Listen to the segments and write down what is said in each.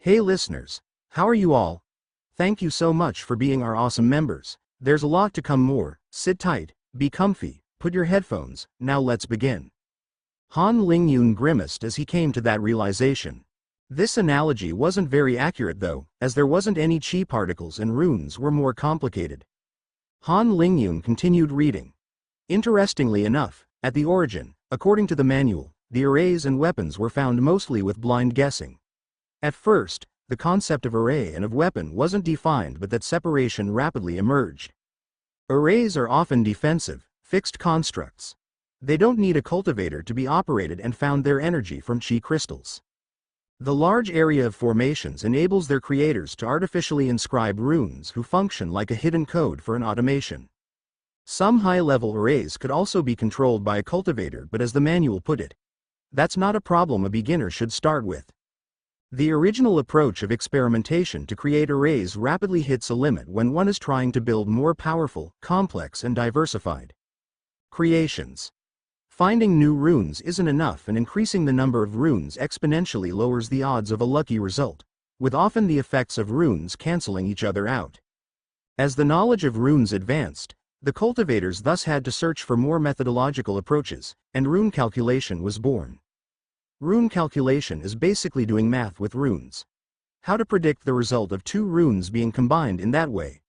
Hey listeners, how are you all? Thank you so much for being our awesome members. There's a lot to come more. Sit tight, be comfy, put your headphones, now let's begin. Han Lingyun grimaced as he came to that realization. This analogy wasn't very accurate though, as there wasn't any chi particles and runes were more complicated. Han Lingyun continued reading. Interestingly enough, at the origin, according to the manual, the arrays and weapons were found mostly with blind guessing. At first, the concept of array and of weapon wasn't defined, but that separation rapidly emerged. Arrays are often defensive, fixed constructs. They don't need a cultivator to be operated and found their energy from chi crystals. The large area of formations enables their creators to artificially inscribe runes who function like a hidden code for an automation. Some high-level arrays could also be controlled by a cultivator, but as the manual put it, that's not a problem a beginner should start with. The original approach of experimentation to create arrays rapidly hits a limit when one is trying to build more powerful, complex and diversified creations. Finding new runes isn't enough, and increasing the number of runes exponentially lowers the odds of a lucky result, with often the effects of runes canceling each other out. As the knowledge of runes advanced, the cultivators thus had to search for more methodological approaches, and rune calculation was born. Rune calculation is basically doing math with runes. How to predict the result of two runes being combined in that way?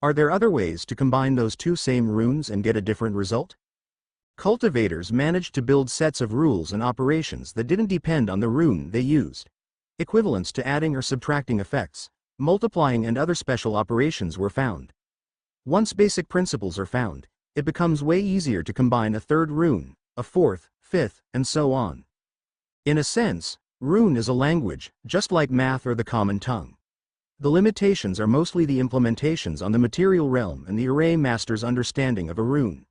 Are there other ways to combine those two same runes and get a different result? Cultivators managed to build sets of rules and operations that didn't depend on the rune they used. Equivalents to adding or subtracting effects, multiplying and other special operations were found. Once basic principles are found, it becomes way easier to combine a third rune, a fourth, fifth, and so on. In a sense, rune is a language, just like math or the common tongue. The limitations are mostly the implementations on the material realm and the array master's understanding of a rune.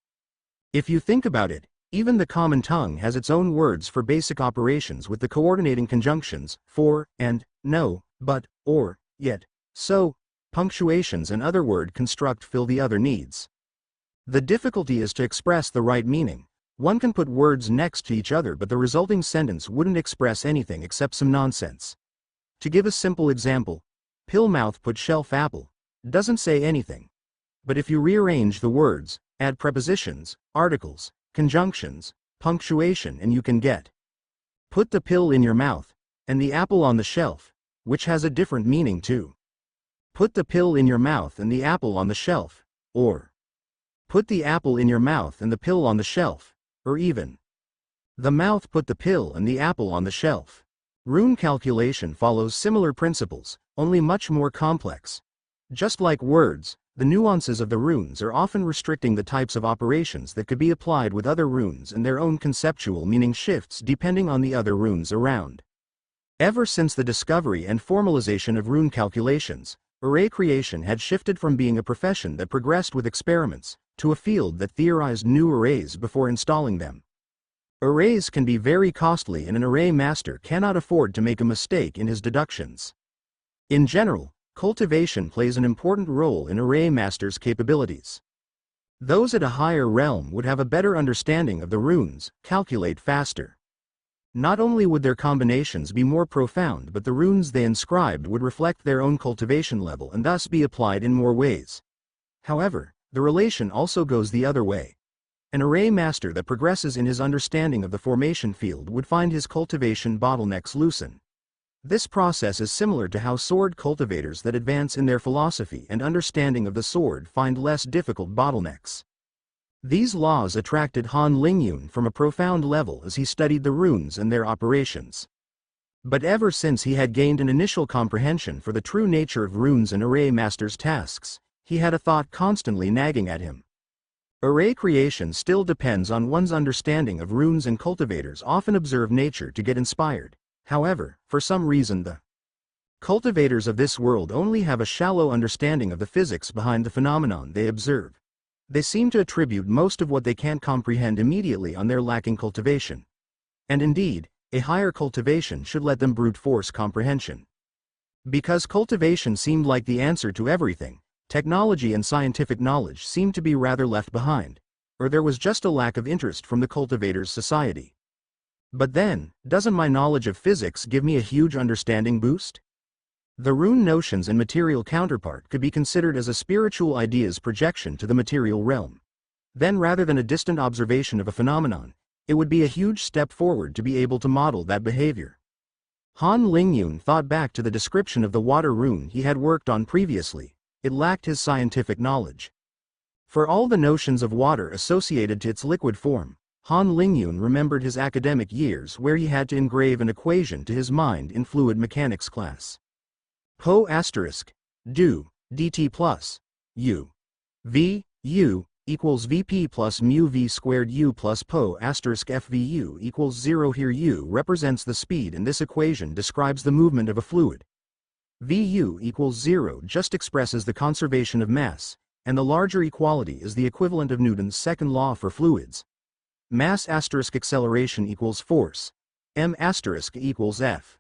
If you think about it, even the common tongue has its own words for basic operations with the coordinating conjunctions, for, and, no, but, or, yet, so, punctuations and other word construct fill the other needs. The difficulty is to express the right meaning. One can put words next to each other, but the resulting sentence wouldn't express anything except some nonsense. To give a simple example, pill mouth put shelf apple doesn't say anything. But if you rearrange the words, add prepositions, articles, conjunctions, punctuation, and you can get put the pill in your mouth, and the apple on the shelf, which has a different meaning too. Put the pill in your mouth and the apple on the shelf, or put the apple in your mouth and the pill on the shelf. Or even, the mouth put the pill and the apple on the shelf. Rune calculation follows similar principles, only much more complex. Just like words, the nuances of the runes are often restricting the types of operations that could be applied with other runes, and their own conceptual meaning shifts depending on the other runes around. Ever since the discovery and formalization of rune calculations, array creation had shifted from being a profession that progressed with experiments, to a field that theorized new arrays before installing them. Arrays can be very costly, and an array master cannot afford to make a mistake in his deductions. In general, cultivation plays an important role in array masters' capabilities. Those at a higher realm would have a better understanding of the runes, calculate faster. Not only would their combinations be more profound, but the runes they inscribed would reflect their own cultivation level and thus be applied in more ways. However, the relation also goes the other way. An array master that progresses in his understanding of the formation field would find his cultivation bottlenecks loosen. This process is similar to how sword cultivators that advance in their philosophy and understanding of the sword find less difficult bottlenecks. These laws attracted Han Lingyun from a profound level as he studied the runes and their operations. But ever since he had gained an initial comprehension for the true nature of runes and array masters' tasks, he had a thought constantly nagging at him. Array creation still depends on one's understanding of runes, and cultivators often observe nature to get inspired. However, for some reason the cultivators of this world only have a shallow understanding of the physics behind the phenomenon they observe. They seem to attribute most of what they can't comprehend immediately on their lacking cultivation. And indeed, a higher cultivation should let them brute force comprehension. Because cultivation seemed like the answer to everything, technology and scientific knowledge seemed to be rather left behind, or there was just a lack of interest from the cultivators' society. But then, doesn't my knowledge of physics give me a huge understanding boost? The rune notions and material counterpart could be considered as a spiritual idea's projection to the material realm. Then rather than a distant observation of a phenomenon, it would be a huge step forward to be able to model that behavior. Han Lingyun thought back to the description of the water rune he had worked on previously. It lacked his scientific knowledge. For all the notions of water associated to its liquid form, Han Lingyun remembered his academic years where he had to engrave an equation to his mind in fluid mechanics class. Po asterisk do dt plus u v u equals vp plus mu v squared u plus po asterisk fvu equals 0. Here u represents the speed and this equation describes the movement of a fluid. Vu equals 0 just expresses the conservation of mass, and the larger equality is the equivalent of Newton's second law for fluids. Mass asterisk acceleration equals force. M asterisk equals F.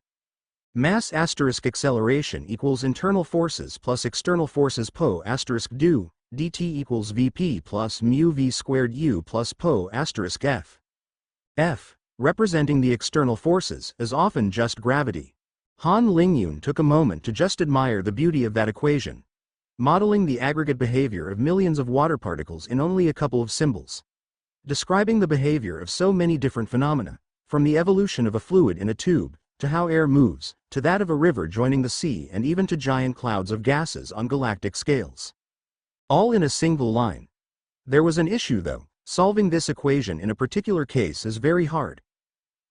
Mass asterisk acceleration equals internal forces plus external forces po asterisk do, dt equals Vp plus mu v squared u plus po asterisk F. F, representing the external forces, is often just gravity. Han Lingyun took a moment to just admire the beauty of that equation, modeling the aggregate behavior of millions of water particles in only a couple of symbols. Describing the behavior of so many different phenomena, from the evolution of a fluid in a tube, to how air moves, to that of a river joining the sea and even to giant clouds of gases on galactic scales. All in a single line. There was an issue though. Solving this equation in a particular case is very hard.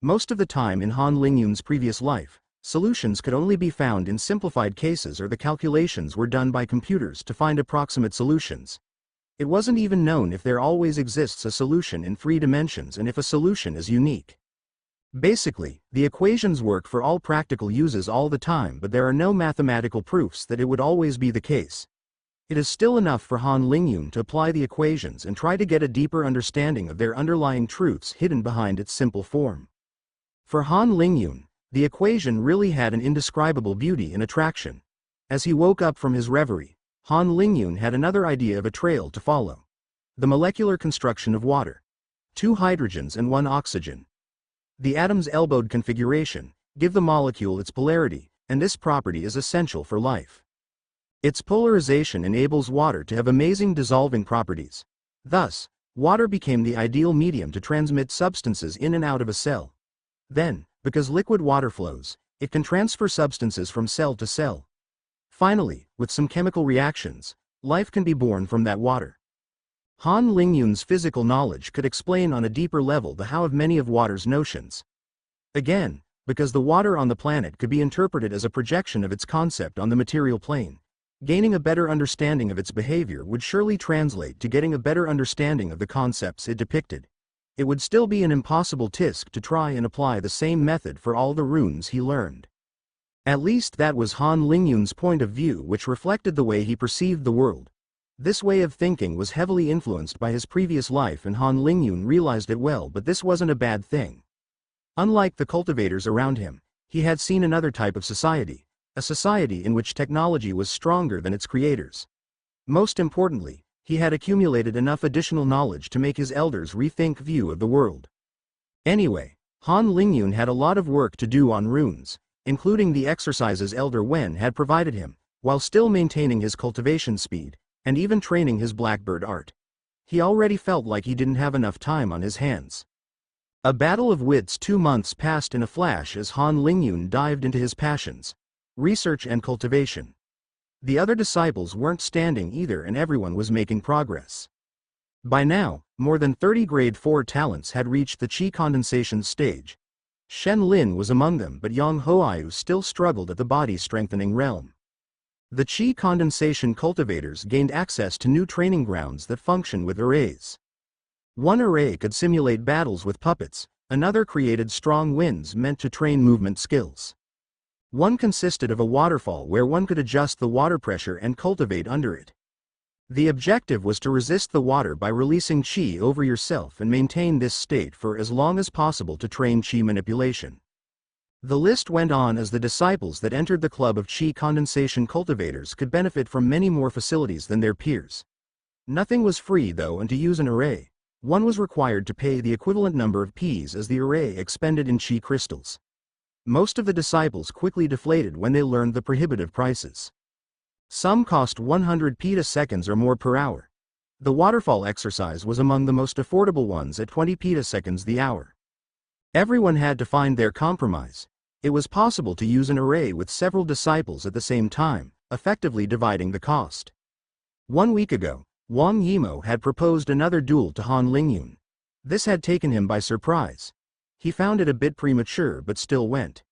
Most of the time in Han Lingyun's previous life, solutions could only be found in simplified cases or the calculations were done by computers to find approximate solutions. It wasn't even known if there always exists a solution in 3 dimensions and if a solution is unique. Basically, the equations work for all practical uses all the time, but there are no mathematical proofs that it would always be the case. It is still enough for Han Lingyun to apply the equations and try to get a deeper understanding of their underlying truths hidden behind its simple form. For Han Lingyun, the equation really had an indescribable beauty and attraction. As he woke up from his reverie, Han Lingyun had another idea of a trail to follow. The molecular construction of water. 2 hydrogens and 1 oxygen. The atom's elbowed configuration give the molecule its polarity, and this property is essential for life. Its polarization enables water to have amazing dissolving properties. Thus, water became the ideal medium to transmit substances in and out of a cell. Then, because liquid water flows, it can transfer substances from cell to cell. Finally, with some chemical reactions, life can be born from that water. Han Lingyun's physical knowledge could explain on a deeper level the how of many of water's notions. Again, because the water on the planet could be interpreted as a projection of its concept on the material plane, gaining a better understanding of its behavior would surely translate to getting a better understanding of the concepts it depicted. It would still be an impossible task to try and apply the same method for all the runes he learned. At least that was Han Lingyun's point of view, which reflected the way he perceived the world. This way of thinking was heavily influenced by his previous life and Han Lingyun realized it well, but this wasn't a bad thing. Unlike the cultivators around him, he had seen another type of society, a society in which technology was stronger than its creators. Most importantly, he had accumulated enough additional knowledge to make his elders rethink view of the world. Anyway, Han Lingyun had a lot of work to do on runes, including the exercises Elder Wen had provided him, while still maintaining his cultivation speed, and even training his blackbird art. He already felt like he didn't have enough time on his hands. A battle of wits. 2 months passed in a flash as Han Lingyun dived into his passions, research and cultivation. The other disciples weren't standing either and everyone was making progress. By now, more than 30 grade 4 talents had reached the Qi condensation stage. Shen Lin was among them, but Yang Hoayu still struggled at the body strengthening realm. The Qi condensation cultivators gained access to new training grounds that function with arrays. One array could simulate battles with puppets, another created strong winds meant to train movement skills. One consisted of a waterfall where one could adjust the water pressure and cultivate under it. The objective was to resist the water by releasing Qi over yourself and maintain this state for as long as possible to train Qi manipulation. The list went on as the disciples that entered the club of Qi condensation cultivators could benefit from many more facilities than their peers. Nothing was free though, and to use an array, one was required to pay the equivalent number of Ps as the array expended in Qi crystals. Most of the disciples quickly deflated when they learned the prohibitive prices. Some cost 100 petaseconds or more per hour. The waterfall exercise was among the most affordable ones at 20 petaseconds the hour. Everyone had to find their compromise. It was possible to use an array with several disciples at the same time, effectively dividing the cost. 1 week ago, Wang Yimou had proposed another duel to Han Lingyun. This had taken him by surprise. He found it a bit premature but still went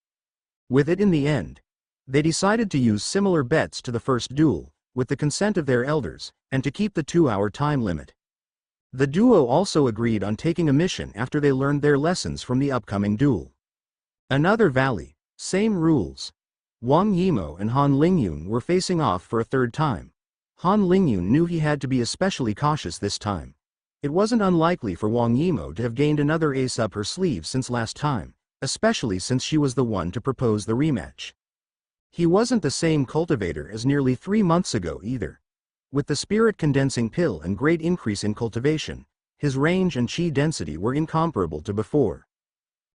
with it in the end. They decided to use similar bets to the first duel, with the consent of their elders, and to keep the 2-hour time limit. The duo also agreed on taking a mission after they learned their lessons from the upcoming duel. Another valley, same rules. Wang Yimou and Han Lingyun were facing off for a third time. Han Lingyun knew he had to be especially cautious this time. It wasn't unlikely for Wang Yimou to have gained another ace up her sleeve since last time, especially since she was the one to propose the rematch. He wasn't the same cultivator as nearly 3 months ago either. With the spirit condensing pill and great increase in cultivation, his range and chi density were incomparable to before.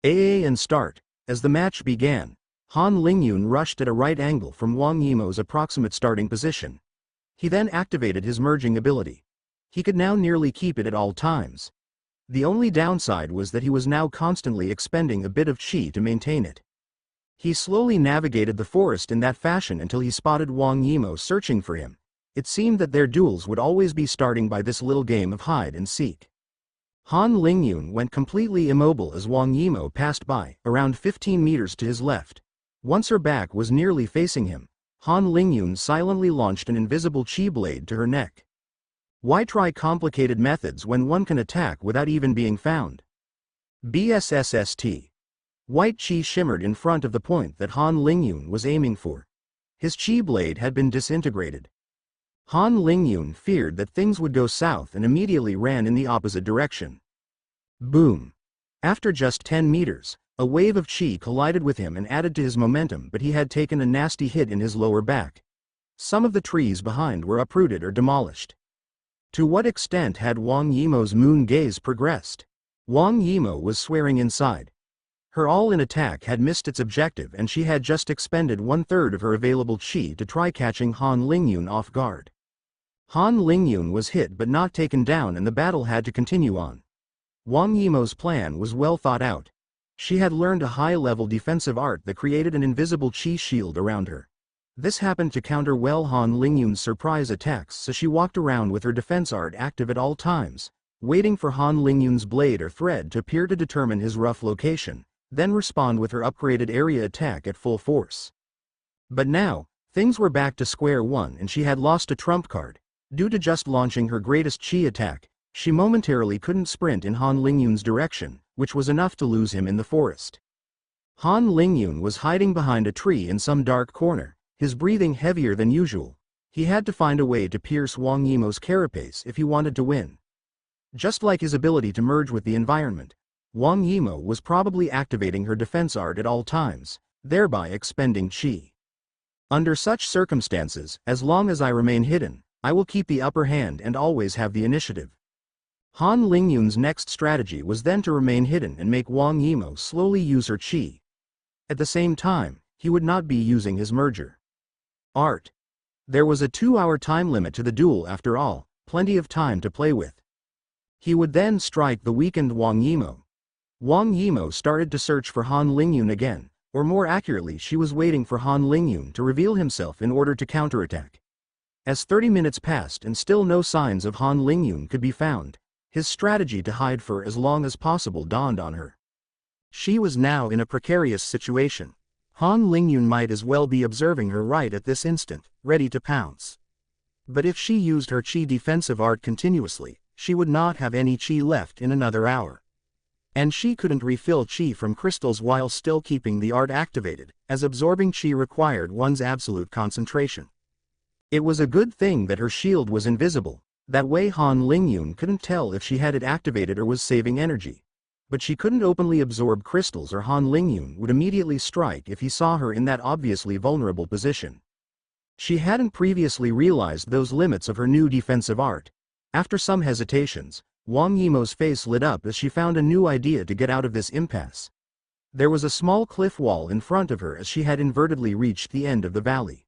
AA and start. As the match began, Han Lingyun rushed at a right angle from Wang Yimou's approximate starting position. He then activated his merging ability. He could now nearly keep it at all times. The only downside was that he was now constantly expending a bit of chi to maintain it. He slowly navigated the forest in that fashion until he spotted Wang Yimou searching for him. It seemed that their duels would always be starting by this little game of hide and seek. Han Lingyun went completely immobile as Wang Yimou passed by, around 15 meters to his left. Once her back was nearly facing him, Han Lingyun silently launched an invisible chi blade to her neck. Why try complicated methods when one can attack without even being found? BSSST. White chi shimmered in front of the point that Han Lingyun was aiming for. His chi blade had been disintegrated. Han Lingyun feared that things would go south and immediately ran in the opposite direction. Boom! After just 10 meters, a wave of chi collided with him and added to his momentum, but he had taken a nasty hit in his lower back. Some of the trees behind were uprooted or demolished. To what extent had Wang Yimou's moon gaze progressed? Wang Yimou was swearing inside. Her all-in attack had missed its objective and she had just expended 1/3 of her available chi to try catching Han Lingyun off guard. Han Lingyun was hit but not taken down and the battle had to continue on. Wang Yimou's plan was well thought out. She had learned a high-level defensive art that created an invisible chi shield around her. This happened to counter well Han Lingyun's surprise attacks, so she walked around with her defense art active at all times, waiting for Han Lingyun's blade or thread to appear to determine his rough location, then respond with her upgraded area attack at full force. But now, things were back to square one and she had lost a trump card. Due to just launching her greatest chi attack, she momentarily couldn't sprint in Han Lingyun's direction, which was enough to lose him in the forest. Han Lingyun was hiding behind a tree in some dark corner, his breathing heavier than usual. He had to find a way to pierce Wang Yimou's carapace if he wanted to win. Just like his ability to merge with the environment, Wang Yimou was probably activating her defense art at all times, thereby expending chi. Under such circumstances, as long as I remain hidden, I will keep the upper hand and always have the initiative. Han Lingyun's next strategy was then to remain hidden and make Wang Yimou slowly use her chi. At the same time, he would not be using his merger art. There was a 2-hour time limit to the duel after all, plenty of time to play with. He would then strike the weakened Wang Yimou. Wang Yimou started to search for Han Lingyun again, or more accurately she was waiting for Han Lingyun to reveal himself in order to counterattack. As 30 minutes passed and still no signs of Han Lingyun could be found, his strategy to hide for as long as possible dawned on her. She was now in a precarious situation. Han Lingyun might as well be observing her right at this instant, ready to pounce. But if she used her chi defensive art continuously, she would not have any chi left in another hour. And she couldn't refill chi from crystals while still keeping the art activated, as absorbing chi required one's absolute concentration. It was a good thing that her shield was invisible, that way Han Lingyun couldn't tell if she had it activated or was saving energy. But she couldn't openly absorb crystals or Han Lingyun would immediately strike if he saw her in that obviously vulnerable position. She hadn't previously realized those limits of her new defensive art. After some hesitations, Wang Yimou's face lit up as she found a new idea to get out of this impasse. There was a small cliff wall in front of her as she had invertedly reached the end of the valley.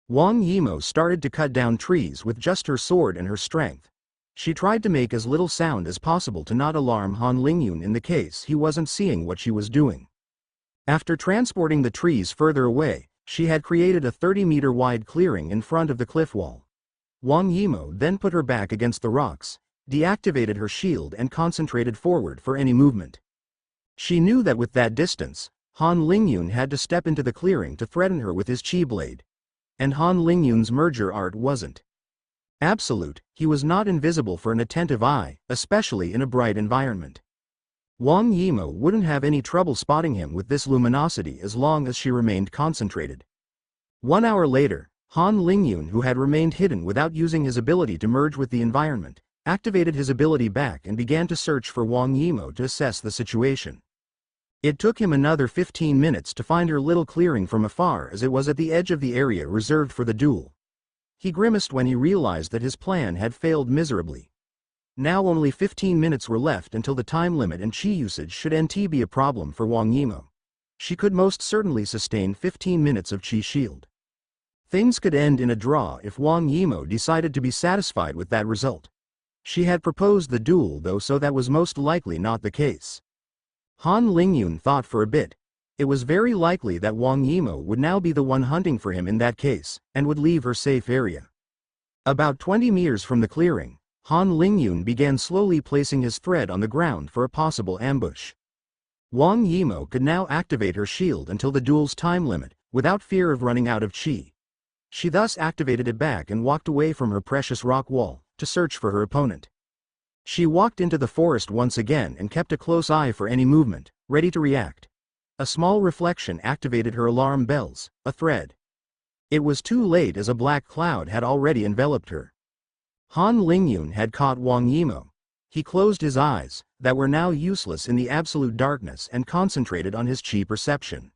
Wang Yimou started to cut down trees with just her sword and her strength. She tried to make as little sound as possible to not alarm Han Lingyun in the case he wasn't seeing what she was doing. After transporting the trees further away, she had created a 30-meter wide clearing in front of the cliff wall. Wang Yimou then put her back against the rocks, deactivated her shield and concentrated forward for any movement. She knew that with that distance, Han Lingyun had to step into the clearing to threaten her with his chi blade. And Han Lingyun's merger art wasn't absolute. He was not invisible for an attentive eye, especially in a bright environment. Wang Yimou wouldn't have any trouble spotting him with this luminosity as long as she remained concentrated. 1 hour later, Han Lingyun, who had remained hidden without using his ability to merge with the environment, activated his ability back and began to search for Wang Yimou to assess the situation. It took him another 15 minutes to find her little clearing from afar, as it was at the edge of the area reserved for the duel. He grimaced when he realized that his plan had failed miserably. Now only 15 minutes were left until the time limit, and chi usage should be a problem for Wang Yimou. She could most certainly sustain 15 minutes of chi shield. Things could end in a draw if Wang Yimou decided to be satisfied with that result. She had proposed the duel though, so that was most likely not the case. Han Lingyun thought for a bit. It was very likely that Wang Yimou would now be the one hunting for him in that case, and would leave her safe area. About 20 meters from the clearing, Han Lingyun began slowly placing his thread on the ground for a possible ambush. Wang Yimou could now activate her shield until the duel's time limit, without fear of running out of chi. She thus activated it back and walked away from her precious rock wall, to search for her opponent. She walked into the forest once again and kept a close eye for any movement, ready to react. A small reflection activated her alarm bells, a thread. It was too late as a black cloud had already enveloped her. Han Lingyun had caught Wang Yimou. He closed his eyes, that were now useless in the absolute darkness, and concentrated on his chi perception.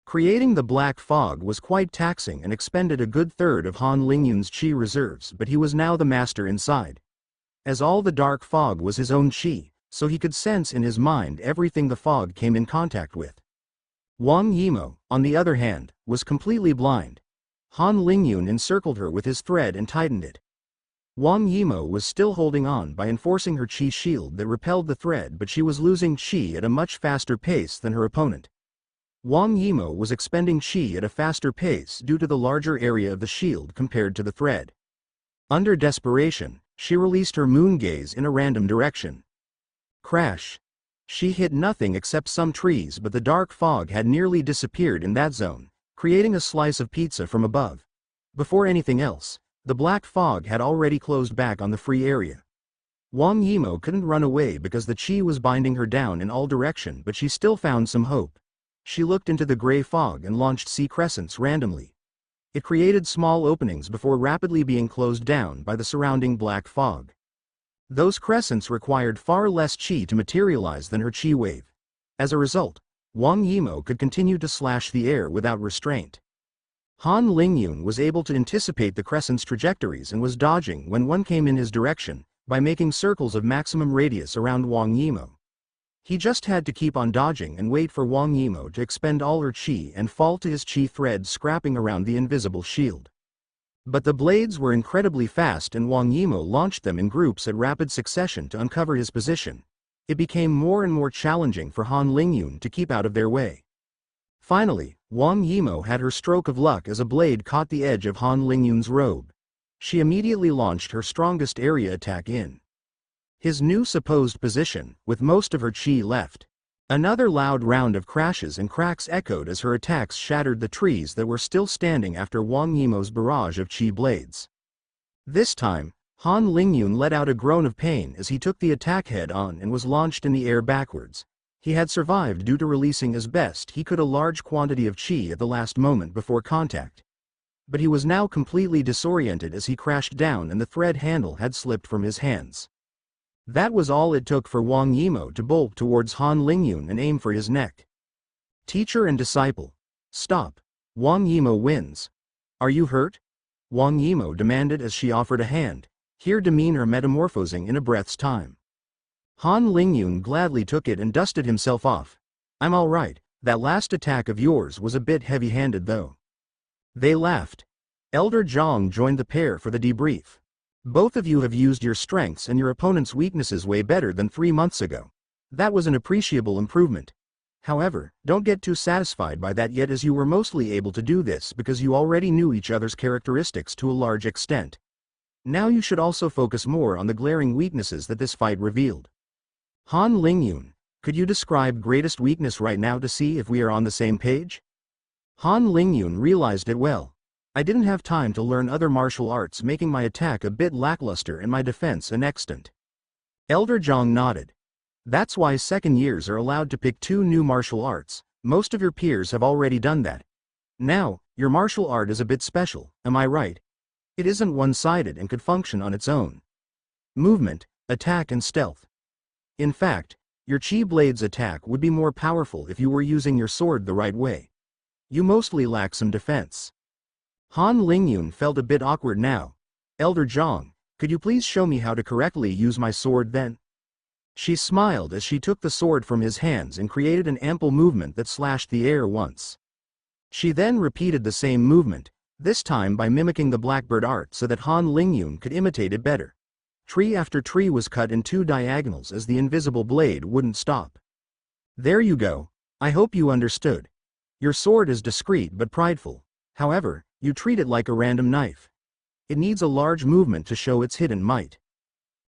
Creating the black fog was quite taxing and expended a good third of Han Lingyun's chi reserves, but he was now the master inside. As all the dark fog was his own chi, so he could sense in his mind everything the fog came in contact with. Wang Yimou, on the other hand, was completely blind. Han Lingyun encircled her with his thread and tightened it. Wang Yimou was still holding on by enforcing her chi shield that repelled the thread, but she was losing chi at a much faster pace than her opponent. Wang Yimou was expending chi at a faster pace due to the larger area of the shield compared to the thread. Under desperation, she released her moon gaze in a random direction. Crash! She hit nothing except some trees, but the dark fog had nearly disappeared in that zone, creating a slice of pizza from above. Before anything else, the black fog had already closed back on the free area. Wang Yimou couldn't run away because the chi was binding her down in all directions, but she still found some hope. She looked into the gray fog and launched sea crescents randomly. It created small openings before rapidly being closed down by the surrounding black fog. Those crescents required far less chi to materialize than her chi wave. As a result, Wang Yimou could continue to slash the air without restraint. Han Lingyun was able to anticipate the crescent's trajectories and was dodging when one came in his direction, by making circles of maximum radius around Wang Yimou. He just had to keep on dodging and wait for Wang Yimou to expend all her chi and fall to his chi thread scrapping around the invisible shield. But the blades were incredibly fast and Wang Yimou launched them in groups at rapid succession to uncover his position. It became more and more challenging for Han Lingyun to keep out of their way. Finally, Wang Yimou had her stroke of luck as a blade caught the edge of Han Lingyun's robe. She immediately launched her strongest area attack in his new supposed position, with most of her chi left. Another loud round of crashes and cracks echoed as her attacks shattered the trees that were still standing after Wang Yimou's barrage of chi blades. This time, Han Lingyun let out a groan of pain as he took the attack head on and was launched in the air backwards. He had survived due to releasing as best he could a large quantity of chi at the last moment before contact. But he was now completely disoriented as he crashed down and the thread handle had slipped from his hands. That was all it took for Wang Yimou to bolt towards Han Lingyun and aim for his neck. Teacher and disciple. Stop. Wang Yimou wins. Are you hurt? Wang Yimou demanded as she offered a hand, her demeanor metamorphosing in a breath's time. Han Lingyun gladly took it and dusted himself off. I'm alright, that last attack of yours was a bit heavy-handed though. They laughed. Elder Zhang joined the pair for the debrief. Both of you have used your strengths and your opponent's weaknesses way better than 3 months ago. That was an appreciable improvement. However, don't get too satisfied by that yet, as you were mostly able to do this because you already knew each other's characteristics to a large extent. Now you should also focus more on the glaring weaknesses that this fight revealed. Han Lingyun, could you describe greatest weakness right now to see if we are on the same page? Han Lingyun realized it well. I didn't have time to learn other martial arts, making my attack a bit lackluster and my defense inextant. Elder Zhang nodded. That's why second years are allowed to pick 2 new martial arts. Most of your peers have already done that. Now, your martial art is a bit special, am I right? It isn't one-sided and could function on its own. Movement, attack and stealth. In fact, your Chi Blade's attack would be more powerful if you were using your sword the right way. You mostly lack some defense. Han Lingyun felt a bit awkward now. Elder Zhang, could you please show me how to correctly use my sword then? She smiled as she took the sword from his hands and created an ample movement that slashed the air once. She then repeated the same movement, this time by mimicking the blackbird art so that Han Lingyun could imitate it better. Tree after tree was cut in 2 diagonals as the invisible blade wouldn't stop. There you go, I hope you understood. Your sword is discreet but prideful. However, you treat it like a random knife. It needs a large movement to show its hidden might.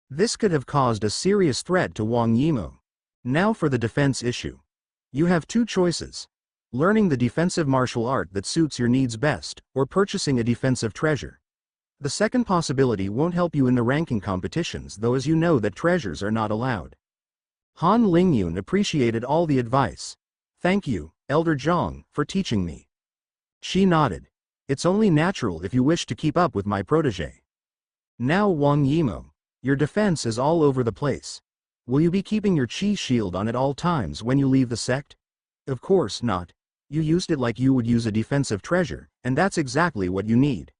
This could have caused a serious threat to Wang Yimou. Now for the defense issue. You have 2 choices. Learning the defensive martial art that suits your needs best, or purchasing a defensive treasure. The second possibility won't help you in the ranking competitions, though, as you know that treasures are not allowed. Han Lingyun appreciated all the advice. Thank you, Elder Zhang, for teaching me. She nodded. It's only natural if you wish to keep up with my protege. Now Wang Yimou. Your defense is all over the place. Will you be keeping your chi shield on at all times when you leave the sect? Of course not. You used it like you would use a defensive treasure, and that's exactly what you need.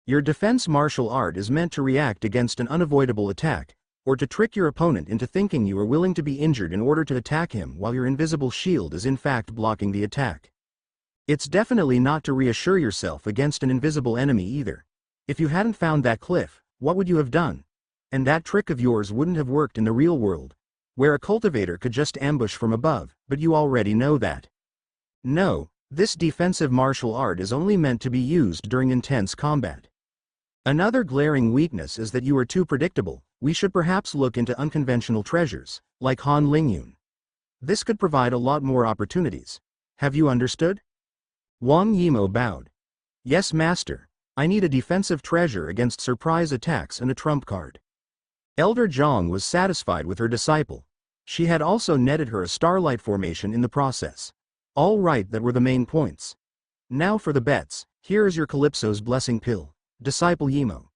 Your defense martial art is meant to react against an unavoidable attack, or to trick your opponent into thinking you are willing to be injured in order to attack him while your invisible shield is in fact blocking the attack. It's definitely not to reassure yourself against an invisible enemy either. If you hadn't found that cliff, what would you have done? And that trick of yours wouldn't have worked in the real world, where a cultivator could just ambush from above, but you already know that. No, this defensive martial art is only meant to be used during intense combat. Another glaring weakness is that you are too predictable. We should perhaps look into unconventional treasures, like Han Lingyun. This could provide a lot more opportunities. Have you understood? Wang Yimou bowed. Yes, master. I need a defensive treasure against surprise attacks and a trump card. Elder Zhang was satisfied with her disciple. She had also netted her a starlight formation in the process. All right, that were the main points. Now for the bets. Here is your Calypso's blessing pill, Disciple Yimou.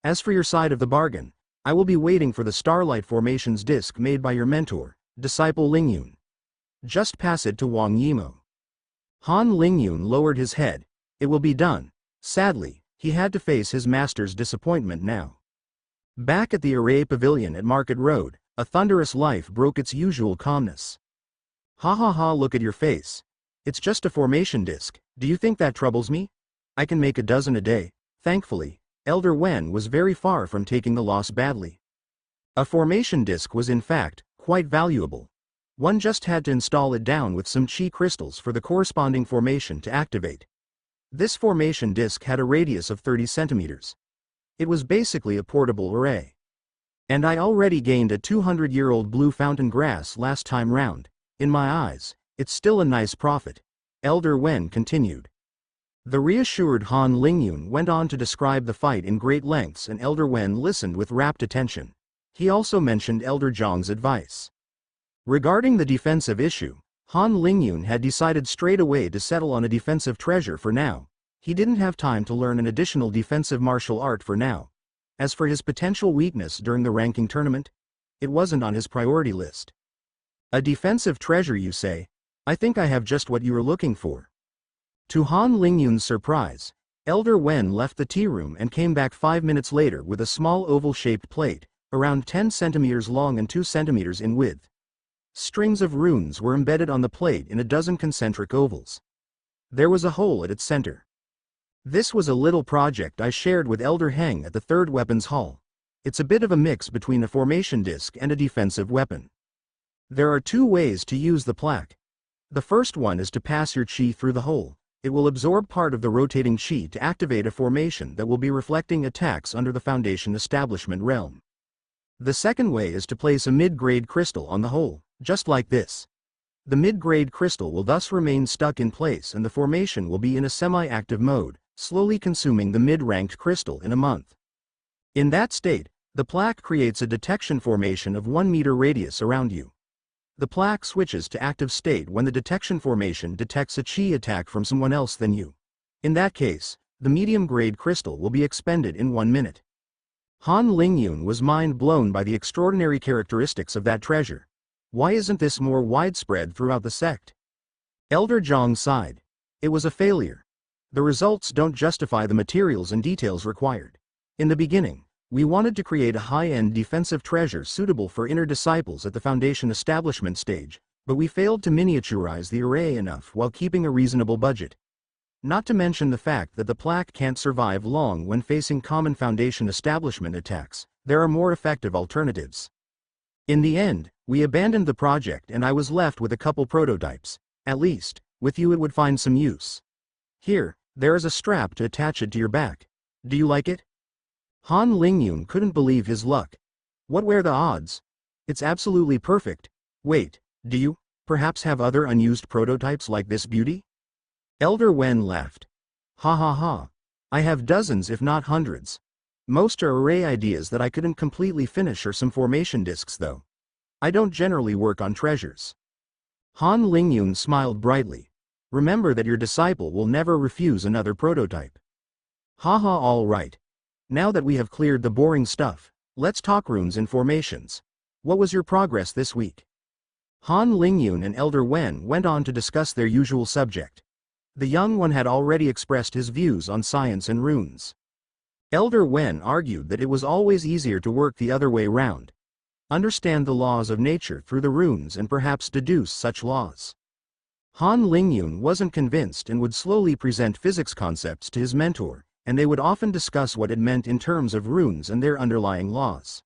As for your side of the bargain, I will be waiting for the starlight formation's disc made by your mentor, Disciple Lingyun. Just pass it to Wang Yimou. Han Lingyun lowered his head. It will be done. Sadly, he had to face his master's disappointment now. Back at the Array Pavilion at Market Road, a thunderous life broke its usual calmness. Ha ha ha, look at your face. It's just a formation disc. Do you think that troubles me? I can make a dozen a day. Thankfully, Elder Wen was very far from taking the loss badly. A formation disc was in fact quite valuable. One just had to install it down with some chi crystals for the corresponding formation to activate. This formation disc had a radius of 30 centimeters. It was basically a portable array. And I already gained a 200-year-old blue fountain grass last time round. In my eyes, it's still a nice profit. Elder Wen continued. The reassured Han Lingyun went on to describe the fight in great lengths, and Elder Wen listened with rapt attention. He also mentioned Elder Zhang's advice. Regarding the defensive issue, Han Lingyun had decided straight away to settle on a defensive treasure for now. He didn't have time to learn an additional defensive martial art for now. As for his potential weakness during the ranking tournament, it wasn't on his priority list. A defensive treasure, you say? I think I have just what you are looking for. To Han Lingyun's surprise, Elder Wen left the tea room and came back 5 minutes later with a small oval-shaped plate, around 10 centimeters long and 2 centimeters in width. Strings of runes were embedded on the plate in a dozen concentric ovals. There was a hole at its center. This was a little project I shared with Elder Heng at the third weapons hall. It's a bit of a mix between a formation disc and a defensive weapon. There are two ways to use the plaque. The first one is to pass your chi through the hole. It will absorb part of the rotating chi to activate a formation that will be reflecting attacks under the foundation establishment realm. The second way is to place a mid-grade crystal on the hole, just like this. The mid-grade crystal will thus remain stuck in place and the formation will be in a semi-active mode, slowly consuming the mid-ranked crystal in a month. In that state, the plaque creates a detection formation of 1 meter radius around you. The plaque switches to active state when the detection formation detects a chi attack from someone else than you. In that case, the medium-grade crystal will be expended in 1 minute. Han Lingyun was mind-blown by the extraordinary characteristics of that treasure. Why isn't this more widespread throughout the sect? Elder Zhang sighed. It was a failure. The results don't justify the materials and details required. In the beginning, we wanted to create a high-end defensive treasure suitable for inner disciples at the foundation establishment stage, but we failed to miniaturize the array enough while keeping a reasonable budget. Not to mention the fact that the plaque can't survive long when facing common foundation establishment attacks. There are more effective alternatives. In the end, we abandoned the project and I was left with a couple prototypes. At least, with you it would find some use. Here, there is a strap to attach it to your back. Do you like it? Han Lingyun couldn't believe his luck. What were the odds? It's absolutely perfect. Wait, do you, perhaps have other unused prototypes like this beauty? Elder Wen laughed. Ha ha ha. I have dozens if not hundreds. Most are array ideas that I couldn't completely finish or some formation discs though. I don't generally work on treasures. Han Lingyun smiled brightly. Remember that your disciple will never refuse another prototype. Haha, all right. Now that we have cleared the boring stuff, let's talk runes and formations. What was your progress this week? Han Lingyun and Elder Wen went on to discuss their usual subject. The young one had already expressed his views on science and runes. Elder Wen argued that it was always easier to work the other way round. Understand the laws of nature through the runes and perhaps deduce such laws. Han Lingyun wasn't convinced and would slowly present physics concepts to his mentor, and they would often discuss what it meant in terms of runes and their underlying laws.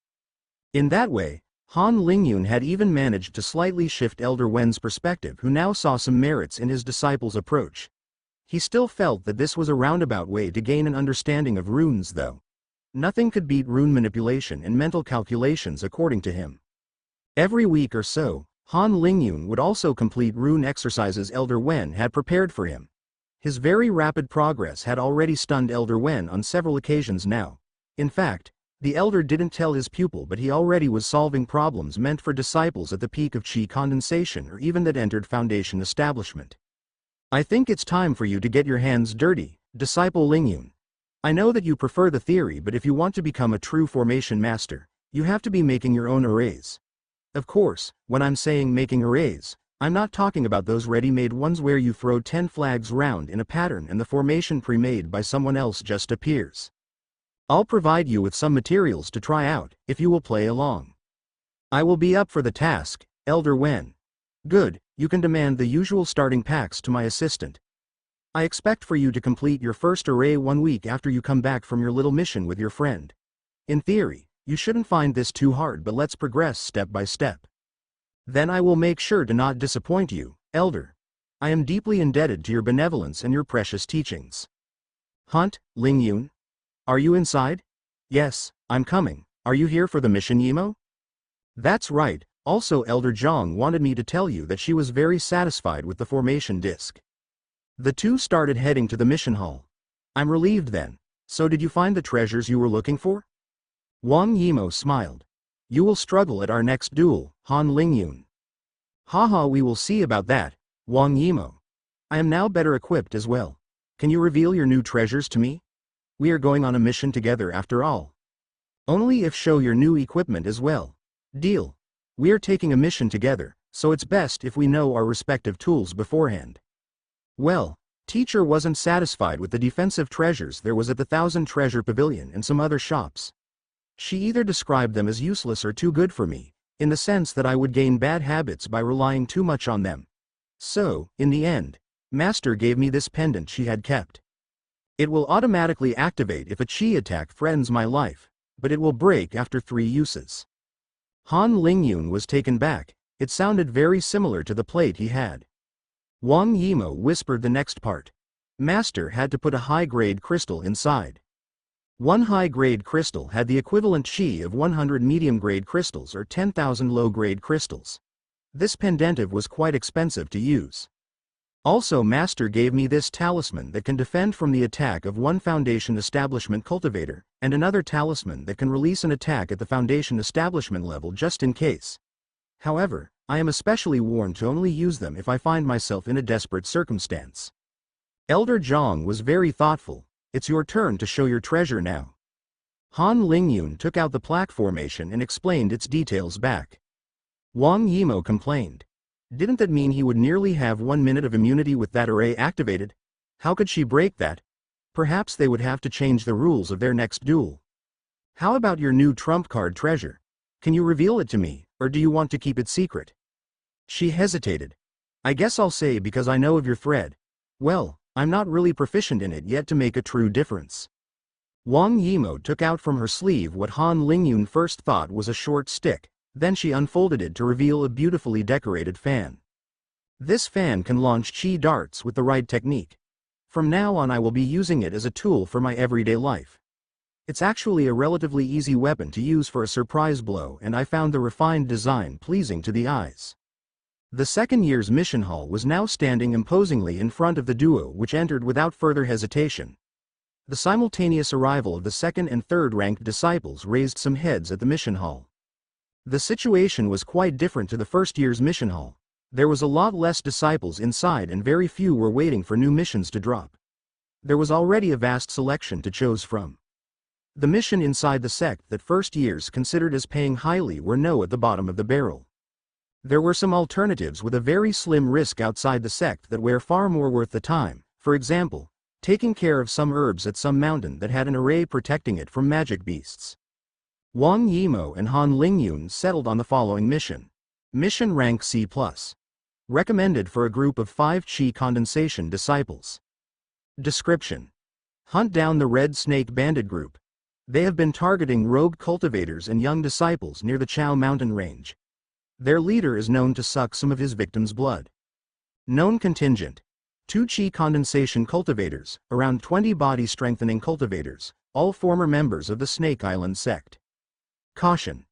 In that way, Han Lingyun had even managed to slightly shift Elder Wen's perspective, who now saw some merits in his disciple's approach. He still felt that this was a roundabout way to gain an understanding of runes though. Nothing could beat rune manipulation and mental calculations according to him. Every week or so, Han Lingyun would also complete rune exercises Elder Wen had prepared for him. His very rapid progress had already stunned Elder Wen on several occasions now. In fact, the elder didn't tell his pupil, but he already was solving problems meant for disciples at the peak of chi condensation or even that entered foundation establishment. I think it's time for you to get your hands dirty, disciple Lingyun. I know that you prefer the theory, but if you want to become a true formation master, you have to be making your own arrays. Of course, when I'm saying making arrays, I'm not talking about those ready-made ones where you throw 10 flags round in a pattern and the formation pre-made by someone else just appears. I'll provide you with some materials to try out, if you will play along. I will be up for the task, Elder Wen. Good, you can demand the usual starting packs to my assistant. I expect for you to complete your first array 1 week after you come back from your little mission with your friend. In theory, you shouldn't find this too hard, but let's progress step by step. Then I will make sure to not disappoint you, Elder. I am deeply indebted to your benevolence and your precious teachings. Hunt, Lingyun? Are you inside? Yes, I'm coming. Are you here for the mission, Yimo? That's right. Also, Elder Zhang wanted me to tell you that she was very satisfied with the formation disc. The two started heading to the mission hall. I'm relieved then. So did you find the treasures you were looking for? Wang Yimo smiled. You will struggle at our next duel, Han Lingyun. Haha, we will see about that, Wang Yimo. I am now better equipped as well. Can you reveal your new treasures to me? We are going on a mission together after all. Only if show your new equipment as well. Deal. We are taking a mission together, so it's best if we know our respective tools beforehand. Well, teacher wasn't satisfied with the defensive treasures there was at the 1,000 Treasure Pavilion and some other shops. She either described them as useless or too good for me, in the sense that I would gain bad habits by relying too much on them. So, in the end, Master gave me this pendant she had kept. It will automatically activate if a chi attack threatens my life, but it will break after 3 uses. Han Lingyun was taken back. It sounded very similar to the plate he had. Wang Yimo whispered the next part. Master had to put a high-grade crystal inside. One high-grade crystal had the equivalent chi of 100 medium-grade crystals or 10,000 low-grade crystals. This pendentive was quite expensive to use. Also, Master gave me this talisman that can defend from the attack of one Foundation Establishment cultivator, and another talisman that can release an attack at the Foundation Establishment level just in case. However, I am especially warned to only use them if I find myself in a desperate circumstance. Elder Zhang was very thoughtful. It's your turn to show your treasure now. Han Lingyun took out the plaque formation and explained its details back. Wang Yimo complained. Didn't that mean he would nearly have 1 minute of immunity with that array activated? How could she break that? Perhaps they would have to change the rules of their next duel. How about your new trump card treasure? Can you reveal it to me, or do you want to keep it secret? She hesitated. I guess I'll say because I know of your thread. Well, I'm not really proficient in it yet to make a true difference. Wang Yimo took out from her sleeve what Han Lingyun first thought was a short stick. Then she unfolded it to reveal a beautifully decorated fan. This fan can launch chi darts with the right technique. From now on I will be using it as a tool for my everyday life. It's actually a relatively easy weapon to use for a surprise blow, and I found the refined design pleasing to the eyes. The second year's mission hall was now standing imposingly in front of the duo, which entered without further hesitation. The simultaneous arrival of the second and third ranked disciples raised some heads at the mission hall. The situation was quite different to the first year's mission hall. There was a lot less disciples inside and very few were waiting for new missions to drop. There was already a vast selection to choose from. The mission inside the sect that first years considered as paying highly were no at the bottom of the barrel. There were some alternatives with a very slim risk outside the sect that were far more worth the time, for example, taking care of some herbs at some mountain that had an array protecting it from magic beasts. Wang Yimo and Han Lingyun settled on the following mission. Mission rank C+. Recommended for a group of 5 Chi condensation disciples. Description: hunt down the Red Snake Bandit group. They have been targeting rogue cultivators and young disciples near the Chao mountain range. Their leader is known to suck some of his victims' blood. Known contingent: 2 Chi condensation cultivators, around 20 body strengthening cultivators, all former members of the Snake Island sect. Caution: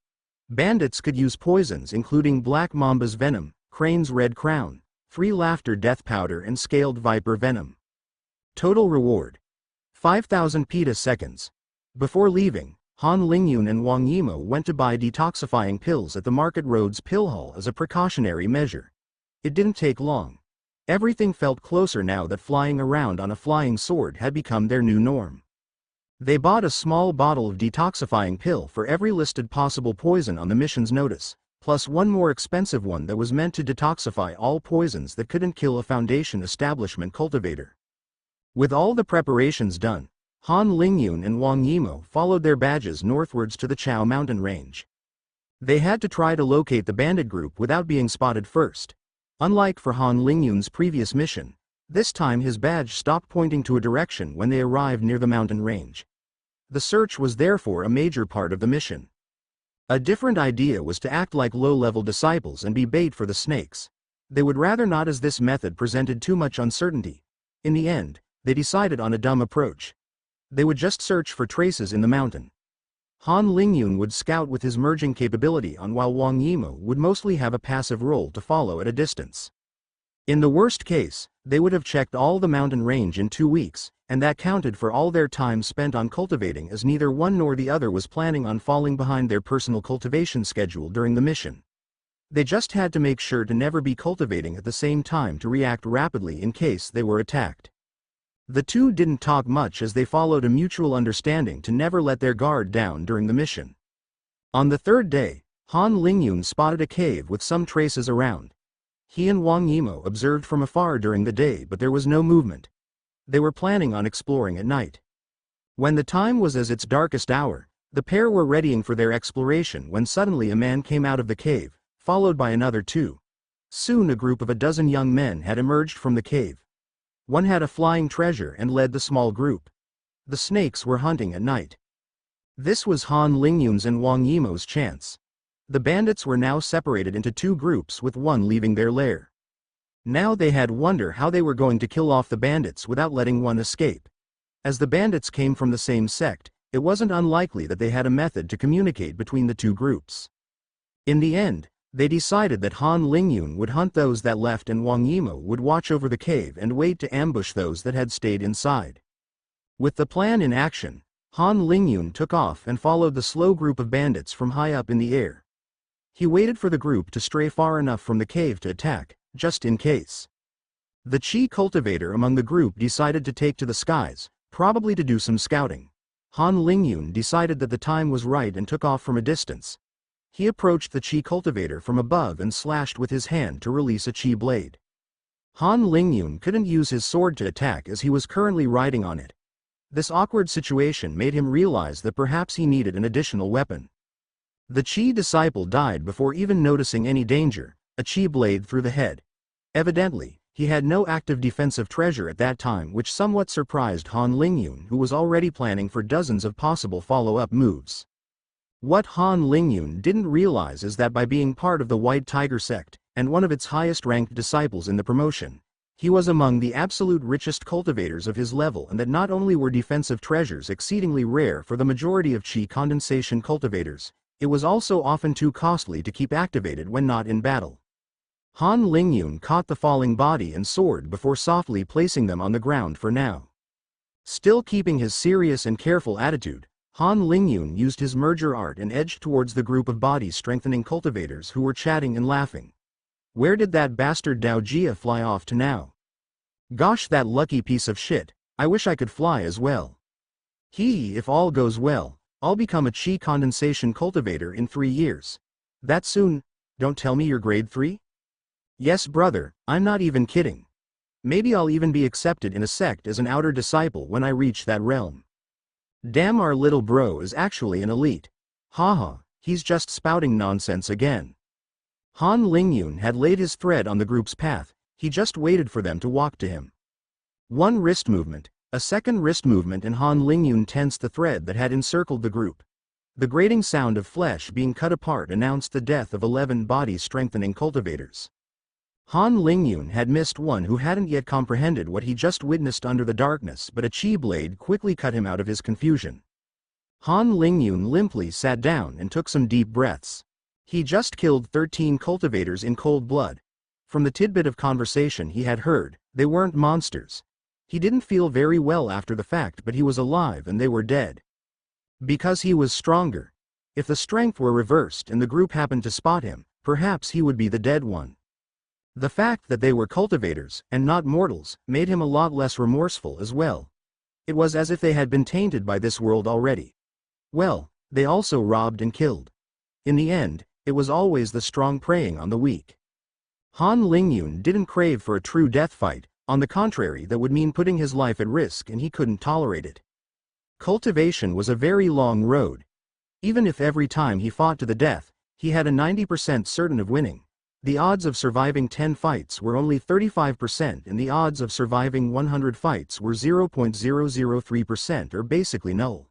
bandits could use poisons including Black Mamba's venom, Crane's red crown, 3 laughter death powder and scaled viper venom. Total reward: 5,000 peta seconds. Before leaving, Han Lingyun and Wang Yimo went to buy detoxifying pills at the Market Road's pill hall as a precautionary measure. It didn't take long. Everything felt closer now that flying around on a flying sword had become their new norm. They bought a small bottle of detoxifying pill for every listed possible poison on the mission's notice, plus one more expensive one that was meant to detoxify all poisons that couldn't kill a Foundation Establishment cultivator. With all the preparations done, Han Lingyun and Wang Yimo followed their badges northwards to the Chao mountain range. They had to try to locate the bandit group without being spotted first. Unlike for Han Lingyun's previous mission, this time his badge stopped pointing to a direction when they arrived near the mountain range. The search was therefore a major part of the mission. A different idea was to act like low-level disciples and be bait for the snakes. They would rather not, as this method presented too much uncertainty. In the end, they decided on a dumb approach. They would just search for traces in the mountain. Han Lingyun would scout with his merging capability on, while Wang Yimo would mostly have a passive role to follow at a distance. In the worst case, they would have checked all the mountain range in 2 weeks, and that counted for all their time spent on cultivating, as neither one nor the other was planning on falling behind their personal cultivation schedule during the mission. They just had to make sure to never be cultivating at the same time to react rapidly in case they were attacked. The two didn't talk much as they followed a mutual understanding to never let their guard down during the mission. On the third day, Han Lingyun spotted a cave with some traces around. He and Wang Yimo observed from afar during the day, but there was no movement. They were planning on exploring at night. When the time was at its darkest hour, The pair were readying for their exploration when suddenly a man came out of the cave, followed by another two. Soon a group of a dozen young men had emerged from the cave. One had a flying treasure and led the small group. The snakes were hunting at night. This was Han Lingyun's and Wang Yimo's chance. The bandits were now separated into two groups with one leaving their lair. Now they had to wonder how they were going to kill off the bandits without letting one escape. As the bandits came from the same sect, it wasn't unlikely that they had a method to communicate between the two groups. In the end, they decided that Han Lingyun would hunt those that left and Wang Yimo would watch over the cave and wait to ambush those that had stayed inside. With the plan in action, Han Lingyun took off and followed the slow group of bandits from high up in the air. He waited for the group to stray far enough from the cave to attack, just in case. The Qi cultivator among the group decided to take to the skies, probably to do some scouting. Han Lingyun decided that the time was right and took off from a distance. He approached the Qi cultivator from above and slashed with his hand to release a Qi blade. Han Lingyun couldn't use his sword to attack as he was currently riding on it. This awkward situation made him realize that perhaps he needed an additional weapon. The Qi disciple died before even noticing any danger, a Qi blade through the head. Evidently, he had no active defensive treasure at that time, which somewhat surprised Han Lingyun, who was already planning for dozens of possible follow-up moves. What Han Lingyun didn't realize is that by being part of the White Tiger sect, and one of its highest-ranked disciples in the promotion, he was among the absolute richest cultivators of his level, and that not only were defensive treasures exceedingly rare for the majority of Qi condensation cultivators, it was also often too costly to keep activated when not in battle. Han Lingyun caught the falling body and sword before softly placing them on the ground for now. Still keeping his serious and careful attitude, Han Lingyun used his merger art and edged towards the group of body-strengthening cultivators who were chatting and laughing. Where did that bastard Dao Jia fly off to now? Gosh, that lucky piece of shit, I wish I could fly as well. If all goes well, I'll become a Qi condensation cultivator in 3 years. That soon? Don't tell me you're grade 3? Yes brother, I'm not even kidding. Maybe I'll even be accepted in a sect as an outer disciple when I reach that realm. Damn, our little bro is actually an elite. Haha, he's just spouting nonsense again. Han Lingyun had laid his thread on the group's path, he just waited for them to walk to him. One wrist movement, a second wrist movement, and Han Lingyun tensed the thread that had encircled the group. The grating sound of flesh being cut apart announced the death of 11 body-strengthening cultivators. Han Lingyun had missed one who hadn't yet comprehended what he just witnessed under the darkness, but a Qi blade quickly cut him out of his confusion. Han Lingyun limply sat down and took some deep breaths. He just killed 13 cultivators in cold blood. From the tidbit of conversation he had heard, they weren't monsters. He didn't feel very well after the fact, but he was alive and they were dead. Because he was stronger. If the strength were reversed and the group happened to spot him, perhaps he would be the dead one. The fact that they were cultivators, and not mortals, made him a lot less remorseful as well. It was as if they had been tainted by this world already. Well, they also robbed and killed. In the end, it was always the strong preying on the weak. Han Lingyun didn't crave for a true death fight, on the contrary, that would mean putting his life at risk, and he couldn't tolerate it. Cultivation was a very long road. Even if every time he fought to the death, he had a 90% certain of winning, the odds of surviving 10 fights were only 35% and the odds of surviving 100 fights were 0.003%, or basically null.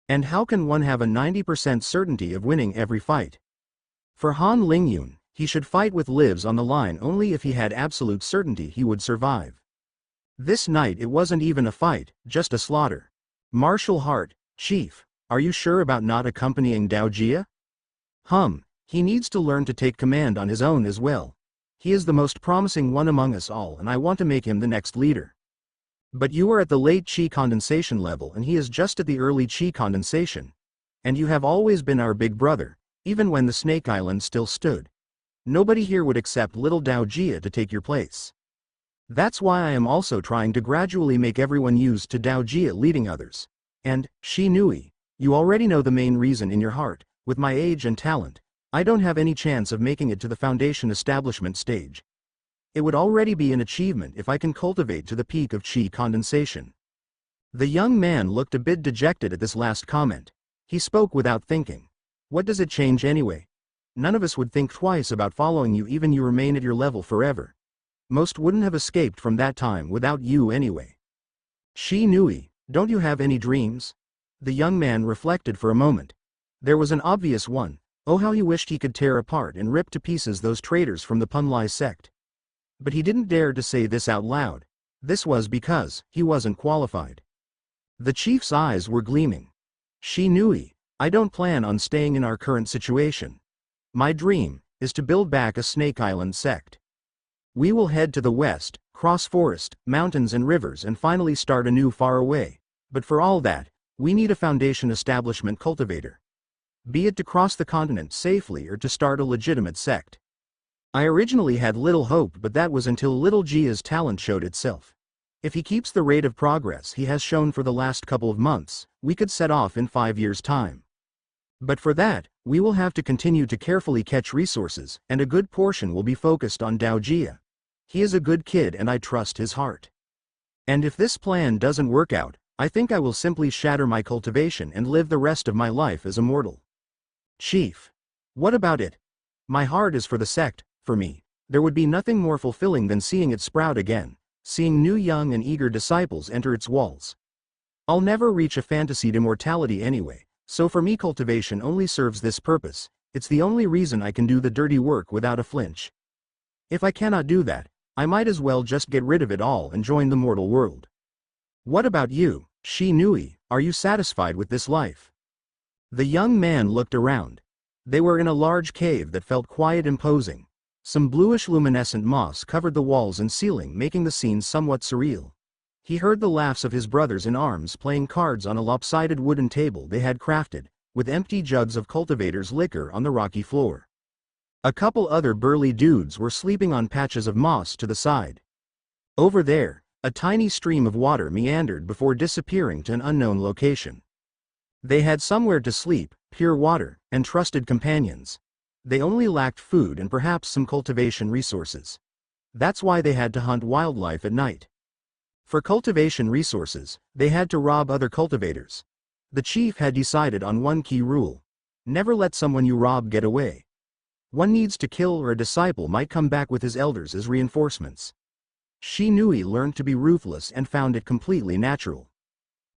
And how can one have a 90% certainty of winning every fight? For Han Lingyun, he should fight with lives on the line only if he had absolute certainty he would survive. This night it wasn't even a fight, just a slaughter. Martial Heart, Chief, are you sure about not accompanying Dao Jia? He needs to learn to take command on his own as well. He is the most promising one among us all and I want to make him the next leader. But you are at the late Qi condensation level and he is just at the early Qi condensation. And you have always been our big brother, even when the Snake Island still stood. Nobody here would accept little Dao Jia to take your place. That's why I am also trying to gradually make everyone used to Dao Jia leading others. And, Shi Nui, you already know the main reason in your heart, with my age and talent, I don't have any chance of making it to the foundation establishment stage. It would already be an achievement if I can cultivate to the peak of Qi condensation. The young man looked a bit dejected at this last comment. He spoke without thinking. What does it change anyway? None of us would think twice about following you even you remain at your level forever. Most wouldn't have escaped from that time without you anyway. Shi Nui, don't you have any dreams? The young man reflected for a moment. There was an obvious one. Oh, how he wished he could tear apart and rip to pieces those traitors from the Punlai sect. But he didn't dare to say this out loud. This was because he wasn't qualified. The chief's eyes were gleaming. Shi Nui, I don't plan on staying in our current situation. My dream is to build back a Snake Island sect. We will head to the west, cross forest, mountains and rivers and finally start anew far away. But for all that, we need a foundation establishment cultivator. Be it to cross the continent safely or to start a legitimate sect. I originally had little hope, but that was until little Jia's talent showed itself. If he keeps the rate of progress he has shown for the last couple of months, we could set off in 5 years' time. But for that, we will have to continue to carefully catch resources, and a good portion will be focused on Dao Jia. He is a good kid and I trust his heart. And if this plan doesn't work out, I think I will simply shatter my cultivation and live the rest of my life as a mortal. Chief. What about it? My heart is for the sect. For me, there would be nothing more fulfilling than seeing it sprout again, seeing new young and eager disciples enter its walls. I'll never reach a fancied immortality anyway, so for me cultivation only serves this purpose. It's the only reason I can do the dirty work without a flinch. If I cannot do that, I might as well just get rid of it all and join the mortal world. What about you, Shi Nui, are you satisfied with this life? The young man looked around. They were in a large cave that felt quiet and imposing. Some bluish luminescent moss covered the walls and ceiling, making the scene somewhat surreal. He heard the laughs of his brothers in arms playing cards on a lopsided wooden table they had crafted, with empty jugs of cultivator's liquor on the rocky floor. A couple other burly dudes were sleeping on patches of moss to the side. Over there, a tiny stream of water meandered before disappearing to an unknown location. They had somewhere to sleep, pure water, and trusted companions. They only lacked food and perhaps some cultivation resources. That's why they had to hunt wildlife at night. For cultivation resources, they had to rob other cultivators. The chief had decided on one key rule. Never let someone you rob get away. One needs to kill or a disciple might come back with his elders as reinforcements. Shi Nui learned to be ruthless and found it completely natural.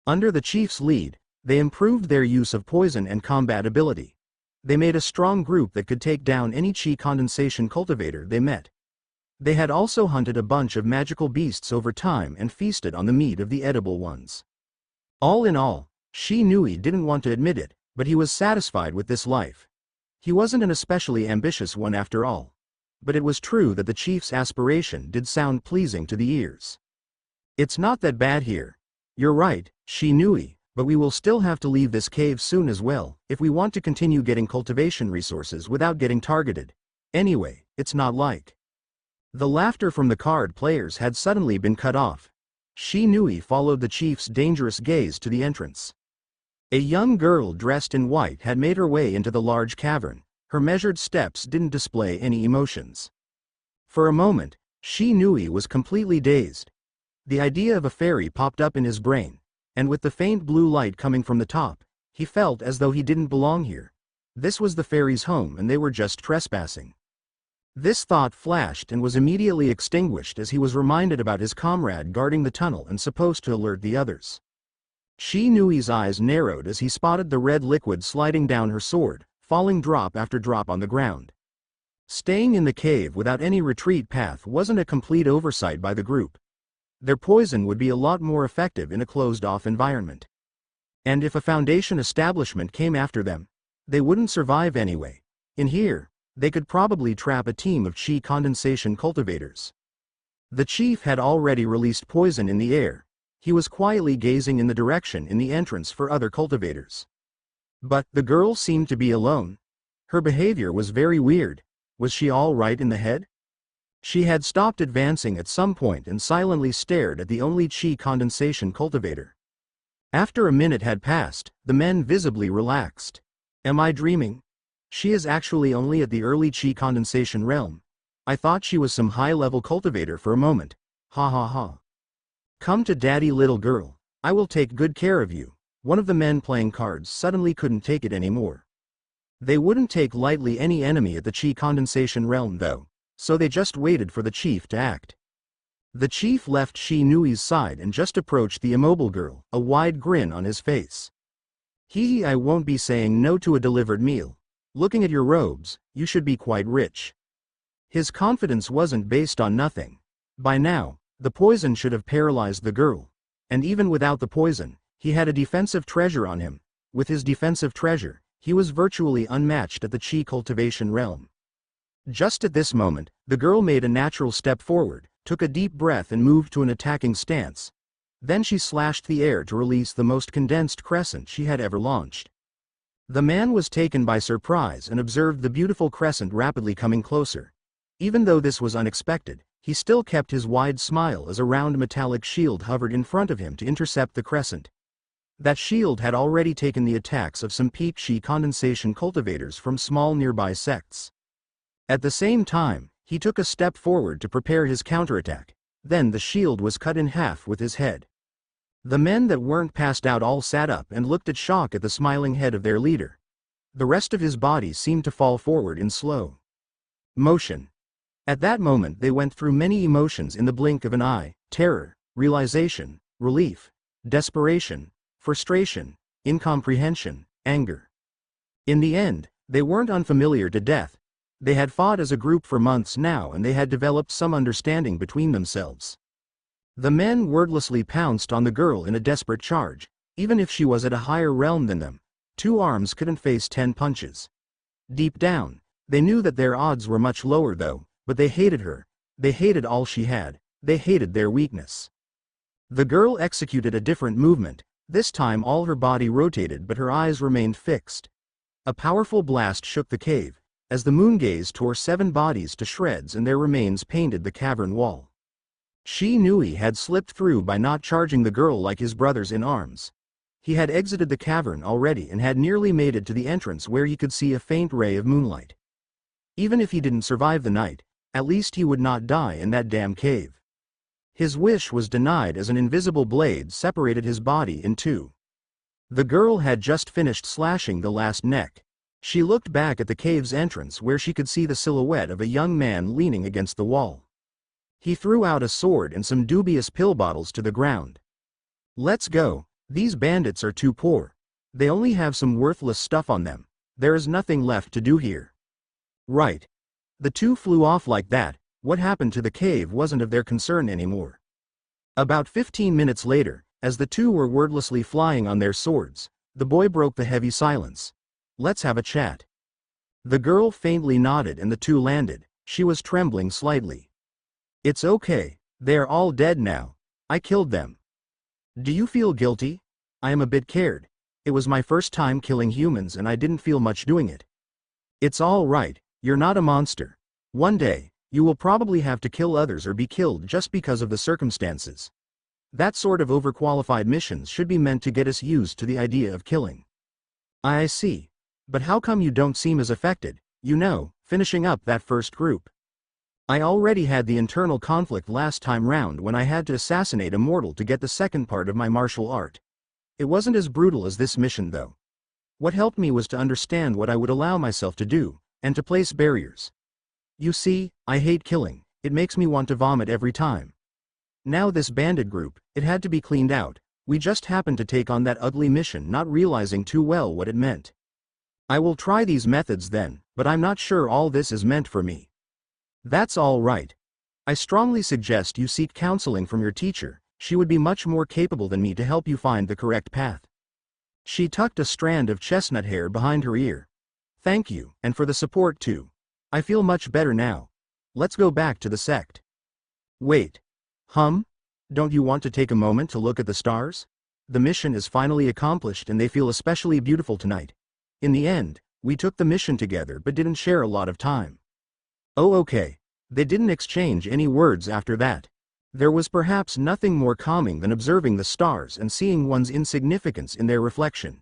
Under the chief's lead, they improved their use of poison and combat ability. They made a strong group that could take down any chi condensation cultivator they met. They had also hunted a bunch of magical beasts over time and feasted on the meat of the edible ones. All in all, Shi Nui didn't want to admit it, but he was satisfied with this life. He wasn't an especially ambitious one after all. But it was true that the chief's aspiration did sound pleasing to the ears. It's not that bad here. You're right, Shi Nui, but we will still have to leave this cave soon as well, if we want to continue getting cultivation resources without getting targeted. Anyway, it's not like. The laughter from the card players had suddenly been cut off. Shi Nui followed the chief's dangerous gaze to the entrance. A young girl dressed in white had made her way into the large cavern. Her measured steps didn't display any emotions. For a moment, Shi Nui was completely dazed. The idea of a fairy popped up in his brain, and with the faint blue light coming from the top, he felt as though he didn't belong here. This was the fairy's home and they were just trespassing. This thought flashed and was immediately extinguished as he was reminded about his comrade guarding the tunnel and supposed to alert the others. Shi Nui's eyes narrowed as he spotted the red liquid sliding down her sword, falling drop after drop on the ground. Staying in the cave without any retreat path wasn't a complete oversight by the group. Their poison would be a lot more effective in a closed-off environment. And if a foundation establishment came after them, they wouldn't survive anyway. In here, they could probably trap a team of chi condensation cultivators. The chief had already released poison in the air. He was quietly gazing in the direction in the entrance for other cultivators. But the girl seemed to be alone. Her behavior was very weird. Was she all right in the head? She had stopped advancing at some point and silently stared at the only chi condensation cultivator. After a minute had passed, the men visibly relaxed. Am I dreaming? She is actually only at the early chi condensation realm. I thought she was some high-level cultivator for a moment. Ha ha ha. Come to daddy, little girl. I will take good care of you. one of the men playing cards suddenly couldn't take it anymore. They wouldn't take lightly any enemy at the Chi condensation realm though, so they just waited for the chief to act. The chief left Shi Nui's side and just approached the immobile girl, a wide grin on his face. I won't be saying no to a delivered meal. Looking at your robes, you should be quite rich. His confidence wasn't based on nothing. By now, the poison should have paralyzed the girl. And even without the poison, he had a defensive treasure on him. With his defensive treasure, he was virtually unmatched at the Chi cultivation realm. Just at this moment, the girl made a natural step forward, took a deep breath and moved to an attacking stance. Then she slashed the air to release the most condensed crescent she had ever launched. The man was taken by surprise and observed the beautiful crescent rapidly coming closer. Even though this was unexpected, he still kept his wide smile as a round metallic shield hovered in front of him to intercept the crescent. That shield had already taken the attacks of some peak Chi condensation cultivators from small nearby sects. At the same time, he took a step forward to prepare his counterattack. Then the shield was cut in half with his head. The men that weren't passed out all sat up and looked at shock at the smiling head of their leader. The rest of his body seemed to fall forward in slow motion. At that moment they went through many emotions in the blink of an eye: terror, realization, relief, desperation, frustration, incomprehension, anger. In the end, they weren't unfamiliar to death. They had fought as a group for months now and they had developed some understanding between themselves. The men wordlessly pounced on the girl in a desperate charge. Even if she was at a higher realm than them, 2 arms couldn't face 10 punches. Deep down, they knew that their odds were much lower though, but they hated her. They hated all she had. They hated their weakness. The girl executed a different movement. This time all her body rotated but her eyes remained fixed. A powerful blast shook the cave, as the moon gaze tore 7 bodies to shreds and their remains painted the cavern wall. Shi Nui had slipped through by not charging the girl like his brothers in arms. He had exited the cavern already and had nearly made it to the entrance where he could see a faint ray of moonlight. Even if he didn't survive the night, at least he would not die in that damn cave. His wish was denied as an invisible blade separated his body in 2. The girl had just finished slashing the last neck. She looked back at the cave's entrance where she could see the silhouette of a young man leaning against the wall. He threw out a sword and some dubious pill bottles to the ground. Let's go. These bandits are too poor. They only have some worthless stuff on them. There is nothing left to do here. Right. The 2 flew off like that. What happened to the cave wasn't of their concern anymore. About 15 minutes later, as the 2 were wordlessly flying on their swords, the boy broke the heavy silence. Let's have a chat. The girl faintly nodded and the 2 landed. She was trembling slightly. It's okay. They are all dead now. I killed them. Do you feel guilty? I am a bit scared. It was my first time killing humans and I didn't feel much doing it. It's all right. You're not a monster. One day, you will probably have to kill others or be killed just because of the circumstances. That sort of overqualified missions should be meant to get us used to the idea of killing. I see. But how come you don't seem as affected, finishing up that first group? I already had the internal conflict last time round when I had to assassinate a mortal to get the second part of my martial art. It wasn't as brutal as this mission though. What helped me was to understand what I would allow myself to do, and to place barriers. You see, I hate killing. It makes me want to vomit every time. Now this bandit group, it had to be cleaned out. We just happened to take on that ugly mission not realizing too well what it meant. I will try these methods then, but I'm not sure all this is meant for me. That's all right. I strongly suggest you seek counseling from your teacher. She would be much more capable than me to help you find the correct path. She tucked a strand of chestnut hair behind her ear. Thank you, and for the support too. I feel much better now. Let's go back to the sect. Wait. Don't you want to take a moment to look at the stars? The mission is finally accomplished and they feel especially beautiful tonight. In the end, we took the mission together but didn't share a lot of time. Oh okay. They didn't exchange any words after that. There was perhaps nothing more calming than observing the stars and seeing one's insignificance in their reflection.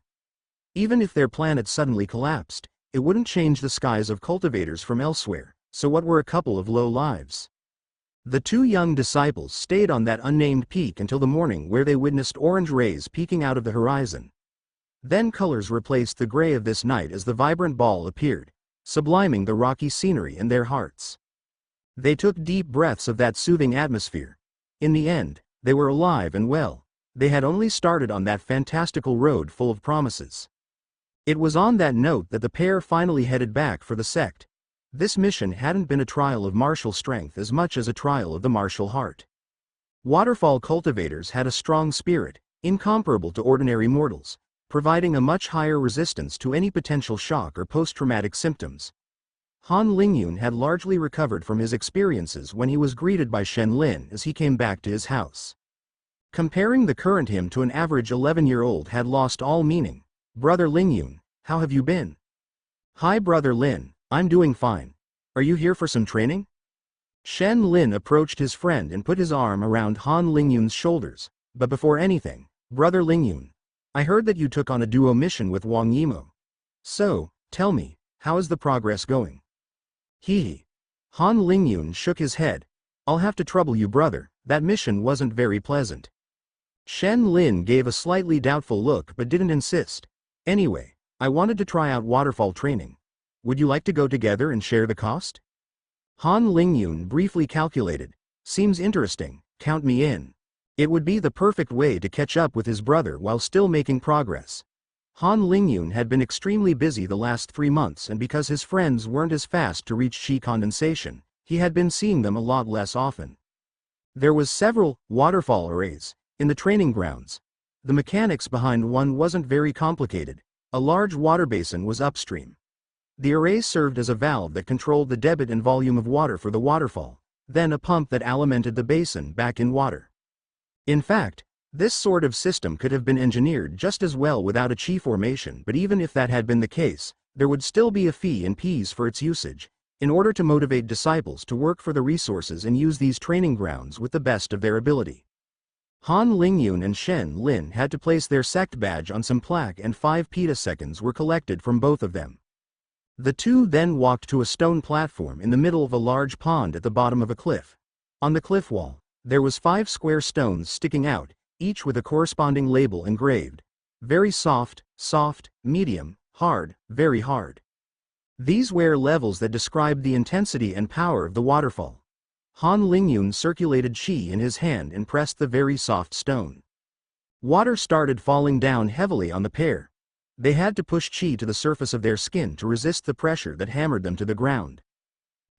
Even if their planet suddenly collapsed, it wouldn't change the skies of cultivators from elsewhere, so what were a couple of low lives? The 2 young disciples stayed on that unnamed peak until the morning where they witnessed orange rays peeking out of the horizon. Then colors replaced the gray of this night as the vibrant ball appeared, subliming the rocky scenery in their hearts. They took deep breaths of that soothing atmosphere. In the end, they were alive and well. They had only started on that fantastical road full of promises. It was on that note that the pair finally headed back for the sect. This mission hadn't been a trial of martial strength as much as a trial of the martial heart. Waterfall cultivators had a strong spirit, incomparable to ordinary mortals, providing a much higher resistance to any potential shock or post-traumatic symptoms. Han Lingyun had largely recovered from his experiences when he was greeted by Shen Lin as he came back to his house. Comparing the current him to an average 11-year-old had lost all meaning. "Brother Lingyun, how have you been?" "Hi Brother Lin, I'm doing fine. Are you here for some training?" Shen Lin approached his friend and put his arm around Han Lingyun's shoulders. "But before anything, Brother Lingyun, I heard that you took on a duo mission with Wang Yimo. So, tell me, how is the progress going?" Hee. Han Lingyun shook his head. "I'll have to trouble you brother, that mission wasn't very pleasant." Shen Lin gave a slightly doubtful look but didn't insist. "Anyway, I wanted to try out waterfall training. Would you like to go together and share the cost?" Han Lingyun briefly calculated. "Seems interesting, count me in." It would be the perfect way to catch up with his brother while still making progress. Han Lingyun had been extremely busy the last 3 months, and because his friends weren't as fast to reach chi condensation, he had been seeing them a lot less often. There was several waterfall arrays in the training grounds. The mechanics behind one wasn't very complicated. A large water basin was upstream. The array served as a valve that controlled the debit and volume of water for the waterfall, then a pump that alimented the basin back in water. In fact, this sort of system could have been engineered just as well without a chi formation, but even if that had been the case, there would still be a fee in Ps for its usage, in order to motivate disciples to work for the resources and use these training grounds with the best of their ability. Han Lingyun and Shen Lin had to place their sect badge on some plaque, and 5 petaseconds were collected from both of them. The two then walked to a stone platform in the middle of a large pond at the bottom of a cliff. On the cliff wall, there was 5 square stones sticking out, each with a corresponding label engraved. Very soft, soft, medium, hard, very hard. These were levels that described the intensity and power of the waterfall. Han Lingyun circulated chi in his hand and pressed the very soft stone. Water started falling down heavily on the pair. They had to push chi to the surface of their skin to resist the pressure that hammered them to the ground.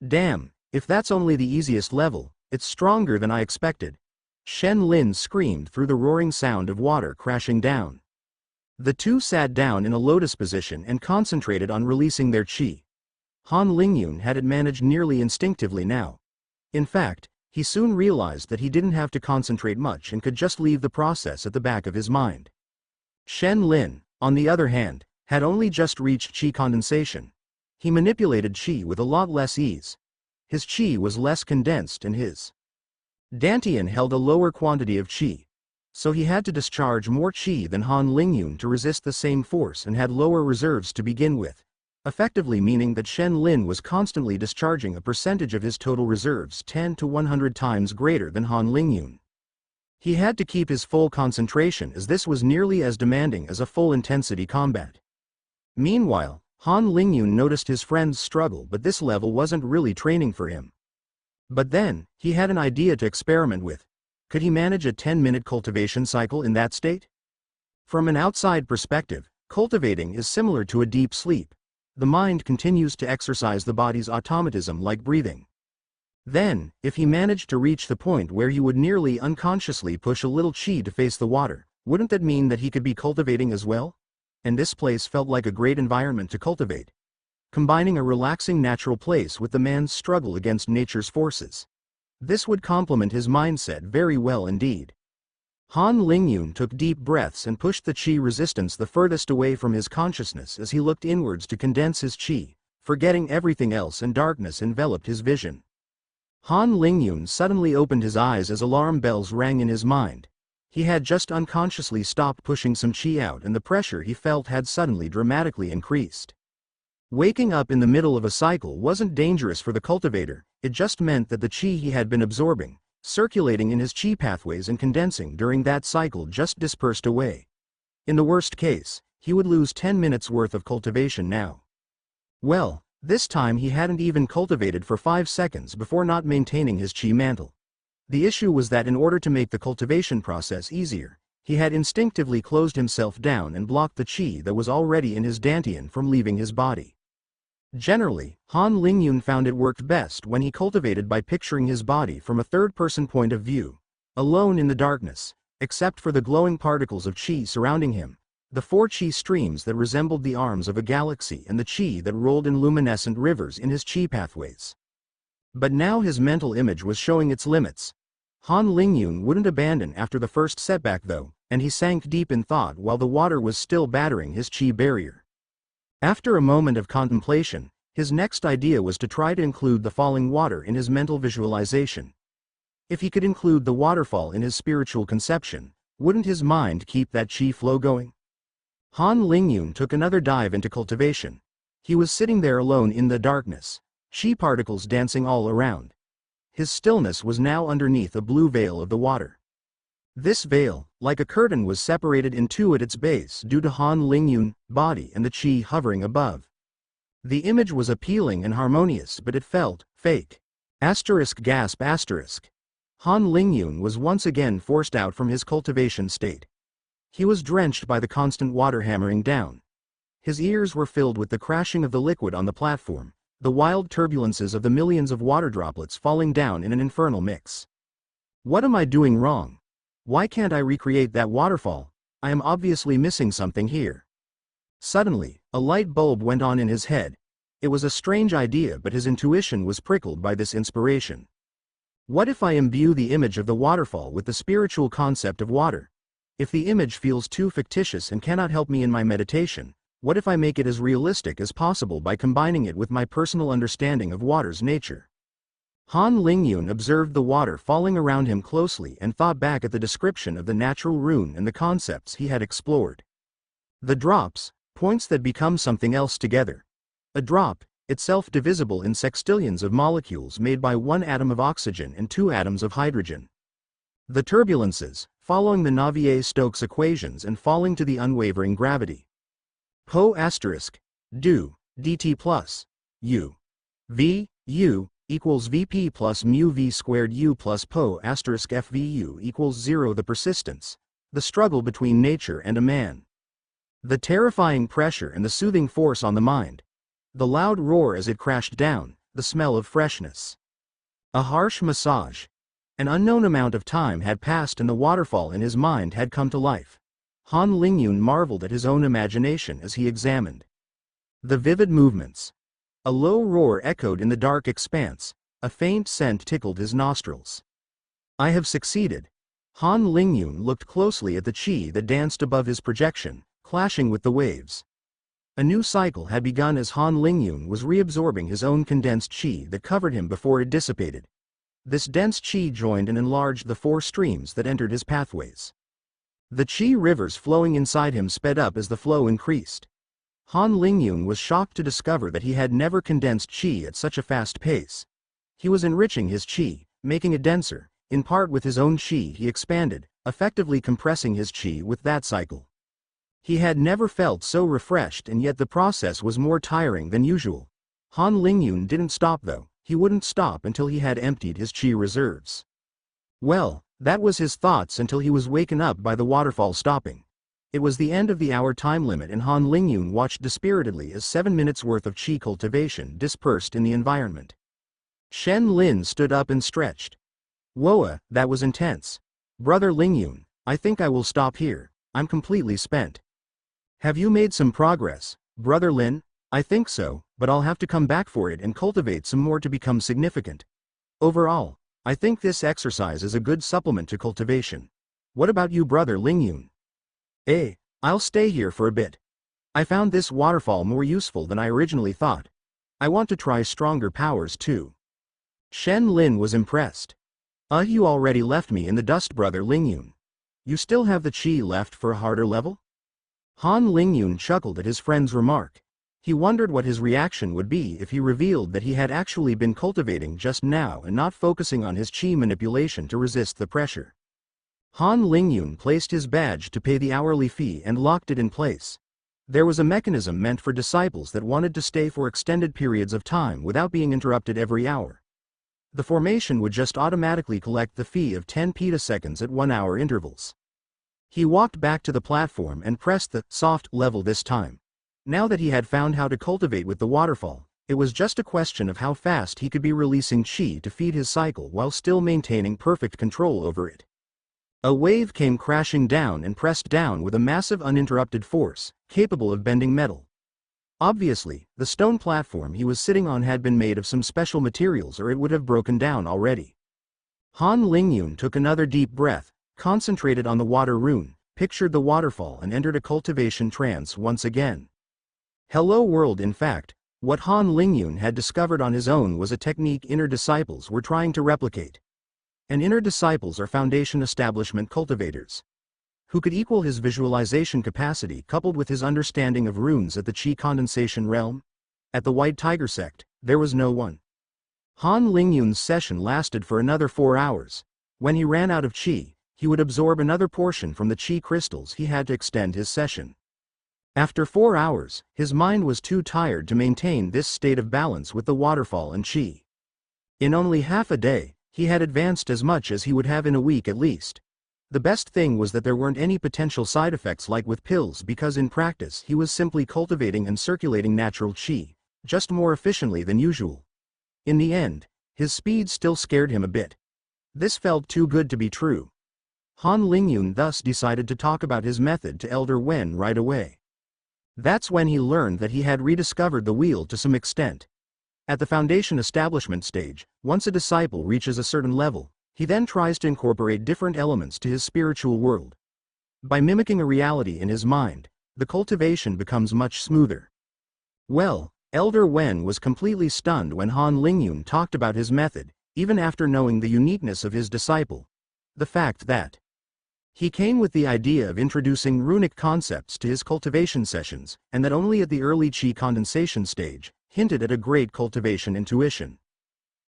"Damn, if that's only the easiest level, it's stronger than I expected," Shen Lin screamed through the roaring sound of water crashing down. The two sat down in a lotus position and concentrated on releasing their chi. Han Lingyun had it managed nearly instinctively now. In fact, he soon realized that he didn't have to concentrate much and could just leave the process at the back of his mind. Shen Lin, on the other hand, had only just reached chi condensation. He manipulated chi with a lot less ease. His chi was less condensed and his dantian held a lower quantity of chi. So he had to discharge more chi than Han Lingyun to resist the same force and had lower reserves to begin with, effectively meaning that Shen Lin was constantly discharging a percentage of his total reserves 10 to 100 times greater than Han Lingyun. He had to keep his full concentration as this was nearly as demanding as a full-intensity combat. Meanwhile, Han Lingyun noticed his friend's struggle, but this level wasn't really training for him. But then, he had an idea to experiment with. Could he manage a 10-minute cultivation cycle in that state? From an outside perspective, cultivating is similar to a deep sleep. The mind continues to exercise the body's automatism like breathing. Then, if he managed to reach the point where he would nearly unconsciously push a little chi to face the water, wouldn't that mean that he could be cultivating as well? And this place felt like a great environment to cultivate, combining a relaxing natural place with the man's struggle against nature's forces. This would complement his mindset very well indeed. Han Lingyun took deep breaths and pushed the chi resistance the furthest away from his consciousness as he looked inwards to condense his chi, forgetting everything else, and darkness enveloped his vision. Han Lingyun suddenly opened his eyes as alarm bells rang in his mind. He had just unconsciously stopped pushing some chi out, and the pressure he felt had suddenly dramatically increased. Waking up in the middle of a cycle wasn't dangerous for the cultivator, it just meant that the chi he had been absorbing, circulating in his chi pathways and condensing during that cycle, just dispersed away. In the worst case, he would lose 10 minutes worth of cultivation now. Well, this time he hadn't even cultivated for 5 seconds before not maintaining his chi mantle. The issue was that in order to make the cultivation process easier, he had instinctively closed himself down and blocked the chi that was already in his dantian from leaving his body. Generally, Han Lingyun found it worked best when he cultivated by picturing his body from a third-person point of view, alone in the darkness, except for the glowing particles of chi surrounding him, the 4 chi streams that resembled the arms of a galaxy and the chi that rolled in luminescent rivers in his chi pathways. But now his mental image was showing its limits. Han Lingyun wouldn't abandon after the first setback though, and he sank deep in thought while the water was still battering his chi barrier. After a moment of contemplation, his next idea was to try to include the falling water in his mental visualization. If he could include the waterfall in his spiritual conception, wouldn't his mind keep that chi flow going? Han Lingyun took another dive into cultivation. He was sitting there alone in the darkness, chi particles dancing all around. His stillness was now underneath a blue veil of the water. This veil, like a curtain, was separated in two at its base due to Han Lingyun's body and the chi hovering above. The image was appealing and harmonious, but it felt fake. Gasp. Han Lingyun was once again forced out from his cultivation state. He was drenched by the constant water hammering down. His ears were filled with the crashing of the liquid on the platform, the wild turbulences of the millions of water droplets falling down in an infernal mix. What am I doing wrong? Why can't I recreate that waterfall? I am obviously missing something here. Suddenly, a light bulb went on in his head. It was a strange idea, but his intuition was prickled by this inspiration. What if I imbue the image of the waterfall with the spiritual concept of water? If the image feels too fictitious and cannot help me in my meditation, what if I make it as realistic as possible by combining it with my personal understanding of water's nature? Han Lingyun observed the water falling around him closely and thought back at the description of the natural rune and the concepts he had explored. The drops, points that become something else together. A drop, itself divisible in sextillions of molecules made by 1 atom of oxygen and 2 atoms of hydrogen. The turbulences, following the Navier-Stokes equations and falling to the unwavering gravity. Po** do, dt plus, u, v, u, equals Vp plus mu v squared u plus Po** FVU equals 0. The persistence, the struggle between nature and a man. The terrifying pressure and the soothing force on the mind. The loud roar as it crashed down, the smell of freshness. A harsh massage. An unknown amount of time had passed and the waterfall in his mind had come to life. Han Lingyun marveled at his own imagination as he examined the vivid movements. A low roar echoed in the dark expanse, a faint scent tickled his nostrils. I have succeeded. Han Lingyun looked closely at the chi that danced above his projection, clashing with the waves. A new cycle had begun as Han Lingyun was reabsorbing his own condensed chi that covered him before it dissipated. This dense chi joined and enlarged the 4 streams that entered his pathways. The chi rivers flowing inside him sped up as the flow increased. Han Lingyun was shocked to discover that he had never condensed chi at such a fast pace. He was enriching his chi, making it denser. In part with his own chi he expanded, effectively compressing his chi with that cycle. He had never felt so refreshed, and yet the process was more tiring than usual. Han Lingyun didn't stop though. He wouldn't stop until he had emptied his chi reserves. Well, that was his thoughts until he was waken up by the waterfall stopping. It was the end of the hour time limit and Han Lingyun watched dispiritedly as 7 minutes worth of chi cultivation dispersed in the environment. Shen Lin stood up and stretched. Whoa, that was intense. Brother Lingyun, I think I will stop here. I'm completely spent. Have you made some progress, Brother Lin? I think so, but I'll have to come back for it and cultivate some more to become significant. Overall, I think this exercise is a good supplement to cultivation. What about you, Brother Lingyun? I'll stay here for a bit. I found this waterfall more useful than I originally thought. I want to try stronger powers too. Shen Lin was impressed. You already left me in the dust, Brother Lingyun. You still have the chi left for a harder level? Han Lingyun chuckled at his friend's remark. He wondered what his reaction would be if he revealed that he had actually been cultivating just now and not focusing on his chi manipulation to resist the pressure. Han Lingyun placed his badge to pay the hourly fee and locked it in place. There was a mechanism meant for disciples that wanted to stay for extended periods of time without being interrupted every hour. The formation would just automatically collect the fee of 10 petaseconds at 1-hour intervals. He walked back to the platform and pressed the soft level this time. Now that he had found how to cultivate with the waterfall, it was just a question of how fast he could be releasing chi to feed his cycle while still maintaining perfect control over it. A wave came crashing down and pressed down with a massive uninterrupted force, capable of bending metal. Obviously, the stone platform he was sitting on had been made of some special materials or it would have broken down already. Han Lingyun took another deep breath, concentrated on the water rune, pictured the waterfall and entered a cultivation trance once again. Hello world. In fact, what Han Lingyun had discovered on his own was a technique inner disciples were trying to replicate. And inner disciples are foundation establishment cultivators. Who could equal his visualization capacity coupled with his understanding of runes at the Qi condensation realm? At the White Tiger sect, there was no one. Han Lingyun's session lasted for another 4 hours. When he ran out of Qi, he would absorb another portion from the Qi crystals. He had to extend his session. After 4 hours, his mind was too tired to maintain this state of balance with the waterfall and Qi. In only half a day, he had advanced as much as he would have in a week at least. The best thing was that there weren't any potential side effects like with pills because in practice he was simply cultivating and circulating natural Qi, just more efficiently than usual. In the end, his speed still scared him a bit. This felt too good to be true. Han Lingyun thus decided to talk about his method to Elder Wen right away. That's when he learned that he had rediscovered the wheel to some extent. At the foundation establishment stage, once a disciple reaches a certain level, he then tries to incorporate different elements to his spiritual world. By mimicking a reality in his mind, the cultivation becomes much smoother. Well, Elder Wen was completely stunned when Han Lingyun talked about his method, even after knowing the uniqueness of his disciple. The fact that he came with the idea of introducing runic concepts to his cultivation sessions, and that only at the early Qi condensation stage, hinted at a great cultivation intuition.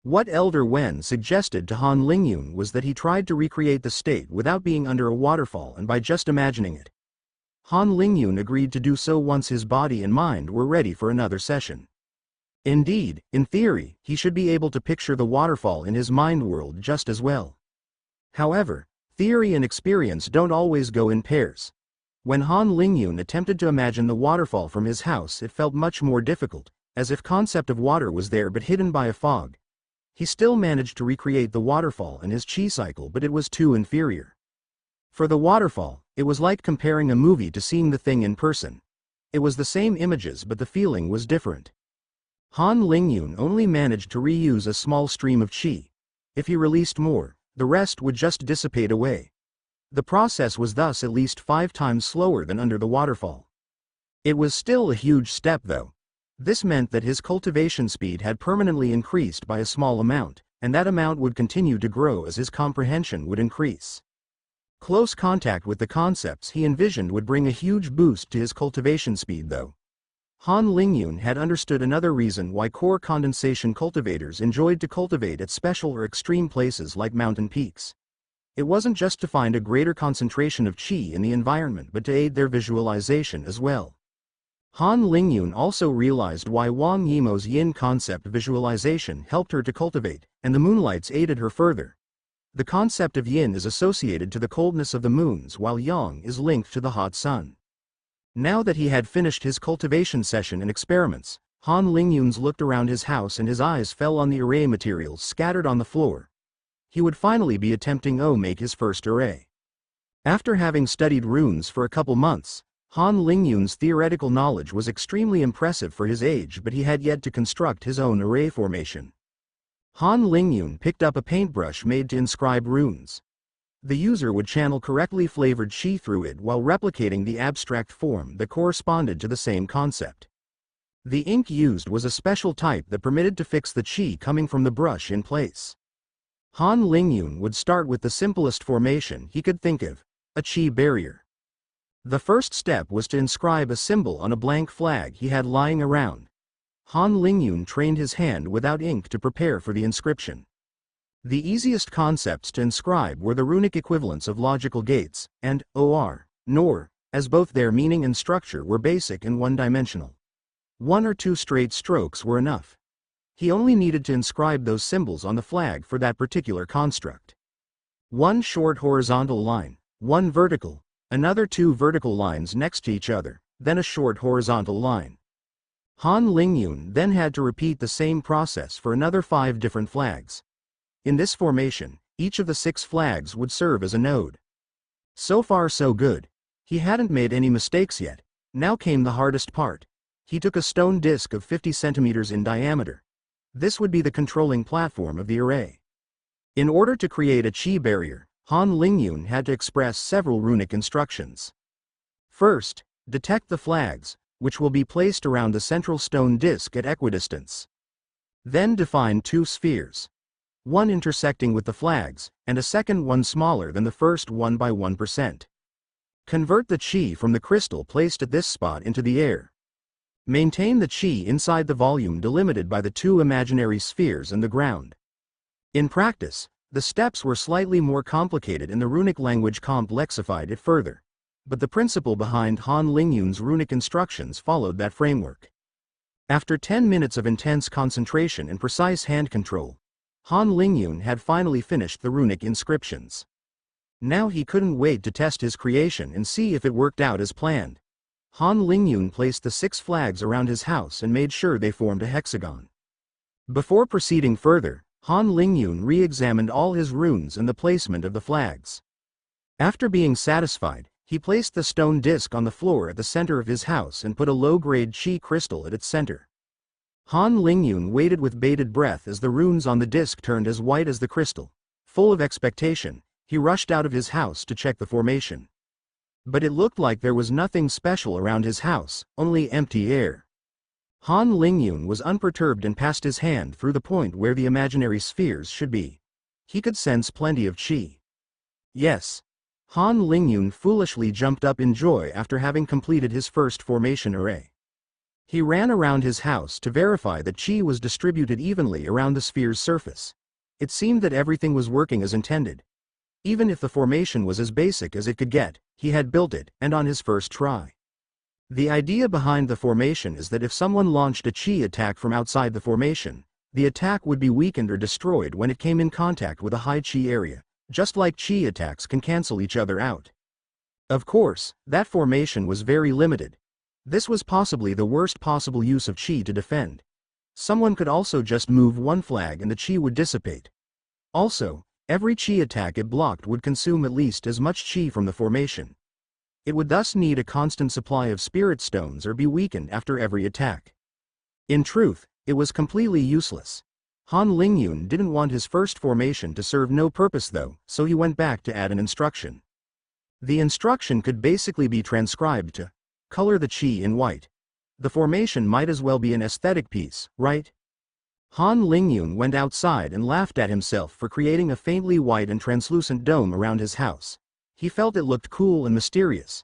What Elder Wen suggested to Han Lingyun was that he tried to recreate the state without being under a waterfall and by just imagining it. Han Lingyun agreed to do so once his body and mind were ready for another session. Indeed, in theory, he should be able to picture the waterfall in his mind world just as well. However, theory and experience don't always go in pairs. When Han Lingyun attempted to imagine the waterfall from his house, it felt much more difficult, as if concept of water was there but hidden by a fog. He still managed to recreate the waterfall in his Qi cycle, but it was too inferior. For the waterfall, it was like comparing a movie to seeing the thing in person. It was the same images but the feeling was different. Han Lingyun only managed to reuse a small stream of Qi. If he released more, the rest would just dissipate away. The process was thus at least 5 times slower than under the waterfall. It was still a huge step though. This meant that his cultivation speed had permanently increased by a small amount, and that amount would continue to grow as his comprehension would increase. Close contact with the concepts he envisioned would bring a huge boost to his cultivation speed though. Han Lingyun had understood another reason why core condensation cultivators enjoyed to cultivate at special or extreme places like mountain peaks. It wasn't just to find a greater concentration of Qi in the environment but to aid their visualization as well. Han Lingyun also realized why Wang Yimo's yin concept visualization helped her to cultivate, and the moonlights aided her further. The concept of yin is associated to the coldness of the moons while yang is linked to the hot sun. Now that he had finished his cultivation session and experiments, Han Lingyun looked around his house and his eyes fell on the array materials scattered on the floor. He would finally be attempting to make his first array. After having studied runes for a couple months, Han Lingyun's theoretical knowledge was extremely impressive for his age, but he had yet to construct his own array formation. Han Lingyun picked up a paintbrush made to inscribe runes. The user would channel correctly flavored Qi through it while replicating the abstract form that corresponded to the same concept. The ink used was a special type that permitted to fix the Qi coming from the brush in place. Han Lingyun would start with the simplest formation he could think of, a Qi barrier. The first step was to inscribe a symbol on a blank flag he had lying around. Han Lingyun trained his hand without ink to prepare for the inscription. The easiest concepts to inscribe were the runic equivalents of logical gates, and or, nor, as both their meaning and structure were basic and one-dimensional. 1 or 2 straight strokes were enough. He only needed to inscribe those symbols on the flag for that particular construct. 1 short horizontal line, 1 vertical, another 2 vertical lines next to each other, then a short horizontal line. Han Lingyun then had to repeat the same process for another 5 different flags. In this formation, each of the 6 flags would serve as a node. So far so good. He hadn't made any mistakes yet. Now came the hardest part. He took a stone disc of 50 centimeters in diameter. This would be the controlling platform of the array. In order to create a chi barrier, Han Lingyun had to express several runic instructions. First, detect the flags, which will be placed around the central stone disc at equidistance. Then define 2 spheres. One intersecting with the flags, and a second one smaller than the first one by 1%. Convert the chi from the crystal placed at this spot into the air. Maintain the chi inside the volume delimited by the 2 imaginary spheres and the ground. In practice, the steps were slightly more complicated and the runic language complexified it further. But the principle behind Han Lingyun's runic instructions followed that framework. After 10 minutes of intense concentration and precise hand control, Han Lingyun had finally finished the runic inscriptions. Now he couldn't wait to test his creation and see if it worked out as planned. Han Lingyun placed the 6 flags around his house and made sure they formed a hexagon. Before proceeding further, Han Lingyun re-examined all his runes and the placement of the flags. After being satisfied, he placed the stone disc on the floor at the center of his house and put a low-grade chi crystal at its center. Han Lingyun waited with bated breath as the runes on the disc turned as white as the crystal. Full of expectation, he rushed out of his house to check the formation. But it looked like there was nothing special around his house, only empty air. Han Lingyun was unperturbed and passed his hand through the point where the imaginary spheres should be. He could sense plenty of chi. Yes. Han Lingyun foolishly jumped up in joy after having completed his first formation array. He ran around his house to verify that chi was distributed evenly around the sphere's surface. It seemed that everything was working as intended. Even if the formation was as basic as it could get, he had built it, and on his first try. The idea behind the formation is that if someone launched a chi attack from outside the formation, the attack would be weakened or destroyed when it came in contact with a high chi area, just like chi attacks can cancel each other out. Of course, that formation was very limited. This was possibly the worst possible use of chi to defend. Someone could also just move one flag and the chi would dissipate. Also, every chi attack it blocked would consume at least as much chi from the formation. It would thus need a constant supply of spirit stones or be weakened after every attack. In truth, it was completely useless. Han Lingyun didn't want his first formation to serve no purpose though, so he went back to add an instruction. The instruction could basically be transcribed to color the chi in white. The formation might as well be an aesthetic piece, right? Han Lingyun went outside and laughed at himself for creating a faintly white and translucent dome around his house. He felt it looked cool and mysterious.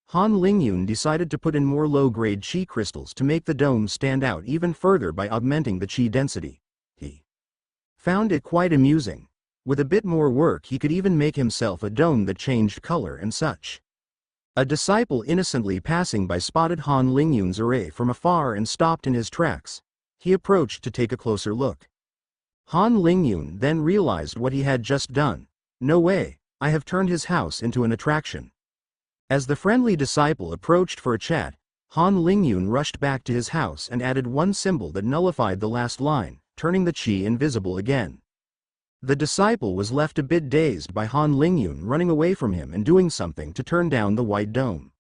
Han Lingyun decided to put in more low-grade chi crystals to make the dome stand out even further by augmenting the chi density. He found it quite amusing. With a bit more work he could even make himself a dome that changed color and such. A disciple innocently passing by spotted Han Lingyun's array from afar and stopped in his tracks. He approached to take a closer look. Han Lingyun then realized what he had just done. No way, I have turned his house into an attraction. As the friendly disciple approached for a chat, Han Lingyun rushed back to his house and added one symbol that nullified the last line, turning the chi invisible again. The disciple was left a bit dazed by Han Lingyun running away from him and doing something to turn down the white dome.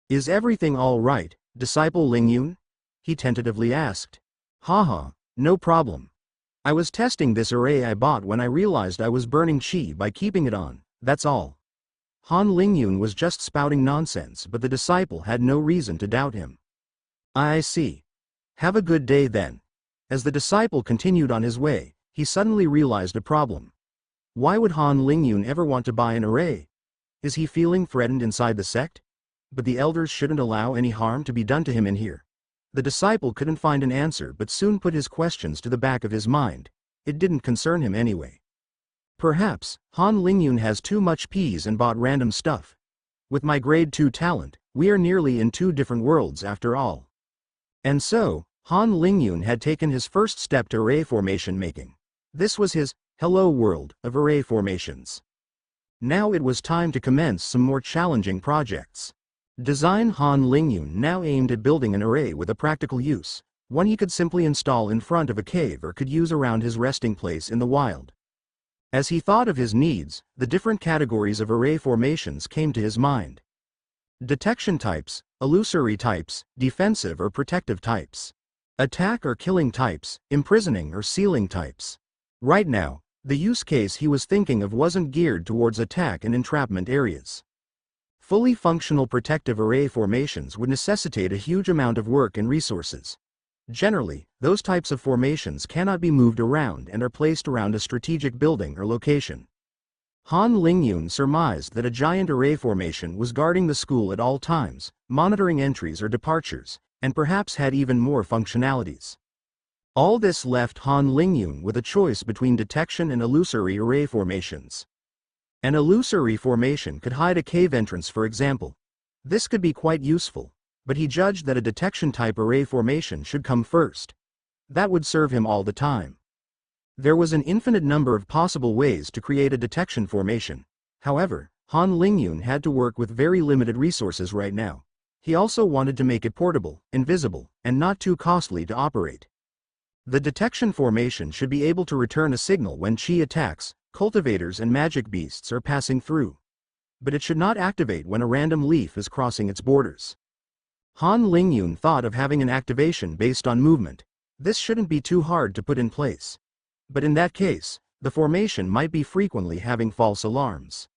Is everything all right, disciple Lingyun? He tentatively asked. Haha, no problem. I was testing this array I bought when I realized I was burning chi by keeping it on, that's all. Han Lingyun was just spouting nonsense, but the disciple had no reason to doubt him. I see. Have a good day then. As the disciple continued on his way, he suddenly realized a problem. Why would Han Lingyun ever want to buy an array? Is he feeling threatened inside the sect? But the elders shouldn't allow any harm to be done to him in here. The disciple couldn't find an answer but soon put his questions to the back of his mind. It didn't concern him anyway. Perhaps Han Lingyun has too much peas and bought random stuff. With my grade 2 talent, we are nearly in two different worlds after all. And so, Han Lingyun had taken his first step to array formation making. This was his hello world of array formations. Now it was time to commence some more challenging projects. Design Han Lingyun now aimed at building an array with a practical use, one he could simply install in front of a cave or could use around his resting place in the wild. As he thought of his needs, the different categories of array formations came to his mind. Detection types, illusory types, defensive or protective types. Attack or killing types, imprisoning or sealing types. Right now, the use case he was thinking of wasn't geared towards attack and entrapment areas. Fully functional protective array formations would necessitate a huge amount of work and resources. Generally, those types of formations cannot be moved around and are placed around a strategic building or location. Han Lingyun surmised that a giant array formation was guarding the school at all times, monitoring entries or departures, and perhaps had even more functionalities. All this left Han Lingyun with a choice between detection and illusory array formations. An illusory formation could hide a cave entrance, for example. This could be quite useful, but he judged that a detection-type array formation should come first. That would serve him all the time. There was an infinite number of possible ways to create a detection formation. However, Han Lingyun had to work with very limited resources right now. He also wanted to make it portable, invisible, and not too costly to operate. The detection formation should be able to return a signal when chi attacks, cultivators and magic beasts are passing through. But it should not activate when a random leaf is crossing its borders. Han Lingyun thought of having an activation based on movement. This shouldn't be too hard to put in place. But in that case, the formation might be frequently having false alarms.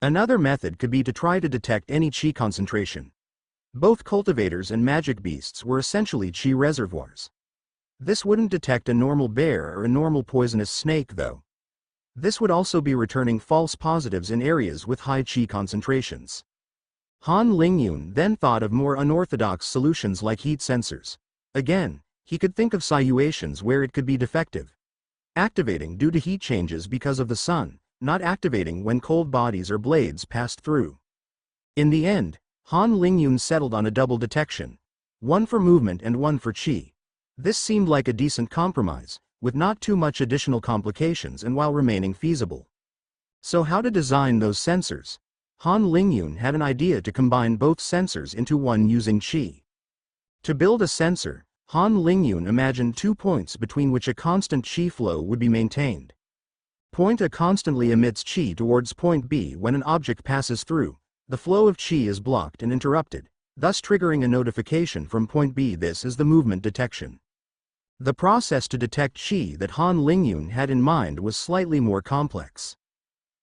Another method could be to try to detect any chi concentration. Both cultivators and magic beasts were essentially chi reservoirs. This wouldn't detect a normal bear or a normal poisonous snake though. This would also be returning false positives in areas with high chi concentrations. Han Lingyun then thought of more unorthodox solutions like heat sensors. Again, he could think of situations where it could be defective. Activating due to heat changes because of the sun, not activating when cold bodies or blades passed through. In the end, Han Lingyun settled on a double detection. One for movement and one for chi. This seemed like a decent compromise, with not too much additional complications and while remaining feasible. So how to design those sensors? Han Lingyun had an idea to combine both sensors into one using chi. To build a sensor, Han Lingyun imagined 2 points between which a constant chi flow would be maintained. Point A constantly emits chi towards point B when an object passes through. The flow of chi is blocked and interrupted, thus triggering a notification from point B. This is the movement detection. The process to detect chi that Han Lingyun had in mind was slightly more complex.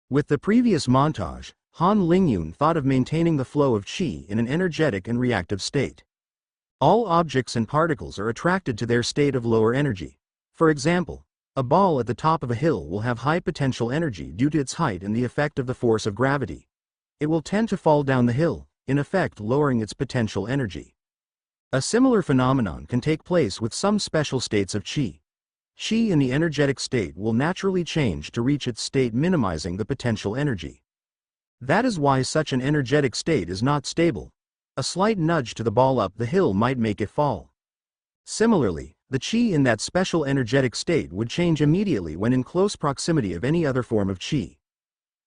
With the previous montage, Han Lingyun thought of maintaining the flow of chi in an energetic and reactive state. All objects and particles are attracted to their state of lower energy. For example, a ball at the top of a hill will have high potential energy due to its height and the effect of the force of gravity. It will tend to fall down the hill, in effect lowering its potential energy. A similar phenomenon can take place with some special states of chi. Chi in the energetic state will naturally change to reach its state, minimizing the potential energy. That is why such an energetic state is not stable. A slight nudge to the ball up the hill might make it fall. Similarly, the chi in that special energetic state would change immediately when in close proximity of any other form of chi.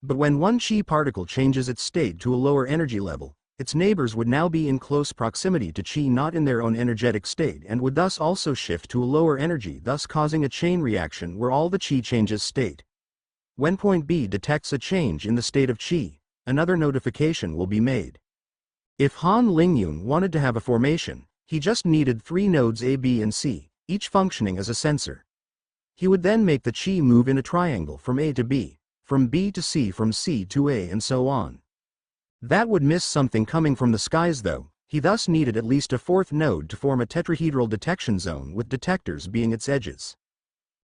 But when one chi particle changes its state to a lower energy level, its neighbors would now be in close proximity to chi not in their own energetic state and would thus also shift to a lower energy, thus causing a chain reaction where all the chi changes state. When point B detects a change in the state of chi, another notification will be made. If Han Lingyun wanted to have a formation, he just needed 3 nodes A, B and C, each functioning as a sensor. He would then make the chi move in a triangle from A to B, from B to C, from C to A and so on. That would miss something coming from the skies though. He thus needed at least a 4th node to form a tetrahedral detection zone with detectors being its edges.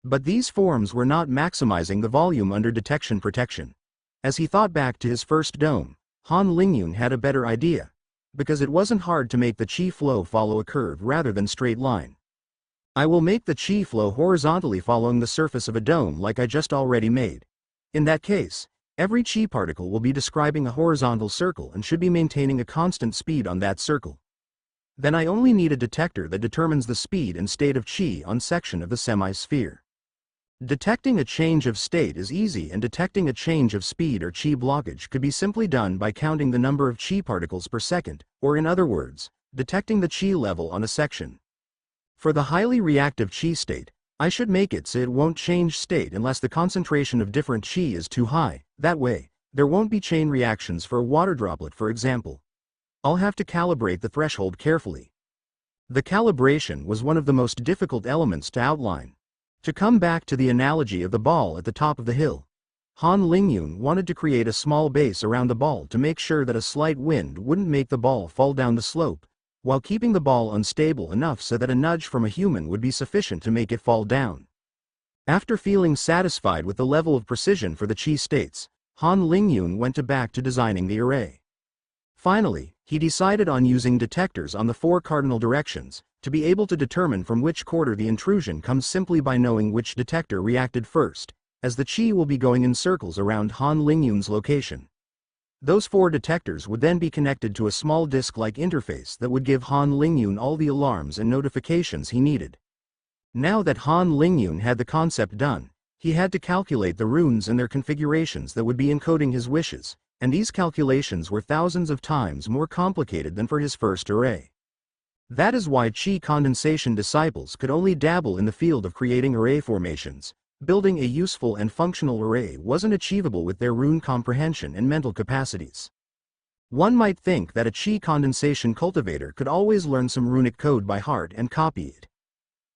But these forms were not maximizing the volume under detection protection. As he thought back to his first dome, Han Lingyun had a better idea, because it wasn't hard to make the chi flow follow a curve rather than straight line. I will make the chi flow horizontally following the surface of a dome like I just already made. In that case, Every chi particle will be describing a horizontal circle and should be maintaining a constant speed on that circle. Then I only need a detector that determines the speed and state of chi on section of the semi-sphere. Detecting a change of state is easy, and detecting a change of speed or chi blockage could be simply done by counting the number of chi particles per second, or in other words, detecting the chi level on a section. For the highly reactive chi state, I should make it so it won't change state unless the concentration of different chi is too high. That way, there won't be chain reactions for a water droplet, for example. I'll have to calibrate the threshold carefully. The calibration was one of the most difficult elements to outline. To come back to the analogy of the ball at the top of the hill, Han Lingyun wanted to create a small base around the ball to make sure that a slight wind wouldn't make the ball fall down the slope, while keeping the ball unstable enough so that a nudge from a human would be sufficient to make it fall down. After feeling satisfied with the level of precision for the chi states, Han Lingyun went back to designing the array. Finally, he decided on using detectors on the 4 cardinal directions, to be able to determine from which quarter the intrusion comes simply by knowing which detector reacted first, as the chi will be going in circles around Han Lingyun's location. Those 4 detectors would then be connected to a small disk-like interface that would give Han Lingyun all the alarms and notifications he needed. Now that Han Lingyun had the concept done, he had to calculate the runes and their configurations that would be encoding his wishes, and these calculations were thousands of times more complicated than for his first array. That is why chi condensation disciples could only dabble in the field of creating array formations. Building a useful and functional array wasn't achievable with their rune comprehension and mental capacities. One might think that a chi condensation cultivator could always learn some runic code by heart and copy it.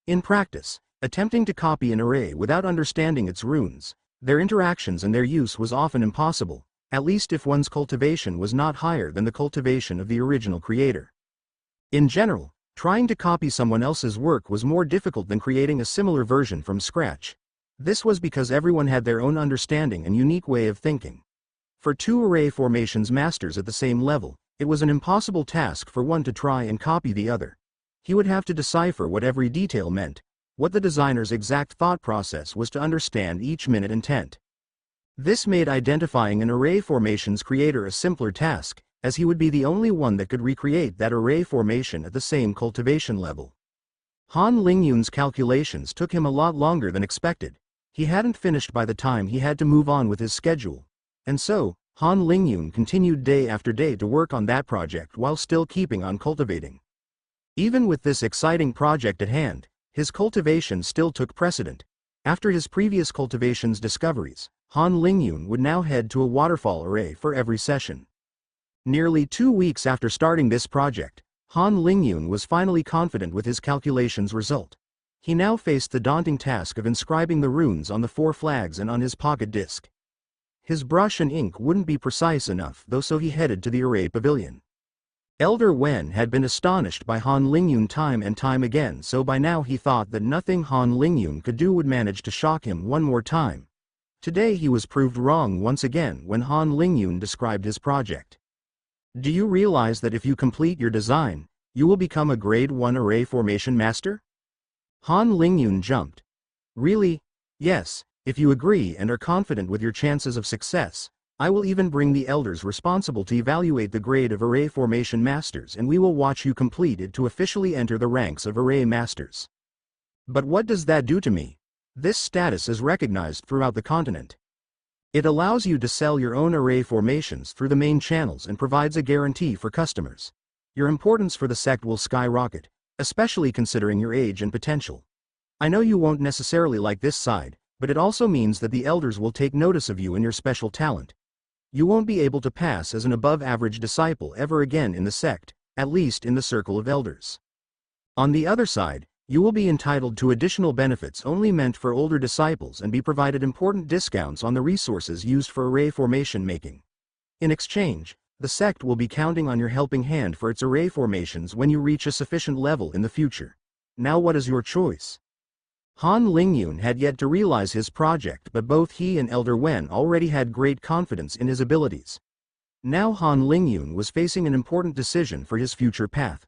In practice, attempting to copy an array without understanding its runes, their interactions and their use was often impossible, at least if one's cultivation was not higher than the cultivation of the original creator. In general, trying to copy someone else's work was more difficult than creating a similar version from scratch. This was because everyone had their own understanding and unique way of thinking. For 2 array formations masters at the same level, it was an impossible task for one to try and copy the other. He would have to decipher what every detail meant, what the designer's exact thought process was to understand each minute intent. This made identifying an array formation's creator a simpler task, as he would be the only one that could recreate that array formation at the same cultivation level. Han Lingyun's calculations took him a lot longer than expected. He hadn't finished by the time he had to move on with his schedule. And so, Han Lingyun continued day after day to work on that project while still keeping on cultivating. Even with this exciting project at hand, his cultivation still took precedent. After his previous cultivation's discoveries, Han Lingyun would now head to a waterfall array for every session. Nearly 2 weeks after starting this project, Han Lingyun was finally confident with his calculations' result. He now faced the daunting task of inscribing the runes on the 4 flags and on his pocket disk. His brush and ink wouldn't be precise enough though, so he headed to the array pavilion. Elder Wen had been astonished by Han Lingyun time and time again, so by now he thought that nothing Han Lingyun could do would manage to shock him one more time. Today he was proved wrong once again when Han Lingyun described his project. Do you realize that if you complete your design, you will become a grade 1 array formation master? Han Lingyun jumped. Really? Yes, if you agree and are confident with your chances of success, I will even bring the elders responsible to evaluate the grade of array formation masters, and we will watch you complete it to officially enter the ranks of array masters. But what does that do to me? This status is recognized throughout the continent. It allows you to sell your own array formations through the main channels and provides a guarantee for customers. Your importance for the sect will skyrocket, especially considering your age and potential. I know you won't necessarily like this side, but it also means that the elders will take notice of you and your special talent. You won't be able to pass as an above-average disciple ever again in the sect, at least in the circle of elders. On the other side, you will be entitled to additional benefits only meant for older disciples and be provided important discounts on the resources used for array formation making. In exchange, the sect will be counting on your helping hand for its array formations when you reach a sufficient level in the future. Now what is your choice? Han Lingyun had yet to realize his project, but both he and Elder Wen already had great confidence in his abilities. Now Han Lingyun was facing an important decision for his future path.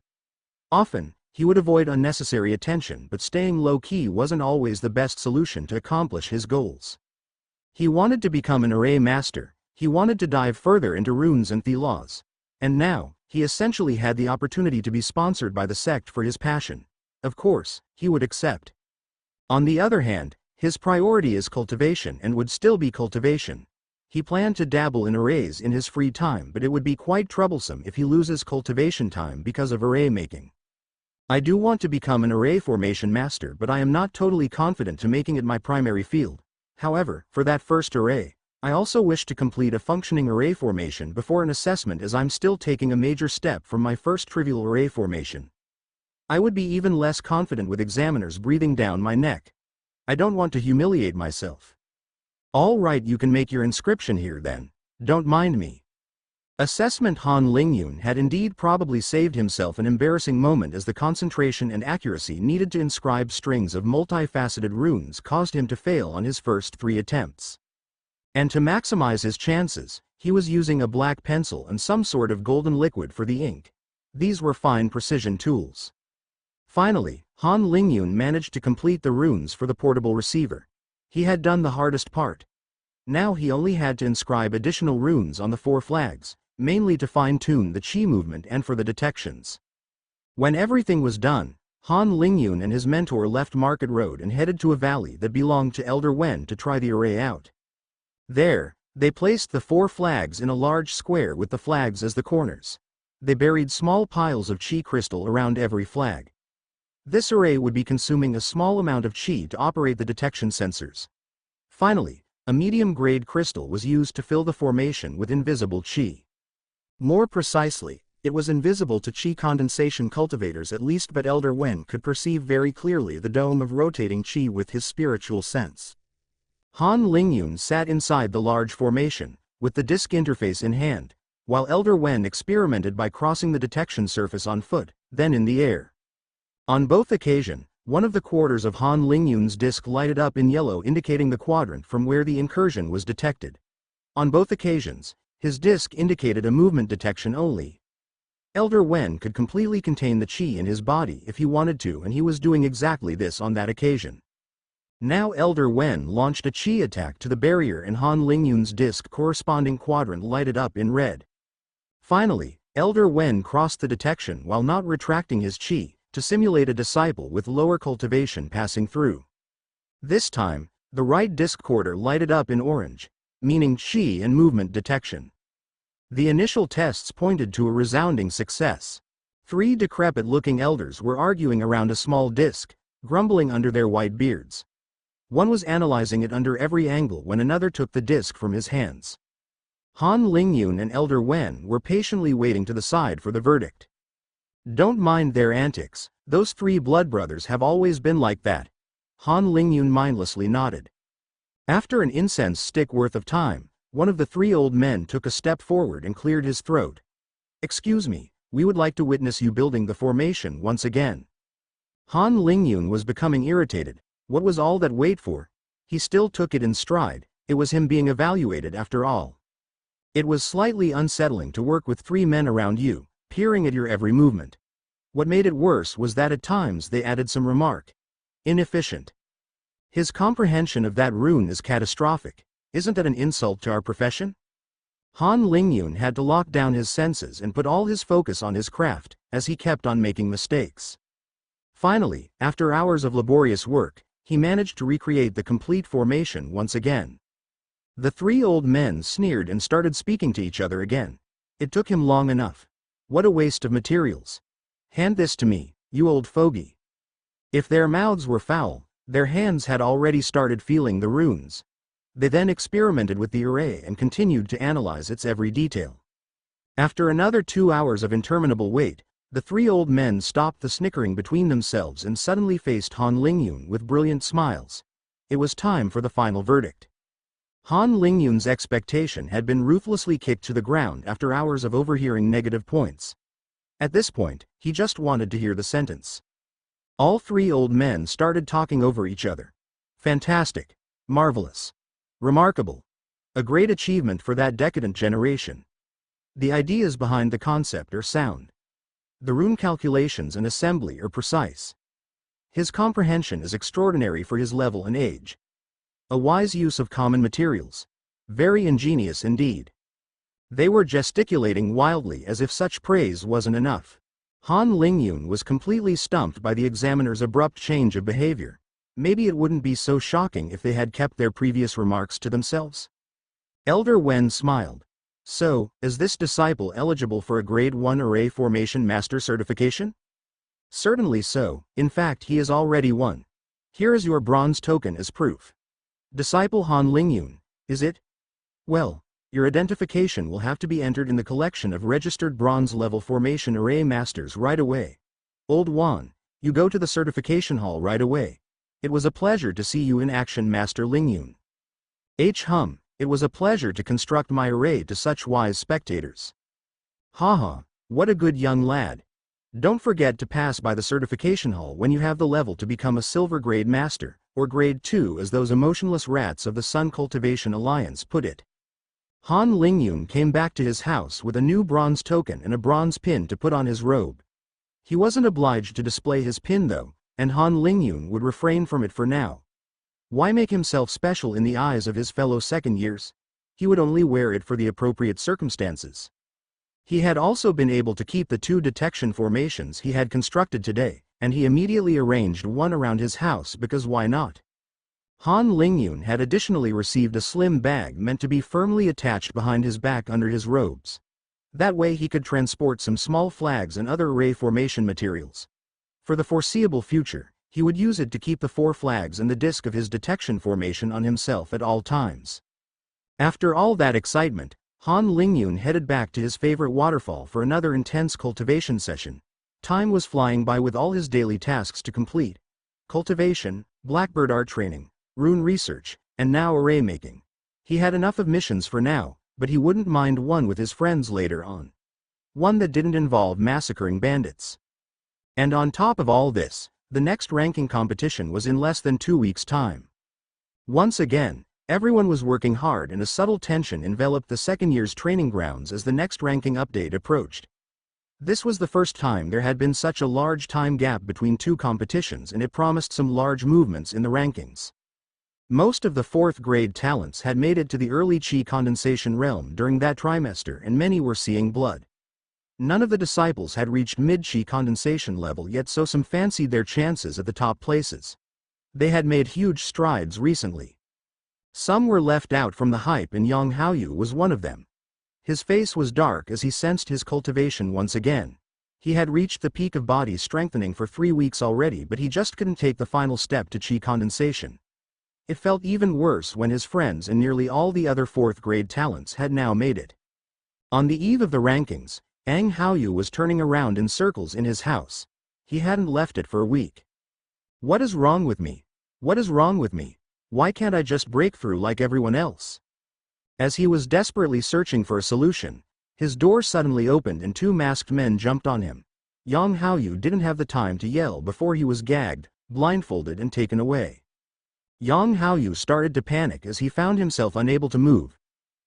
Often, he would avoid unnecessary attention, but staying low-key wasn't always the best solution to accomplish his goals. He wanted to become an array master, He wanted to dive further into runes and the laws. And now, he essentially had the opportunity to be sponsored by the sect for his passion. Of course, he would accept. On the other hand, his priority is cultivation and would still be cultivation. He planned to dabble in arrays in his free time, but it would be quite troublesome if he loses cultivation time because of array making. I do want to become an array formation master, but I am not totally confident to making it my primary field. However, for that first array, I also wish to complete a functioning array formation before an assessment, as I'm still taking a major step from my first trivial array formation. I would be even less confident with examiners breathing down my neck. I don't want to humiliate myself. All right, you can make your inscription here then. Don't mind me. Assessment. Han Lingyun had indeed probably saved himself an embarrassing moment, as the concentration and accuracy needed to inscribe strings of multifaceted runes caused him to fail on his first 3 attempts. And to maximize his chances, he was using a black pencil and some sort of golden liquid for the ink. These were fine precision tools. Finally, Han Lingyun managed to complete the runes for the portable receiver. He had done the hardest part. Now he only had to inscribe additional runes on the 4 flags, mainly to fine-tune the chi movement and for the detections. When everything was done, Han Lingyun and his mentor left Market Road and headed to a valley that belonged to Elder Wen to try the array out. There, they placed the 4 flags in a large square with the flags as the corners. They buried small piles of chi crystal around every flag. This array would be consuming a small amount of chi to operate the detection sensors. Finally, a medium-grade crystal was used to fill the formation with invisible chi. More precisely, it was invisible to chi condensation cultivators at least, but Elder Wen could perceive very clearly the dome of rotating chi with his spiritual sense. Han Lingyun sat inside the large formation, with the disk interface in hand, while Elder Wen experimented by crossing the detection surface on foot, then in the air. On both occasions, one of the quarters of Han Lingyun's disk lighted up in yellow, indicating the quadrant from where the incursion was detected. On both occasions, his disk indicated a movement detection only. Elder Wen could completely contain the chi in his body if he wanted to, and he was doing exactly this on that occasion. Now Elder Wen launched a chi attack to the barrier, and Han Lingyun's disk corresponding quadrant lighted up in red. Finally, Elder Wen crossed the detection while not retracting his chi, to simulate a disciple with lower cultivation passing through. This time, the right disk quarter lighted up in orange, meaning chi and movement detection. The initial tests pointed to a resounding success. 3 decrepit-looking elders were arguing around a small disk, grumbling under their white beards. One was analyzing it under every angle when another took the disk from his hands. Han Lingyun and Elder Wen were patiently waiting to the side for the verdict. Don't mind their antics, those 3 blood brothers have always been like that. Han Lingyun mindlessly nodded. After an incense stick worth of time, one of the 3 old men took a step forward and cleared his throat. "Excuse me, we would like to witness you building the formation once again." Han Lingyun was becoming irritated. What was all that wait for? He still took it in stride. It was him being evaluated after all. It was slightly unsettling to work with 3 men around you, peering at your every movement. What made it worse was that at times they added some remark. Inefficient. His comprehension of that rune is catastrophic. Isn't that an insult to our profession? Han Lingyun had to lock down his senses and put all his focus on his craft, as he kept on making mistakes. Finally, after hours of laborious work, he managed to recreate the complete formation once again. The 3 old men sneered and started speaking to each other again. It took him long enough. What a waste of materials. Hand this to me, you old fogey. If their mouths were foul, their hands had already started feeling the runes. They then experimented with the array and continued to analyze its every detail. After another 2 hours of interminable wait, the 3 old men stopped the snickering between themselves and suddenly faced Han Lingyun with brilliant smiles. It was time for the final verdict. Han Lingyun's expectation had been ruthlessly kicked to the ground after hours of overhearing negative points. At this point, he just wanted to hear the sentence. All 3 old men started talking over each other. Fantastic. Marvelous. Remarkable. A great achievement for that decadent generation. The ideas behind the concept are sound. The rune calculations and assembly are precise. His comprehension is extraordinary for his level and age. A wise use of common materials. Very ingenious indeed. They were gesticulating wildly as if such praise wasn't enough. Han Lingyun was completely stumped by the examiner's abrupt change of behavior. Maybe it wouldn't be so shocking if they had kept their previous remarks to themselves. Elder Wen smiled. So, is this disciple eligible for a Grade 1 Array Formation Master certification? Certainly so, in fact he is already one. Here is your bronze token as proof. Disciple Han Lingyun, is it? Well, your identification will have to be entered in the collection of registered bronze-level formation array masters right away. Old Wan, you go to the certification hall right away. It was a pleasure to see you in action, Master Lingyun. Hum, it was a pleasure to construct my array to such wise spectators. Haha, what a good young lad. Don't forget to pass by the certification hall when you have the level to become a silver grade master, or grade 2 as those emotionless rats of the Sun Cultivation Alliance put it. Han Lingyun came back to his house with a new bronze token and a bronze pin to put on his robe. He wasn't obliged to display his pin though, and Han Lingyun would refrain from it for now. Why make himself special in the eyes of his fellow second years? He would only wear it for the appropriate circumstances. He had also been able to keep the 2 detection formations he had constructed today, and he immediately arranged one around his house because why not? Han Lingyun had additionally received a slim bag meant to be firmly attached behind his back under his robes. That way he could transport some small flags and other array formation materials. For the foreseeable future, he would use it to keep the 4 flags and the disc of his detection formation on himself at all times. After all that excitement, Han Lingyun headed back to his favorite waterfall for another intense cultivation session. Time was flying by with all his daily tasks to complete. Cultivation, blackbird art training, rune research, and now array making. He had enough of missions for now, but he wouldn't mind one with his friends later on. One that didn't involve massacring bandits. And on top of all this, the next ranking competition was in less than 2 weeks' time. Once again, everyone was working hard and a subtle tension enveloped the second year's training grounds as the next ranking update approached. This was the first time there had been such a large time gap between 2 competitions, and it promised some large movements in the rankings. Most of the 4th grade talents had made it to the early chi condensation realm during that trimester, and many were seeing blood. None of the disciples had reached mid-chi condensation level yet, so some fancied their chances at the top places. They had made huge strides recently. Some were left out from the hype, and Yang Haoyu was one of them. His face was dark as he sensed his cultivation once again. He had reached the peak of body strengthening for 3 weeks already, but he just couldn't take the final step to chi condensation. It felt even worse when his friends and nearly all the other 4th grade talents had now made it. On the eve of the rankings, Yang Haoyu was turning around in circles in his house. He hadn't left it for a week. What is wrong with me? What is wrong with me? Why can't I just break through like everyone else? As he was desperately searching for a solution, his door suddenly opened and 2 masked men jumped on him. Yang Haoyu didn't have the time to yell before he was gagged, blindfolded and taken away. Yang Haoyu started to panic as he found himself unable to move.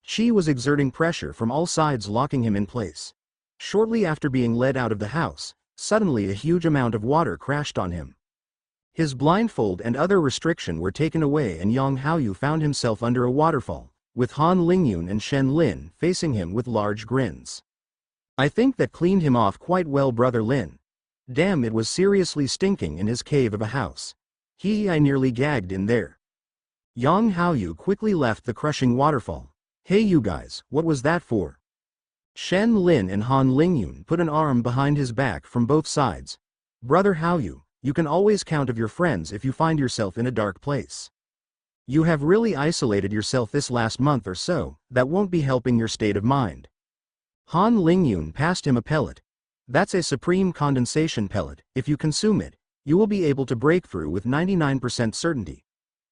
Qi was exerting pressure from all sides, locking him in place. Shortly after being led out of the house, suddenly a huge amount of water crashed on him. His blindfold and other restriction were taken away, and Yang Haoyu found himself under a waterfall, with Han Lingyun and Shen Lin facing him with large grins. I think that cleaned him off quite well, Brother Lin. Damn, it was seriously stinking in his cave of a house. I nearly gagged in there. Yang Haoyu quickly left the crushing waterfall. Hey you guys, what was that for? Shen Lin and Han Lingyun put an arm behind his back from both sides. Brother Haoyu, you can always count of your friends if you find yourself in a dark place. You have really isolated yourself this last month or so, that won't be helping your state of mind. Han Lingyun passed him a pellet. That's a supreme condensation pellet. If you consume it, you will be able to break through with 99% certainty.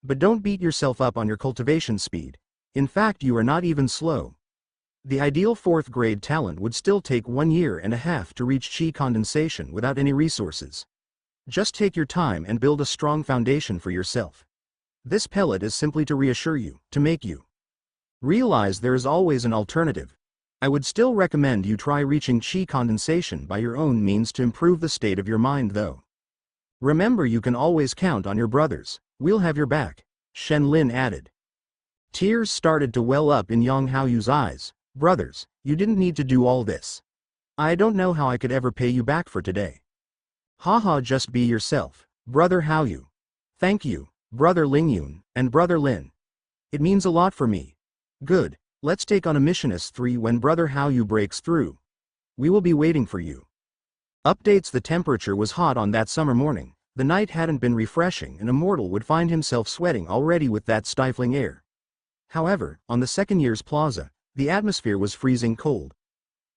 But don't beat yourself up on your cultivation speed. In fact, you are not even slow. The ideal 4th grade talent would still take 1.5 years to reach chi condensation without any resources. Just take your time and build a strong foundation for yourself. This pellet is simply to reassure you, to make you realize there is always an alternative. I would still recommend you try reaching chi condensation by your own means to improve the state of your mind though. Remember, you can always count on your brothers. We'll have your back, Shen Lin added. Tears started to well up in Yang Haoyu's eyes. Brothers, you didn't need to do all this. I don't know how I could ever pay you back for today. Haha, just be yourself, Brother Haoyu. Thank you, Brother Lingyun, and Brother Lin. It means a lot for me. Good, let's take on a mission S3 when Brother Haoyu breaks through. We will be waiting for you. Updates. The temperature was hot on that summer morning. The night hadn't been refreshing and a mortal would find himself sweating already with that stifling air. However, on the second year's plaza, the atmosphere was freezing cold.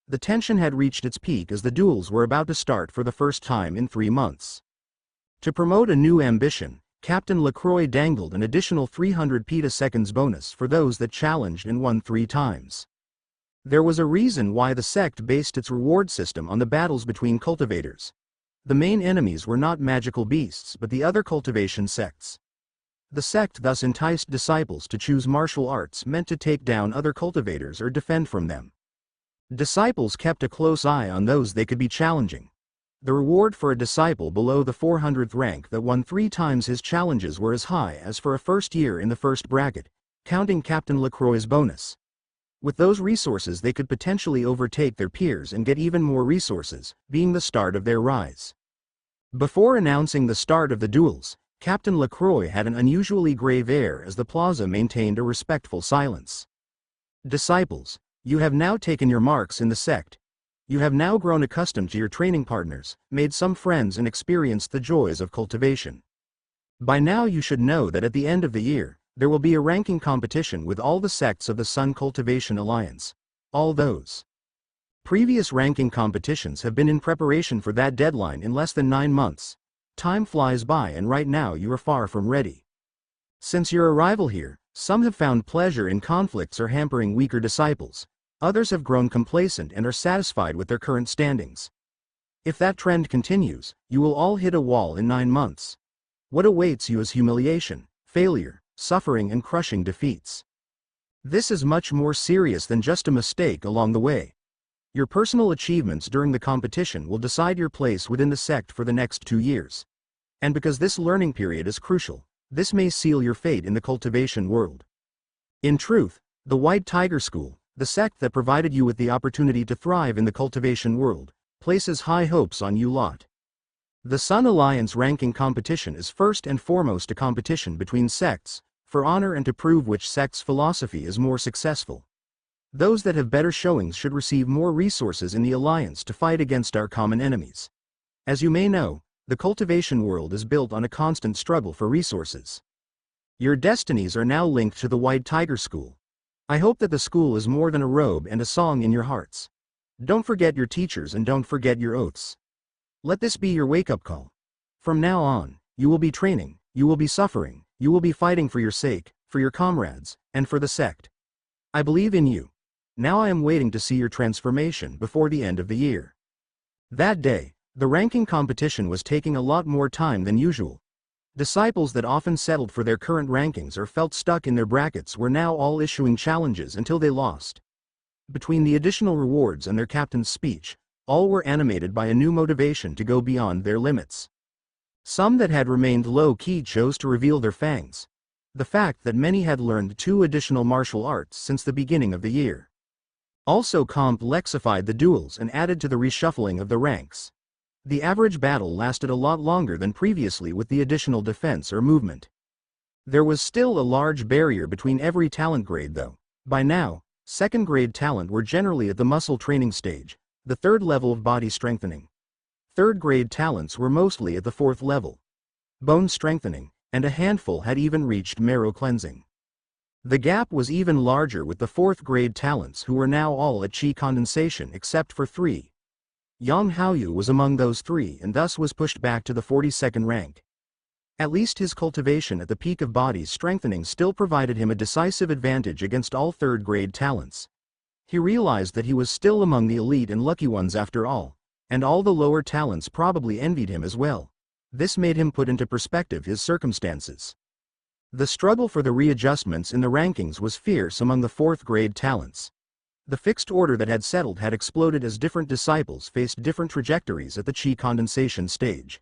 The tension had reached its peak as the duels were about to start for the first time in 3 months. To promote a new ambition, Captain Lacroix dangled an additional 300 petaseconds bonus for those that challenged and won 3 times. There was a reason why the sect based its reward system on the battles between cultivators. The main enemies were not magical beasts but the other cultivation sects. The sect thus enticed disciples to choose martial arts meant to take down other cultivators or defend from them. Disciples kept a close eye on those they could be challenging. The reward for a disciple below the 400th rank that won 3 times his challenges were as high as for a first year in the first bracket, counting Captain Lacroix's bonus. With those resources they could potentially overtake their peers and get even more resources, being the start of their rise. Before announcing the start of the duels, Captain Lacroix had an unusually grave air as the plaza maintained a respectful silence. Disciples, you have now taken your marks in the sect. You have now grown accustomed to your training partners, made some friends and experienced the joys of cultivation. By now you should know that at the end of the year, there will be a ranking competition with all the sects of the Sun Cultivation Alliance. All those previous ranking competitions have been in preparation for that deadline in less than 9 months. Time flies by and right now you are far from ready. Since your arrival here, some have found pleasure in conflicts or hampering weaker disciples. Others have grown complacent and are satisfied with their current standings. If that trend continues, you will all hit a wall in 9 months. What awaits you is humiliation, failure, suffering and crushing defeats. This is much more serious than just a mistake along the way. Your personal achievements during the competition will decide your place within the sect for the next 2 years. And because this learning period is crucial, this may seal your fate in the cultivation world. In truth, the White Tiger School, the sect that provided you with the opportunity to thrive in the cultivation world, places high hopes on you lot. The Sun Alliance ranking competition is first and foremost a competition between sects, for honor and to prove which sect's philosophy is more successful. Those that have better showings should receive more resources in the alliance to fight against our common enemies. As you may know, the cultivation world is built on a constant struggle for resources. Your destinies are now linked to the White Tiger School. I hope that the school is more than a robe and a song in your hearts. Don't forget your teachers and don't forget your oaths. Let this be your wake-up call. From now on, you will be training, you will be suffering, you will be fighting for your sake, for your comrades, and for the sect. I believe in you. Now I am waiting to see your transformation before the end of the year. That day, the ranking competition was taking a lot more time than usual. Disciples that often settled for their current rankings or felt stuck in their brackets were now all issuing challenges until they lost. Between the additional rewards and their captain's speech, all were animated by a new motivation to go beyond their limits. Some that had remained low-key chose to reveal their fangs. The fact that many had learned 2 additional martial arts since the beginning of the year also complexified the duels and added to the reshuffling of the ranks. The average battle lasted a lot longer than previously with the additional defense or movement. There was still a large barrier between every talent grade though. By now, 2nd grade talent were generally at the muscle training stage, the 3rd level of body strengthening. 3rd grade talents were mostly at the 4th level, bone strengthening, and a handful had even reached marrow cleansing. The gap was even larger with the 4th grade talents who were now all at chi condensation except for 3. Yang Haoyu was among those 3 and thus was pushed back to the 42nd rank. At least his cultivation at the peak of body strengthening still provided him a decisive advantage against all 3rd grade talents. He realized that he was still among the elite and lucky ones after all, and all the lower talents probably envied him as well. This made him put into perspective his circumstances. The struggle for the readjustments in the rankings was fierce among the 4th grade talents. The fixed order that had settled had exploded as different disciples faced different trajectories at the chi condensation stage.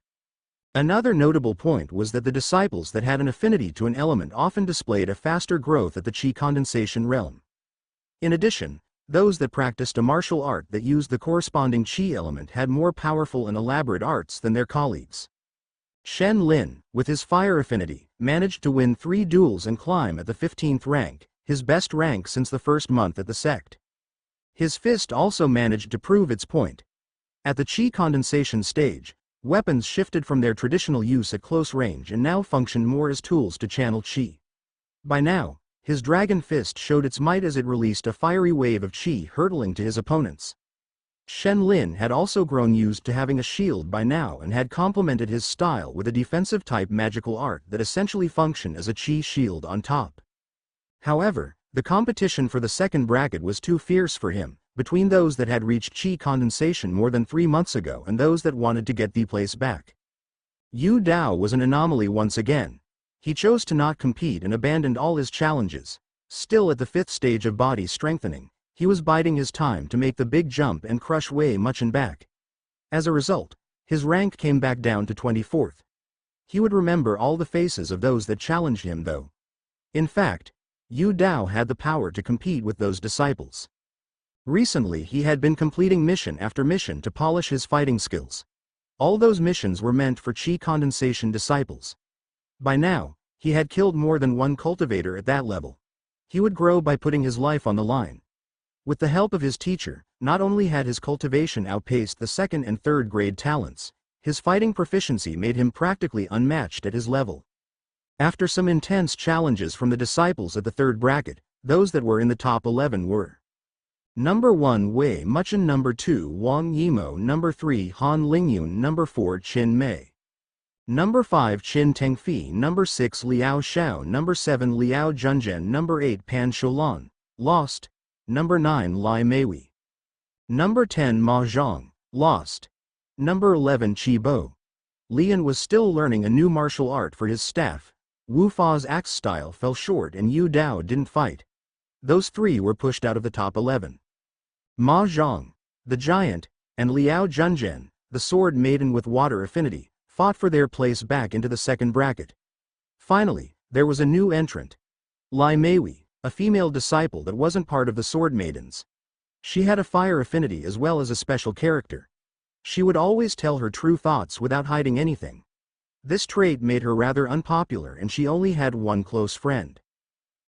Another notable point was that the disciples that had an affinity to an element often displayed a faster growth at the qi condensation realm. In addition, those that practiced a martial art that used the corresponding qi element had more powerful and elaborate arts than their colleagues. Shen Lin, with his fire affinity, managed to win 3 duels and climb at the 15th rank, his best rank since the first month at the sect. His fist also managed to prove its point. At the qi condensation stage, weapons shifted from their traditional use at close range and now functioned more as tools to channel qi. By now, his dragon fist showed its might as it released a fiery wave of qi hurtling to his opponents. Shen Lin had also grown used to having a shield by now and had complemented his style with a defensive-type magical art that essentially functioned as a qi shield on top. However, the competition for the second bracket was too fierce for him, between those that had reached qi condensation more than 3 months ago and those that wanted to get the place back. Yu Dao was an anomaly once again. He chose to not compete and abandoned all his challenges. Still at the 5th stage of body strengthening, he was biding his time to make the big jump and crush Wei Muchen back. As a result, his rank came back down to 24th. He would remember all the faces of those that challenged him though. In fact, Yu Dao had the power to compete with those disciples. Recently he had been completing mission after mission to polish his fighting skills. All those missions were meant for qi condensation disciples. By now, he had killed more than 1 cultivator at that level. He would grow by putting his life on the line. With the help of his teacher, not only had his cultivation outpaced the 2nd and 3rd grade talents, his fighting proficiency made him practically unmatched at his level. After some intense challenges from the disciples at the 3rd bracket, those that were in the top 11 were Number 1 Wei Muchen, Number 2 Wang Yimo, Number 3 Han Lingyun, Number 4 Qin Mei, Number 5 Qin Tengfi, Number 6 Liao Xiao, Number 7 Liao Junzhen, Number 8 Pan Sholan, lost, Number 9 Lai Meiwei, Number 10 Ma Zhang, lost, Number 11 Qi Bo. Lian was still learning a new martial art for his staff. Wu Fa's axe style fell short and Yu Dao didn't fight. Those 3 were pushed out of the top 11. Ma Zhang, the giant, and Liao Junzhen, the sword maiden with water affinity, fought for their place back into the 2nd bracket. Finally, there was a new entrant. Lai Meiwei, a female disciple that wasn't part of the sword maidens. She had a fire affinity as well as a special character. She would always tell her true thoughts without hiding anything. This trait made her rather unpopular and she only had 1 close friend.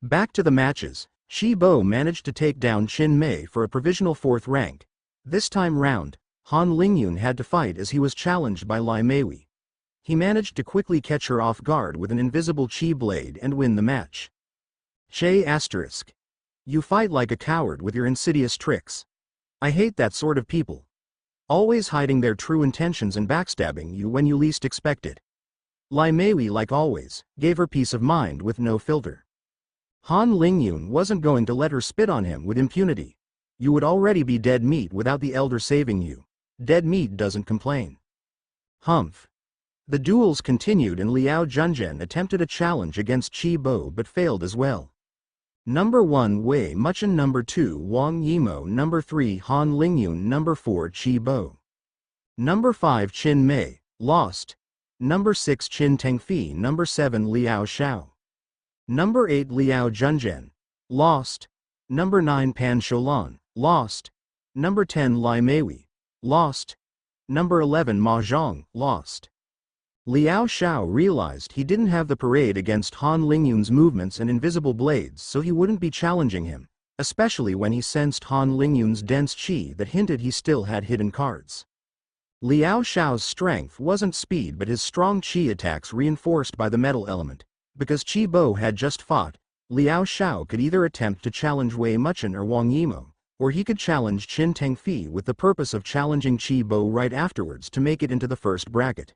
Back to the matches. Qi Bo managed to take down Qin Mei for a provisional 4th rank. This time round, Han Lingyun had to fight as he was challenged by Lai Meiwei. He managed to quickly catch her off guard with an invisible qi blade and win the match. Che**. You fight like a coward with your insidious tricks. I hate that sort of people. Always hiding their true intentions and backstabbing you when you least expect it. Lai Meiwei, like always, gave her peace of mind with no filter. Han Lingyun wasn't going to let her spit on him with impunity. You would already be dead meat without the elder saving you. Dead meat doesn't complain. Humph. The duels continued and Liao Junzhen attempted a challenge against Qi Bo but failed as well. Number 1 Wei Muchen, Number 2 Wang Yimo, Number 3 Han Lingyun, Number 4 Qi Bo. Number 5 Qin Mei, lost. Number 6 Qin Tengfi, Number 7 Liao Xiao. Number 8 Liao Junzhen, lost. Number 9 Pan Sholan, lost. Number 10 Lai Meiwei, lost. Number 11 Ma Zhang, lost. Liao Xiao realized he didn't have the parade against Han Lingyun's movements and invisible blades, so he wouldn't be challenging him, especially when he sensed Han Lingyun's dense qi that hinted he still had hidden cards. Liao Xiao's strength wasn't speed but his strong qi attacks reinforced by the metal element. Because Qi Bo had just fought, Liao Xiao could either attempt to challenge Wei Muchen or Wang Yimo, or he could challenge Qin Tengfi with the purpose of challenging Qi Bo right afterwards to make it into the 1st bracket.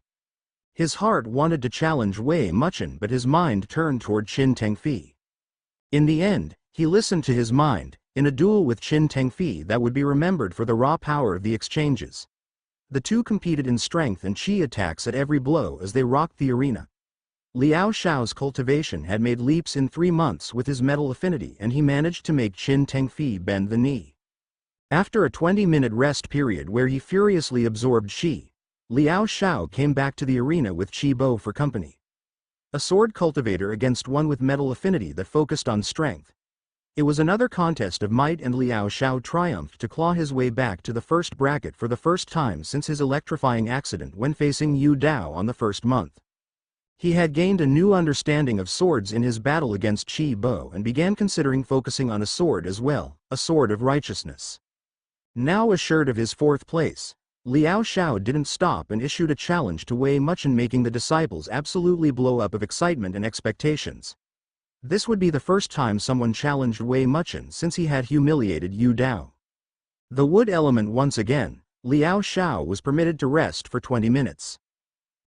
His heart wanted to challenge Wei Muchen but his mind turned toward Qin Tengfi. In the end, he listened to his mind, in a duel with Qin Tengfi that would be remembered for the raw power of the exchanges. The two competed in strength and qi attacks at every blow as they rocked the arena. Liao Xiao's cultivation had made leaps in 3 months with his metal affinity and he managed to make Qin Tengfi bend the knee. After a 20-minute rest period where he furiously absorbed qi, Liao Xiao came back to the arena with Qi Bo for company. A sword cultivator against one with metal affinity that focused on strength. It was another contest of might, and Liao Xiao triumphed to claw his way back to the first bracket for the first time since his electrifying accident when facing Yu Dao on the first month. He had gained a new understanding of swords in his battle against Qi Bo and began considering focusing on a sword as well, a sword of righteousness. Now assured of his fourth place, Liao Xiao didn't stop and issued a challenge to Wei Muchen, making the disciples absolutely blow up of excitement and expectations. This would be the first time someone challenged Wei Muchen since he had humiliated Yu Dao. The wood element once again, Liao Xiao was permitted to rest for 20 minutes.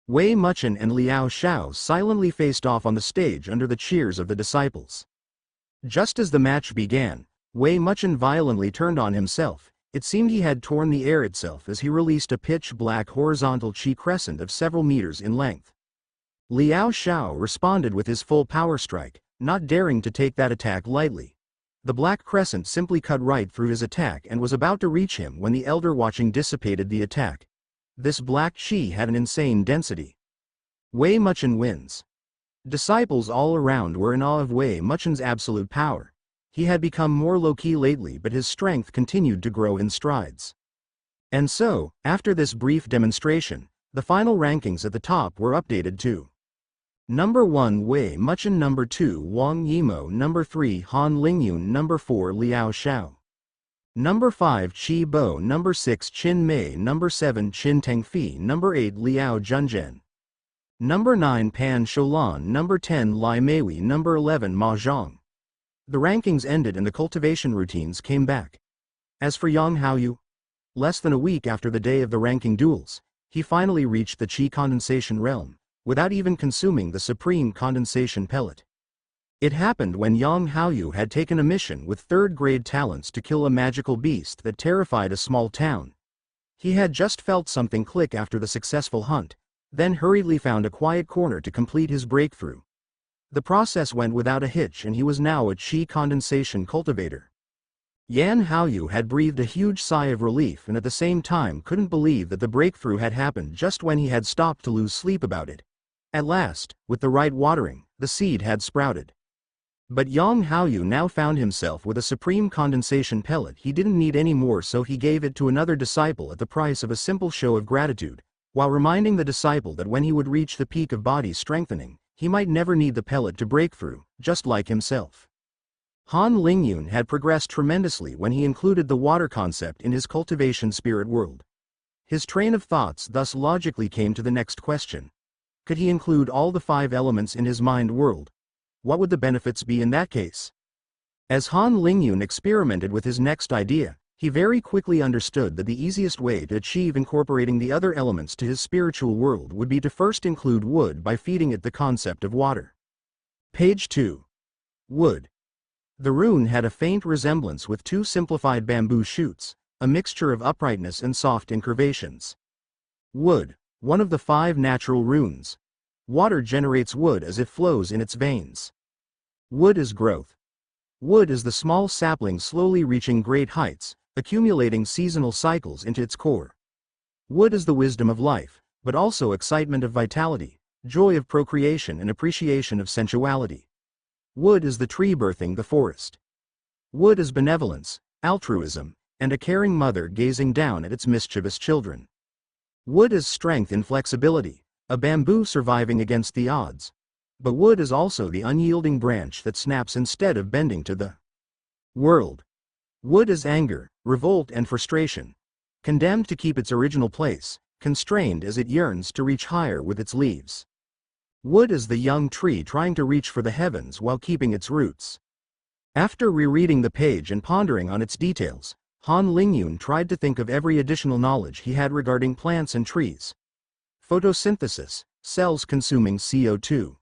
Wei Muchen and Liao Xiao silently faced off on the stage under the cheers of the disciples. Just as the match began, Wei Muchen violently turned on himself. It seemed he had torn the air itself as he released a pitch-black horizontal chi crescent of several meters in length. Liao Xiao responded with his full power strike, not daring to take that attack lightly. The black crescent simply cut right through his attack and was about to reach him when the elder watching dissipated the attack. This black chi had an insane density. Wei Muchen wins. Disciples all around were in awe of Wei Muchen's absolute power. He had become more low-key lately, but his strength continued to grow in strides. And so, after this brief demonstration, the final rankings at the top were updated to Number 1 Wei Muchen, Number 2 Wang Yimo, Number 3 Han Lingyun, Number 4 Liao Xiao, Number 5 Qi Bo, Number 6 Qin Mei, Number 7 Qin Tengfi, Number 8 Liao Junzhen, Number 9 Pan Shoulan, Number 10 Lai Meiwei, Number 11 Ma Zhang. The rankings ended and the cultivation routines came back. As for Yang Haoyu, less than a week after the day of the ranking duels, he finally reached the Qi condensation realm, without even consuming the supreme condensation pellet. It happened when Yang Haoyu had taken a mission with third-grade talents to kill a magical beast that terrified a small town. He had just felt something click after the successful hunt, then hurriedly found a quiet corner to complete his breakthrough. The process went without a hitch and he was now a Qi condensation cultivator. Yan Haoyu had breathed a huge sigh of relief and at the same time couldn't believe that the breakthrough had happened just when he had stopped to lose sleep about it. At last, with the right watering, the seed had sprouted. But Yang Haoyu now found himself with a supreme condensation pellet he didn't need anymore, so he gave it to another disciple at the price of a simple show of gratitude, while reminding the disciple that when he would reach the peak of body strengthening, he might never need the pellet to break through, just like himself. Han Lingyun had progressed tremendously when he included the water concept in his cultivation spirit world. His train of thoughts thus logically came to the next question. Could he include all the 5 elements in his mind world? What would the benefits be in that case? As Han Lingyun experimented with his next idea, he very quickly understood that the easiest way to achieve incorporating the other elements to his spiritual world would be to first include wood by feeding it the concept of water. Page 2. Wood. The rune had a faint resemblance with 2 simplified bamboo shoots, a mixture of uprightness and soft incurvations. Wood, one of the 5 natural runes. Water generates wood as it flows in its veins. Wood is growth. Wood is the small sapling slowly reaching great heights, accumulating seasonal cycles into its core. Wood is the wisdom of life, but also excitement of vitality, joy of procreation and appreciation of sensuality. Wood is the tree birthing the forest. Wood is benevolence, altruism, and a caring mother gazing down at its mischievous children. Wood is strength in flexibility, a bamboo surviving against the odds. But wood is also the unyielding branch that snaps instead of bending to the world. Wood is anger, revolt and frustration, condemned to keep its original place, constrained as it yearns to reach higher with its leaves. Wood is the young tree trying to reach for the heavens while keeping its roots. After rereading the page and pondering on its details, Han Lingyun tried to think of every additional knowledge he had regarding plants and trees. Photosynthesis, cells consuming CO2.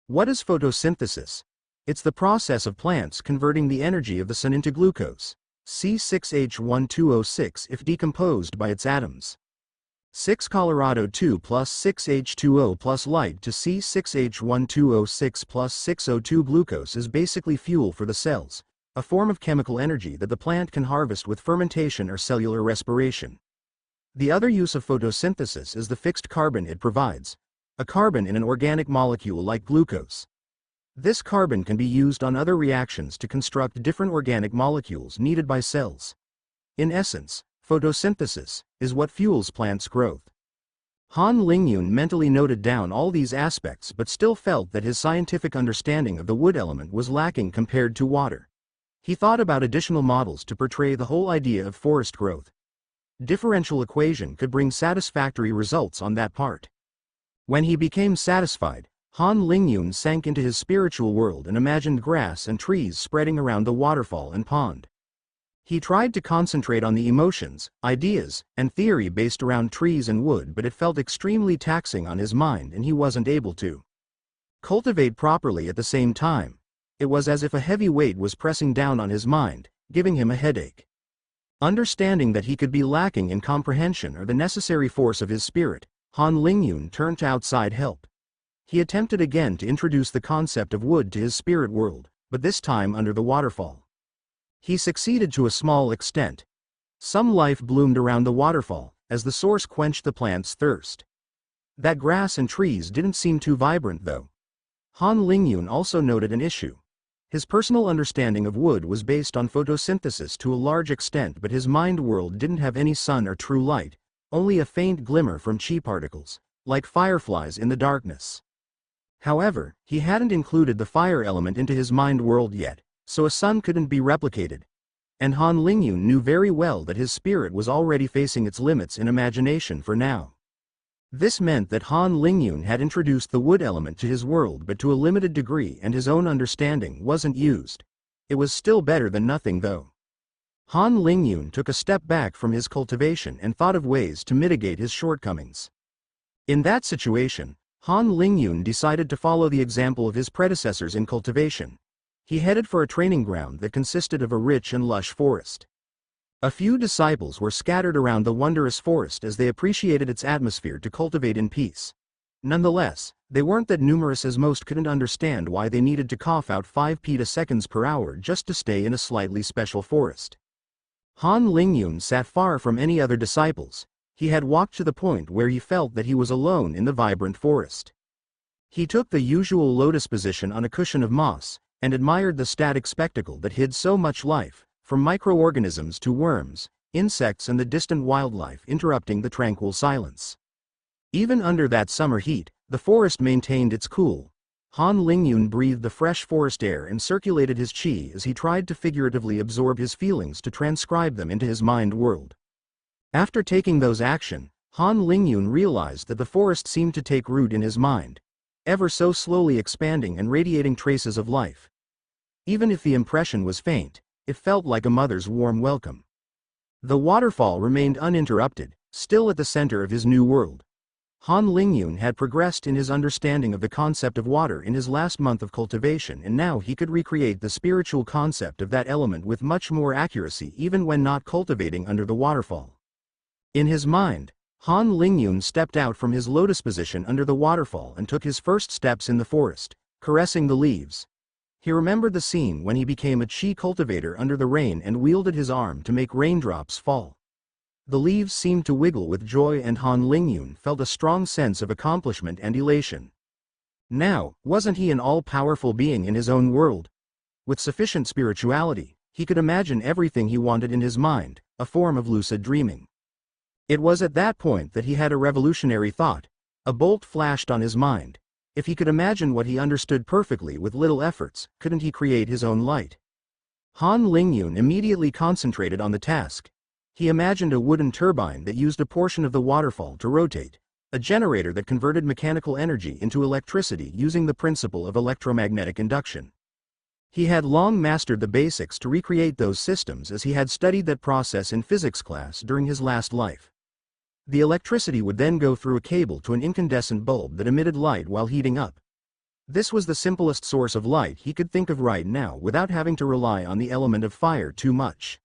What is photosynthesis? It's the process of plants converting the energy of the sun into glucose, C6H12O6, if decomposed by its atoms. 6 Colorado 2 plus 6H2O plus light to C6H12O6 plus 6O2. Glucose is basically fuel for the cells, a form of chemical energy that the plant can harvest with fermentation or cellular respiration. The other use of photosynthesis is the fixed carbon it provides, a carbon in an organic molecule like glucose. This carbon can be used on other reactions to construct different organic molecules needed by cells. In essence, photosynthesis is what fuels plants' growth. Han Lingyun mentally noted down all these aspects but still felt that his scientific understanding of the wood element was lacking compared to water. He thought about additional models to portray the whole idea of forest growth. Differential equation could bring satisfactory results on that part. When he became satisfied, Han Lingyun sank into his spiritual world and imagined grass and trees spreading around the waterfall and pond. He tried to concentrate on the emotions, ideas, and theory based around trees and wood, but it felt extremely taxing on his mind and he wasn't able to cultivate properly at the same time. It was as if a heavy weight was pressing down on his mind, giving him a headache. Understanding that he could be lacking in comprehension or the necessary force of his spirit, Han Lingyun turned to outside help. He attempted again to introduce the concept of wood to his spirit world, but this time under the waterfall. He succeeded to a small extent. Some life bloomed around the waterfall, as the source quenched the plant's thirst. That grass and trees didn't seem too vibrant though. Han Lingyun also noted an issue. His personal understanding of wood was based on photosynthesis to a large extent, but his mind world didn't have any sun or true light, only a faint glimmer from chi particles, like fireflies in the darkness. However, he hadn't included the fire element into his mind world yet, so a sun couldn't be replicated. And Han Lingyun knew very well that his spirit was already facing its limits in imagination for now. This meant that Han Lingyun had introduced the wood element to his world but to a limited degree and his own understanding wasn't used. It was still better than nothing though. Han Lingyun took a step back from his cultivation and thought of ways to mitigate his shortcomings. In that situation, Han Lingyun decided to follow the example of his predecessors in cultivation. He headed for a training ground that consisted of a rich and lush forest. A few disciples were scattered around the wondrous forest as they appreciated its atmosphere to cultivate in peace. Nonetheless, they weren't that numerous as most couldn't understand why they needed to cough out 5 petaseconds per hour just to stay in a slightly special forest. Han Lingyun sat far from any other disciples. He had walked to the point where he felt that he was alone in the vibrant forest. He took the usual lotus position on a cushion of moss, and admired the static spectacle that hid so much life, from microorganisms to worms, insects and the distant wildlife interrupting the tranquil silence. Even under that summer heat, the forest maintained its cool. Han Lingyun breathed the fresh forest air and circulated his chi as he tried to figuratively absorb his feelings to transcribe them into his mind world. After taking those action, Han Lingyun realized that the forest seemed to take root in his mind, ever so slowly expanding and radiating traces of life. Even if the impression was faint, it felt like a mother's warm welcome. The waterfall remained uninterrupted, still at the center of his new world. Han Lingyun had progressed in his understanding of the concept of water in his last month of cultivation, and now he could recreate the spiritual concept of that element with much more accuracy even when not cultivating under the waterfall. In his mind, Han Lingyun stepped out from his lotus position under the waterfall and took his first steps in the forest, caressing the leaves. He remembered the scene when he became a chi cultivator under the rain and wielded his arm to make raindrops fall. The leaves seemed to wiggle with joy and Han Lingyun felt a strong sense of accomplishment and elation. Now, wasn't he an all-powerful being in his own world? With sufficient spirituality, he could imagine everything he wanted in his mind, a form of lucid dreaming. It was at that point that he had a revolutionary thought. A bolt flashed on his mind. If he could imagine what he understood perfectly with little efforts, couldn't he create his own light? Han Lingyun immediately concentrated on the task. He imagined a wooden turbine that used a portion of the waterfall to rotate, a generator that converted mechanical energy into electricity using the principle of electromagnetic induction. He had long mastered the basics to recreate those systems as he had studied that process in physics class during his last life. The electricity would then go through a cable to an incandescent bulb that emitted light while heating up. This was the simplest source of light he could think of right now without having to rely on the element of fire too much.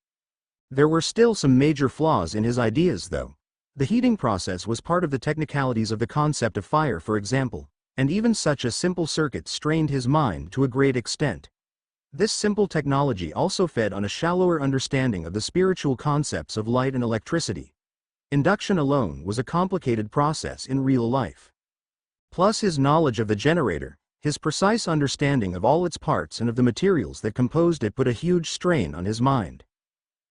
There were still some major flaws in his ideas though. The heating process was part of the technicalities of the concept of fire, for example, and even such a simple circuit strained his mind to a great extent. This simple technology also fed on a shallower understanding of the spiritual concepts of light and electricity. Induction alone was a complicated process in real life. Plus his knowledge of the generator, his precise understanding of all its parts and of the materials that composed it put a huge strain on his mind.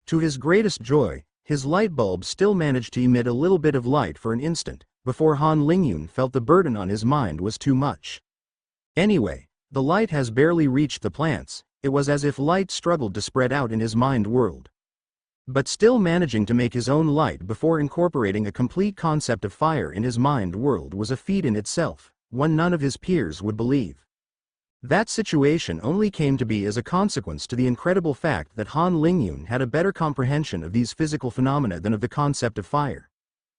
To his greatest joy, his light bulb still managed to emit a little bit of light for an instant, before Han Lingyun felt the burden on his mind was too much. Anyway, the light has barely reached the plants. It was as if light struggled to spread out in his mind world. But still managing to make his own light before incorporating a complete concept of fire in his mind world was a feat in itself, one none of his peers would believe. That situation only came to be as a consequence to the incredible fact that Han Lingyun had a better comprehension of these physical phenomena than of the concept of fire.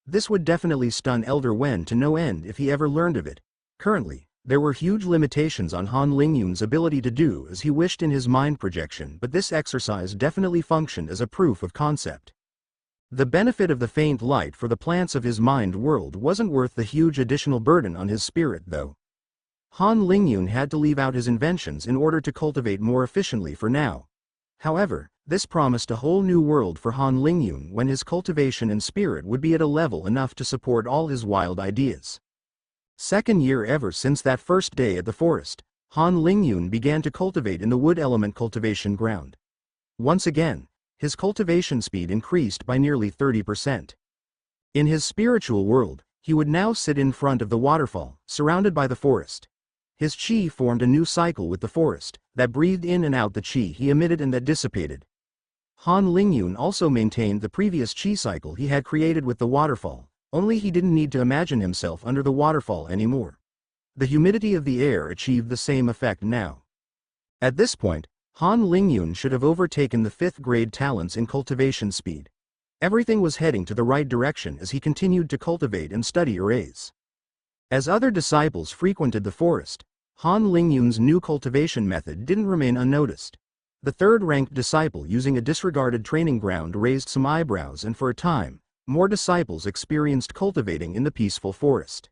This would definitely stun Elder Wen to no end if he ever learned of it. Currently, there were huge limitations on Han Lingyun's ability to do as he wished in his mind projection, but this exercise definitely functioned as a proof of concept. The benefit of the faint light for the plants of his mind world wasn't worth the huge additional burden on his spirit though. Han Lingyun had to leave out his inventions in order to cultivate more efficiently for now. However, this promised a whole new world for Han Lingyun when his cultivation and spirit would be at a level enough to support all his wild ideas. Second year ever since that first day at the forest, Han Lingyun began to cultivate in the wood element cultivation ground. Once again, his cultivation speed increased by nearly 30%. In his spiritual world, he would now sit in front of the waterfall, surrounded by the forest. His qi formed a new cycle with the forest, that breathed in and out the qi he emitted and that dissipated. Han Lingyun also maintained the previous qi cycle he had created with the waterfall, only he didn't need to imagine himself under the waterfall anymore. The humidity of the air achieved the same effect now. At this point, Han Lingyun should have overtaken the 5th grade talents in cultivation speed. Everything was heading to the right direction as he continued to cultivate and study arrays. As other disciples frequented the forest, Han Lingyun's new cultivation method didn't remain unnoticed. The 3rd-ranked disciple using a disregarded training ground raised some eyebrows, and for a time, more disciples experienced cultivating in the peaceful forest.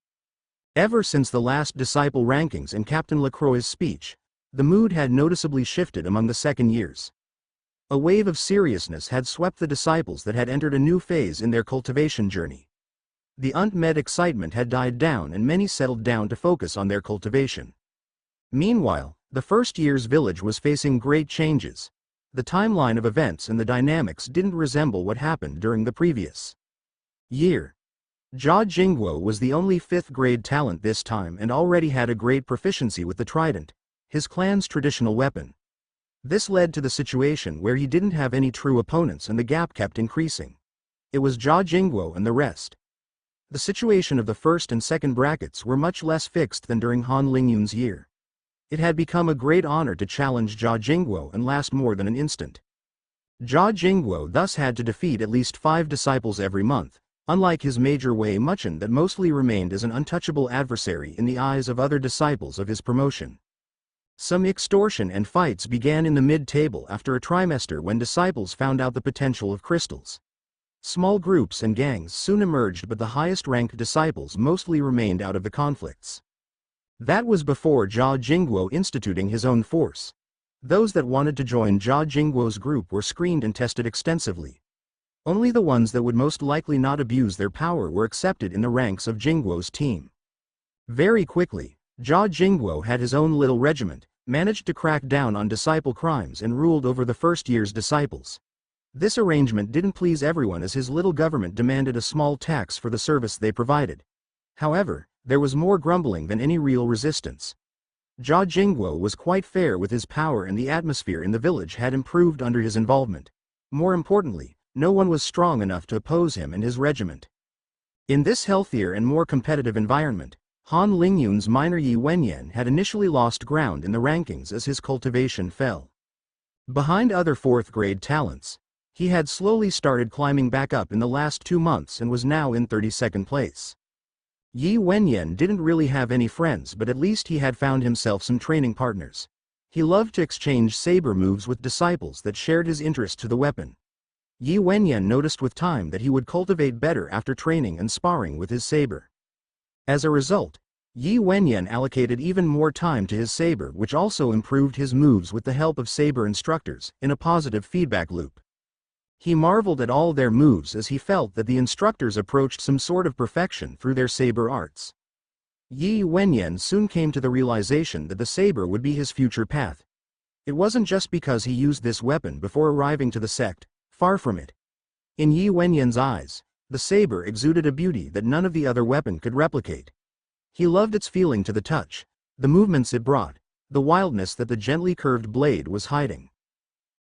Ever since the last disciple rankings and Captain Lacroix's speech, the mood had noticeably shifted among the second years. A wave of seriousness had swept the disciples that had entered a new phase in their cultivation journey. The unmet excitement had died down and many settled down to focus on their cultivation. Meanwhile, the first year's village was facing great changes. The timeline of events and the dynamics didn't resemble what happened during the previous year. Jia Jingguo was the only 5th grade talent this time and already had a great proficiency with the trident, his clan's traditional weapon. This led to the situation where he didn't have any true opponents and the gap kept increasing. It was Jia Jingguo and the rest. The situation of the 1st and 2nd brackets were much less fixed than during Han Lingyun's year. It had become a great honor to challenge Jia Jingguo and last more than an instant. Jia Jingguo thus had to defeat at least 5 disciples every month, unlike his major Wei Muchen that mostly remained as an untouchable adversary in the eyes of other disciples of his promotion. Some extortion and fights began in the mid-table after a trimester when disciples found out the potential of crystals. Small groups and gangs soon emerged, but the highest-ranked disciples mostly remained out of the conflicts. That was before Jia Jingguo instituting his own force. Those that wanted to join Jia Jingguo's group were screened and tested extensively. Only the ones that would most likely not abuse their power were accepted in the ranks of Jingguo's team. Very quickly, Jia Jingguo had his own little regiment, managed to crack down on disciple crimes and ruled over the first year's disciples. This arrangement didn't please everyone as his little government demanded a small tax for the service they provided. However, there was more grumbling than any real resistance. Jia Jingguo was quite fair with his power and the atmosphere in the village had improved under his involvement. More importantly, no one was strong enough to oppose him and his regiment. In this healthier and more competitive environment, Han Lingyun's minor Yi Wenyan had initially lost ground in the rankings as his cultivation fell. Behind other 4th grade talents, he had slowly started climbing back up in the last 2 months and was now in 32nd place. Yi Wenyan didn't really have any friends, but at least he had found himself some training partners. He loved to exchange saber moves with disciples that shared his interest to the weapon. Yi Wenyan noticed with time that he would cultivate better after training and sparring with his saber. As a result, Yi Wenyan allocated even more time to his saber, which also improved his moves with the help of saber instructors, in a positive feedback loop. He marveled at all their moves as he felt that the instructors approached some sort of perfection through their saber arts. Yi Wenyan soon came to the realization that the saber would be his future path. It wasn't just because he used this weapon before arriving to the sect, far from it. In Yi Wenyan's eyes, the saber exuded a beauty that none of the other weapon could replicate. He loved its feeling to the touch, the movements it brought, the wildness that the gently curved blade was hiding.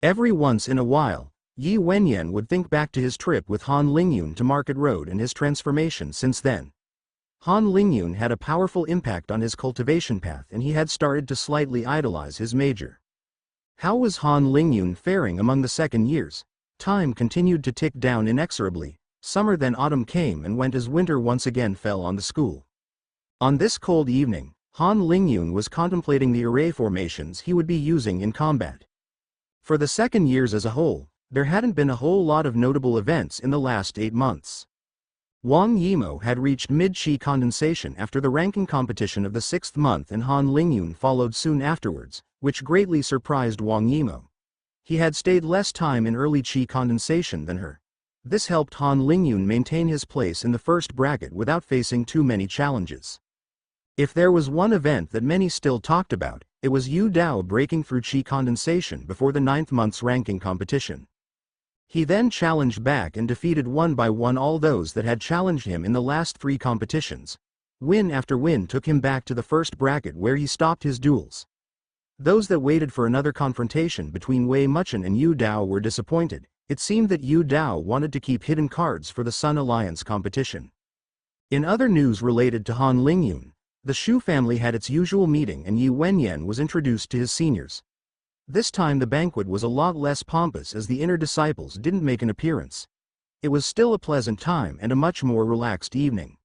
Every once in a while, Yi Wenyan would think back to his trip with Han Lingyun to Market Road and his transformation since then. Han Lingyun had a powerful impact on his cultivation path and he had started to slightly idolize his major. How was Han Lingyun faring among the second years? Time continued to tick down inexorably. Summer then autumn came and went as winter once again fell on the school. On this cold evening, Han Lingyun was contemplating the array formations he would be using in combat. For the second years as a whole, there hadn't been a whole lot of notable events in the last 8 months. Wang Yimou had reached mid-chi condensation after the ranking competition of the 6th month and Han Lingyun followed soon afterwards, which greatly surprised Wang Yimou. He had stayed less time in early chi condensation than her. This helped Han Lingyun maintain his place in the first bracket without facing too many challenges. If there was one event that many still talked about, it was Yu Dao breaking through chi condensation before the 9th month's ranking competition. He then challenged back and defeated one by one all those that had challenged him in the last 3 competitions. Win after win took him back to the first bracket where he stopped his duels. Those that waited for another confrontation between Wei Muchen and Yu Dao were disappointed. It seemed that Yu Dao wanted to keep hidden cards for the Sun Alliance competition. In other news related to Han Lingyun, the Shu family had its usual meeting and Yi Wenyan was introduced to his seniors. This time the banquet was a lot less pompous as the inner disciples didn't make an appearance. It was still a pleasant time and a much more relaxed evening.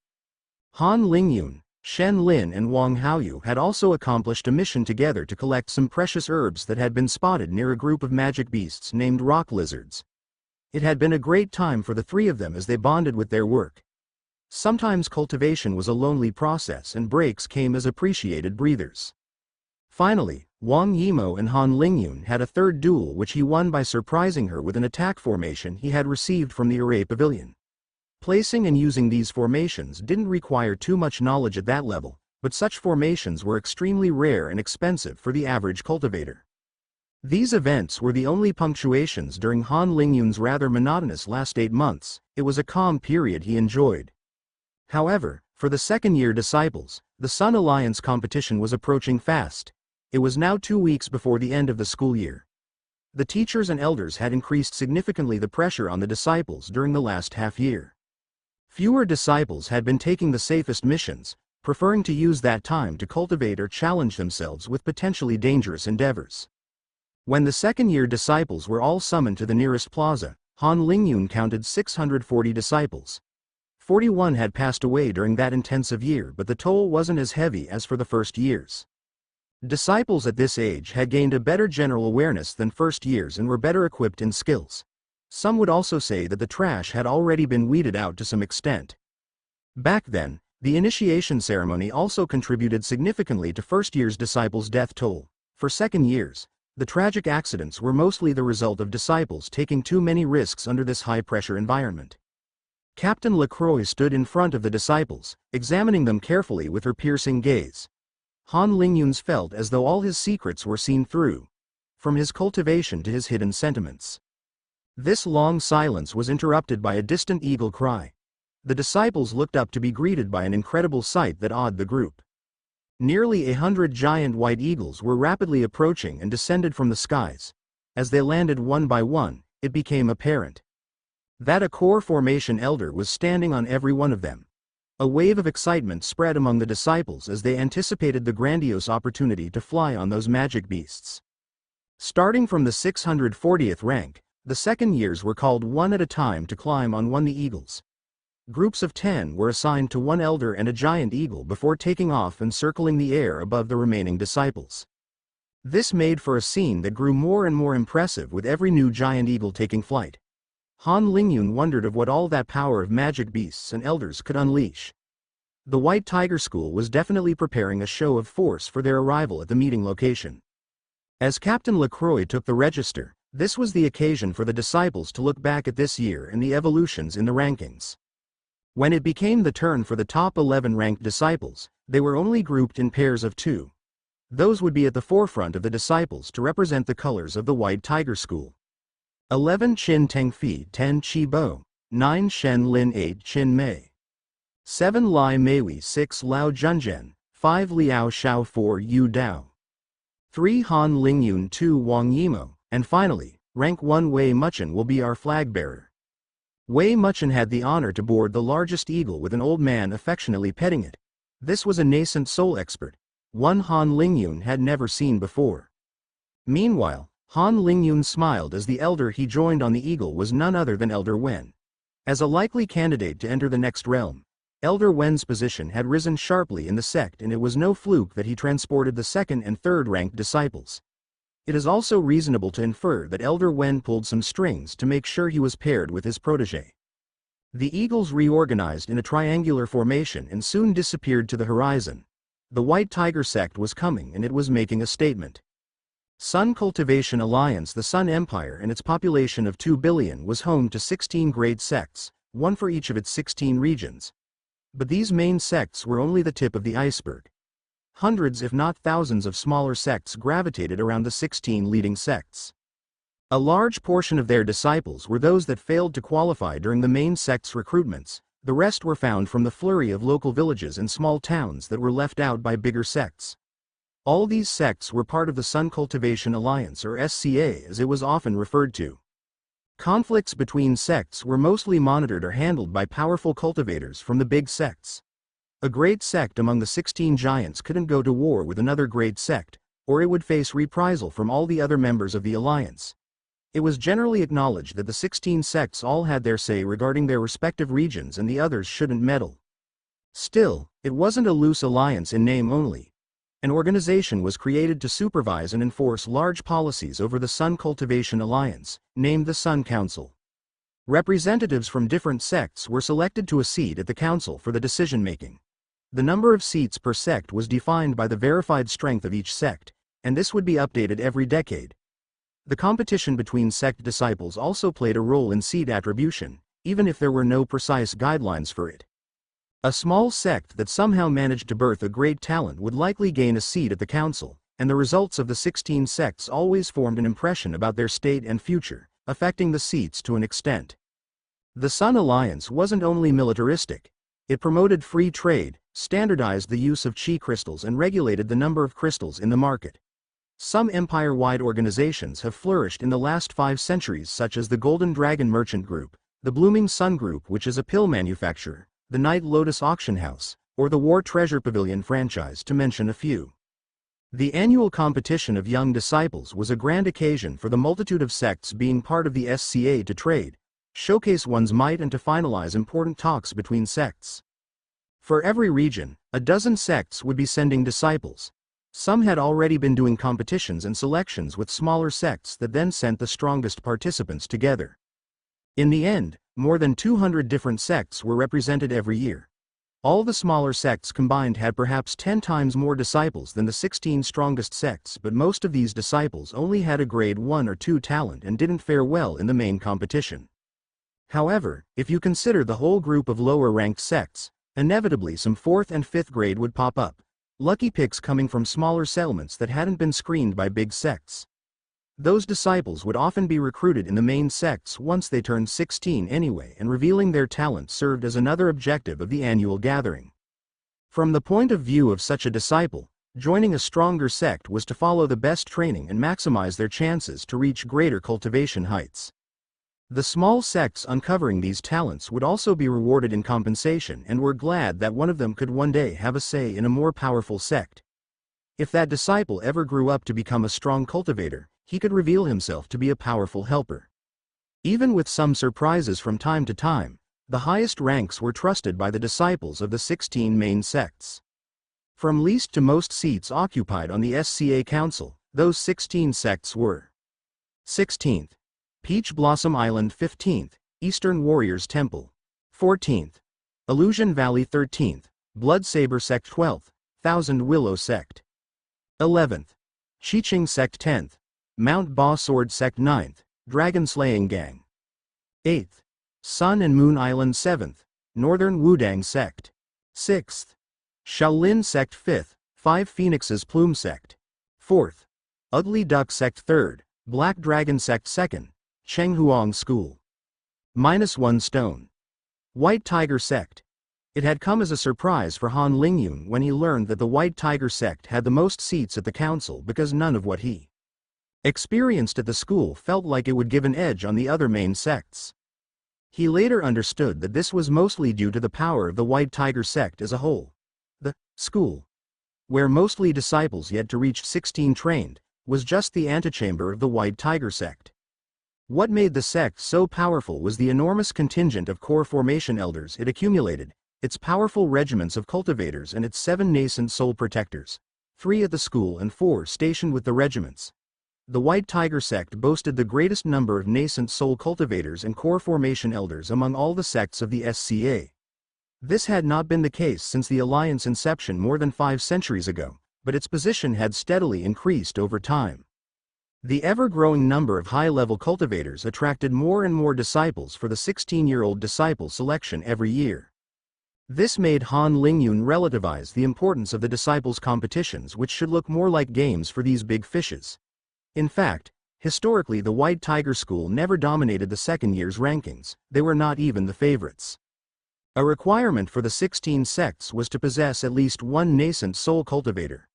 Han Lingyun, Shen Lin and Wang Haoyu had also accomplished a mission together to collect some precious herbs that had been spotted near a group of magic beasts named rock lizards. It had been a great time for the 3 of them as they bonded with their work. Sometimes cultivation was a lonely process and breaks came as appreciated breathers. Finally, Wang Yimou and Han Lingyun had a third duel which he won by surprising her with an attack formation he had received from the array pavilion. Placing and using these formations didn't require too much knowledge at that level, but such formations were extremely rare and expensive for the average cultivator. These events were the only punctuations during Han Lingyun's rather monotonous last 8 months. It was a calm period he enjoyed. However, for the second-year disciples, the Sun Alliance competition was approaching fast. It was now 2 weeks before the end of the school year. The teachers and elders had increased significantly the pressure on the disciples during the last half year. Fewer disciples had been taking the safest missions, preferring to use that time to cultivate or challenge themselves with potentially dangerous endeavors. When the second-year disciples were all summoned to the nearest plaza, Han Lingyun counted 640 disciples. 41 had passed away during that intensive year, but the toll wasn't as heavy as for the first years. Disciples at this age had gained a better general awareness than first years and were better equipped in skills. Some would also say that the trash had already been weeded out to some extent. Back then, the initiation ceremony also contributed significantly to first year's disciples' death toll. For second years, the tragic accidents were mostly the result of disciples taking too many risks under this high-pressure environment. Captain Lacroix stood in front of the disciples, examining them carefully with her piercing gaze. Han Lingyun's felt as though all his secrets were seen through, from his cultivation to his hidden sentiments. This long silence was interrupted by a distant eagle cry. The disciples looked up to be greeted by an incredible sight that awed the group. Nearly 100 giant white eagles were rapidly approaching and descended from the skies. As they landed one by one, it became apparent that a core formation elder was standing on every one of them. A wave of excitement spread among the disciples as they anticipated the grandiose opportunity to fly on those magic beasts. Starting from the 640th rank, the second years were called one at a time to climb on one the eagles. Groups of 10 were assigned to one elder and a giant eagle before taking off and circling the air above the remaining disciples. This made for a scene that grew more and more impressive with every new giant eagle taking flight. Han Lingyun wondered of what all that power of magic beasts and elders could unleash. The White Tiger School was definitely preparing a show of force for their arrival at the meeting location. As Captain Lacroix took the register, This was the occasion for the disciples to look back at this year and the evolutions in the rankings. When it became the turn for the top 11 ranked disciples, they were only grouped in pairs of 2. Those would be at the forefront of the disciples to represent the colors of the White Tiger School. 11 Qin Tengfi 10 Qi Bo, 9 Shen Lin 8 Qin Mei, 7 Lai Meiwei 6 Lao Junzhen, 5 Liao Xiao 4 Yu Dao, 3 Han Lingyun 2 Wang Yimo, and finally, rank 1 Wei Muchen will be our flag bearer. Wei Muchen had the honor to board the largest eagle with an old man affectionately petting it. This was a nascent soul expert, one Han Lingyun had never seen before. Meanwhile, Han Lingyun smiled as the elder he joined on the eagle was none other than Elder Wen. As a likely candidate to enter the next realm, Elder Wen's position had risen sharply in the sect, and it was no fluke that he transported the second and third ranked disciples. It is also reasonable to infer that Elder Wen pulled some strings to make sure he was paired with his protege. The eagles reorganized in a triangular formation and soon disappeared to the horizon. The White Tiger sect was coming, and it was making a statement. Sun Cultivation Alliance, the Sun Empire and its population of 2 billion was home to 16 great sects, one for each of its 16 regions. But these main sects were only the tip of the iceberg. Hundreds if not thousands of smaller sects gravitated around the 16 leading sects. A large portion of their disciples were those that failed to qualify during the main sect's recruitments. The rest were found from the flurry of local villages and small towns that were left out by bigger sects. All these sects were part of the Sun Cultivation Alliance, or SCA as it was often referred to. Conflicts between sects were mostly monitored or handled by powerful cultivators from the big sects. A great sect among the 16 giants couldn't go to war with another great sect, or it would face reprisal from all the other members of the alliance. It was generally acknowledged that the 16 sects all had their say regarding their respective regions and the others shouldn't meddle. Still, it wasn't a loose alliance in name only. An organization was created to supervise and enforce large policies over the Sun Cultivation Alliance, named the Sun Council. Representatives from different sects were selected to a seat at the council for the decision-making. The number of seats per sect was defined by the verified strength of each sect, and this would be updated every decade. The competition between sect disciples also played a role in seat attribution, even if there were no precise guidelines for it. A small sect that somehow managed to birth a great talent would likely gain a seat at the council, and the results of the 16 sects always formed an impression about their state and future, affecting the seats to an extent. The Sun Alliance wasn't only militaristic. It promoted free trade, standardized the use of chi crystals, and regulated the number of crystals in the market. Some empire-wide organizations have flourished in the last 5 centuries, such as the Golden Dragon Merchant Group, the Blooming Sun Group, which is a pill manufacturer, the Night Lotus Auction House, or the War Treasure Pavilion franchise, to mention a few. The annual competition of young disciples was a grand occasion for the multitude of sects being part of the SCA to trade, showcase one's might, and to finalize important talks between sects. For every region, a dozen sects would be sending disciples. Some had already been doing competitions and selections with smaller sects that then sent the strongest participants together. In the end, more than 200 different sects were represented every year. All the smaller sects combined had perhaps 10 times more disciples than the 16 strongest sects, but most of these disciples only had a grade 1 or 2 talent and didn't fare well in the main competition. However, if you consider the whole group of lower-ranked sects, inevitably some 4th and 5th grade would pop up, lucky picks coming from smaller settlements that hadn't been screened by big sects. Those disciples would often be recruited in the main sects once they turned 16 anyway, and revealing their talent served as another objective of the annual gathering. From the point of view of such a disciple, joining a stronger sect was to follow the best training and maximize their chances to reach greater cultivation heights. The small sects uncovering these talents would also be rewarded in compensation and were glad that one of them could one day have a say in a more powerful sect. If that disciple ever grew up to become a strong cultivator, he could reveal himself to be a powerful helper. Even with some surprises from time to time, the highest ranks were trusted by the disciples of the 16 main sects. From least to most seats occupied on the SCA Council, those 16 sects were: 16th, Peach Blossom Island; 15th, Eastern Warriors Temple; 14th, Illusion Valley; 13th, Blood Saber Sect; 12th, Thousand Willow Sect; 11th, Xiqing Sect; 10th, Mount Ba Sword Sect 9th, Dragon Slaying Gang. 8th. Sun and Moon Island 7th, Northern Wudang Sect. 6th. Shaolin Sect 5th, Five Phoenixes Plume Sect. 4th. Ugly Duck Sect 3rd, Black Dragon Sect 2nd, Chenghuang School. -1 stone. White Tiger Sect. It had come as a surprise for Han Lingyun when he learned that the White Tiger Sect had the most seats at the council because none of what he experienced at the school felt like it would give an edge on the other main sects. He later understood that this was mostly due to the power of the White Tiger Sect as a whole. The school, where mostly disciples yet to reach 16 trained, was just the antechamber of the White Tiger Sect. What made the sect so powerful was the enormous contingent of core formation elders it accumulated, its powerful regiments of cultivators and its 7 nascent soul protectors, 3 at the school and 4 stationed with the regiments. The White Tiger Sect boasted the greatest number of nascent soul cultivators and core formation elders among all the sects of the SCA. This had not been the case since the Alliance inception more than 5 centuries ago, but its position had steadily increased over time. The ever-growing number of high-level cultivators attracted more and more disciples for the 16-year-old disciple selection every year. This made Han Lingyun relativize the importance of the disciples' competitions, which should look more like games for these big fishes. In fact, historically the White Tiger School never dominated the second year's rankings, they were not even the favorites. A requirement for the 16 sects was to possess at least 1 nascent soul cultivator.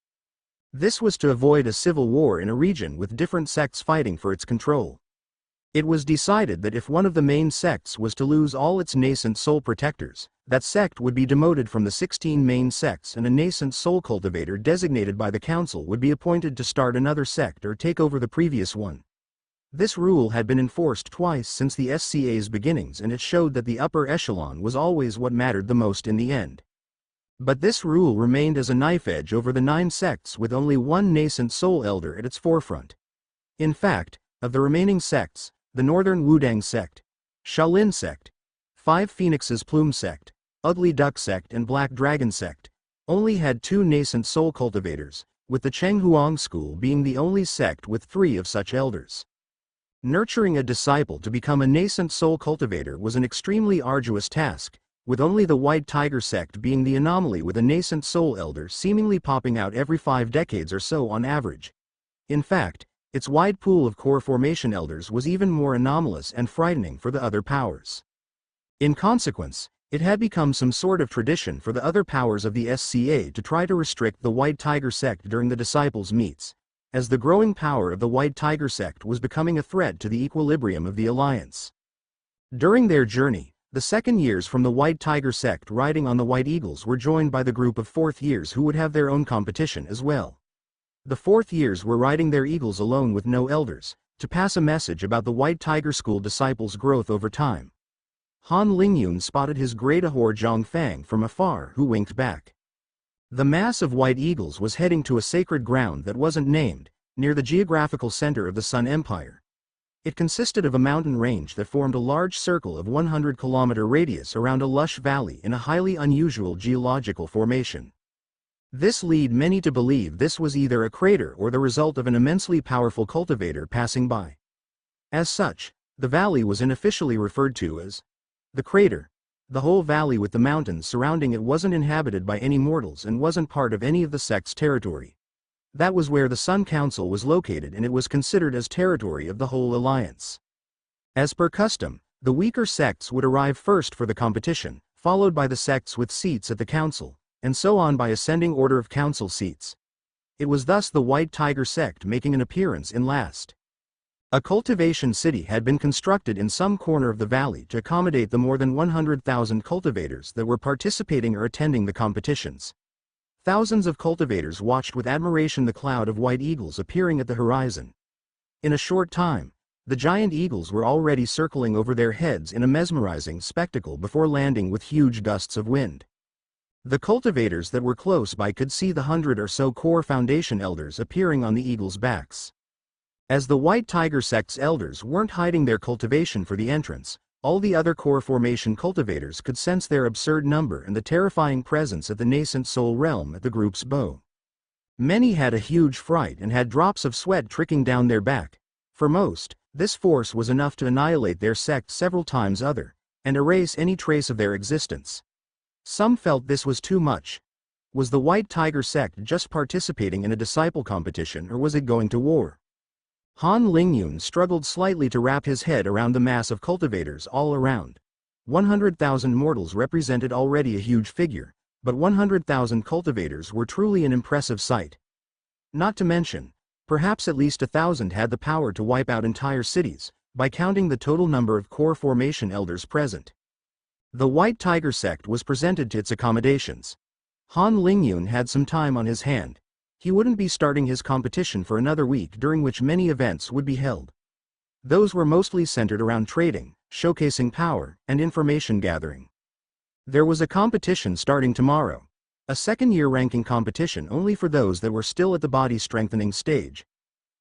This was to avoid a civil war in a region with different sects fighting for its control. It was decided that if one of the main sects was to lose all its nascent soul protectors, that sect would be demoted from the 16 main sects and a nascent soul cultivator designated by the council would be appointed to start another sect or take over the previous one. This rule had been enforced twice since the SCA's beginnings, and it showed that the upper echelon was always what mattered the most in the end. But this rule remained as a knife edge over the 9 sects with only 1 nascent soul elder at its forefront. In fact, of the remaining sects, the Northern Wudang Sect, Shaolin Sect, Five Phoenixes Plume Sect, Ugly Duck Sect and Black Dragon Sect, only had 2 nascent soul cultivators, with the Chenghuang School being the only sect with 3 of such elders. Nurturing a disciple to become a nascent soul cultivator was an extremely arduous task, with only the White Tiger Sect being the anomaly with a nascent soul elder seemingly popping out every 5 decades or so on average. In fact, its wide pool of core formation elders was even more anomalous and frightening for the other powers. In consequence, it had become some sort of tradition for the other powers of the SCA to try to restrict the White Tiger Sect during the disciples' meets, as the growing power of the White Tiger Sect was becoming a threat to the equilibrium of the Alliance. During their journey, the second years from the White Tiger Sect riding on the White Eagles were joined by the group of 4th years who would have their own competition as well. The 4th years were riding their eagles alone with no elders, to pass a message about the White Tiger School disciples' growth over time. Han Lingyun spotted his great Ahor Zhongfang from afar, who winked back. The mass of White Eagles was heading to a sacred ground that wasn't named, near the geographical center of the Sun Empire. It consisted of a mountain range that formed a large circle of 100-kilometer radius around a lush valley in a highly unusual geological formation. This led many to believe this was either a crater or the result of an immensely powerful cultivator passing by. As such, the valley was unofficially referred to as the crater. The whole valley with the mountains surrounding it wasn't inhabited by any mortals and wasn't part of any of the sect's territory. That was where the Sun Council was located, and it was considered as territory of the whole alliance. As per custom, the weaker sects would arrive first for the competition, followed by the sects with seats at the council, and so on by ascending order of council seats. It was thus the White Tiger Sect making an appearance in last. A cultivation city had been constructed in some corner of the valley to accommodate the more than 100,000 cultivators that were participating or attending the competitions. Thousands of cultivators watched with admiration the cloud of white eagles appearing at the horizon. In a short time, the giant eagles were already circling over their heads in a mesmerizing spectacle before landing with huge gusts of wind. The cultivators that were close by could see the 100 or so core foundation elders appearing on the eagles' backs. As the White Tiger Sect's elders weren't hiding their cultivation for the entrance, all the other core formation cultivators could sense their absurd number and the terrifying presence at the nascent soul realm at the group's bow. Many had a huge fright and had drops of sweat trickling down their back. For most, this force was enough to annihilate their sect several times over, and erase any trace of their existence. Some felt this was too much. Was the White Tiger sect just participating in a disciple competition, or was it going to war? Han Lingyun struggled slightly to wrap his head around the mass of cultivators all around. 100,000 mortals represented already a huge figure, but 100,000 cultivators were truly an impressive sight. Not to mention, perhaps at least 1,000 had the power to wipe out entire cities, by counting the total number of core formation elders present. The White Tiger sect was presented to its accommodations. Han Lingyun had some time on his hand. He wouldn't be starting his competition for another week, during which many events would be held. Those were mostly centered around trading, showcasing power, and information gathering. There was a competition starting tomorrow. A second-year ranking competition only for those that were still at the body strengthening stage.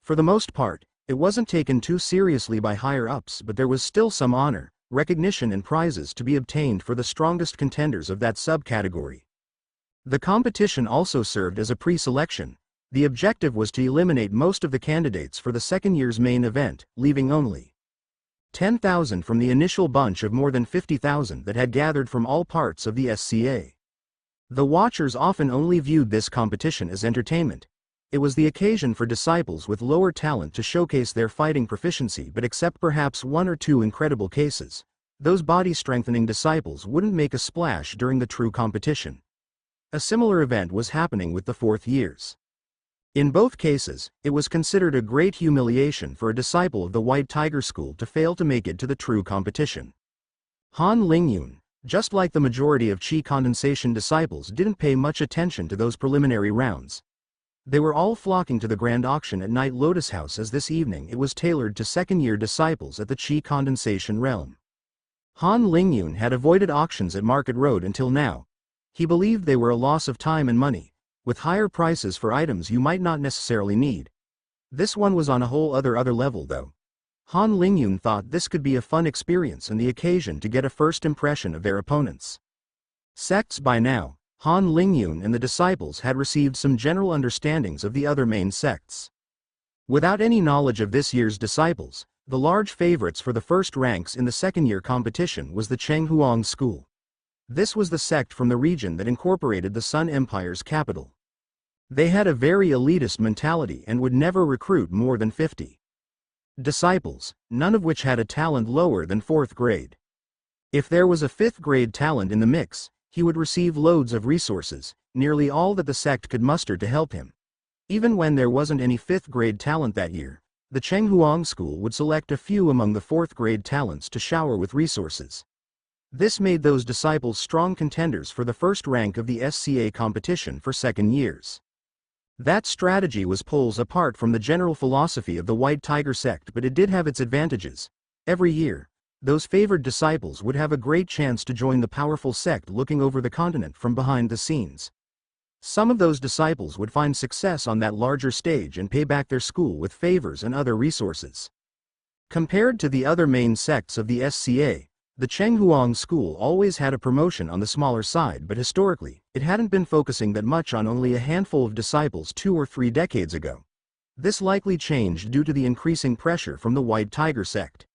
For the most part, it wasn't taken too seriously by higher-ups, but there was still some honor, recognition and prizes to be obtained for the strongest contenders of that subcategory. The competition also served as a pre-selection. The objective was to eliminate most of the candidates for the second year's main event, leaving only 10,000 from the initial bunch of more than 50,000 that had gathered from all parts of the SCA. The watchers often only viewed this competition as entertainment. It was the occasion for disciples with lower talent to showcase their fighting proficiency, but except perhaps one or two incredible cases, those body-strengthening disciples wouldn't make a splash during the true competition. A similar event was happening with the fourth years. In both cases, it was considered a great humiliation for a disciple of the White Tiger School to fail to make it to the true competition. Han Lingyun, just like the majority of Qi condensation disciples, didn't pay much attention to those preliminary rounds. They were all flocking to the grand auction at Night Lotus House, as this evening it was tailored to second-year disciples at the Qi condensation realm. Han Lingyun had avoided auctions at Market Road until now. He believed they were a loss of time and money, with higher prices for items you might not necessarily need. This one was on a whole other level though. Han Lingyun thought this could be a fun experience and the occasion to get a first impression of their opponents. Sects. By now, Han Lingyun and the disciples had received some general understandings of the other main sects. Without any knowledge of this year's disciples, the large favorites for the first ranks in the second-year competition was the Chenghuang School. This was the sect from the region that incorporated the Sun Empire's capital. They had a very elitist mentality and would never recruit more than 50 disciples, none of which had a talent lower than 4th grade. If there was a 5th grade talent in the mix, he would receive loads of resources, nearly all that the sect could muster to help him. Even when there wasn't any 5th grade talent that year, the Chenghuang School would select a few among the 4th grade talents to shower with resources. This made those disciples strong contenders for the first rank of the SCA competition for second years. That strategy was poles apart from the general philosophy of the White Tiger sect, but it did have its advantages. Every year, those favored disciples would have a great chance to join the powerful sect looking over the continent from behind the scenes. Some of those disciples would find success on that larger stage and pay back their school with favors and other resources. Compared to the other main sects of the SCA, the Chenghuang School always had a promotion on the smaller side, but historically, it hadn't been focusing that much on only a handful of disciples 2 or 3 decades ago. This likely changed due to the increasing pressure from the White Tiger sect.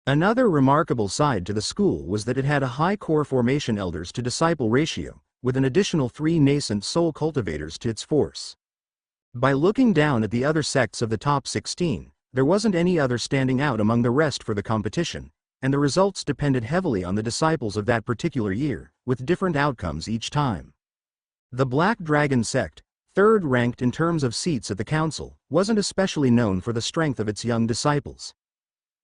Another remarkable side to the school was that it had a high core formation elders to disciple ratio, with an additional 3 nascent soul cultivators to its force. By looking down at the other sects of the top 16, there wasn't any other standing out among the rest for the competition, and the results depended heavily on the disciples of that particular year, with different outcomes each time. The Black Dragon sect, 3rd ranked in terms of seats at the council, wasn't especially known for the strength of its young disciples.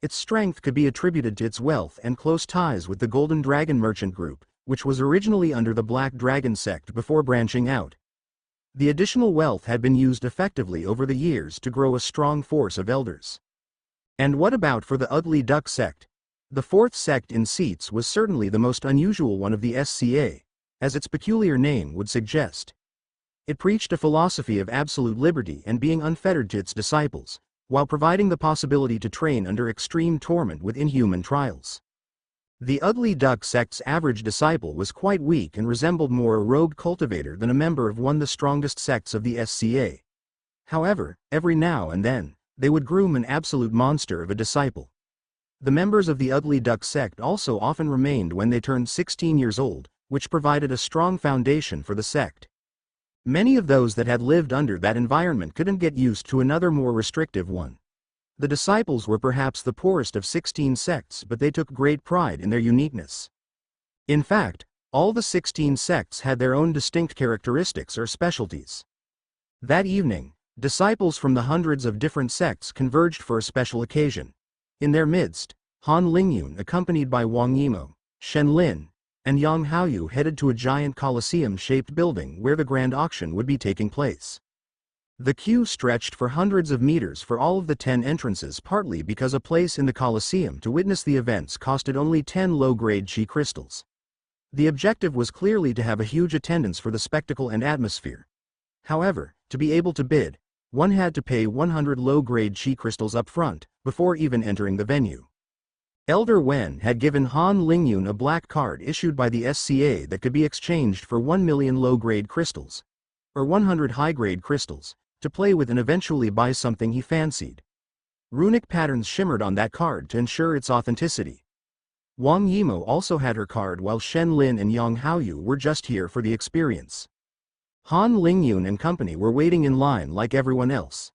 Its strength could be attributed to its wealth and close ties with the Golden Dragon Merchant Group, which was originally under the Black Dragon sect before branching out. The additional wealth had been used effectively over the years to grow a strong force of elders. And what about for the Ugly Duck sect? The 4th sect in seats was certainly the most unusual one of the SCA, as its peculiar name would suggest. It preached a philosophy of absolute liberty and being unfettered to its disciples, while providing the possibility to train under extreme torment with inhuman trials. The ugly duck sect's average disciple was quite weak and resembled more a rogue cultivator than a member of one of the strongest sects of the SCA. However, every now and then, they would groom an absolute monster of a disciple. The members of the ugly duck sect also often remained when they turned 16 years old, which provided a strong foundation for the sect. Many of those that had lived under that environment couldn't get used to another more restrictive one. The disciples were perhaps the poorest of 16 sects, but they took great pride in their uniqueness. In fact, all the 16 sects had their own distinct characteristics or specialties. That evening, disciples from the hundreds of different sects converged for a special occasion. In their midst, Han Lingyun, accompanied by Wang Yimou, Shen Lin, and Yang Haoyu, headed to a giant coliseum-shaped building where the grand auction would be taking place. The queue stretched for hundreds of meters for all of the 10 entrances, partly because a place in the coliseum to witness the events costed only 10 low-grade chi crystals. The objective was clearly to have a huge attendance for the spectacle and atmosphere. However, to be able to bid, one had to pay 100 low-grade chi crystals up front, before even entering the venue. Elder Wen had given Han Lingyun a black card issued by the SCA that could be exchanged for 1 million low-grade crystals, or 100 high-grade crystals, to play with and eventually buy something he fancied. Runic patterns shimmered on that card to ensure its authenticity. Wang Yimou also had her card, while Shen Lin and Yang Haoyu were just here for the experience. Han Lingyun and company were waiting in line like everyone else.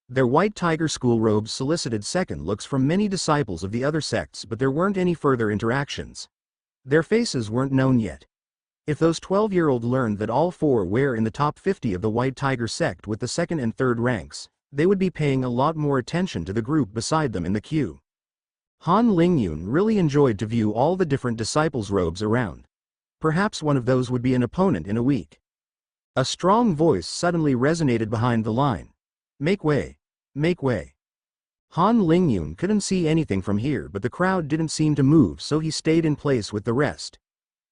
Their white tiger school robes solicited second looks from many disciples of the other sects, but there weren't any further interactions. Their faces weren't known yet. If those 12-year-olds learned that all four were in the top 50 of the White Tiger sect with the second and third ranks, they would be paying a lot more attention to the group beside them in the queue. Han Lingyun really enjoyed to view all the different disciples' robes around. Perhaps one of those would be an opponent in a week. A strong voice suddenly resonated behind the line. "Make way! Make way!" Han Lingyun couldn't see anything from here, but the crowd didn't seem to move, so he stayed in place with the rest.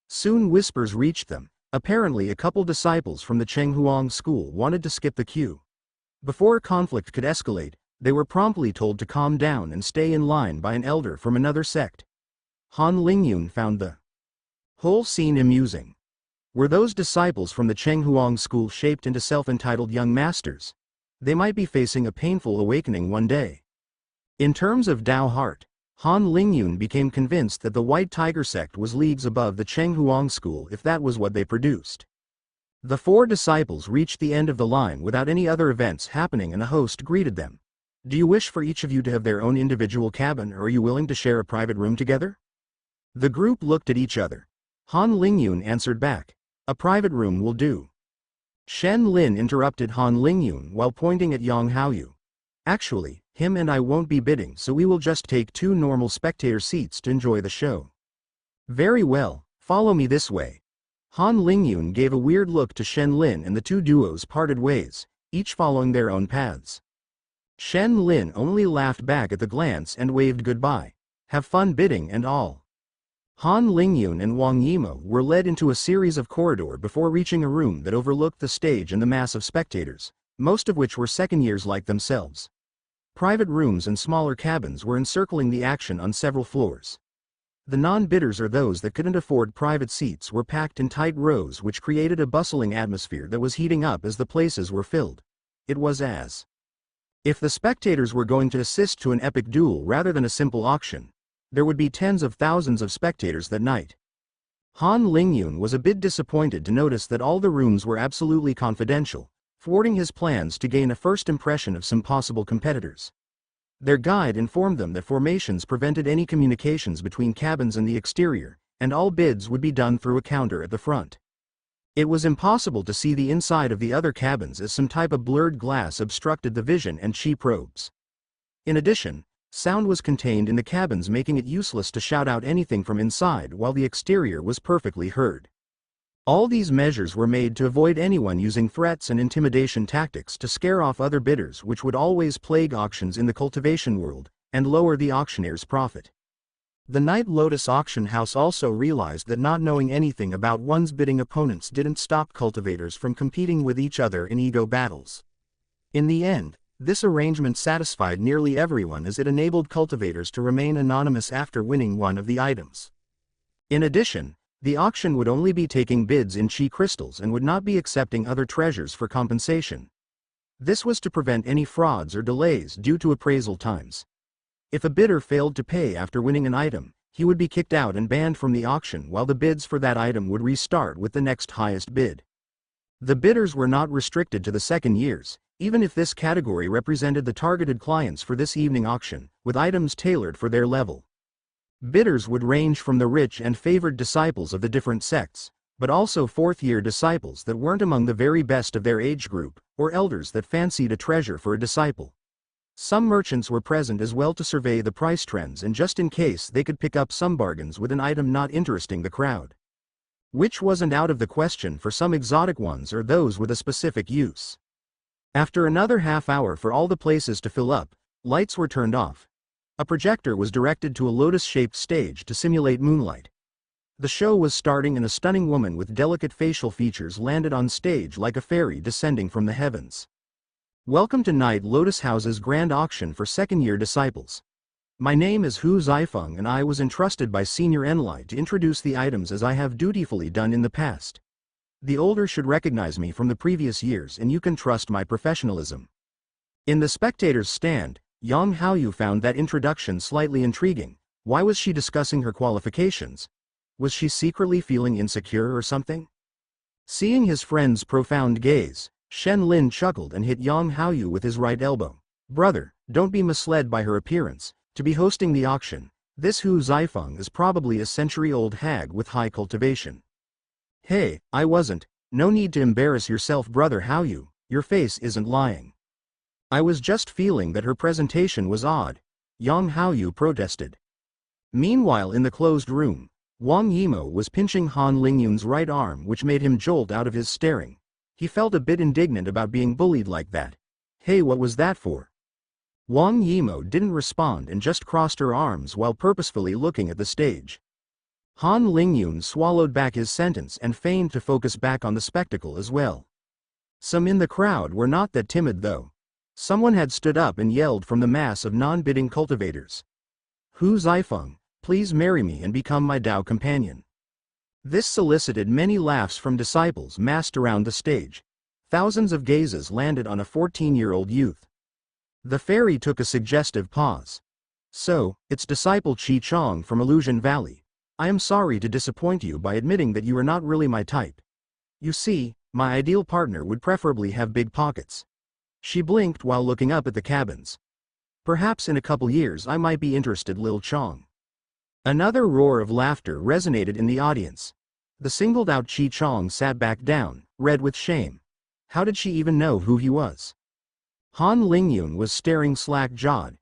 Soon whispers reached them. Apparently a couple disciples from the Chenghuang school wanted to skip the queue. Before conflict could escalate, they were promptly told to calm down and stay in line by an elder from another sect. Han Lingyun found the whole scene amusing. Were those disciples from the Chenghuang school shaped into self-entitled young masters? They might be facing a painful awakening one day. In terms of Dao heart, Han Lingyun became convinced that the White Tiger sect was leagues above the Chenghuang school if that was what they produced. The four disciples reached the end of the line without any other events happening, and a host greeted them. "Do you wish for each of you to have their own individual cabin, or are you willing to share a private room together?" The group looked at each other. Han Lingyun answered back, "A private room will do." Shen Lin interrupted Han Lingyun while pointing at Yang Haoyu. "Actually, him and I won't be bidding, so we will just take 2 normal spectator seats to enjoy the show." "Very well, follow me this way." Han Lingyun gave a weird look to Shen Lin, and the two duos parted ways, each following their own paths. Shen Lin only laughed back at the glance and waved goodbye. "Have fun bidding and all." Han Lingyun and Wang Yimou were led into a series of corridors before reaching a room that overlooked the stage and the mass of spectators, most of which were second years like themselves. Private rooms and smaller cabins were encircling the action on several floors. The non-bidders, or those that couldn't afford private seats, were packed in tight rows, which created a bustling atmosphere that was heating up as the places were filled. It was as if the spectators were going to assist to an epic duel rather than a simple auction. There would be tens of thousands of spectators that night. Han Lingyun was a bit disappointed to notice that all the rooms were absolutely confidential, thwarting his plans to gain a first impression of some possible competitors. Their guide informed them that formations prevented any communications between cabins and the exterior, and all bids would be done through a counter at the front. It was impossible to see the inside of the other cabins as some type of blurred glass obstructed the vision and chi probes. In addition, sound was contained in the cabins, making it useless to shout out anything from inside, while the exterior was perfectly heard. All these measures were made to avoid anyone using threats and intimidation tactics to scare off other bidders, which would always plague auctions in the cultivation world, and lower the auctioneer's profit. The Night Lotus auction house also realized that not knowing anything about one's bidding opponents didn't stop cultivators from competing with each other in ego battles. In the end, this arrangement satisfied nearly everyone, as it enabled cultivators to remain anonymous after winning one of the items. In addition, the auction would only be taking bids in chi crystals and would not be accepting other treasures for compensation. This was to prevent any frauds or delays due to appraisal times. If a bidder failed to pay after winning an item, he would be kicked out and banned from the auction while the bids for that item would restart with the next highest bid. The bidders were not restricted to the second years, even if this category represented the targeted clients for this evening auction, with items tailored for their level. Bidders would range from the rich and favored disciples of the different sects, but also fourth-year disciples that weren't among the very best of their age group, or elders that fancied a treasure for a disciple. Some merchants were present as well to survey the price trends and just in case they could pick up some bargains with an item not interesting the crowd. Which wasn't out of the question for some exotic ones or those with a specific use. After another half hour for all the places to fill up, lights were turned off. A projector was directed to a lotus-shaped stage to simulate moonlight. The show was starting and a stunning woman with delicate facial features landed on stage like a fairy descending from the heavens. Welcome to Night Lotus House's grand auction for second-year disciples. My name is Hu Zaifeng and I was entrusted by Senior Enlai to introduce the items as I have dutifully done in the past. The older should recognize me from the previous years and you can trust my professionalism. In the spectators' stand, Yang Haoyu found that introduction slightly intriguing. Why was she discussing her qualifications? Was she secretly feeling insecure or something? Seeing his friend's profound gaze, Shen Lin chuckled and hit Yang Haoyu with his right elbow. Brother, don't be misled by her appearance. To be hosting the auction, this Hu Zaifeng is probably a century-old hag with high cultivation. Hey, I wasn't. No need to embarrass yourself, brother Haoyu, your face isn't lying. I was just feeling that her presentation was odd, Yang Haoyu protested. Meanwhile in the closed room, Wang Yimo was pinching Han Lingyun's right arm which made him jolt out of his staring. He felt a bit indignant about being bullied like that. Hey, what was that for? Wang Yimo didn't respond and just crossed her arms while purposefully looking at the stage. Han Lingyun swallowed back his sentence and feigned to focus back on the spectacle as well. Some in the crowd were not that timid though. Someone had stood up and yelled from the mass of non-bidding cultivators. Hu Zaifeng, please marry me and become my Dao companion. This solicited many laughs from disciples massed around the stage. Thousands of gazes landed on a 14-year-old youth. The fairy took a suggestive pause. So, it's disciple Chi Chong from Illusion Valley. I am sorry to disappoint you by admitting that you are not really my type. You see, my ideal partner would preferably have big pockets. She blinked while looking up at the cabins. Perhaps in a couple years I might be interested, Lil Chong. Another roar of laughter resonated in the audience. The singled-out Chi Chong sat back down, red with shame. How did she even know who he was? Han Lingyun was staring slack-jawed.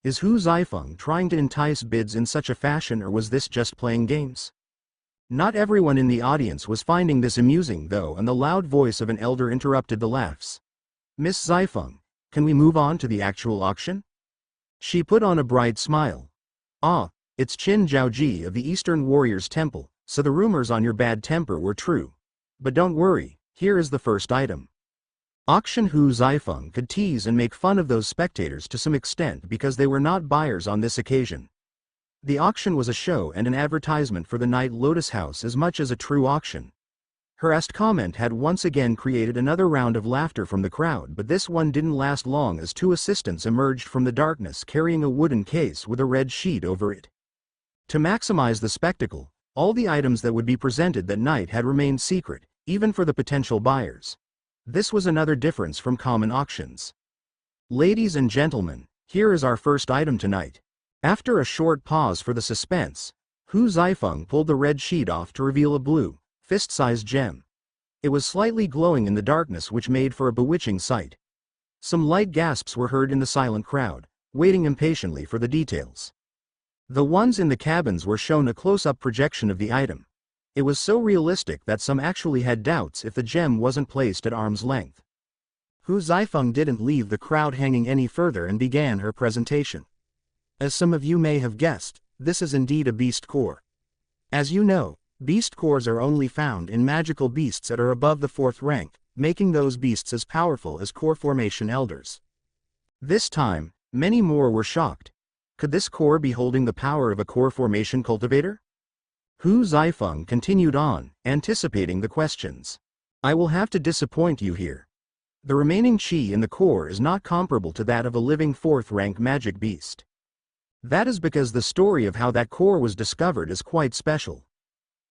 Is Hu Zaifeng trying to entice bids in such a fashion or was this just playing games? Not everyone in the audience was finding this amusing though and the loud voice of an elder interrupted the laughs. Miss Zaifeng, can we move on to the actual auction? She put on a bright smile. Ah, it's Qin Zhaoji of the Eastern Warriors Temple, so the rumors on your bad temper were true. But don't worry, here is the first item. Auction Hu Zaifeng could tease and make fun of those spectators to some extent because they were not buyers on this occasion. The auction was a show and an advertisement for the Night Lotus House as much as a true auction. Her last comment had once again created another round of laughter from the crowd, but this one didn't last long as two assistants emerged from the darkness carrying a wooden case with a red sheet over it. To maximize the spectacle, all the items that would be presented that night had remained secret, even for the potential buyers. This was another difference from common auctions. Ladies and gentlemen, here is our first item tonight. After a short pause for the suspense, Hu Zaifeng pulled the red sheet off to reveal a blue, fist-sized gem. It was slightly glowing in the darkness which made for a bewitching sight. Some light gasps were heard in the silent crowd, waiting impatiently for the details. The ones in the cabins were shown a close-up projection of the item. It was so realistic that some actually had doubts if the gem wasn't placed at arm's length. Hu Zaifeng didn't leave the crowd hanging any further and began her presentation. As some of you may have guessed, this is indeed a beast core. As you know, beast cores are only found in magical beasts that are above the 4th rank, making those beasts as powerful as core formation elders. This time, many more were shocked. Could this core be holding the power of a core formation cultivator? Hu Zaifeng continued on, anticipating the questions. I will have to disappoint you here. The remaining qi in the core is not comparable to that of a living 4th-rank magic beast. That is because the story of how that core was discovered is quite special.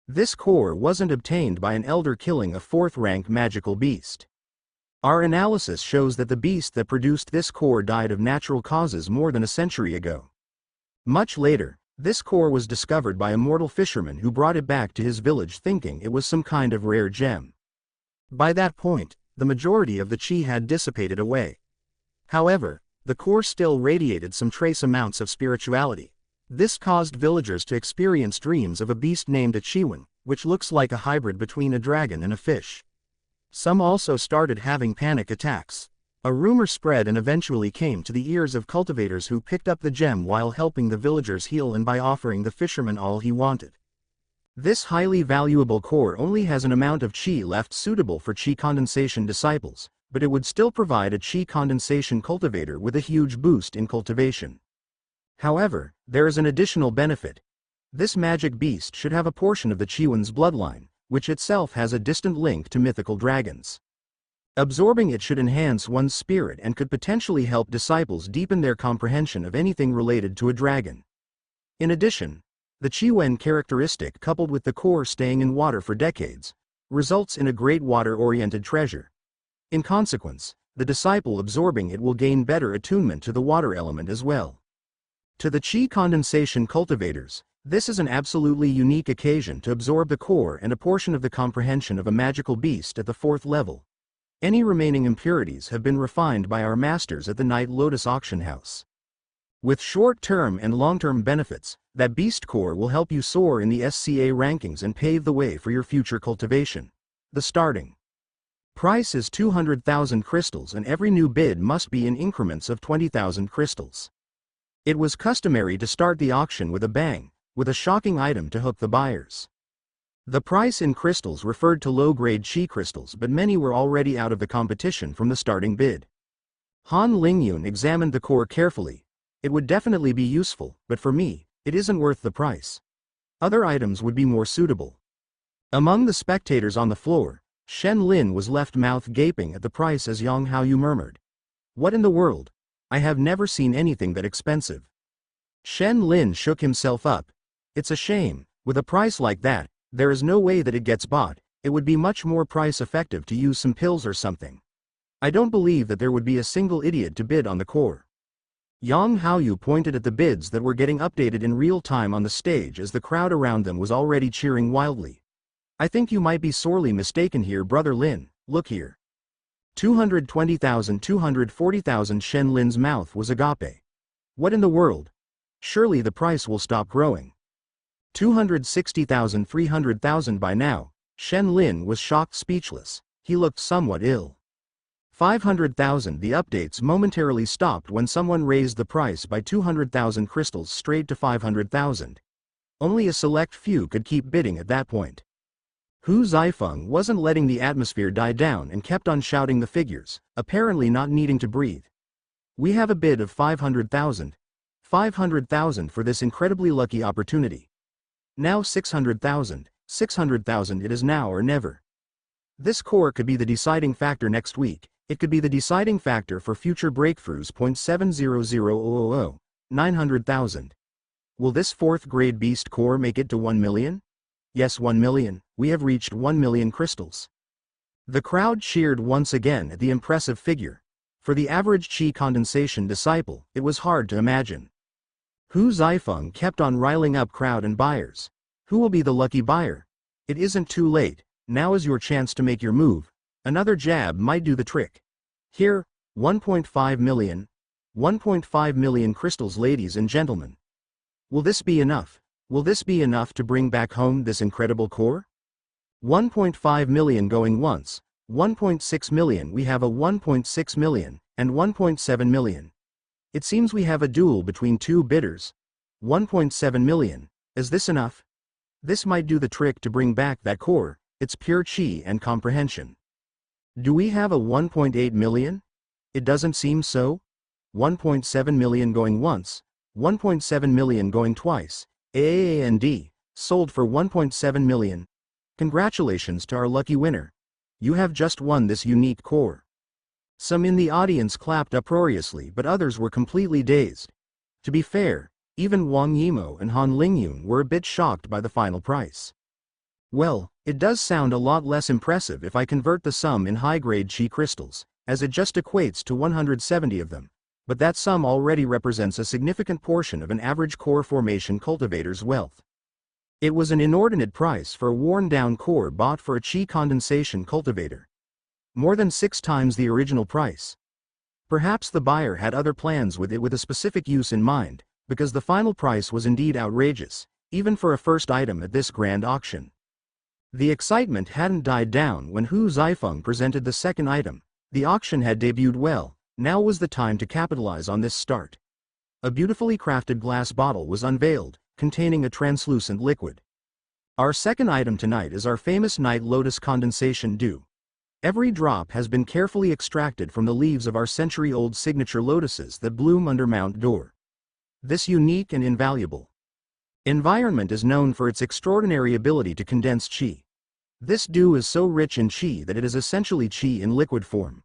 This core wasn't obtained by an elder killing a 4th-rank magical beast. Our analysis shows that the beast that produced this core died of natural causes more than a century ago. Much later, this core was discovered by a mortal fisherman who brought it back to his village thinking it was some kind of rare gem. By that point, the majority of the qi had dissipated away. However, the core still radiated some trace amounts of spirituality. This caused villagers to experience dreams of a beast named a Chiwen, which looks like a hybrid between a dragon and a fish. Some also started having panic attacks. A rumor spread and eventually came to the ears of cultivators who picked up the gem while helping the villagers heal and by offering the fisherman all he wanted. This highly valuable core only has an amount of qi left suitable for qi condensation disciples, but it would still provide a qi condensation cultivator with a huge boost in cultivation. However, there is an additional benefit. This magic beast should have a portion of the Chiwen's bloodline, which itself has a distant link to mythical dragons. Absorbing it should enhance one's spirit and could potentially help disciples deepen their comprehension of anything related to a dragon. In addition, the Chiwen characteristic coupled with the core staying in water for decades, results in a great water-oriented treasure. In consequence, the disciple absorbing it will gain better attunement to the water element as well. To the qi condensation cultivators, this is an absolutely unique occasion to absorb the core and a portion of the comprehension of a magical beast at the 4th level. Any remaining impurities have been refined by our masters at the Night Lotus Auction House. With short-term and long-term benefits, that beast core will help you soar in the SCA rankings and pave the way for your future cultivation. The starting price is 200,000 crystals and every new bid must be in increments of 20,000 crystals. It was customary to start the auction with a bang, with a shocking item to hook the buyers. The price in crystals referred to low-grade qi crystals, but many were already out of the competition from the starting bid. Han Lingyun examined the core carefully. It would definitely be useful, but for me, it isn't worth the price. Other items would be more suitable. Among the spectators on the floor, Shen Lin was left mouth gaping at the price as Yang Haoyu murmured. What in the world? I have never seen anything that expensive. Shen Lin shook himself up. It's a shame, with a price like that, there is no way that it gets bought. It would be much more price effective to use some pills or something. I don't believe that there would be a single idiot to bid on the core. Yang Haoyu pointed at the bids that were getting updated in real time on the stage as the crowd around them was already cheering wildly. I think you might be sorely mistaken here, Brother Lin. Look here. 220,000, 240,000. Shen Lin's mouth was agape. What in the world? Surely the price will stop growing. 260,000, 300,000 by now. Shen Lin was shocked, speechless. He looked somewhat ill. 500,000. The updates momentarily stopped when someone raised the price by 200,000 crystals straight to 500,000. Only a select few could keep bidding at that point. Hu Zaifeng wasn't letting the atmosphere die down and kept on shouting the figures, apparently not needing to breathe. We have a bid of 500,000. 500,000 for this incredibly lucky opportunity. Now 600,000. 600,000. It is now or never. This core could be the deciding factor next week. It could be the deciding factor for future breakthroughs. 0.700000. 900,000. Will this 4th grade beast core make it to 1 million? Yes, 1 million. We have reached 1 million crystals. The crowd cheered once again at the impressive figure. For the average qi condensation disciple, it was hard to imagine. Hu Zaifeng kept on riling up crowd and buyers. Who will be the lucky buyer? It isn't too late. Now is your chance to make your move. Another jab might do the trick. Here, 1.5 million. 1.5 million crystals, ladies and gentlemen. Will this be enough? Will this be enough to bring back home this incredible core? 1.5 million going once. 1.6 million. We have a 1.6 million, and 1.7 million. It seems we have a duel between two bidders. 1.7 million. Is this enough? This might do the trick to bring back that core, its pure qi and comprehension. Do we have a 1.8 million? It doesn't seem so. 1.7 million going once. 1.7 million going twice. And Sold for 1.7 million. Congratulations to our lucky winner. You have just won this unique core. Some in the audience clapped uproariously, but others were completely dazed. To be fair, even Wang Yimou and Han Lingyun were a bit shocked by the final price. Well, it does sound a lot less impressive if I convert the sum in high-grade Qi crystals, as it just equates to 170 of them, but that sum already represents a significant portion of an average core formation cultivator's wealth. It was an inordinate price for a worn-down core bought for a Qi condensation cultivator. More than 6 times the original price. Perhaps the buyer had other plans with it with a specific use in mind, because the final price was indeed outrageous, even for a first item at this grand auction. The excitement hadn't died down when Hu Zifeng presented the second item. The auction had debuted well, now was the time to capitalize on this start. A beautifully crafted glass bottle was unveiled, containing a translucent liquid. Our second item tonight is our famous Night Lotus Condensation Dew. Every drop has been carefully extracted from the leaves of our century-old signature lotuses that bloom under Mount Dor. This unique and invaluable environment is known for its extraordinary ability to condense qi. This dew is so rich in qi that it is essentially qi in liquid form.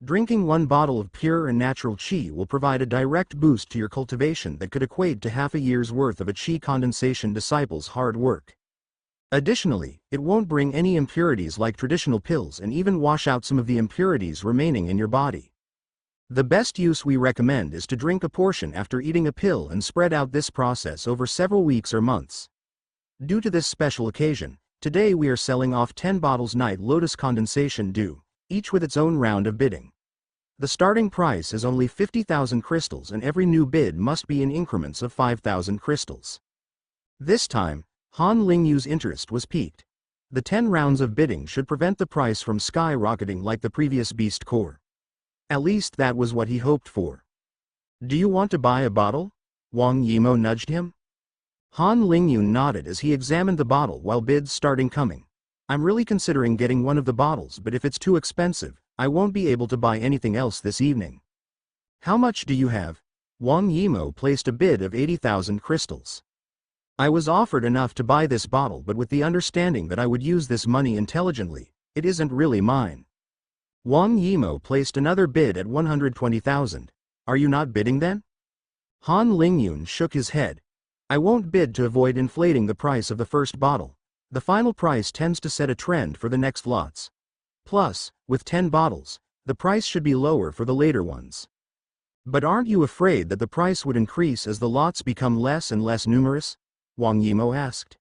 Drinking one bottle of pure and natural qi will provide a direct boost to your cultivation that could equate to half a year's worth of a qi condensation disciple's hard work. Additionally, it won't bring any impurities like traditional pills and even wash out some of the impurities remaining in your body. The best use we recommend is to drink a portion after eating a pill and spread out this process over several weeks or months. Due to this special occasion, today we are selling off 10 bottles Night Lotus Condensation Dew, each with its own round of bidding. The starting price is only 50,000 crystals and every new bid must be in increments of 5,000 crystals. This time, Han Lingyu's interest was piqued. The 10 rounds of bidding should prevent the price from skyrocketing like the previous beast core. At least that was what he hoped for. Do you want to buy a bottle? Wang Yimou nudged him. Han Lingyu nodded as he examined the bottle while bids started coming. I'm really considering getting one of the bottles, but if it's too expensive, I won't be able to buy anything else this evening. How much do you have? Wang Yimou placed a bid of 80,000 crystals. I was offered enough to buy this bottle, but with the understanding that I would use this money intelligently. It isn't really mine. Wang Yimou placed another bid at 120,000. Are you not bidding then? Han Lingyun shook his head. I won't bid to avoid inflating the price of the first bottle. The final price tends to set a trend for the next lots. Plus, with 10 bottles, the price should be lower for the later ones. But aren't you afraid that the price would increase as the lots become less and less numerous? Wang Yimou asked.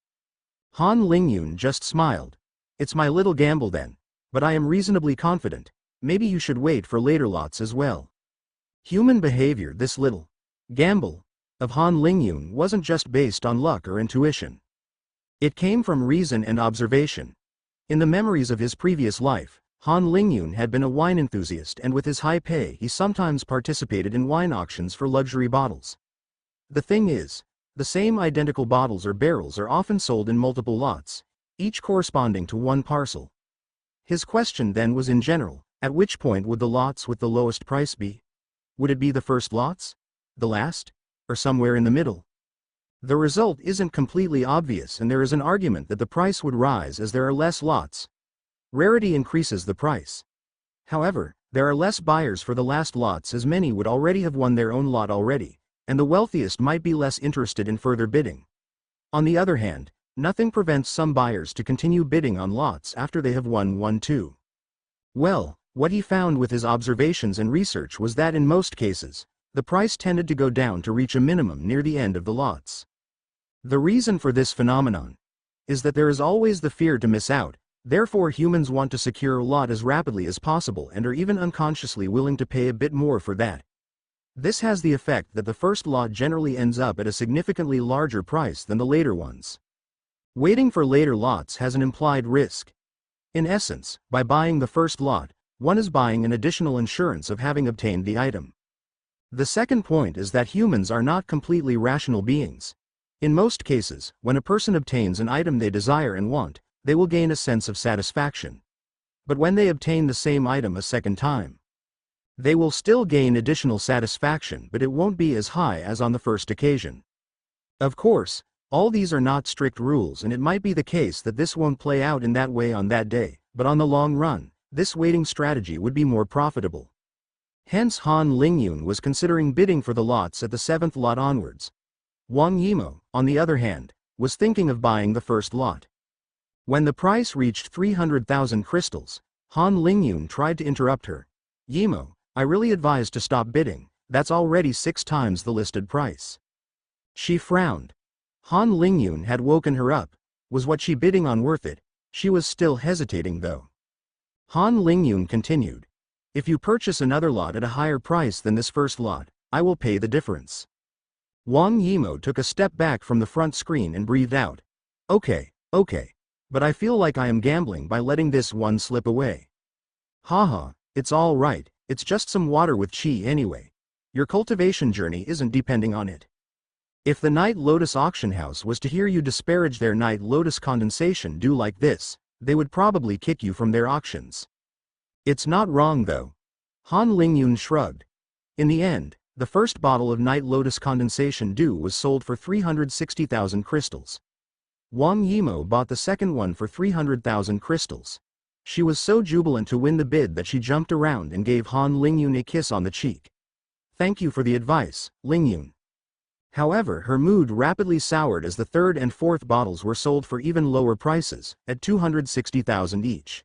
Han Lingyun just smiled. It's my little gamble then, but I am reasonably confident. Maybe you should wait for later lots as well. Human behavior, this little gamble of Han Lingyun wasn't just based on luck or intuition. It came from reason and observation. In the memories of his previous life, Han Lingyun had been a wine enthusiast, and with his high pay he sometimes participated in wine auctions for luxury bottles. The thing is, the same identical bottles or barrels are often sold in multiple lots, each corresponding to one parcel. His question then was in general, at which point would the lots with the lowest price be? Would it be the first lots? The last? Or somewhere in the middle? The result isn't completely obvious, and there is an argument that the price would rise as there are less lots. Rarity increases the price. However, there are less buyers for the last lots as many would already have won their own lot already, and the wealthiest might be less interested in further bidding. On the other hand, nothing prevents some buyers to continue bidding on lots after they have won one too. Well, what he found with his observations and research was that in most cases, the price tended to go down to reach a minimum near the end of the lots. The reason for this phenomenon is that there is always the fear to miss out, therefore humans want to secure a lot as rapidly as possible and are even unconsciously willing to pay a bit more for that. This has the effect that the first lot generally ends up at a significantly larger price than the later ones. Waiting for later lots has an implied risk. In essence, by buying the first lot, one is buying an additional insurance of having obtained the item. The second point is that humans are not completely rational beings. In most cases, when a person obtains an item they desire and want, they will gain a sense of satisfaction. But when they obtain the same item a second time, they will still gain additional satisfaction, but it won't be as high as on the first occasion. Of course, All these are not strict rules, and it might be the case that this won't play out in that way on that day, but on the long run, this waiting strategy would be more profitable. Hence Han Lingyun was considering bidding for the lots at the 7th lot onwards. Wang Yimou, on the other hand, was thinking of buying the first lot. When the price reached 300,000 crystals, Han Lingyun tried to interrupt her. Yimou, I really advise to stop bidding, that's already 6 times the listed price. She frowned. Han Lingyun had woken her up. Was what she bidding on worth it? She was still hesitating though. Han Lingyun continued. If you purchase another lot at a higher price than this first lot, I will pay the difference. Wang Yimou took a step back from the front screen and breathed out. Okay. But I feel like I am gambling by letting this one slip away. Haha, it's all right, it's just some water with chi anyway. Your cultivation journey isn't depending on it. If the Night Lotus auction house was to hear you disparage their Night Lotus condensation dew like this, they would probably kick you from their auctions. It's not wrong though. Han Lingyun shrugged. In the end, the first bottle of Night Lotus condensation dew was sold for 360,000 crystals. Wang Yimou bought the second one for 300,000 crystals. She was so jubilant to win the bid that she jumped around and gave Han Lingyun a kiss on the cheek. Thank you for the advice, Lingyun. However, her mood rapidly soured as the third and fourth bottles were sold for even lower prices, at 260,000 each.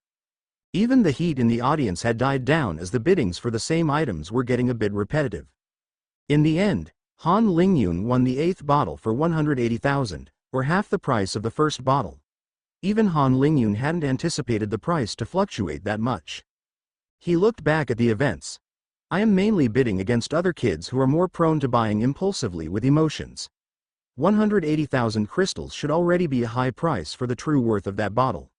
Even the heat in the audience had died down as the biddings for the same items were getting a bit repetitive. In the end, Han Lingyun won the 8th bottle for 180,000, or half the price of the first bottle. Even Han Lingyun hadn't anticipated the price to fluctuate that much. He looked back at the events. I am mainly bidding against other kids who are more prone to buying impulsively with emotions. 180,000 crystals should already be a high price for the true worth of that bottle.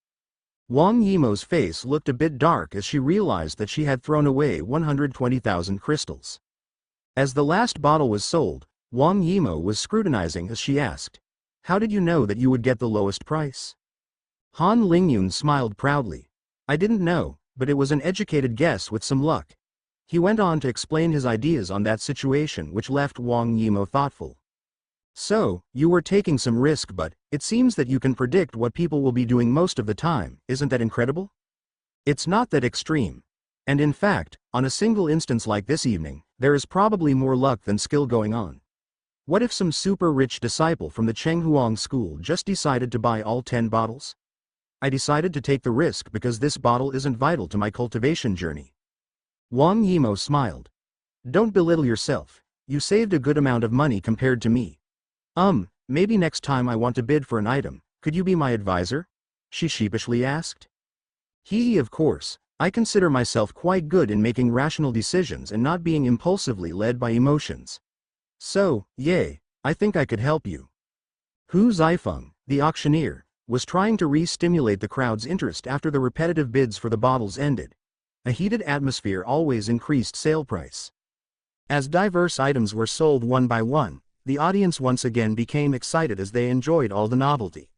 Wang Yimou's face looked a bit dark as she realized that she had thrown away 120,000 crystals. As the last bottle was sold, Wang Yimou was scrutinizing as she asked, "How did you know that you would get the lowest price?" Han Lingyun smiled proudly. "I didn't know, but it was an educated guess with some luck." He went on to explain his ideas on that situation, which left Wang Yimou thoughtful. "So, you were taking some risk, but it seems that you can predict what people will be doing most of the time, isn't that incredible?" "It's not that extreme. And in fact, on a single instance like this evening, there is probably more luck than skill going on. What if some super rich disciple from the Chenghuang school just decided to buy all 10 bottles? I decided to take the risk because this bottle isn't vital to my cultivation journey." Wang Yimou smiled. "Don't belittle yourself, you saved a good amount of money compared to me. Maybe next time I want to bid for an item, could you be my advisor?" she sheepishly asked. Of course, I consider myself quite good in making rational decisions and not being impulsively led by emotions. So, yay, I think I could help you. Hu Zifeng, the auctioneer, was trying to re-stimulate the crowd's interest after the repetitive bids for the bottles ended. A heated atmosphere always increased sale price. As diverse items were sold one by one, the audience once again became excited as they enjoyed all the novelty.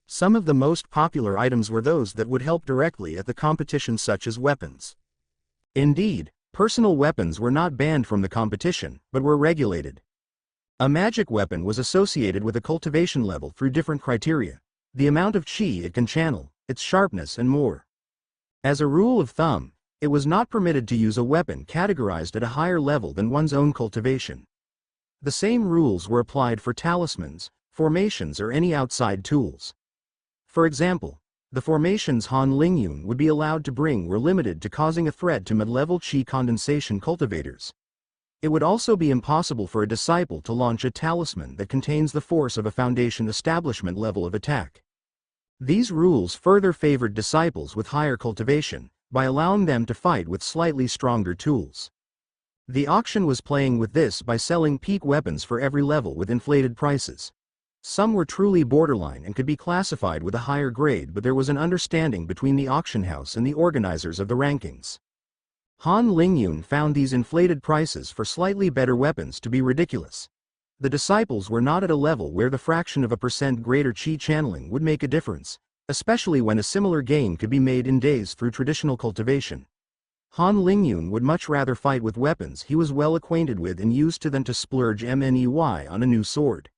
Some of the most popular items were those that would help directly at the competition, such as weapons. Indeed, personal weapons were not banned from the competition, but were regulated. A magic weapon was associated with a cultivation level through different criteria: the amount of chi it can channel, its sharpness, and more. As a rule of thumb, it was not permitted to use a weapon categorized at a higher level than one's own cultivation. The same rules were applied for talismans, formations, or any outside tools. For example, the formations Han Lingyun would be allowed to bring were limited to causing a threat to mid-level chi condensation cultivators. It would also be impossible for a disciple to launch a talisman that contains the force of a foundation establishment level of attack. These rules further favored disciples with higher cultivation, by allowing them to fight with slightly stronger tools. The auction was playing with this by selling peak weapons for every level with inflated prices. Some were truly borderline and could be classified with a higher grade, but there was an understanding between the auction house and the organizers of the rankings. Han Lingyun found these inflated prices for slightly better weapons to be ridiculous. The disciples were not at a level where the fraction of a % greater chi channeling would make a difference, especially when a similar gain could be made in days through traditional cultivation. Han Lingyun would much rather fight with weapons he was well acquainted with and used to than to splurge money on a new sword.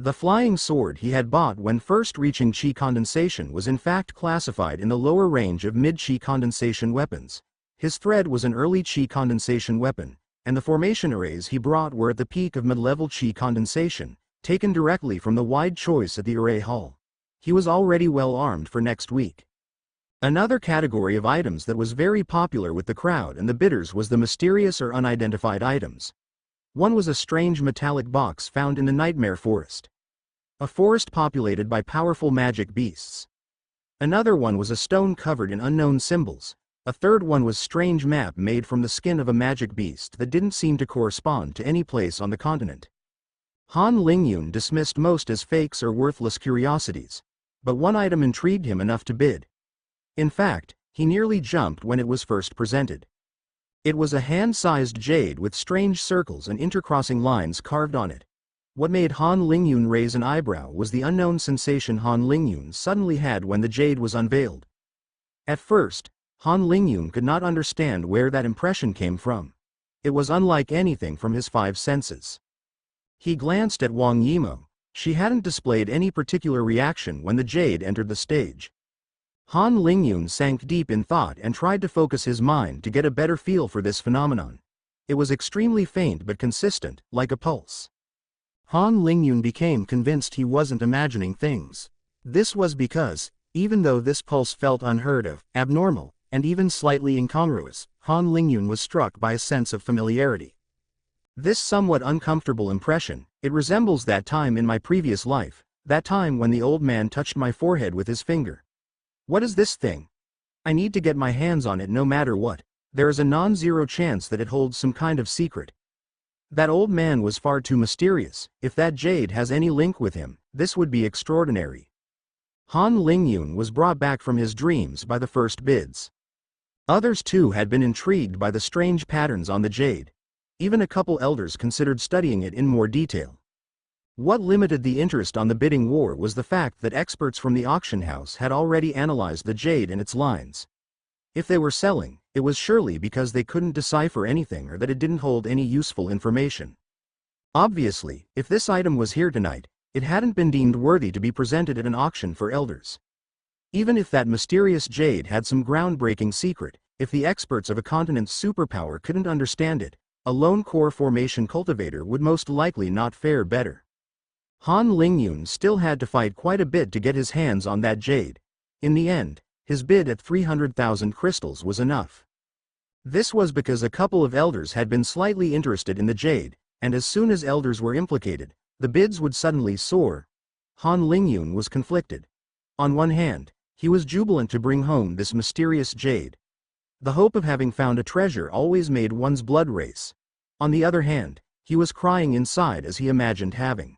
The flying sword he had bought when first reaching chi condensation was in fact classified in the lower range of mid-chi condensation weapons. His thread was an early chi condensation weapon, and the formation arrays he brought were at the peak of mid-level chi condensation, taken directly from the wide choice at the array hall. He was already well armed for next week. Another category of items that was very popular with the crowd and the bidders was the mysterious or unidentified items. One was a strange metallic box found in the Nightmare Forest. A forest populated by powerful magic beasts. Another one was a stone covered in unknown symbols. A third one was a strange map made from the skin of a magic beast that didn't seem to correspond to any place on the continent. Han Lingyun dismissed most as fakes or worthless curiosities, but one item intrigued him enough to bid. In fact, he nearly jumped when it was first presented. It was a hand-sized jade with strange circles and intercrossing lines carved on it. What made Han Lingyun raise an eyebrow was the unknown sensation Han Lingyun suddenly had when the jade was unveiled. At first, Han Lingyun could not understand where that impression came from. It was unlike anything from his five senses. He glanced at Wang Yimou. She hadn't displayed any particular reaction when the jade entered the stage. Han Lingyun sank deep in thought and tried to focus his mind to get a better feel for this phenomenon. It was extremely faint but consistent, like a pulse. Han Lingyun became convinced he wasn't imagining things. This was because, even though this pulse felt unheard of, abnormal, and even slightly incongruous, Han Lingyun was struck by a sense of familiarity. This somewhat uncomfortable impression, it resembles that time in my previous life, that time when the old man touched my forehead with his finger. What is this thing? I need to get my hands on it no matter what. There is a non-zero chance that it holds some kind of secret. That old man was far too mysterious. If that jade has any link with him, this would be extraordinary. Han Lingyun was brought back from his dreams by the first bids. Others too had been intrigued by the strange patterns on the jade. Even a couple elders considered studying it in more detail. What limited the interest on the bidding war was the fact that experts from the auction house had already analyzed the jade and its lines. If they were selling, it was surely because they couldn't decipher anything or that it didn't hold any useful information. Obviously, if this item was here tonight, it hadn't been deemed worthy to be presented at an auction for elders. Even if that mysterious jade had some groundbreaking secret, if the experts of a continent's superpower couldn't understand it, a lone core formation cultivator would most likely not fare better. Han Lingyun still had to fight quite a bit to get his hands on that jade. In the end, his bid at 300,000 crystals was enough. This was because a couple of elders had been slightly interested in the jade, and as soon as elders were implicated, the bids would suddenly soar. Han Lingyun was conflicted. On one hand, he was jubilant to bring home this mysterious jade. The hope of having found a treasure always made one's blood race. On the other hand, he was crying inside as he imagined having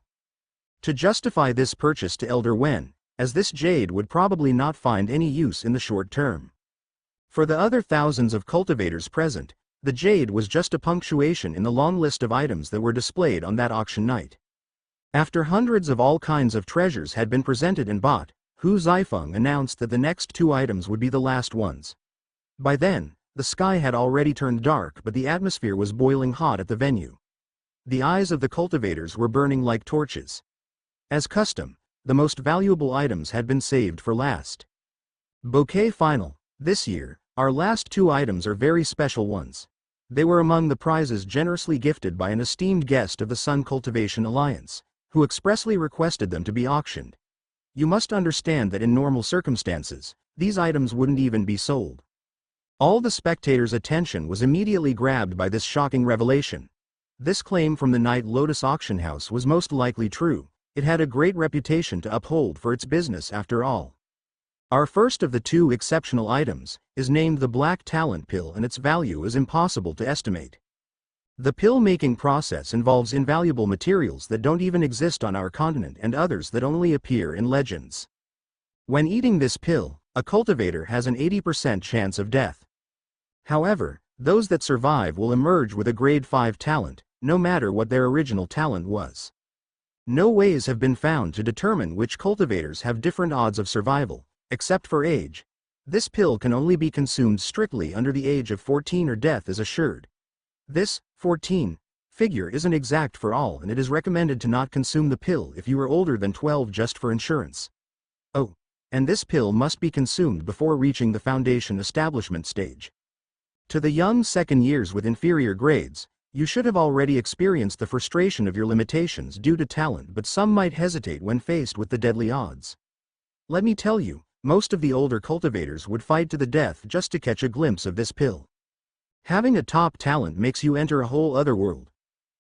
to justify this purchase to Elder Wen, as this jade would probably not find any use in the short term. For the other thousands of cultivators present, the jade was just a punctuation in the long list of items that were displayed on that auction night. After hundreds of all kinds of treasures had been presented and bought, Hu Zifeng announced that the next two items would be the last ones. By then, the sky had already turned dark but the atmosphere was boiling hot at the venue. The eyes of the cultivators were burning like torches. As custom, the most valuable items had been saved for last. Bouquet Final. This year, our last two items are very special ones. They were among the prizes generously gifted by an esteemed guest of the Sun Cultivation Alliance, who expressly requested them to be auctioned. You must understand that in normal circumstances, these items wouldn't even be sold. All the spectators' attention was immediately grabbed by this shocking revelation. This claim from the Night Lotus auction house was most likely true. It had a great reputation to uphold for its business after all. Our first of the two exceptional items is named the Black Talent Pill and its value is impossible to estimate. The pill-making process involves invaluable materials that don't even exist on our continent and others that only appear in legends. When eating this pill, a cultivator has an 80% chance of death. However, those that survive will emerge with a grade 5 talent, no matter what their original talent was. No ways have been found to determine which cultivators have different odds of survival, except for age. This pill can only be consumed strictly under the age of 14 or death is assured. This, 14, figure isn't exact for all, and it is recommended to not consume the pill if you are older than 12 just for insurance. Oh, and this pill must be consumed before reaching the foundation establishment stage. To the young second years with inferior grades, you should have already experienced the frustration of your limitations due to talent, but some might hesitate when faced with the deadly odds. Let me tell you, most of the older cultivators would fight to the death just to catch a glimpse of this pill. Having a top talent makes you enter a whole other world.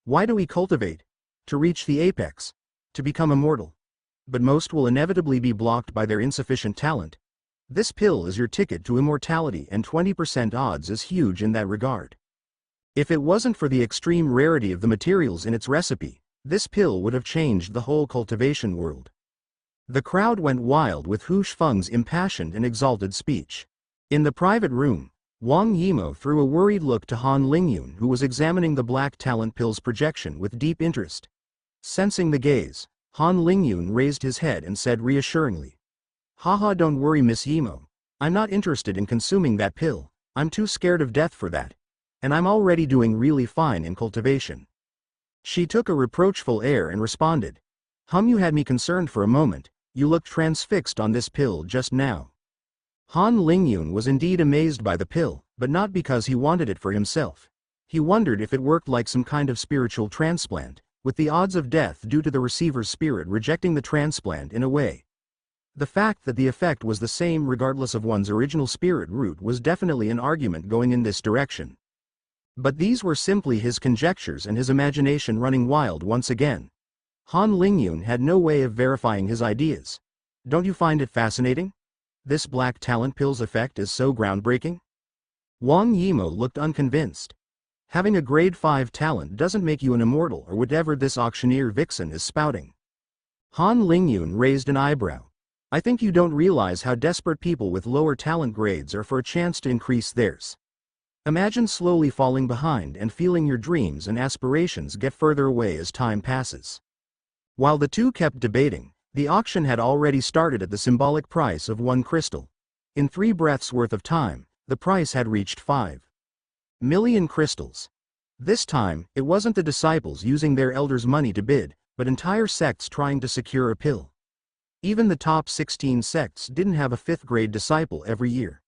Why do we cultivate? To reach the apex. To become immortal. But most will inevitably be blocked by their insufficient talent. This pill is your ticket to immortality, and 20% odds is huge in that regard. If it wasn't for the extreme rarity of the materials in its recipe, this pill would have changed the whole cultivation world. The crowd went wild with Hu Shifeng's impassioned and exalted speech. In the private room, Wang Yimou threw a worried look to Han Lingyun, who was examining the black talent pill's projection with deep interest. Sensing the gaze, Han Lingyun raised his head and said reassuringly, "Haha, don't worry, Miss Yimou. I'm not interested in consuming that pill. I'm too scared of death for that. And I'm already doing really fine in cultivation." She took a reproachful air and responded, "You had me concerned for a moment. You looked transfixed on this pill just now." Han Lingyun was indeed amazed by the pill, but not because he wanted it for himself. He wondered if it worked like some kind of spiritual transplant, with the odds of death due to the receiver's spirit rejecting the transplant in a way. The fact that the effect was the same regardless of one's original spirit root was definitely an argument going in this direction. But these were simply his conjectures and his imagination running wild once again. Han Lingyun had no way of verifying his ideas. "Don't you find it fascinating? This black talent pill's effect is so groundbreaking?" Wang Yimou looked unconvinced. Having a grade 5 talent doesn't make you an immortal or whatever this auctioneer vixen is spouting. Han Lingyun raised an eyebrow. "I think you don't realize how desperate people with lower talent grades are for a chance to increase theirs. Imagine slowly falling behind and feeling your dreams and aspirations get further away as time passes." While the two kept debating, the auction had already started at the symbolic price of 1 crystal. In 3 breaths worth of time, the price had reached 5 million crystals. This time, it wasn't the disciples using their elders' money to bid, but entire sects trying to secure a pill. Even the top 16 sects didn't have a 5th grade disciple every year.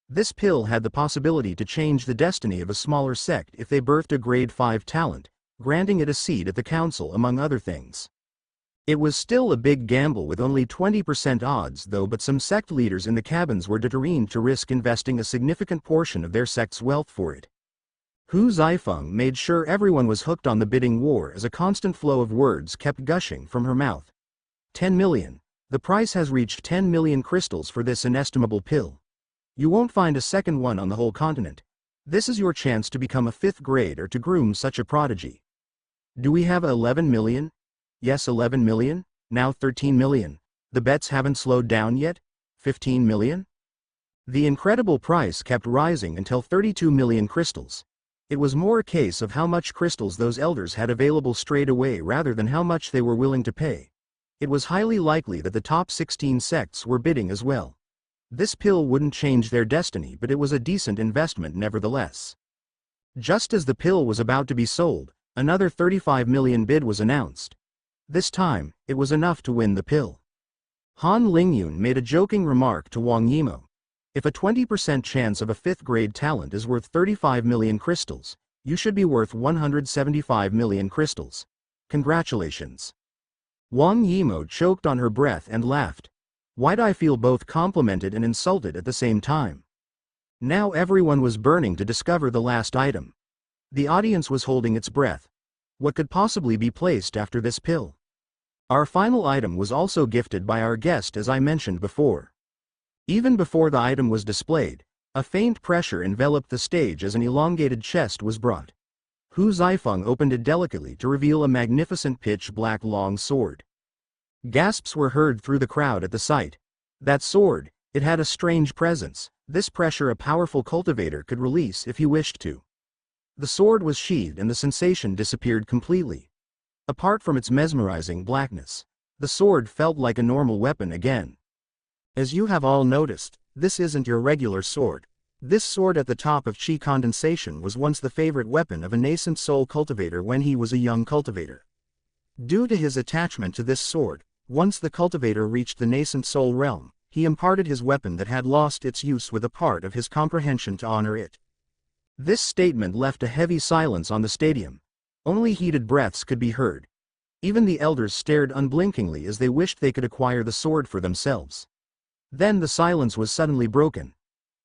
This pill had the possibility to change the destiny of a smaller sect if they birthed a grade 5 talent, granting it a seat at the council among other things. It was still a big gamble with only 20% odds though, but some sect leaders in the cabins were determined to risk investing a significant portion of their sect's wealth for it. Hu Zifeng made sure everyone was hooked on the bidding war as a constant flow of words kept gushing from her mouth. 10 million. The price has reached 10 million crystals for this inestimable pill. You won't find a second one on the whole continent. This is your chance to become a 5th grade or to groom such a prodigy. Do we have 11 million? Yes, 11 million, now 13 million. The bets haven't slowed down yet? 15 million? The incredible price kept rising until 32 million crystals. It was more a case of how much crystals those elders had available straight away rather than how much they were willing to pay. It was highly likely that the top 16 sects were bidding as well. This pill wouldn't change their destiny, but it was a decent investment nevertheless. Just as the pill was about to be sold, another 35 million bid was announced. This time, it was enough to win the pill. Han Lingyun made a joking remark to Wang Yimou. "If a 20% chance of a 5th grade talent is worth 35 million crystals, you should be worth 175 million crystals. Congratulations." Wang Yimou choked on her breath and laughed. Why'd I feel both complimented and insulted at the same time? Now everyone was burning to discover the last item. The audience was holding its breath. What could possibly be placed after this pill? Our final item was also gifted by our guest, as I mentioned before. Even before the item was displayed, a faint pressure enveloped the stage as an elongated chest was brought. Hu Zifeng opened it delicately to reveal a magnificent pitch-black long sword. Gasps were heard through the crowd at the sight. That sword, it had a strange presence. This pressure a powerful cultivator could release if he wished to. The sword was sheathed and the sensation disappeared completely. Apart from its mesmerizing blackness, the sword felt like a normal weapon again. As you have all noticed, this isn't your regular sword. This sword at the top of chi condensation was once the favorite weapon of a nascent soul cultivator when he was a young cultivator. Due to his attachment to this sword, once the cultivator reached the nascent soul realm, he imparted his weapon that had lost its use with a part of his comprehension to honor it. This statement left a heavy silence on the stadium. Only heated breaths could be heard. Even the elders stared unblinkingly as they wished they could acquire the sword for themselves. Then the silence was suddenly broken.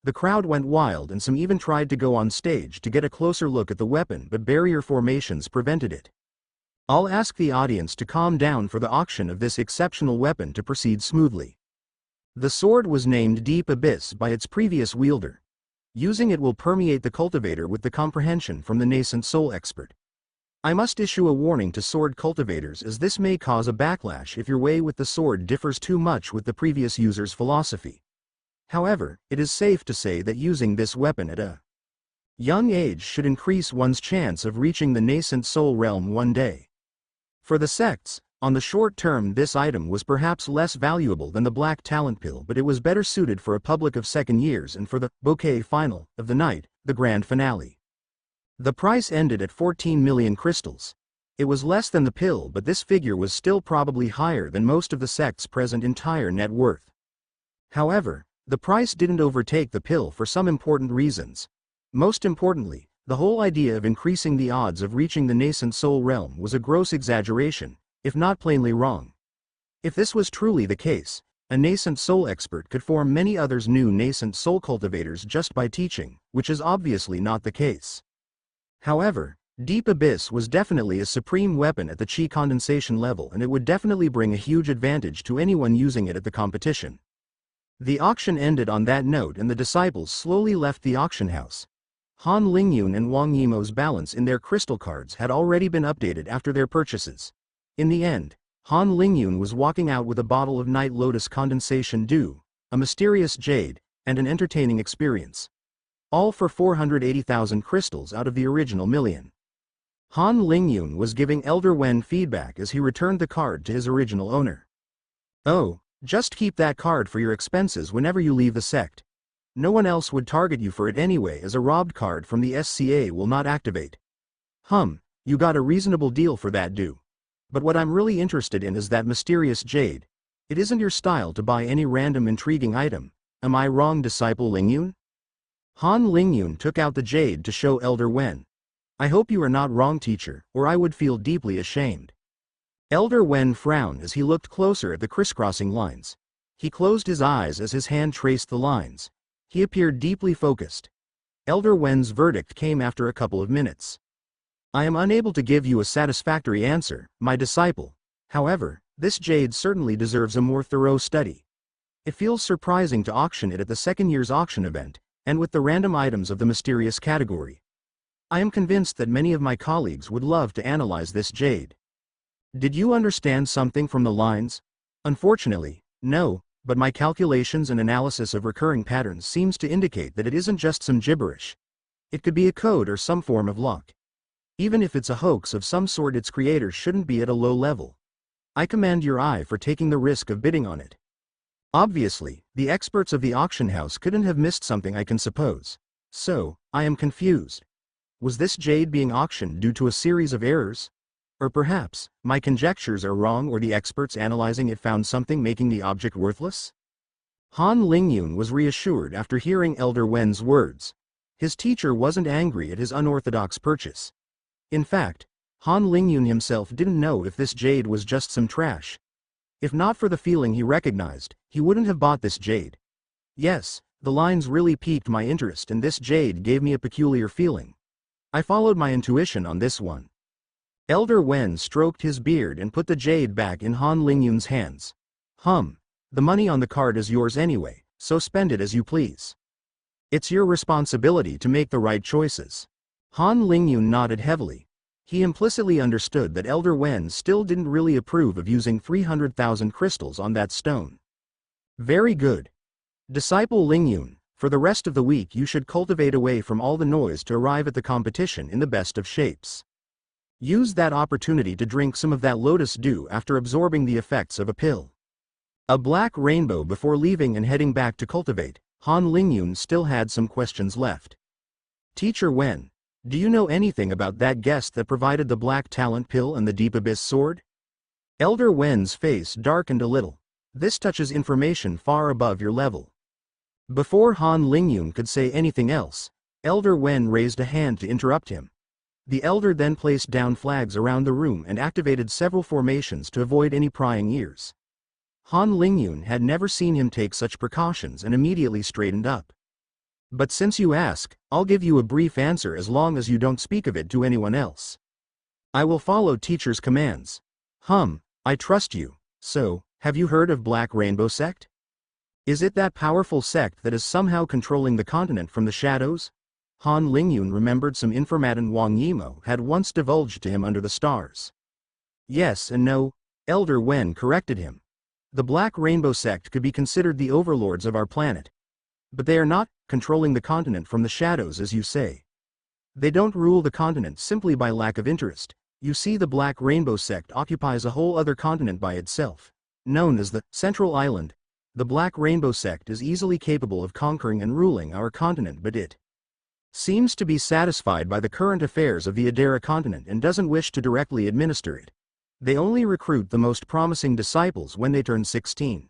The crowd went wild and some even tried to go on stage to get a closer look at the weapon, but barrier formations prevented it. I'll ask the audience to calm down for the auction of this exceptional weapon to proceed smoothly. The sword was named Deep Abyss by its previous wielder. Using it will permeate the cultivator with the comprehension from the nascent soul expert. I must issue a warning to sword cultivators, as this may cause a backlash if your way with the sword differs too much with the previous user's philosophy. However, it is safe to say that using this weapon at a young age should increase one's chance of reaching the nascent soul realm one day. For the sects, on the short term this item was perhaps less valuable than the black talent pill, but it was better suited for a public of second years and for the bouquet final of the night, the grand finale. The price ended at 14 million crystals. It was less than the pill, but this figure was still probably higher than most of the sect's present entire net worth. However, the price didn't overtake the pill for some important reasons. Most importantly, the whole idea of increasing the odds of reaching the nascent soul realm was a gross exaggeration, if not plainly wrong. If this was truly the case, a nascent soul expert could form many others new nascent soul cultivators just by teaching, which is obviously not the case. However, Deep Abyss was definitely a supreme weapon at the chi condensation level, and it would definitely bring a huge advantage to anyone using it at the competition. The auction ended on that note and the disciples slowly left the auction house. Han Lingyun and Wang Yimo's balance in their crystal cards had already been updated after their purchases. In the end, Han Lingyun was walking out with a bottle of Night Lotus Condensation Dew, a mysterious jade, and an entertaining experience. All for 480,000 crystals out of the original million. Han Lingyun was giving Elder Wen feedback as he returned the card to his original owner. "Oh, just keep that card for your expenses whenever you leave the sect. No one else would target you for it anyway, as a robbed card from the SCA will not activate." You got a reasonable deal for that, Dew. But what I'm really interested in is that mysterious jade. It isn't your style to buy any random intriguing item. Am I wrong, Disciple Lingyun? Han Lingyun took out the jade to show Elder Wen. "I hope you are not wrong, teacher, or I would feel deeply ashamed." Elder Wen frowned as he looked closer at the crisscrossing lines. He closed his eyes as his hand traced the lines. He appeared deeply focused. Elder Wen's verdict came after a couple of minutes. "I am unable to give you a satisfactory answer, my disciple. However, this jade certainly deserves a more thorough study. It feels surprising to auction it at the second year's auction event, and with the random items of the mysterious category. I am convinced that many of my colleagues would love to analyze this jade." "Did you understand something from the lines?" "Unfortunately, no, but my calculations and analysis of recurring patterns seems to indicate that it isn't just some gibberish. It could be a code or some form of luck. Even if it's a hoax of some sort, its creator shouldn't be at a low level. I commend your eye for taking the risk of bidding on it. Obviously, the experts of the auction house couldn't have missed something, I can suppose. So, I am confused. Was this jade being auctioned due to a series of errors? Or perhaps, my conjectures are wrong, or the experts analyzing it found something making the object worthless?" Han Lingyun was reassured after hearing Elder Wen's words. His teacher wasn't angry at his unorthodox purchase. In fact, Han Lingyun himself didn't know if this jade was just some trash. If not for the feeling he recognized, he wouldn't have bought this jade. Yes, the lines really piqued my interest, and this jade gave me a peculiar feeling. I followed my intuition on this one. Elder Wen stroked his beard and put the jade back in Han Lingyun's hands. The money on the card is yours anyway, so spend it as you please. It's your responsibility to make the right choices." Han Lingyun nodded heavily. He implicitly understood that Elder Wen still didn't really approve of using 300,000 crystals on that stone. "Very good. Disciple Lingyun, for the rest of the week you should cultivate away from all the noise to arrive at the competition in the best of shapes. Use that opportunity to drink some of that lotus dew after absorbing the effects of a pill. A black rainbow before leaving and heading back to cultivate. Han Lingyun still had some questions left. Teacher Wen, do you know anything about that guest that provided the black talent pill and the deep abyss sword? Elder Wen's face darkened a little. This touches information far above your level. Before Han Lingyun could say anything else, Elder Wen raised a hand to interrupt him. The elder then placed down flags around the room and activated several formations to avoid any prying ears. Han Lingyun had never seen him take such precautions and immediately straightened up. But since you ask, I'll give you a brief answer as long as you don't speak of it to anyone else. I will follow teacher's commands. I trust you. So, have you heard of Black Rainbow Sect? Is it that powerful sect that is somehow controlling the continent from the shadows? Han Lingyun remembered some information Wang Yimo had once divulged to him under the stars. Yes and no, Elder Wen corrected him. The Black Rainbow Sect could be considered the overlords of our planet. But they are not controlling the continent from the shadows as you say. They don't rule the continent simply by lack of interest. You see, the Black Rainbow Sect occupies a whole other continent by itself, known as the Central Island. The Black Rainbow Sect is easily capable of conquering and ruling our continent, but it seems to be satisfied by the current affairs of the Adara continent and doesn't wish to directly administer it. They only recruit the most promising disciples when they turn 16.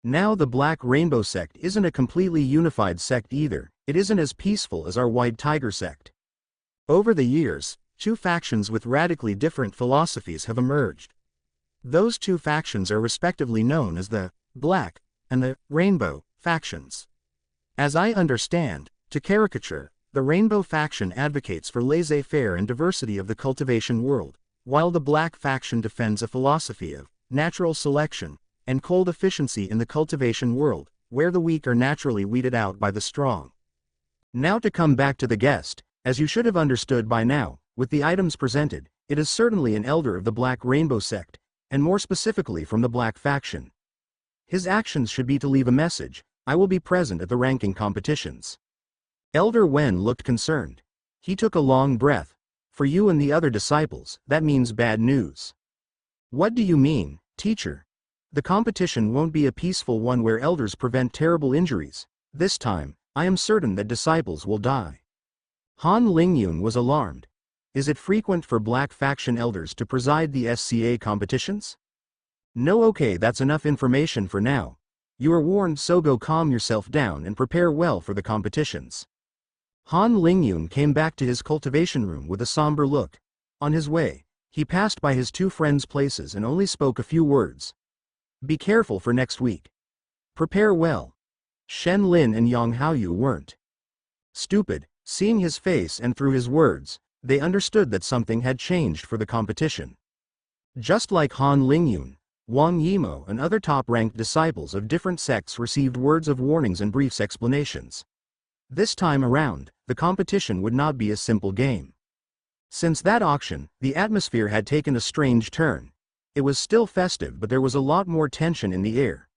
Now the Black Rainbow Sect isn't a completely unified sect either. It isn't as peaceful as our White Tiger Sect. Over the years, two factions with radically different philosophies have emerged. Those two factions are respectively known as the Black and the Rainbow factions. As I understand, to caricature, the Rainbow faction advocates for laissez-faire and diversity of the cultivation world, while the Black faction defends a philosophy of natural selection and cold efficiency in the cultivation world, where the weak are naturally weeded out by the strong. Now to come back to the guest, as you should have understood by now, with the items presented, it is certainly an elder of the Black Rainbow Sect, and more specifically from the Black faction. His actions should be to leave a message: I will be present at the ranking competitions. Elder Wen looked concerned. He took a long breath. For you and the other disciples, that means bad news. What do you mean, teacher? The competition won't be a peaceful one where elders prevent terrible injuries. This time, I am certain that disciples will die. Han Lingyun was alarmed. Is it frequent for Black faction elders to preside the SCA competitions? No, okay, that's enough information for now. You are warned, so go calm yourself down and prepare well for the competitions. Han Lingyun came back to his cultivation room with a somber look. On his way, he passed by his two friends' places and only spoke a few words. Be careful for next week. Prepare well. Shen Lin and Yang Haoyu weren't stupid. Seeing his face and through his words, they understood that something had changed for the competition. Just like Han Lingyun, Wang Yimo and other top-ranked disciples of different sects received words of warnings and brief explanations. This time around, the competition would not be a simple game. Since that auction, the atmosphere had taken a strange turn. It was still festive, but there was a lot more tension in the air.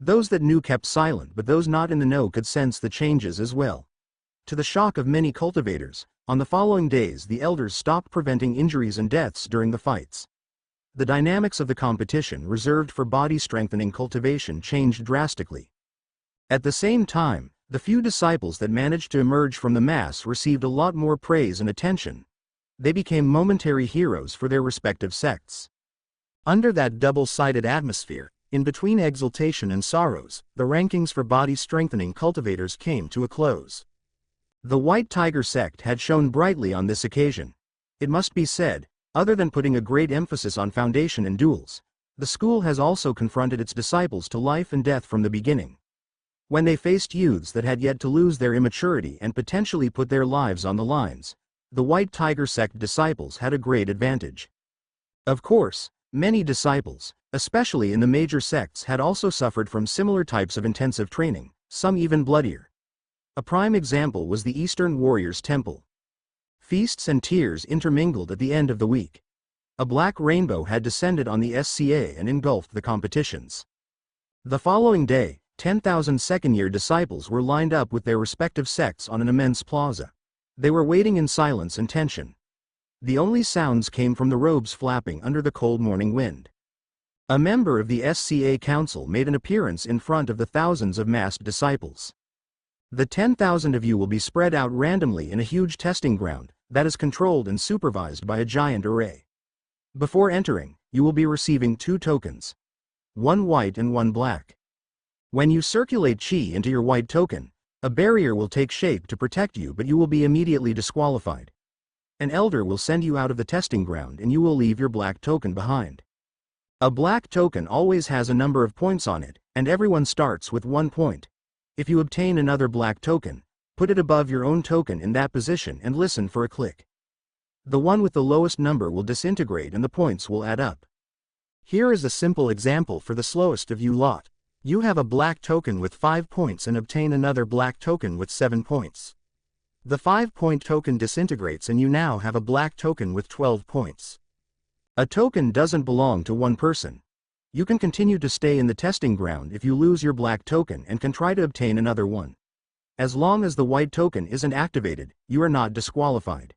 Those that knew kept silent, but those not in the know could sense the changes as well. To the shock of many cultivators, on the following days the elders stopped preventing injuries and deaths during the fights. The dynamics of the competition reserved for body-strengthening cultivation changed drastically. At the same time, the few disciples that managed to emerge from the mass received a lot more praise and attention. They became momentary heroes for their respective sects. Under that double-sided atmosphere, in between exultation and sorrows, the rankings for body-strengthening cultivators came to a close. The White Tiger Sect had shone brightly on this occasion. It must be said, other than putting a great emphasis on foundation and duels, the school has also confronted its disciples to life and death from the beginning. When they faced youths that had yet to lose their immaturity and potentially put their lives on the lines, the White Tiger Sect disciples had a great advantage. Of course, many disciples, especially in the major sects, had also suffered from similar types of intensive training, some even bloodier. A prime example was the Eastern Warriors Temple. Feasts and tears intermingled at the end of the week. A black rainbow had descended on the SCA and engulfed the competitions. The following day, 10,000 second-year disciples were lined up with their respective sects on an immense plaza. They were waiting in silence and tension. The only sounds came from the robes flapping under the cold morning wind. A member of the SCA Council made an appearance in front of the thousands of masked disciples. The 10,000 of you will be spread out randomly in a huge testing ground that is controlled and supervised by a giant array. Before entering, you will be receiving 2 tokens. One white and one black. When you circulate chi into your white token, a barrier will take shape to protect you, but you will be immediately disqualified. An elder will send you out of the testing ground and you will leave your black token behind. A black token always has a number of points on it, and everyone starts with 1 point. If you obtain another black token, put it above your own token in that position and listen for a click. The one with the lowest number will disintegrate and the points will add up. Here is a simple example for the slowest of you lot. You have a black token with 5 points and obtain another black token with 7 points. The 5-point token disintegrates and you now have a black token with 12 points. A token doesn't belong to one person. You can continue to stay in the testing ground if you lose your black token and can try to obtain another one. As long as the white token isn't activated, you are not disqualified.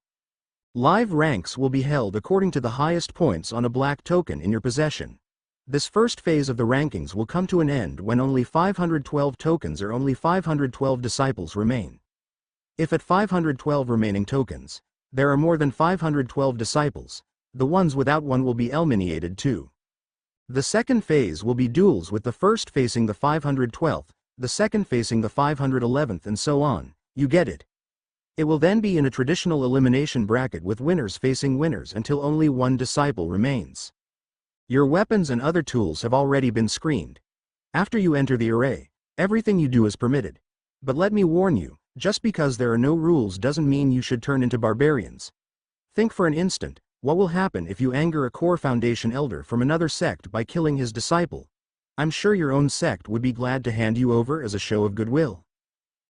Live ranks will be held according to the highest points on a black token in your possession. This first phase of the rankings will come to an end when only 512 tokens or only 512 disciples remain. If at 512 remaining tokens, there are more than 512 disciples, the ones without one will be eliminated too. The second phase will be duels with the first facing the 512th, the second facing the 511th and so on, you get it. It will then be in a traditional elimination bracket with winners facing winners until only one disciple remains. Your weapons and other tools have already been screened. After you enter the array, everything you do is permitted. But let me warn you, just because there are no rules doesn't mean you should turn into barbarians. Think for an instant, what will happen if you anger a core foundation elder from another sect by killing his disciple? I'm sure your own sect would be glad to hand you over as a show of goodwill.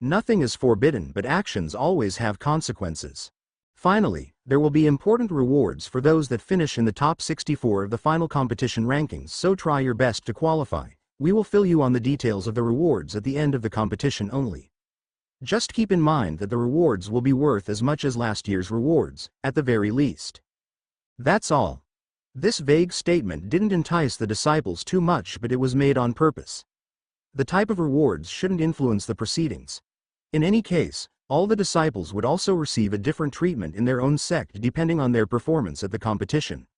Nothing is forbidden, but actions always have consequences. Finally, there will be important rewards for those that finish in the top 64 of the final competition rankings, so try your best to qualify. We will fill you on the details of the rewards at the end of the competition only. Just keep in mind that the rewards will be worth as much as last year's rewards, at the very least. That's all. This vague statement didn't entice the disciples too much, but it was made on purpose. The type of rewards shouldn't influence the proceedings. In any case, all the disciples would also receive a different treatment in their own sect depending on their performance at the competition.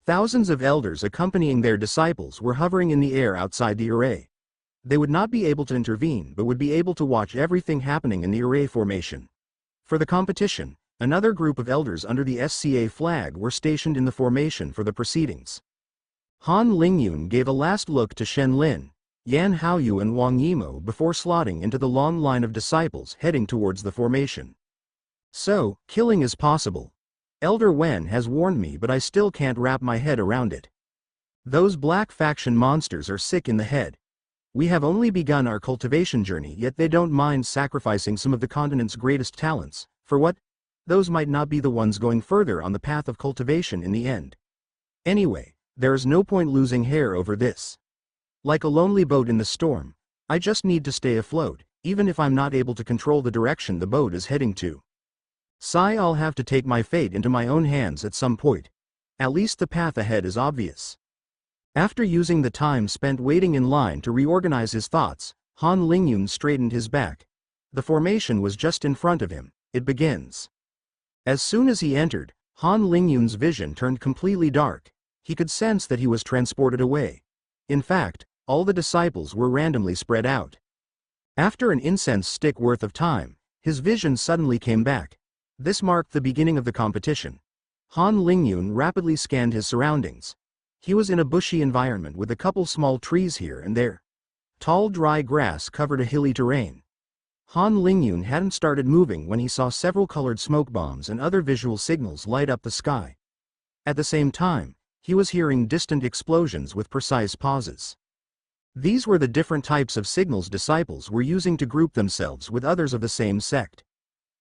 Thousands of elders accompanying their disciples were hovering in the air outside the array. They would not be able to intervene but would be able to watch everything happening in the array formation. For the competition, another group of elders under the SCA flag were stationed in the formation for the proceedings. Han Lingyun gave a last look to Shen Lin, Yan Haoyu and Wang Yimo before slotting into the long line of disciples heading towards the formation. So, killing is possible. Elder Wen has warned me, but I still can't wrap my head around it. Those black faction monsters are sick in the head. We have only begun our cultivation journey, yet they don't mind sacrificing some of the continent's greatest talents. For what? Those might not be the ones going further on the path of cultivation in the end. Anyway, there is no point losing hair over this. Like a lonely boat in the storm, I just need to stay afloat, even if I'm not able to control the direction the boat is heading to. I'll have to take my fate into my own hands at some point. At least the path ahead is obvious. After using the time spent waiting in line to reorganize his thoughts, Han Lingyun straightened his back. The formation was just in front of him. It begins. As soon as he entered, Han Lingyun's vision turned completely dark. He could sense that he was transported away. In fact, all the disciples were randomly spread out. After an incense stick worth of time, his vision suddenly came back. This marked the beginning of the competition. Han Lingyun rapidly scanned his surroundings. He was in a bushy environment with a couple small trees here and there. Tall dry grass covered a hilly terrain. Han Lingyun hadn't started moving when he saw several colored smoke bombs and other visual signals light up the sky. At the same time, he was hearing distant explosions with precise pauses. These were the different types of signals disciples were using to group themselves with others of the same sect.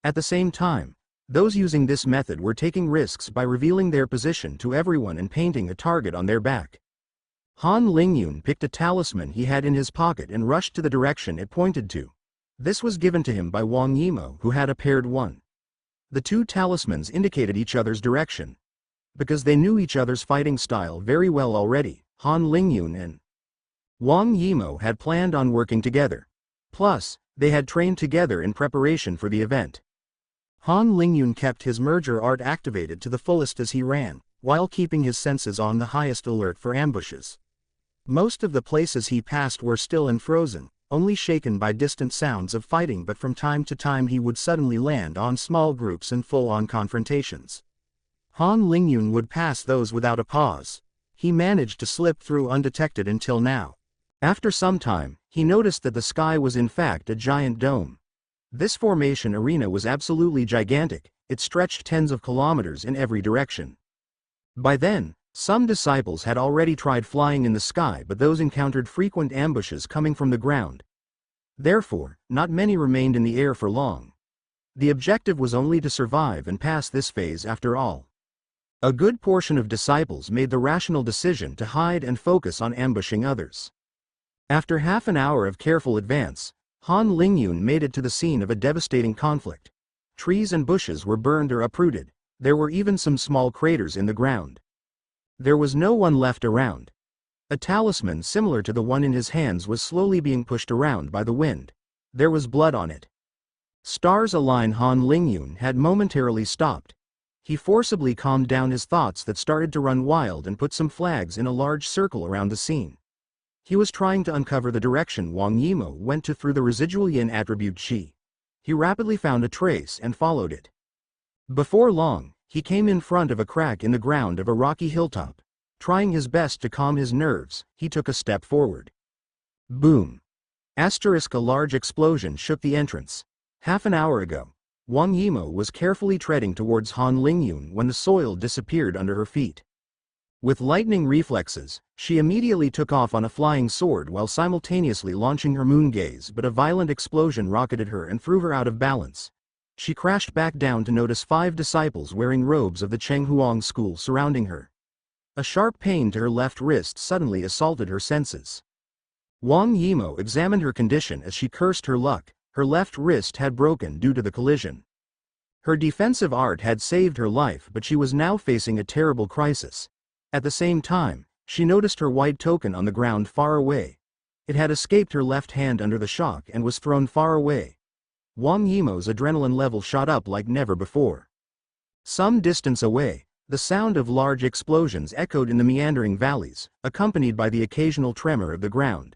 At the same time, those using this method were taking risks by revealing their position to everyone and painting a target on their back. Han Lingyun picked a talisman he had in his pocket and rushed to the direction it pointed to. This was given to him by Wang Yimo, who had a paired one. The two talismans indicated each other's direction. Because they knew each other's fighting style very well already, Han Lingyun and Wang Yimo had planned on working together. Plus, They had trained together in preparation for the event. Han Lingyun kept his merger art activated to the fullest as he ran, while keeping his senses on the highest alert for ambushes. Most of the places he passed were still and frozen, only shaken by distant sounds of fighting, but from time to time he would suddenly land on small groups and full-on confrontations. Han Lingyun would pass those without a pause. He managed to slip through undetected until now. After some time, he noticed that the sky was in fact a giant dome. This formation arena was absolutely gigantic, it stretched tens of kilometers in every direction. By then, some disciples had already tried flying in the sky, but those encountered frequent ambushes coming from the ground. Therefore, not many remained in the air for long. The objective was only to survive and pass this phase after all. A good portion of disciples made the rational decision to hide and focus on ambushing others. After half an hour of careful advance, Han Lingyun made it to the scene of a devastating conflict. Trees and bushes were burned or uprooted. There were even some small craters in the ground. There was no one left around. A talisman similar to the one in his hands was slowly being pushed around by the wind. There was blood on it. Stars align. Han Lingyun had momentarily stopped. He forcibly calmed down his thoughts that started to run wild and put some flags in a large circle around the scene. He was trying to uncover the direction Wang Yimou went to through the residual yin attribute Qi. He rapidly found a trace and followed it. Before long, he came in front of a crack in the ground of a rocky hilltop. Trying his best to calm his nerves, he took a step forward. Boom! A large explosion shook the entrance. Half an hour ago, Wang Yimou was carefully treading towards Han Lingyun when the soil disappeared under her feet. With lightning reflexes, she immediately took off on a flying sword while simultaneously launching her moon gaze, but a violent explosion rocketed her and threw her out of balance. She crashed back down to notice 5 disciples wearing robes of the Chenghuang school surrounding her. A sharp pain to her left wrist suddenly assaulted her senses. Wang Yimou examined her condition as she cursed her luck. Her left wrist had broken due to the collision. Her defensive art had saved her life, but she was now facing a terrible crisis. At the same time, she noticed her white token on the ground far away. It had escaped her left hand under the shock and was thrown far away. Wang Yimou's adrenaline level shot up like never before. Some distance away, the sound of large explosions echoed in the meandering valleys, accompanied by the occasional tremor of the ground.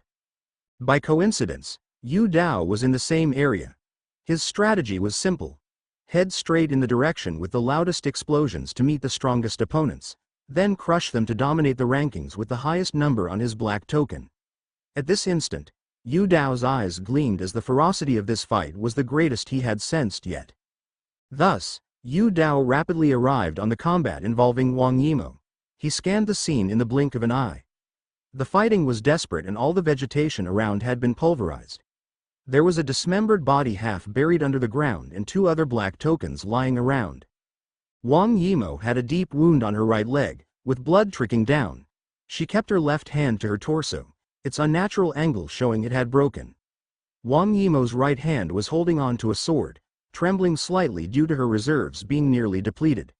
By coincidence, Yu Dao was in the same area. His strategy was simple. Head straight in the direction with the loudest explosions to meet the strongest opponents, then crush them to dominate the rankings with the highest number on his black token. At this instant, Yu Dao's eyes gleamed as the ferocity of this fight was the greatest he had sensed yet. Thus, Yu Dao rapidly arrived on the combat involving Wang Yimou. He scanned the scene in the blink of an eye. The fighting was desperate and all the vegetation around had been pulverized. There was a dismembered body half buried under the ground and 2 other black tokens lying around. Wang Yimou had a deep wound on her right leg, with blood trickling down. She kept her left hand to her torso, its unnatural angle showing it had broken. Wang Yimou's right hand was holding on to a sword, trembling slightly due to her reserves being nearly depleted.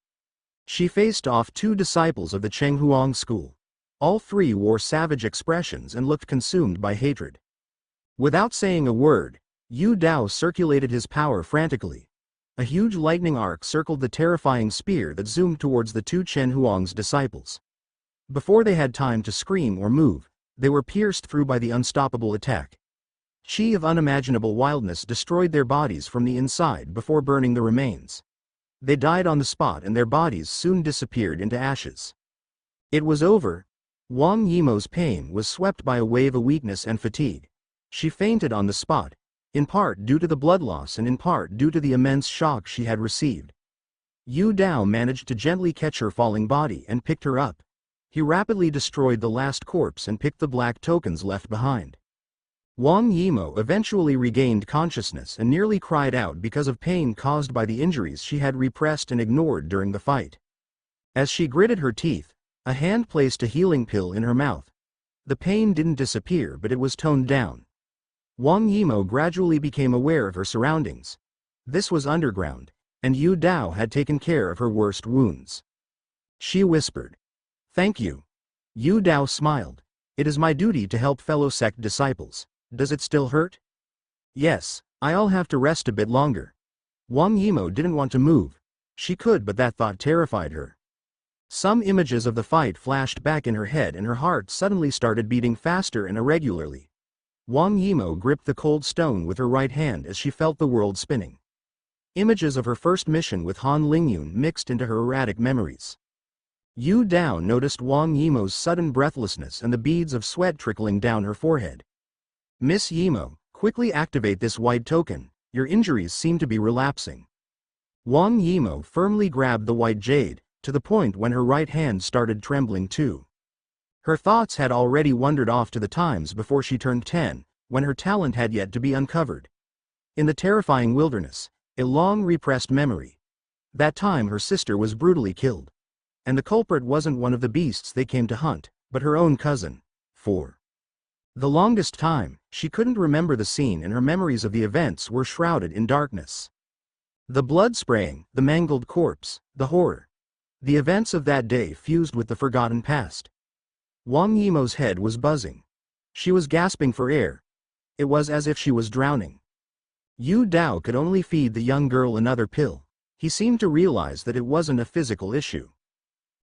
She faced off 2 disciples of the Chenghuang school. All 3 wore savage expressions and looked consumed by hatred. Without saying a word, Yu Dao circulated his power frantically. A huge lightning arc circled the terrifying spear that zoomed towards the 2 Chenghuang's disciples. Before they had time to scream or move, they were pierced through by the unstoppable attack. Qi of unimaginable wildness destroyed their bodies from the inside before burning the remains. They died on the spot and their bodies soon disappeared into ashes. It was over. Wang Yimou's pain was swept by a wave of weakness and fatigue. She fainted on the spot, in part due to the blood loss and in part due to the immense shock she had received. Yu Dao managed to gently catch her falling body and picked her up. He rapidly destroyed the last corpse and picked the black tokens left behind. Wang Yimou eventually regained consciousness and nearly cried out because of pain caused by the injuries she had repressed and ignored during the fight. As she gritted her teeth, a hand placed a healing pill in her mouth. The pain didn't disappear, but it was toned down. Wang Yimou gradually became aware of her surroundings. This was underground, and Yu Dao had taken care of her worst wounds. She whispered, "Thank you." Yu Dao smiled. "It is my duty to help fellow sect disciples. Does it still hurt?" "Yes, I'll have to rest a bit longer. Wang Yimou didn't want to move. She could, but that thought terrified her. Some images of the fight flashed back in her head and her heart suddenly started beating faster and irregularly. Wang Yimou gripped the cold stone with her right hand as she felt the world spinning. Images of her first mission with Han Lingyun mixed into her erratic memories. Yu Dao noticed Wang Yimou's sudden breathlessness and the beads of sweat trickling down her forehead. Miss Yimou, quickly activate this white token, your injuries seem to be relapsing. Wang Yimou firmly grabbed the white jade, to the point when her right hand started trembling too. Her thoughts had already wandered off to the times before she turned 10, when her talent had yet to be uncovered. In the terrifying wilderness, a long repressed memory. That time her sister was brutally killed. And the culprit wasn't one of the beasts they came to hunt, but her own cousin. For the longest time, she couldn't remember the scene and her memories of the events were shrouded in darkness. The blood spraying, the mangled corpse, the horror. The events of that day fused with the forgotten past. Wang Yimou's head was buzzing. She was gasping for air. It was as if she was drowning. Yu Dao could only feed the young girl another pill. He seemed to realize that it wasn't a physical issue.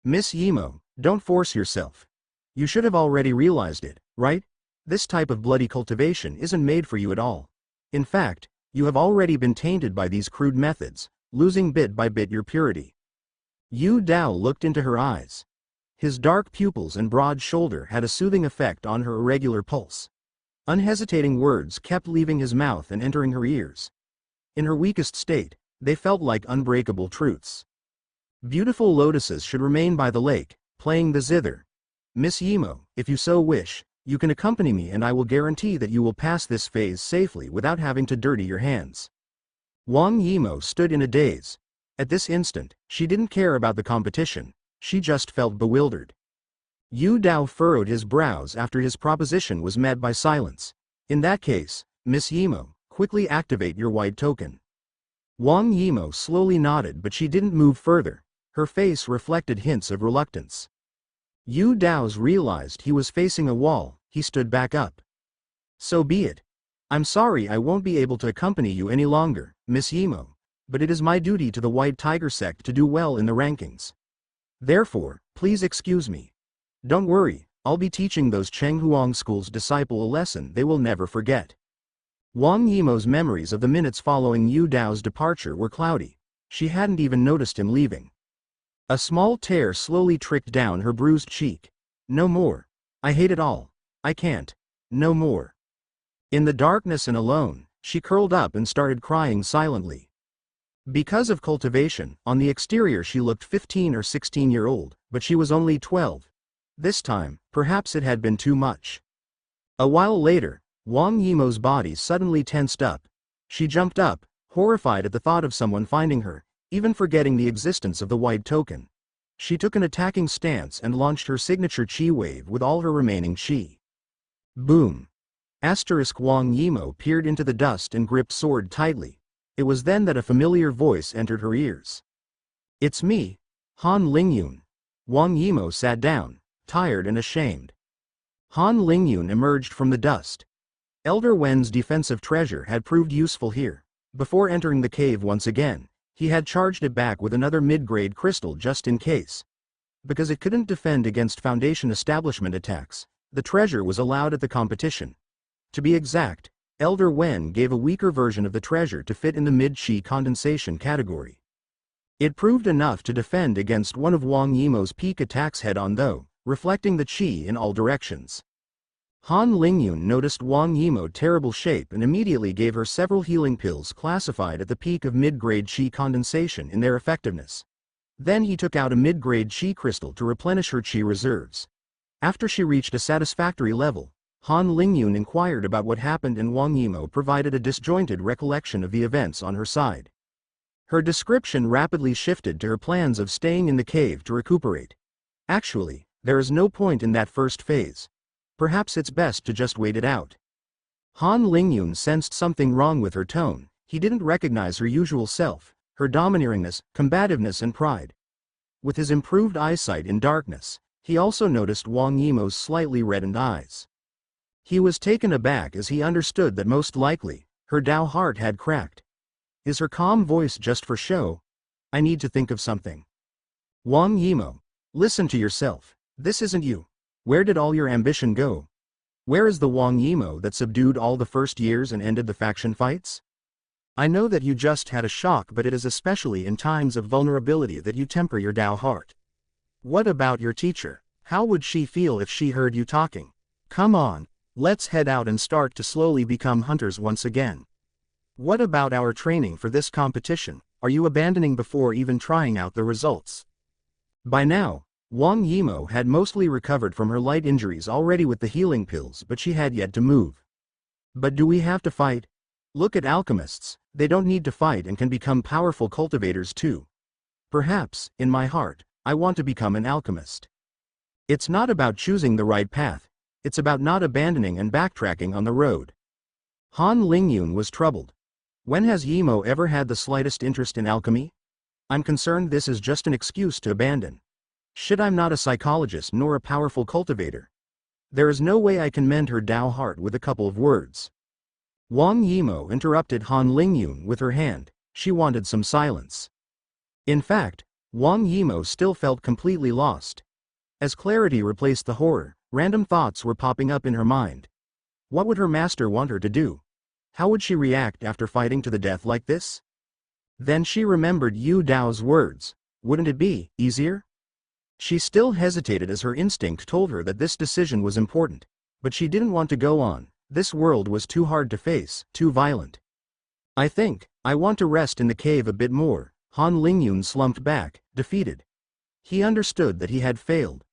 Miss Yimou, don't force yourself. You should have already realized it, right? This type of bloody cultivation isn't made for you at all. In fact, you have already been tainted by these crude methods, losing bit by bit your purity. Yu Dao looked into her eyes. His dark pupils and broad shoulder had a soothing effect on her irregular pulse. Unhesitating words kept leaving his mouth and entering her ears. In her weakest state, they felt like unbreakable truths. Beautiful lotuses should remain by the lake, playing the zither. Miss Yimou, if you so wish, you can accompany me and I will guarantee that you will pass this phase safely without having to dirty your hands. Wang Yimou stood in a daze. At this instant, she didn't care about the competition, she just felt bewildered. Yu Dao furrowed his brows after his proposition was met by silence. In that case, Miss Yimou, quickly activate your white token. Wang Yimou slowly nodded, but she didn't move further. Her face reflected hints of reluctance. Yu Dao's realized he was facing a wall. He stood back up. So be it. I'm sorry I won't be able to accompany you any longer, Miss Yimou, but it is my duty to the White Tiger sect to do well in the rankings. Therefore, please excuse me. Don't worry, I'll be teaching those Chenghuang School's disciple a lesson they will never forget. Wang Yimou's memories of the minutes following Yu Dao's departure were cloudy. She hadn't even noticed him leaving. A small tear slowly tricked down her bruised cheek. No more. I hate it all. I can't. No more. In the darkness and alone, she curled up and started crying silently. Because of cultivation, on the exterior she looked 15 or 16-year-old, but she was only 12. This time, perhaps it had been too much. A while later, Wang Yimou's body suddenly tensed up. She jumped up, horrified at the thought of someone finding her, even forgetting the existence of the white token. She took an attacking stance and launched her signature chi wave with all her remaining chi. Boom. Wang Yimou peered into the dust and gripped sword tightly. It was then that a familiar voice entered her ears. It's me, Han Lingyun. Wang Yimou sat down, tired and ashamed. Han Lingyun emerged from the dust. Elder Wen's defensive treasure had proved useful here. Before entering the cave once again, he had charged it back with another mid-grade crystal just in case. Because it couldn't defend against Foundation establishment attacks, the treasure was allowed at the competition. To be exact, Elder Wen gave a weaker version of the treasure to fit in the mid-chi condensation category. It proved enough to defend against one of Wang Yimou's peak attacks head-on though, reflecting the chi in all directions. Han Lingyun noticed Wang Yimou's terrible shape and immediately gave her several healing pills classified at the peak of mid-grade chi condensation in their effectiveness. Then he took out a mid-grade chi crystal to replenish her chi reserves. After she reached a satisfactory level, Han Lingyun inquired about what happened and Wang Yimou provided a disjointed recollection of the events on her side. Her description rapidly shifted to her plans of staying in the cave to recuperate. Actually, there is no point in that first phase. Perhaps it's best to just wait it out. Han Lingyun sensed something wrong with her tone. He didn't recognize her usual self, her domineeringness, combativeness and pride. With his improved eyesight in darkness, he also noticed Wang Yimou's slightly reddened eyes. He was taken aback as he understood that most likely, Her Dao heart had cracked. Is her calm voice just for show? I need to think of something. Wang Yimou, listen to yourself. This isn't you. Where did all your ambition go? Where is the Wang Yimou that subdued all the first years and ended the faction fights? I know that you just had a shock, but it is especially in times of vulnerability that you temper your Dao heart. What about your teacher? How would she feel if she heard you talking? Come on, let's head out and start to slowly become hunters once again. What about our training for this competition? Are you abandoning before even trying out the results? By now, Wang Yimou had mostly recovered from her light injuries already with the healing pills, but she had yet to move. But do we have to fight? Look at alchemists, they don't need to fight and can become powerful cultivators too. Perhaps, in my heart, I want to become an alchemist. It's not about choosing the right path, it's about not abandoning and backtracking on the road. Han Lingyun was troubled. When has Yimou ever had the slightest interest in alchemy? I'm concerned this is just an excuse to abandon. Shit, I'm not a psychologist nor a powerful cultivator. There is no way I can mend her Dao heart with a couple of words. Wang Yimou interrupted Han Lingyun with her hand. She wanted some silence. In fact, Wang Yimou still felt completely lost. As clarity replaced the horror, random thoughts were popping up in her mind. What would her master want her to do? How would she react after fighting to the death like this? Then she remembered Yu Dao's words. Wouldn't it be easier? She still hesitated as her instinct told her that this decision was important, but she didn't want to go on. This world was too hard to face, too violent. I think, I want to rest in the cave a bit more. Han Lingyun slumped back, defeated. He understood that he had failed.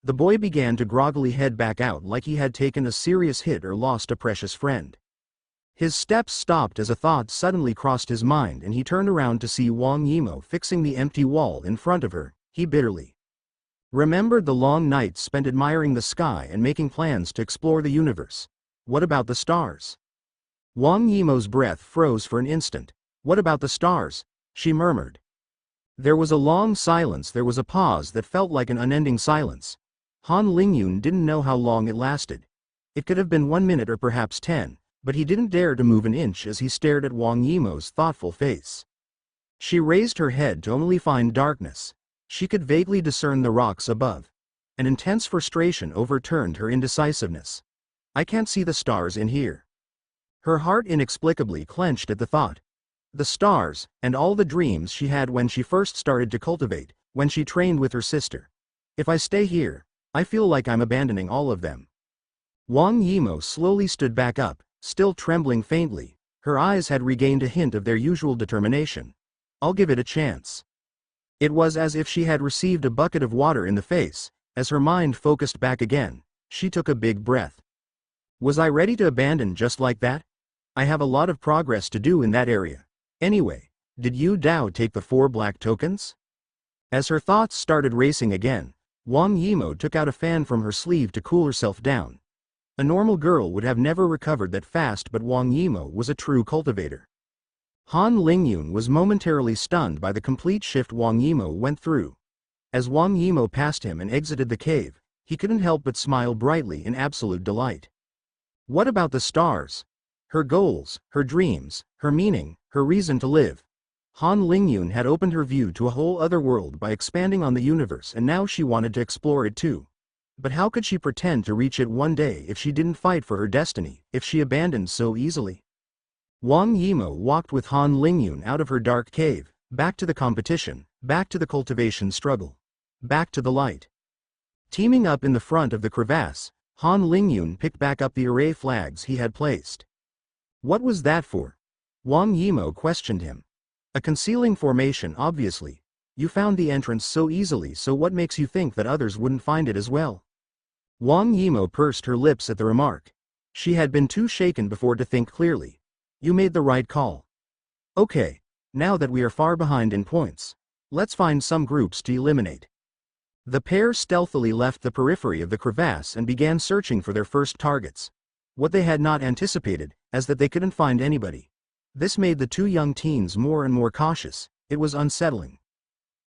The boy began to groggily head back out like he had taken a serious hit or lost a precious friend. His steps stopped as a thought suddenly crossed his mind and he turned around to see Wang Yimou fixing the empty wall in front of her. He bitterly remembered the long nights spent admiring the sky and making plans to explore the universe. What about the stars? Wang Yimou's breath froze for an instant. What about the stars? She murmured. There was a long silence. There was a pause that felt like an unending silence. Han Lingyun didn't know how long it lasted. It could have been 1 minute or perhaps 10, but he didn't dare to move an inch as he stared at Wang Yimou's thoughtful face. She raised her head to only find darkness. She could vaguely discern the rocks above. An intense frustration overturned her indecisiveness. I can't see the stars in here. Her heart inexplicably clenched at the thought. The stars, and all the dreams she had when she first started to cultivate, when she trained with her sister. If I stay here, I feel like I'm abandoning all of them. Wang Yimou slowly stood back up, still trembling faintly. Her eyes had regained a hint of their usual determination. I'll give it a chance. It was as if she had received a bucket of water in the face. As her mind focused back again, she took a big breath. Was I ready to abandon just like that? I have a lot of progress to do in that area. Anyway, did Yu Dao take the 4 black tokens? As her thoughts started racing again, Wang Yimou took out a fan from her sleeve to cool herself down. A normal girl would have never recovered that fast, but Wang Yimou was a true cultivator. Han Lingyun was momentarily stunned by the complete shift Wang Yimou went through. As Wang Yimou passed him and exited the cave, he couldn't help but smile brightly in absolute delight. What about the stars? Her goals, her dreams, her meaning, her reason to live. Han Lingyun had opened her view to a whole other world by expanding on the universe, and now she wanted to explore it too. But how could she pretend to reach it one day if she didn't fight for her destiny, if she abandoned so easily? Wang Yimou walked with Han Lingyun out of her dark cave, back to the competition, back to the cultivation struggle, back to the light. Teaming up in the front of the crevasse, Han Lingyun picked back up the array flags he had placed. What was that for? Wang Yimou questioned him. A concealing formation, obviously. You found the entrance so easily, so what makes you think that others wouldn't find it as well? Wang Yimou pursed her lips at the remark. She had been too shaken before to think clearly. You made the right call. Okay, now that we are far behind in points, let's find some groups to eliminate. The pair stealthily left the periphery of the crevasse and began searching for their first targets. What they had not anticipated, as that they couldn't find anybody. This made the 2 young teens more and more cautious. It was unsettling.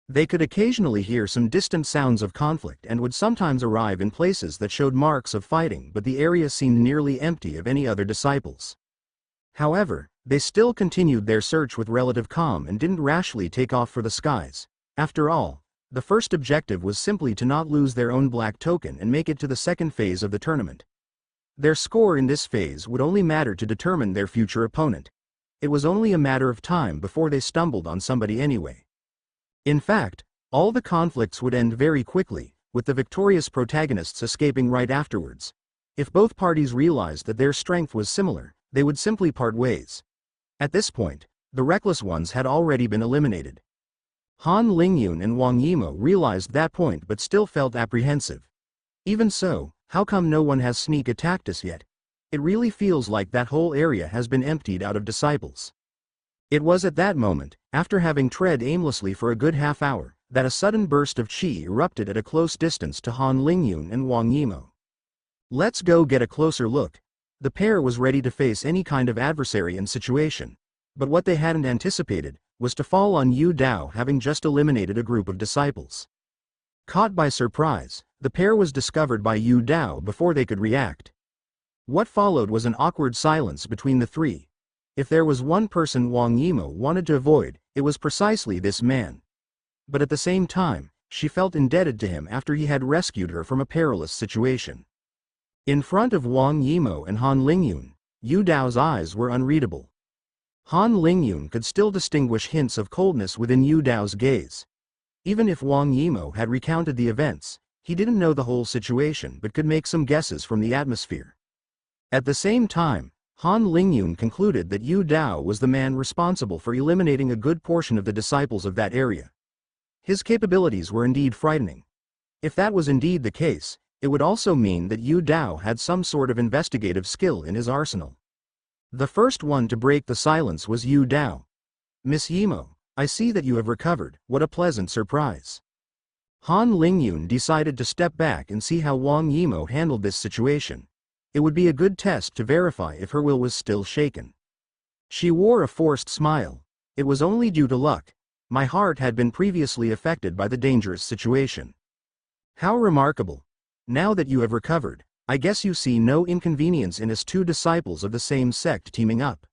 They could occasionally hear some distant sounds of conflict and would sometimes arrive in places that showed marks of fighting, but the area seemed nearly empty of any other disciples. However, They still continued their search with relative calm and didn't rashly take off for the skies. After all, the first objective was simply to not lose their own black token and make it to the second phase of the tournament. Their score in this phase would only matter to determine their future opponent. It was only a matter of time before they stumbled on somebody anyway. In fact, all the conflicts would end very quickly, with the victorious protagonists escaping right afterwards. If both parties realized that their strength was similar, they would simply part ways. At this point, the reckless ones had already been eliminated. Han Lingyun and Wang Yimou realized that point but still felt apprehensive. Even so, how come no one has sneak attacked us yet? It really feels like that whole area has been emptied out of disciples. It was at that moment, after having tread aimlessly for a good half hour, that a sudden burst of qi erupted at a close distance to Han Lingyun and Wang Yimou. Let's go get a closer look. The pair was ready to face any kind of adversary and situation. But what they hadn't anticipated was to fall on Yu Dao having just eliminated a group of disciples. Caught by surprise, the pair was discovered by Yu Dao before they could react. What followed was an awkward silence between the three. If there was one person Wang Yimou wanted to avoid, it was precisely this man. But at the same time, she felt indebted to him after he had rescued her from a perilous situation. In front of Wang Yimou and Han Lingyun, Yu Dao's eyes were unreadable. Han Lingyun could still distinguish hints of coldness within Yu Dao's gaze. Even if Wang Yimou had recounted the events, he didn't know the whole situation but could make some guesses from the atmosphere. At the same time, Han Lingyun concluded that Yu Dao was the man responsible for eliminating a good portion of the disciples of that area. His capabilities were indeed frightening. If that was indeed the case, it would also mean that Yu Dao had some sort of investigative skill in his arsenal. The first one to break the silence was Yu Dao. "Miss Yimou, I see that you have recovered, what a pleasant surprise." Han Lingyun decided to step back and see how Wang Yimou handled this situation. It would be a good test to verify if her will was still shaken. She wore a forced smile. "It was only due to luck. My heart had been previously affected by the dangerous situation." "How remarkable. Now that you have recovered, I guess you see no inconvenience in us two disciples of the same sect teaming up."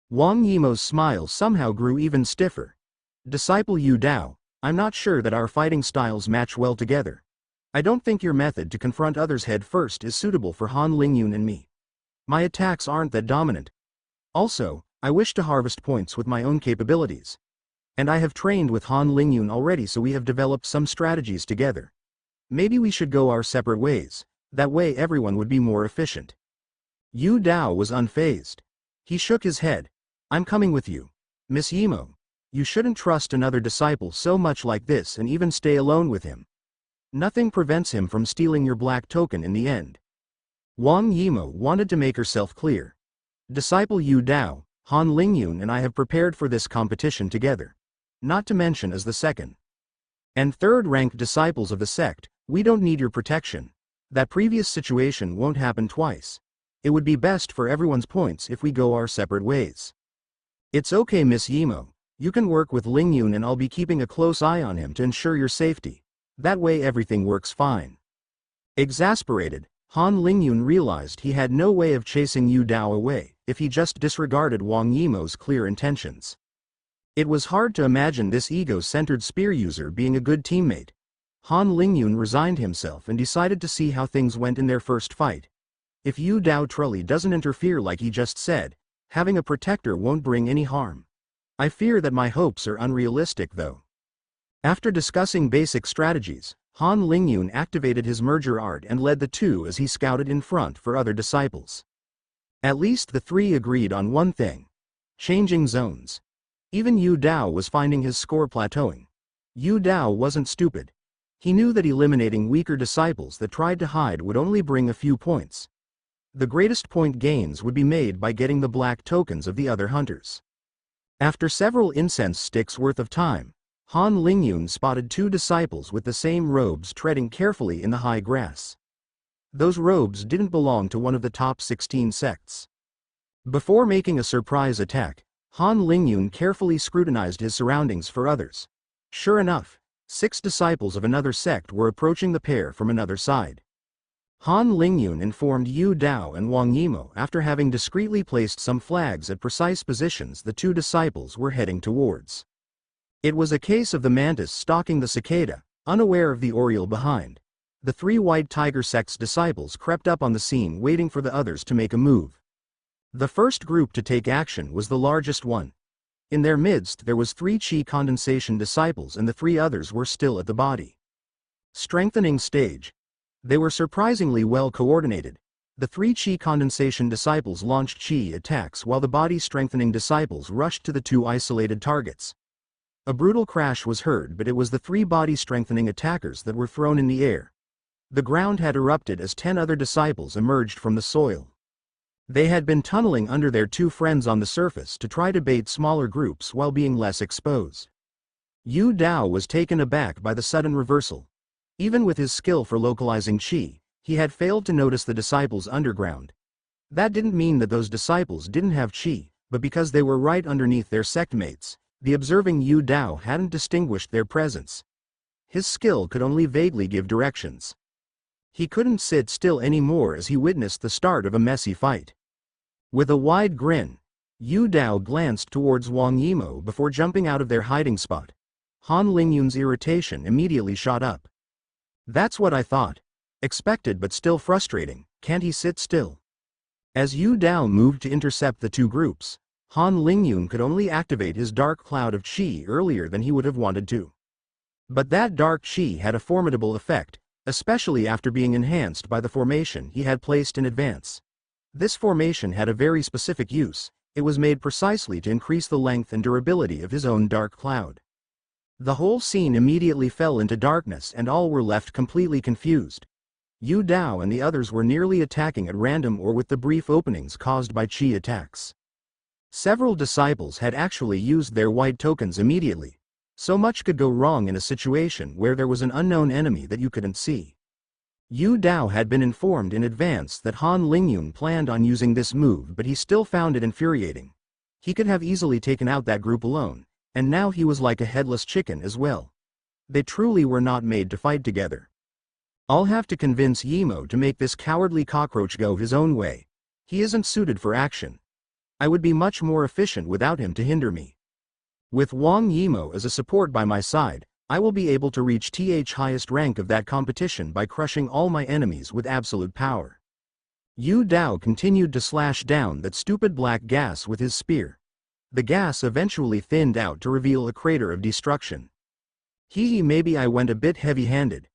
Wang Yimou's smile somehow grew even stiffer. "Disciple Yu Dao, I'm not sure that our fighting styles match well together. I don't think your method to confront others head first is suitable for Han Lingyun and me. My attacks aren't that dominant. Also, I wish to harvest points with my own capabilities. And I have trained with Han Lingyun already, so we have developed some strategies together. Maybe we should go our separate ways. That way everyone would be more efficient." Yu Dao was unfazed. He shook his head. "I'm coming with you. Miss Yimou, you shouldn't trust another disciple so much like this and even stay alone with him. Nothing prevents him from stealing your black token in the end." Wang Yimou wanted to make herself clear. "Disciple Yu Dao, Han Lingyun and I have prepared for this competition together. Not to mention as the second and third-ranked disciples of the sect, we don't need your protection. That previous situation won't happen twice. It would be best for everyone's points if we go our separate ways." "It's okay, Miss Yimou. You can work with Lingyun and I'll be keeping a close eye on him to ensure your safety. That way everything works fine." Exasperated, Han Lingyun realized he had no way of chasing Yu Dao away if he just disregarded Wang Yimou's clear intentions. It was hard to imagine this ego-centered spear user being a good teammate. Han Lingyun resigned himself and decided to see how things went in their first fight. If Yu Dao truly doesn't interfere like he just said, having a protector won't bring any harm. I fear that my hopes are unrealistic though. After discussing basic strategies, Han Lingyun activated his merger art and led the two as he scouted in front for other disciples. At least the three agreed on one thing: changing zones. Even Yu Dao was finding his score plateauing. Yu Dao wasn't stupid. He knew that eliminating weaker disciples that tried to hide would only bring a few points. The greatest point gains would be made by getting the black tokens of the other hunters. After several incense sticks worth of time, Han Lingyun spotted two disciples with the same robes treading carefully in the high grass. Those robes didn't belong to one of the top 16 sects. Before making a surprise attack, Han Lingyun carefully scrutinized his surroundings for others. Sure enough, 6 disciples of another sect were approaching the pair from another side. Han Lingyun informed Yu Dao and Wang Yimo after having discreetly placed some flags at precise positions the two disciples were heading towards. It was a case of the mantis stalking the cicada, unaware of the oriole behind. The three White Tiger sect's disciples crept up on the scene waiting for the others to make a move. The first group to take action was the largest one. In their midst there was 3 Qi condensation disciples and the 3 others were still at the body. Strengthening stage. They were surprisingly well coordinated. The 3 Qi condensation disciples launched Qi attacks while the body strengthening disciples rushed to the 2 isolated targets. A brutal crash was heard, but it was the 3 body strengthening attackers that were thrown in the air. The ground had erupted as 10 other disciples emerged from the soil. They had been tunneling under their 2 friends on the surface to try to bait smaller groups while being less exposed. Yu Dao was taken aback by the sudden reversal. Even with his skill for localizing Qi, he had failed to notice the disciples underground. That didn't mean that those disciples didn't have Qi, but because they were right underneath their sectmates, the observing Yu Dao hadn't distinguished their presence. His skill could only vaguely give directions. He couldn't sit still anymore as he witnessed the start of a messy fight. With a wide grin, Yu Dao glanced towards Wang Yimo before jumping out of their hiding spot. Han Lingyun's irritation immediately shot up. That's what I thought. Expected but still frustrating, can't he sit still? As Yu Dao moved to intercept the 2 groups, Han Lingyun could only activate his dark cloud of Qi earlier than he would have wanted to. But that dark Qi had a formidable effect, especially after being enhanced by the formation he had placed in advance. This formation had a very specific use. It was made precisely to increase the length and durability of his own dark cloud. The whole scene immediately fell into darkness and all were left completely confused. Yu Dao and the others were nearly attacking at random or with the brief openings caused by Qi attacks. Several disciples had actually used their white tokens immediately. So much could go wrong in a situation where there was an unknown enemy that you couldn't see. Yu Dao had been informed in advance that Han Lingyun planned on using this move, but he still found it infuriating. He could have easily taken out that group alone, and now he was like a headless chicken as well. They truly were not made to fight together. I'll have to convince Yimo to make this cowardly cockroach go his own way. He isn't suited for action. I would be much more efficient without him to hinder me. With Wang Yimo as a support by my side, I will be able to reach the highest rank of that competition by crushing all my enemies with absolute power. Yu Dao continued to slash down that stupid black gas with his spear. The gas eventually thinned out to reveal a crater of destruction. Maybe I went a bit heavy-handed.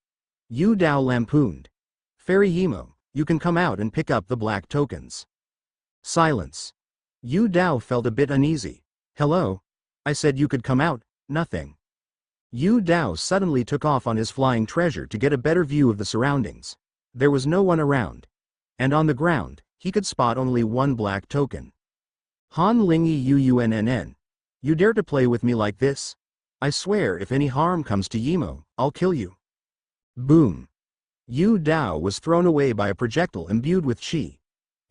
Yu Dao lampooned. Fairy Yimo, you can come out and pick up the black tokens. Silence. Yu Dao felt a bit uneasy. Hello? I said you could come out, nothing. Yu Dao suddenly took off on his flying treasure to get a better view of the surroundings. There was no one around. And on the ground, he could spot only 1 black token. Han Lingyi Uunn. You dare to play with me like this? I swear if any harm comes to Yimo, I'll kill you. Boom. Yu Dao was thrown away by a projectile imbued with Qi.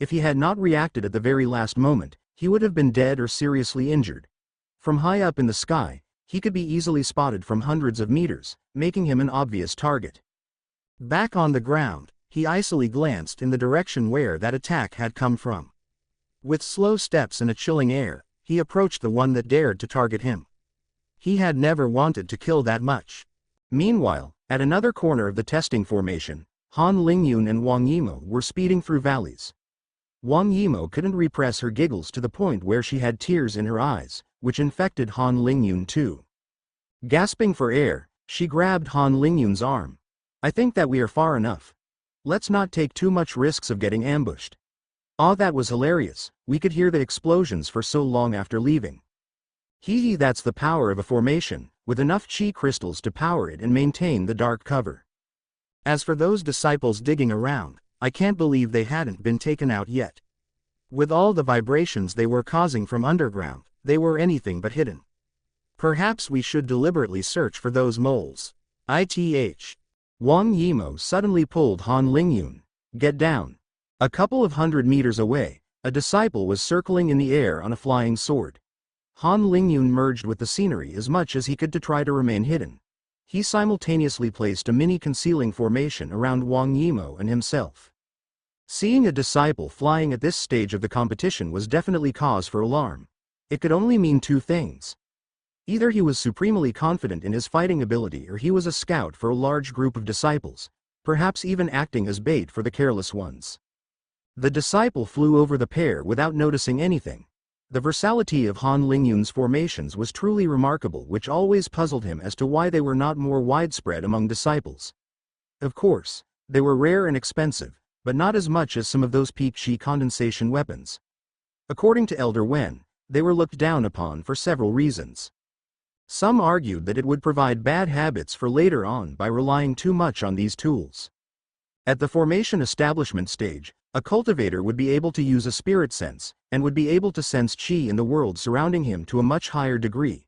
If he had not reacted at the very last moment, he would have been dead or seriously injured. From high up in the sky, he could be easily spotted from hundreds of meters, making him an obvious target. Back on the ground, he icily glanced in the direction where that attack had come from. With slow steps and a chilling air, he approached the one that dared to target him. He had never wanted to kill that much. Meanwhile, at another corner of the testing formation, Han Lingyun and Wang Yimo were speeding through valleys. Wang Yimo couldn't repress her giggles to the point where she had tears in her eyes, which infected Han Lingyun too. Gasping for air, she grabbed Han Lingyun's arm. I think that we are far enough. Let's not take too much risks of getting ambushed. Ah, that was hilarious. We could hear the explosions for so long after leaving. That's the power of a formation, with enough Qi crystals to power it and maintain the dark cover. As for those disciples digging around, I can't believe they hadn't been taken out yet. With all the vibrations they were causing from underground, they were anything but hidden. Perhaps we should deliberately search for those moles. Wang Yimo suddenly pulled Han Lingyun. Get down. A couple of 100 meters away, a disciple was circling in the air on a flying sword. Han Lingyun merged with the scenery as much as he could to try to remain hidden. He simultaneously placed a mini-concealing formation around Wang Yimou and himself. Seeing a disciple flying at this stage of the competition was definitely cause for alarm. It could only mean two things. Either he was supremely confident in his fighting ability, or he was a scout for a large group of disciples, perhaps even acting as bait for the careless ones. The disciple flew over the pair without noticing anything. The versatility of Han Lingyun's formations was truly remarkable, which always puzzled him as to why they were not more widespread among disciples. Of course, they were rare and expensive, but not as much as some of those peak chi condensation weapons. According to Elder Wen, they were looked down upon for several reasons. Some argued that it would provide bad habits for later on by relying too much on these tools. At the formation establishment stage, a cultivator would be able to use a spirit sense, and would be able to sense chi in the world surrounding him to a much higher degree.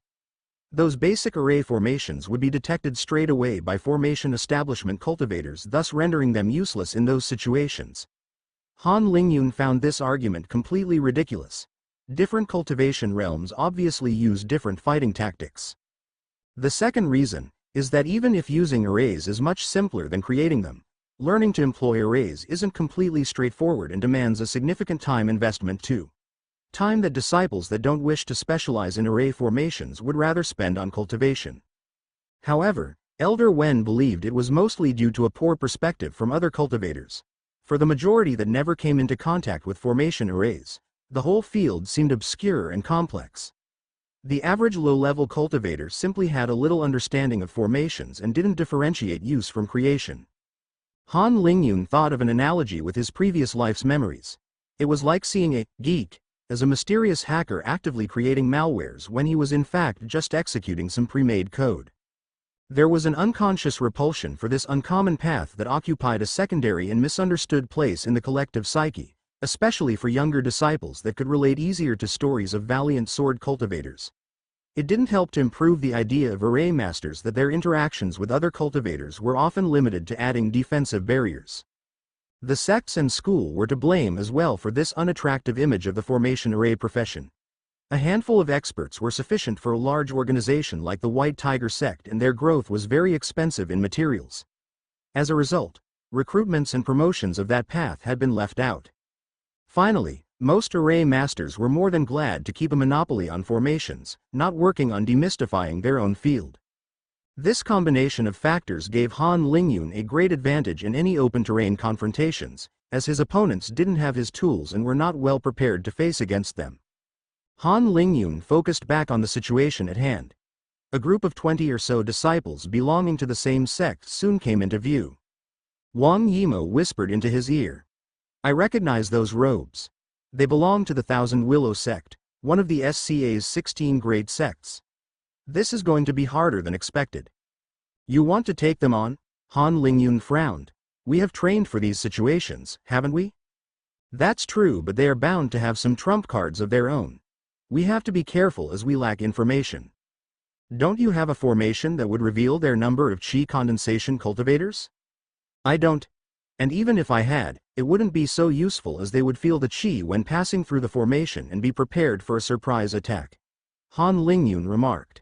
Those basic array formations would be detected straight away by formation establishment cultivators, thus rendering them useless in those situations. Han Lingyun found this argument completely ridiculous. Different cultivation realms obviously use different fighting tactics. The second reason is that even if using arrays is much simpler than creating them, learning to employ arrays isn't completely straightforward and demands a significant time investment too. Time that disciples that don't wish to specialize in array formations would rather spend on cultivation. However, Elder Wen believed it was mostly due to a poor perspective from other cultivators. For the majority that never came into contact with formation arrays, the whole field seemed obscure and complex. The average low-level cultivator simply had a little understanding of formations and didn't differentiate use from creation. Han Lingyun thought of an analogy with his previous life's memories. It was like seeing a geek as a mysterious hacker actively creating malwares when he was in fact just executing some pre-made code. There was an unconscious repulsion for this uncommon path that occupied a secondary and misunderstood place in the collective psyche, especially for younger disciples that could relate easier to stories of valiant sword cultivators. It didn't help to improve the idea of array masters that their interactions with other cultivators were often limited to adding defensive barriers. The sects and school were to blame as well for this unattractive image of the formation array profession. A handful of experts were sufficient for a large organization like the White Tiger sect, and their growth was very expensive in materials. As a result, recruitments and promotions of that path had been left out. Finally, most array masters were more than glad to keep a monopoly on formations, not working on demystifying their own field. This combination of factors gave Han Lingyun a great advantage in any open terrain confrontations, as his opponents didn't have his tools and were not well prepared to face against them. Han Lingyun focused back on the situation at hand. A group of 20 or so disciples belonging to the same sect soon came into view. Wang Yimou whispered into his ear, "I recognize those robes. They belong to the Thousand Willow sect, one of the SCA's 16 great sects. This is going to be harder than expected." "You want to take them on?" Han Lingyun frowned. "We have trained for these situations, haven't we?" "That's true, but they are bound to have some trump cards of their own. We have to be careful as we lack information." "Don't you have a formation that would reveal their number of chi condensation cultivators?" "I don't. And even if I had, it wouldn't be so useful, as they would feel the chi when passing through the formation and be prepared for a surprise attack," Han Lingyun remarked.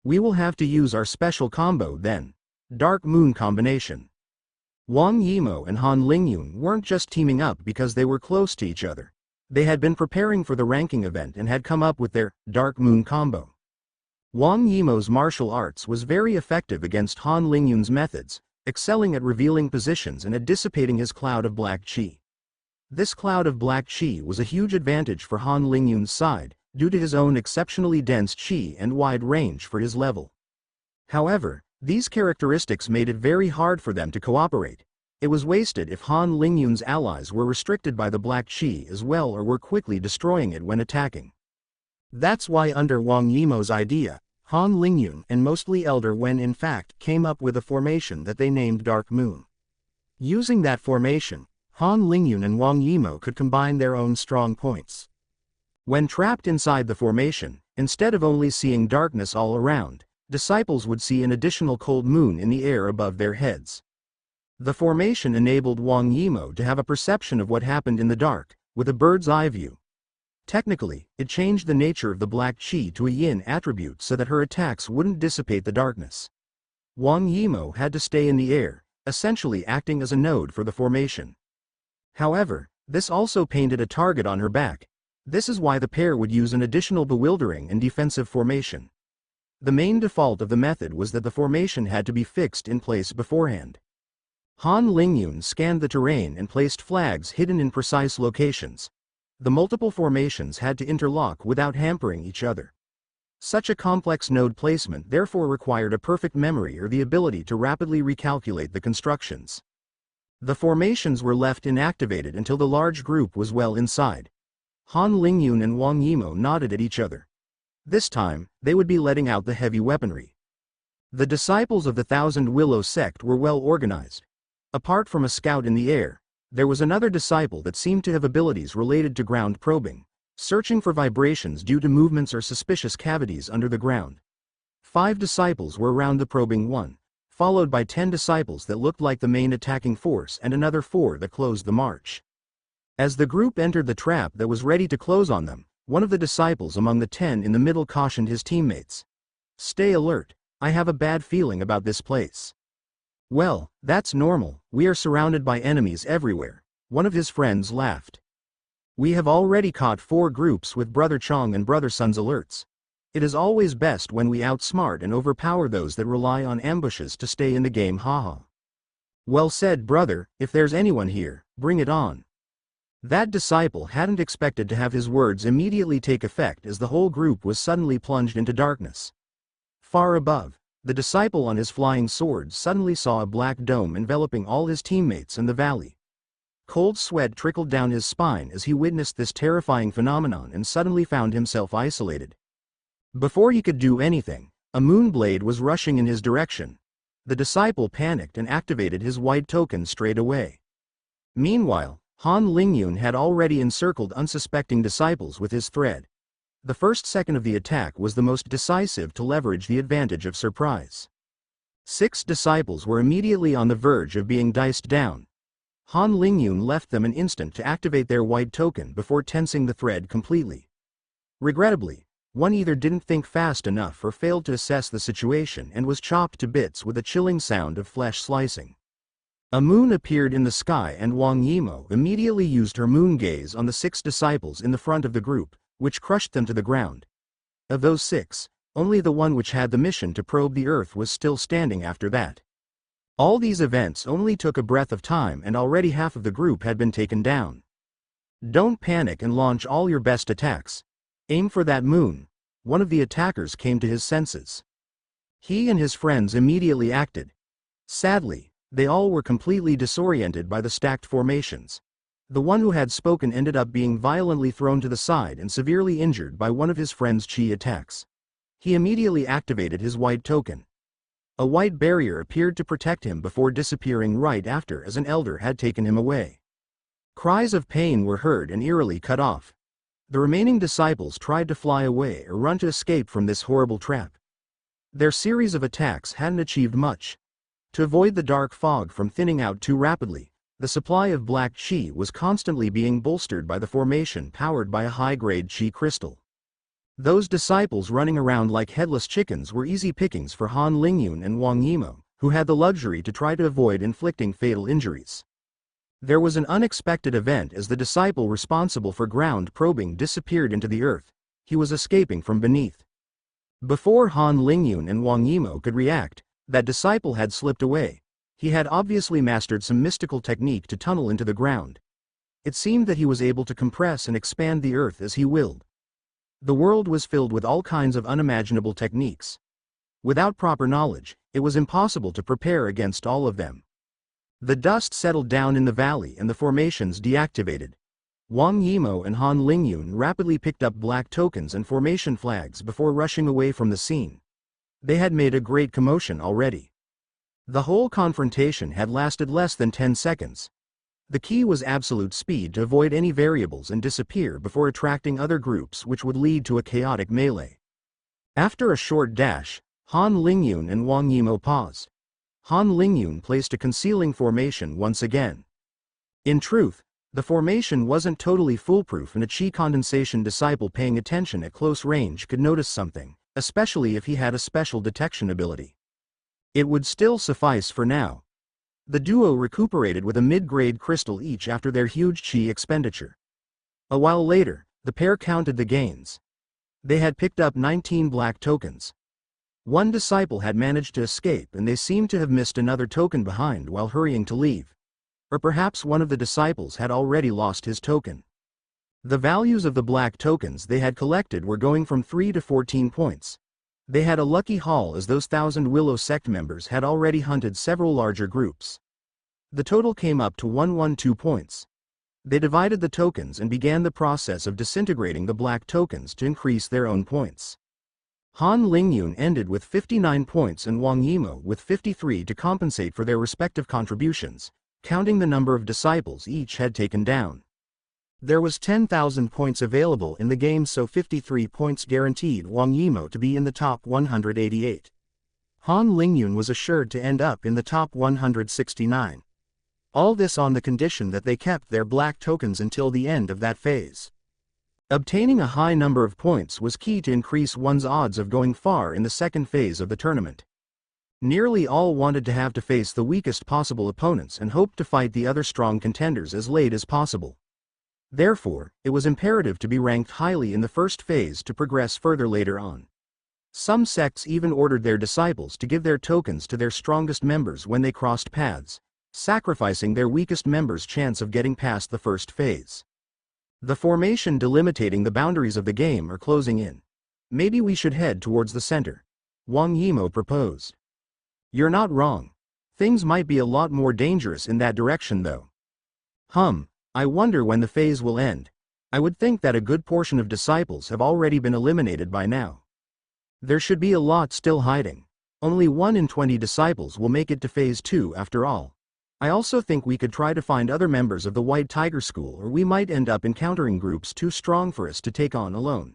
"We will have to use our special combo then. Dark Moon combination." Wang Yimou and Han Lingyun weren't just teaming up because they were close to each other. They had been preparing for the ranking event and had come up with their Dark Moon combo. Wang Yimou's martial arts was very effective against Han Lingyun's methods, excelling at revealing positions and at dissipating his cloud of black chi. This cloud of black chi was a huge advantage for Han Lingyun's side, due to his own exceptionally dense chi and wide range for his level. However, these characteristics made it very hard for them to cooperate. It was wasted if Han Lingyun's allies were restricted by the black chi as well, or were quickly destroying it when attacking. That's why, under Wang Yimou's idea, Han Lingyun and mostly Elder Wen in fact came up with a formation that they named Dark Moon. Using that formation, Han Lingyun and Wang Yimou could combine their own strong points. When trapped inside the formation, instead of only seeing darkness all around, disciples would see an additional cold moon in the air above their heads. The formation enabled Wang Yimou to have a perception of what happened in the dark, with a bird's eye view. Technically, it changed the nature of the black chi to a yin attribute so that her attacks wouldn't dissipate the darkness. Wang Yimou had to stay in the air, essentially acting as a node for the formation. However, this also painted a target on her back. This is why the pair would use an additional bewildering and defensive formation. The main default of the method was that the formation had to be fixed in place beforehand. Han Lingyun scanned the terrain and placed flags hidden in precise locations. The multiple formations had to interlock without hampering each other. Such a complex node placement therefore required a perfect memory or the ability to rapidly recalculate the constructions. The formations were left inactivated until the large group was well inside. Han Lingyun and Wang Yimou nodded at each other. This time, they would be letting out the heavy weaponry. The disciples of the Thousand Willow sect were well organized. Apart from a scout in the air, there was another disciple that seemed to have abilities related to ground probing, searching for vibrations due to movements or suspicious cavities under the ground. 5 disciples were around the probing one, followed by 10 disciples that looked like the main attacking force and another 4 that closed the march. As the group entered the trap that was ready to close on them, one of the disciples among the 10 in the middle cautioned his teammates. "Stay alert, I have a bad feeling about this place." "Well, that's normal, we are surrounded by enemies everywhere," one of his friends laughed. "We have already caught 4 groups with Brother Chong and Brother Sun's alerts. It is always best when we outsmart and overpower those that rely on ambushes to stay in the game, haha." "Well said, brother, if there's anyone here, bring it on." That disciple hadn't expected to have his words immediately take effect as the whole group was suddenly plunged into darkness. Far above, the disciple on his flying sword suddenly saw a black dome enveloping all his teammates in the valley. Cold sweat trickled down his spine as he witnessed this terrifying phenomenon and suddenly found himself isolated. Before he could do anything, a moonblade was rushing in his direction. The disciple panicked and activated his white token straight away. Meanwhile, Han Lingyun had already encircled unsuspecting disciples with his thread. The first second of the attack was the most decisive to leverage the advantage of surprise. 6 disciples were immediately on the verge of being diced down. Han Lingyun left them an instant to activate their white token before tensing the thread completely. Regrettably, one either didn't think fast enough or failed to assess the situation and was chopped to bits with a chilling sound of flesh slicing. A moon appeared in the sky and Wang Yimou immediately used her moon gaze on the 6 disciples in the front of the group, which crushed them to the ground. Of those 6, only the one which had the mission to probe the earth was still standing after that. All these events only took a breath of time and already half of the group had been taken down. "Don't panic and launch all your best attacks. Aim for that moon." One of the attackers came to his senses. He and his friends immediately acted. Sadly, they all were completely disoriented by the stacked formations. The one who had spoken ended up being violently thrown to the side and severely injured by one of his friend's chi attacks. He immediately activated his white token. A white barrier appeared to protect him before disappearing right after as an elder had taken him away. Cries of pain were heard and eerily cut off. The remaining disciples tried to fly away or run to escape from this horrible trap. Their series of attacks hadn't achieved much. To avoid the dark fog from thinning out too rapidly, the supply of black chi was constantly being bolstered by the formation powered by a high-grade chi crystal. Those disciples running around like headless chickens were easy pickings for Han Lingyun and Wang Yimou, who had the luxury to try to avoid inflicting fatal injuries. There was an unexpected event as the disciple responsible for ground probing disappeared into the earth. He was escaping from beneath. Before Han Lingyun and Wang Yimou could react, that disciple had slipped away. He had obviously mastered some mystical technique to tunnel into the ground. It seemed that he was able to compress and expand the earth as he willed. The world was filled with all kinds of unimaginable techniques. Without proper knowledge, it was impossible to prepare against all of them. The dust settled down in the valley and the formations deactivated. Wang Yimou and Han Lingyun rapidly picked up black tokens and formation flags before rushing away from the scene. They had made a great commotion already. The whole confrontation had lasted less than 10 seconds. The key was absolute speed to avoid any variables and disappear before attracting other groups, which would lead to a chaotic melee. After a short dash, Han Lingyun and Wang Yimou paused. Han Lingyun placed a concealing formation once again. In truth, the formation wasn't totally foolproof and a chi condensation disciple paying attention at close range could notice something, especially if he had a special detection ability. It would still suffice for now. The duo recuperated with a mid-grade crystal each after their huge chi expenditure. A while later, the pair counted the gains. They had picked up 19 black tokens. One disciple had managed to escape and they seemed to have missed another token behind while hurrying to leave. Or perhaps one of the disciples had already lost his token. The values of the black tokens they had collected were going from 3 to 14 points. They had a lucky haul as those Thousand Willow sect members had already hunted several larger groups. The total came up to 112 points. They divided the tokens and began the process of disintegrating the black tokens to increase their own points. Han Lingyun ended with 59 points and Wang Yimou with 53 to compensate for their respective contributions, counting the number of disciples each had taken down. There was 10,000 points available in the game, so 53 points guaranteed Wang Yimou to be in the top 188. Han Lingyun was assured to end up in the top 169. All this on the condition that they kept their black tokens until the end of that phase. Obtaining a high number of points was key to increase one's odds of going far in the second phase of the tournament. Nearly all wanted to have to face the weakest possible opponents and hoped to fight the other strong contenders as late as possible. Therefore, it was imperative to be ranked highly in the first phase to progress further later on. Some sects even ordered their disciples to give their tokens to their strongest members when they crossed paths, sacrificing their weakest members' chance of getting past the first phase. The formation delimiting the boundaries of the game are closing in. Maybe we should head towards the center, Wang Yimou proposed. You're not wrong. Things might be a lot more dangerous in that direction though. I wonder when the phase will end. I would think that a good portion of disciples have already been eliminated by now. There should be a lot still hiding. Only 1 in 20 disciples will make it to phase 2 after all. I also think we could try to find other members of the White Tiger School, or we might end up encountering groups too strong for us to take on alone.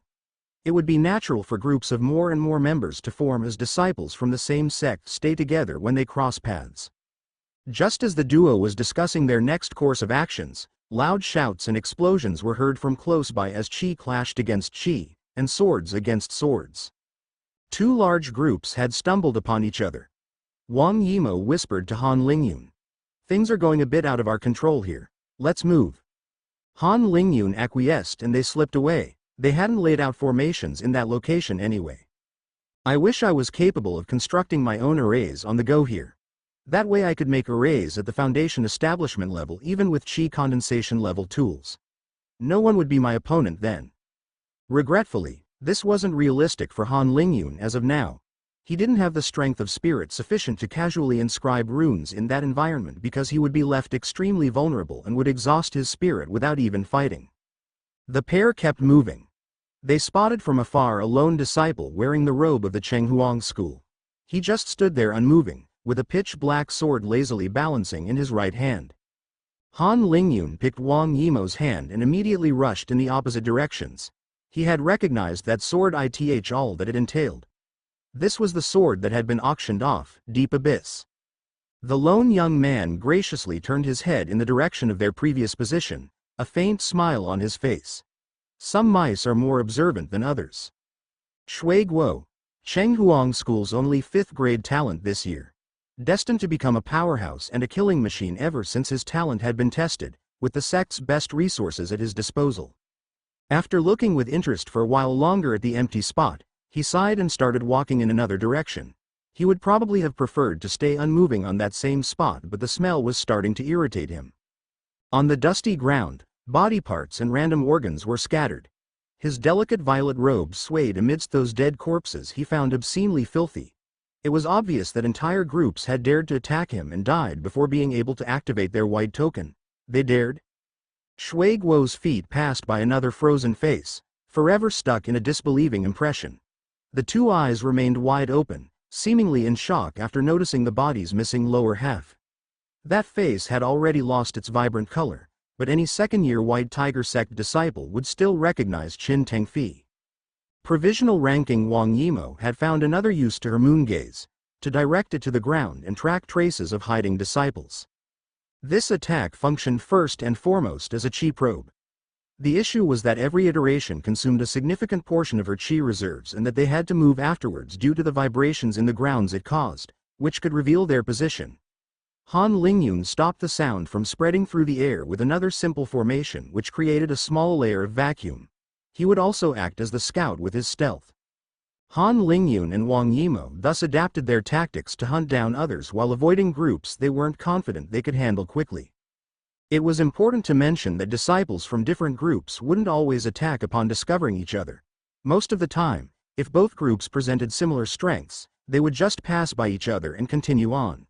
It would be natural for groups of more and more members to form as disciples from the same sect stay together when they cross paths. Just as the duo was discussing their next course of actions, loud shouts and explosions were heard from close by as chi clashed against chi, and swords against swords. Two large groups had stumbled upon each other. Wang Yimou whispered to Han Lingyun. Things are going a bit out of our control here. Let's move. Han Lingyun acquiesced and they slipped away. They hadn't laid out formations in that location anyway. I wish I was capable of constructing my own arrays on the go here. That way I could make arrays at the foundation establishment level even with chi condensation level tools. No one would be my opponent then. Regretfully, this wasn't realistic for Han Lingyun as of now. He didn't have the strength of spirit sufficient to casually inscribe runes in that environment because he would be left extremely vulnerable and would exhaust his spirit without even fighting. The pair kept moving. They spotted from afar a lone disciple wearing the robe of the Chenghuang school. He just stood there unmoving, with a pitch-black sword lazily balancing in his right hand. Han Lingyun picked Wang Yimou's hand and immediately rushed in the opposite directions. He had recognized that sword, all that it entailed. This was the sword that had been auctioned off, Deep Abyss. The lone young man graciously turned his head in the direction of their previous position, a faint smile on his face. Some mice are more observant than others. Shui Guo, Chenghuang School's only 5th grade talent this year. Destined to become a powerhouse and a killing machine ever since his talent had been tested, with the sect's best resources at his disposal. After looking with interest for a while longer at the empty spot, he sighed and started walking in another direction. He would probably have preferred to stay unmoving on that same spot, but the smell was starting to irritate him. On the dusty ground, body parts and random organs were scattered. His delicate violet robe swayed amidst those dead corpses he found obscenely filthy. It was obvious that entire groups had dared to attack him and died before being able to activate their white token. They dared? Shui Guo's feet passed by another frozen face, forever stuck in a disbelieving impression. The two eyes remained wide open, seemingly in shock after noticing the body's missing lower half. That face had already lost its vibrant color, but any second-year White Tiger sect disciple would still recognize Qin Tengfi. Provisional ranking Wang Yimou had found another use to her moon gaze, to direct it to the ground and track traces of hiding disciples. This attack functioned first and foremost as a chi probe. The issue was that every iteration consumed a significant portion of her chi reserves and that they had to move afterwards due to the vibrations in the grounds it caused, which could reveal their position. Han Lingyun stopped the sound from spreading through the air with another simple formation which created a small layer of vacuum. He would also act as the scout with his stealth. Han Lingyun and Wang Yimou thus adapted their tactics to hunt down others while avoiding groups they weren't confident they could handle quickly. It was important to mention that disciples from different groups wouldn't always attack upon discovering each other. Most of the time, if both groups presented similar strengths, they would just pass by each other and continue on.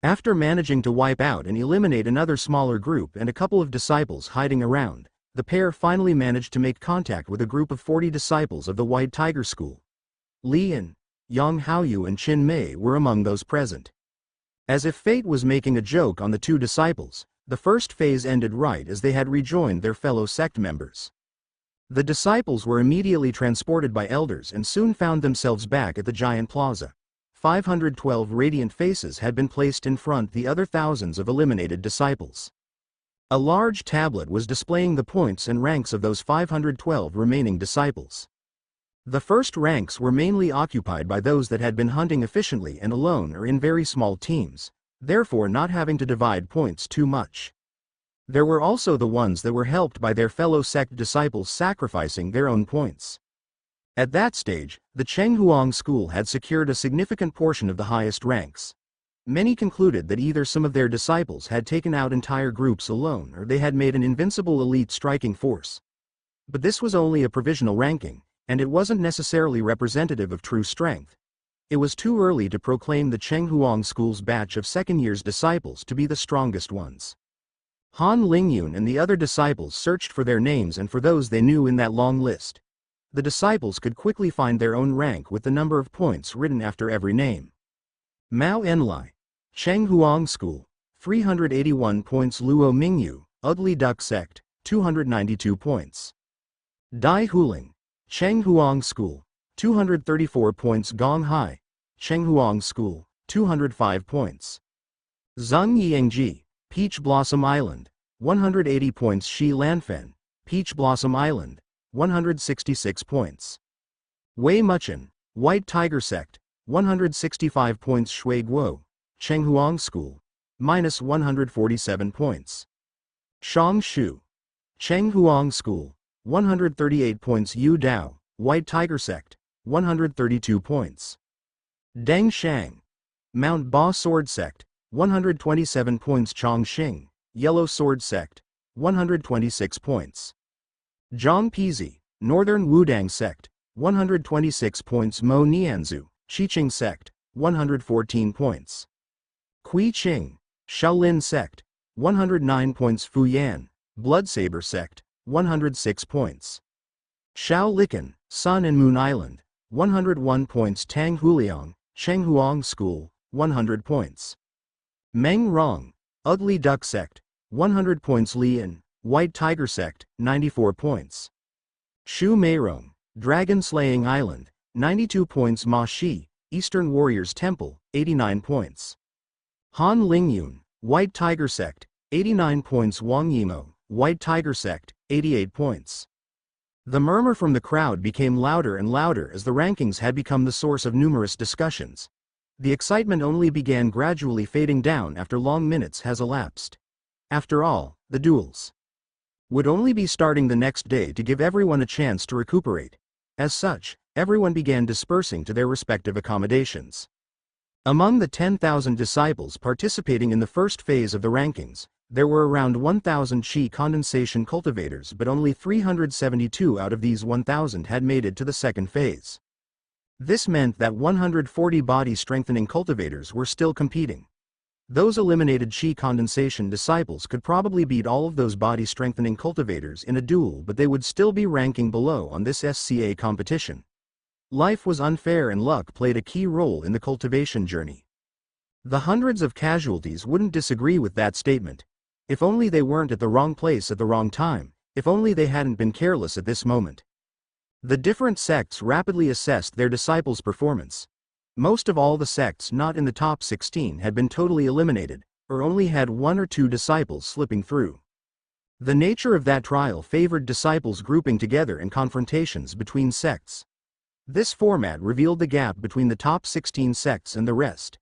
After managing to wipe out and eliminate another smaller group and a couple of disciples hiding around, the pair finally managed to make contact with a group of 40 disciples of the White Tiger School. Li Yin, Yang Haoyu and Qin Mei were among those present. As if fate was making a joke on the two disciples, the first phase ended right as they had rejoined their fellow sect members. The disciples were immediately transported by elders and soon found themselves back at the giant plaza. 512 radiant faces had been placed in front the other thousands of eliminated disciples. A large tablet was displaying the points and ranks of those 512 remaining disciples. The first ranks were mainly occupied by those that had been hunting efficiently and alone or in very small teams, therefore not having to divide points too much. There were also the ones that were helped by their fellow sect disciples sacrificing their own points. At that stage, the Chenghuang school had secured a significant portion of the highest ranks. Many concluded that either some of their disciples had taken out entire groups alone or they had made an invincible elite striking force. But this was only a provisional ranking, and it wasn't necessarily representative of true strength. It was too early to proclaim the Chenghuang school's batch of second-year's disciples to be the strongest ones. Han Lingyun and the other disciples searched for their names and for those they knew in that long list. The disciples could quickly find their own rank with the number of points written after every name. Mao Enlai, Chenghuang School, 381 points. Luo Mingyu, Ugly Duck Sect, 292 points. Dai Huling, Chenghuang School, 234 points. Gong Hai, Chenghuang School, 205 points. Zheng Yingji, Peach Blossom Island, 180 points. Shi Lanfen, Peach Blossom Island, 166 points. Wei Muchen, White Tiger Sect, 165 points. Shui Guo, Chenghuang School, minus 147 points. Shang Shu, Chenghuang School, 138 points. Yu Dao, White Tiger Sect, 132 points. Deng Shang, Mount Ba Sword Sect, 127 points. Chongqing, Yellow Sword Sect, 126 points. Zhang Pizi, Northern Wudang Sect, 126 points. Mo Nianzu, Qiqing Sect, 114 points. Kui Qing, Shaolin Sect, 109 points. Fuyan, Bloodsaber Sect, 106 points. Shao Liken, Sun and Moon Island, 101 points. Tang Huliang, Chenghuang School, 100 points. Meng Rong, Ugly Duck Sect, 100 points. Lian, White Tiger Sect, 94 points. Shu Meirong, Dragon Slaying Island, 92 points. Ma Shi, Eastern Warriors Temple, 89 points. Han Lingyun, White Tiger Sect, 89 points. Wang Yimou, White Tiger Sect, 88 points. The murmur from the crowd became louder and louder as the rankings had become the source of numerous discussions. The excitement only began gradually fading down after long minutes has elapsed. After all, the duels would only be starting the next day to give everyone a chance to recuperate. As such, everyone began dispersing to their respective accommodations. Among the 10,000 disciples participating in the first phase of the rankings, there were around 1,000 Qi condensation cultivators, but only 372 out of these 1,000 had made it to the second phase. This meant that 140 body strengthening cultivators were still competing. Those eliminated Qi condensation disciples could probably beat all of those body strengthening cultivators in a duel, but they would still be ranking below on this SCA competition. Life was unfair and luck played a key role in the cultivation journey. The hundreds of casualties wouldn't disagree with that statement. If only they weren't at the wrong place at the wrong time, if only they hadn't been careless at this moment. The different sects rapidly assessed their disciples' performance. Most of all the sects not in the top 16 had been totally eliminated, or only had one or two disciples slipping through. The nature of that trial favored disciples grouping together in confrontations between sects. This format revealed the gap between the top 16 sects and the rest.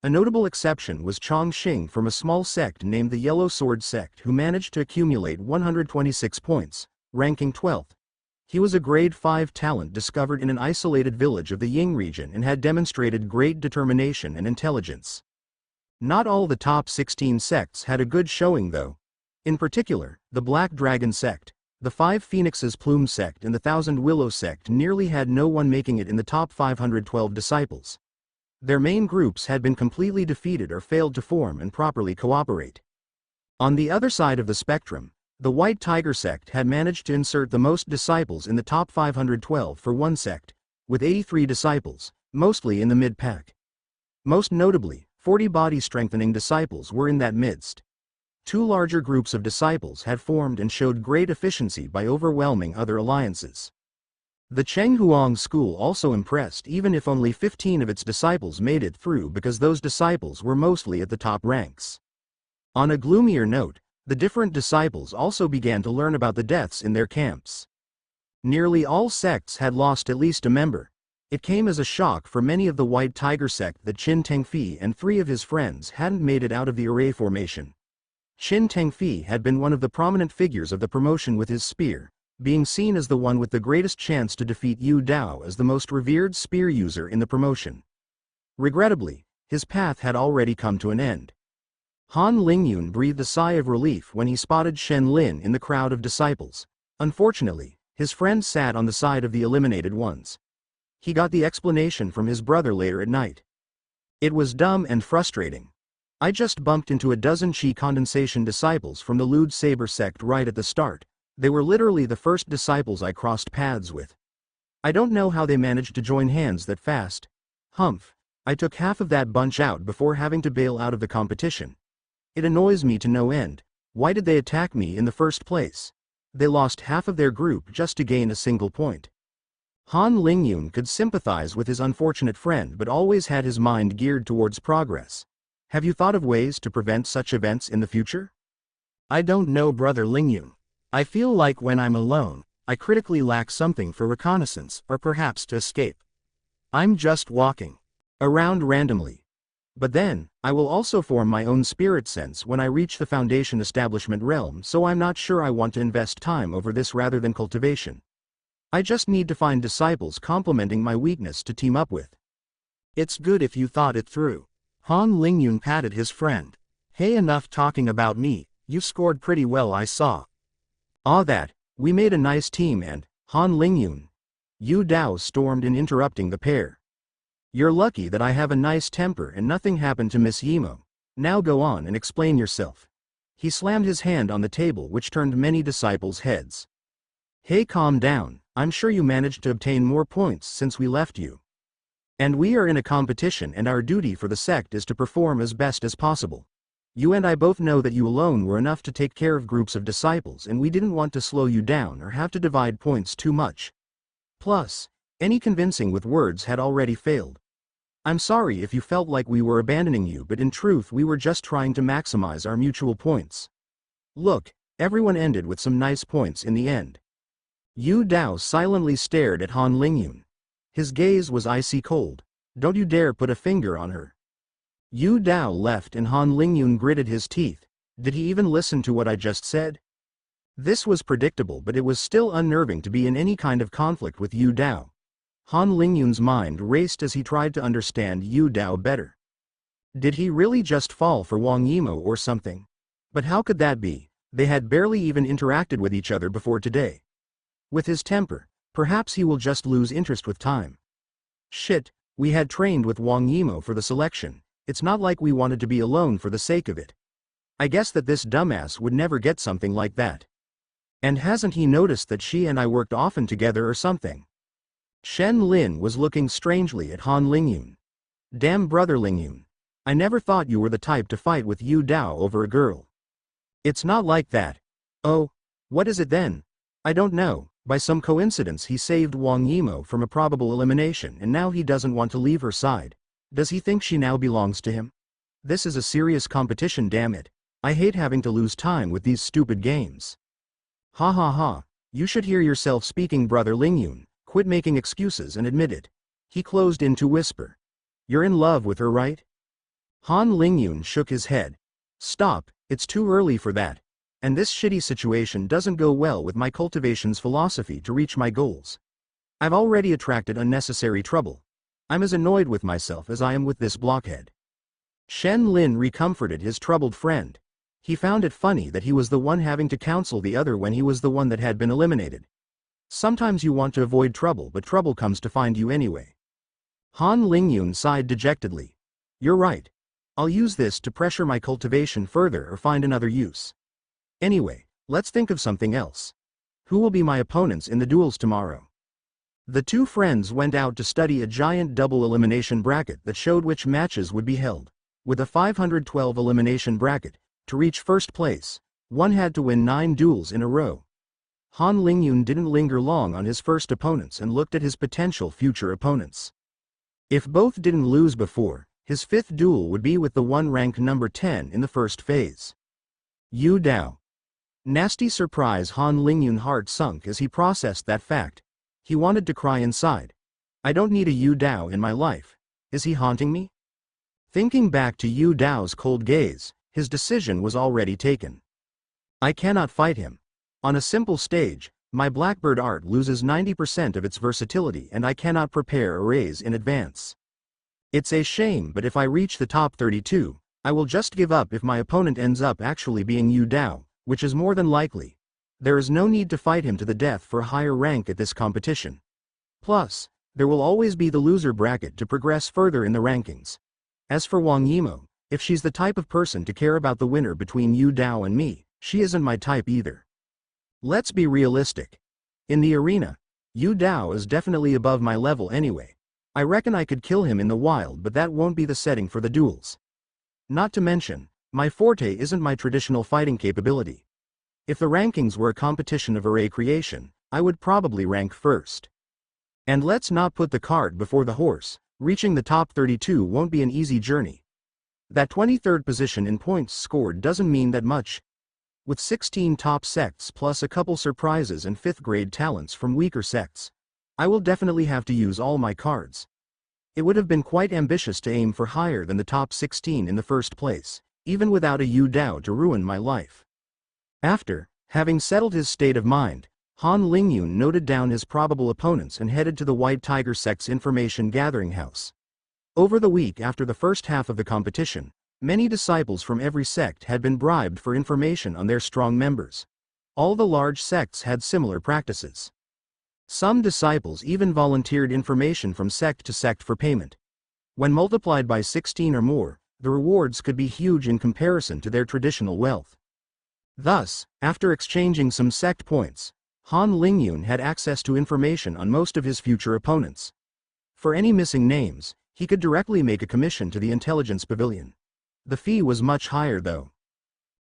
A notable exception was Chong Xing from a small sect named the Yellow Sword Sect, who managed to accumulate 126 points, ranking 12th. He was a grade 5 talent discovered in an isolated village of the Ying region and had demonstrated great determination and intelligence. Not all the top 16 sects had a good showing though. In particular, the Black Dragon Sect, the Five Phoenixes Plume Sect and the Thousand Willow Sect nearly had no one making it in the top 512 disciples. Their main groups had been completely defeated or failed to form and properly cooperate. On the other side of the spectrum, the White Tiger Sect had managed to insert the most disciples in the top 512 for one sect, with 83 disciples, mostly in the mid-pack. Most notably, 40 body-strengthening disciples were in that midst. Two larger groups of disciples had formed and showed great efficiency by overwhelming other alliances. The Chenghuang school also impressed, even if only 15 of its disciples made it through, because those disciples were mostly at the top ranks. On a gloomier note, the different disciples also began to learn about the deaths in their camps. Nearly all sects had lost at least a member. It came as a shock for many of the White Tiger sect that Qin Tengfi and 3 of his friends hadn't made it out of the array formation. Qin Tengfi had been one of the prominent figures of the promotion with his spear, being seen as the one with the greatest chance to defeat Yu Dao as the most revered spear user in the promotion. Regrettably, his path had already come to an end. Han Lingyun breathed a sigh of relief when he spotted Shen Lin in the crowd of disciples. Unfortunately, his friend sat on the side of the eliminated ones. He got the explanation from his brother later at night. It was dumb and frustrating. I just bumped into a dozen Qi condensation disciples from the Lewd Saber sect right at the start. They were literally the first disciples I crossed paths with. I don't know how they managed to join hands that fast. Humph. I took half of that bunch out before having to bail out of the competition. It annoys me to no end. Why did they attack me in the first place? They lost half of their group just to gain a single point. Han Lingyun could sympathize with his unfortunate friend but always had his mind geared towards progress. Have you thought of ways to prevent such events in the future? I don't know, Brother Lingyun. I feel like when I'm alone, I critically lack something for reconnaissance or perhaps to escape. I'm just walking around randomly. But then, I will also form my own spirit sense when I reach the Foundation establishment realm, so I'm not sure I want to invest time over this rather than cultivation. I just need to find disciples complementing my weakness to team up with. It's good if you thought it through. Han Lingyun patted his friend. Hey, enough talking about me, you scored pretty well, I saw. We made a nice team and, Han Lingyun. Yu Dao stormed in, interrupting the pair. You're lucky that I have a nice temper and nothing happened to Miss Yimo. Now go on and explain yourself. He slammed his hand on the table, which turned many disciples' heads. Hey, calm down, I'm sure you managed to obtain more points since we left you. And we are in a competition and our duty for the sect is to perform as best as possible. You and I both know that you alone were enough to take care of groups of disciples and we didn't want to slow you down or have to divide points too much. Plus, any convincing with words had already failed. I'm sorry if you felt like we were abandoning you, but in truth we were just trying to maximize our mutual points. Look, everyone ended with some nice points in the end. Yu Dao silently stared at Han Lingyun. His gaze was icy cold. Don't you dare put a finger on her. Yu Dao left and Han Lingyun gritted his teeth. Did he even listen to what I just said? This was predictable, but it was still unnerving to be in any kind of conflict with Yu Dao. Han Lingyun's mind raced as he tried to understand Yu Dao better. Did he really just fall for Wang Yimo or something? But how could that be? They had barely even interacted with each other before today. With his temper, perhaps he will just lose interest with time. Shit, we had trained with Wang Yimo for the selection. It's not like we wanted to be alone for the sake of it. I guess that this dumbass would never get something like that. And hasn't he noticed that she and I worked often together or something? Shen Lin was looking strangely at Han Lingyun. Damn, Brother Lingyun. I never thought you were the type to fight with Yu Dao over a girl. It's not like that. Oh, what is it then? I don't know. By some coincidence he saved Wang Yimo from a probable elimination and now he doesn't want to leave her side. Does he think she now belongs to him? This is a serious competition, damn it. I hate having to lose time with these stupid games. Ha ha ha. You should hear yourself speaking, Brother Lingyun. Quit making excuses and admit it. He closed in to whisper. You're in love with her, right? Han Lingyun shook his head. Stop, it's too early for that. And this shitty situation doesn't go well with my cultivation's philosophy to reach my goals. I've already attracted unnecessary trouble. I'm as annoyed with myself as I am with this blockhead. Shen Lin recomforted his troubled friend. He found it funny that he was the one having to counsel the other when he was the one that had been eliminated. Sometimes you want to avoid trouble, but trouble comes to find you anyway. Han Lingyun sighed dejectedly. You're right. I'll use this to pressure my cultivation further or find another use. Anyway, let's think of something else. Who will be my opponents in the duels tomorrow? The two friends went out to study a giant double elimination bracket that showed which matches would be held. With a 512 elimination bracket, to reach first place, one had to win 9 duels in a row. Han Lingyun didn't linger long on his first opponents and looked at his potential future opponents. If both didn't lose before, his 5th duel would be with the one ranked number 10 in the first phase. Yu Dao. Nasty surprise. Han Lingyun's heart sunk as he processed that fact. He wanted to cry inside. I don't need a Yu Dao in my life. Is he haunting me? Thinking back to Yu Dao's cold gaze, his decision was already taken. I cannot fight him. On a simple stage, my Blackbird art loses 90% of its versatility and I cannot prepare arrays in advance. It's a shame, but if I reach the top 32, I will just give up if my opponent ends up actually being Yu Dao, which is more than likely. There is no need to fight him to the death for a higher rank at this competition. Plus, there will always be the loser bracket to progress further in the rankings. As for Wang Yimo, if she's the type of person to care about the winner between Yu Dao and me, she isn't my type either. Let's be realistic. In the arena, Yu Dao is definitely above my level anyway. I reckon I could kill him in the wild, but that won't be the setting for the duels. Not to mention, my forte isn't my traditional fighting capability. If the rankings were a competition of array creation, I would probably rank first. And let's not put the cart before the horse, reaching the top 32 won't be an easy journey. That 23rd position in points scored doesn't mean that much. With 16 top sects plus a couple surprises and 5th grade talents from weaker sects, I will definitely have to use all my cards. It would have been quite ambitious to aim for higher than the top 16 in the first place, even without a Yu Dao to ruin my life. After having settled his state of mind, Han Lingyun noted down his probable opponents and headed to the White Tiger sect's information gathering house. Over the week after the first half of the competition, many disciples from every sect had been bribed for information on their strong members. All the large sects had similar practices. Some disciples even volunteered information from sect to sect for payment. When multiplied by 16 or more, the rewards could be huge in comparison to their traditional wealth. Thus, after exchanging some sect points, Han Lingyun had access to information on most of his future opponents. For any missing names, he could directly make a commission to the Intelligence Pavilion. The fee was much higher though.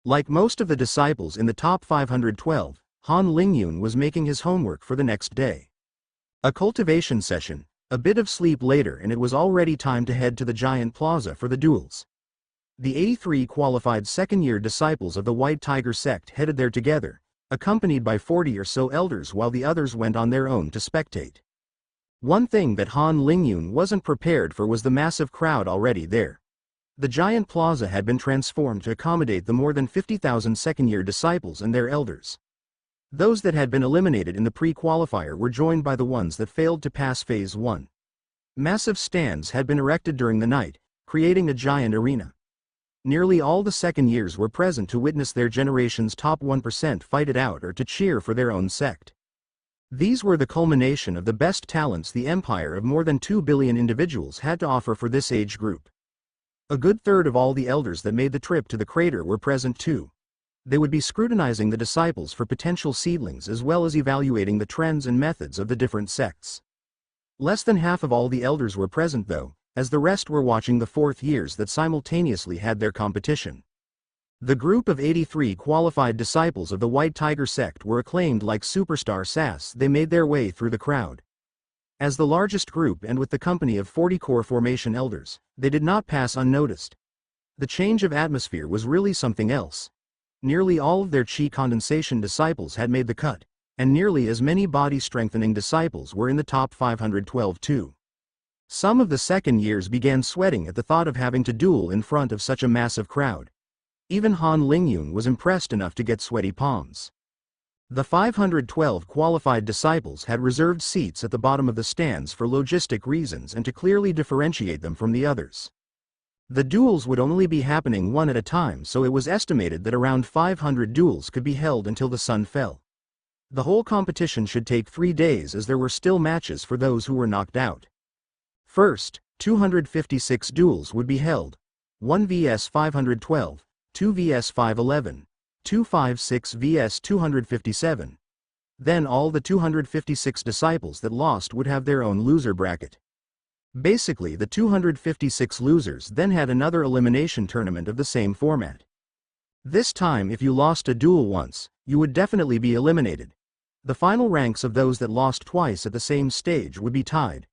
Like most of the disciples in the top 512, Han Lingyun was making his homework for the next day. A cultivation session, a bit of sleep later, and it was already time to head to the giant plaza for the duels. The 83 qualified second-year disciples of the White Tiger sect headed there together, accompanied by 40 or so elders, while the others went on their own to spectate. One thing that Han Lingyun wasn't prepared for was the massive crowd already there. The giant plaza had been transformed to accommodate the more than 50,000 second-year disciples and their elders. Those that had been eliminated in the pre-qualifier were joined by the ones that failed to pass Phase 1. Massive stands had been erected during the night, creating a giant arena. Nearly all the second years were present to witness their generation's top 1% fight it out or to cheer for their own sect. These were the culmination of the best talents the empire of more than 2 billion individuals had to offer for this age group. A good third of all the elders that made the trip to the crater were present too. They would be scrutinizing the disciples for potential seedlings as well as evaluating the trends and methods of the different sects. Less than half of all the elders were present though, as the rest were watching the 4th years that simultaneously had their competition. The group of 83 qualified disciples of the White Tiger sect were acclaimed like superstar SAS. They made their way through the crowd. As the largest group and with the company of 40 core formation elders, they did not pass unnoticed. The change of atmosphere was really something else. Nearly all of their chi condensation disciples had made the cut, and nearly as many body strengthening disciples were in the top 512 too. Some of the second years began sweating at the thought of having to duel in front of such a massive crowd. Even Han Lingyun was impressed enough to get sweaty palms. The 512 qualified disciples had reserved seats at the bottom of the stands for logistic reasons and to clearly differentiate them from the others. The duels would only be happening one at a time, so it was estimated that around 500 duels could be held until the sun fell. The whole competition should take 3 days, as there were still matches for those who were knocked out. First, 256 duels would be held, 1 vs 512, 2 vs 511, 256 vs 257. Then all the 256 disciples that lost would have their own loser bracket. Basically, the 256 losers then had another elimination tournament of the same format. This time, if you lost a duel once, you would definitely be eliminated. The final ranks of those that lost twice at the same stage would be tied.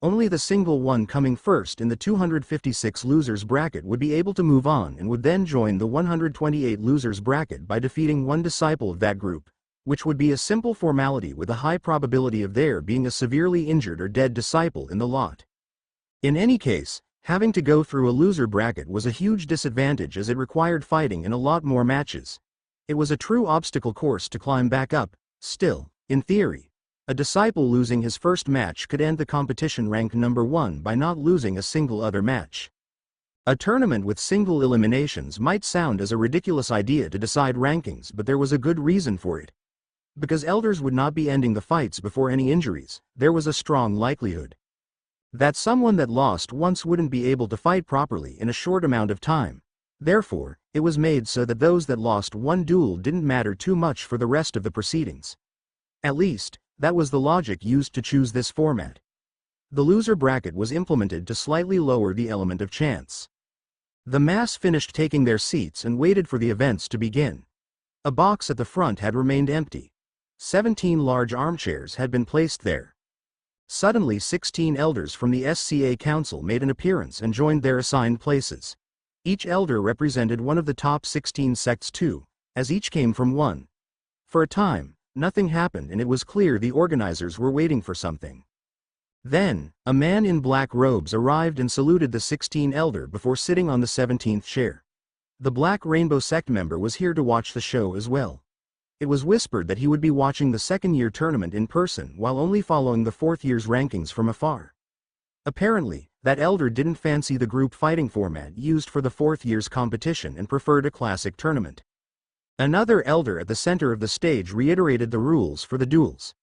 Only the single one coming first in the 256 losers bracket would be able to move on and would then join the 128 losers bracket by defeating one disciple of that group, which would be a simple formality with a high probability of there being a severely injured or dead disciple in the lot. In any case, having to go through a loser bracket was a huge disadvantage, as it required fighting in a lot more matches. It was a true obstacle course to climb back up. Still, in theory, a disciple losing his first match could end the competition ranked number 1 by not losing a single other match. A tournament with single eliminations might sound as a ridiculous idea to decide rankings, but there was a good reason for it. Because elders would not be ending the fights before any injuries, there was a strong likelihood that someone that lost once wouldn't be able to fight properly in a short amount of time. Therefore, it was made so that those that lost one duel didn't matter too much for the rest of the proceedings. At least, that was the logic used to choose this format. The loser bracket was implemented to slightly lower the element of chance. The mass finished taking their seats and waited for the events to begin. A box at the front had remained empty. 17 large armchairs had been placed there. Suddenly 16 elders from the SCA Council made an appearance and joined their assigned places. Each elder represented one of the top 16 sects too, as each came from one. For a time, nothing happened, and it was clear the organizers were waiting for something. Then, a man in black robes arrived and saluted the 16 elder before sitting on the 17th chair. The Black Rainbow sect member was here to watch the show as well. It was whispered that he would be watching the second-year tournament in person while only following the fourth year's rankings from afar. Apparently, that elder didn't fancy the group fighting format used for the fourth year's competition and preferred a classic tournament. Another elder at the center of the stage reiterated the rules for the duels.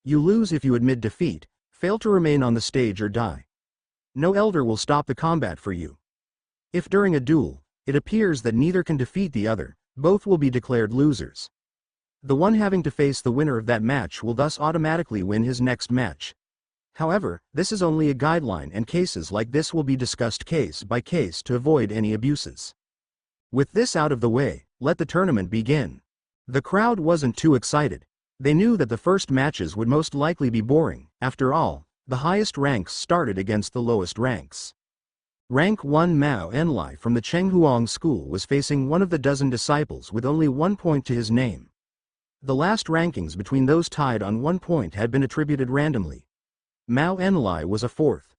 You lose if you admit defeat, fail to remain on the stage, or die. No elder will stop the combat for you. If during a duel, it appears that neither can defeat the other, both will be declared losers. The one having to face the winner of that match will thus automatically win his next match. However, this is only a guideline, and cases like this will be discussed case by case to avoid any abuses. With this out of the way, let the tournament begin. The crowd wasn't too excited. They knew that the first matches would most likely be boring. After all, the highest ranks started against the lowest ranks. Rank 1 Mao Enlai from the Chenghuang School was facing one of the dozen disciples with only 1 point to his name. The last rankings between those tied on 1 point had been attributed randomly. Mao Enlai was a 4th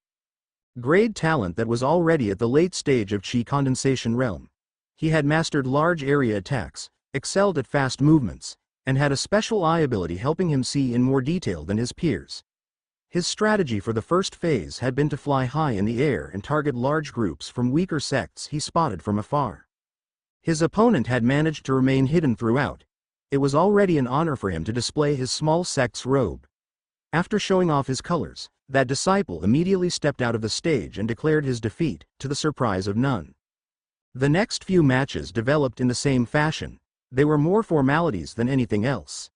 grade talent that was already at the late stage of Qi condensation realm. He had mastered large area attacks, excelled at fast movements, and had a special eye ability helping him see in more detail than his peers. His strategy for the first phase had been to fly high in the air and target large groups from weaker sects he spotted from afar. His opponent had managed to remain hidden throughout. It was already an honor for him to display his small sect's robe. After showing off his colors, that disciple immediately stepped out of the stage and declared his defeat, to the surprise of none. The next few matches developed in the same fashion. They were more formalities than anything else.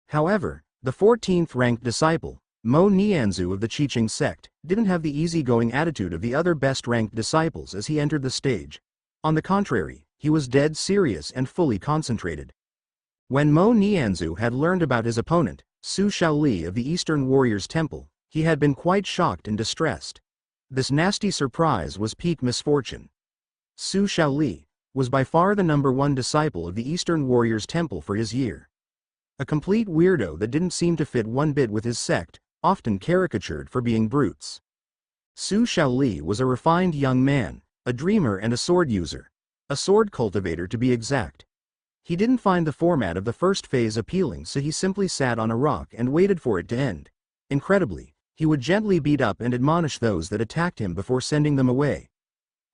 However, the 14th ranked disciple, Mo Nianzu of the Chiching sect, didn't have the easygoing attitude of the other best-ranked disciples as he entered the stage. On the contrary, he was dead serious and fully concentrated. When Mo Nianzu had learned about his opponent, Su Shaoli of the Eastern Warriors Temple, he had been quite shocked and distressed. This nasty surprise was peak misfortune. Su Shaoli was by far the number 1 disciple of the Eastern Warriors Temple for his year. A complete weirdo that didn't seem to fit one bit with his sect, often caricatured for being brutes. Su Shaoli was a refined young man, a dreamer and a sword user. A sword cultivator to be exact. He didn't find the format of the first phase appealing, so he simply sat on a rock and waited for it to end. Incredibly, he would gently beat up and admonish those that attacked him before sending them away.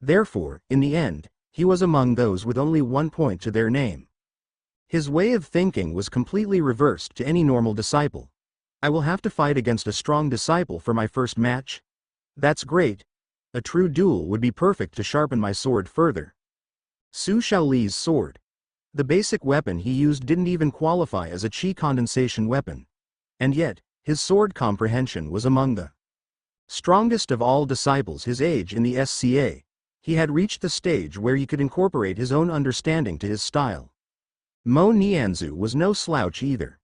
Therefore, in the end, he was among those with only 1 point to their name. His way of thinking was completely reversed to any normal disciple. I will have to fight against a strong disciple for my first match? That's great. A true duel would be perfect to sharpen my sword further. Su Shaoli's sword. The basic weapon he used didn't even qualify as a chi condensation weapon. And yet, his sword comprehension was among the strongest of all disciples his age in the SCA. He had reached the stage where he could incorporate his own understanding to his style. Mo Nianzu was no slouch either.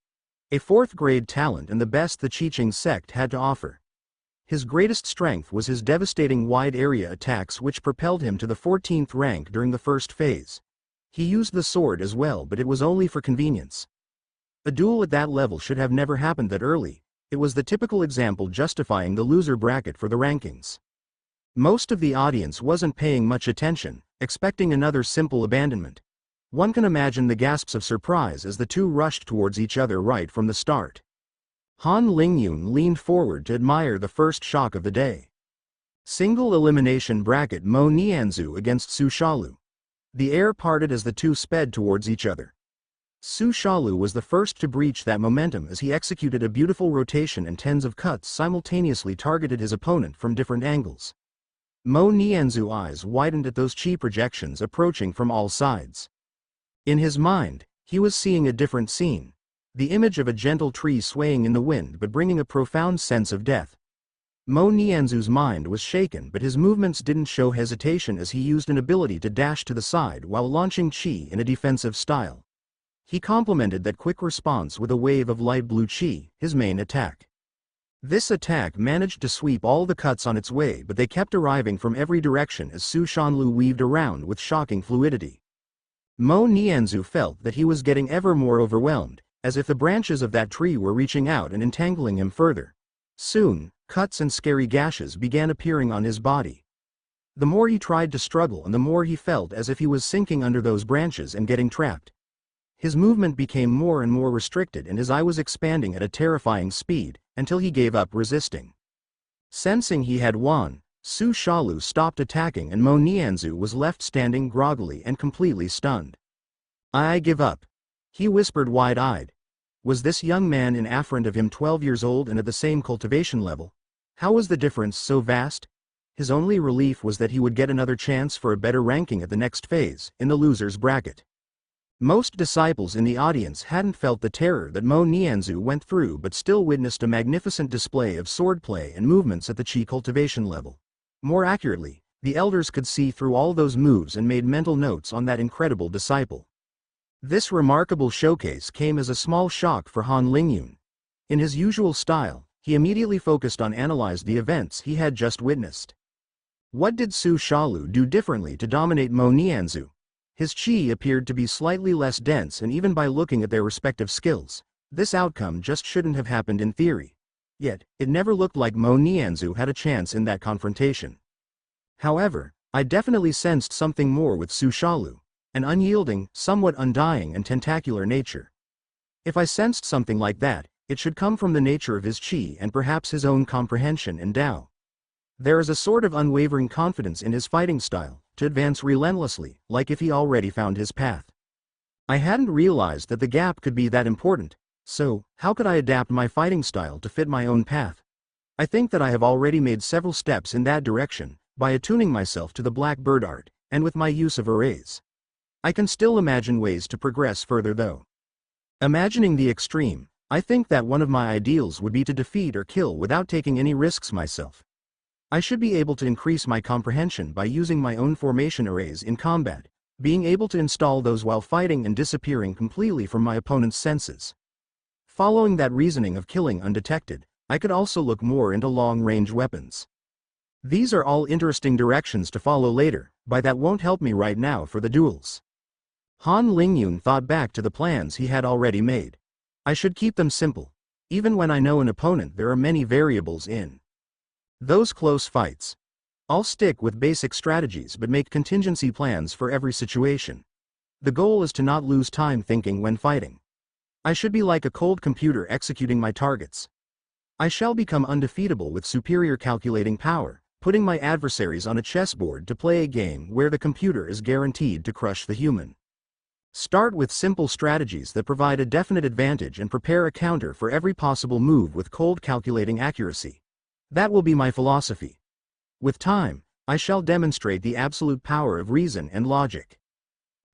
A 4th-grade talent and the best the Qiqing sect had to offer. His greatest strength was his devastating wide-area attacks, which propelled him to the 14th rank during the first phase. He used the sword as well, but it was only for convenience. A duel at that level should have never happened that early. It was the typical example justifying the loser bracket for the rankings. Most of the audience wasn't paying much attention, expecting another simple abandonment. One can imagine the gasps of surprise as the two rushed towards each other right from the start. Han Lingyun leaned forward to admire the first shock of the day. Single elimination bracket Mo Nianzu against Su Shaolu. The air parted as the two sped towards each other. Su Shaolu was the first to breach that momentum as he executed a beautiful rotation and tens of cuts simultaneously targeted his opponent from different angles. Mo Nianzu's eyes widened at those chi projections approaching from all sides. In his mind, he was seeing a different scene. The image of a gentle tree swaying in the wind but bringing a profound sense of death. Mo Nianzu's mind was shaken, but his movements didn't show hesitation as he used an ability to dash to the side while launching chi in a defensive style. He complemented that quick response with a wave of light blue chi, his main attack. This attack managed to sweep all the cuts on its way, but they kept arriving from every direction as Su Shanlu weaved around with shocking fluidity. Mo Nianzu felt that he was getting ever more overwhelmed, as if the branches of that tree were reaching out and entangling him further. Soon, cuts and scary gashes began appearing on his body. The more he tried to struggle and the more he felt as if he was sinking under those branches and getting trapped. His movement became more and more restricted and his eye was expanding at a terrifying speed, until he gave up resisting. Sensing he had won, Su Shaolu stopped attacking and Mo Nianzu was left standing groggily and completely stunned. "I give up," he whispered wide-eyed. Was this young man in front of him 12 years old and at the same cultivation level? How was the difference so vast? His only relief was that he would get another chance for a better ranking at the next phase, in the loser's bracket. Most disciples in the audience hadn't felt the terror that Mo Nianzu went through but still witnessed a magnificent display of swordplay and movements at the chi cultivation level. More accurately, the elders could see through all those moves and made mental notes on that incredible disciple. This remarkable showcase came as a small shock for Han Lingyun. In his usual style, he immediately focused on analyzing the events he had just witnessed. What did Su Shaolu do differently to dominate Mo Nianzu? His chi appeared to be slightly less dense, and even by looking at their respective skills, this outcome just shouldn't have happened in theory. Yet, it never looked like Mo Nianzu had a chance in that confrontation. However, I definitely sensed something more with Su Shaolu. An unyielding, somewhat undying and tentacular nature. If I sensed something like that, it should come from the nature of his chi and perhaps his own comprehension and Tao. There is a sort of unwavering confidence in his fighting style, to advance relentlessly, like if he already found his path. I hadn't realized that the gap could be that important, so, how could I adapt my fighting style to fit my own path? I think that I have already made several steps in that direction, by attuning myself to the black bird art, and with my use of arrays. I can still imagine ways to progress further though. Imagining the extreme, I think that one of my ideals would be to defeat or kill without taking any risks myself. I should be able to increase my comprehension by using my own formation arrays in combat, being able to install those while fighting and disappearing completely from my opponent's senses. Following that reasoning of killing undetected, I could also look more into long-range weapons. These are all interesting directions to follow later, but that won't help me right now for the duels. Han Lingyun thought back to the plans he had already made. I should keep them simple. Even when I know an opponent, there are many variables in Those close fights. I'll stick with basic strategies but make contingency plans for every situation. The goal is to not lose time thinking when fighting. I should be like a cold computer executing my targets. I shall become undefeatable with superior calculating power, putting my adversaries on a chessboard to play a game where the computer is guaranteed to crush the human. Start with simple strategies that provide a definite advantage and prepare a counter for every possible move with cold calculating accuracy. That will be my philosophy. With time, I shall demonstrate the absolute power of reason and logic.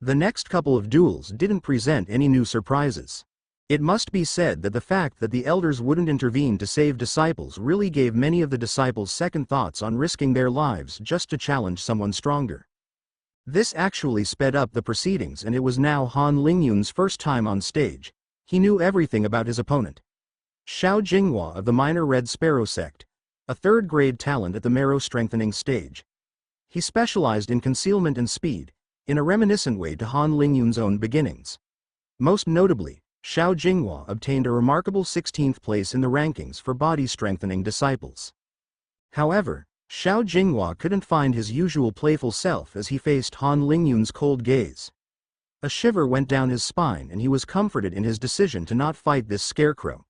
The next couple of duels didn't present any new surprises. It must be said that the fact that the elders wouldn't intervene to save disciples really gave many of the disciples second thoughts on risking their lives just to challenge someone stronger. This actually sped up the proceedings, and it was now Han Lingyun's first time on stage. He knew everything about his opponent. Xiao Jinghua of the minor Red Sparrow sect, a third-grade talent at the marrow strengthening stage. He specialized in concealment and speed, in a reminiscent way to Han Lingyun's own beginnings. Most notably, Xiao Jinghua obtained a remarkable 16th place in the rankings for body-strengthening disciples. However, Xiao Jinghua couldn't find his usual playful self as he faced Han Lingyun's cold gaze. A shiver went down his spine, and he was comforted in his decision to not fight this scarecrow.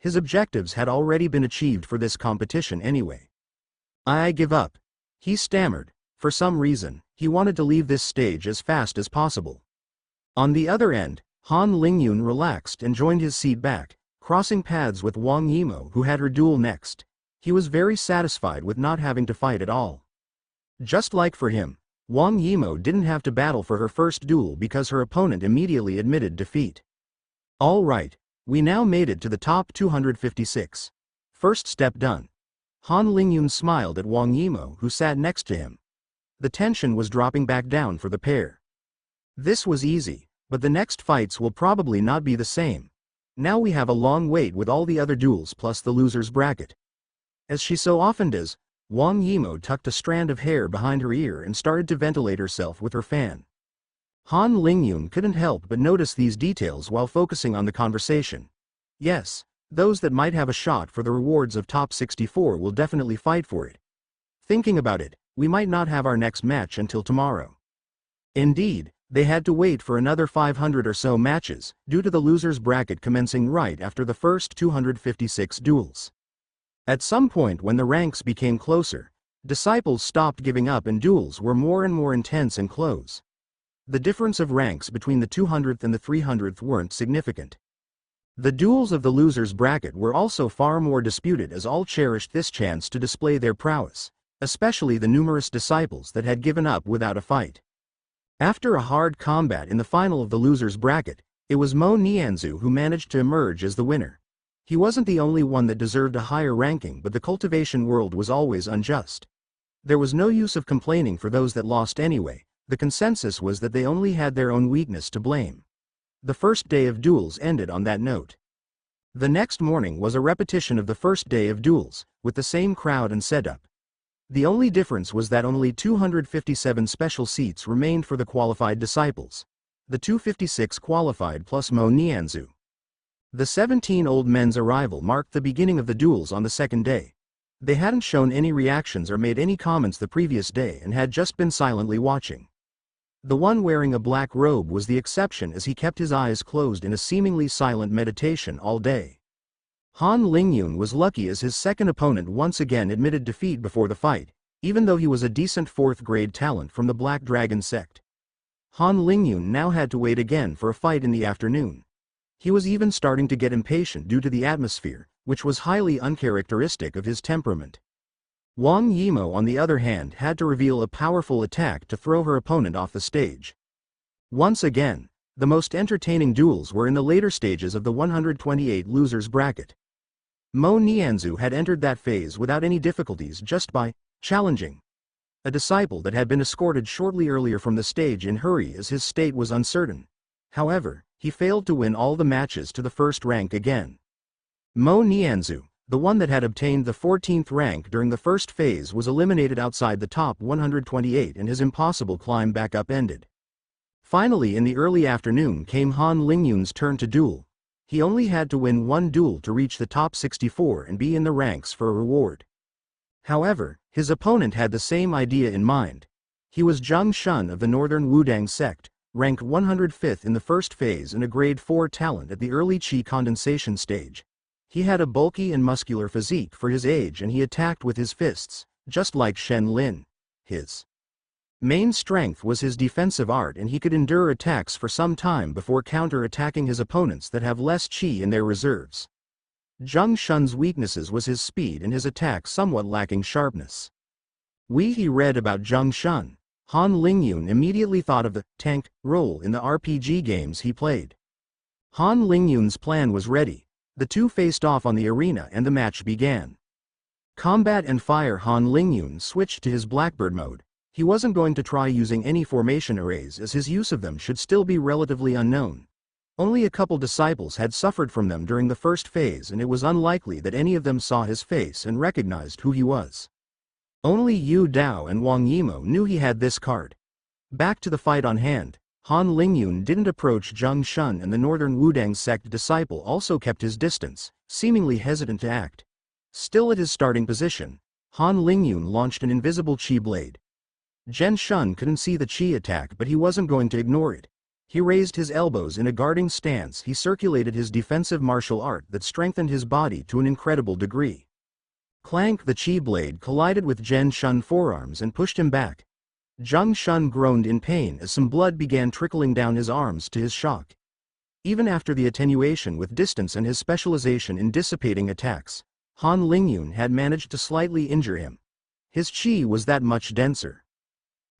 His objectives had already been achieved for this competition anyway. I give up. He stammered. For some reason, he wanted to leave this stage as fast as possible. On the other end, Han Lingyun relaxed and joined his seat back, crossing paths with Wang Yimo, who had her duel next. He was very satisfied with not having to fight at all. Just like for him, Wang Yimo didn't have to battle for her first duel because her opponent immediately admitted defeat. All right, we now made it to the top 256. First step done. Han Lingyun smiled at Wang Yimo, who sat next to him. The tension was dropping back down for the pair. This was easy, but the next fights will probably not be the same. Now we have a long wait with all the other duels plus the loser's bracket. As she so often does, Wang Yimo tucked a strand of hair behind her ear and started to ventilate herself with her fan. Han Lingyun couldn't help but notice these details while focusing on the conversation. Yes, those that might have a shot for the rewards of top 64 will definitely fight for it. Thinking about it, we might not have our next match until tomorrow. Indeed, they had to wait for another 500 or so matches, due to the loser's bracket commencing right after the first 256 duels. At some point when the ranks became closer, disciples stopped giving up and duels were more and more intense and close. The difference of ranks between the 200th and the 300th weren't significant. The duels of the loser's bracket were also far more disputed, as all cherished this chance to display their prowess, especially the numerous disciples that had given up without a fight. After a hard combat in the final of the loser's bracket, it was Mo Nianzhu who managed to emerge as the winner. He wasn't the only one that deserved a higher ranking, but the cultivation world was always unjust. There was no use of complaining for those that lost anyway. The consensus was that they only had their own weakness to blame. The first day of duels ended on that note. The next morning was a repetition of the first day of duels, with the same crowd and setup. The only difference was that only 257 special seats remained for the qualified disciples. The 256 qualified plus Mo Nianzhu. The 17 old men's arrival marked the beginning of the duels on the second day. They hadn't shown any reactions or made any comments the previous day and had just been silently watching. The one wearing a black robe was the exception, as he kept his eyes closed in a seemingly silent meditation all day. Han Lingyun was lucky, as his second opponent once again admitted defeat before the fight, even though he was a decent fourth-grade talent from the Black Dragon sect. Han Lingyun now had to wait again for a fight in the afternoon. He was even starting to get impatient due to the atmosphere, which was highly uncharacteristic of his temperament. Wang Yimo, on the other hand, had to reveal a powerful attack to throw her opponent off the stage. Once again, the most entertaining duels were in the later stages of the 128 losers bracket. Mo Nianzhu had entered that phase without any difficulties just by challenging a disciple that had been escorted shortly earlier from the stage in hurry, as his state was uncertain. However, he failed to win all the matches to the first rank again. Mo Nianzhu, the one that had obtained the 14th rank during the first phase, was eliminated outside the top 128, and his impossible climb back up ended. Finally, in the early afternoon came Han Lingyun's turn to duel. He only had to win one duel to reach the top 64 and be in the ranks for a reward. However, his opponent had the same idea in mind. He was Zhang Shun of the Northern Wudang sect, ranked 105th in the first phase and a grade 4 talent at the early qi condensation stage. He had a bulky and muscular physique for his age and he attacked with his fists, just like Shen Lin. His main strength was his defensive art and he could endure attacks for some time before counter-attacking his opponents that have less qi in their reserves. Zhang Shun's weaknesses was his speed and his attack somewhat lacking sharpness. He read about Zhang Shun. Han Lingyun immediately thought of the tank role in the RPG games he played. Han Lingyun's plan was ready. The two faced off on the arena and the match began. Combat and fire. Han Lingyun switched to his Blackbird mode. He wasn't going to try using any formation arrays as his use of them should still be relatively unknown. Only a couple disciples had suffered from them during the first phase and it was unlikely that any of them saw his face and recognized who he was. Only Yu Dao and Wang Yimo knew he had this card. Back to the fight on hand, Han Lingyun didn't approach Zhang Shun and the Northern Wudang sect disciple also kept his distance, seemingly hesitant to act. Still at his starting position, Han Lingyun launched an invisible qi blade. Zhen Shun couldn't see the qi attack but he wasn't going to ignore it. He raised his elbows in a guarding stance. He circulated his defensive martial art that strengthened his body to an incredible degree. Clank! The qi blade collided with Zhen Shun's forearms and pushed him back. Zhang Shun groaned in pain as some blood began trickling down his arms to his shock. Even after the attenuation with distance and his specialization in dissipating attacks, Han Lingyun had managed to slightly injure him. His qi was that much denser.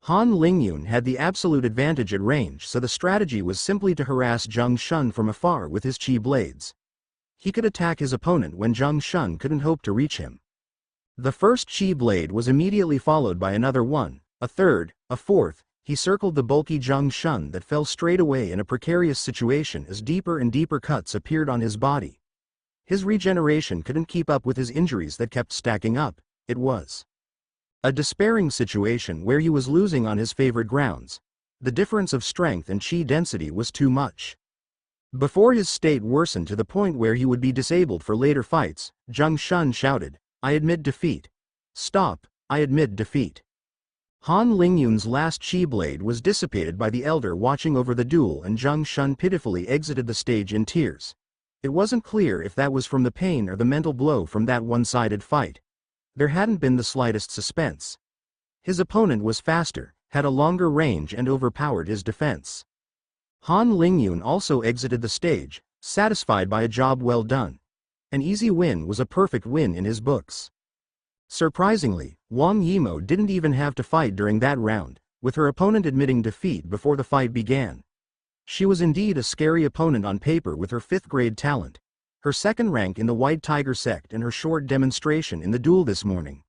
Han Lingyun had the absolute advantage at range, so the strategy was simply to harass Zhang Shun from afar with his qi blades. He could attack his opponent when Zhang Shun couldn't hope to reach him. The first qi blade was immediately followed by another one, a third, a fourth. He circled the bulky Zhang Shun that fell straight away in a precarious situation as deeper and deeper cuts appeared on his body. His regeneration couldn't keep up with his injuries that kept stacking up. It was a despairing situation where he was losing on his favorite grounds. The difference of strength and qi density was too much. Before his state worsened to the point where he would be disabled for later fights, Zhang Shun shouted, "I admit defeat." "Stop, I admit defeat." Han Lingyun's last qi blade was dissipated by the elder watching over the duel and Zhang Shun pitifully exited the stage in tears. It wasn't clear if that was from the pain or the mental blow from that one-sided fight. There hadn't been the slightest suspense. His opponent was faster, had a longer range and overpowered his defense. Han Lingyun also exited the stage, satisfied by a job well done. An easy win was a perfect win in his books. Surprisingly, Wang Yimo didn't even have to fight during that round, with her opponent admitting defeat before the fight began. She was indeed a scary opponent on paper with her 5th grade talent, her second rank in the White Tiger sect and her short demonstration in the duel this morning.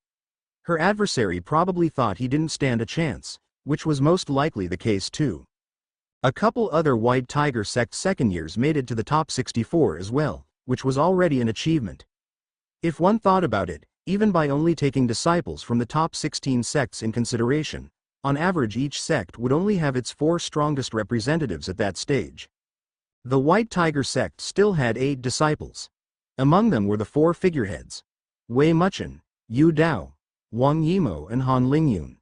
Her adversary probably thought he didn't stand a chance, which was most likely the case too. A couple other White Tiger sect second years made it to the top 64 as well, which was already an achievement. If one thought about it, even by only taking disciples from the top 16 sects in consideration, on average each sect would only have its 4 strongest representatives at that stage. The White Tiger sect still had 8 disciples. Among them were the 4 figureheads: Wei Muchen, Yu Dao, Wang Yimo and Han Lingyun.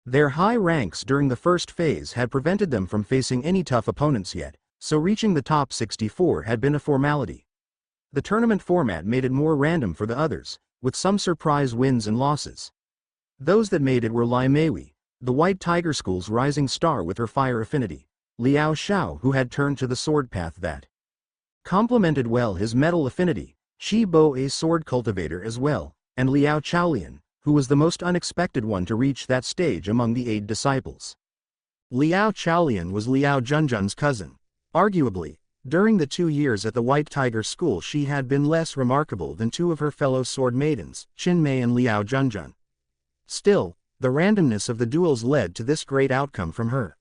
Their high ranks during the first phase had prevented them from facing any tough opponents yet, so reaching the top 64 had been a formality. The tournament format made it more random for the others, with some surprise wins and losses. Those that made it were Lai Meiwei, the White Tiger School's rising star with her fire affinity; Liao Xiao, who had turned to the sword path that complemented well his metal affinity; Shi Bo, a sword cultivator as well, and Liao Chaolian, who was the most unexpected one to reach that stage among the 8 disciples. Liao Chaolian was Liao Junjun's cousin. Arguably, during the 2 years at the White Tiger School she had been less remarkable than 2 of her fellow sword maidens, Qin Mei and Liao Junjun. Still, the randomness of the duels led to this great outcome from her.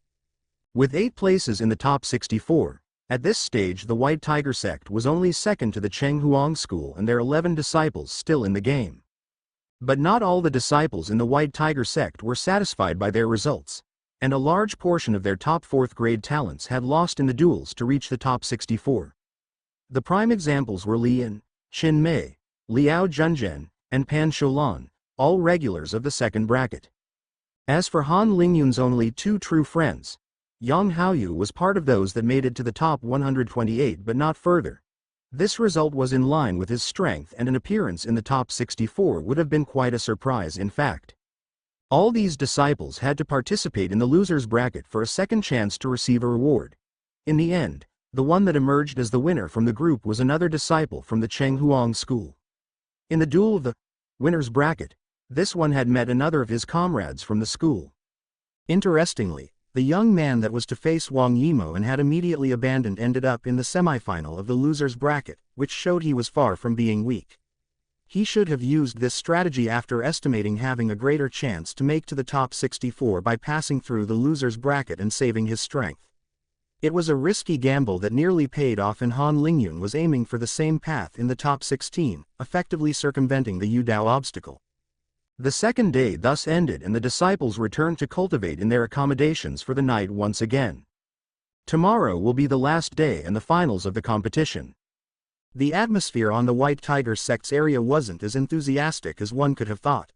With 8 places in the top 64, at this stage the White Tiger sect was only second to the Cheng Huang School and their 11 disciples still in the game. But not all the disciples in the White Tiger sect were satisfied by their results, and a large portion of their top 4th grade talents had lost in the duels to reach the top 64. The prime examples were Li Yin, Qin Mei, Liao Junzhen, and Pan Shoulan, all regulars of the second bracket. As for Han Lingyun's only two true friends, Yang Haoyu was part of those that made it to the top 128 but not further. This result was in line with his strength, and an appearance in the top 64 would have been quite a surprise in fact. All these disciples had to participate in the losers bracket for a second chance to receive a reward. In the end, the one that emerged as the winner from the group was another disciple from the Chenghuang school. In the duel of the winners bracket, this one had met another of his comrades from the school. Interestingly, the young man that was to face Wang Yimo and had immediately abandoned ended up in the semifinal of the losers bracket, which showed he was far from being weak. He should have used this strategy after estimating having a greater chance to make to the top 64 by passing through the losers bracket and saving his strength. It was a risky gamble that nearly paid off, and Han Lingyun was aiming for the same path in the top 16, effectively circumventing the Yudao obstacle. The second day thus ended, and the disciples returned to cultivate in their accommodations for the night once again. Tomorrow will be the last day and the finals of the competition. The atmosphere on the White Tiger sect's area wasn't as enthusiastic as one could have thought.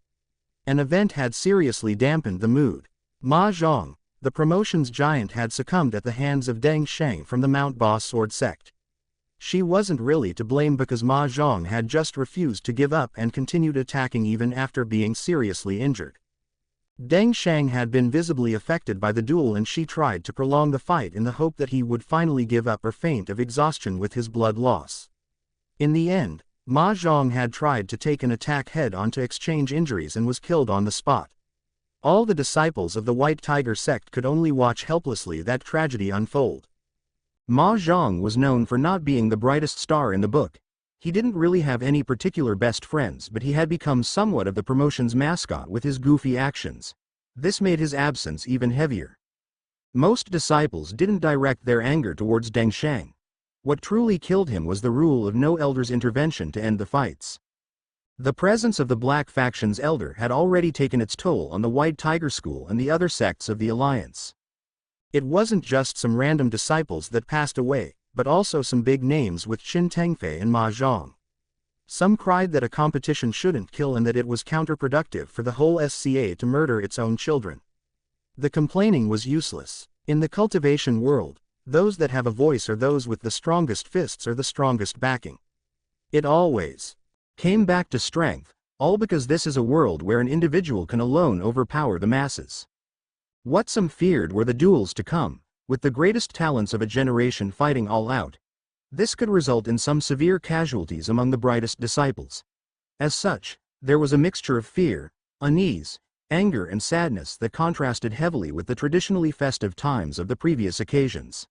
An event had seriously dampened the mood. Ma Zhong, the promotion's giant, had succumbed at the hands of Deng Sheng from the Mount Ba Sword sect. She wasn't really to blame because Ma Zhong had just refused to give up and continued attacking even after being seriously injured. Deng Sheng had been visibly affected by the duel, and she tried to prolong the fight in the hope that he would finally give up or faint of exhaustion with his blood loss. In the end, Ma Zhong had tried to take an attack head-on to exchange injuries and was killed on the spot. All the disciples of the White Tiger sect could only watch helplessly that tragedy unfold. Ma Zhong was known for not being the brightest star in the book. He didn't really have any particular best friends, but he had become somewhat of the promotion's mascot with his goofy actions. This made his absence even heavier. Most disciples didn't direct their anger towards Deng Sheng. What truly killed him was the rule of no elder's intervention to end the fights. The presence of the Black Faction's elder had already taken its toll on the White Tiger School and the other sects of the Alliance. It wasn't just some random disciples that passed away, but also some big names with Qin Tengfei and Ma Zhong. Some cried that a competition shouldn't kill and that it was counterproductive for the whole SCA to murder its own children. The complaining was useless. In the cultivation world, those that have a voice are those with the strongest fists or the strongest backing. It always came back to strength, all because this is a world where an individual can alone overpower the masses. What some feared were the duels to come, with the greatest talents of a generation fighting all out. This could result in some severe casualties among the brightest disciples. As such, there was a mixture of fear, unease, anger and sadness that contrasted heavily with the traditionally festive times of the previous occasions.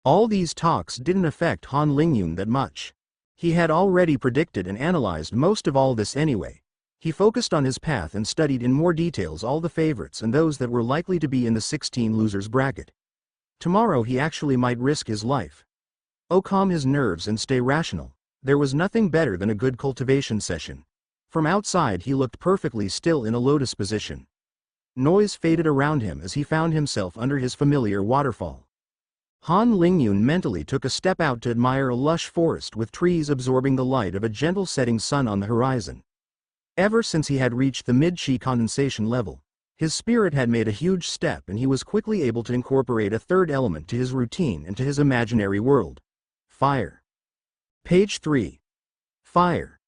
All these talks didn't affect Han Lingyun that much. He had already predicted and analyzed most of all this anyway. He focused on his path and studied in more details all the favorites and those that were likely to be in the 16 losers bracket. Tomorrow he actually might risk his life. Calm his nerves and stay rational. There was nothing better than a good cultivation session. From outside he looked perfectly still in a lotus position. Noise faded around him as he found himself under his familiar waterfall. Han Lingyun mentally took a step out to admire a lush forest with trees absorbing the light of a gentle setting sun on the horizon. Ever since he had reached the mid-chi condensation level, his spirit had made a huge step, and he was quickly able to incorporate a third element to his routine and to his imaginary world. Fire. Page 3. Fire.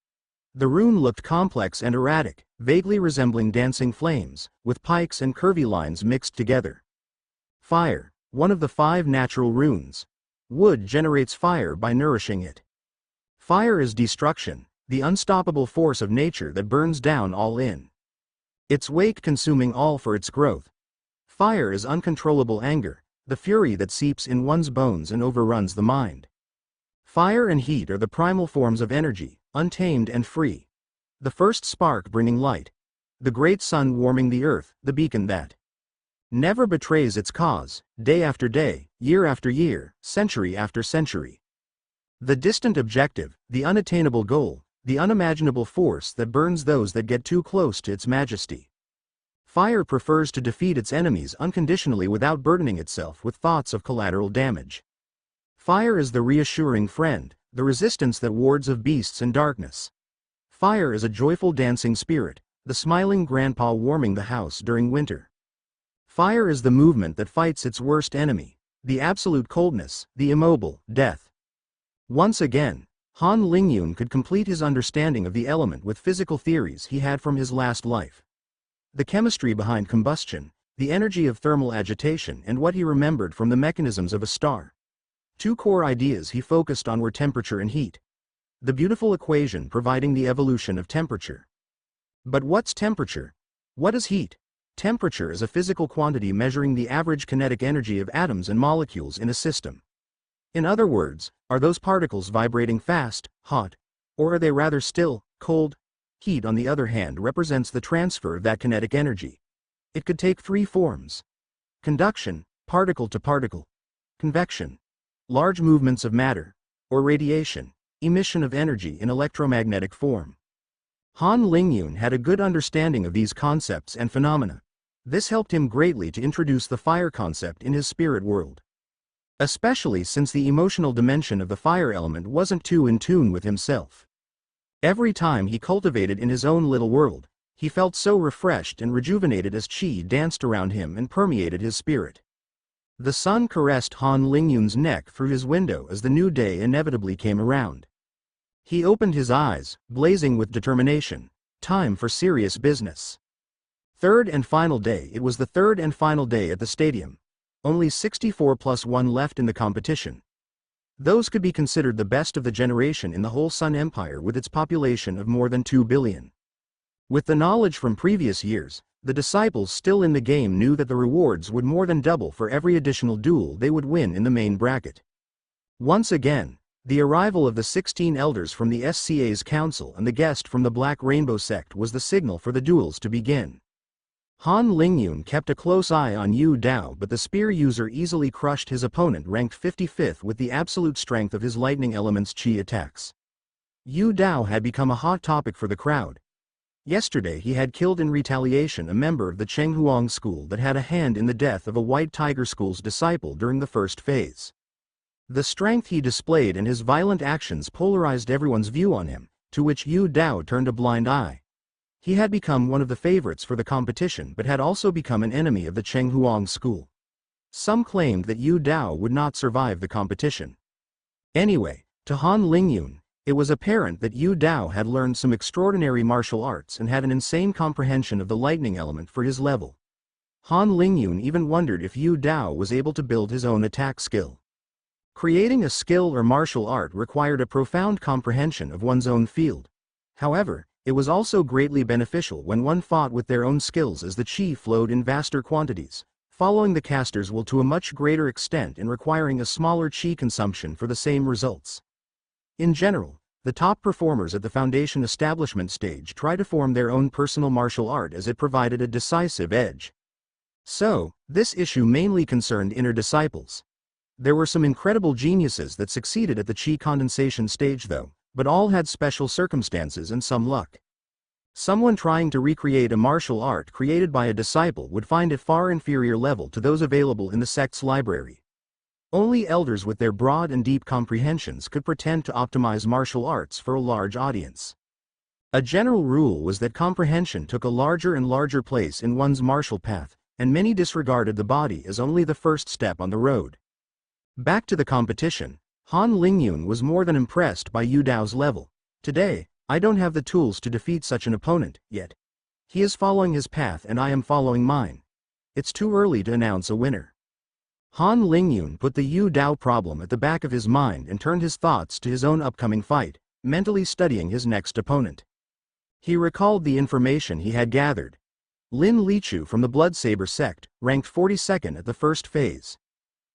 The rune looked complex and erratic, vaguely resembling dancing flames, with pikes and curvy lines mixed together. Fire. One of the 5 natural runes. Wood generates fire by nourishing it. Fire is destruction, the unstoppable force of nature that burns down all in its wake, consuming all for its growth. Fire is uncontrollable anger, the fury that seeps in one's bones and overruns the mind. Fire and heat are the primal forms of energy, untamed and free. The first spark bringing light. The great sun warming the earth, the beacon that never betrays its cause, day after day, year after year, century after century. The distant objective, the unattainable goal, the unimaginable force that burns those that get too close to its majesty. Fire prefers to defeat its enemies unconditionally without burdening itself with thoughts of collateral damage. Fire is the reassuring friend, the resistance that wards of beasts and darkness. Fire is a joyful dancing spirit, the smiling grandpa warming the house during winter. Fire is the movement that fights its worst enemy, the absolute coldness, the immobile, death. Once again, Han Lingyun could complete his understanding of the element with physical theories he had from his last life. The chemistry behind combustion, the energy of thermal agitation, and what he remembered from the mechanisms of a star. Two core ideas he focused on were temperature and heat. The beautiful equation providing the evolution of temperature. But what's temperature? What is heat? Temperature is a physical quantity measuring the average kinetic energy of atoms and molecules in a system. In other words, are those particles vibrating fast, hot, or are they rather still, cold? Heat, on the other hand, represents the transfer of that kinetic energy. It could take three forms: conduction, particle to particle; convection, large movements of matter; or radiation, emission of energy in electromagnetic form. Han Lingyun had a good understanding of these concepts and phenomena. This helped him greatly to introduce the fire concept in his spirit world. Especially since the emotional dimension of the fire element wasn't too in tune with himself. Every time he cultivated in his own little world, he felt so refreshed and rejuvenated as qi danced around him and permeated his spirit. The sun caressed Han Lingyun's neck through his window as the new day inevitably came around. He opened his eyes, blazing with determination. Time for serious business. Third and final day. It was the third and final day at the stadium. Only 64+1 left in the competition. Those could be considered the best of the generation in the whole Sun Empire with its population of more than 2 billion. With the knowledge from previous years, the disciples still in the game knew that the rewards would more than double for every additional duel they would win in the main bracket. Once again, the arrival of the 16 elders from the SCA's council and the guest from the Black Rainbow sect was the signal for the duels to begin. Han Lingyun kept a close eye on Yu Dao, but the spear user easily crushed his opponent, ranked 55th, with the absolute strength of his lightning element's chi attacks. Yu Dao had become a hot topic for the crowd. Yesterday he had killed in retaliation a member of the Chenghuang school that had a hand in the death of a White Tiger School's disciple during the first phase. The strength he displayed and his violent actions polarized everyone's view on him, to which Yu Dao turned a blind eye. He had become one of the favorites for the competition but had also become an enemy of the Chenghuang school. Some claimed that Yu Dao would not survive the competition. Anyway, to Han Lingyun, it was apparent that Yu Dao had learned some extraordinary martial arts and had an insane comprehension of the lightning element for his level. Han Lingyun even wondered if Yu Dao was able to build his own attack skill. Creating a skill or martial art required a profound comprehension of one's own field. However, it was also greatly beneficial when one fought with their own skills, as the chi flowed in vaster quantities, following the caster's will to a much greater extent and requiring a smaller chi consumption for the same results. In general, the top performers at the foundation establishment stage try to form their own personal martial art as it provided a decisive edge. So, this issue mainly concerned inner disciples. There were some incredible geniuses that succeeded at the chi condensation stage though, but all had special circumstances and some luck. Someone trying to recreate a martial art created by a disciple would find it far inferior level to those available in the sect's library. Only elders with their broad and deep comprehensions could pretend to optimize martial arts for a large audience. A general rule was that comprehension took a larger and larger place in one's martial path, and many disregarded the body as only the first step on the road. Back to the competition, Han Lingyun was more than impressed by Yu Dao's level. Today, I don't have the tools to defeat such an opponent, yet. He is following his path and I am following mine. It's too early to announce a winner. Han Lingyun put the Yu Dao problem at the back of his mind and turned his thoughts to his own upcoming fight, mentally studying his next opponent. He recalled the information he had gathered. Lin Lichu from the Bloodsaber sect, ranked 42nd at the first phase.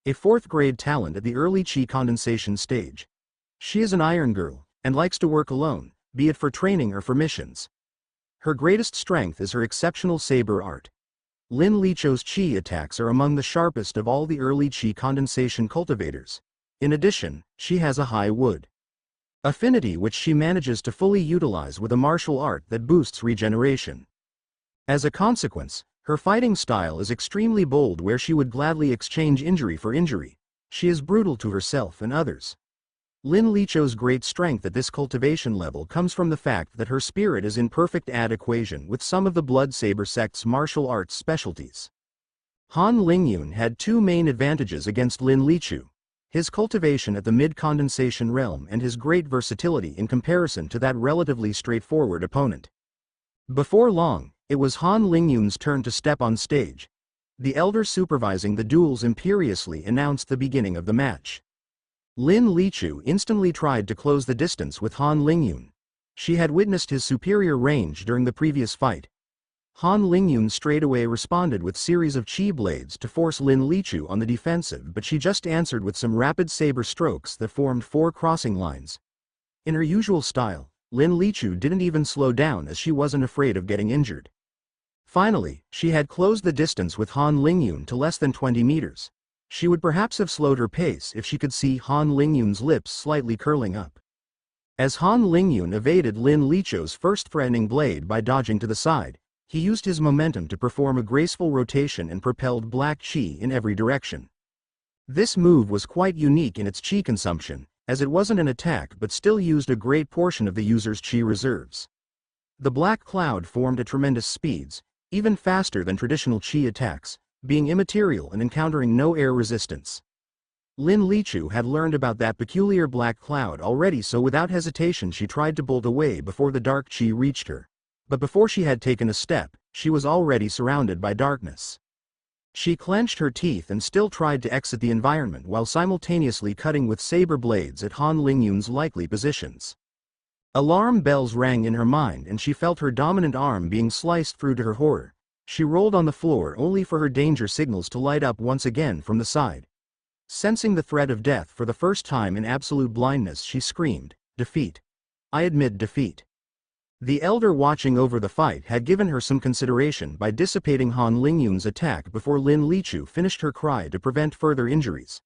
A 4th grade talent at the early chi condensation stage. She is an iron girl, and likes to work alone, be it for training or for missions. Her greatest strength is her exceptional saber art. Lin Lichu's chi attacks are among the sharpest of all the early chi condensation cultivators. In addition, she has a high wood affinity which she manages to fully utilize with a martial art that boosts regeneration. As a consequence, her fighting style is extremely bold, where she would gladly exchange injury for injury. She is brutal to herself and others. Lin Lichou's great strength at this cultivation level comes from the fact that her spirit is in perfect equation with some of the Blood Saber sect's martial arts specialties. Han Lingyun had two main advantages against Lin Lichou: his cultivation at the mid-condensation realm and his great versatility in comparison to that relatively straightforward opponent. Before long, it was Han Lingyun's turn to step on stage. The elder supervising the duels imperiously announced the beginning of the match. Lin Lichou instantly tried to close the distance with Han Lingyun. She had witnessed his superior range during the previous fight. Han Lingyun straightaway responded with series of chi blades to force Lin Lichou on the defensive, but she just answered with some rapid saber strokes that formed 4 crossing lines. In her usual style, Lin Lichou didn't even slow down as she wasn't afraid of getting injured. Finally, she had closed the distance with Han Lingyun to less than 20 meters. She would perhaps have slowed her pace if she could see Han Lingyun's lips slightly curling up. As Han Lingyun evaded Lin Lichou's first threatening blade by dodging to the side, he used his momentum to perform a graceful rotation and propelled black chi in every direction. This move was quite unique in its chi consumption, as it wasn't an attack but still used a great portion of the user's chi reserves. The black cloud formed at tremendous speeds, even faster than traditional chi attacks, being immaterial and encountering no air resistance. Lin Lichou had learned about that peculiar black cloud already, so without hesitation she tried to bolt away before the dark chi reached her. But before she had taken a step, she was already surrounded by darkness. She clenched her teeth and still tried to exit the environment while simultaneously cutting with saber blades at Han Lingyun's likely positions. Alarm bells rang in her mind and she felt her dominant arm being sliced through. To her horror, she rolled on the floor only for her danger signals to light up once again from the side. Sensing the threat of death for the first time in absolute blindness, she screamed, "Defeat! I admit defeat." The elder watching over the fight had given her some consideration by dissipating Han Lingyun's attack before Lin Lichou finished her cry to prevent further injuries.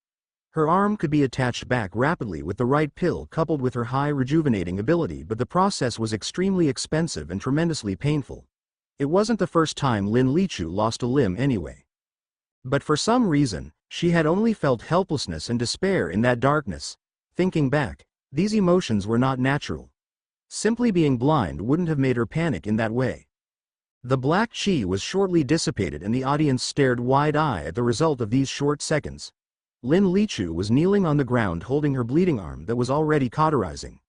Her arm could be attached back rapidly with the right pill coupled with her high rejuvenating ability, but the process was extremely expensive and tremendously painful. It wasn't the first time Lin Lichou lost a limb anyway. But for some reason, she had only felt helplessness and despair in that darkness. Thinking back, these emotions were not natural. Simply being blind wouldn't have made her panic in that way. The black chi was shortly dissipated and the audience stared wide-eyed at the result of these short seconds. Lin Lichou was kneeling on the ground holding her bleeding arm that was already cauterizing.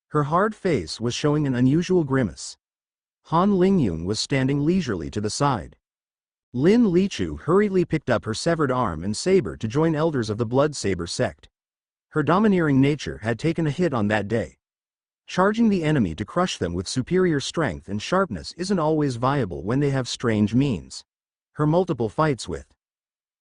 Her hard face was showing an unusual grimace. Han Lingyun was standing leisurely to the side. Lin Lichou hurriedly picked up her severed arm and saber to join elders of the Blood Saber sect. Her domineering nature had taken a hit on that day. Charging the enemy to crush them with superior strength and sharpness isn't always viable when they have strange means. Her multiple fights with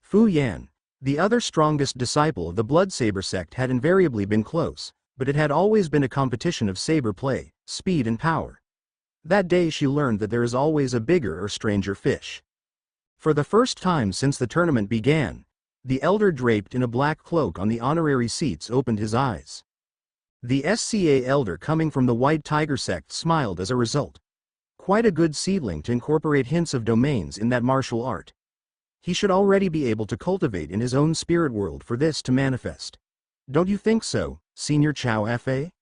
Fu Yan, the other strongest disciple of the Blood Saber sect, had invariably been close, but it had always been a competition of saber play, speed and power. That day she learned that there is always a bigger or stranger fish. For the first time since the tournament began, the elder draped in a black cloak on the honorary seats opened his eyes. The SCA elder coming from the White Tiger sect smiled as a result. Quite a good seedling to incorporate hints of domains in that martial art. He should already be able to cultivate in his own spirit world for this to manifest. Don't you think so, Senior Chow Fa?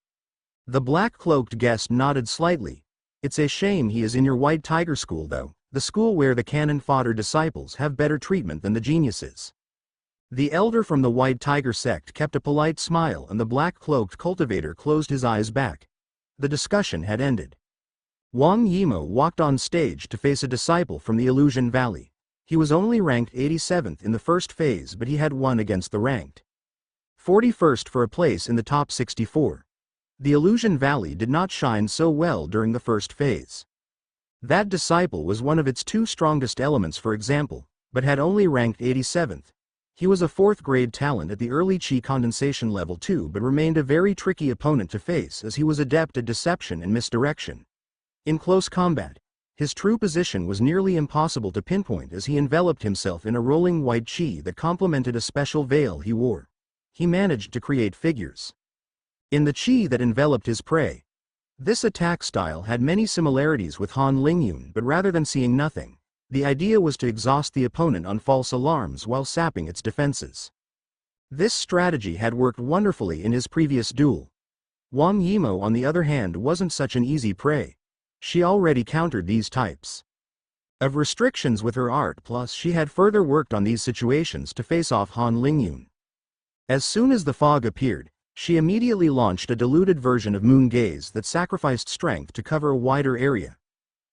The black-cloaked guest nodded slightly. It's a shame he is in your White Tiger school though, the school where the cannon fodder disciples have better treatment than the geniuses. The elder from the White Tiger sect kept a polite smile and the black-cloaked cultivator closed his eyes back. The discussion had ended. Wang Yimo walked on stage to face a disciple from the Illusion Valley. He was only ranked 87th in the first phase, but he had won against the ranked 41st for a place in the top 64. The Illusion Valley did not shine so well during the first phase. That disciple was one of its 2 strongest elements, for example, but had only ranked 87th. He was a 4th grade talent at the early chi condensation level 2 but remained a very tricky opponent to face as he was adept at deception and misdirection. In close combat, his true position was nearly impossible to pinpoint as he enveloped himself in a rolling white chi that complemented a special veil he wore. He managed to create figures in the chi that enveloped his prey. This attack style had many similarities with Han Lingyun, but rather than seeing nothing, the idea was to exhaust the opponent on false alarms while sapping its defenses. This strategy had worked wonderfully in his previous duel. Wang Yimou on the other hand wasn't such an easy prey. She already countered these types of restrictions with her art, plus she had further worked on these situations to face off Han Lingyun. As soon as the fog appeared, she immediately launched a diluted version of Moon Gaze that sacrificed strength to cover a wider area.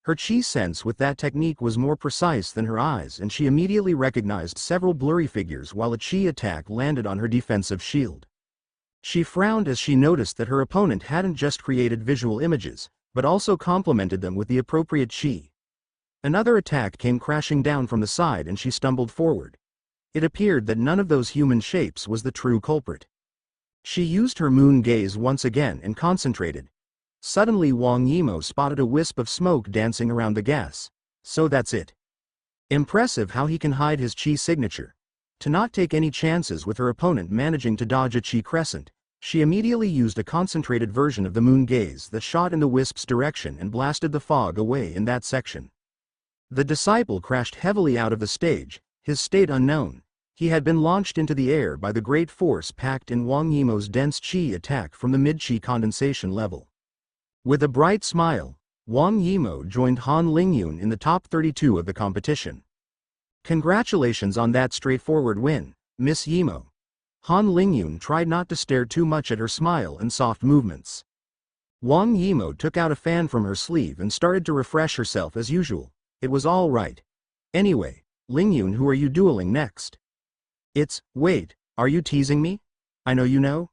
Her chi sense with that technique was more precise than her eyes, and she immediately recognized several blurry figures while a chi attack landed on her defensive shield. She frowned as she noticed that her opponent hadn't just created visual images, but also complemented them with the appropriate chi. Another attack came crashing down from the side and she stumbled forward. It appeared that none of those human shapes was the true culprit. She used her Moon Gaze once again and concentrated. Suddenly Wang Yimou spotted a wisp of smoke dancing around the gas. So that's it. Impressive how he can hide his chi signature. To not take any chances with her opponent managing to dodge a chi crescent, she immediately used a concentrated version of the Moon Gaze that shot in the wisp's direction and blasted the fog away in that section. The disciple crashed heavily out of the stage, his state unknown. He had been launched into the air by the great force packed in Wang Yimou's dense chi attack from the mid-chi condensation level. With a bright smile, Wang Yimou joined Han Lingyun in the top 32 of the competition. Congratulations on that straightforward win, Miss Yimou. Han Lingyun tried not to stare too much at her smile and soft movements. Wang Yimou took out a fan from her sleeve and started to refresh herself as usual. It was all right. Anyway, Lingyun, who are you dueling next? Wait, are you teasing me? I know you know.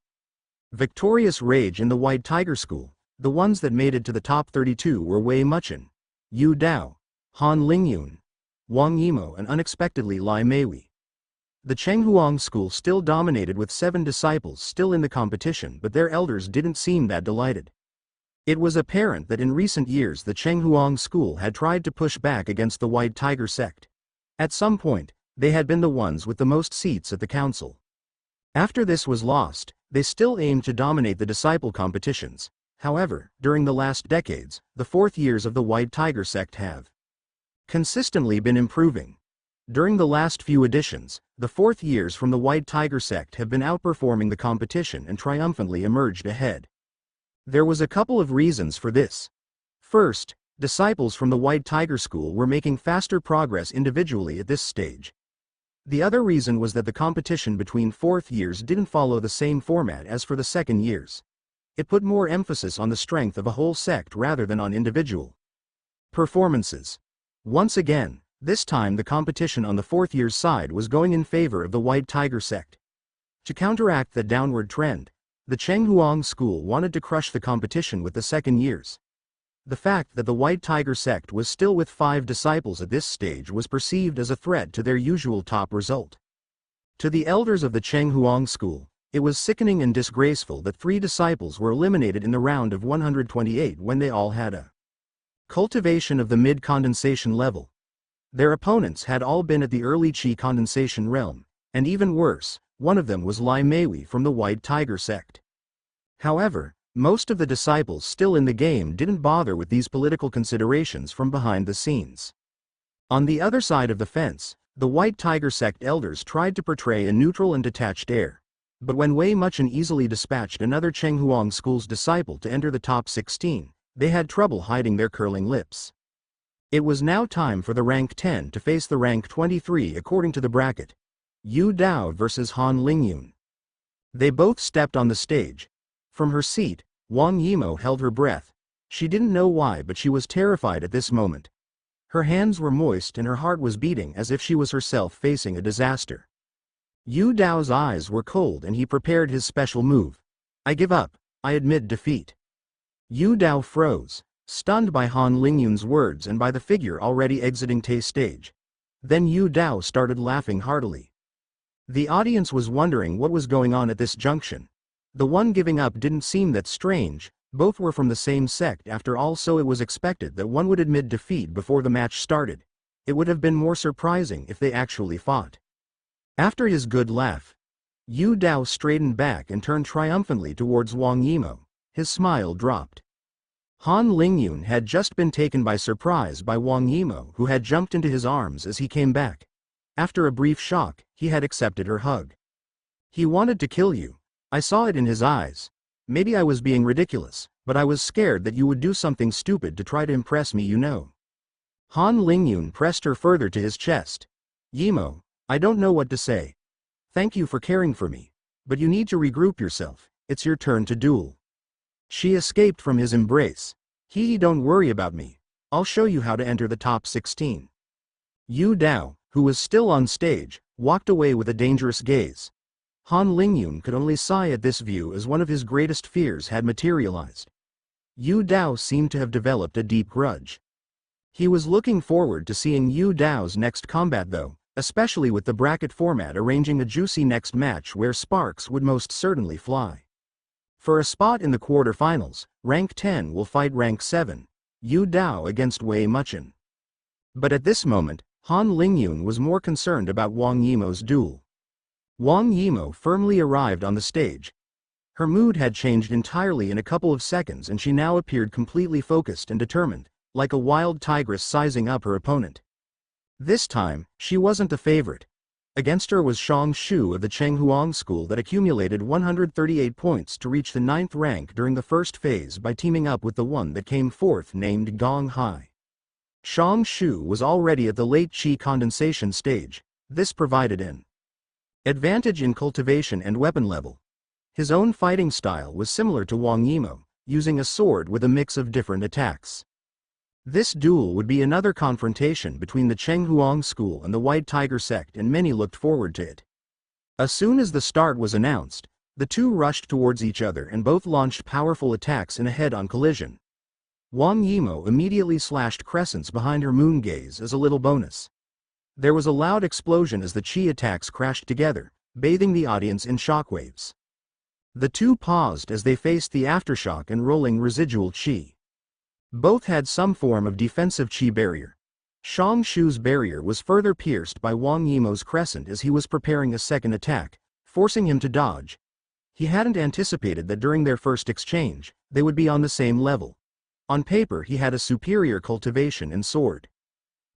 Victorious Rage in the White Tiger School. The ones that made it to the top 32 were Wei Muchen, Yu Dao, Han Lingyun, Wang Yimou, and unexpectedly Lai Meiwei. The Chenghuang school still dominated with 7 disciples still in the competition, but their elders didn't seem that delighted. It was apparent that in recent years the Chenghuang school had tried to push back against the White Tiger sect. At some point, they had been the ones with the most seats at the council. After this was lost, they still aimed to dominate the disciple competitions. However, during the last decades, the 4th years of the White Tiger sect have consistently been improving. During the last few editions, the 4th years from the White Tiger sect have been outperforming the competition and triumphantly emerged ahead. There was a couple of reasons for this. First, disciples from the White Tiger school were making faster progress individually at this stage. The other reason was that the competition between 4th years didn't follow the same format as for the 2nd years. It put more emphasis on the strength of a whole sect rather than on individual performances. Once again, this time the competition on the 4th year's side was going in favor of the White Tiger sect. To counteract the downward trend, the Chenghuang school wanted to crush the competition with the 2nd years. The fact that the White Tiger sect was still with 5 disciples at this stage was perceived as a threat to their usual top result. To the elders of the Chenghuang school, it was sickening and disgraceful that 3 disciples were eliminated in the round of 128 when they all had a cultivation of the mid-condensation level. Their opponents had all been at the early chi condensation realm, and even worse, one of them was Lai Meiwei from the White Tiger sect. However, most of the disciples still in the game didn't bother with these political considerations from behind the scenes. On the other side of the fence, the White Tiger sect elders tried to portray a neutral and detached air. But when Wei Muchen easily dispatched another Chenghuang school's disciple to enter the top 16, they had trouble hiding their curling lips. It was now time for the rank 10 to face the rank 23 according to the bracket. Yu Dao versus Han Lingyun. They both stepped on the stage. From her seat, Wang Yimou held her breath. She didn't know why, but she was terrified at this moment. Her hands were moist and her heart was beating as if she was herself facing a disaster. Yu Dao's eyes were cold and he prepared his special move. I give up. I admit defeat. Yu Dao froze, stunned by Han Lingyun's words and by the figure already exiting Tay's stage. Then Yu Dao started laughing heartily. The audience was wondering what was going on at this junction. The one giving up didn't seem that strange, both were from the same sect after all, so it was expected that one would admit defeat before the match started. It would have been more surprising if they actually fought. After his good laugh, Yu Dao straightened back and turned triumphantly towards Wang Yimou. His smile dropped. Han Lingyun had just been taken by surprise by Wang Yimou, who had jumped into his arms as he came back. After a brief shock, he had accepted her hug. He wanted to kill you. I saw it in his eyes. Maybe I was being ridiculous, but I was scared that you would do something stupid to try to impress me, you know. Han Lingyun pressed her further to his chest. Yimo, I don't know what to say. Thank you for caring for me. But you need to regroup yourself, it's your turn to duel. She escaped from his embrace. Don't worry about me. I'll show you how to enter the top 16. Yu Dao, who was still on stage, walked away with a dangerous gaze. Han Lingyun could only sigh at this view as one of his greatest fears had materialized. Yu Dao seemed to have developed a deep grudge. He was looking forward to seeing Yu Dao's next combat though, especially with the bracket format arranging a juicy next match where sparks would most certainly fly. For a spot in the quarterfinals, rank 10 will fight rank 7, Yu Dao against Wei Muchen. But at this moment, Han Lingyun was more concerned about Wang Yimo's duel. Wang Yimo firmly arrived on the stage. Her mood had changed entirely in a couple of seconds and she now appeared completely focused and determined, like a wild tigress sizing up her opponent. This time, she wasn't the favorite. Against her was Shang Shu of the Chenghuang school that accumulated 138 points to reach the 9th rank during the first phase by teaming up with the one that came fourth named Gong Hai. Shang Shu was already at the late Qi condensation stage. This provided an advantage in cultivation and weapon level. His own fighting style was similar to Wang Yimo, using a sword with a mix of different attacks. This duel would be another confrontation between the Chenghuang school and the White Tiger sect and many looked forward to it. As soon as the start was announced, the two rushed towards each other and both launched powerful attacks in a head-on collision. Wang Yimo immediately slashed crescents behind her moon gaze as a little bonus. There was a loud explosion as the Qi attacks crashed together, bathing the audience in shockwaves. The two paused as they faced the aftershock and rolling residual Qi. Both had some form of defensive Qi barrier. Shang Shu's barrier was further pierced by Wang Yimo's crescent as he was preparing a second attack, forcing him to dodge. He hadn't anticipated that during their first exchange, they would be on the same level. On paper he had a superior cultivation and sword.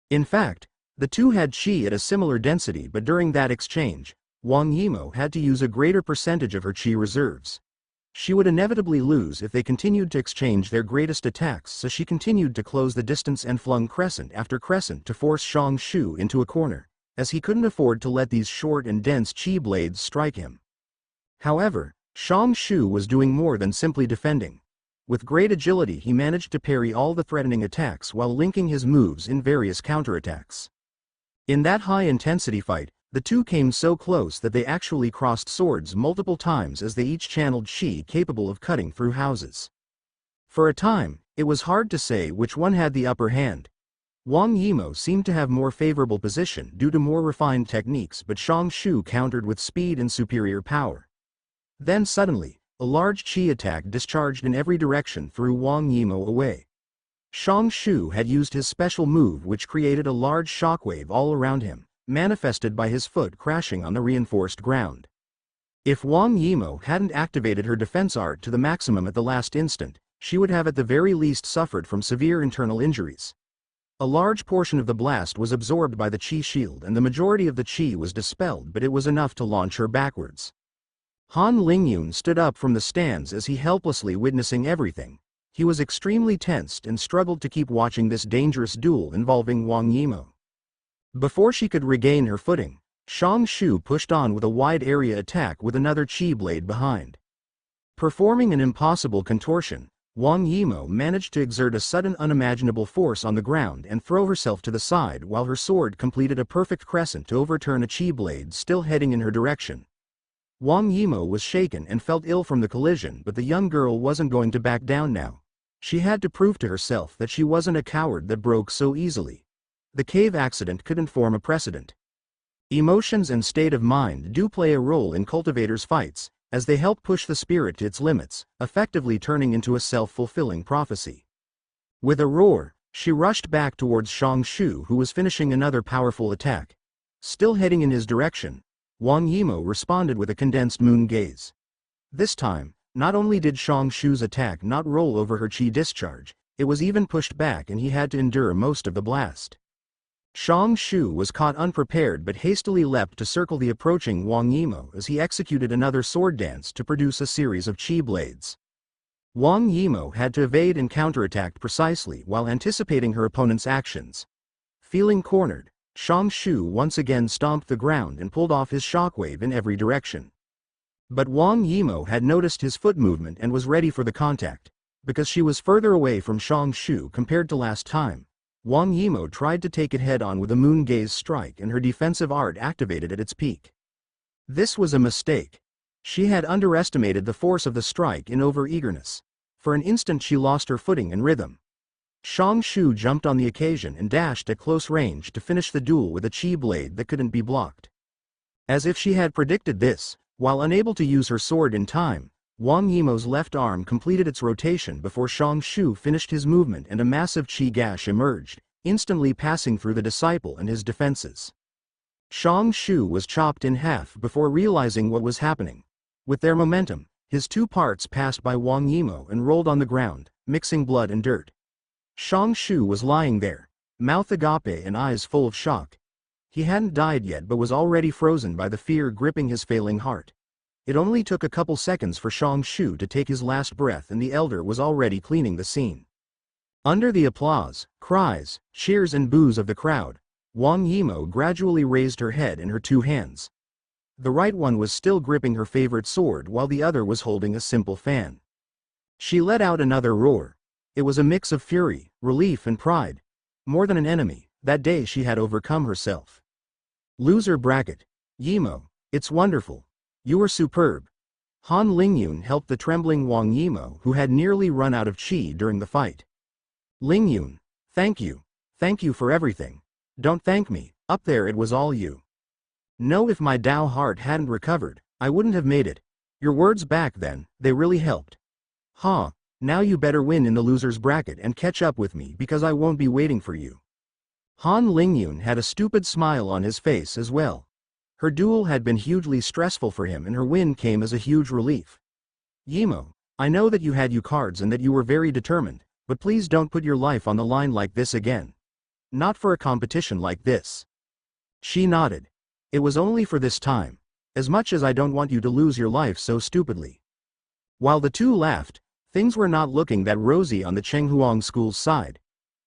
In fact, the two had Qi at a similar density but during that exchange, Wang Yimo had to use a greater percentage of her Qi reserves. She would inevitably lose if they continued to exchange their greatest attacks, so she continued to close the distance and flung crescent after crescent to force Shang Shu into a corner, as he couldn't afford to let these short and dense Qi blades strike him. However, Shang Shu was doing more than simply defending. With great agility he managed to parry all the threatening attacks while linking his moves in various counterattacks. In that high-intensity fight, the two came so close that they actually crossed swords multiple times as they each channeled Qi capable of cutting through houses. For a time, it was hard to say which one had the upper hand. Wang Yimo seemed to have more favorable position due to more refined techniques, but Shang Shu countered with speed and superior power. Then suddenly, a large Qi attack discharged in every direction threw Wang Yimo away. Shang Shu had used his special move which created a large shockwave all around him, manifested by his foot crashing on the reinforced ground. If Wang Yimo hadn't activated her defense art to the maximum at the last instant, she would have at the very least suffered from severe internal injuries. A large portion of the blast was absorbed by the Qi shield and the majority of the Qi was dispelled, but it was enough to launch her backwards. Han Lingyun stood up from the stands as he helplessly witnessing everything. He was extremely tensed and struggled to keep watching this dangerous duel involving Wang Yimo. Before she could regain her footing, Shang Shu pushed on with a wide area attack with another Qi blade behind. Performing an impossible contortion, Wang Yimo managed to exert a sudden unimaginable force on the ground and throw herself to the side while her sword completed a perfect crescent to overturn a Qi blade still heading in her direction. Wang Yimo was shaken and felt ill from the collision, but the young girl wasn't going to back down now. She had to prove to herself that she wasn't a coward that broke so easily. The cave accident couldn't form a precedent. Emotions and state of mind do play a role in cultivators' fights, as they help push the spirit to its limits, effectively turning into a self-fulfilling prophecy. With a roar, she rushed back towards Shang Shu, who was finishing another powerful attack. Still heading in his direction, Wang Yimo responded with a condensed moon gaze. This time, not only did Shang Shu's attack not roll over her Qi discharge, it was even pushed back and he had to endure most of the blast. Shang Shu was caught unprepared but hastily leapt to circle the approaching Wang Yimou as he executed another sword dance to produce a series of chi blades. Wang Yimou had to evade and counterattack precisely while anticipating her opponent's actions. Feeling cornered, Shang Shu once again stomped the ground and pulled off his shockwave in every direction. But Wang Yimou had noticed his foot movement and was ready for the contact. Because she was further away from Shang Shu compared to last time, Wang Yimou tried to take it head-on with a moon gaze strike and her defensive art activated at its peak. This was a mistake. She had underestimated the force of the strike in over-eagerness. For an instant she lost her footing and rhythm. Shang Shu jumped on the occasion and dashed at close range to finish the duel with a chi blade that couldn't be blocked. As if she had predicted this, while unable to use her sword in time, Wang Yimou's left arm completed its rotation before Shang Shu finished his movement and a massive chi gash emerged, instantly passing through the disciple and his defenses. Shang Shu was chopped in half before realizing what was happening. With their momentum, his two parts passed by Wang Yimou and rolled on the ground, mixing blood and dirt. Shang Shu was lying there, mouth agape and eyes full of shock. He hadn't died yet but was already frozen by the fear gripping his failing heart. It only took a couple seconds for Shang Shu to take his last breath and the elder was already cleaning the scene. Under the applause, cries, cheers and boos of the crowd, Wang Yimou gradually raised her head in her two hands. The right one was still gripping her favorite sword while the other was holding a simple fan. She let out another roar. It was a mix of fury, relief and pride. More than an enemy, that day she had overcome herself. Loser bracket. Yimou, it's wonderful. You were superb. Han Lingyun helped the trembling Wang Yimou who had nearly run out of chi during the fight. Lingyun, thank you. Thank you for everything. Don't thank me, up there it was all you. No, if my Dao heart hadn't recovered, I wouldn't have made it. Your words back then, they really helped. Huh, now you better win in the losers bracket and catch up with me because I won't be waiting for you. Han Lingyun had a stupid smile on his face as well. Her duel had been hugely stressful for him and her win came as a huge relief. Yimou, I know that you had cards and that you were very determined, but please don't put your life on the line like this again. Not for a competition like this. She nodded. It was only for this time. As much as I don't want you to lose your life so stupidly. While the two laughed, things were not looking that rosy on the Chenghuang school's side.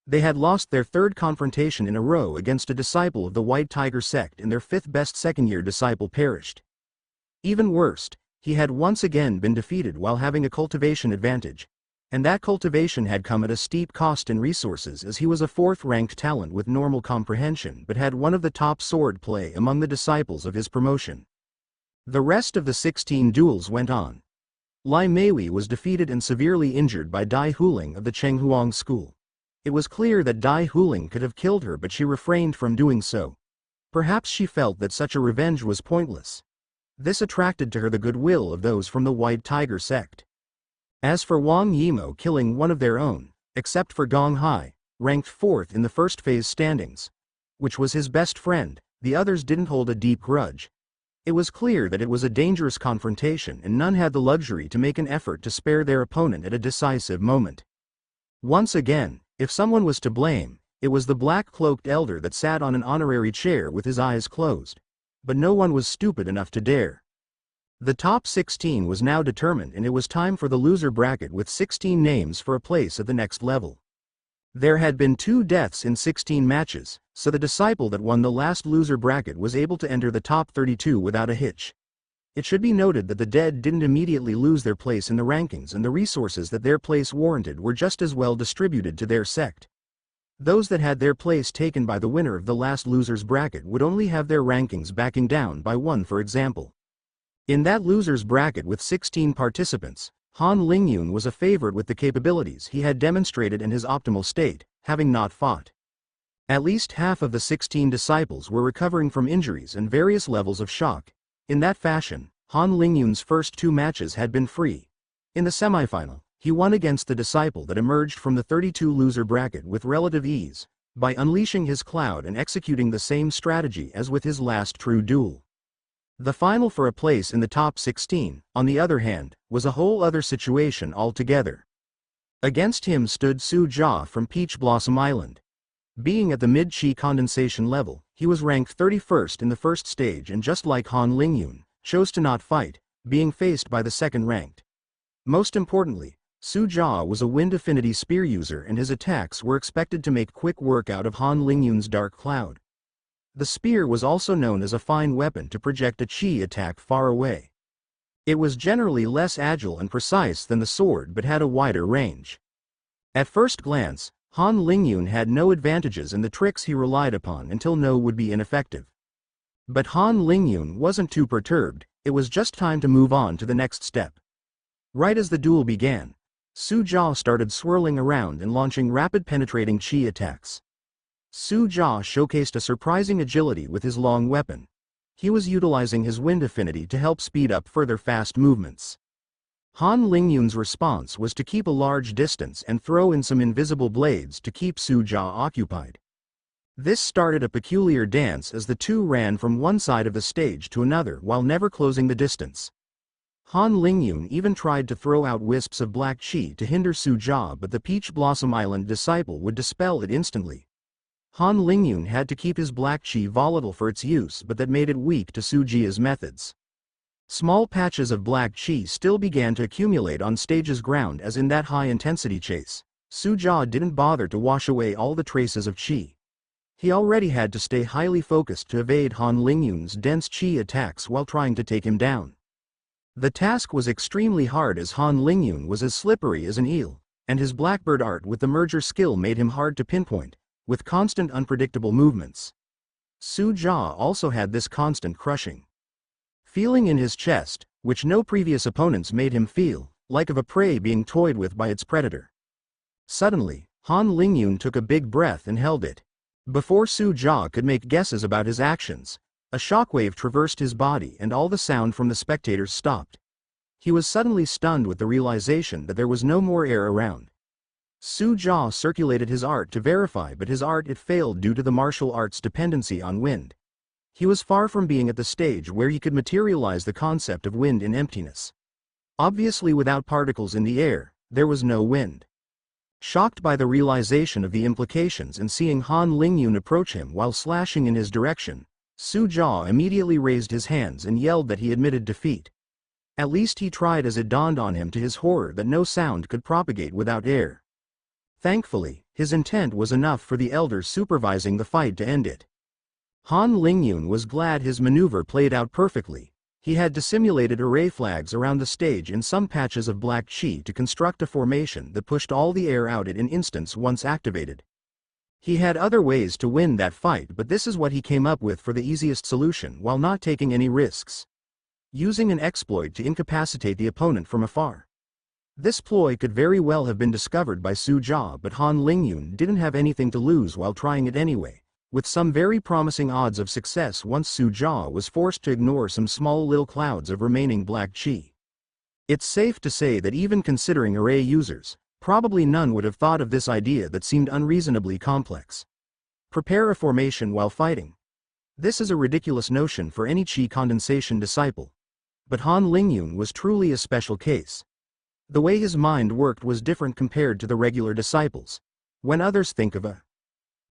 They had lost their third confrontation in a row against a disciple of the White Tiger sect and their fifth best second-year disciple perished. Even worse, he had once again been defeated while having a cultivation advantage. And that cultivation had come at a steep cost in resources as he was a fourth-ranked talent with normal comprehension but had one of the top sword play among the disciples of his promotion. The rest of the 16 duels went on. Lai Meiwei was defeated and severely injured by Dai Huling of the Chenghuang school. It was clear that Dai Huling could have killed her but she refrained from doing so. Perhaps she felt that such a revenge was pointless. This attracted to her the goodwill of those from the White Tiger sect. As for Wang Yimou killing one of their own, except for Gong Hai, ranked 4th in the first phase standings, which was his best friend, the others didn't hold a deep grudge. It was clear that it was a dangerous confrontation and none had the luxury to make an effort to spare their opponent at a decisive moment. Once again, if someone was to blame, it was the black-cloaked elder that sat on an honorary chair with his eyes closed. But no one was stupid enough to dare. The top 16 was now determined and it was time for the loser bracket with 16 names for a place at the next level. There had been 2 deaths in 16 matches, so the disciple that won the last loser bracket was able to enter the top 32 without a hitch. It should be noted that the dead didn't immediately lose their place in the rankings and the resources that their place warranted were just as well distributed to their sect. Those that had their place taken by the winner of the last losers bracket would only have their rankings backing down by 1, for example. In that losers bracket with 16 participants, Han Lingyun was a favorite with the capabilities he had demonstrated in his optimal state, having not fought. At least half of the 16 disciples were recovering from injuries and various levels of shock. In that fashion, Han Lingyun's first 2 matches had been free. In the semifinal, he won against the disciple that emerged from the 32 loser bracket with relative ease, by unleashing his cloud and executing the same strategy as with his last true duel. The final for a place in the top 16, on the other hand, was a whole other situation altogether. Against him stood Su Jia from Peach Blossom Island. Being at the mid-chi condensation level, he was ranked 31st in the first stage and just like Han Lingyun, chose to not fight, being faced by the second-ranked. Most importantly, Su Jia was a wind affinity spear user and his attacks were expected to make quick work out of Han Lingyun's dark cloud. The spear was also known as a fine weapon to project a chi attack far away. It was generally less agile and precise than the sword but had a wider range. At first glance, Han Lingyun had no advantages and the tricks he relied upon until No would be ineffective. But Han Lingyun wasn't too perturbed, it was just time to move on to the next step. Right as the duel began, Su Jia started swirling around and launching rapid penetrating chi attacks. Su Jia showcased a surprising agility with his long weapon. He was utilizing his wind affinity to help speed up further fast movements. Han Lingyun's response was to keep a large distance and throw in some invisible blades to keep Su Jia occupied. This started a peculiar dance as the two ran from one side of the stage to another while never closing the distance. Han Lingyun even tried to throw out wisps of black chi to hinder Su Jia, but the Peach Blossom Island disciple would dispel it instantly. Han Lingyun had to keep his black chi volatile for its use, but that made it weak to Su Jia's methods. Small patches of black chi still began to accumulate on stage's ground as in that high-intensity chase. Su Jia didn't bother to wash away all the traces of chi. He already had to stay highly focused to evade Han Lingyun's dense chi attacks while trying to take him down. The task was extremely hard as Han Lingyun was as slippery as an eel, and his blackbird art with the merger skill made him hard to pinpoint, with constant unpredictable movements. Su Jia also had this constant crushing feeling in his chest, which no previous opponents made him feel, like of a prey being toyed with by its predator. Suddenly, Han Lingyun took a big breath and held it. Before Su Jia could make guesses about his actions, a shockwave traversed his body and all the sound from the spectators stopped. He was suddenly stunned with the realization that there was no more air around. Su Jia circulated his art to verify, but his art it failed due to the martial arts dependency on wind. He was far from being at the stage where he could materialize the concept of wind in emptiness. Obviously, without particles in the air, there was no wind. Shocked by the realization of the implications and seeing Han Lingyun approach him while slashing in his direction, Su Jia immediately raised his hands and yelled that he admitted defeat. At least he tried, as it dawned on him to his horror that no sound could propagate without air. Thankfully, his intent was enough for the elders supervising the fight to end it. Han Lingyun was glad his maneuver played out perfectly. He had dissimulated array flags around the stage in some patches of black chi to construct a formation that pushed all the air out in an instant once activated. He had other ways to win that fight, but this is what he came up with for the easiest solution while not taking any risks. Using an exploit to incapacitate the opponent from afar. This ploy could very well have been discovered by Su Jia, but Han Lingyun didn't have anything to lose while trying it anyway, with some very promising odds of success once Su Jia was forced to ignore some small little clouds of remaining black chi. It's safe to say that even considering array users, probably none would have thought of this idea that seemed unreasonably complex. Prepare a formation while fighting. This is a ridiculous notion for any chi condensation disciple. But Han Lingyun was truly a special case. The way his mind worked was different compared to the regular disciples. When others think of a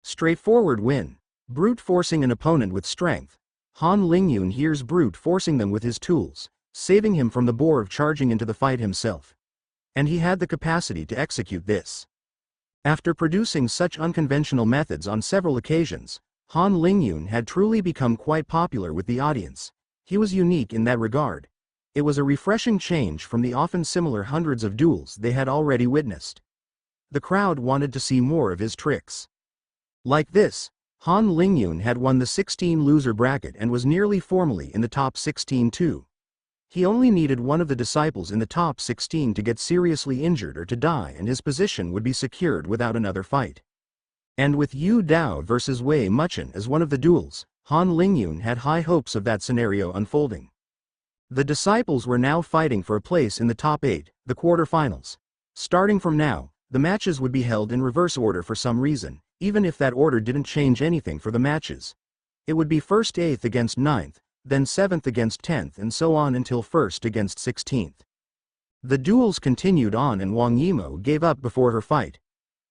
straightforward win, brute forcing an opponent with strength, Han Lingyun hears brute forcing them with his tools, saving him from the bore of charging into the fight himself. And he had the capacity to execute this. After producing such unconventional methods on several occasions, Han Lingyun had truly become quite popular with the audience. He was unique in that regard. It was a refreshing change from the often similar hundreds of duels they had already witnessed. The crowd wanted to see more of his tricks. Like this, Han Lingyun had won the 16-loser bracket and was nearly formally in the top 16 too. He only needed one of the disciples in the top 16 to get seriously injured or to die, and his position would be secured without another fight. And with Yu Dao versus Wei Muchen as one of the duels, Han Lingyun had high hopes of that scenario unfolding. The disciples were now fighting for a place in the top 8, the quarterfinals. Starting from now, the matches would be held in reverse order for some reason, even if that order didn't change anything for the matches. It would be first 8th against 9th, then 7th against 10th, and so on until 1st against 16th. The duels continued on and Wang Yimou gave up before her fight.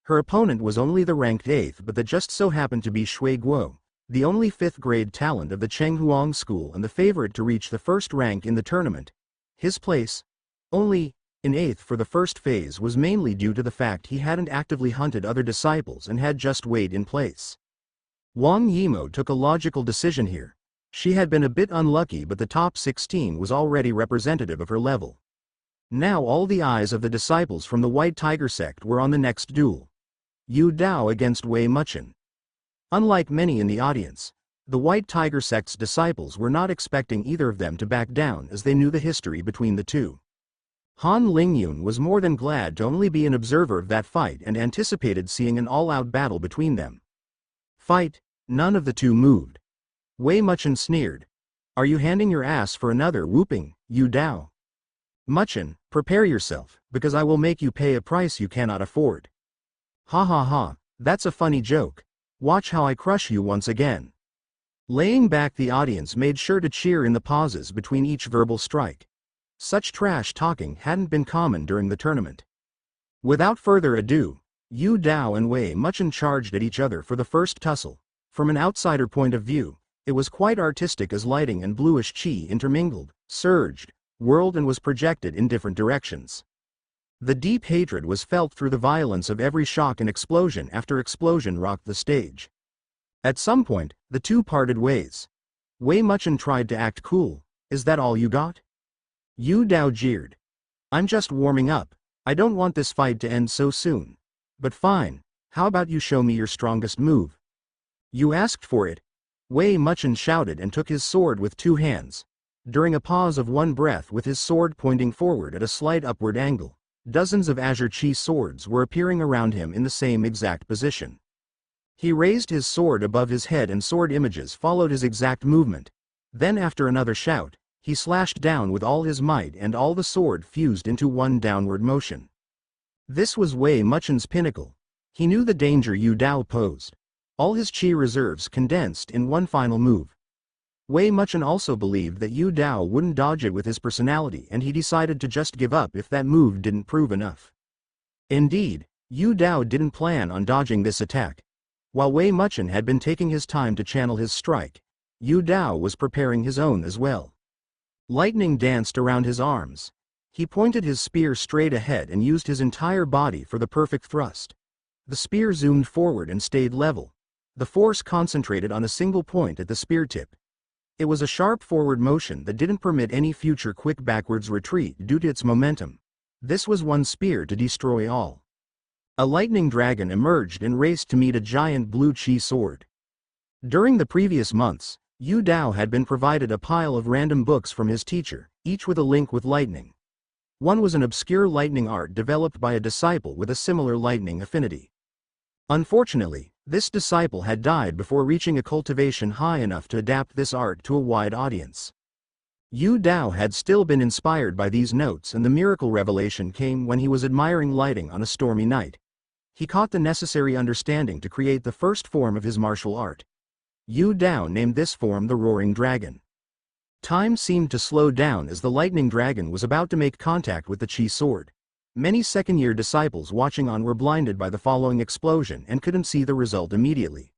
Her opponent was only the ranked 8th, but that just so happened to be Shui Guo, the only 5th grade talent of the Chenghuang school and the favorite to reach the first rank in the tournament. His place, only in 8th for the first phase, was mainly due to the fact he hadn't actively hunted other disciples and had just weighed in place. Wang Yimo took a logical decision here. She had been a bit unlucky, but the top 16 was already representative of her level. Now all the eyes of the disciples from the White Tiger sect were on the next duel. Yu Dao against Wei Muchen. Unlike many in the audience, the White Tiger sect's disciples were not expecting either of them to back down, as they knew the history between the two. Han Lingyun was more than glad to only be an observer of that fight and anticipated seeing an all-out battle between them. Fight, none of the two moved. Wei Muchen sneered. Are you handing your ass for another whooping, Yu Dao? Muchen, prepare yourself, because I will make you pay a price you cannot afford. Ha ha ha, that's a funny joke. Watch how I crush you once again. Laying back, the audience made sure to cheer in the pauses between each verbal strike. Such trash talking hadn't been common during the tournament. Without further ado, Yu Dao and Wei Muchen charged at each other for the first tussle. From an outsider point of view, it was quite artistic as lighting and bluish chi intermingled, surged, whirled and was projected in different directions. The deep hatred was felt through the violence of every shock, and explosion after explosion rocked the stage. At some point, the two parted ways. Wei Muchen tried to act cool. Is that all you got? Yu Dao jeered. I'm just warming up. I don't want this fight to end so soon. But fine, how about you show me your strongest move? You asked for it. Wei Muchen shouted and took his sword with two hands. During a pause of one breath, with his sword pointing forward at a slight upward angle, dozens of azure chi swords were appearing around him in the same exact position. He raised his sword above his head and sword images followed his exact movement. Then after another shout, he slashed down with all his might and all the sword fused into one downward motion. This was Wei Muchen's pinnacle. He knew the danger Yu Dao posed. All his chi reserves condensed in one final move. Wei Muchen also believed that Yu Dao wouldn't dodge it with his personality, and he decided to just give up if that move didn't prove enough. Indeed, Yu Dao didn't plan on dodging this attack. While Wei Muchen had been taking his time to channel his strike, Yu Dao was preparing his own as well. Lightning danced around his arms. He pointed his spear straight ahead and used his entire body for the perfect thrust. The spear zoomed forward and stayed level. The force concentrated on a single point at the spear tip. It was a sharp forward motion that didn't permit any future quick backwards retreat due to its momentum. This was one spear to destroy all. A lightning dragon emerged and raced to meet a giant blue chi sword. During the previous months, Yu Dao had been provided a pile of random books from his teacher, each with a link with lightning. One was an obscure lightning art developed by a disciple with a similar lightning affinity. Unfortunately, this disciple had died before reaching a cultivation high enough to adapt this art to a wide audience. Yu Dao had still been inspired by these notes, and the miracle revelation came when he was admiring lighting on a stormy night. He caught the necessary understanding to create the first form of his martial art. Yu Dao named this form the Roaring Dragon. Time seemed to slow down as the lightning dragon was about to make contact with the chi sword. Many second-year disciples watching on were blinded by the following explosion and couldn't see the result immediately.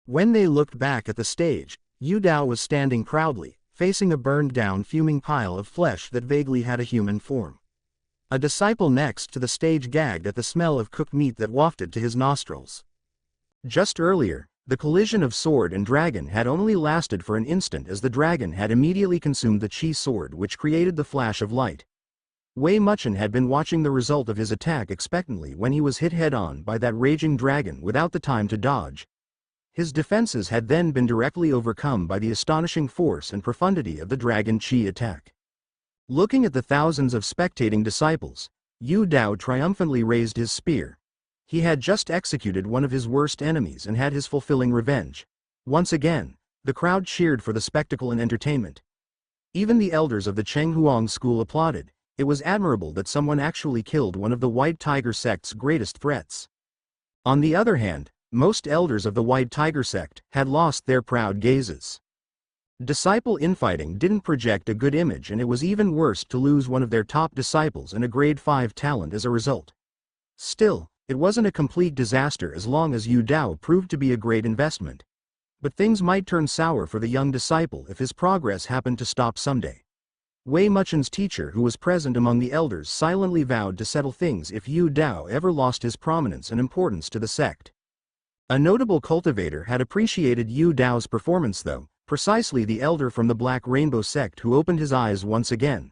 When they looked back at the stage, Yu Dao was standing proudly, facing a burned-down fuming pile of flesh that vaguely had a human form. A disciple next to the stage gagged at the smell of cooked meat that wafted to his nostrils. Just earlier, the collision of sword and dragon had only lasted for an instant, as the dragon had immediately consumed the chi sword, which created the flash of light. Wei Muchen had been watching the result of his attack expectantly when he was hit head-on by that raging dragon without the time to dodge. His defenses had then been directly overcome by the astonishing force and profundity of the dragon chi attack. Looking at the thousands of spectating disciples, Yu Dao triumphantly raised his spear. He had just executed one of his worst enemies and had his fulfilling revenge. Once again, the crowd cheered for the spectacle and entertainment. Even the elders of the Chenghuang school applauded. It was admirable that someone actually killed one of the White Tiger sect's greatest threats. On the other hand, most elders of the White Tiger sect had lost their proud gazes. Disciple infighting didn't project a good image, and it was even worse to lose one of their top disciples and a grade 5 talent as a result. Still, It wasn't a complete disaster as long as Yu Dao proved to be a great investment. But things might turn sour for the young disciple if his progress happened to stop someday. Wei Muchen's teacher, who was present among the elders, silently vowed to settle things if Yu Dao ever lost his prominence and importance to the sect. A notable cultivator had appreciated Yu Dao's performance though, precisely the elder from the Black Rainbow sect, who opened his eyes once again.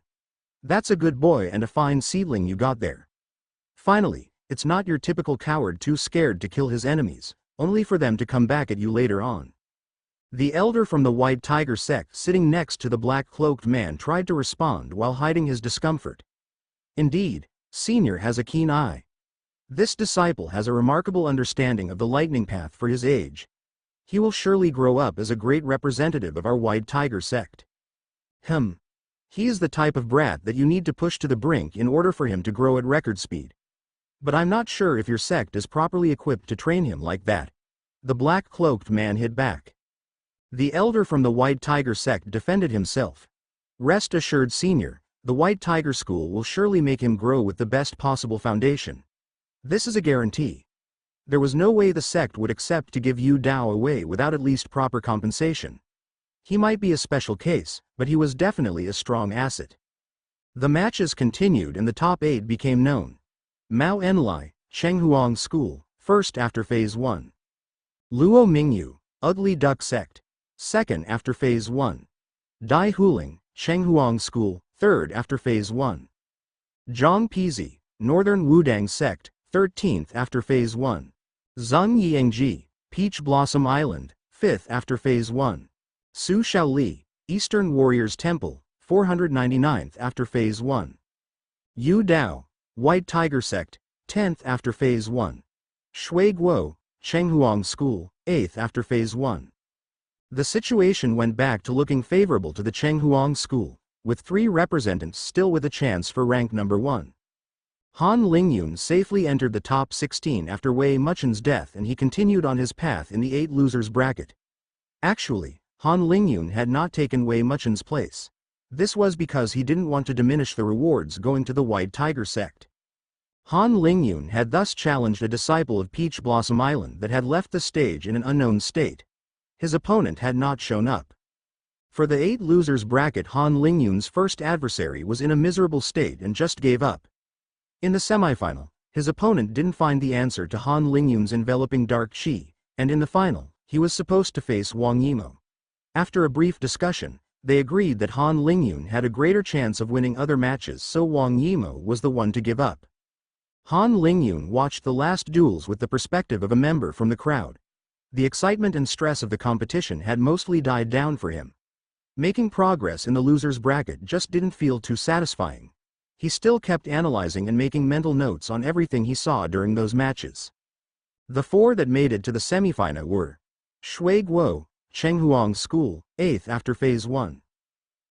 "That's a good boy and a fine seedling you got there. Finally, it's not your typical coward too scared to kill his enemies, only for them to come back at you later on." The elder from the White Tiger sect sitting next to the black-cloaked man tried to respond while hiding his discomfort. "Indeed, Senior has a keen eye. This disciple has a remarkable understanding of the lightning path for his age. He will surely grow up as a great representative of our White Tiger sect." He is the type of brat that you need to push to the brink in order for him to grow at record speed. But I'm not sure if your sect is properly equipped to train him like that. The black-cloaked man hit back. The elder from the White Tiger sect defended himself. "Rest assured, Senior, the White Tiger School will surely make him grow with the best possible foundation. This is a guarantee. There was no way the sect would accept to give Yu Dao away without at least proper compensation. He might be a special case, but he was definitely a strong asset." The matches continued and the top 8 became known. Mao Enlai, Chenghuang School, first after Phase 1. Luo Mingyu, Ugly Duck Sect, second after Phase 1. Dai Huling, Chenghuang School, third after Phase 1. Zhang Pizi, Northern Wudang Sect, 13th after Phase 1. Zhang Yingji, Peach Blossom Island, 5th after Phase 1. Su Shaoli, Eastern Warriors Temple, 499th after Phase 1. Yu Dao, White Tiger Sect, 10th after Phase 1. Shui Guo, Chenghuang School, 8th after Phase 1. The situation went back to looking favorable to the Chenghuang School, with 3 representatives still with a chance for rank number 1. Han Lingyun safely entered the top 16 after Wei Muchen's death, and he continued on his path in the 8 losers bracket. Actually, Han Lingyun had not taken Wei Muchen's place. This was because he didn't want to diminish the rewards going to the White Tiger sect. Han Lingyun had thus challenged a disciple of Peach Blossom Island that had left the stage in an unknown state. His opponent had not shown up. For the 8 losers bracket, Han Lingyun's first adversary was in a miserable state and just gave up. In the semifinal, his opponent didn't find the answer to Han Lingyun's enveloping dark qi, and in the final, he was supposed to face Wang Yimo. After a brief discussion, they agreed that Han Lingyun had a greater chance of winning other matches, so Wang Yimo was the one to give up. Han Lingyun watched the last duels with the perspective of a member from the crowd. The excitement and stress of the competition had mostly died down for him. Making progress in the losers bracket just didn't feel too satisfying. He still kept analyzing and making mental notes on everything he saw during those matches. The 4 that made it to the semifinal were Shui Guo, Chenghuang School, 8th after Phase 1.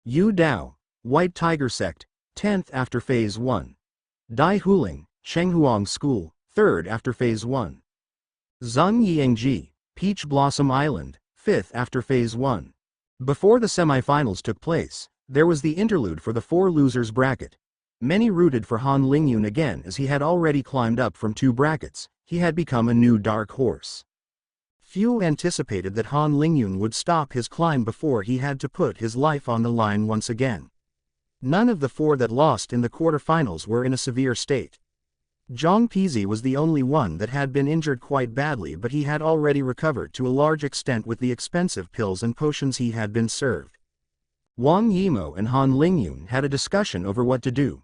Yu Dao, White Tiger Sect, 10th after Phase 1. Dai Huling, Chenghuang School, 3rd after Phase 1. Zhang Yingji, Peach Blossom Island, 5th after Phase 1. Before the semifinals took place, there was the interlude for the 4 losers bracket. Many rooted for Han Lingyun again, as he had already climbed up from 2 brackets. He had become a new dark horse. Few anticipated that Han Lingyun would stop his climb before he had to put his life on the line once again. None of the 4 that lost in the quarterfinals were in a severe state. Zhang Pizi was the only one that had been injured quite badly, but he had already recovered to a large extent with the expensive pills and potions he had been served. Wang Yimo and Han Lingyun had a discussion over what to do.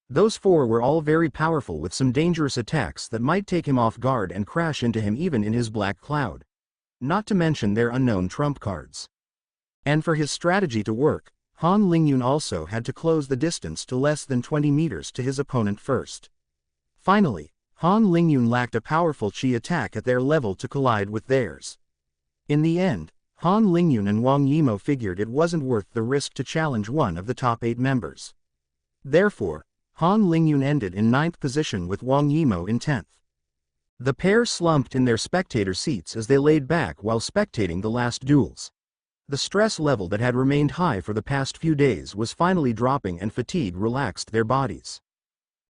Those 4 were all very powerful with some dangerous attacks that might take him off guard and crash into him even in his black cloud. Not to mention their unknown trump cards. And for his strategy to work, Han Lingyun also had to close the distance to less than 20 meters to his opponent first. Finally, Han Lingyun lacked a powerful chi attack at their level to collide with theirs. In the end, Han Lingyun and Wang Yimo figured it wasn't worth the risk to challenge one of the top 8 members. Therefore, Han Lingyun ended in 9th position with Wang Yimo in 10th. The pair slumped in their spectator seats as they laid back while spectating the last duels. The stress level that had remained high for the past few days was finally dropping and fatigue relaxed their bodies.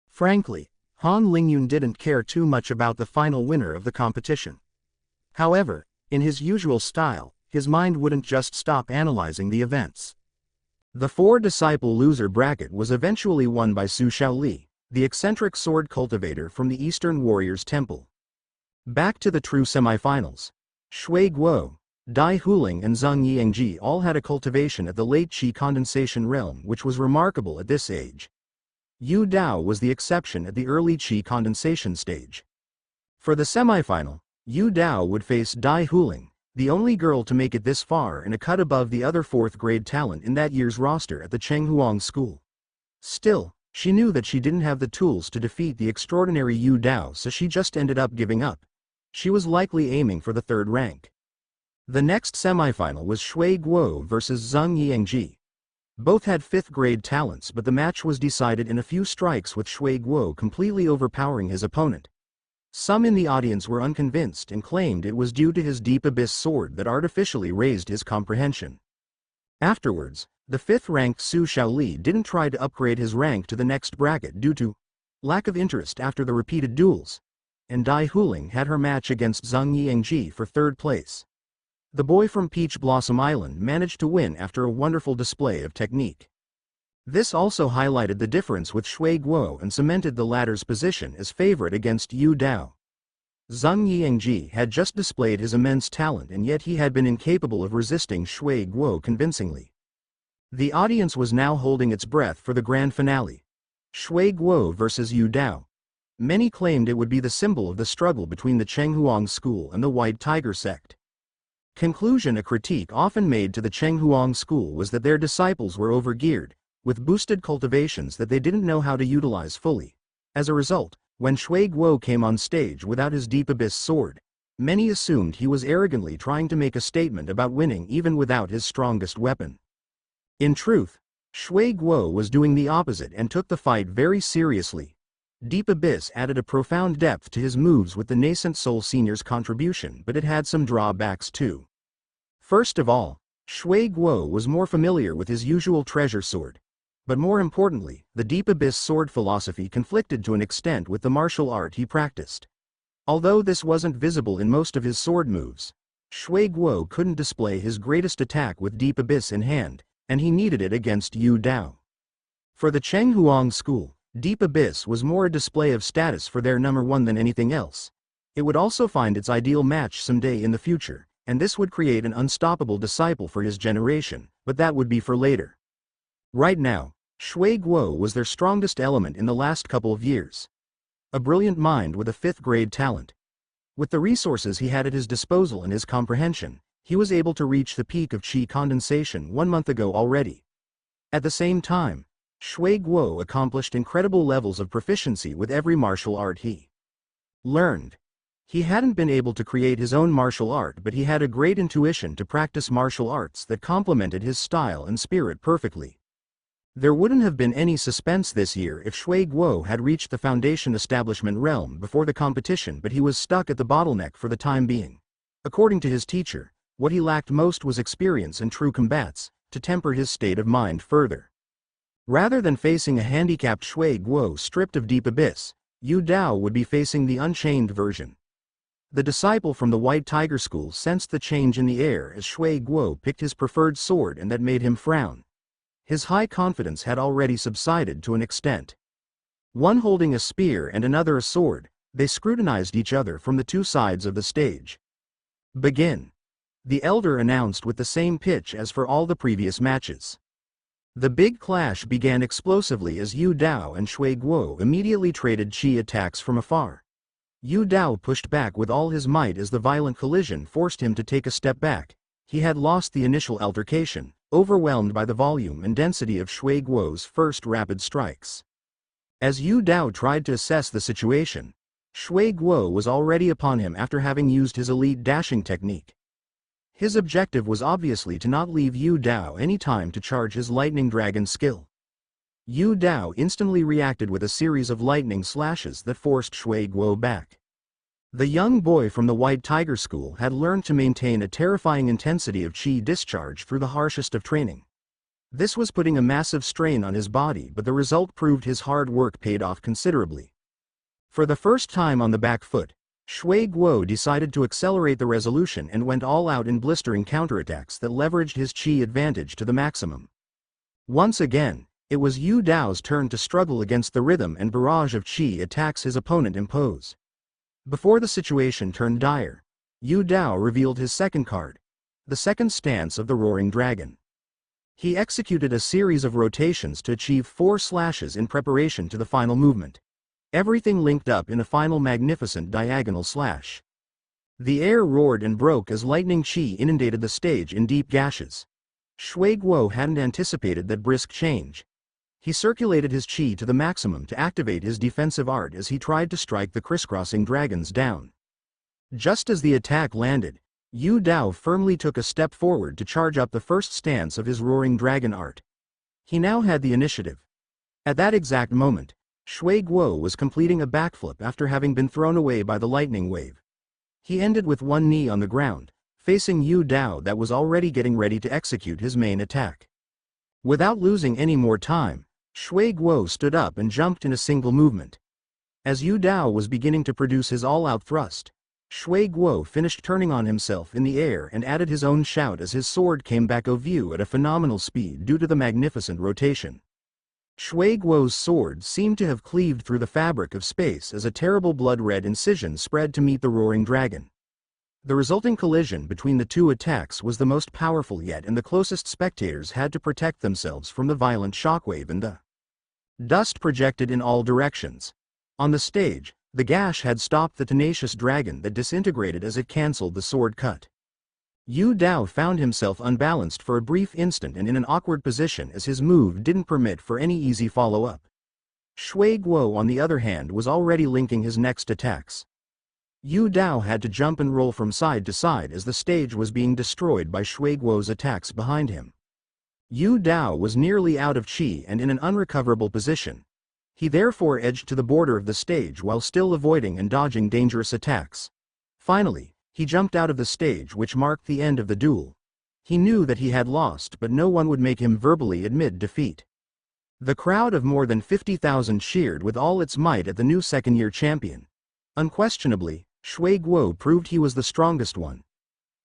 Frankly, Han Lingyun didn't care too much about the final winner of the competition. However, in his usual style, his mind wouldn't just stop analyzing the events. The four-disciple loser bracket was eventually won by Su Shaoli, the eccentric sword cultivator from the Eastern Warriors Temple. Back to the true semifinals. Shui Guo, Dai Huling and Zheng Yingji all had a cultivation at the late Qi condensation realm which was remarkable at this age. Yu Dao was the exception at the early Qi condensation stage. For the semifinal, Yu Dao would face Dai Huling, the only girl to make it this far and a cut above the other fourth-grade talent in that year's roster at the Chenghuang School. Still, she knew that she didn't have the tools to defeat the extraordinary Yu Dao, so she just ended up giving up. She was likely aiming for the third rank. The next semifinal was Shui Guo versus Zheng Yingji. Both had fifth-grade talents, but the match was decided in a few strikes with Shui Guo completely overpowering his opponent. Some in the audience were unconvinced and claimed it was due to his deep abyss sword that artificially raised his comprehension. Afterwards, the fifth-ranked Su Shaoli didn't try to upgrade his rank to the next bracket due to lack of interest after the repeated duels, and Dai Huling had her match against Zheng Yingji for third place. The boy from Peach Blossom Island managed to win after a wonderful display of technique. This also highlighted the difference with Shui Guo and cemented the latter's position as favorite against Yu Dao. Zheng Yingji had just displayed his immense talent, and yet he had been incapable of resisting Shui Guo convincingly. The audience was now holding its breath for the grand finale. Shui Guo versus Yu Dao. Many claimed it would be the symbol of the struggle between the Chenghuang school and the White Tiger sect. Conclusion: a critique often made to the Chenghuang school was that their disciples were overgeared, with boosted cultivations that they didn't know how to utilize fully. As a result, when Shui Guo came on stage without his deep abyss sword, many assumed he was arrogantly trying to make a statement about winning even without his strongest weapon. In truth, Shui Guo was doing the opposite and took the fight very seriously. Deep Abyss added a profound depth to his moves with the nascent Soul Senior's contribution, but it had some drawbacks too. First of all, Shui Guo was more familiar with his usual treasure sword. But more importantly, the Deep Abyss sword philosophy conflicted to an extent with the martial art he practiced. Although this wasn't visible in most of his sword moves, Shui Guo couldn't display his greatest attack with Deep Abyss in hand, and he needed it against Yu Dao. For the Chenghuang school, Deep Abyss was more a display of status for their number one than anything else. It would also find its ideal match someday in the future, and this would create an unstoppable disciple for his generation, but that would be for later. Right now, Shui Guo was their strongest element in the last couple of years. A brilliant mind with a fifth-grade talent. With the resources he had at his disposal and his comprehension, he was able to reach the peak of Qi condensation 1 month ago already. At the same time, Shui Guo accomplished incredible levels of proficiency with every martial art he learned. He hadn't been able to create his own martial art, but he had a great intuition to practice martial arts that complemented his style and spirit perfectly. There wouldn't have been any suspense this year if Shui Guo had reached the foundation establishment realm before the competition, but he was stuck at the bottleneck for the time being. According to his teacher, what he lacked most was experience in true combats, to temper his state of mind further. Rather than facing a handicapped Shui Guo stripped of Deep Abyss, Yu Dao would be facing the unchained version. The disciple from the White Tiger School sensed the change in the air as Shui Guo picked his preferred sword, and that made him frown. His high confidence had already subsided to an extent. One holding a spear and another a sword, they scrutinized each other from the two sides of the stage. "Begin," the elder announced with the same pitch as for all the previous matches. The big clash began explosively as Yu Dao and Shui Guo immediately traded Qi attacks from afar. Yu Dao pushed back with all his might as the violent collision forced him to take a step back. He had lost the initial altercation, overwhelmed by the volume and density of Shui Guo's first rapid strikes. As Yu Dao tried to assess the situation, Shui Guo was already upon him after having used his elite dashing technique. His objective was obviously to not leave Yu Dao any time to charge his lightning dragon skill. Yu Dao instantly reacted with a series of lightning slashes that forced Shui Guo back. The young boy from the White Tiger School had learned to maintain a terrifying intensity of Qi discharge through the harshest of training. This was putting a massive strain on his body, but the result proved his hard work paid off considerably. For the first time on the back foot, Shui Guo decided to accelerate the resolution and went all out in blistering counterattacks that leveraged his qi advantage to the maximum. Once again, it was Yu Dao's turn to struggle against the rhythm and barrage of qi attacks his opponent imposed. Before the situation turned dire, Yu Dao revealed his second card, the second stance of the Roaring Dragon. He executed a series of rotations to achieve 4 slashes in preparation to the final movement. Everything linked up in a final magnificent diagonal slash. The air roared and broke as lightning qi inundated the stage in deep gashes. Shui Guo hadn't anticipated that brisk change. He circulated his qi to the maximum to activate his defensive art as he tried to strike the crisscrossing dragons down. Just as the attack landed, Yu Dao firmly took a step forward to charge up the first stance of his Roaring Dragon art. He now had the initiative. At that exact moment, Shui Guo was completing a backflip after having been thrown away by the lightning wave. He ended with one knee on the ground, facing Yu Dao that was already getting ready to execute his main attack. Without losing any more time, Shui Guo stood up and jumped in a single movement. As Yu Dao was beginning to produce his all-out thrust, Shui Guo finished turning on himself in the air and added his own shout as his sword came back of view at a phenomenal speed due to the magnificent rotation. Shui Guo's sword seemed to have cleaved through the fabric of space as a terrible blood-red incision spread to meet the Roaring Dragon. The resulting collision between the two attacks was the most powerful yet, and the closest spectators had to protect themselves from the violent shockwave and the dust projected in all directions. On the stage, the gash had stopped the tenacious dragon that disintegrated as it cancelled the sword cut. Yu Dao found himself unbalanced for a brief instant and in an awkward position as his move didn't permit for any easy follow-up. Shui Guo on the other hand was already linking his next attacks. Yu Dao had to jump and roll from side to side as the stage was being destroyed by Shui Guo's attacks behind him. Yu Dao was nearly out of qi and in an unrecoverable position. He therefore edged to the border of the stage while still avoiding and dodging dangerous attacks. Finally, he jumped out of the stage, which marked the end of the duel. He knew that he had lost, but no one would make him verbally admit defeat. The crowd of more than 50,000 cheered with all its might at the new second-year champion. Unquestionably, Shui Guo proved he was the strongest one.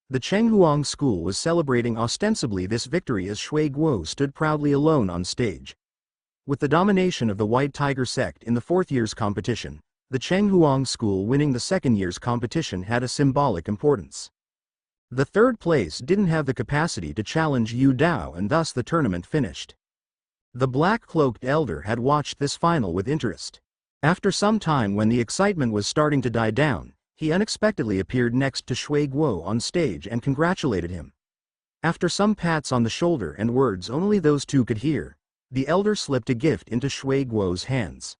The Chenghuang school was celebrating ostensibly this victory as Shui Guo stood proudly alone on stage. With the domination of the White Tiger sect in the 4th year's competition, the Chenghuang school winning the 2nd year's competition had a symbolic importance. The 3rd place didn't have the capacity to challenge Yu Dao, and thus the tournament finished. The black-cloaked elder had watched this final with interest. After some time, when the excitement was starting to die down, he unexpectedly appeared next to Shui Guo on stage and congratulated him. After some pats on the shoulder and words only those two could hear, the elder slipped a gift into Shui Guo's hands.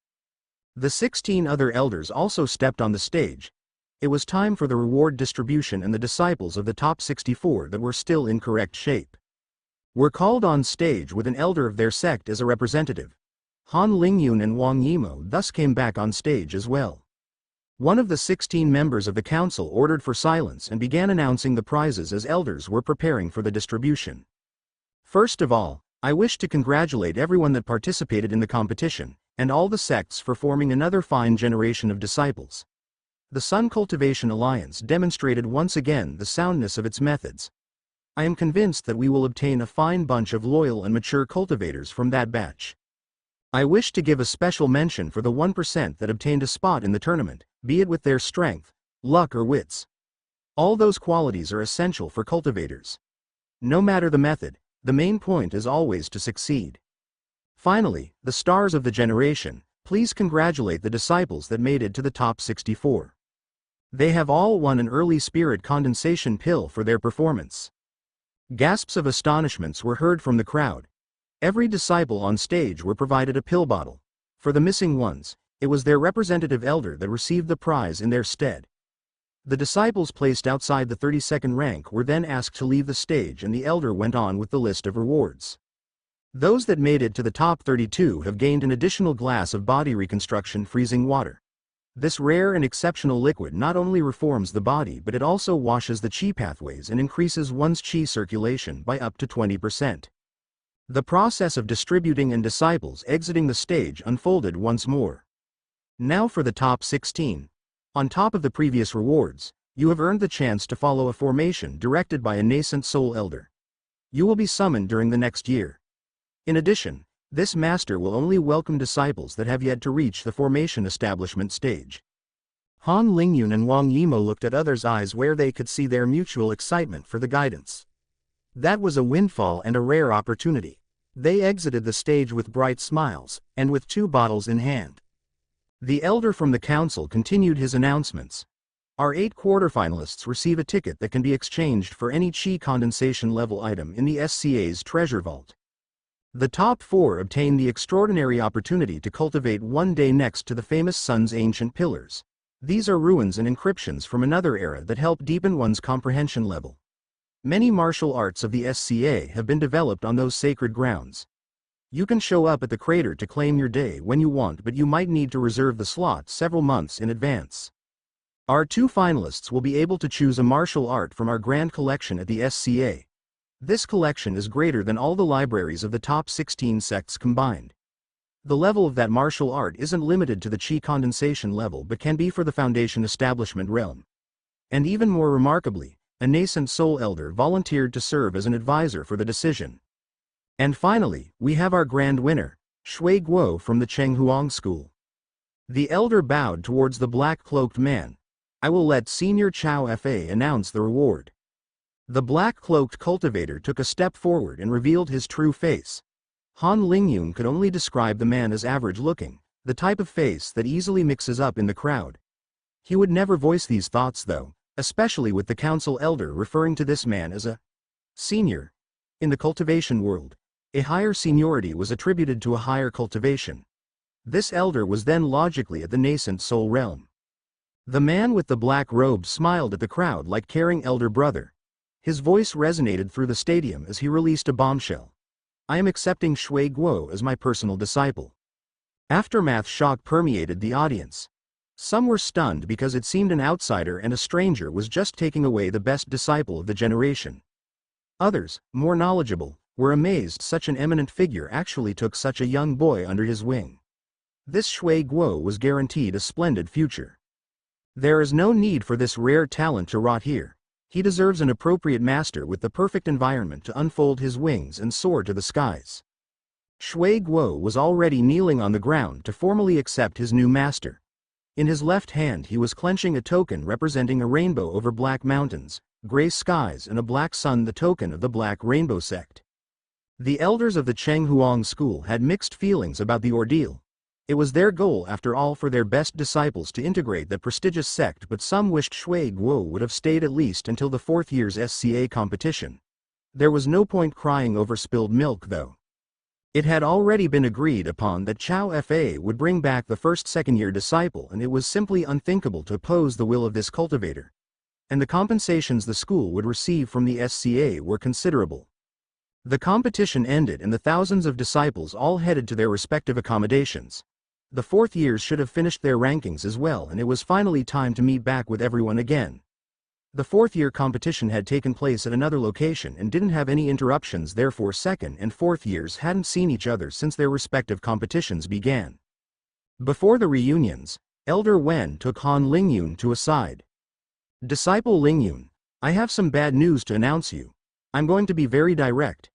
The 16 other elders also stepped on the stage. It was time for the reward distribution, and the disciples of the top 64 that were still in correct shape were called on stage with an elder of their sect as a representative. Han Lingyun and Wang Yimo thus came back on stage as well. One of the 16 members of the council ordered for silence and began announcing the prizes as elders were preparing for the distribution. First of all, I wish to congratulate everyone that participated in the competition, and all the sects for forming another fine generation of disciples. The Sun Cultivation Alliance demonstrated once again the soundness of its methods. I am convinced that we will obtain a fine bunch of loyal and mature cultivators from that batch. I wish to give a special mention for the 1% that obtained a spot in the tournament, be it with their strength, luck or wits. All those qualities are essential for cultivators. No matter the method, the main point is always to succeed. Finally, the stars of the generation, please congratulate the disciples that made it to the top 64. They have all won an early spirit condensation pill for their performance. Gasps of astonishments were heard from the crowd. Every disciple on stage were provided a pill bottle. For the missing ones, it was their representative elder that received the prize in their stead. The disciples placed outside the 32nd rank were then asked to leave the stage, and the elder went on with the list of rewards. Those that made it to the top 32 have gained an additional glass of body reconstruction freezing water. This rare and exceptional liquid not only reforms the body, but it also washes the qi pathways and increases one's qi circulation by up to 20%. The process of distributing and disciples exiting the stage unfolded once more. Now for the top 16. On top of the previous rewards, you have earned the chance to follow a formation directed by a nascent soul elder. You will be summoned during the next year. In addition, this master will only welcome disciples that have yet to reach the formation establishment stage. Han Lingyun and Wang Yimo looked at others' eyes where they could see their mutual excitement for the guidance. That was a windfall and a rare opportunity. They exited the stage with bright smiles, and with 2 bottles in hand. The elder from the council continued his announcements. Our 8 quarterfinalists receive a ticket that can be exchanged for any chi condensation level item in the SCA's treasure vault. The top 4 obtain the extraordinary opportunity to cultivate one day next to the famous sun's ancient pillars. These are ruins and encryptions from another era that help deepen one's comprehension level. Many martial arts of the SCA have been developed on those sacred grounds. You can show up at the crater to claim your day when you want, but you might need to reserve the slot several months in advance. Our 2 finalists will be able to choose a martial art from our grand collection at the SCA. This collection is greater than all the libraries of the top 16 sects combined. The level of that martial art isn't limited to the chi condensation level but can be for the foundation establishment realm. And even more remarkably, a nascent soul elder volunteered to serve as an advisor for the decision. And finally, we have our grand winner, Shui Guo from the Chenghuang School. The elder bowed towards the black-cloaked man. I will let Senior Chao Fa announce the reward. The black-cloaked cultivator took a step forward and revealed his true face. Han Lingyun could only describe the man as average-looking, the type of face that easily mixes up in the crowd. He would never voice these thoughts though, especially with the council elder referring to this man as a senior. In the cultivation world, a higher seniority was attributed to a higher cultivation. This elder was then logically at the nascent soul realm. The man with the black robe smiled at the crowd like caring elder brother. His voice resonated through the stadium as he released a bombshell. I am accepting Shui Guo as my personal disciple. Aftermath shock permeated the audience. Some were stunned because it seemed an outsider and a stranger was just taking away the best disciple of the generation. Others, more knowledgeable, were amazed such an eminent figure actually took such a young boy under his wing. This Shui Guo was guaranteed a splendid future. There is no need for this rare talent to rot here. He deserves an appropriate master with the perfect environment to unfold his wings and soar to the skies. Shui Guo was already kneeling on the ground to formally accept his new master. In his left hand he was clenching a token representing a rainbow over black mountains, gray skies and a black sun, the token of the Black Rainbow sect. The elders of the Chenghuang school had mixed feelings about the ordeal. It was their goal after all for their best disciples to integrate that prestigious sect, but some wished Shui Guo would have stayed at least until the 4th year's SCA competition. There was no point crying over spilled milk though. It had already been agreed upon that Chao Fa would bring back the first second-year disciple, and it was simply unthinkable to oppose the will of this cultivator. And the compensations the school would receive from the SCA were considerable. The competition ended and the thousands of disciples all headed to their respective accommodations. The 4th years should have finished their rankings as well, and it was finally time to meet back with everyone again. The 4th year competition had taken place at another location and didn't have any interruptions, therefore 2nd and 4th years hadn't seen each other since their respective competitions began. Before the reunions, Elder Wen took Han Lingyun to a side. Disciple Lingyun, I have some bad news to announce you. I'm going to be very direct.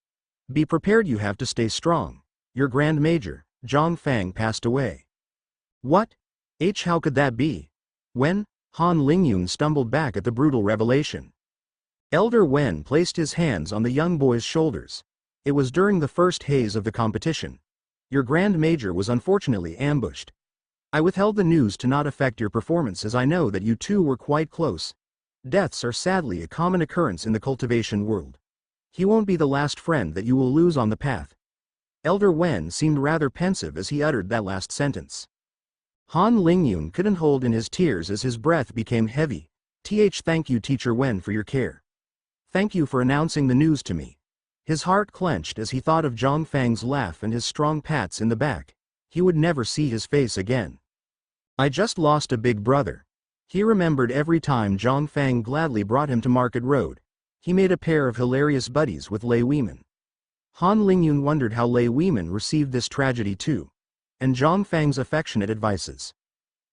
Be prepared, you have to stay strong. Your Grand Major, Zhang Fang, passed away. What? How could that be? When? Han Lingyun stumbled back at the brutal revelation. Elder Wen placed his hands on the young boy's shoulders. It was during the first haze of the competition. Your Grand Major was unfortunately ambushed. I withheld the news to not affect your performance as I know that you two were quite close. Deaths are sadly a common occurrence in the cultivation world. He won't be the last friend that you will lose on the path. Elder Wen seemed rather pensive as he uttered that last sentence. Han Lingyun couldn't hold in his tears as his breath became heavy. Thank you, Teacher Wen, for your care. Thank you for announcing the news to me. His heart clenched as he thought of Zhang Fang's laugh and his strong pats in the back. He would never see his face again. I just lost a big brother. He remembered every time Zhang Fang gladly brought him to Market Road. He made a pair of hilarious buddies with Lei Weiman. Han Lingyun wondered how Lei Weiman received this tragedy too. And Zhang Fang's affectionate advices.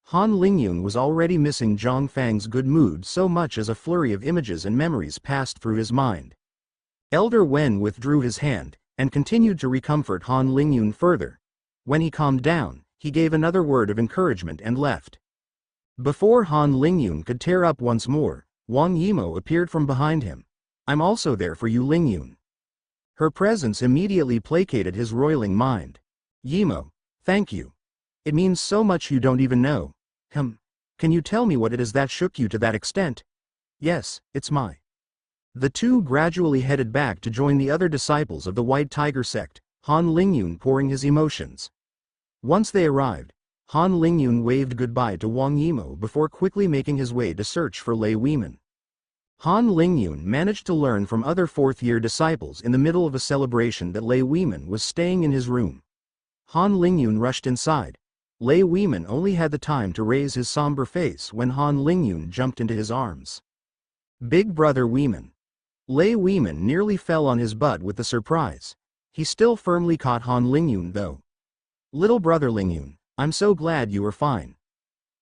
Han Lingyun was already missing Zhang Fang's good mood so much as a flurry of images and memories passed through his mind. Elder Wen withdrew his hand, and continued to recomfort Han Lingyun further. When he calmed down, he gave another word of encouragement and left. Before Han Lingyun could tear up once more, Wang Yimou appeared from behind him. "I'm also there for you, Lingyun." Her presence immediately placated his roiling mind. "Yimou, thank you. It means so much you don't even know. Can you tell me what it is that shook you to that extent?" "Yes, it's my." The two gradually headed back to join the other disciples of the White Tiger sect, Han Lingyun pouring his emotions. Once they arrived, Han Lingyun waved goodbye to Wang Yimou before quickly making his way to search for Lei Weimin. Han Lingyun managed to learn from other fourth-year disciples in the middle of a celebration that Lei Weimin was staying in his room. Han Lingyun rushed inside. Lei Weimin only had the time to raise his somber face when Han Lingyun jumped into his arms. "Big brother Weimin." Lei Weimin nearly fell on his butt with the surprise. He still firmly caught Han Lingyun though. "Little brother Lingyun, I'm so glad you are fine."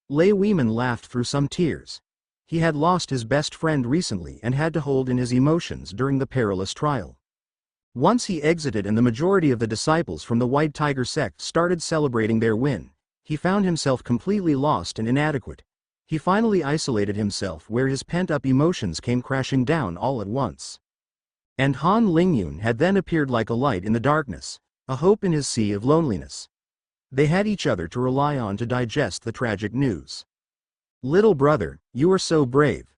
Lei Weimin laughed through some tears. He had lost his best friend recently and had to hold in his emotions during the perilous trial. Once he exited and the majority of the disciples from the White Tiger sect started celebrating their win, he found himself completely lost and inadequate. He finally isolated himself where his pent-up emotions came crashing down all at once. And Han Lingyun had then appeared like a light in the darkness, a hope in his sea of loneliness. They had each other to rely on to digest the tragic news. "Little brother, you are so brave.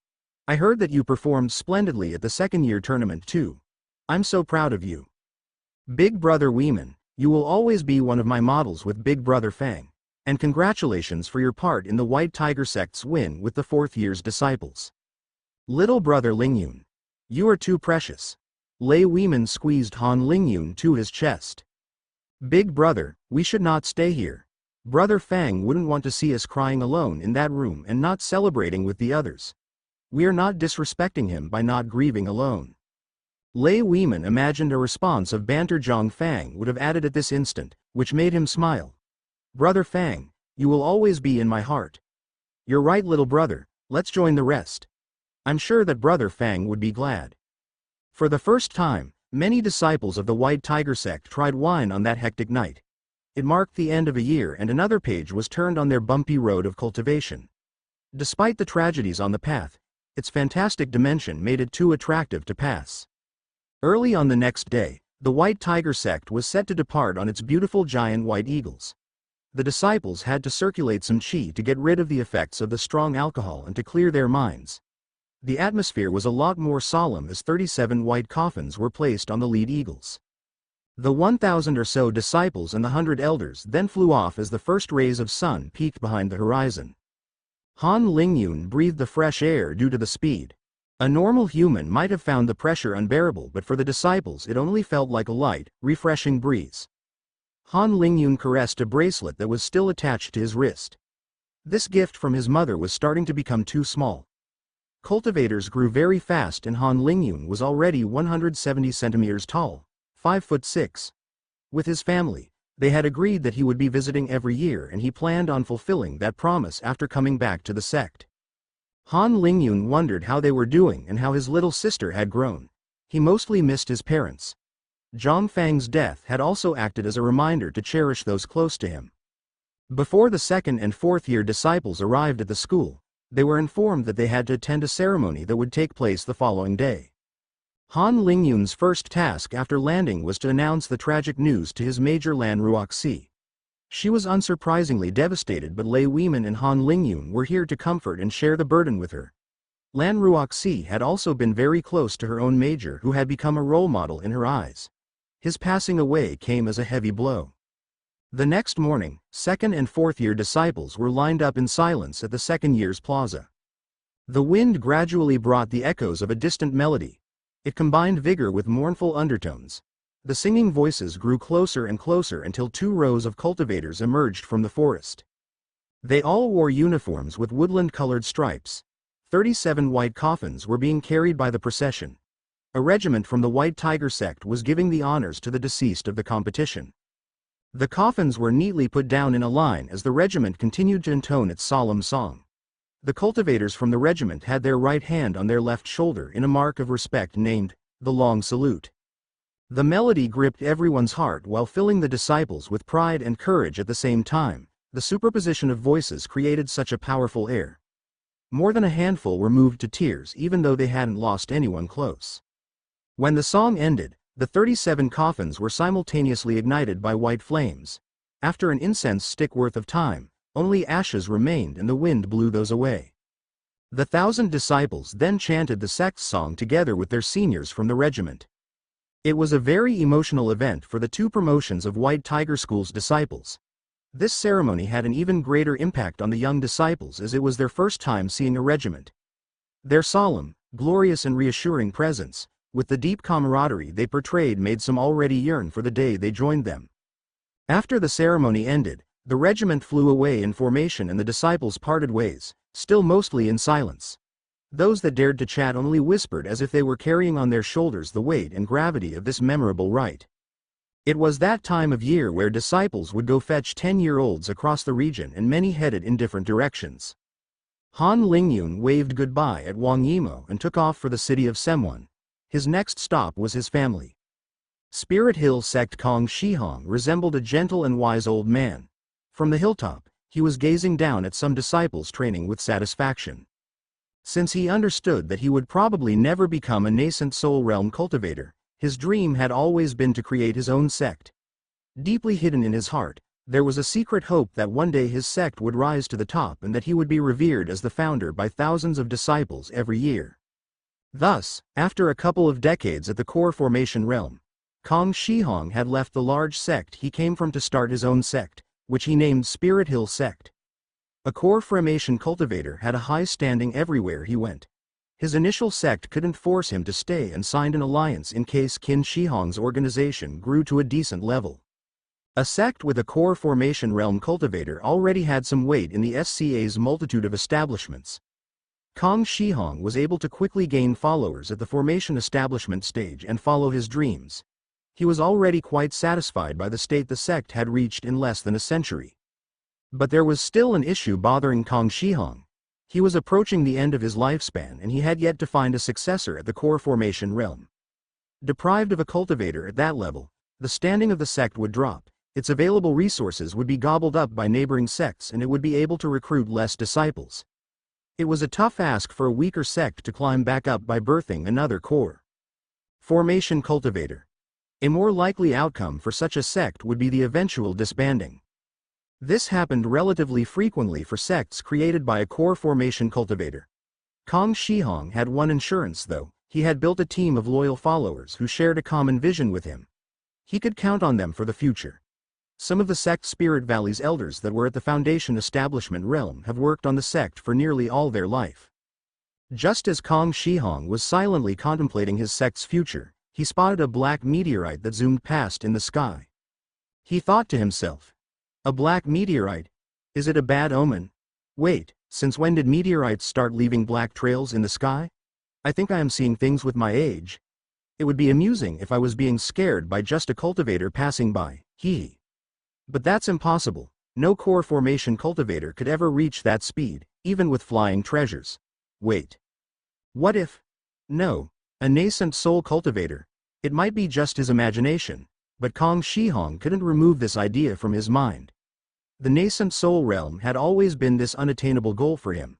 I heard that you performed splendidly at the second-year tournament too. I'm so proud of you. Big brother Weimin, you will always be one of my models with Big brother Fang. And congratulations for your part in the White Tiger sect's win with the fourth year's disciples. Little brother Lingyun. You are too precious." Lei Weimin squeezed Han Lingyun to his chest. "Big brother, we should not stay here. Brother Fang wouldn't want to see us crying alone in that room and not celebrating with the others. We are not disrespecting him by not grieving alone." Lei Weimin imagined a response of banter Zhang Fang would have added at this instant, which made him smile. "Brother Fang, you will always be in my heart. You're right, little brother, let's join the rest. I'm sure that Brother Fang would be glad." For the first time, many disciples of the White Tiger sect tried wine on that hectic night. It marked the end of a year and another page was turned on their bumpy road of cultivation. Despite the tragedies on the path, its fantastic dimension made it too attractive to pass. Early on the next day, the White Tiger sect was set to depart on its beautiful giant white eagles. The disciples had to circulate some qi to get rid of the effects of the strong alcohol and to clear their minds. The atmosphere was a lot more solemn as 37 white coffins were placed on the lead eagles. The 1,000 or so disciples and the 100 elders then flew off as the first rays of sun peaked behind the horizon. Han Lingyun breathed the fresh air due to the speed. A normal human might have found the pressure unbearable, but for the disciples it only felt like a light, refreshing breeze. Han Lingyun caressed a bracelet that was still attached to his wrist. This gift from his mother was starting to become too small. Cultivators grew very fast and Han Lingyun was already 170 centimeters tall, 5'6". With his family, they had agreed that he would be visiting every year and he planned on fulfilling that promise after coming back to the sect. Han Lingyun wondered how they were doing and how his little sister had grown. He mostly missed his parents. Zhang Fang's death had also acted as a reminder to cherish those close to him. Before the second and fourth year disciples arrived at the school, they were informed that they had to attend a ceremony that would take place the following day. Han Lingyun's first task after landing was to announce the tragic news to his major Lan Ruoxi. She was unsurprisingly devastated, but Lei Weimin and Han Lingyun were here to comfort and share the burden with her. Lan Ruoxi had also been very close to her own major, who had become a role model in her eyes. His passing away came as a heavy blow. The next morning, second and fourth year disciples were lined up in silence at the second year's plaza. The wind gradually brought the echoes of a distant melody. It combined vigor with mournful undertones. The singing voices grew closer and closer until 2 rows of cultivators emerged from the forest. They all wore uniforms with woodland-colored stripes. 37 white coffins were being carried by the procession. A regiment from the White Tiger sect was giving the honors to the deceased of the competition. The coffins were neatly put down in a line as the regiment continued to intone its solemn song. The cultivators from the regiment had their right hand on their left shoulder in a mark of respect named the long salute. The melody gripped everyone's heart while filling the disciples with pride and courage at the same time. The superposition of voices created such a powerful air. More than a handful were moved to tears even though they hadn't lost anyone close. When the song ended, the 37 coffins were simultaneously ignited by white flames. After an incense stick worth of time, only ashes remained and the wind blew those away. The 1,000 disciples then chanted the sect's song together with their seniors from the regiment. It was a very emotional event for the two promotions of White Tiger School's disciples. This ceremony had an even greater impact on the young disciples as it was their first time seeing a regiment. Their solemn, glorious and reassuring presence, with the deep camaraderie they portrayed, made some already yearn for the day they joined them. After the ceremony ended, the regiment flew away in formation and the disciples parted ways, still mostly in silence. Those that dared to chat only whispered as if they were carrying on their shoulders the weight and gravity of this memorable rite. It was that time of year where disciples would go fetch 10-year-olds across the region and many headed in different directions. Han Lingyun waved goodbye at Wang Yimo and took off for the city of Semwon. His next stop was his family. Spirit Hill sect Kong Shihong resembled a gentle and wise old man. From the hilltop, he was gazing down at some disciples training with satisfaction. Since he understood that he would probably never become a nascent soul realm cultivator, his dream had always been to create his own sect. Deeply hidden in his heart, there was a secret hope that one day his sect would rise to the top and that he would be revered as the founder by thousands of disciples every year. Thus, after a couple of decades at the core formation realm, Kong Shihong had left the large sect he came from to start his own sect, which he named Spirit Hill Sect. A core formation cultivator had a high standing everywhere he went. His initial sect couldn't force him to stay and signed an alliance in case Qin Shihong's organization grew to a decent level. A sect with a core formation realm cultivator already had some weight in the SCA's multitude of establishments. Kong Shihong was able to quickly gain followers at the formation establishment stage and follow his dreams. He was already quite satisfied by the state the sect had reached in less than a century. But there was still an issue bothering Kong Shihong. He was approaching the end of his lifespan and he had yet to find a successor at the core formation realm. Deprived of a cultivator at that level, the standing of the sect would drop, its available resources would be gobbled up by neighboring sects and it would be able to recruit less disciples. It was a tough ask for a weaker sect to climb back up by birthing another core formation cultivator. A more likely outcome for such a sect would be the eventual disbanding. This happened relatively frequently for sects created by a core formation cultivator. Kong Shihong had one insurance though: he had built a team of loyal followers who shared a common vision with him. He could count on them for the future. Some of the sect Spirit Valley's elders that were at the foundation establishment realm have worked on the sect for nearly all their life. Just as Kong Shihong was silently contemplating his sect's future, he spotted a black meteorite that zoomed past in the sky. He thought to himself, "A black meteorite? Is it a bad omen? Wait, since when did meteorites start leaving black trails in the sky? I think I am seeing things with my age. It would be amusing if I was being scared by just a cultivator passing by, hee. But that's impossible. No core formation cultivator could ever reach that speed, even with flying treasures. Wait. What if? No, a nascent soul cultivator. It might be just his imagination, but Kong Shihong couldn't remove this idea from his mind. The nascent soul realm had always been this unattainable goal for him.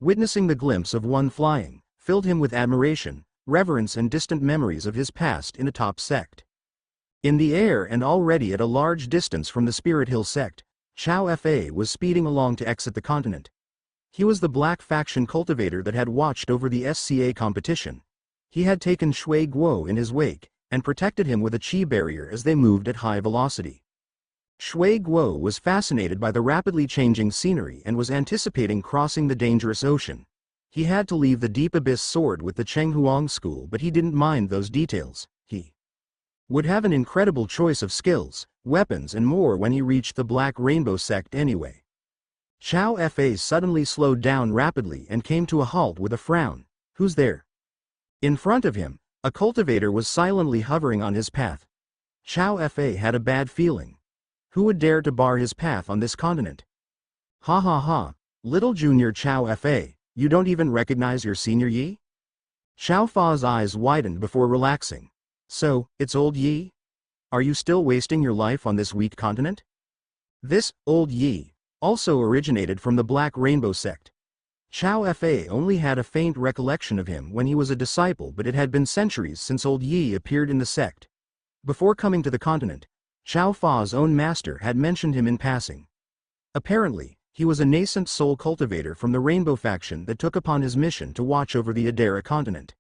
Witnessing the glimpse of one flying filled him with admiration, reverence and distant memories of his past in a top sect. In the air and already at a large distance from the Spirit Hill sect, Chao Fa was speeding along to exit the continent. He was the black faction cultivator that had watched over the SCA competition. He had taken Shui Guo in his wake, and protected him with a chi barrier as they moved at high velocity. Shui Guo was fascinated by the rapidly changing scenery and was anticipating crossing the dangerous ocean. He had to leave the Deep Abyss sword with the Chenghuang school, but he didn't mind those details. He would have an incredible choice of skills, weapons and more when he reached the Black Rainbow sect anyway. Chao Fa suddenly slowed down rapidly and came to a halt with a frown. Who's there? In front of him, a cultivator was silently hovering on his path. Chao Fa had a bad feeling. Who would dare to bar his path on this continent? Ha ha ha, little junior Chow Fa, you don't even recognize your senior Yi? Chow Fa's eyes widened before relaxing. So, it's old Yi? Are you still wasting your life on this weak continent? This, old Yi, also originated from the Black Rainbow sect. Chow Fa only had a faint recollection of him when he was a disciple, but it had been centuries since old Yi appeared in the sect. Before coming to the continent, Chow Fa's own master had mentioned him in passing. Apparently, he was a nascent soul cultivator from the Rainbow faction that took upon his mission to watch over the Adara continent.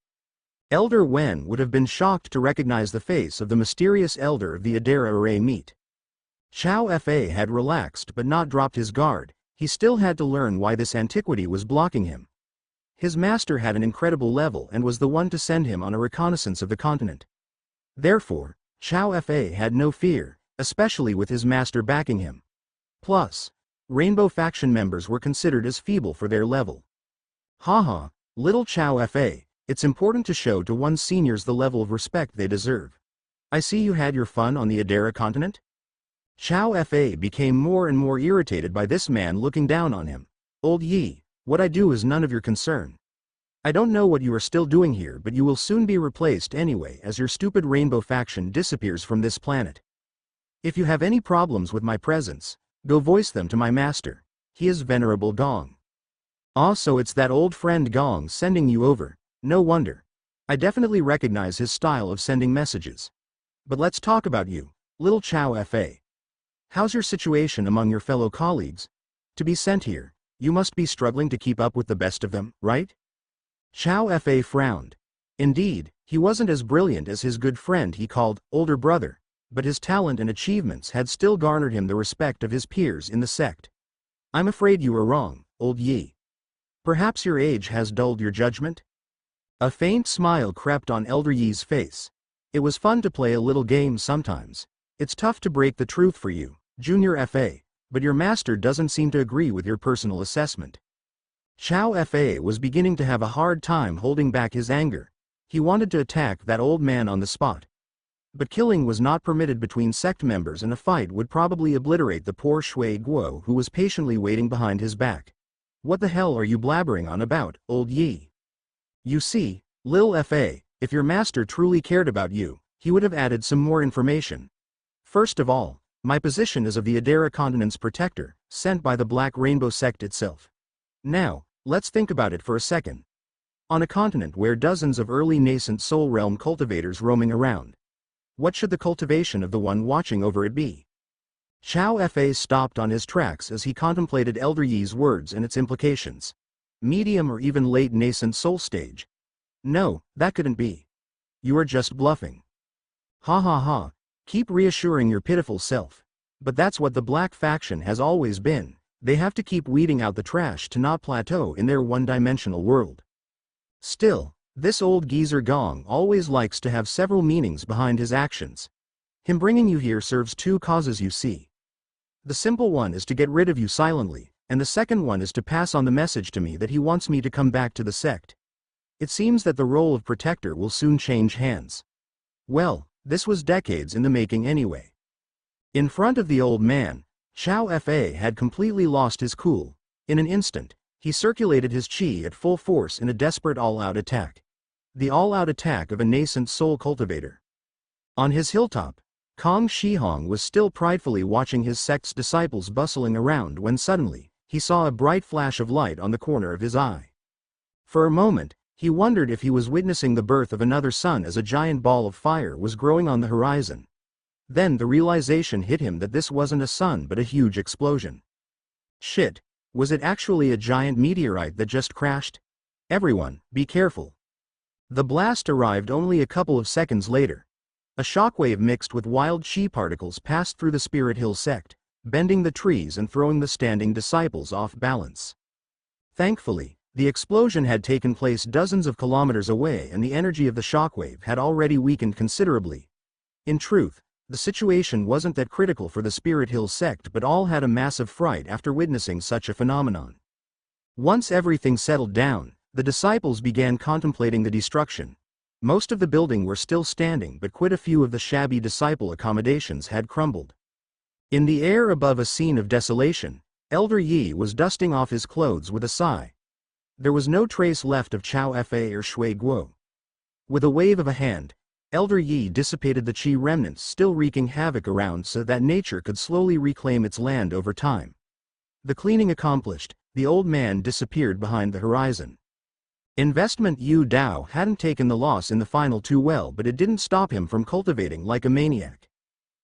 Elder Wen would have been shocked to recognize the face of the mysterious elder of the Adara array meet. Chow Fa had relaxed but not dropped his guard. He still had to learn why this antiquity was blocking him. His master had an incredible level and was the one to send him on a reconnaissance of the continent. Therefore, Chow Fa had no fear, especially with his master backing him. Plus, Rainbow faction members were considered as feeble for their level. Haha, little Chow Fa, it's important to show to one's seniors the level of respect they deserve. I see you had your fun on the Adara continent? Chow Fa became more and more irritated by this man looking down on him. Old Yi, what I do is none of your concern. I don't know what you are still doing here, but you will soon be replaced anyway as your stupid Rainbow faction disappears from this planet. If you have any problems with my presence, go voice them to my master. He is Venerable Gong. Ah, so it's that old friend Gong sending you over. No wonder. I definitely recognize his style of sending messages. But let's talk about you, little Chow Fa. How's your situation among your fellow colleagues? To be sent here, you must be struggling to keep up with the best of them, right? Chow Fa frowned. Indeed, he wasn't as brilliant as his good friend he called older brother, but his talent and achievements had still garnered him the respect of his peers in the sect. I'm afraid you are wrong, old Yi. Perhaps your age has dulled your judgment? A faint smile crept on Elder Yi's face. It was fun to play a little game sometimes. It's tough to break the truth for you, Junior Fa, but your master doesn't seem to agree with your personal assessment. Chow Fa was beginning to have a hard time holding back his anger. He wanted to attack that old man on the spot. But killing was not permitted between sect members, and a fight would probably obliterate the poor Shui Guo who was patiently waiting behind his back. What the hell are you blabbering on about, old Yi? You see, Lil Fa, if your master truly cared about you, he would have added some more information. First of all, my position is of the Adara continent's protector, sent by the Black Rainbow sect itself. Now, let's think about it for a second. On a continent where dozens of early nascent soul realm cultivators roaming around, what should the cultivation of the one watching over it be? Chow Fa stopped on his tracks as he contemplated Elder Yi's words and its implications. Medium or even late nascent soul stage. No, that couldn't be. You are just bluffing. Ha ha ha. Keep reassuring your pitiful self. But that's what the Black faction has always been. They have to keep weeding out the trash to not plateau in their one-dimensional world. Still, this old geezer Gong always likes to have several meanings behind his actions. Him bringing you here serves two causes, you see. The simple one is to get rid of you silently, and the second one is to pass on the message to me that he wants me to come back to the sect. It seems that the role of protector will soon change hands. Well, this was decades in the making anyway. In front of the old man, Chow Fa had completely lost his cool. In an instant, he circulated his chi at full force in a desperate all-out attack. The all-out attack of a nascent soul cultivator. On his hilltop, Kong Shihong was still pridefully watching his sect's disciples bustling around when suddenly, he saw a bright flash of light on the corner of his eye. For a moment, he wondered if he was witnessing the birth of another sun as a giant ball of fire was growing on the horizon. Then the realization hit him that this wasn't a sun but a huge explosion. Shit, was it actually a giant meteorite that just crashed? Everyone, be careful. The blast arrived only a couple of seconds later. A shockwave mixed with wild chi particles passed through the Spirit Hill sect, bending the trees and throwing the standing disciples off balance. Thankfully, the explosion had taken place dozens of kilometers away and the energy of the shockwave had already weakened considerably. In truth, the situation wasn't that critical for the Spirit Hill sect, but all had a massive fright after witnessing such a phenomenon. Once everything settled down, the disciples began contemplating the destruction. Most of the building were still standing, but quite a few of the shabby disciple accommodations had crumbled. In the air above a scene of desolation, Elder Yi was dusting off his clothes with a sigh. There was no trace left of Chao Fa or Shui Guo. With a wave of a hand, Elder Yi dissipated the qi remnants still wreaking havoc around so that nature could slowly reclaim its land over time. The cleaning accomplished, the old man disappeared behind the horizon. Investment Yu Dao hadn't taken the loss in the final too well, but it didn't stop him from cultivating like a maniac.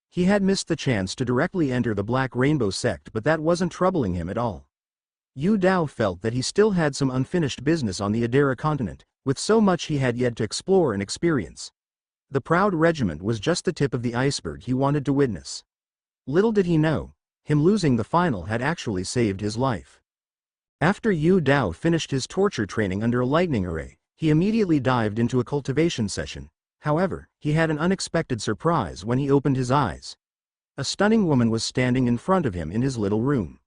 He had missed the chance to directly enter the Black Rainbow sect, but that wasn't troubling him at all. Yu Dao felt that he still had some unfinished business on the Adara continent, with so much he had yet to explore and experience. The proud regiment was just the tip of the iceberg he wanted to witness. Little did he know, him losing the final had actually saved his life. After Yu Dao finished his torture training under a lightning array, he immediately dived into a cultivation session. However, he had an unexpected surprise when he opened his eyes. A stunning woman was standing in front of him in his little room.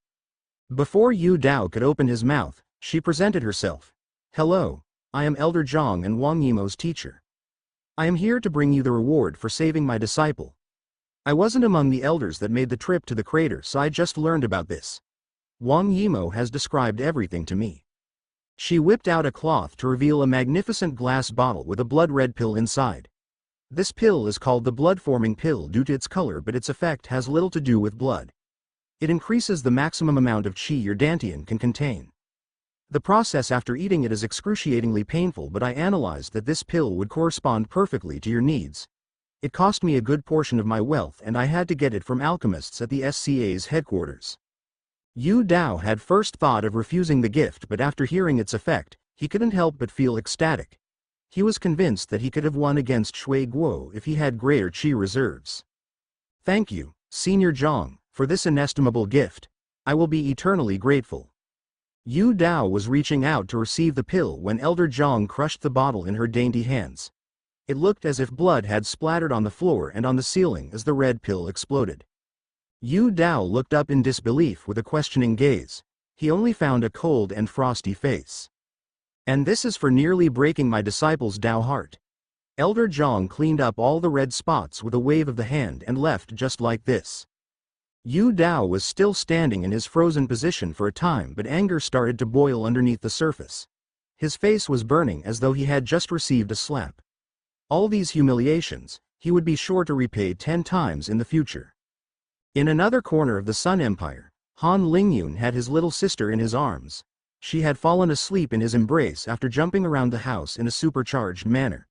Before Yu Dao could open his mouth, she presented herself. "Hello, I am Elder Zhang and Wang Yimo's teacher. I am here to bring you the reward for saving my disciple. I wasn't among the elders that made the trip to the crater, so I just learned about this. Wang Yimo has described everything to me." She whipped out a cloth to reveal a magnificent glass bottle with a blood-red pill inside. This pill is called the blood-forming pill due to its color, but its effect has little to do with blood. It increases the maximum amount of qi your dantian can contain. The process after eating it is excruciatingly painful, but I analyzed that this pill would correspond perfectly to your needs. It cost me a good portion of my wealth and I had to get it from alchemists at the SCA's headquarters. Yu Dao had first thought of refusing the gift, but after hearing its effect, he couldn't help but feel ecstatic. He was convinced that he could have won against Shui Guo if he had greater qi reserves. "Thank you, Senior Zhang, for this inestimable gift. I will be eternally grateful." Yu Dao was reaching out to receive the pill when Elder Zhang crushed the bottle in her dainty hands. It looked as if blood had splattered on the floor and on the ceiling as the red pill exploded. Yu Dao looked up in disbelief with a questioning gaze. He only found a cold and frosty face. "And this is for nearly breaking my disciple's Dao heart." Elder Zhang cleaned up all the red spots with a wave of the hand and left just like this. Yu Dao was still standing in his frozen position for a time, but anger started to boil underneath the surface. His face was burning as though he had just received a slap. All these humiliations, he would be sure to repay 10 times in the future. In another corner of the Sun Empire, Han Lingyun had his little sister in his arms. She had fallen asleep in his embrace after jumping around the house in a supercharged manner.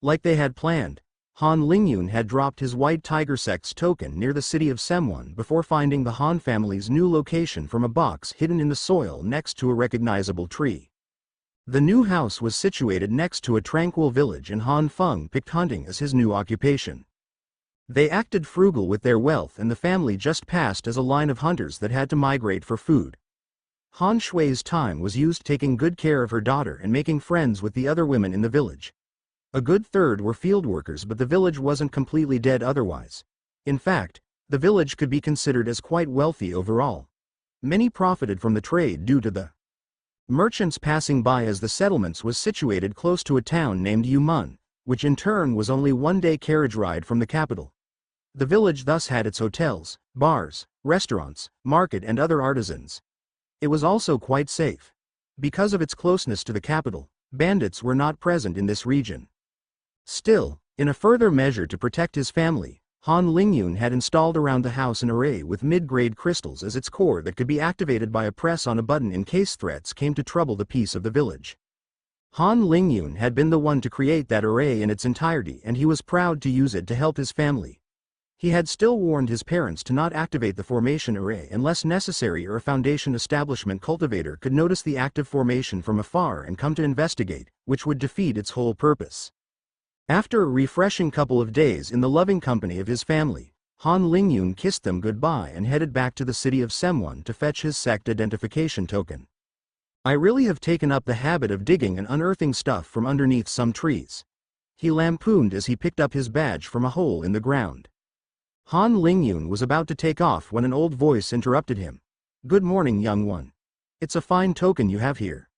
Like they had planned, Han Lingyun had dropped his White Tiger Sect's token near the city of Semwon before finding the Han family's new location from a box hidden in the soil next to a recognizable tree. The new house was situated next to a tranquil village and Han Feng picked hunting as his new occupation. They acted frugal with their wealth and the family just passed as a line of hunters that had to migrate for food. Han Shui's time was used taking good care of her daughter and making friends with the other women in the village. A good third were field workers, but the village wasn't completely dead otherwise. In fact, the village could be considered as quite wealthy overall. Many profited from the trade due to the merchants passing by, as the settlements was situated close to a town named Yumun, which in turn was only 1-day carriage ride from the capital. The village thus had its hotels, bars, restaurants, market and other artisans. It was also quite safe. Because of its closeness to the capital, bandits were not present in this region. Still, in a further measure to protect his family, Han Lingyun had installed around the house an array with mid-grade crystals as its core that could be activated by a press on a button in case threats came to trouble the peace of the village. Han Lingyun had been the one to create that array in its entirety and he was proud to use it to help his family. He had still warned his parents to not activate the formation array unless necessary, or a Foundation establishment cultivator could notice the active formation from afar and come to investigate, which would defeat its whole purpose. After a refreshing couple of days in the loving company of his family, Han Lingyun kissed them goodbye and headed back to the city of Semwon to fetch his sect identification token. "I really have taken up the habit of digging and unearthing stuff from underneath some trees," he lampooned as he picked up his badge from a hole in the ground. Han Lingyun was about to take off when an old voice interrupted him. "Good morning, young one. It's a fine token you have here."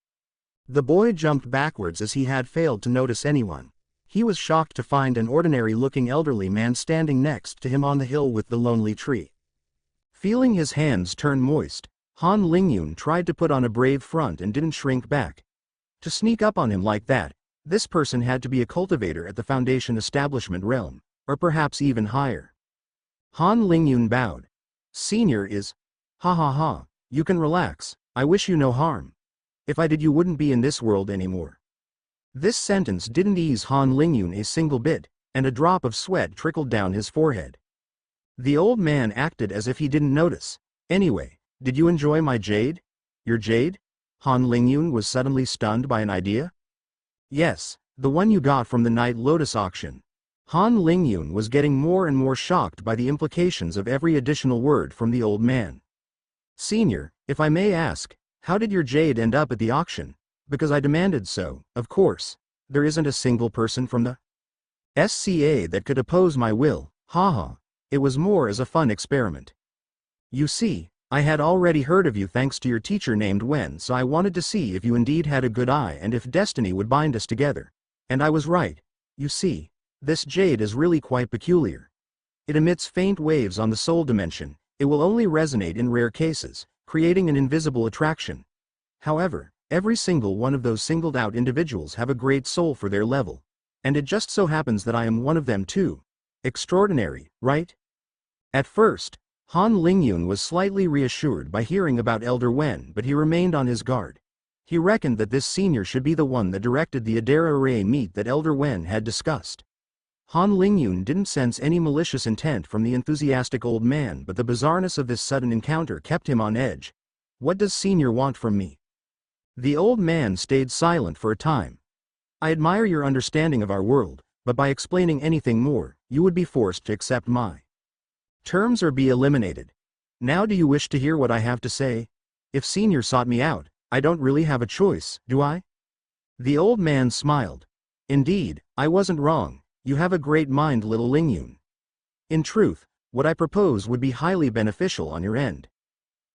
The boy jumped backwards as he had failed to notice anyone. He was shocked to find an ordinary-looking elderly man standing next to him on the hill with the lonely tree. Feeling his hands turn moist, Han Lingyun tried to put on a brave front and didn't shrink back. To sneak up on him like that, this person had to be a cultivator at the Foundation establishment realm, or perhaps even higher. Han Lingyun bowed. Senior is... Ha ha ha, you can relax, I wish you no harm. If I did you wouldn't be in this world anymore. This sentence didn't ease Han Lingyun a single bit, and a drop of sweat trickled down his forehead. The old man acted as if he didn't notice. Anyway, did you enjoy my jade? Your jade? Han Lingyun was suddenly stunned by an idea. Yes, the one you got from the Night Lotus auction. Han Lingyun was getting more and more shocked by the implications of every additional word from the old man. Senior, if I may ask, how did your jade end up at the auction? Because I demanded so, of course. There isn't a single person from the SCA that could oppose my will, haha. It was more as a fun experiment. You see, I had already heard of you thanks to your teacher named Wen, so I wanted to see if you indeed had a good eye and if destiny would bind us together. And I was right. You see, this jade is really quite peculiar. It emits faint waves on the soul dimension. It will only resonate in rare cases, creating an invisible attraction. However, every single one of those singled out individuals have a great soul for their level. And it just so happens that I am one of them too. Extraordinary, right? At first, Han Lingyun was slightly reassured by hearing about Elder Wen, but he remained on his guard. He reckoned that this senior should be the one that directed the Adara Array meet that Elder Wen had discussed. Han Lingyun didn't sense any malicious intent from the enthusiastic old man, but the bizarreness of this sudden encounter kept him on edge. What does senior want from me? The old man stayed silent for a time. I admire your understanding of our world, but by explaining anything more, you would be forced to accept my terms or be eliminated. Now do you wish to hear what I have to say? If senior sought me out, I don't really have a choice, do I? The old man smiled. Indeed, I wasn't wrong. You have a great mind, little Lingyun. In truth, what I propose would be highly beneficial on your end.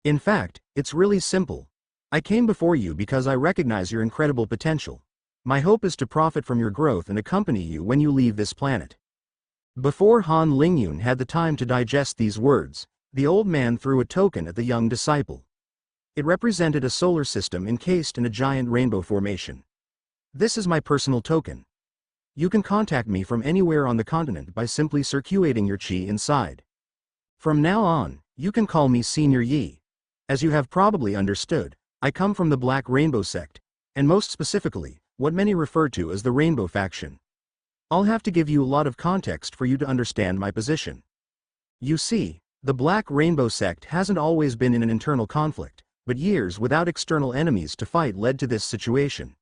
In fact, it's really simple. I came before you because I recognize your incredible potential. My hope is to profit from your growth and accompany you when you leave this planet. Before Han Lingyun had the time to digest these words, the old man threw a token at the young disciple. It represented a solar system encased in a giant rainbow formation. This is my personal token. You can contact me from anywhere on the continent by simply circulating your chi inside. From now on, you can call me Senior Yi. As you have probably understood, I come from the Black Rainbow sect, and most specifically, what many refer to as the Rainbow faction. I'll have to give you a lot of context for you to understand my position. You see, the Black Rainbow sect hasn't always been in an internal conflict, but years without external enemies to fight led to this situation.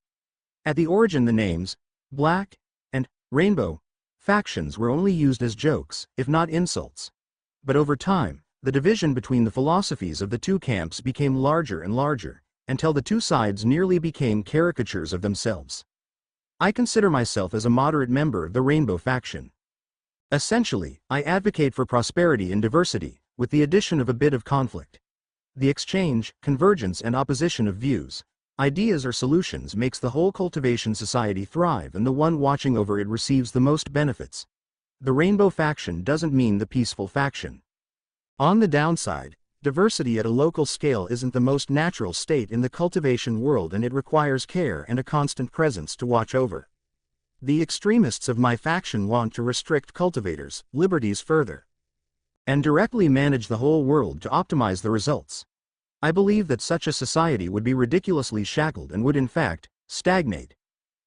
At the origin, the names Black and Rainbow factions were only used as jokes, if not insults. But over time, the division between the philosophies of the two camps became larger and larger, until the two sides nearly became caricatures of themselves. I consider myself as a moderate member of the Rainbow faction. Essentially, I advocate for prosperity and diversity, with the addition of a bit of conflict. The exchange, convergence and opposition of views, ideas or solutions makes the whole cultivation society thrive, and the one watching over it receives the most benefits. The Rainbow faction doesn't mean the peaceful faction. On the downside, diversity at a local scale isn't the most natural state in the cultivation world, and it requires care and a constant presence to watch over. The extremists of my faction want to restrict cultivators' liberties further, and directly manage the whole world to optimize the results. I believe that such a society would be ridiculously shackled and would in fact stagnate.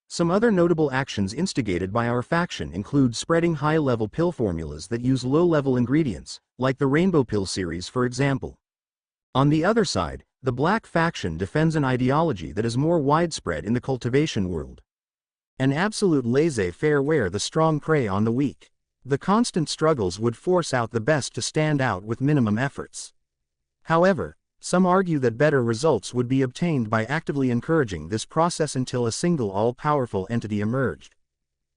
Some other notable actions instigated by our faction include spreading high-level pill formulas that use low-level ingredients, like the Rainbow Pill series for example. On the other side, the Black faction defends an ideology that is more widespread in the cultivation world. An absolute laissez-faire where the strong prey on the weak. The constant struggles would force out the best to stand out with minimum efforts. However, some argue that better results would be obtained by actively encouraging this process until a single all-powerful entity emerged.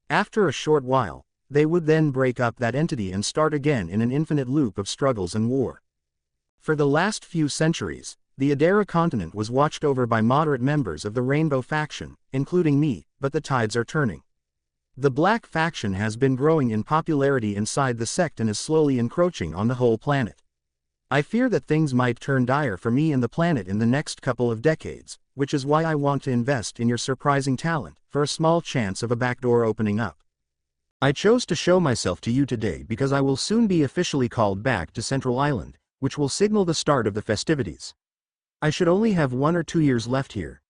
After a short while, they would then break up that entity and start again in an infinite loop of struggles and war. For the last few centuries, the Adara continent was watched over by moderate members of the Rainbow faction, including me, but the tides are turning. The Black faction has been growing in popularity inside the sect and is slowly encroaching on the whole planet. I fear that things might turn dire for me and the planet in the next couple of decades, which is why I want to invest in your surprising talent, for a small chance of a backdoor opening up. I chose to show myself to you today because I will soon be officially called back to Central Island, which will signal the start of the festivities. I should only have 1 or 2 years left here.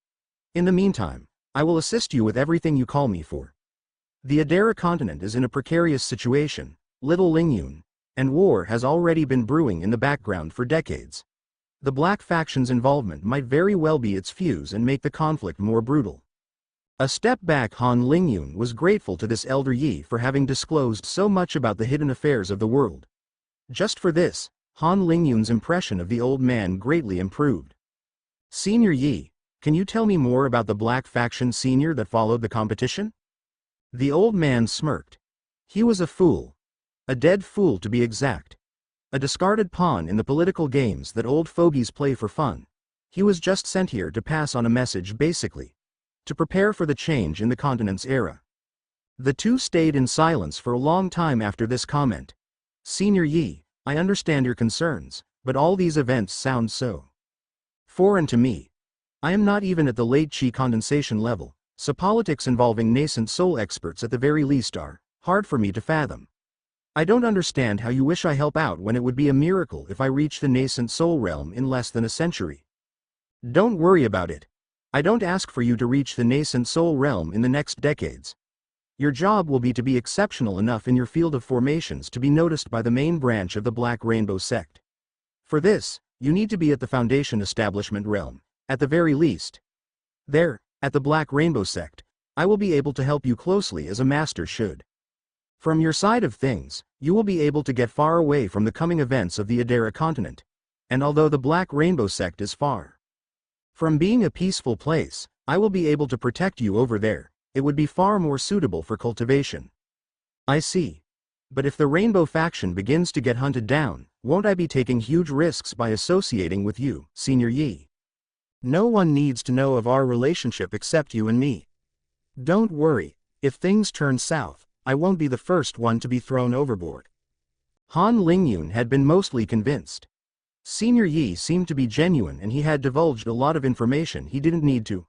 In the meantime, I will assist you with everything you call me for. The Adara continent is in a precarious situation, Little Lingyun, and war has already been brewing in the background for decades. The Black faction's involvement might very well be its fuse and make the conflict more brutal. A step back, Han Lingyun was grateful to this elder Yi for having disclosed so much about the hidden affairs of the world. Just for this, Han Lingyun's impression of the old man greatly improved. Senior Yi, can you tell me more about the Black faction senior that followed the competition? The old man smirked. He was a fool. A dead fool to be exact. A discarded pawn in the political games that old fogies play for fun. He was just sent here to pass on a message, basically. To prepare for the change in the continent's era. The two stayed in silence for a long time after this comment. Senior Yi, I understand your concerns, but all these events sound so foreign to me. I am not even at the late chi condensation level, so politics involving nascent soul experts at the very least are hard for me to fathom. I don't understand how you wish I help out when it would be a miracle if I reach the nascent soul realm in less than a century. Don't worry about it. I don't ask for you to reach the nascent soul realm in the next decades. Your job will be to be exceptional enough in your field of formations to be noticed by the main branch of the Black Rainbow sect. For this, you need to be at the Foundation Establishment realm, at the very least. There, at the Black Rainbow sect, I will be able to help you closely as a master should. From your side of things, you will be able to get far away from the coming events of the Adara continent. And although the Black Rainbow sect is far from being a peaceful place, I will be able to protect you over there. It would be far more suitable for cultivation. I see. But if the Rainbow faction begins to get hunted down, won't I be taking huge risks by associating with you, Senior Yi? No one needs to know of our relationship except you and me. Don't worry, if things turn south, I won't be the first one to be thrown overboard. Han Lingyun had been mostly convinced. Senior Yi seemed to be genuine and he had divulged a lot of information he didn't need to.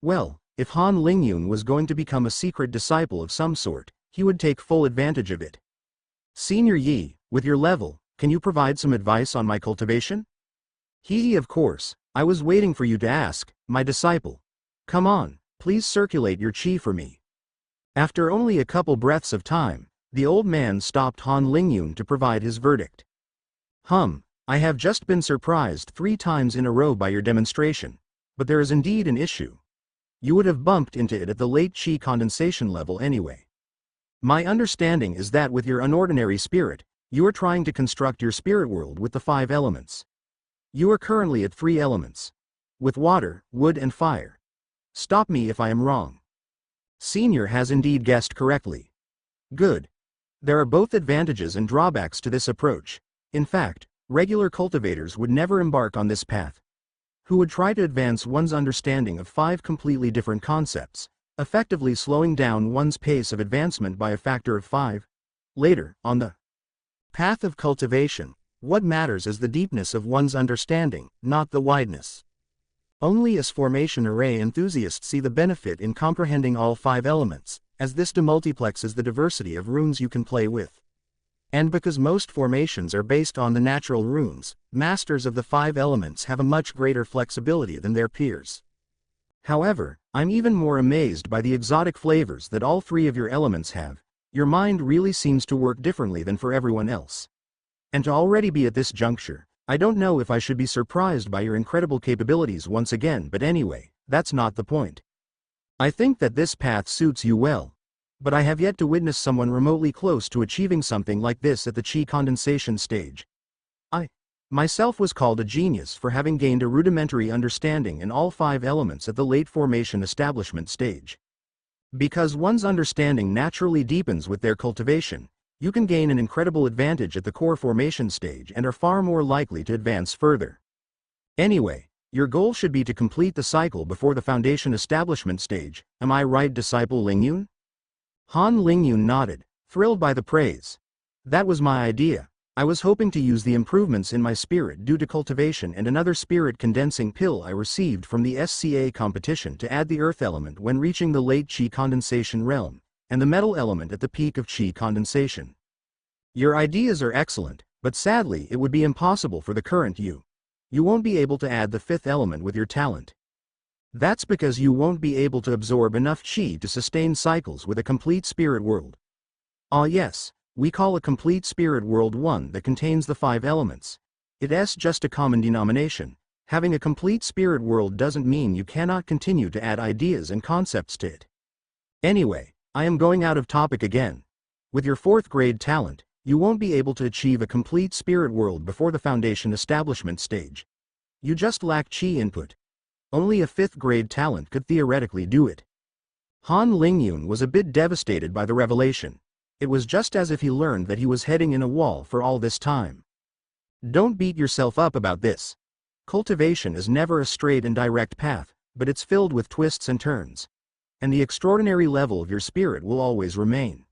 Well, if Han Lingyun was going to become a secret disciple of some sort, he would take full advantage of it. Senior Yi, with your level, can you provide some advice on my cultivation? Of course, I was waiting for you to ask, my disciple. Come on, please circulate your chi for me. After only a couple breaths of time, the old man stopped Han Lingyun to provide his verdict. I have just been surprised 3 times in a row by your demonstration, but there is indeed an issue. You would have bumped into it at the late chi condensation level anyway. My understanding is that with your unordinary spirit, you are trying to construct your spirit world with the 5 elements. You are currently at 3 elements. With water, wood and fire. Stop me if I am wrong. Senior has indeed guessed correctly. Good. There are both advantages and drawbacks to this approach. In fact, regular cultivators would never embark on this path. Who would try to advance one's understanding of 5 completely different concepts, effectively slowing down one's pace of advancement by a factor of 5. Later, on the path of cultivation, what matters is the deepness of one's understanding, not the wideness. Only as formation array enthusiasts see the benefit in comprehending all 5 elements, as this demultiplexes the diversity of runes you can play with. And because most formations are based on the natural runes, masters of the 5 elements have a much greater flexibility than their peers. However, I'm even more amazed by the exotic flavors that all 3 of your elements have. Your mind really seems to work differently than for everyone else. And to already be at this juncture, I don't know if I should be surprised by your incredible capabilities once again, but anyway, that's not the point. I think that this path suits you well. But I have yet to witness someone remotely close to achieving something like this at the chi condensation stage. I, myself, was called a genius for having gained a rudimentary understanding in all 5 elements at the late formation establishment stage. Because one's understanding naturally deepens with their cultivation, you can gain an incredible advantage at the core formation stage and are far more likely to advance further. Anyway, your goal should be to complete the cycle before the foundation establishment stage, am I right, disciple Lingyun? Han Lingyun nodded, thrilled by the praise. That was my idea. I was hoping to use the improvements in my spirit due to cultivation and another spirit condensing pill I received from the SCA competition to add the earth element when reaching the late Qi condensation realm, and the metal element at the peak of Qi condensation. Your ideas are excellent, but sadly it would be impossible for the current you. You won't be able to add the fifth element with your talent. That's because you won't be able to absorb enough Qi to sustain cycles with a complete spirit world. Ah yes. We call a complete spirit world one that contains the 5 elements. It's just a common denomination. Having a complete spirit world doesn't mean you cannot continue to add ideas and concepts to it. Anyway, I am going out of topic again. With your 4th grade talent, you won't be able to achieve a complete spirit world before the foundation establishment stage. You just lack Qi input. Only a 5th grade talent could theoretically do it. Han Lingyun was a bit devastated by the revelation. It was just as if he learned that he was heading in a wall for all this time. Don't beat yourself up about this. Cultivation is never a straight and direct path, but it's filled with twists and turns. And the extraordinary level of your spirit will always remain.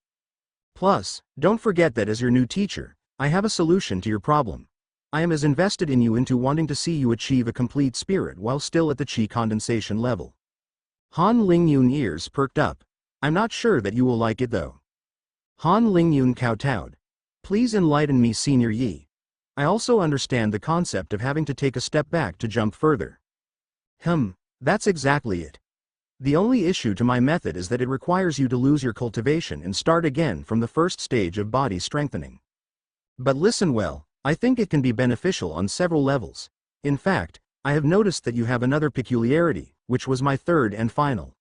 Plus, don't forget that as your new teacher, I have a solution to your problem. I am as invested in you into wanting to see you achieve a complete spirit while still at the Qi condensation level. Han Lingyun ears perked up. I'm not sure that you will like it though. Han Lingyun kowtowed. Please enlighten me, Senior Yi. I also understand the concept of having to take a step back to jump further. That's exactly it. The only issue to my method is that it requires you to lose your cultivation and start again from the first stage of body strengthening. But listen well, I think it can be beneficial on several levels. In fact, I have noticed that you have another peculiarity, which was my 3rd and final.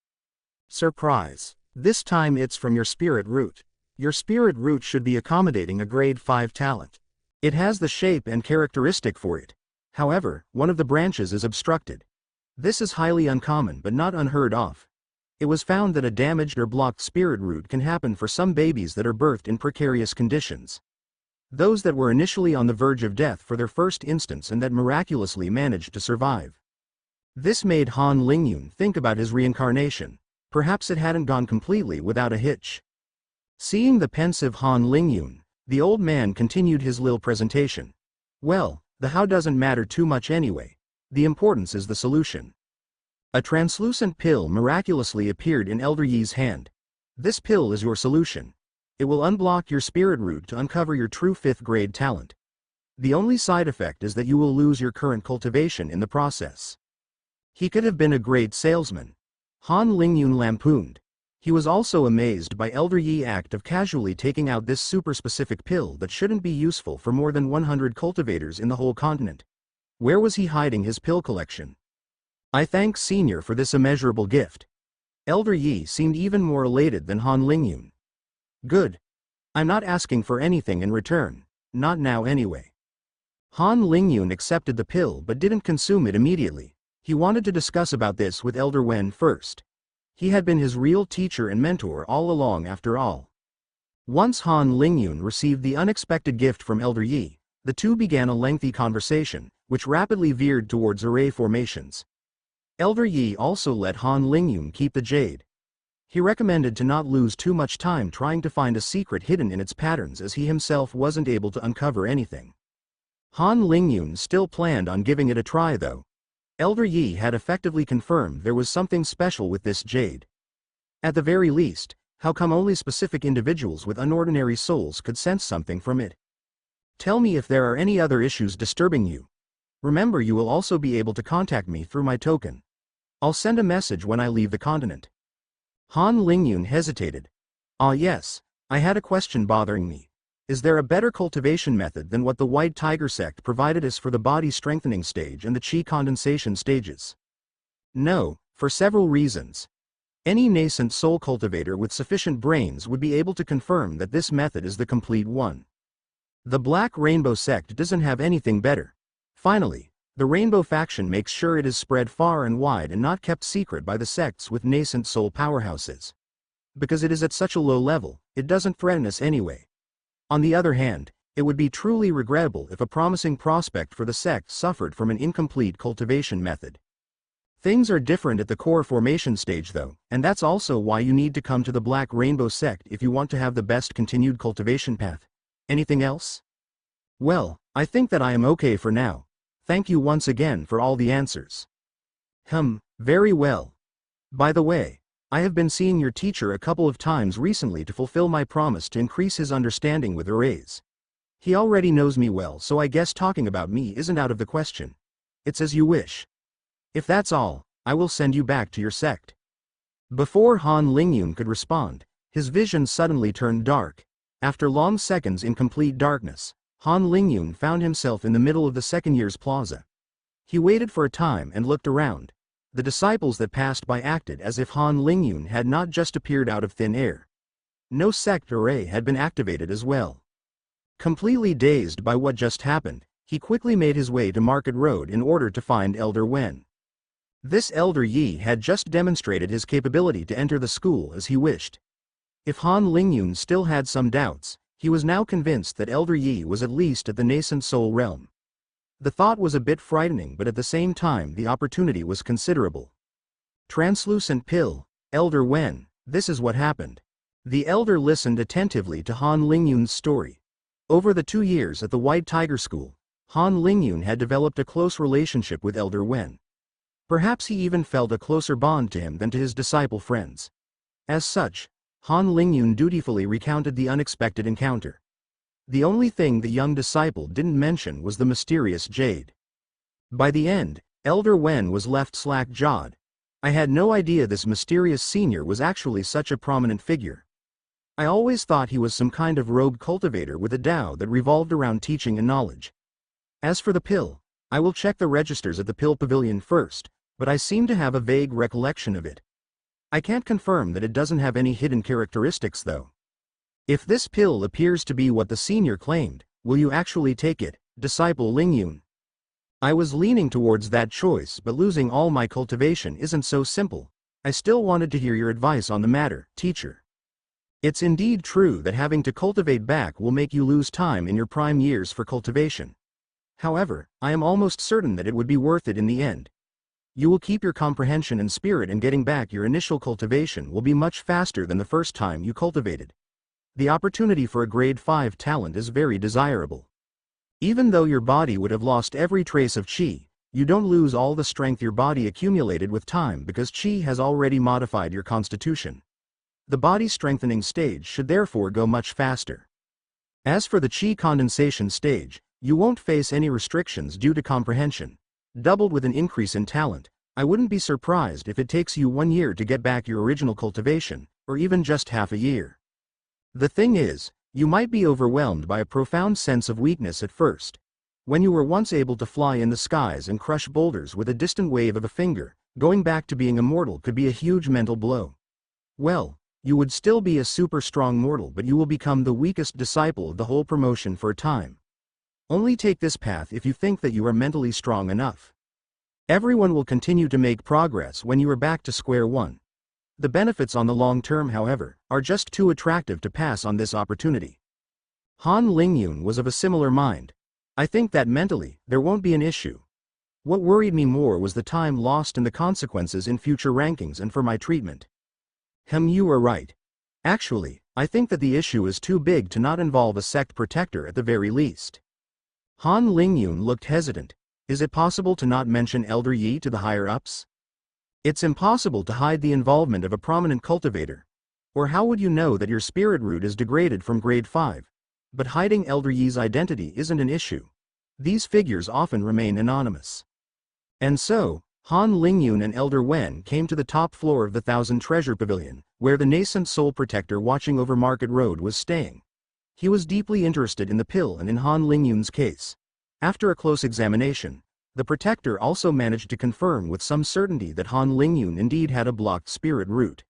Surprise. This time it's from your spirit root. Your spirit root should be accommodating a grade 5 talent. It has the shape and characteristic for it. However, one of the branches is obstructed. This is highly uncommon but not unheard of. It was found that a damaged or blocked spirit root can happen for some babies that are birthed in precarious conditions. Those that were initially on the verge of death for their first instance and that miraculously managed to survive. This made Han Lingyun think about his reincarnation. Perhaps it hadn't gone completely without a hitch. Seeing the pensive Han Lingyun, the old man continued his little presentation. Well, the how doesn't matter too much anyway. The importance is the solution. A translucent pill miraculously appeared in Elder Yi's hand. This pill is your solution. It will unblock your spirit root to uncover your true 5th grade talent. The only side effect is that you will lose your current cultivation in the process. He could have been a great salesman. Han Lingyun lampooned. He was also amazed by Elder Yi's act of casually taking out this super-specific pill that shouldn't be useful for more than 100 cultivators in the whole continent. Where was he hiding his pill collection? I thank Senior for this immeasurable gift. Elder Yi seemed even more elated than Han Lingyun. Good. I'm not asking for anything in return, not now anyway. Han Lingyun accepted the pill but didn't consume it immediately. He wanted to discuss about this with Elder Wen first. He had been his real teacher and mentor all along after all. Once Han Lingyun received the unexpected gift from Elder Yi, the two began a lengthy conversation, which rapidly veered towards array formations. Elder Yi also let Han Lingyun keep the jade. He recommended to not lose too much time trying to find a secret hidden in its patterns as he himself wasn't able to uncover anything. Han Lingyun still planned on giving it a try though. Elder Yi had effectively confirmed there was something special with this jade. At the very least, how come only specific individuals with unordinary souls could sense something from it? Tell me if there are any other issues disturbing you. Remember, you will also be able to contact me through my token. I'll send a message when I leave the continent. Han Lingyun hesitated. Ah yes, I had a question bothering me. Is there a better cultivation method than what the White Tiger sect provided us for the body strengthening stage and the Qi condensation stages? No, for several reasons. Any nascent soul cultivator with sufficient brains would be able to confirm that this method is the complete one. The Black Rainbow sect doesn't have anything better. Finally, the Rainbow faction makes sure it is spread far and wide and not kept secret by the sects with nascent soul powerhouses. Because it is at such a low level, it doesn't threaten us anyway. On the other hand, it would be truly regrettable if a promising prospect for the sect suffered from an incomplete cultivation method. Things are different at the core formation stage though, and that's also why you need to come to the Black Rainbow sect if you want to have the best continued cultivation path. Anything else? Well, I think that I am okay for now. Thank you once again for all the answers. Very well. By the way, I have been seeing your teacher a couple of times recently to fulfill my promise to increase his understanding with arrays. He already knows me well, so I guess talking about me isn't out of the question. It's as you wish. If that's all, I will send you back to your sect. Before Han Lingyun could respond, his vision suddenly turned dark. After long seconds in complete darkness, Han Lingyun found himself in the middle of the second year's plaza. He waited for a time and looked around. The disciples that passed by acted as if Han Lingyun had not just appeared out of thin air. No sect array had been activated as well. Completely dazed by what just happened, he quickly made his way to Market Road in order to find Elder Wen. This Elder Yi had just demonstrated his capability to enter the school as he wished. If Han Lingyun still had some doubts, he was now convinced that Elder Yi was at least at the nascent soul realm. The thought was a bit frightening, but at the same time the opportunity was considerable. Translucent pill, Elder Wen, this is what happened. The elder listened attentively to Han Lingyun's story. Over the 2 years at the White Tiger School, Han Lingyun had developed a close relationship with Elder Wen. Perhaps he even felt a closer bond to him than to his disciple friends. As such, Han Lingyun dutifully recounted the unexpected encounter. The only thing the young disciple didn't mention was the mysterious jade. By the end, Elder Wen was left slack-jawed. I had no idea this mysterious senior was actually such a prominent figure. I always thought he was some kind of rogue cultivator with a Tao that revolved around teaching and knowledge. As for the pill, I will check the registers at the pill pavilion first, but I seem to have a vague recollection of it. I can't confirm that it doesn't have any hidden characteristics though. If this pill appears to be what the senior claimed, will you actually take it, disciple Lingyun? I was leaning towards that choice, but losing all my cultivation isn't so simple. I still wanted to hear your advice on the matter, teacher. It's indeed true that having to cultivate back will make you lose time in your prime years for cultivation. However, I am almost certain that it would be worth it in the end. You will keep your comprehension and spirit, and getting back your initial cultivation will be much faster than the first time you cultivated. The opportunity for a grade 5 talent is very desirable. Even though your body would have lost every trace of qi, you don't lose all the strength your body accumulated with time because qi has already modified your constitution. The body strengthening stage should therefore go much faster. As for the qi condensation stage, you won't face any restrictions due to comprehension. Doubled with an increase in talent, I wouldn't be surprised if it takes you 1 year to get back your original cultivation, or even just half a year. The thing is, you might be overwhelmed by a profound sense of weakness at first. When you were once able to fly in the skies and crush boulders with a distant wave of a finger, going back to being immortal could be a huge mental blow. Well, you would still be a super strong mortal, but you will become the weakest disciple of the whole promotion for a time. Only take this path if you think that you are mentally strong enough. Everyone will continue to make progress when you are back to square one. The benefits on the long term, however, are just too attractive to pass on this opportunity. Han Lingyun was of a similar mind. I think that mentally, there won't be an issue. What worried me more was the time lost and the consequences in future rankings and for my treatment. You are right. Actually, I think that the issue is too big to not involve a sect protector at the very least. Han Lingyun looked hesitant. Is it possible to not mention Elder Yi to the higher-ups? It's impossible to hide the involvement of a prominent cultivator. Or how would you know that your spirit root is degraded from grade 5? But hiding Elder Yi's identity isn't an issue. These figures often remain anonymous. And so, Han Lingyun and Elder Wen came to the top floor of the Thousand Treasure Pavilion, where the nascent soul protector watching over Market Road was staying. He was deeply interested in the pill and in Han Lingyun's case. After a close examination, the protector also managed to confirm with some certainty that Han Lingyun indeed had a blocked spirit root.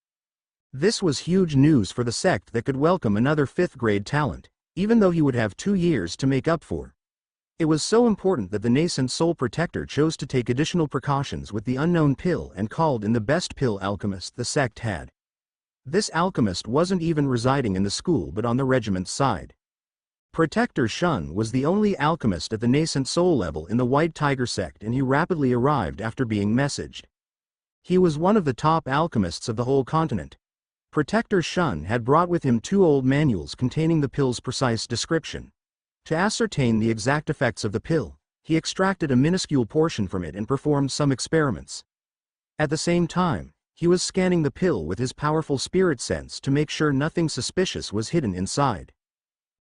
This was huge news for the sect that could welcome another 5th grade talent, even though he would have 2 years to make up for. It was so important that the nascent soul protector chose to take additional precautions with the unknown pill and called in the best pill alchemist the sect had. This alchemist wasn't even residing in the school but on the regiment's side. Protector Shun was the only alchemist at the nascent soul level in the White Tiger sect, and he rapidly arrived after being messaged. He was one of the top alchemists of the whole continent. Protector Shun had brought with him 2 old manuals containing the pill's precise description. To ascertain the exact effects of the pill, he extracted a minuscule portion from it and performed some experiments. At the same time, he was scanning the pill with his powerful spirit sense to make sure nothing suspicious was hidden inside.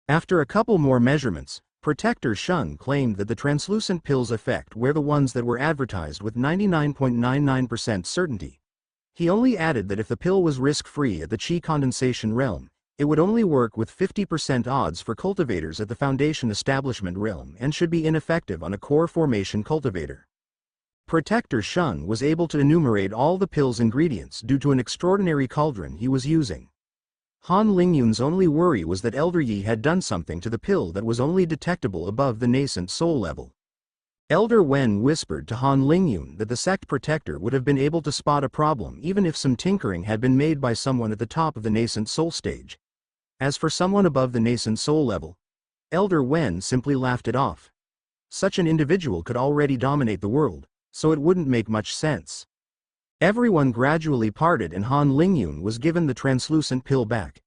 After a couple more measurements, Protector Shun claimed that the translucent pill's effect were the ones that were advertised with 99.99% certainty. He only added that if the pill was risk-free at the Qi condensation realm, it would only work with 50% odds for cultivators at the Foundation establishment realm and should be ineffective on a core formation cultivator. Protector Shun was able to enumerate all the pill's ingredients due to an extraordinary cauldron he was using. Han Lingyun's only worry was that Elder Yi had done something to the pill that was only detectable above the nascent soul level. Elder Wen whispered to Han Lingyun that the sect protector would have been able to spot a problem even if some tinkering had been made by someone at the top of the nascent soul stage. As for someone above the nascent soul level, Elder Wen simply laughed it off. Such an individual could already dominate the world, so it wouldn't make much sense. Everyone gradually parted and Han Lingyun was given the translucent pill back.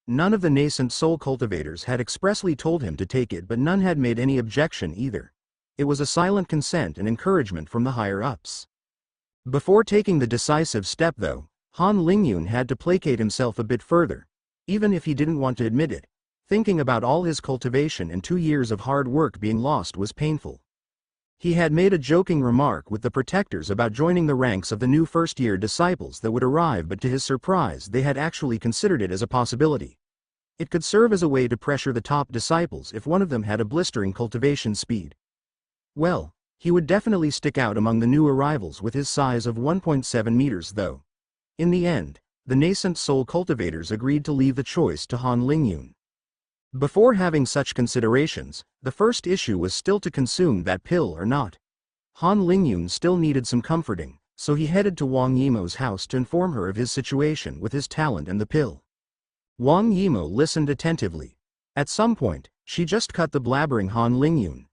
None of the nascent soul cultivators had expressly told him to take it, but none had made any objection either. It was a silent consent and encouragement from the higher-ups. Before taking the decisive step though, Han Lingyun had to placate himself a bit further, even if he didn't want to admit it. Thinking about all his cultivation and 2 years of hard work being lost was painful. He had made a joking remark with the protectors about joining the ranks of the new first-year disciples that would arrive, but to his surprise they had actually considered it as a possibility. It could serve as a way to pressure the top disciples if one of them had a blistering cultivation speed. Well, he would definitely stick out among the new arrivals with his size of 1.7 meters though. In the end, the nascent soul cultivators agreed to leave the choice to Han Lingyun. Before having such considerations, the first issue was still to consume that pill or not. Han Lingyun still needed some comforting, so he headed to Wang Yimo's house to inform her of his situation with his talent and the pill. Wang Yimo listened attentively. At some point, she just cut the blabbering Han Lingyun.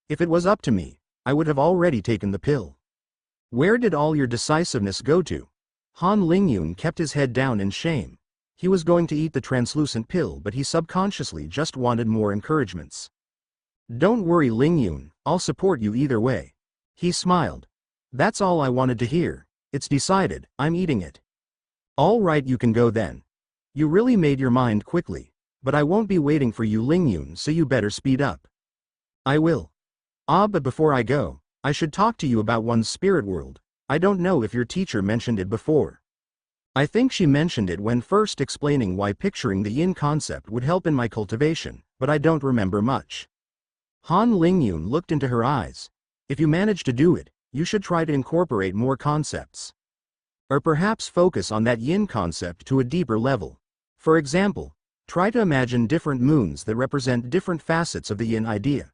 If it was up to me, I would have already taken the pill. Where did all your decisiveness go to? Han Lingyun kept his head down in shame. He was going to eat the translucent pill, but he subconsciously just wanted more encouragements. Don't worry Lingyun, I'll support you either way. He smiled. That's all I wanted to hear. It's decided, I'm eating it. All right, you can go then. You really made your mind quickly, but I won't be waiting for you Lingyun, so you better speed up. I will. But before I go, I should talk to you about one's spirit world. I don't know if your teacher mentioned it before. I think she mentioned it when first explaining why picturing the yin concept would help in my cultivation, but I don't remember much. Han Lingyun looked into her eyes. If you manage to do it, you should try to incorporate more concepts. Or perhaps focus on that yin concept to a deeper level. For example, try to imagine different moons that represent different facets of the yin idea.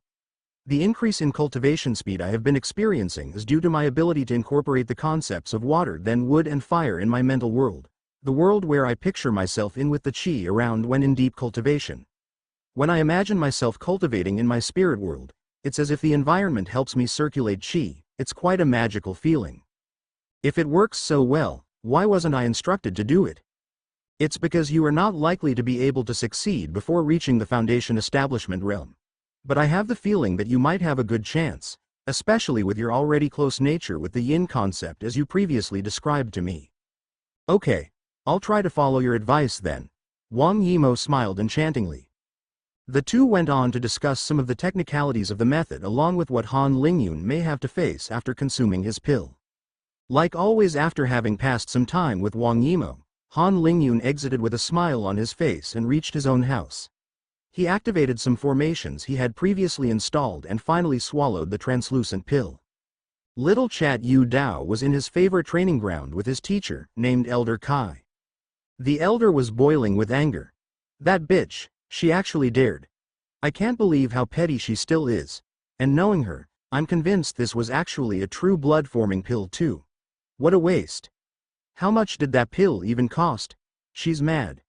The increase in cultivation speed I have been experiencing is due to my ability to incorporate the concepts of water, then wood and fire in my mental world, the world where I picture myself in with the qi around when in deep cultivation. When I imagine myself cultivating in my spirit world, it's as if the environment helps me circulate qi. It's quite a magical feeling. If it works so well, why wasn't I instructed to do it? It's because you are not likely to be able to succeed before reaching the Foundation establishment realm. But I have the feeling that you might have a good chance, especially with your already close nature with the yin concept as you previously described to me. Okay, I'll try to follow your advice then. Wang Yimo smiled enchantingly. The two went on to discuss some of the technicalities of the method along with what Han Lingyun may have to face after consuming his pill. Like always, after having passed some time with Wang Yimo, Han Lingyun exited with a smile on his face and reached his own house. He activated some formations he had previously installed and finally swallowed the translucent pill. Little Chat Yu Dao was in his favorite training ground with his teacher, named Elder Kai. The elder was boiling with anger. That bitch, she actually dared. I can't believe how petty she still is. And knowing her, I'm convinced this was actually a true blood-forming pill too. What a waste. How much did that pill even cost? She's mad.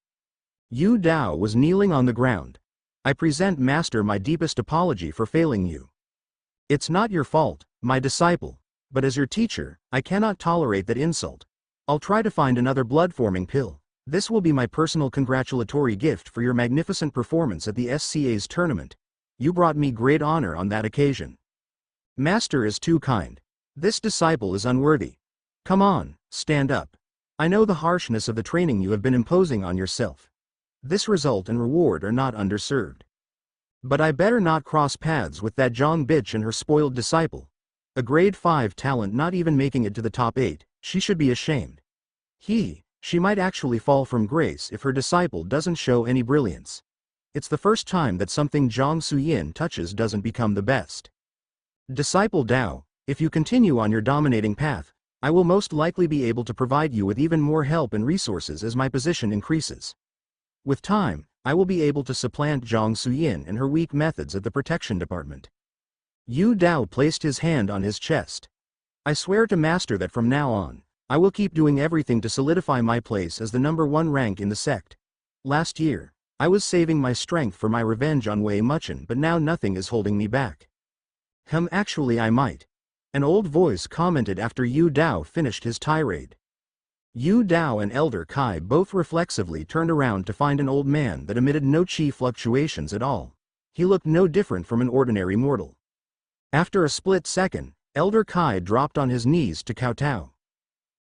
Yu Dao was kneeling on the ground. I present Master my deepest apology for failing you. It's not your fault, my disciple, but as your teacher, I cannot tolerate that insult. I'll try to find another blood-forming pill. This will be my personal congratulatory gift for your magnificent performance at the SCA's tournament. You brought me great honor on that occasion. Master is too kind. This disciple is unworthy. Come on, stand up. I know the harshness of the training you have been imposing on yourself. This result and reward are not underserved. But I better not cross paths with that Zhang bitch and her spoiled disciple. A grade 5 talent not even making it to the top 8, she should be ashamed. She might actually fall from grace if her disciple doesn't show any brilliance. It's the first time that something Zhang Suyin touches doesn't become the best. Disciple Dao, if you continue on your dominating path, I will most likely be able to provide you with even more help and resources as my position increases. With time, I will be able to supplant Zhang Suyin and her weak methods at the protection department. Yu Dao placed his hand on his chest. I swear to Master that from now on, I will keep doing everything to solidify my place as the #1 rank in the sect. Last year, I was saving my strength for my revenge on Wei Muchen, but now nothing is holding me back. Actually I might. An old voice commented after Yu Dao finished his tirade. Yu Dao and Elder Kai both reflexively turned around to find an old man that emitted no chi fluctuations at all. He looked no different from an ordinary mortal. After a split second, Elder Kai dropped on his knees to kowtow.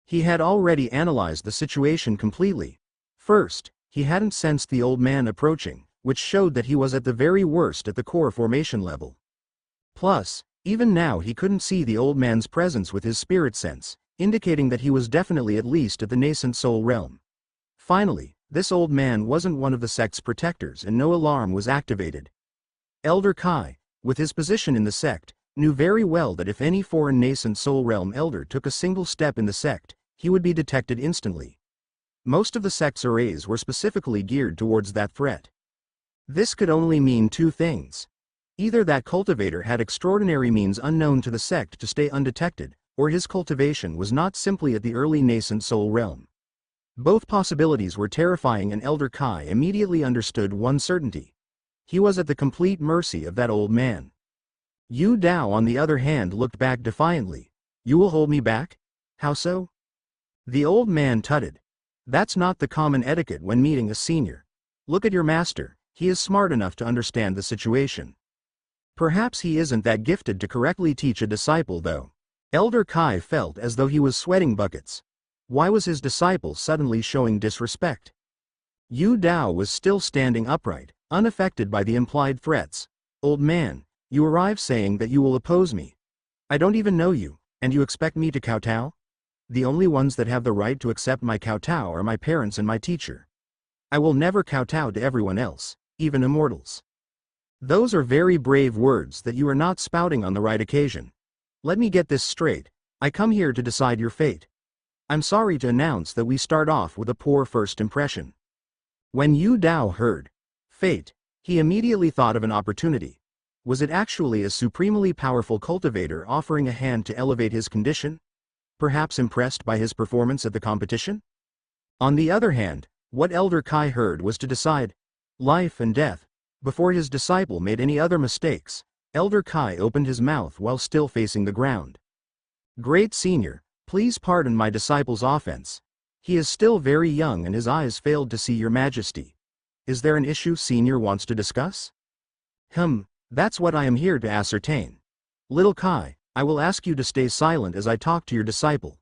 He had already analyzed the situation completely. First, he hadn't sensed the old man approaching, which showed that he was at the very worst at the core formation level. Plus, even now he couldn't see the old man's presence with his spirit sense, indicating that he was definitely at least at the nascent soul realm. Finally, this old man wasn't one of the sect's protectors and no alarm was activated. Elder Kai, with his position in the sect, knew very well that if any foreign nascent soul realm elder took a single step in the sect, he would be detected instantly. Most of the sect's arrays were specifically geared towards that threat. This could only mean two things. Either that cultivator had extraordinary means unknown to the sect to stay undetected, or his cultivation was not simply at the early nascent soul realm. Both possibilities were terrifying, and Elder Kai immediately understood one certainty. He was at the complete mercy of that old man. Yu Dao on the other hand looked back defiantly. You will hold me back? How so? The old man tutted. That's not the common etiquette when meeting a senior. Look at your master, he is smart enough to understand the situation. Perhaps he isn't that gifted to correctly teach a disciple though. Elder Kai felt as though he was sweating buckets. Why was his disciple suddenly showing disrespect? Yu Dao was still standing upright, unaffected by the implied threats. Old man, you arrive saying that you will oppose me. I don't even know you, and you expect me to kowtow? The only ones that have the right to accept my kowtow are my parents and my teacher. I will never kowtow to everyone else, even immortals. Those are very brave words that you are not spouting on the right occasion. Let me get this straight, I come here to decide your fate. I'm sorry to announce that we start off with a poor first impression. When Yu Dao heard fate, he immediately thought of an opportunity. Was it actually a supremely powerful cultivator offering a hand to elevate his condition? Perhaps impressed by his performance at the competition? On the other hand, what Elder Kai heard was to decide life and death. Before his disciple made any other mistakes, Elder Kai opened his mouth while still facing the ground. Great Senior, please pardon my disciple's offense. He is still very young and his eyes failed to see your majesty. Is there an issue Senior wants to discuss? That's what I am here to ascertain. Little Kai, I will ask you to stay silent as I talk to your disciple.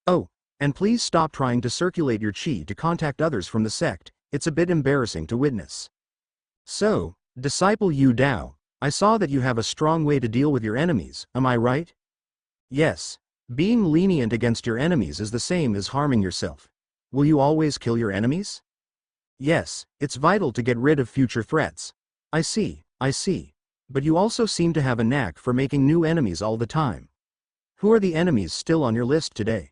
Oh, and please stop trying to circulate your chi to contact others from the sect, it's a bit embarrassing to witness. So, disciple Yu Dao, I saw that you have a strong way to deal with your enemies, am I right? Yes. Being lenient against your enemies is the same as harming yourself. Will you always kill your enemies? Yes, it's vital to get rid of future threats. I see. But you also seem to have a knack for making new enemies all the time. Who are the enemies still on your list today?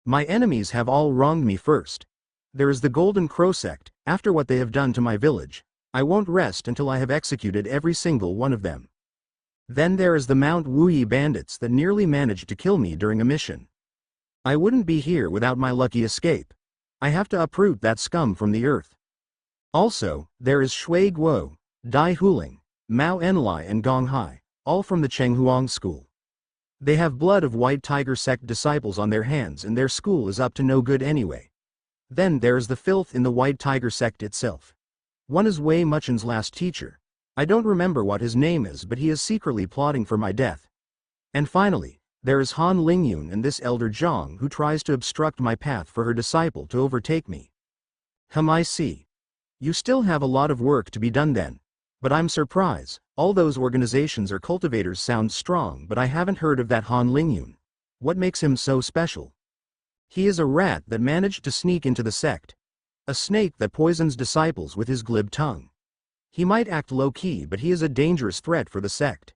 My enemies have all wronged me first. There is the Golden Crow sect, after what they have done to my village, I won't rest until I have executed every single one of them. Then there is the Mount Wuyi bandits that nearly managed to kill me during a mission. I wouldn't be here without my lucky escape. I have to uproot that scum from the earth. Also, there is Shui Guo, Dai Huling, Mao Enlai and Gong Hai, all from the Chenghuang school. They have blood of White Tiger sect disciples on their hands and their school is up to no good anyway. Then there is the filth in the White Tiger sect itself. One is Wei Muchen's last teacher. I don't remember what his name is, but he is secretly plotting for my death. And finally, there is Han Lingyun and this elder Zhang who tries to obstruct my path for her disciple to overtake me. I see. You still have a lot of work to be done then. But I'm surprised, all those organizations or cultivators sound strong, but I haven't heard of that Han Lingyun. What makes him so special? He is a rat that managed to sneak into the sect. A snake that poisons disciples with his glib tongue. He might act low-key, but he is a dangerous threat for the sect.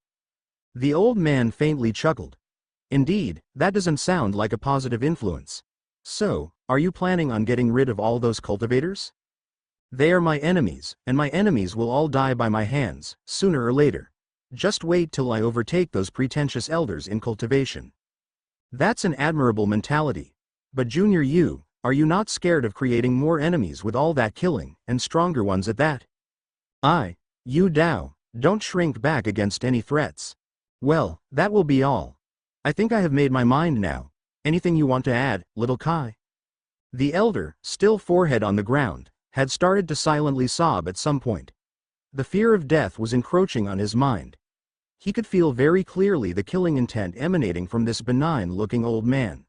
The old man faintly chuckled. Indeed, that doesn't sound like a positive influence. So, are you planning on getting rid of all those cultivators? They are my enemies, and my enemies will all die by my hands, sooner or later. Just wait till I overtake those pretentious elders in cultivation. That's an admirable mentality. But Junior you, are you not scared of creating more enemies with all that killing, and stronger ones at that? You Dao, don't shrink back against any threats. Well, that will be all. I think I have made my mind now. Anything you want to add, little Kai? The elder, still forehead on the ground, had started to silently sob at some point. The fear of death was encroaching on his mind. He could feel very clearly the killing intent emanating from this benign-looking old man.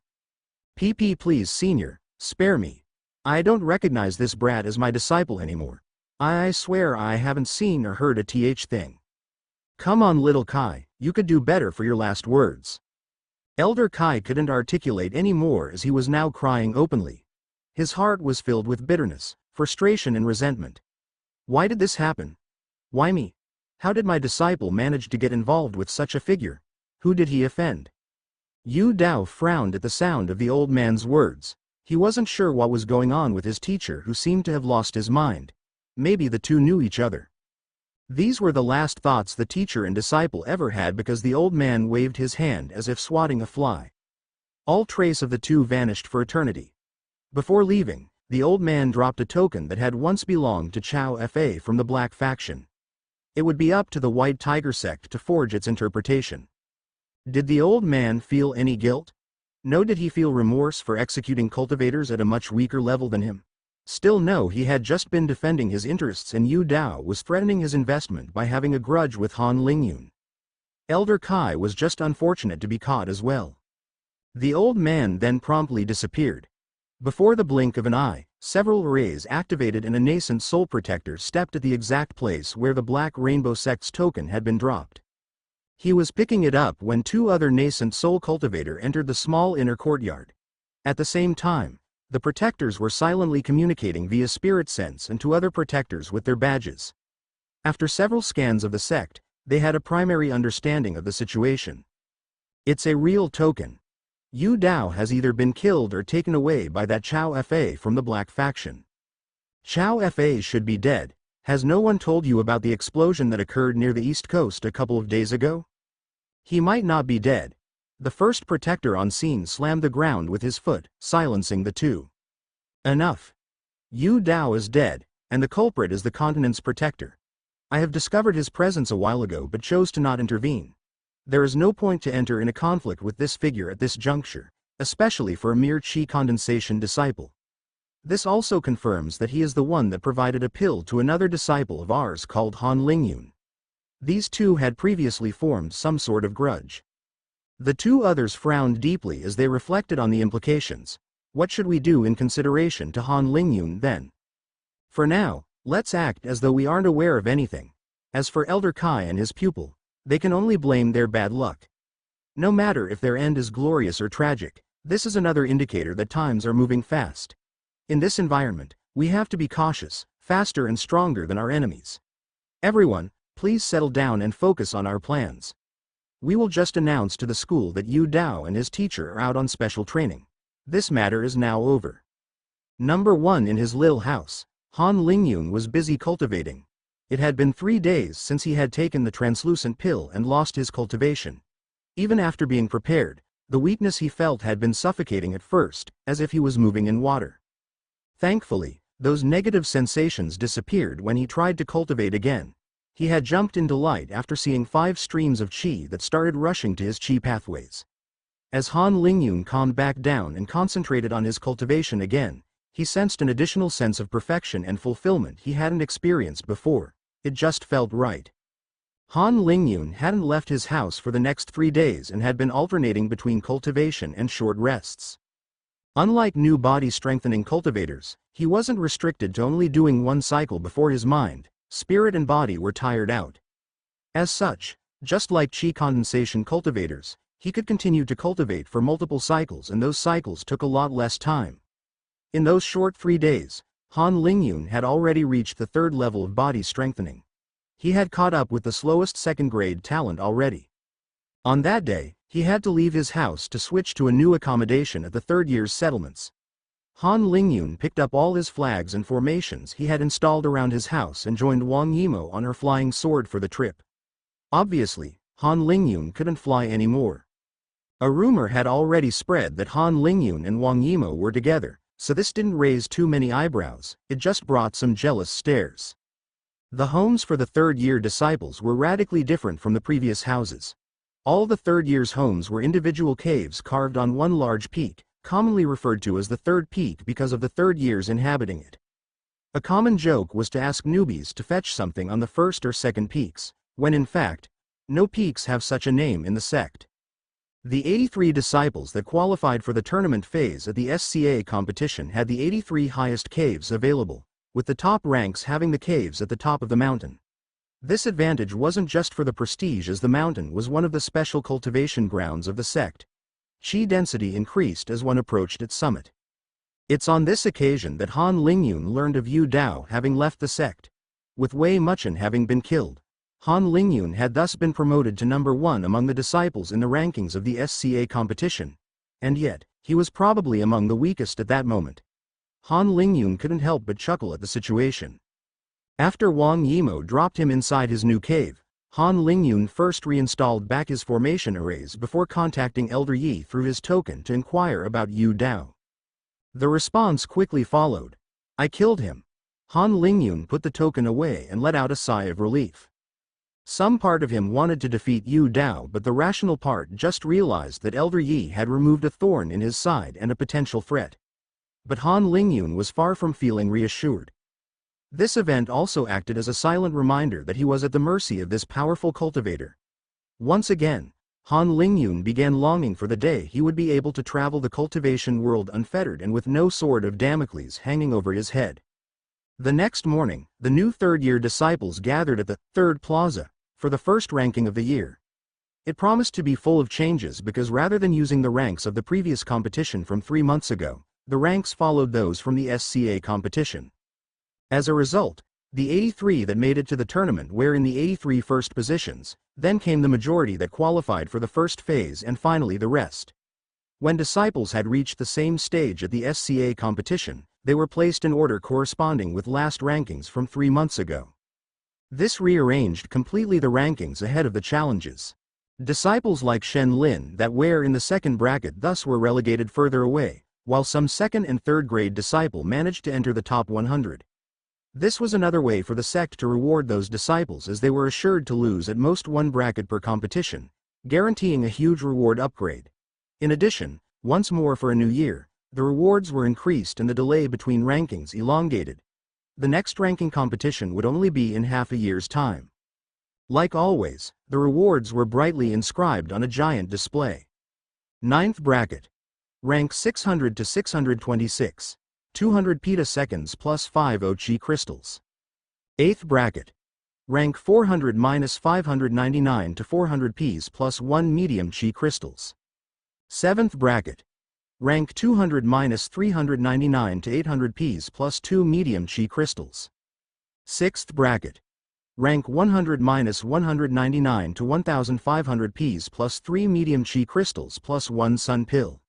Please senior, spare me. I don't recognize this brat as my disciple anymore. I swear I haven't seen or heard a thing. Come on little Kai, you could do better for your last words. Elder Kai couldn't articulate any more as he was now crying openly. His heart was filled with bitterness, frustration and resentment. Why did this happen? Why me? How did my disciple manage to get involved with such a figure? Who did he offend? Yu Dao frowned at the sound of the old man's words. He wasn't sure what was going on with his teacher, who seemed to have lost his mind. Maybe the two knew each other. These were the last thoughts the teacher and disciple ever had, because the old man waved his hand as if swatting a fly. All trace of the two vanished for eternity. Before leaving, the old man dropped a token that had once belonged to Chao Fa from the Black Faction. It would be up to the White Tiger sect to forge its interpretation. Did the old man feel any guilt? No. Did he feel remorse for executing cultivators at a much weaker level than him? Still no, he had just been defending his interests, and Yu Dao was threatening his investment by having a grudge with Han Lingyun. Elder Kai was just unfortunate to be caught as well. The old man then promptly disappeared. Before the blink of an eye, several arrays activated and a nascent soul protector stepped at the exact place where the Black Rainbow Sect's token had been dropped. He was picking it up when two other nascent soul cultivator entered the small inner courtyard. At the same time, the protectors were silently communicating via spirit sense and to other protectors with their badges. After several scans of the sect, they had a primary understanding of the situation. It's a real token. Yu Dao has either been killed or taken away by that Chao Fa from the Black Faction. Chao Fa should be dead. Has no one told you about the explosion that occurred near the East Coast a couple of days ago? He might not be dead. The first protector on scene slammed the ground with his foot, silencing the two. Enough. Yu Dao is dead, and the culprit is the continent's protector. I have discovered his presence a while ago but chose to not intervene. There is no point to enter in a conflict with this figure at this juncture, especially for a mere chi condensation disciple. This also confirms that he is the one that provided a pill to another disciple of ours called Han Lingyun. These two had previously formed some sort of grudge. The two others frowned deeply as they reflected on the implications. What should we do in consideration to Han Lingyun then? For now, let's act as though we aren't aware of anything. As for Elder Kai and his pupil, they can only blame their bad luck. No matter if their end is glorious or tragic, this is another indicator that times are moving fast. In this environment, we have to be cautious, faster and stronger than our enemies. Everyone, please settle down and focus on our plans. We will just announce to the school that Yu Dao and his teacher are out on special training. This matter is now over. Number 1. In his little house, Han Lingyun was busy cultivating. It had been 3 days since he had taken the translucent pill and lost his cultivation. Even after being prepared, the weakness he felt had been suffocating at first, as if he was moving in water. Thankfully, those negative sensations disappeared when he tried to cultivate again. He had jumped in delight after seeing 5 streams of qi that started rushing to his qi pathways. As Han Lingyun calmed back down and concentrated on his cultivation again, he sensed an additional sense of perfection and fulfillment he hadn't experienced before. It just felt right. Han Lingyun hadn't left his house for the next 3 days and had been alternating between cultivation and short rests. Unlike new body-strengthening cultivators, he wasn't restricted to only doing one cycle before his mind, spirit and body were tired out. As such, just like qi condensation cultivators, he could continue to cultivate for multiple cycles, and those cycles took a lot less time. In those short 3 days, Han Lingyun had already reached the 3rd level of body strengthening. He had caught up with the slowest 2nd-grade talent already. On that day, he had to leave his house to switch to a new accommodation at the 3rd year's settlements. Han Lingyun picked up all his flags and formations he had installed around his house and joined Wang Yimo on her flying sword for the trip. Obviously, Han Lingyun couldn't fly anymore. A rumor had already spread that Han Lingyun and Wang Yimo were together, so this didn't raise too many eyebrows, it just brought some jealous stares. The homes for the 3rd-year disciples were radically different from the previous houses. All the 3rd year's homes were individual caves carved on one large peak, commonly referred to as the 3rd peak because of the 3rd years inhabiting it. A common joke was to ask newbies to fetch something on the 1st or 2nd peaks, when in fact, no peaks have such a name in the sect. The 83 disciples that qualified for the tournament phase at the SCA competition had the 83 highest caves available, with the top ranks having the caves at the top of the mountain. This advantage wasn't just for the prestige, as the mountain was one of the special cultivation grounds of the sect. Qi density increased as one approached its summit. It's on this occasion that Han Lingyun learned of Yu Dao having left the sect. With Wei Muchen having been killed, Han Lingyun had thus been promoted to number 1 among the disciples in the rankings of the SCA competition. And yet, he was probably among the weakest at that moment. Han Lingyun couldn't help but chuckle at the situation. After Wang Yimo dropped him inside his new cave, Han Lingyun first reinstalled back his formation arrays before contacting Elder Yi through his token to inquire about Yu Dao. The response quickly followed. "I killed him." Han Lingyun put the token away and let out a sigh of relief. Some part of him wanted to defeat Yu Dao, but the rational part just realized that Elder Yi had removed a thorn in his side and a potential threat. But Han Lingyun was far from feeling reassured. This event also acted as a silent reminder that he was at the mercy of this powerful cultivator. Once again, Han Lingyun began longing for the day he would be able to travel the cultivation world unfettered and with no sword of Damocles hanging over his head. The next morning, the new 3rd-year disciples gathered at the 3rd Plaza for the first ranking of the year. It promised to be full of changes because rather than using the ranks of the previous competition from 3 months ago, the ranks followed those from the SCA competition. As a result, the 83 that made it to the tournament were in the 83 first positions, then came the majority that qualified for the first phase, and finally the rest. When disciples had reached the same stage at the SCA competition, they were placed in order corresponding with last rankings from 3 months ago. This rearranged completely the rankings ahead of the challenges. Disciples like Shen Lin that were in the 2nd bracket thus were relegated further away, while some 2nd and 3rd grade disciple managed to enter the top 100. This was another way for the sect to reward those disciples, as they were assured to lose at most 1 bracket per competition, guaranteeing a huge reward upgrade. In addition, once more for a new year, the rewards were increased and the delay between rankings elongated. The next ranking competition would only be in half a year's time. Like always, the rewards were brightly inscribed on a giant display. 9th bracket. Rank 600 to 626. 200 petaseconds plus 5 Qi crystals. 8th bracket. Rank 400-599 to 400 Ps plus 1 medium Qi crystals. 7th bracket. Rank 200-399 to 800 Ps plus 2 medium Qi crystals. 6th bracket. Rank 100-199 to 1500 Ps plus 3 medium Qi crystals plus 1 sun pill.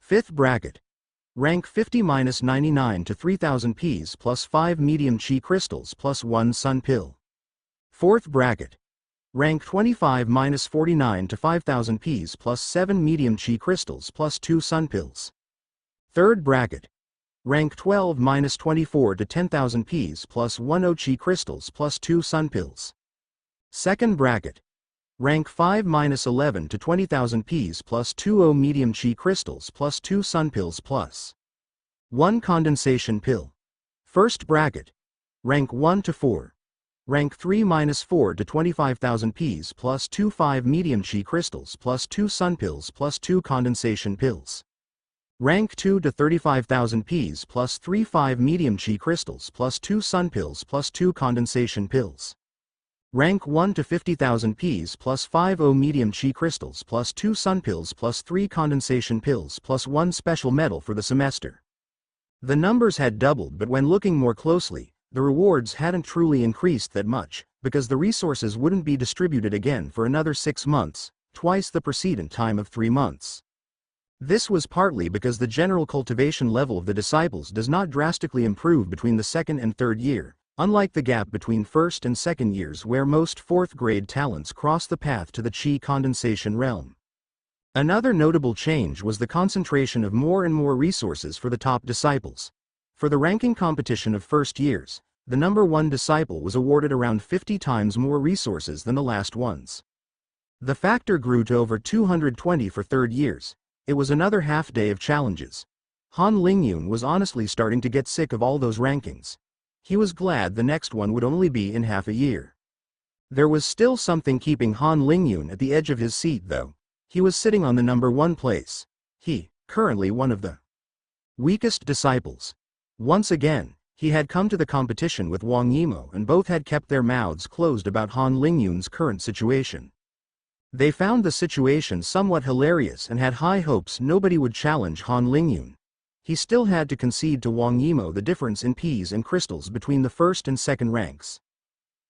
5th bracket. Rank 50-99 to 3000 Ps plus 5 medium Qi crystals plus 1 sun pill. 4th bracket. Rank 25-49 to 5000 Ps plus 7 medium Qi crystals plus 2 sun pills. 3rd bracket. Rank 12-24 to 10,000 Ps plus 1 Qi crystals plus 2 sun pills. 2nd bracket. Rank 5-11 to 20,000 Ps plus 2 medium Qi crystals plus 2 sun pills plus 1 condensation pill. 1st bracket. Rank 1 to 4. Rank 3-4 to 25,000 Ps plus 2 5 medium Qi crystals plus 2 sun pills plus 2 condensation pills. Rank 2 to 35,000 Ps plus 3 5 medium Qi crystals plus 2 sun pills plus 2 condensation pills. Rank 1 to 50,000 Ps plus 50 medium Qi crystals plus 2 sun pills plus 3 condensation pills plus 1 special medal for the semester. The numbers had doubled, but when looking more closely, the rewards hadn't truly increased that much, because the resources wouldn't be distributed again for another 6 months, twice the precedent time of 3 months. This was partly because the general cultivation level of the disciples does not drastically improve between the second and third year, unlike the gap between first and second years where most fourth-grade talents cross the path to the Qi condensation realm. Another notable change was the concentration of more and more resources for the top disciples. For the ranking competition of first years, the number 1 disciple was awarded around 50 times more resources than the last ones. The factor grew to over 220 for third years. It was another half day of challenges. Han Lingyun was honestly starting to get sick of all those rankings. He was glad the next one would only be in half a year. There was still something keeping Han Lingyun at the edge of his seat though. He was sitting on the number 1 place. He, currently one of the weakest disciples. Once again, he had come to the competition with Wang Yimou and both had kept their mouths closed about Han Lingyun's current situation. They found the situation somewhat hilarious and had high hopes nobody would challenge Han Lingyun. He still had to concede to Wang Yimou the difference in Ps and crystals between the first and second ranks.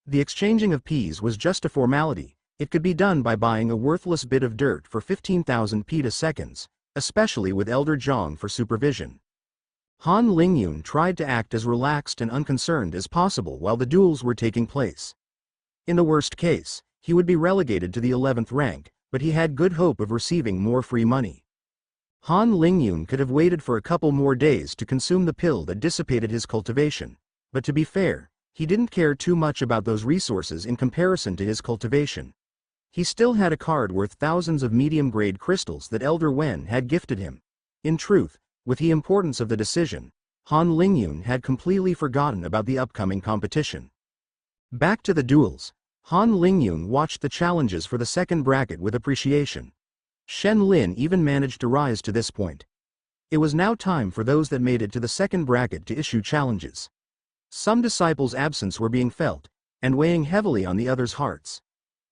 The exchanging of Ps was just a formality. It could be done by buying a worthless bit of dirt for 15,000 petaseconds, especially with Elder Zhang for supervision. Han Lingyun tried to act as relaxed and unconcerned as possible while the duels were taking place. In the worst case, he would be relegated to the 11th rank, but he had good hope of receiving more free money. Han Lingyun could have waited for a couple more days to consume the pill that dissipated his cultivation, but to be fair, he didn't care too much about those resources in comparison to his cultivation. He still had a card worth thousands of medium-grade crystals that Elder Wen had gifted him. In truth, with the importance of the decision, Han Lingyun had completely forgotten about the upcoming competition. Back to the duels, Han Lingyun watched the challenges for the second bracket with appreciation. Shen Lin even managed to rise to this point. It was now time for those that made it to the second bracket to issue challenges. Some disciples' absence were being felt, and weighing heavily on the others' hearts.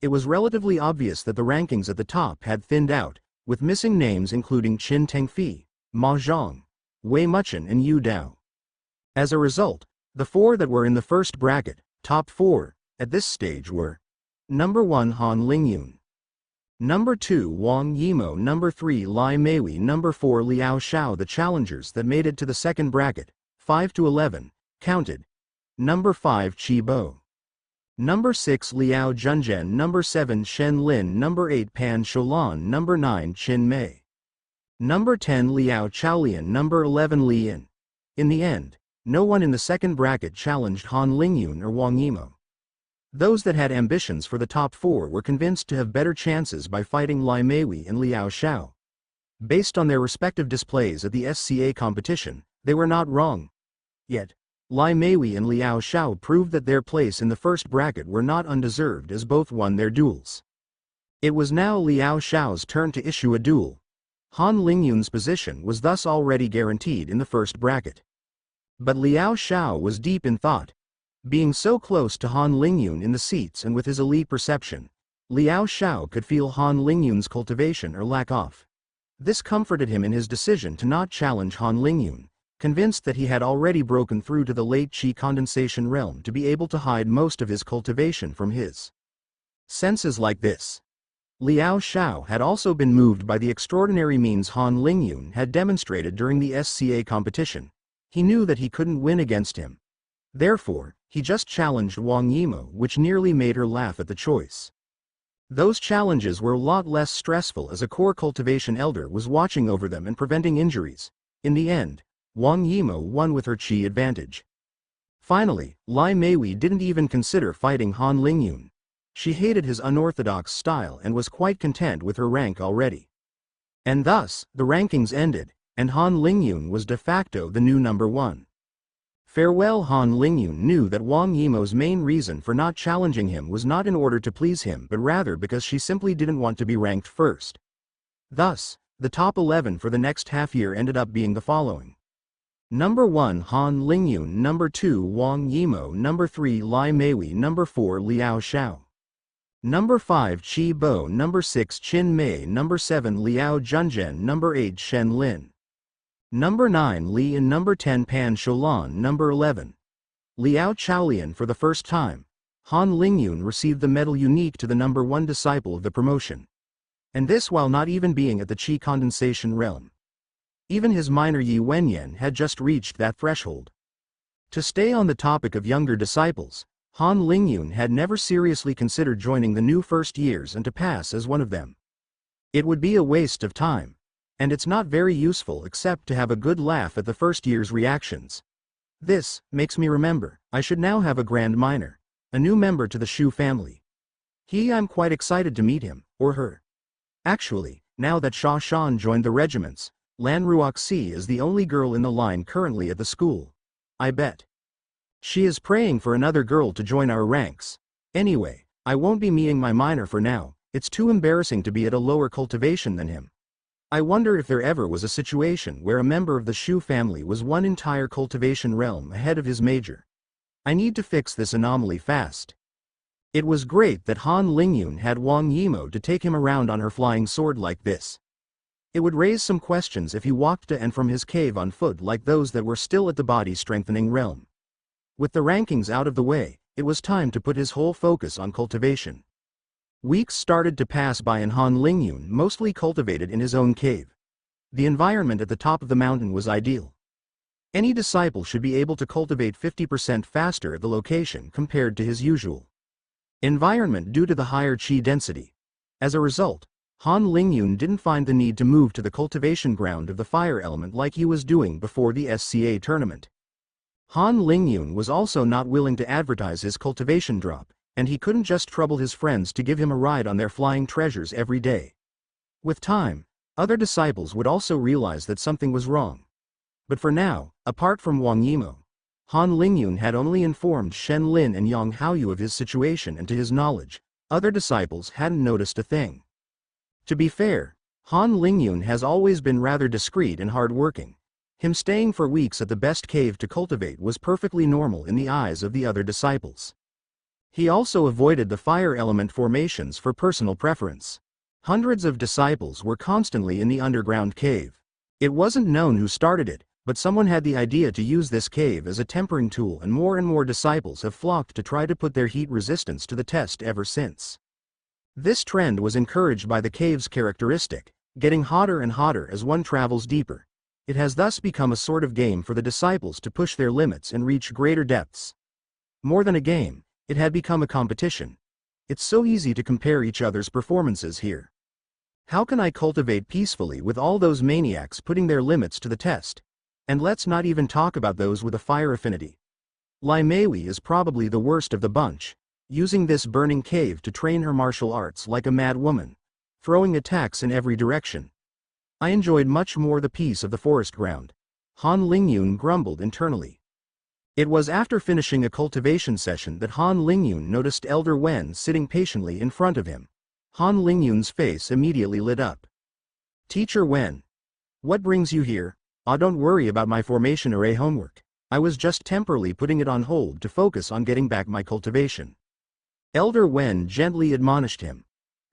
It was relatively obvious that the rankings at the top had thinned out, with missing names including Qin Tengfi, Ma Zhang, Wei Muchen and Yu Dao. As a result, the 4 that were in the first bracket, top 4, at this stage were: Number 1 Han Lingyun, Number 2 Wang Yimou, Number 3 Lai Meiwei, Number 4 Liao Xiao. The challengers that made it to the second bracket, 5 to 11, counted: Number 5 Qi Bo, Number 6 Liao Junzhen, Number 7 Shen Lin, Number 8 Pan Sholan, Number 9 Qin Mei, Number 10 Liao Chaolian, Number 11 Li Yin. In the end, no one in the second bracket challenged Han Lingyun or Wang Yimou. Those that had ambitions for the top 4 were convinced to have better chances by fighting Lai Meiwei and Liao Xiao. Based on their respective displays at the SCA competition, they were not wrong. Yet, Lai Meiwei and Liao Xiao proved that their place in the first bracket were not undeserved as both won their duels. It was now Liao Xiao's turn to issue a duel. Han Lingyun's position was thus already guaranteed in the first bracket. But Liao Xiao was deep in thought. Being so close to Han Lingyun in the seats and with his elite perception, Liao Xiao could feel Han Lingyun's cultivation or lack off. This comforted him in his decision to not challenge Han Lingyun, convinced that he had already broken through to the late Qi condensation realm to be able to hide most of his cultivation from his senses like this. Liao Xiao had also been moved by the extraordinary means Han Lingyun had demonstrated during the SCA competition. He knew that he couldn't win against him. Therefore, he just challenged Wang Yimou, which nearly made her laugh at the choice. Those challenges were a lot less stressful as a core cultivation elder was watching over them and preventing injuries. In the end, Wang Yimou won with her Qi advantage. Finally, Lai Meiwei didn't even consider fighting Han Lingyun. She hated his unorthodox style and was quite content with her rank already. And thus, the rankings ended, and Han Lingyun was de facto the new number 1. Farewell. Han Lingyun knew that Wang Yimo's main reason for not challenging him was not in order to please him but rather because she simply didn't want to be ranked first. Thus, the top 11 for the next half year ended up being the following. Number 1 Han Lingyun, number 2 Wang Yimo, number 3 Lai Meiwei, number 4 Liao Xiao. Number 5 Qi Bo, number 6 Qin Mei, number 7 Liao Junzhen, number 8 Shen Lin. Number 9 Li and number 10 Pan Sholan, number 11 Liao Chaolian. For the first time, Han Lingyun received the medal unique to the number 1 disciple of the promotion. And this while not even being at the Qi condensation realm. Even his minor Yi Wenyan had just reached that threshold. To stay on the topic of younger disciples, Han Lingyun had never seriously considered joining the new first years and to pass as one of them. It would be a waste of time. And it's not very useful except to have a good laugh at the first year's reactions. This makes me remember, I should now have a grand minor, a new member to the Shu family. I'm quite excited to meet him, or her. Actually, now that Sha Shan joined the regiments, Lan Ruoxi is the only girl in the line currently at the school. I bet. She is praying for another girl to join our ranks. Anyway, I won't be meeting my minor for now, it's too embarrassing to be at a lower cultivation than him. I wonder if there ever was a situation where a member of the Shu family was one entire cultivation realm ahead of his major. I need to fix this anomaly fast. It was great that Han Lingyun had Wang Yimo to take him around on her flying sword like this. It would raise some questions if he walked to and from his cave on foot like those that were still at the body-strengthening realm. With the rankings out of the way, it was time to put his whole focus on cultivation. Weeks started to pass by and Han Lingyun mostly cultivated in his own cave. The environment at the top of the mountain was ideal. Any disciple should be able to cultivate 50% faster at the location compared to his usual environment due to the higher Qi density. As a result, Han Lingyun didn't find the need to move to the cultivation ground of the fire element like he was doing before the SCA tournament. Han Lingyun was also not willing to advertise his cultivation drop, and he couldn't just trouble his friends to give him a ride on their flying treasures every day. With time, other disciples would also realize that something was wrong. But for now, apart from Wang Yimo, Han Lingyun had only informed Shen Lin and Yang Haoyu of his situation, and to his knowledge, other disciples hadn't noticed a thing. To be fair, Han Lingyun has always been rather discreet and hard-working. Him staying for weeks at the best cave to cultivate was perfectly normal in the eyes of the other disciples. He also avoided the fire element formations for personal preference. Hundreds of disciples were constantly in the underground cave. It wasn't known who started it, but someone had the idea to use this cave as a tempering tool, and more disciples have flocked to try to put their heat resistance to the test ever since. This trend was encouraged by the cave's characteristic, getting hotter and hotter as one travels deeper. It has thus become a sort of game for the disciples to push their limits and reach greater depths. More than a game, it had become a competition. It's so easy to compare each other's performances here. How can I cultivate peacefully with all those maniacs putting their limits to the test? And let's not even talk about those with a fire affinity. Lai Meiwei is probably the worst of the bunch, using this burning cave to train her martial arts like a mad woman, throwing attacks in every direction. I enjoyed much more the peace of the forest ground. Han Lingyun grumbled internally. It was after finishing a cultivation session that Han Lingyun noticed Elder Wen sitting patiently in front of him. Han Lingyun's face immediately lit up. Teacher Wen. What brings you here? Don't worry about my formation array homework. I was just temporarily putting it on hold to focus on getting back my cultivation. Elder Wen gently admonished him.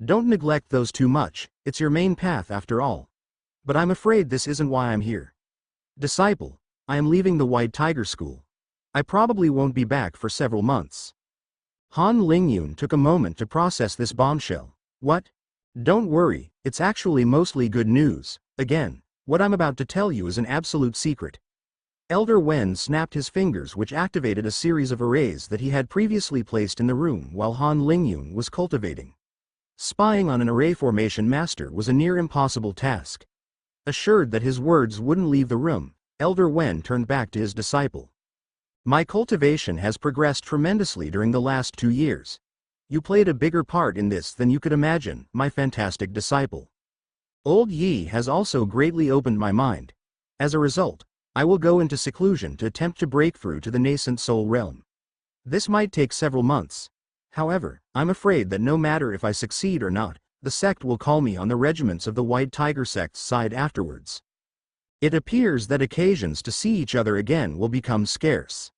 Don't neglect those too much, it's your main path after all. But I'm afraid this isn't why I'm here. Disciple, I am leaving the White Tiger School. I probably won't be back for several months. Han Lingyun took a moment to process this bombshell. What? Don't worry, it's actually mostly good news. Again, what I'm about to tell you is an absolute secret. Elder Wen snapped his fingers, which activated a series of arrays that he had previously placed in the room while Han Lingyun was cultivating. Spying on an array formation master was a near impossible task. Assured that his words wouldn't leave the room, Elder Wen turned back to his disciple. My cultivation has progressed tremendously during the last 2 years. You played a bigger part in this than you could imagine, my fantastic disciple. Old Yi has also greatly opened my mind. As a result, I will go into seclusion to attempt to break through to the nascent soul realm. This might take several months. However, I'm afraid that no matter if I succeed or not, the sect will call me on the regiments of the White Tiger sect's side afterwards. It appears that occasions to see each other again will become scarce.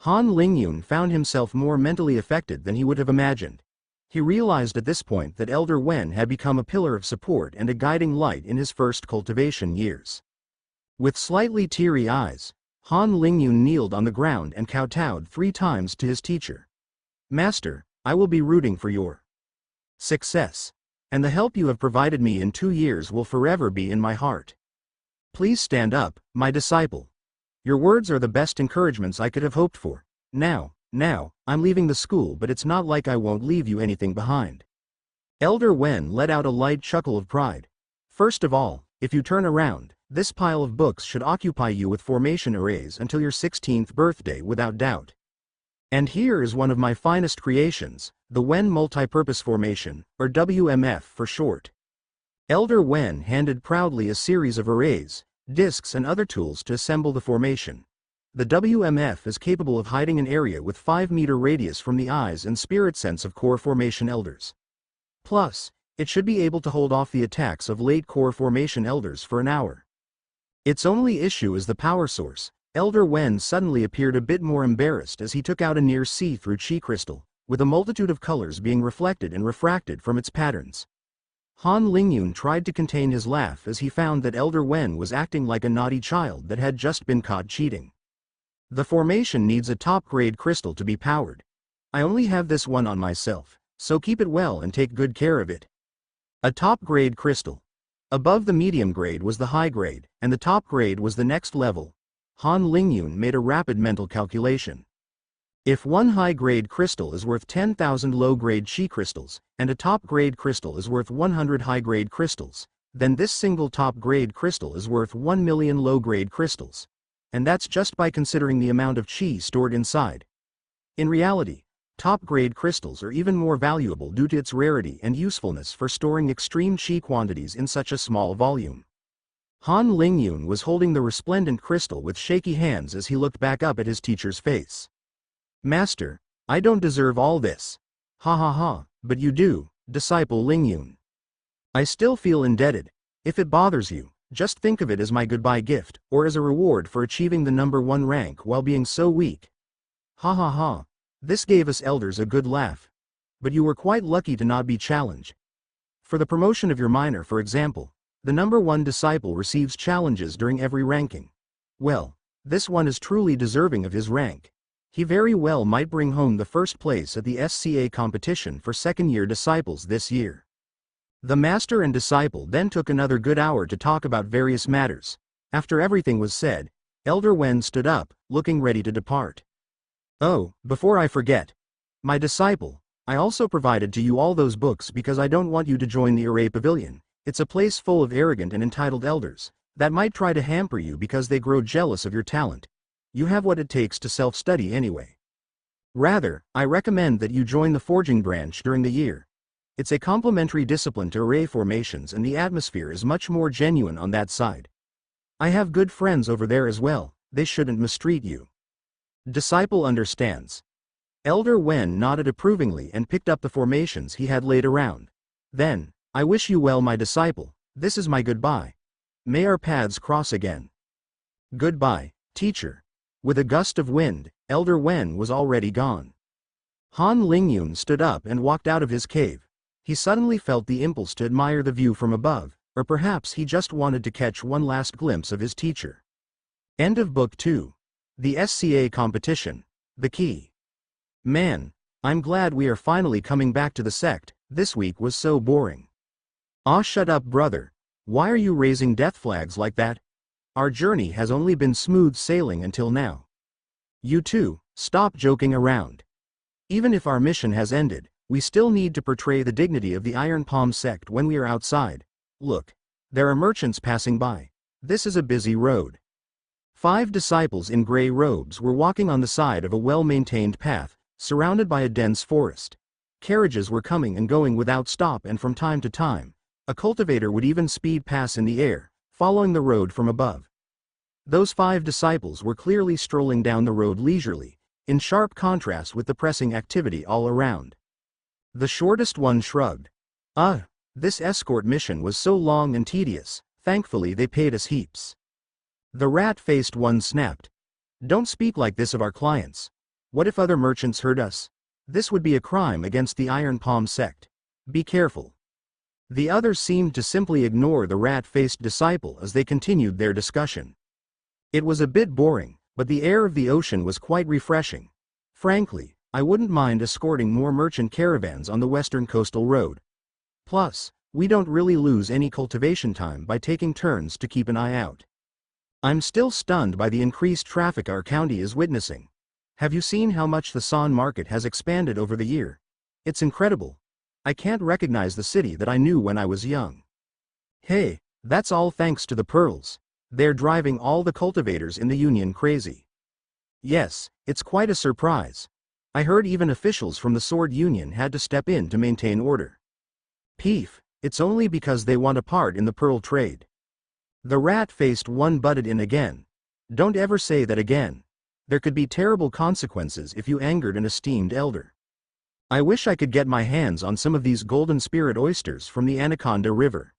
Han Lingyun found himself more mentally affected than he would have imagined. He realized at this point that Elder Wen had become a pillar of support and a guiding light in his first cultivation years. With slightly teary eyes, Han Lingyun kneeled on the ground and kowtowed 3 times to his teacher. Master, I will be rooting for your success, and the help you have provided me in 2 years will forever be in my heart. Please stand up, my disciple. Your words are the best encouragements I could have hoped for. Now, I'm leaving the school, but it's not like I won't leave you anything behind. Elder Wen let out a light chuckle of pride. First of all, if you turn around, this pile of books should occupy you with formation arrays until your 16th birthday without doubt. And here is one of my finest creations, the Wen Multipurpose Formation, or WMF for short. Elder Wen handed proudly a series of arrays, discs and other tools to assemble the formation. The WMF is capable of hiding an area with 5-meter radius from the eyes and spirit sense of core formation elders. Plus, it should be able to hold off the attacks of late core formation elders for an hour. Its only issue is the power source. Elder Wen suddenly appeared a bit more embarrassed as he took out a near see-through chi crystal, with a multitude of colors being reflected and refracted from its patterns. Han Lingyun tried to contain his laugh as he found that Elder Wen was acting like a naughty child that had just been caught cheating. The formation needs a top-grade crystal to be powered. I only have this one on myself, so keep it well and take good care of it. A top-grade crystal. Above the medium grade was the high grade, and the top grade was the next level. Han Lingyun made a rapid mental calculation. If one high-grade crystal is worth 10,000 low-grade chi crystals, and a top-grade crystal is worth 100 high-grade crystals, then this single top-grade crystal is worth 1 million low-grade crystals. And that's just by considering the amount of chi stored inside. In reality, top-grade crystals are even more valuable due to its rarity and usefulness for storing extreme chi quantities in such a small volume. Han Lingyun was holding the resplendent crystal with shaky hands as he looked back up at his teacher's face. Master, I don't deserve all this. Ha ha ha, but you do, disciple Lingyun. I still feel indebted. If it bothers you, just think of it as my goodbye gift, or as a reward for achieving the #1 rank while being so weak. Ha ha ha. This gave us elders a good laugh. But you were quite lucky to not be challenged. For the promotion of your minor, for example, the #1 disciple receives challenges during every ranking. Well, this one is truly deserving of his rank. He very well might bring home the first place at the SCA competition for second-year disciples this year. The master and disciple then took another good hour to talk about various matters. After everything was said, Elder Wen stood up, looking ready to depart. Oh, before I forget. My disciple, I also provided to you all those books because I don't want you to join the Array Pavilion. It's a place full of arrogant and entitled elders that might try to hamper you because they grow jealous of your talent. You have what it takes to self-study anyway. Rather, I recommend that you join the forging branch during the year. It's a complementary discipline to array formations and the atmosphere is much more genuine on that side. I have good friends over there as well, they shouldn't mistreat you. Disciple understands. Elder Wen nodded approvingly and picked up the formations he had laid around. Then, I wish you well, my disciple, this is my goodbye. May our paths cross again. Goodbye, teacher. With a gust of wind, Elder Wen was already gone. Han Lingyun stood up and walked out of his cave. He suddenly felt the impulse to admire the view from above, or perhaps he just wanted to catch one last glimpse of his teacher. End of Book 2. The SCA Competition. The Key. Man, I'm glad we are finally coming back to the sect. This week was so boring. Aw, shut up, brother. Why are you raising death flags like that? Our journey has only been smooth sailing until now. You two, stop joking around. Even if our mission has ended, we still need to portray the dignity of the Iron Palm sect when we are outside. Look, there are merchants passing by. This is a busy road. 5 disciples in gray robes were walking on the side of a well-maintained path, surrounded by a dense forest. Carriages were coming and going without stop, and from time to time, a cultivator would even speed past in the air, following the road from above. Those 5 disciples were clearly strolling down the road leisurely, in sharp contrast with the pressing activity all around. The shortest one shrugged. This escort mission was so long and tedious, thankfully they paid us heaps. The rat-faced one snapped. Don't speak like this of our clients. What if other merchants heard us? This would be a crime against the Iron Palm sect. Be careful. The others seemed to simply ignore the rat-faced disciple as they continued their discussion. It was a bit boring, but the air of the ocean was quite refreshing. Frankly, I wouldn't mind escorting more merchant caravans on the western coastal road. Plus, we don't really lose any cultivation time by taking turns to keep an eye out. I'm still stunned by the increased traffic our county is witnessing. Have you seen how much the San market has expanded over the year? It's incredible. I can't recognize the city that I knew when I was young. Hey, that's all thanks to the pearls. They're driving all the cultivators in the Union crazy. Yes, it's quite a surprise. I heard even officials from the Sword Union had to step in to maintain order. Peef, it's only because they want a part in the pearl trade. The rat-faced one butted in again. Don't ever say that again. There could be terrible consequences if you angered an esteemed elder. I wish I could get my hands on some of these golden spirit oysters from the Anaconda River.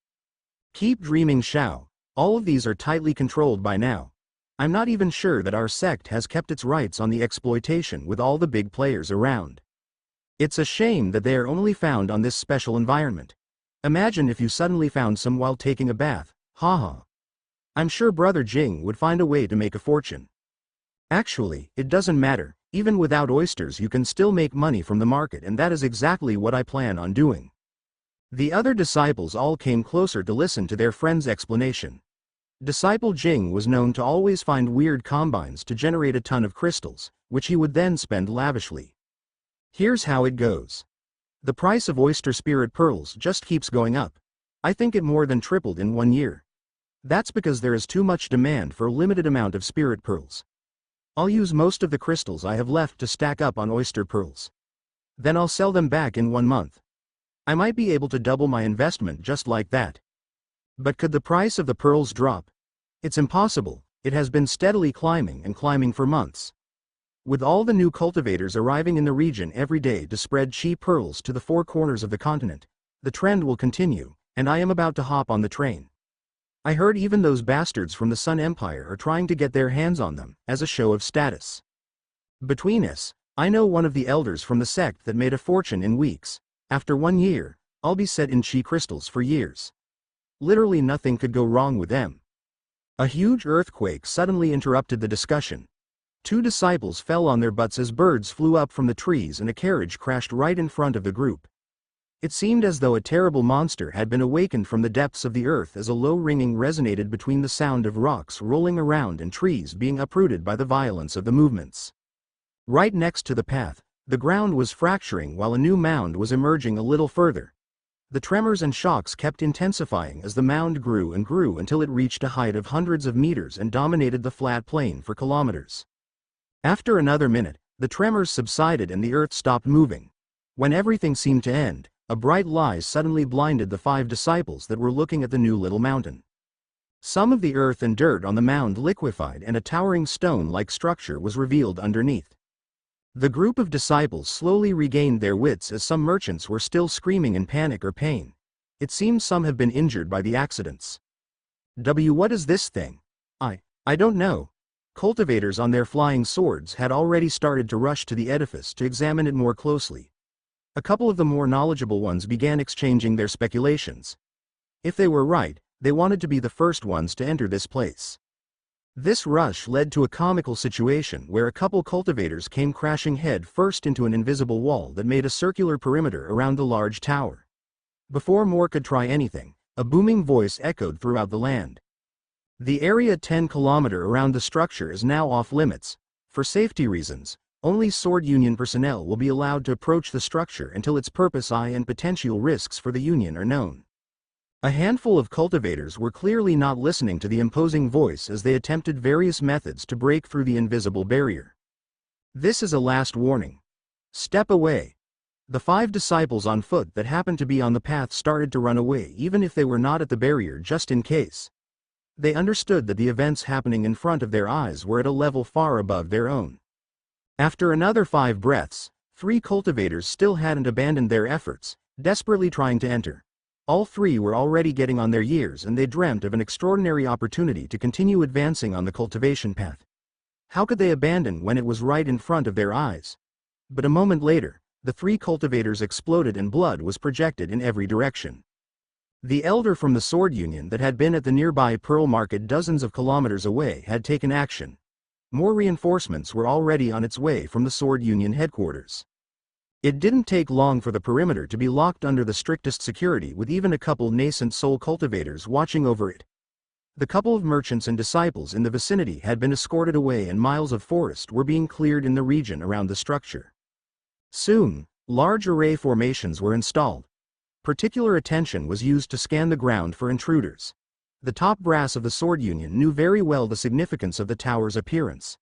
Keep dreaming, Shao. All of these are tightly controlled by now. I'm not even sure that our sect has kept its rights on the exploitation with all the big players around. It's a shame that they are only found on this special environment. Imagine if you suddenly found some while taking a bath, haha. I'm sure Brother Jing would find a way to make a fortune. Actually, it doesn't matter, even without oysters you can still make money from the market, and that is exactly what I plan on doing. The other disciples all came closer to listen to their friend's explanation. Disciple Jing was known to always find weird combines to generate a ton of crystals, which he would then spend lavishly. Here's how it goes. The price of oyster spirit pearls just keeps going up. I think it more than tripled in 1 year. That's because there is too much demand for a limited amount of spirit pearls. I'll use most of the crystals I have left to stack up on oyster pearls. Then I'll sell them back in 1 month. I might be able to double my investment just like that. But could the price of the pearls drop? It's impossible. It has been steadily climbing and climbing for months. With all the new cultivators arriving in the region every day to spread cheap pearls to the 4 corners of the continent, the trend will continue, and I am about to hop on the train. I heard even those bastards from the Sun Empire are trying to get their hands on them, as a show of status. Between us, I know one of the elders from the sect that made a fortune in weeks. After 1 year, I'll be set in chi crystals for years. Literally nothing could go wrong with them. A huge earthquake suddenly interrupted the discussion. 2 disciples fell on their butts as birds flew up from the trees and a carriage crashed right in front of the group. It seemed as though a terrible monster had been awakened from the depths of the earth as a low ringing resonated between the sound of rocks rolling around and trees being uprooted by the violence of the movements. Right next to the path, the ground was fracturing while a new mound was emerging a little further. The tremors and shocks kept intensifying as the mound grew and grew until it reached a height of hundreds of meters and dominated the flat plain for kilometers. After another minute, the tremors subsided and the earth stopped moving. When everything seemed to end, a bright light suddenly blinded the 5 disciples that were looking at the new little mountain. Some of the earth and dirt on the mound liquefied and a towering stone-like structure was revealed underneath. The group of disciples slowly regained their wits as some merchants were still screaming in panic or pain. It seems some have been injured by the accidents. What is this thing? I don't know. Cultivators on their flying swords had already started to rush to the edifice to examine it more closely. A couple of the more knowledgeable ones began exchanging their speculations. If they were right, they wanted to be the first ones to enter this place. This rush led to a comical situation where a couple cultivators came crashing head first into an invisible wall that made a circular perimeter around the large tower. Before more could try anything, a booming voice echoed throughout the land. The area 10 km around the structure is now off limits. For safety reasons, only Sword Union personnel will be allowed to approach the structure until its purpose and potential risks for the Union are known. A handful of cultivators were clearly not listening to the imposing voice as they attempted various methods to break through the invisible barrier. This is a last warning. Step away. The 5 disciples on foot that happened to be on the path started to run away even if they were not at the barrier just in case. They understood that the events happening in front of their eyes were at a level far above their own. After another 5 breaths, 3 cultivators still hadn't abandoned their efforts, desperately trying to enter. All 3 were already getting on their years and they dreamt of an extraordinary opportunity to continue advancing on the cultivation path. How could they abandon when it was right in front of their eyes? But a moment later, the 3 cultivators exploded and blood was projected in every direction. The elder from the Sword Union that had been at the nearby Pearl Market dozens of kilometers away had taken action. More reinforcements were already on its way from the Sword Union headquarters. It didn't take long for the perimeter to be locked under the strictest security with even a couple nascent soul cultivators watching over it. The couple of merchants and disciples in the vicinity had been escorted away and miles of forest were being cleared in the region around the structure. Soon, large array formations were installed. Particular attention was used to scan the ground for intruders. The top brass of the Sword Union knew very well the significance of the tower's appearance.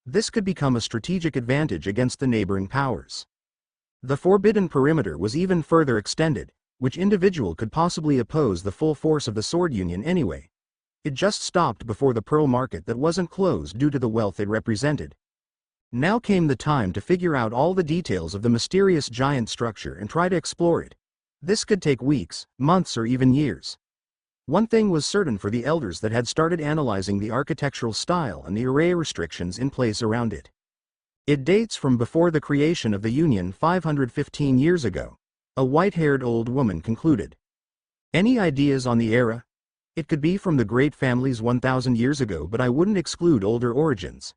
This could become a strategic advantage against the neighboring powers. The forbidden perimeter was even further extended, which individual could possibly oppose the full force of the Sword Union anyway? It just stopped before the Pearl Market that wasn't closed due to the wealth it represented. Now came the time to figure out all the details of the mysterious giant structure and try to explore it. This could take weeks, months or even years. One thing was certain for the elders that had started analyzing the architectural style and the array restrictions in place around it. It dates from before the creation of the Union 515 years ago, a white-haired old woman concluded. Any ideas on the era? It could be from the great families 1,000 years ago, but I wouldn't exclude older origins.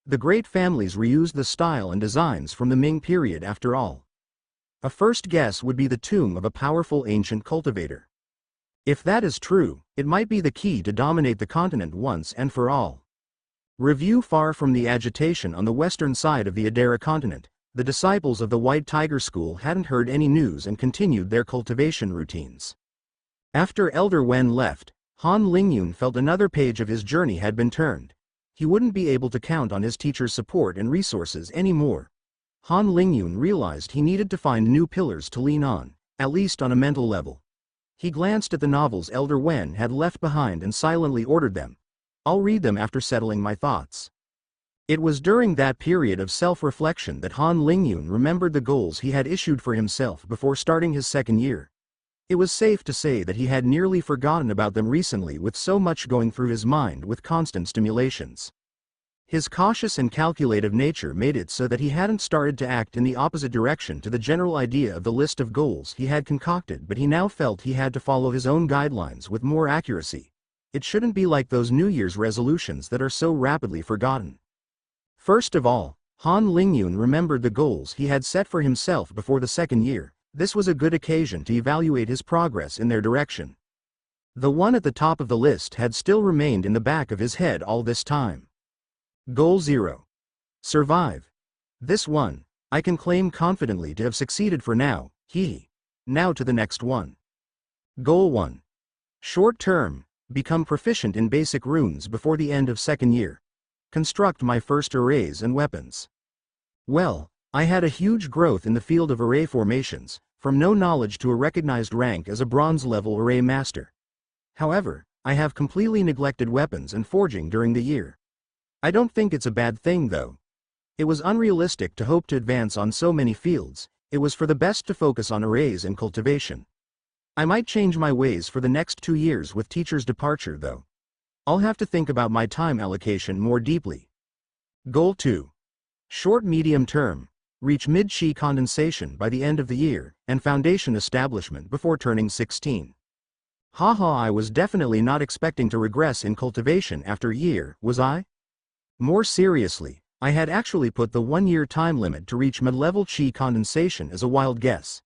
The great families reused the style and designs from the Ming period after all. A first guess would be the tomb of a powerful ancient cultivator. If that is true, it might be the key to dominate the continent once and for all. Review. Far from the agitation on the western side of the Adara continent, the disciples of the White Tiger School hadn't heard any news and continued their cultivation routines. After Elder Wen left, Han Lingyun felt another page of his journey had been turned. He wouldn't be able to count on his teacher's support and resources anymore. Han Lingyun realized he needed to find new pillars to lean on, at least on a mental level. He glanced at the novels Elder Wen had left behind and silently ordered them. I'll read them after settling my thoughts. It was during that period of self-reflection that Han Lingyun remembered the goals he had issued for himself before starting his second year. It was safe to say that he had nearly forgotten about them recently with so much going through his mind with constant stimulations. His cautious and calculative nature made it so that he hadn't started to act in the opposite direction to the general idea of the list of goals he had concocted, but he now felt he had to follow his own guidelines with more accuracy. It shouldn't be like those New Year's resolutions that are so rapidly forgotten. First of all, Han Lingyun remembered the goals he had set for himself before the second year. This was a good occasion to evaluate his progress in their direction. The one at the top of the list had still remained in the back of his head all this time. Goal 0. Survive. This one, I can claim confidently to have succeeded for now, Now to the next one. Goal 1. Short term. Become proficient in basic runes before the end of second year. Construct my first arrays and weapons. Well, I had a huge growth in the field of array formations, from no knowledge to a recognized rank as a bronze-level array master. However, I have completely neglected weapons and forging during the year. I don't think it's a bad thing though. It was unrealistic to hope to advance on so many fields. It was for the best to focus on arrays and cultivation. I might change my ways for the next 2 years with teacher's departure though. I'll have to think about my time allocation more deeply. Goal 2. Short-medium term. Reach mid-chi condensation by the end of the year, and foundation establishment before turning 16. Haha, I was definitely not expecting to regress in cultivation after a year, was I? More seriously, I had actually put the 1-year time limit to reach mid-level chi condensation as a wild guess.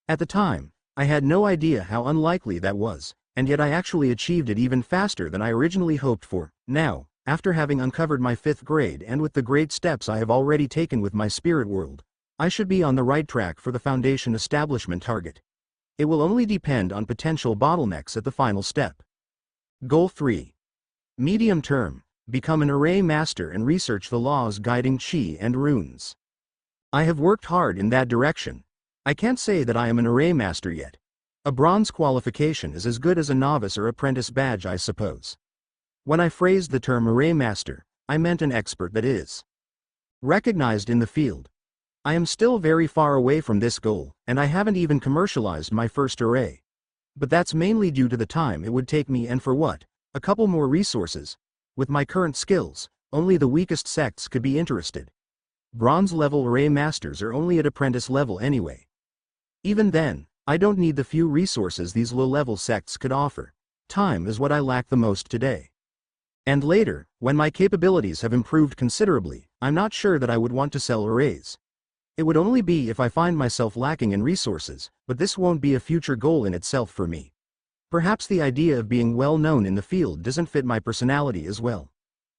At the time, I had no idea how unlikely that was, and yet I actually achieved it even faster than I originally hoped for. Now, after having uncovered my 5th grade and with the great steps I have already taken with my spirit world, I should be on the right track for the foundation establishment target. It will only depend on potential bottlenecks at the final step. Goal 3. Medium term. Become an array master and research the laws guiding chi and runes. I have worked hard in that direction. I can't say that I am an array master yet. A bronze qualification is as good as a novice or apprentice badge, I suppose. When I phrased the term array master, I meant an expert that is recognized in the field. I am still very far away from this goal, and I haven't even commercialized my first array. But that's mainly due to the time it would take me and for what? A couple more resources. With my current skills, only the weakest sects could be interested. Bronze level array masters are only at apprentice level anyway. Even then, I don't need the few resources these low-level sects could offer. Time is what I lack the most today. And later, when my capabilities have improved considerably, I'm not sure that I would want to sell arrays. It would only be if I find myself lacking in resources, but this won't be a future goal in itself for me. Perhaps the idea of being well known in the field doesn't fit my personality as well.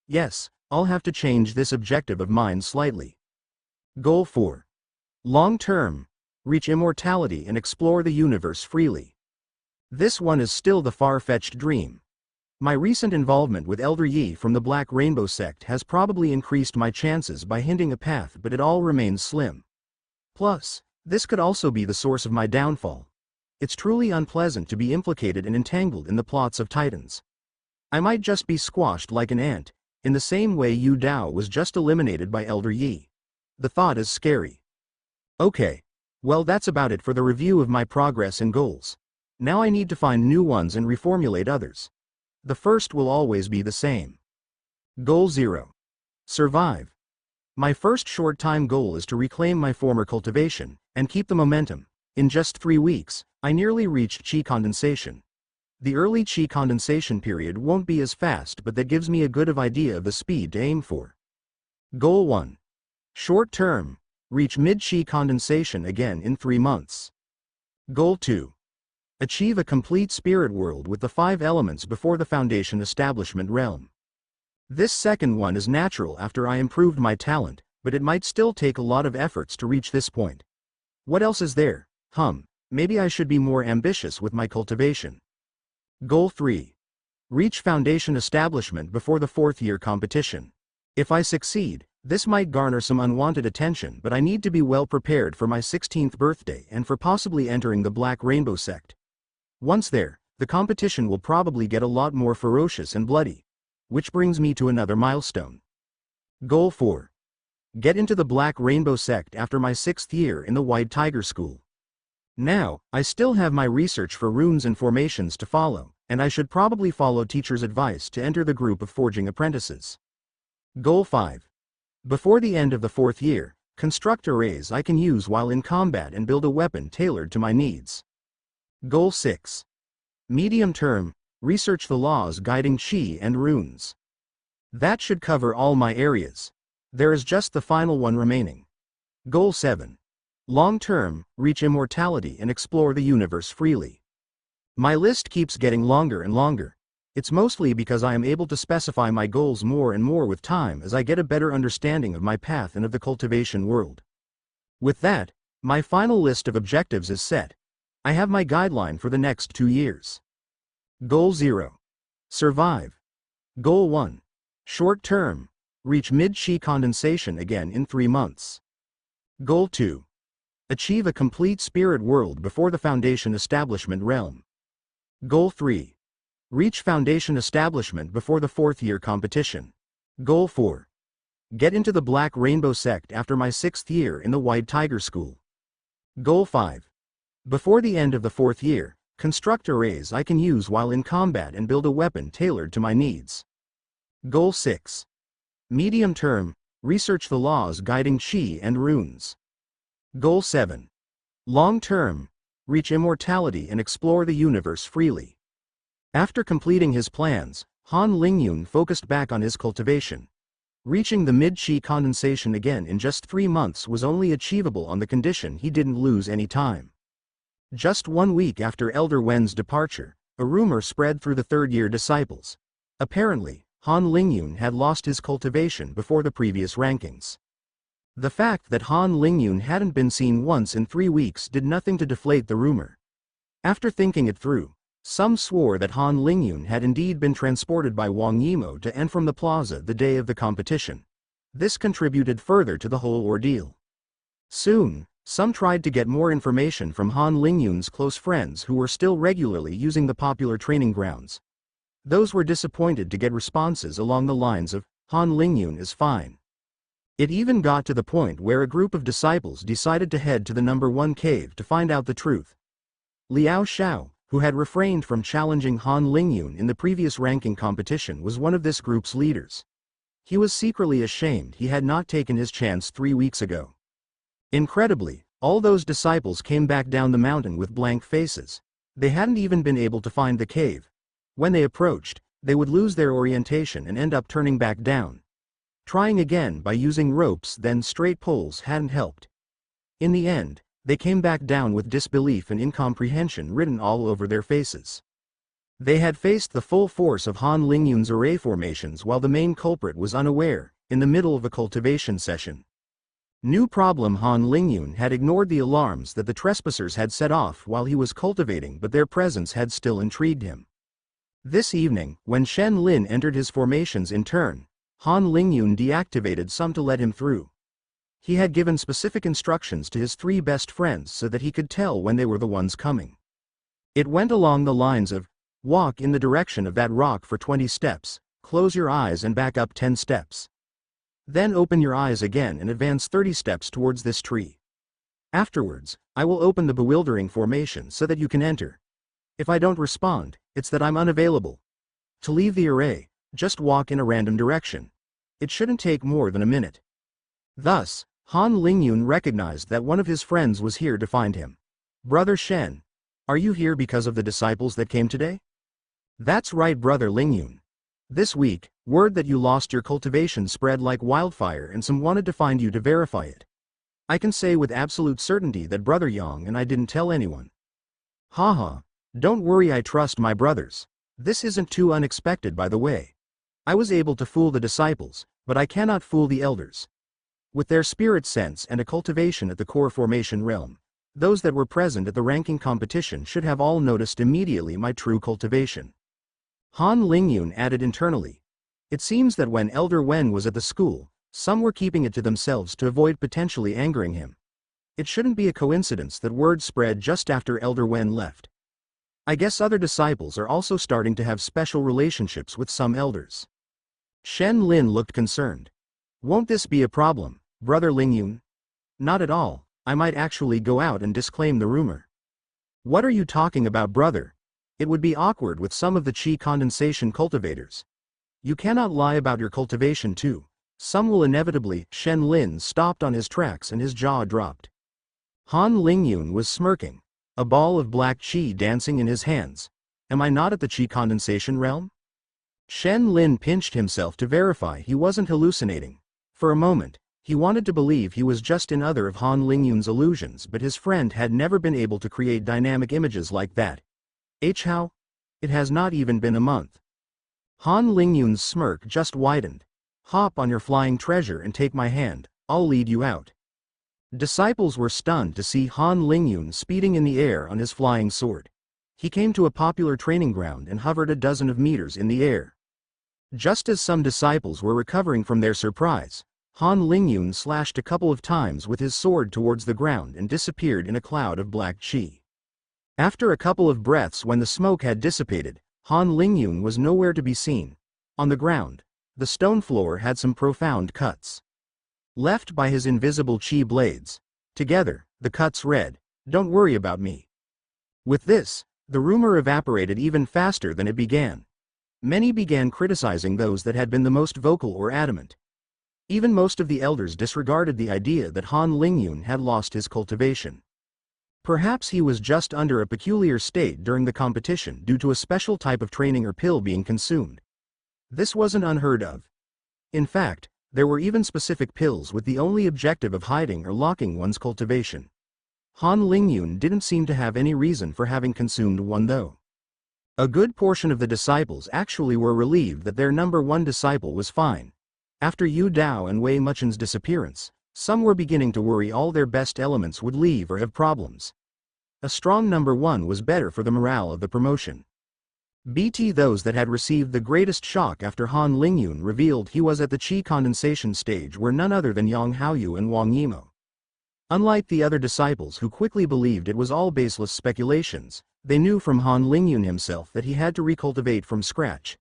Yes, I'll have to change this objective of mine slightly. Goal 4. Long term. Reach immortality and explore the universe freely. This one is still the far-fetched dream. My recent involvement with Elder Yi from the Black Rainbow sect has probably increased my chances by hinting a path, but it all remains slim. Plus, this could also be the source of my downfall. It's truly unpleasant to be implicated and entangled in the plots of titans. I might just be squashed like an ant, in the same way Yu Dao was just eliminated by Elder Yi. The thought is scary. Okay. Well, that's about it for the review of my progress and goals. Now I need to find new ones and reformulate others. The first will always be the same. Goal 0. Survive. My first short-time goal is to reclaim my former cultivation, and keep the momentum. In just 3 weeks, I nearly reached Qi condensation. The early Qi condensation period won't be as fast, but that gives me a good idea of the speed to aim for. Goal 1. Short-term. Reach mid-Qi condensation again in 3 months. Goal 2. Achieve a complete spirit world with the 5 elements before the foundation establishment realm. This second one is natural after I improved my talent, but it might still take a lot of efforts to reach this point. What else is there? Maybe I should be more ambitious with my cultivation. Goal 3. Reach foundation establishment before the 4th year competition. If I succeed, this might garner some unwanted attention, but I need to be well prepared for my 16th birthday and for possibly entering the Black Rainbow sect. Once there, the competition will probably get a lot more ferocious and bloody. Which brings me to another milestone. Goal 4. Get into the Black Rainbow sect after my 6th year in the White Tiger School. Now, I still have my research for runes and formations to follow, and I should probably follow teacher's advice to enter the group of forging apprentices. Goal 5. Before the end of the 4th year, construct arrays I can use while in combat and build a weapon tailored to my needs. Goal 6. Medium term, research the laws guiding Qi and runes. That should cover all my areas. There is just the final one remaining. Goal 7. Long term, reach immortality and explore the universe freely. My list keeps getting longer and longer. It's mostly because I am able to specify my goals more and more with time as I get a better understanding of my path and of the cultivation world. With that, my final list of objectives is set. I have my guideline for the next 2 years. Goal 0. Survive. Goal 1. Short term. Reach mid-Qi condensation again in 3 months. Goal 2. Achieve a complete spirit world before the foundation establishment realm. Goal 3. Reach foundation establishment before the 4th year competition. Goal 4. Get into the Black Rainbow sect after my 6th year in the White Tiger School. Goal 5. Before the end of the 4th year, construct arrays I can use while in combat and build a weapon tailored to my needs. Goal 6. Medium term, research the laws guiding Qi and runes. Goal 7. Long term, reach immortality and explore the universe freely. After completing his plans, Han Lingyun focused back on his cultivation. Reaching the mid-Qi condensation again in just 3 months was only achievable on the condition he didn't lose any time. Just 1 week after Elder Wen's departure, a rumor spread through the 3rd-year disciples. Apparently, Han Lingyun had lost his cultivation before the previous rankings. The fact that Han Lingyun hadn't been seen once in 3 weeks did nothing to deflate the rumor. After thinking it through, some swore that Han Lingyun had indeed been transported by Wang Yimo to and from the plaza the day of the competition. This contributed further to the whole ordeal. Soon, some tried to get more information from Han Lingyun's close friends who were still regularly using the popular training grounds. Those were disappointed to get responses along the lines of, Han Lingyun is fine. It even got to the point where a group of disciples decided to head to the number 1 cave to find out the truth. Liao Xiao, who had refrained from challenging Han Lingyun in the previous ranking competition, was one of this group's leaders. He was secretly ashamed he had not taken his chance 3 weeks ago. Incredibly, all those disciples came back down the mountain with blank faces. They hadn't even been able to find the cave. When they approached, they would lose their orientation and end up turning back down. Trying again by using ropes, then straight poles, hadn't helped. In the end, they came back down with disbelief and incomprehension written all over their faces. They had faced the full force of Han Lingyun's array formations while the main culprit was unaware, in the middle of a cultivation session. New problem: Han Lingyun had ignored the alarms that the trespassers had set off while he was cultivating, but their presence had still intrigued him. This evening, when Shen Lin entered his formations in turn, Han Lingyun deactivated some to let him through. He had given specific instructions to his 3 best friends so that he could tell when they were the ones coming. It went along the lines of, walk in the direction of that rock for 20 steps, close your eyes and back up 10 steps. Then open your eyes again and advance 30 steps towards this tree. Afterwards, I will open the bewildering formation so that you can enter. If I don't respond, it's that I'm unavailable. To leave the array, just walk in a random direction. It shouldn't take more than a minute. Thus, Han Lingyun recognized that one of his friends was here to find him. Brother Shen, are you here because of the disciples that came today? That's right, Brother Lingyun. This week, word that you lost your cultivation spread like wildfire and some wanted to find you to verify it. I can say with absolute certainty that Brother Yang and I didn't tell anyone. Haha, don't worry, I trust my brothers. This isn't too unexpected, by the way. I was able to fool the disciples, but I cannot fool the elders. With their spirit sense and a cultivation at the core formation realm, those that were present at the ranking competition should have all noticed immediately my true cultivation. Han Lingyun added internally. It seems that when Elder Wen was at the school, some were keeping it to themselves to avoid potentially angering him. It shouldn't be a coincidence that word spread just after Elder Wen left. I guess other disciples are also starting to have special relationships with some elders. Shen Lin looked concerned. Won't this be a problem, Brother Lingyun? Not at all. I might actually go out and disclaim the rumor. What are you talking about, brother? It would be awkward with some of the qi condensation cultivators. You cannot lie about your cultivation too. Some will inevitably. Shen Lin stopped on his tracks and his jaw dropped. Han Lingyun was smirking, a ball of black qi dancing in his hands. Am I not at the qi condensation realm? Shen Lin pinched himself to verify he wasn't hallucinating. For a moment, he wanted to believe he was just in other of Han Lingyun's illusions, but his friend had never been able to create dynamic images like that. How? It has not even been a month. Han Lingyun's smirk just widened. Hop on your flying treasure and take my hand, I'll lead you out. Disciples were stunned to see Han Lingyun speeding in the air on his flying sword. He came to a popular training ground and hovered a dozen of meters in the air. Just as some disciples were recovering from their surprise, Han Lingyun slashed a couple of times with his sword towards the ground and disappeared in a cloud of black qi. After a couple of breaths, when the smoke had dissipated, Han Lingyun was nowhere to be seen. On the ground, the stone floor had some profound cuts, left by his invisible qi blades. Together, the cuts read, "Don't worry about me." With this, the rumor evaporated even faster than it began. Many began criticizing those that had been the most vocal or adamant. Even most of the elders disregarded the idea that Han Lingyun had lost his cultivation. Perhaps he was just under a peculiar state during the competition due to a special type of training or pill being consumed. This wasn't unheard of. In fact, there were even specific pills with the only objective of hiding or locking one's cultivation. Han Lingyun didn't seem to have any reason for having consumed one though. A good portion of the disciples actually were relieved that their number 1 disciple was fine. After Yu Dao and Wei Muchen's disappearance, some were beginning to worry all their best elements would leave or have problems. A strong number 1 was better for the morale of the promotion. Those that had received the greatest shock after Han Lingyun revealed he was at the qi condensation stage were none other than Yang Haoyu and Wang Yimo. Unlike the other disciples who quickly believed it was all baseless speculations, They knew from Han Lingyun himself that he had to recultivate from scratch.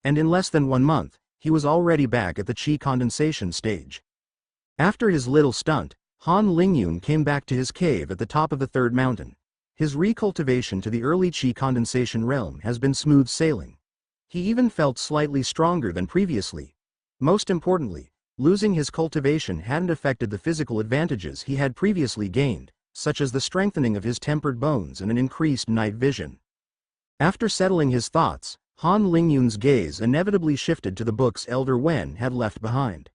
And in less than 1 month, he was already back at the qi condensation stage. After his little stunt, Han Lingyun came back to his cave at the top of the third mountain. His recultivation to the early qi condensation realm has been smooth sailing. He even felt slightly stronger than previously. Most importantly, losing his cultivation hadn't affected the physical advantages he had previously gained, such as the strengthening of his tempered bones and an increased night vision. After settling his thoughts, Han Lingyun's gaze inevitably shifted to the books Elder Wen had left behind.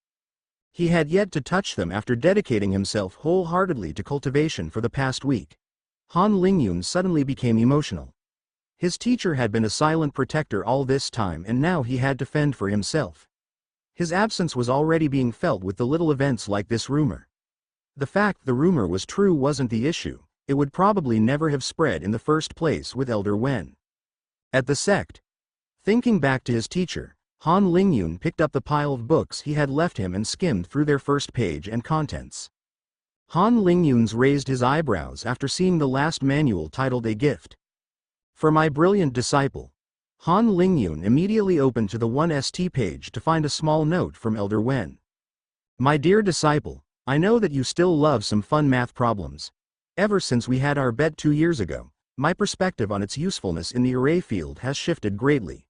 He had yet to touch them after dedicating himself wholeheartedly to cultivation for the past week. Han Lingyun suddenly became emotional. His teacher had been a silent protector all this time, and now he had to fend for himself. His absence was already being felt with the little events like this rumor. The fact the rumor was true wasn't the issue, it would probably never have spread in the first place with Elder Wen. At the sect. Thinking back to his teacher, Han Lingyun picked up the pile of books he had left him and skimmed through their first page and contents. Han Lingyun raised his eyebrows after seeing the last manual titled A Gift. For my brilliant disciple. Han Lingyun immediately opened to the 1st page to find a small note from Elder Wen. My dear disciple, I know that you still love some fun math problems. Ever since we had our bet 2 years ago, my perspective on its usefulness in the array field has shifted greatly.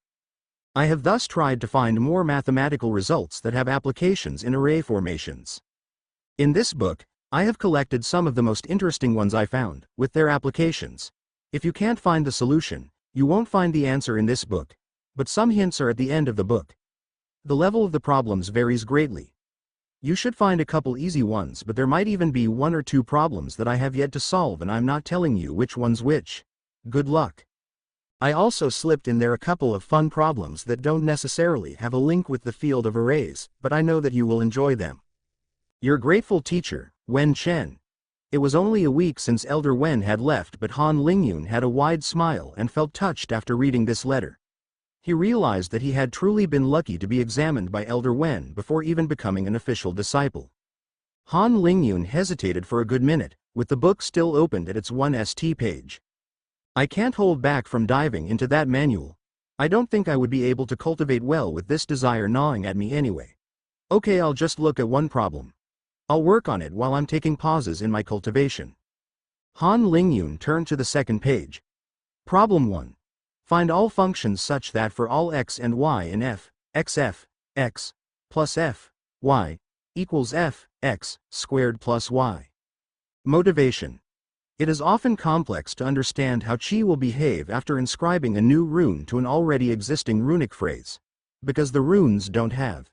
I have thus tried to find more mathematical results that have applications in array formations. In this book, I have collected some of the most interesting ones I found, with their applications. If you can't find the solution, you won't find the answer in this book, but some hints are at the end of the book. The level of the problems varies greatly. You should find a couple easy ones, but there might even be 1 or 2 problems that I have yet to solve, and I'm not telling you which one's which. Good luck. I also slipped in there a couple of fun problems that don't necessarily have a link with the field of arrays, but I know that you will enjoy them. Your grateful teacher, Wen Chen. It was only a week since Elder Wen had left, but Han Lingyun had a wide smile and felt touched after reading this letter. He realized that he had truly been lucky to be examined by Elder Wen before even becoming an official disciple. Han Lingyun hesitated for a good minute, with the book still opened at its 1st page. I can't hold back from diving into that manual. I don't think I would be able to cultivate well with this desire gnawing at me anyway. Okay, I'll just look at one problem. I'll work on it while I'm taking pauses in my cultivation. Han Lingyun turned to the 2nd page. Problem 1. Find all functions such that for all x and y in f, xf, x, plus f, y, equals f, x, squared plus y. Motivation. It is often complex to understand how qi will behave after inscribing a new rune to an already existing runic phrase. Because the runes don't have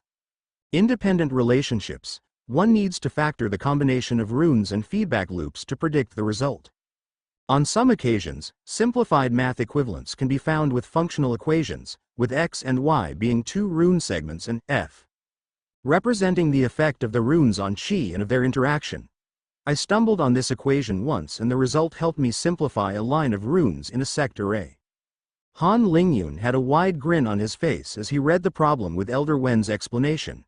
independent relationships, one needs to factor the combination of runes and feedback loops to predict the result. On some occasions, simplified math equivalents can be found with functional equations, with x and y being 2 rune segments and f representing the effect of the runes on qi and of their interaction. I stumbled on this equation once, and the result helped me simplify a line of runes in a sect array. Han Lingyun had a wide grin on his face as he read the problem with Elder Wen's explanation.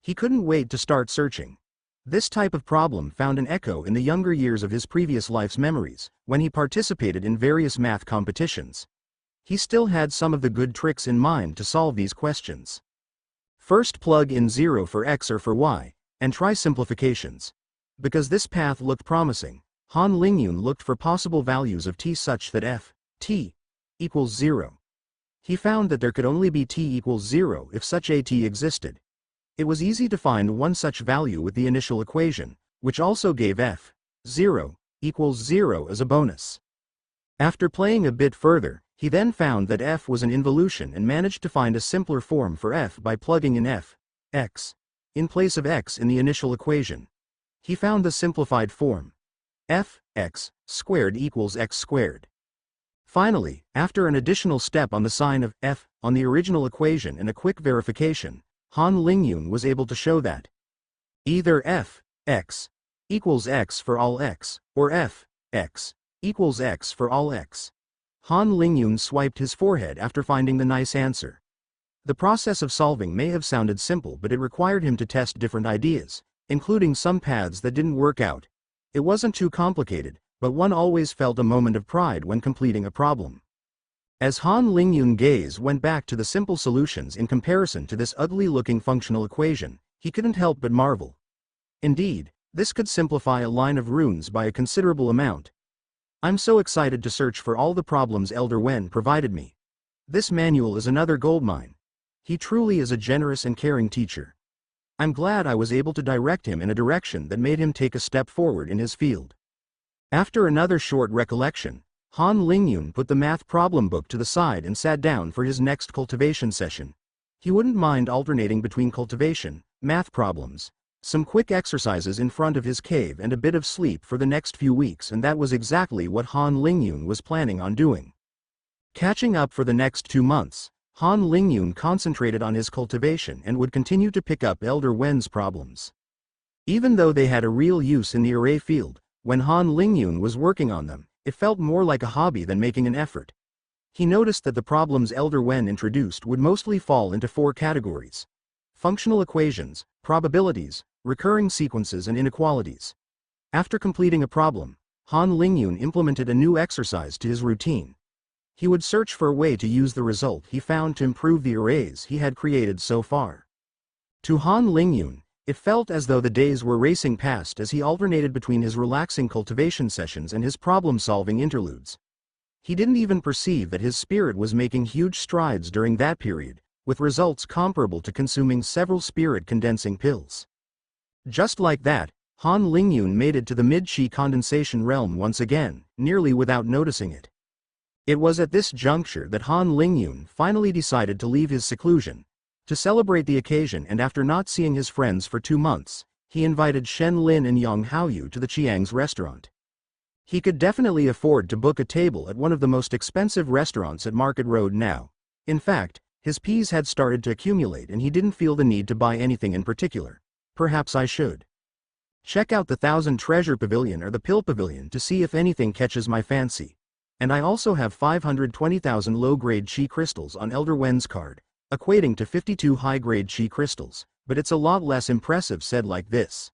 He couldn't wait to start searching. This type of problem found an echo in the younger years of his previous life's memories, when he participated in various math competitions. He still had some of the good tricks in mind to solve these questions. First, plug in 0 for x or for y, and try simplifications. Because this path looked promising, Han Lingyun looked for possible values of t such that f, t, equals 0. He found that there could only be t equals 0 if such a t existed. It was easy to find one such value with the initial equation, which also gave f, 0, equals 0 as a bonus. After playing a bit further, he then found that f was an involution and managed to find a simpler form for f by plugging in f, x, in place of x in the initial equation. He found the simplified form, f, x, squared equals x squared. Finally, after an additional step on the sign of f on the original equation and a quick verification, Han Lingyun was able to show that either f, x, equals x for all x, or f, x, equals x for all x. Han Lingyun swiped his forehead after finding the nice answer. The process of solving may have sounded simple, but it required him to test different ideas, including some paths that didn't work out. It wasn't too complicated, but one always felt a moment of pride when completing a problem. As Han Lingyun's gaze went back to the simple solutions in comparison to this ugly-looking functional equation, he couldn't help but marvel. Indeed, this could simplify a line of runes by a considerable amount. I'm so excited to search for all the problems Elder Wen provided me. This manual is another goldmine. He truly is a generous and caring teacher. I'm glad I was able to direct him in a direction that made him take a step forward in his field. After another short recollection, Han Lingyun put the math problem book to the side and sat down for his next cultivation session. He wouldn't mind alternating between cultivation, math problems, some quick exercises in front of his cave and a bit of sleep for the next few weeks, and that was exactly what Han Lingyun was planning on doing. Catching up for the next 2 months, Han Lingyun concentrated on his cultivation and would continue to pick up Elder Wen's problems. Even though they had a real use in the array field, when Han Lingyun was working on them, it felt more like a hobby than making an effort. He noticed that the problems Elder Wen introduced would mostly fall into 4 categories: functional equations, probabilities, recurring sequences, and inequalities. After completing a problem, Han Lingyun implemented a new exercise to his routine. He would search for a way to use the result he found to improve the arrays he had created so far. To Han Lingyun, it felt as though the days were racing past as he alternated between his relaxing cultivation sessions and his problem-solving interludes. He didn't even perceive that his spirit was making huge strides during that period, with results comparable to consuming several spirit-condensing pills. Just like that, Han Lingyun made it to the mid-chi condensation realm once again, nearly without noticing it. It was at this juncture that Han Lingyun finally decided to leave his seclusion. To celebrate the occasion, and after not seeing his friends for 2 months, he invited Shen Lin and Yang Haoyu to the Chiang's restaurant. He could definitely afford to book a table at one of the most expensive restaurants at Market Road now. In fact, his peas had started to accumulate and he didn't feel the need to buy anything in particular. Perhaps I should check out the 1,000 Treasure Pavilion or the Pill Pavilion to see if anything catches my fancy. And I also have 520,000 low-grade Qi crystals on Elder Wen's card, equating to 52 high-grade Qi crystals, but it's a lot less impressive said like this.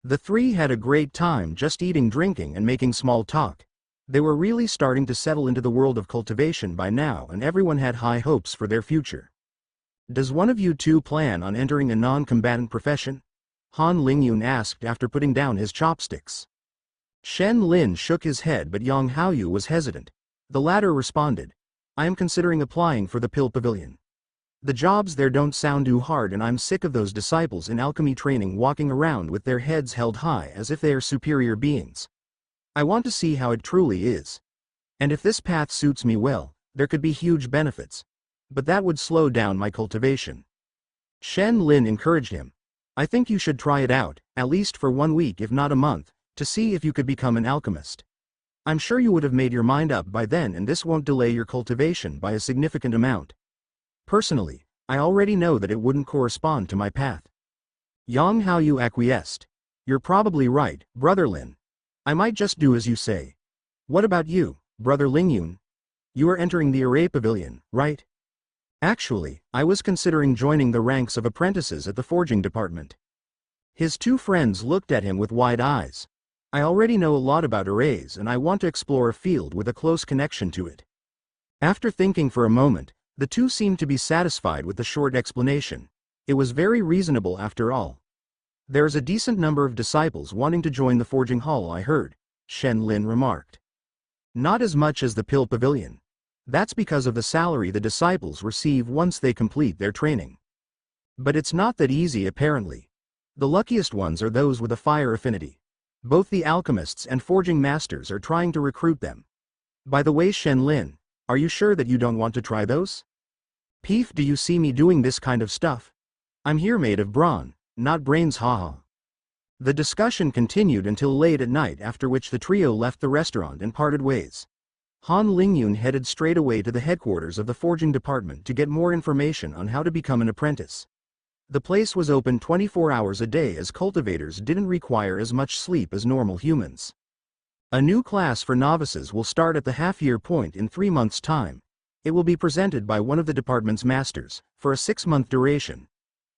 The three had a great time just eating, drinking, and making small talk. They were really starting to settle into the world of cultivation by now, and everyone had high hopes for their future. Does one of you two plan on entering a non-combatant profession? Han Lingyun asked after putting down his chopsticks. Shen Lin shook his head, but Yang Haoyu was hesitant. The latter responded, I am considering applying for the Pill Pavilion. The jobs there don't sound too hard, and I'm sick of those disciples in alchemy training walking around with their heads held high as if they are superior beings. I want to see how it truly is. And if this path suits me well, there could be huge benefits. But that would slow down my cultivation. Shen Lin encouraged him. I think you should try it out, at least for 1 week if not a month, to see if you could become an alchemist. I'm sure you would have made your mind up by then, and this won't delay your cultivation by a significant amount. Personally, I already know that it wouldn't correspond to my path. Yang Haoyu acquiesced. You're probably right, Brother Lin. I might just do as you say. What about you, Brother Lingyun? You are entering the Array Pavilion, right? Actually, I was considering joining the ranks of apprentices at the forging department. His 2 friends looked at him with wide eyes. I already know a lot about arrays, and I want to explore a field with a close connection to it. After thinking for a moment, the 2 seemed to be satisfied with the short explanation. It was very reasonable after all. There's a decent number of disciples wanting to join the forging hall, I heard, Shen Lin remarked. Not as much as the Pill Pavilion. That's because of the salary the disciples receive once they complete their training. But it's not that easy apparently. The luckiest ones are those with a fire affinity. Both the alchemists and forging masters are trying to recruit them. By the way, Shen Lin, are you sure that you don't want to try those? Peef, do you see me doing this kind of stuff? I'm here made of brawn, not brains, haha. The discussion continued until late at night, after which the trio left the restaurant and parted ways. Han Lingyun headed straight away to the headquarters of the forging department to get more information on how to become an apprentice. The place was open 24 hours a day, as cultivators didn't require as much sleep as normal humans. A new class for novices will start at the half-year point in 3 months' time. It will be presented by one of the department's masters, for a 6-month duration.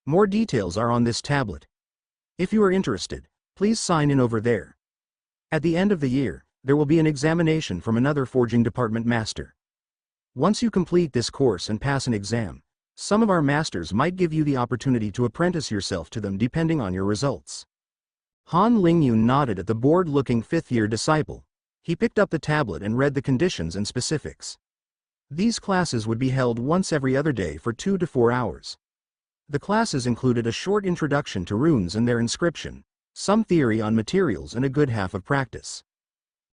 More details are on this tablet. If you are interested, please sign in over there. At the end of the year, there will be an examination from another forging department master. Once you complete this course and pass an exam, some of our masters might give you the opportunity to apprentice yourself to them depending on your results. Han Lingyun nodded at the bored-looking fifth-year disciple. He picked up the tablet and read the conditions and specifics. These classes would be held once every other day for 2 to 4 hours. The classes included a short introduction to runes and their inscription, some theory on materials and a good half of practice.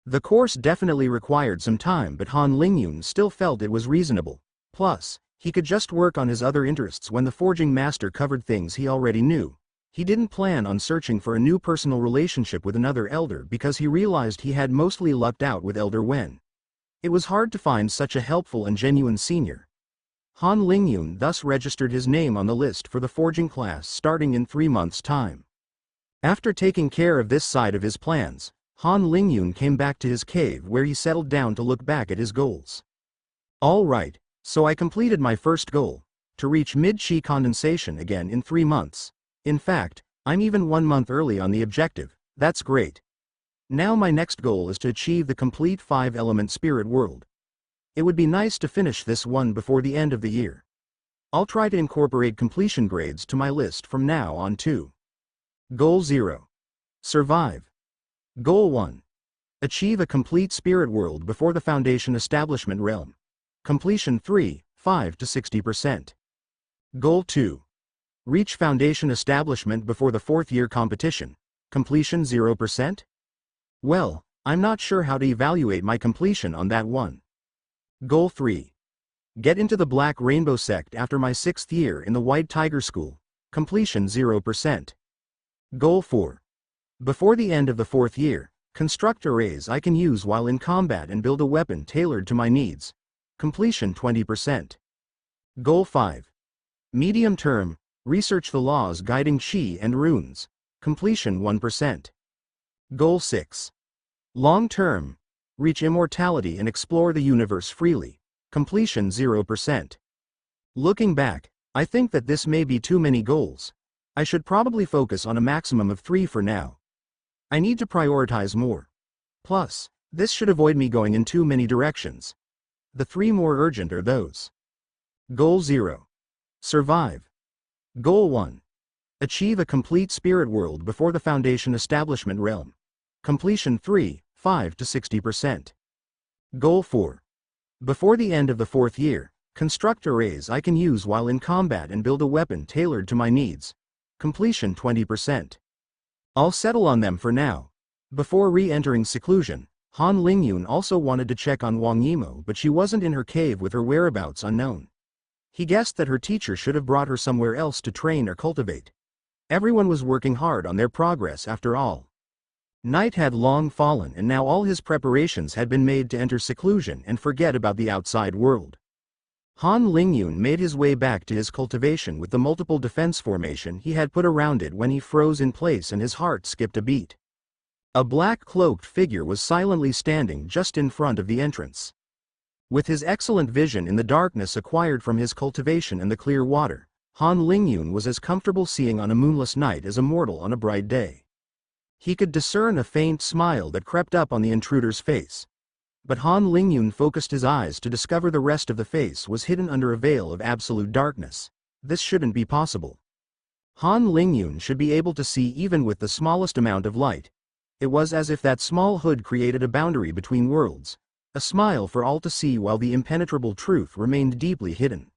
The course definitely required some time, but Han Lingyun still felt it was reasonable. Plus, he could just work on his other interests when the forging master covered things he already knew. He didn't plan on searching for a new personal relationship with another elder because he realized he had mostly lucked out with Elder Wen. It was hard to find such a helpful and genuine senior. Han Lingyun thus registered his name on the list for the forging class starting in 3 months' time. After taking care of this side of his plans, Han Lingyun came back to his cave where he settled down to look back at his goals. All right, so I completed my first goal, to reach mid-chi condensation again in 3 months. In fact, I'm even 1 month early on the objective. That's great. Now my next goal is to achieve the complete 5-element spirit world. It would be nice to finish this one before the end of the year. I'll try to incorporate completion grades to my list from now on too. Goal 0. Survive. Goal 1. Achieve a complete spirit world before the Foundation Establishment Realm. Completion 5 to 60%. Goal 2. Reach Foundation Establishment before the 4th year competition. Completion 0%? Well, I'm not sure how to evaluate my completion on that one. Goal 3. Get into the Black Rainbow sect after my 6th year in the White Tiger School. Completion 0%. Goal 4. Before the end of the 4th year, construct arrays I can use while in combat and build a weapon tailored to my needs. Completion 20%. Goal 5. Medium term, research the laws guiding Qi and runes. Completion 1%. Goal 6. Long term, reach immortality and explore the universe freely. Completion 0%. Looking back, I think that this may be too many goals. I should probably focus on a maximum of 3 for now. I need to prioritize more. Plus, this should avoid me going in too many directions. The 3 more urgent are those. Goal 0. Survive. Goal 1. Achieve a complete spirit world before the Foundation Establishment Realm. Completion 5 to 60%. Goal 4. Before the end of the 4th year, construct arrays I can use while in combat and build a weapon tailored to my needs. Completion 20%. I'll settle on them for now. Before re-entering seclusion, Han Lingyun also wanted to check on Wang Yimo, but she wasn't in her cave with her whereabouts unknown. He guessed that her teacher should have brought her somewhere else to train or cultivate. Everyone was working hard on their progress after all. Night had long fallen and now all his preparations had been made to enter seclusion and forget about the outside world. Han Lingyun made his way back to his cultivation with the multiple defense formation he had put around it when he froze in place and his heart skipped a beat. A black cloaked figure was silently standing just in front of the entrance. With his excellent vision in the darkness acquired from his cultivation and the clear water, Han Lingyun was as comfortable seeing on a moonless night as a mortal on a bright day. He could discern a faint smile that crept up on the intruder's face. But Han Lingyun focused his eyes to discover the rest of the face was hidden under a veil of absolute darkness. This shouldn't be possible. Han Lingyun should be able to see even with the smallest amount of light. It was as if that small hood created a boundary between worlds, a smile for all to see while the impenetrable truth remained deeply hidden.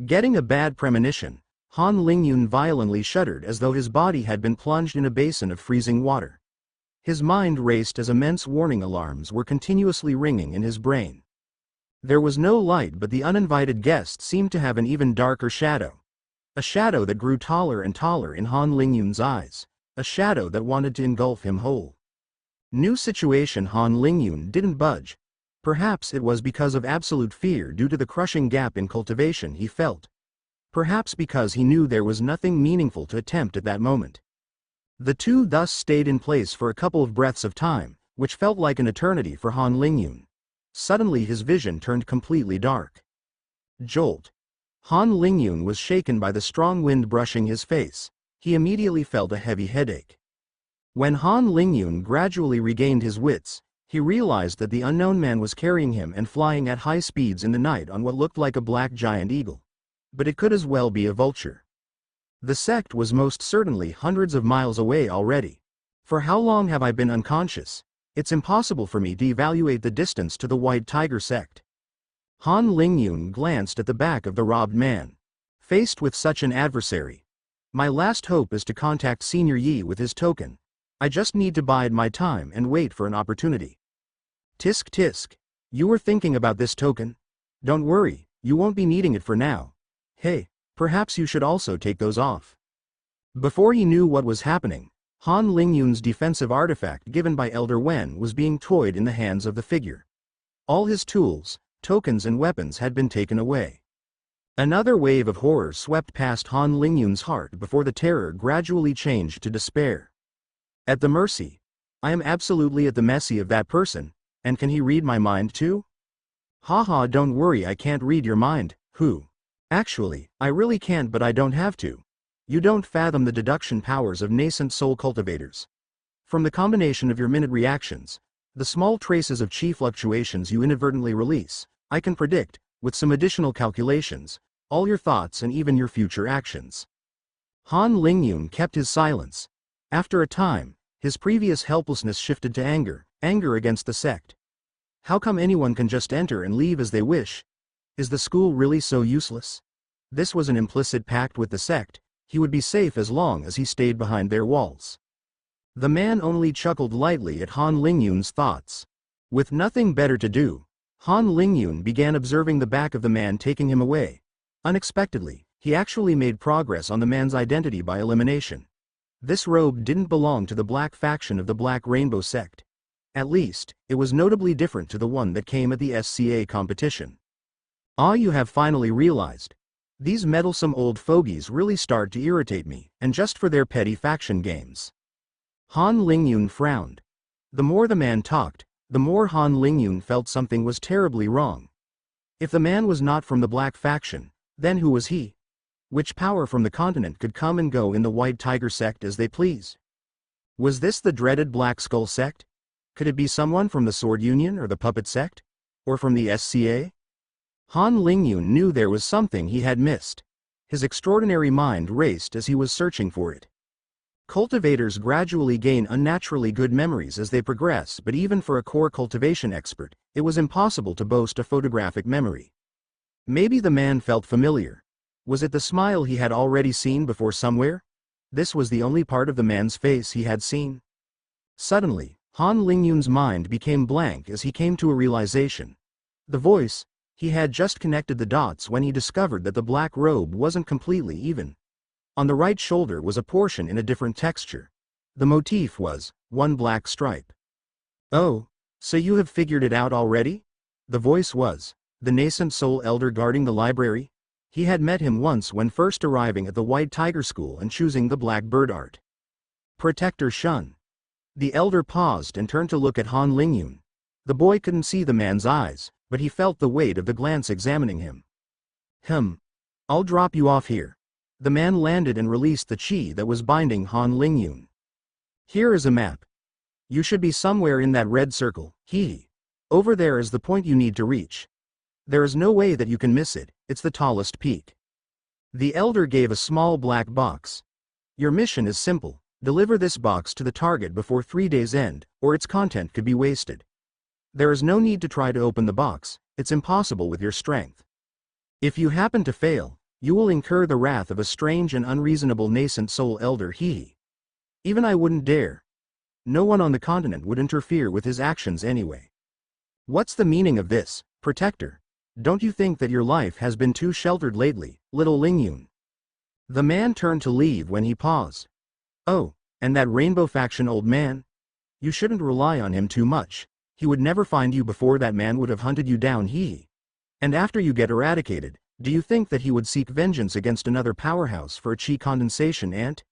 Getting a bad premonition, Han Lingyun violently shuddered as though his body had been plunged in a basin of freezing water. His mind raced as immense warning alarms were continuously ringing in his brain. There was no light, but the uninvited guest seemed to have an even darker shadow. A shadow that grew taller and taller in Han Lingyun's eyes, a shadow that wanted to engulf him whole. New situation. Han Lingyun didn't budge. Perhaps it was because of absolute fear due to the crushing gap in cultivation he felt. Perhaps because he knew there was nothing meaningful to attempt at that moment. The two thus stayed in place for a couple of breaths of time, which felt like an eternity for Han Lingyun. Suddenly his vision turned completely dark. Jolt. Han Lingyun was shaken by the strong wind brushing his face. He immediately felt a heavy headache. When Han Lingyun gradually regained his wits, He realized that the unknown man was carrying him and flying at high speeds in the night on what looked like a black giant eagle. But it could as well be a vulture. The sect was most certainly hundreds of miles away already. For how long have I been unconscious? It's impossible for me to evaluate the distance to the White Tiger sect. Han Lingyun glanced at the back of the robbed man. Faced with such an adversary, my last hope is to contact Senior Yi with his token. I just need to bide my time and wait for an opportunity. Tisk tisk. You were thinking about this token? Don't worry, you won't be needing it for now. Hey, perhaps you should also take those off. Before he knew what was happening, Han Lingyun's defensive artifact given by Elder Wen was being toyed in the hands of the figure. All his tools, tokens and weapons had been taken away. Another wave of horror swept past Han Lingyun's heart before the terror gradually changed to despair. At the mercy. I am absolutely at the mercy of that person, and can he read my mind too? Haha, don't worry, I can't read your mind, who? Actually, I really can't, but I don't have to. You don't fathom the deduction powers of nascent soul cultivators. From the combination of your minute reactions, the small traces of chi fluctuations you inadvertently release, I can predict, with some additional calculations, all your thoughts and even your future actions. Han Lingyun kept his silence. After a time, his previous helplessness shifted to anger against the sect. How come anyone can just enter and leave as they wish? Is the school really so useless? This was an implicit pact with the sect. He would be safe as long as he stayed behind their walls. The man only chuckled lightly at Han Lingyun's thoughts. With nothing better to do, Han Lingyun began observing the back of the man taking him away. Unexpectedly, he actually made progress on the man's identity by elimination. This robe didn't belong to the black faction of the Black Rainbow sect. At least, it was notably different to the one that came at the SCA competition. Ah, you have finally realized. These meddlesome old fogies really start to irritate me, and just for their petty faction games. Han Lingyun frowned. The more the man talked, the more Han Lingyun felt something was terribly wrong. If the man was not from the black faction, then who was he? Which power from the continent could come and go in the White Tiger sect as they please? Was this the dreaded Black Skull sect? Could it be someone from the Sword Union or the Puppet sect? Or from the SCA? Han Lingyun knew there was something he had missed. His extraordinary mind raced as he was searching for it. Cultivators gradually gain unnaturally good memories as they progress, but even for a core cultivation expert, it was impossible to boast a photographic memory. Maybe the man felt familiar. Was it the smile he had already seen before somewhere? This was the only part of the man's face he had seen. Suddenly, Han Lingyun's mind became blank as he came to a realization. The voice, he had just connected the dots when he discovered that the black robe wasn't completely even. On the right shoulder was a portion in a different texture. The motif was one black stripe. Oh, so you have figured it out already? The voice was the nascent soul elder guarding the library. He had met him once when first arriving at the White Tiger School and choosing the black bird art. Protector Shun. The elder paused and turned to look at Han Lingyun. The boy couldn't see the man's eyes, but he felt the weight of the glance examining him. I'll drop you off here. The man landed and released the chi that was binding Han Lingyun. Here is a map. You should be somewhere in that red circle, hee. Over there is the point you need to reach. There is no way that you can miss it, it's the tallest peak. The elder gave a small black box. Your mission is simple, deliver this box to the target before 3 days end, or its content could be wasted. There is no need to try to open the box, it's impossible with your strength. If you happen to fail, you will incur the wrath of a strange and unreasonable nascent soul elder hee. Even I wouldn't dare. No one on the continent would interfere with his actions anyway. What's the meaning of this, Protector? Don't you think that your life has been too sheltered lately, little Lingyun? The man turned to leave when he paused. Oh, and that rainbow faction old man? You shouldn't rely on him too much. He would never find you before that man would have hunted you down hee. And after you get eradicated, do you think that he would seek vengeance against another powerhouse for a chi condensation ant?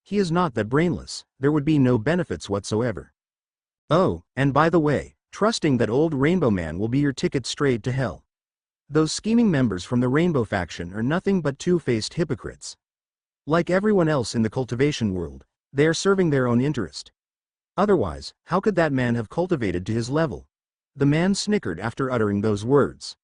He is not that brainless, there would be no benefits whatsoever. Oh, and by the way, trusting that old rainbow man will be your ticket straight to hell. Those scheming members from the rainbow faction are nothing but two-faced hypocrites. Like everyone else in the cultivation world, they are serving their own interest. Otherwise, how could that man have cultivated to his level? The man snickered after uttering those words.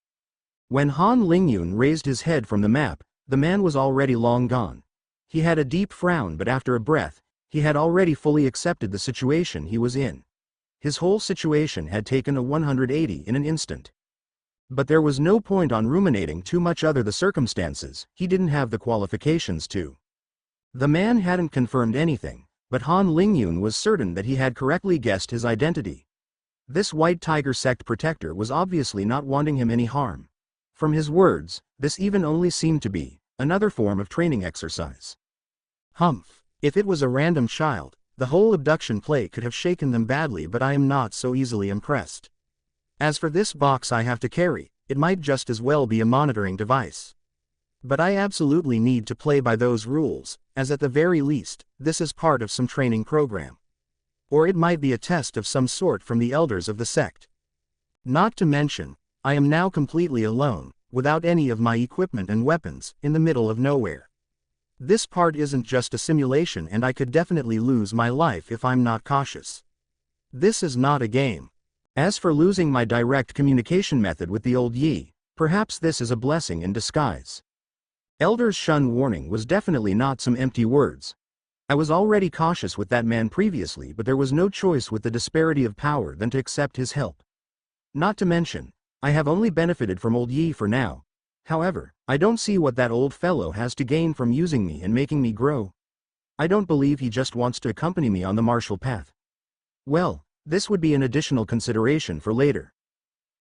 When Han Lingyun raised his head from the map, the man was already long gone. He had a deep frown, but after a breath, he had already fully accepted the situation he was in. His whole situation had taken a 180 in an instant. But there was no point on ruminating too much other the circumstances, he didn't have the qualifications to. The man hadn't confirmed anything, but Han Lingyun was certain that he had correctly guessed his identity. This White Tiger sect protector was obviously not wanting him any harm. From his words, this even only seemed to be another form of training exercise. Humph. If it was a random child, the whole abduction play could have shaken them badly, but I am not so easily impressed. As for this box I have to carry, it might just as well be a monitoring device. But I absolutely need to play by those rules, as at the very least, this is part of some training program. Or it might be a test of some sort from the elders of the sect. Not to mention, I am now completely alone, without any of my equipment and weapons, in the middle of nowhere. This part isn't just a simulation, and I could definitely lose my life if I'm not cautious. This is not a game. As for losing my direct communication method with the old Yi, perhaps this is a blessing in disguise. Elder's Shun warning was definitely not some empty words. I was already cautious with that man previously, but there was no choice with the disparity of power than to accept his help. Not to mention, I have only benefited from old Yi for now. However, I don't see what that old fellow has to gain from using me and making me grow. I don't believe he just wants to accompany me on the martial path. Well, this would be an additional consideration for later.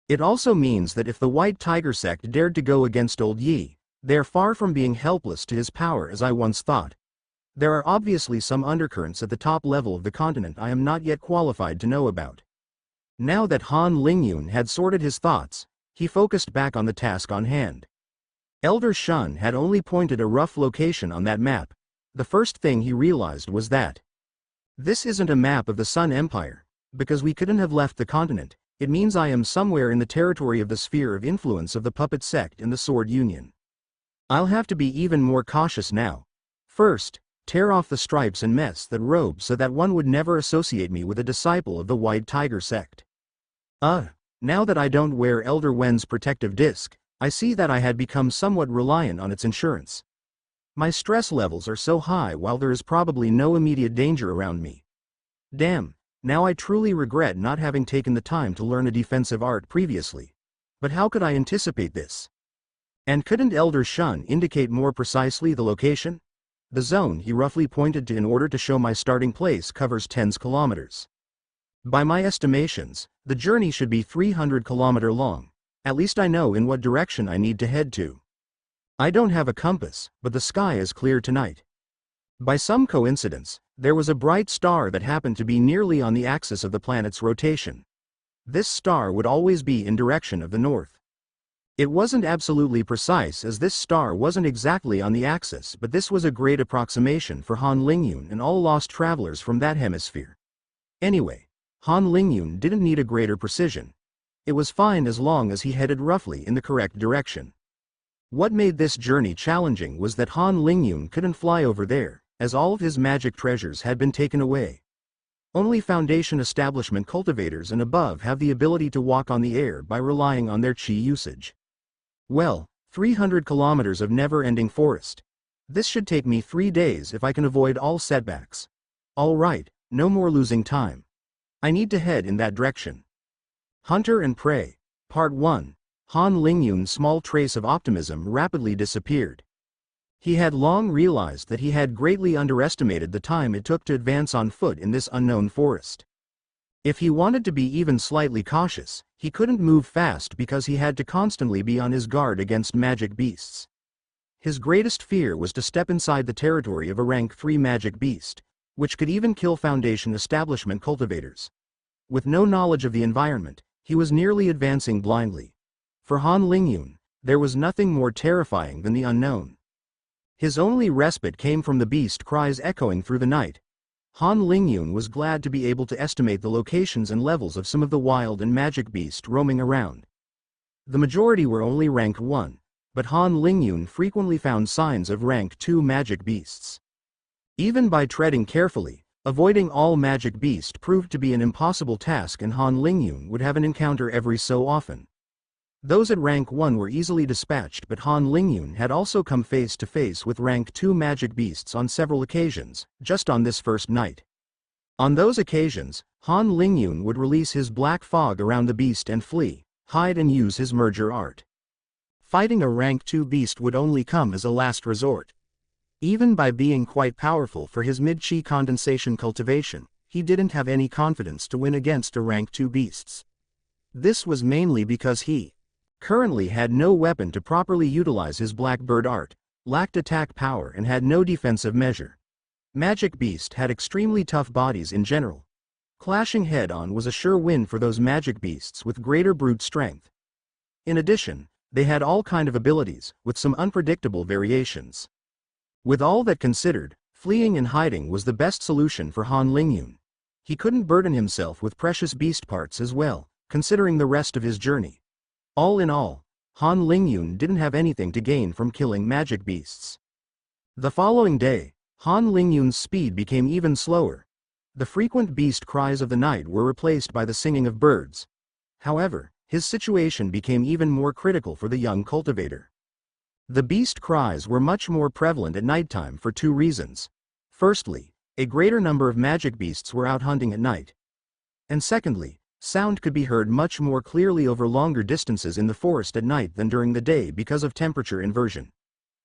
It also means that if the White Tiger sect dared to go against old Yi, they are far from being helpless to his power as I once thought. There are obviously some undercurrents at the top level of the continent I am not yet qualified to know about. Now that Han Lingyun had sorted his thoughts, he focused back on the task on hand. Elder Shun had only pointed a rough location on that map. The first thing he realized was that this isn't a map of the Sun Empire, because we couldn't have left the continent. It means I am somewhere in the territory of the sphere of influence of the puppet sect in the Sword Union. I'll have to be even more cautious now. First, tear off the stripes and mess that robe so that one would never associate me with a disciple of the White Tiger sect. Now that I don't wear Elder Wen's protective disc, I see that I had become somewhat reliant on its insurance. My stress levels are so high while there is probably no immediate danger around me. Damn, now I truly regret not having taken the time to learn a defensive art previously. But how could I anticipate this? And couldn't Elder Shun indicate more precisely the location? The zone he roughly pointed to in order to show my starting place covers 10 kilometers. By my estimations, the journey should be 300 kilometers long. At least I know in what direction I need to head to. I don't have a compass, but the sky is clear tonight. By some coincidence, there was a bright star that happened to be nearly on the axis of the planet's rotation. This star would always be in direction of the north. It wasn't absolutely precise as this star wasn't exactly on the axis, but this was a great approximation for Han Lingyun and all lost travelers from that hemisphere. Anyway, Han Lingyun didn't need a greater precision. It was fine as long as he headed roughly in the correct direction. What made this journey challenging was that Han Lingyun couldn't fly over there, as all of his magic treasures had been taken away. Only Foundation establishment cultivators and above have the ability to walk on the air by relying on their chi usage. Well, 300 kilometers of never-ending forest. This should take me 3 days if I can avoid all setbacks. All right, no more losing time. I need to head in that direction. Hunter and Prey, Part 1. Han Lingyun's small trace of optimism rapidly disappeared. He had long realized that he had greatly underestimated the time it took to advance on foot in this unknown forest. If he wanted to be even slightly cautious, he couldn't move fast because he had to constantly be on his guard against magic beasts. His greatest fear was to step inside the territory of a rank 3 magic beast, which could even kill Foundation establishment cultivators. With no knowledge of the environment, he was nearly advancing blindly. For Han Lingyun, there was nothing more terrifying than the unknown. His only respite came from the beast cries echoing through the night. Han Lingyun was glad to be able to estimate the locations and levels of some of the wild and magic beasts roaming around. The majority were only rank 1, but Han Lingyun frequently found signs of rank 2 magic beasts. Even by treading carefully, Avoiding all magic beast proved to be an impossible task, and Han Lingyun would have an encounter every so often. Those at rank 1 were easily dispatched, but Han Lingyun had also come face to face with rank 2 magic beasts on several occasions, just on this first night. On those occasions, Han Lingyun would release his black fog around the beast and flee, hide and use his merger art. Fighting a rank 2 beast would only come as a last resort. Even by being quite powerful for his mid-chi condensation cultivation, he didn't have any confidence to win against a rank 2 beasts. This was mainly because he currently had no weapon to properly utilize his blackbird art, lacked attack power, and had no defensive measure. Magic beast had extremely tough bodies in general. Clashing head-on was a sure win for those magic beasts with greater brute strength. In addition, they had all kind of abilities, with some unpredictable variations. With all that considered, fleeing and hiding was the best solution for Han Lingyun. He couldn't burden himself with precious beast parts as well, considering the rest of his journey. All in all, Han Lingyun didn't have anything to gain from killing magic beasts. The following day, Han Lingyun's speed became even slower. The frequent beast cries of the night were replaced by the singing of birds. However, his situation became even more critical for the young cultivator. The beast cries were much more prevalent at nighttime for 2 reasons. Firstly, a greater number of magic beasts were out hunting at night. And secondly, sound could be heard much more clearly over longer distances in the forest at night than during the day because of temperature inversion.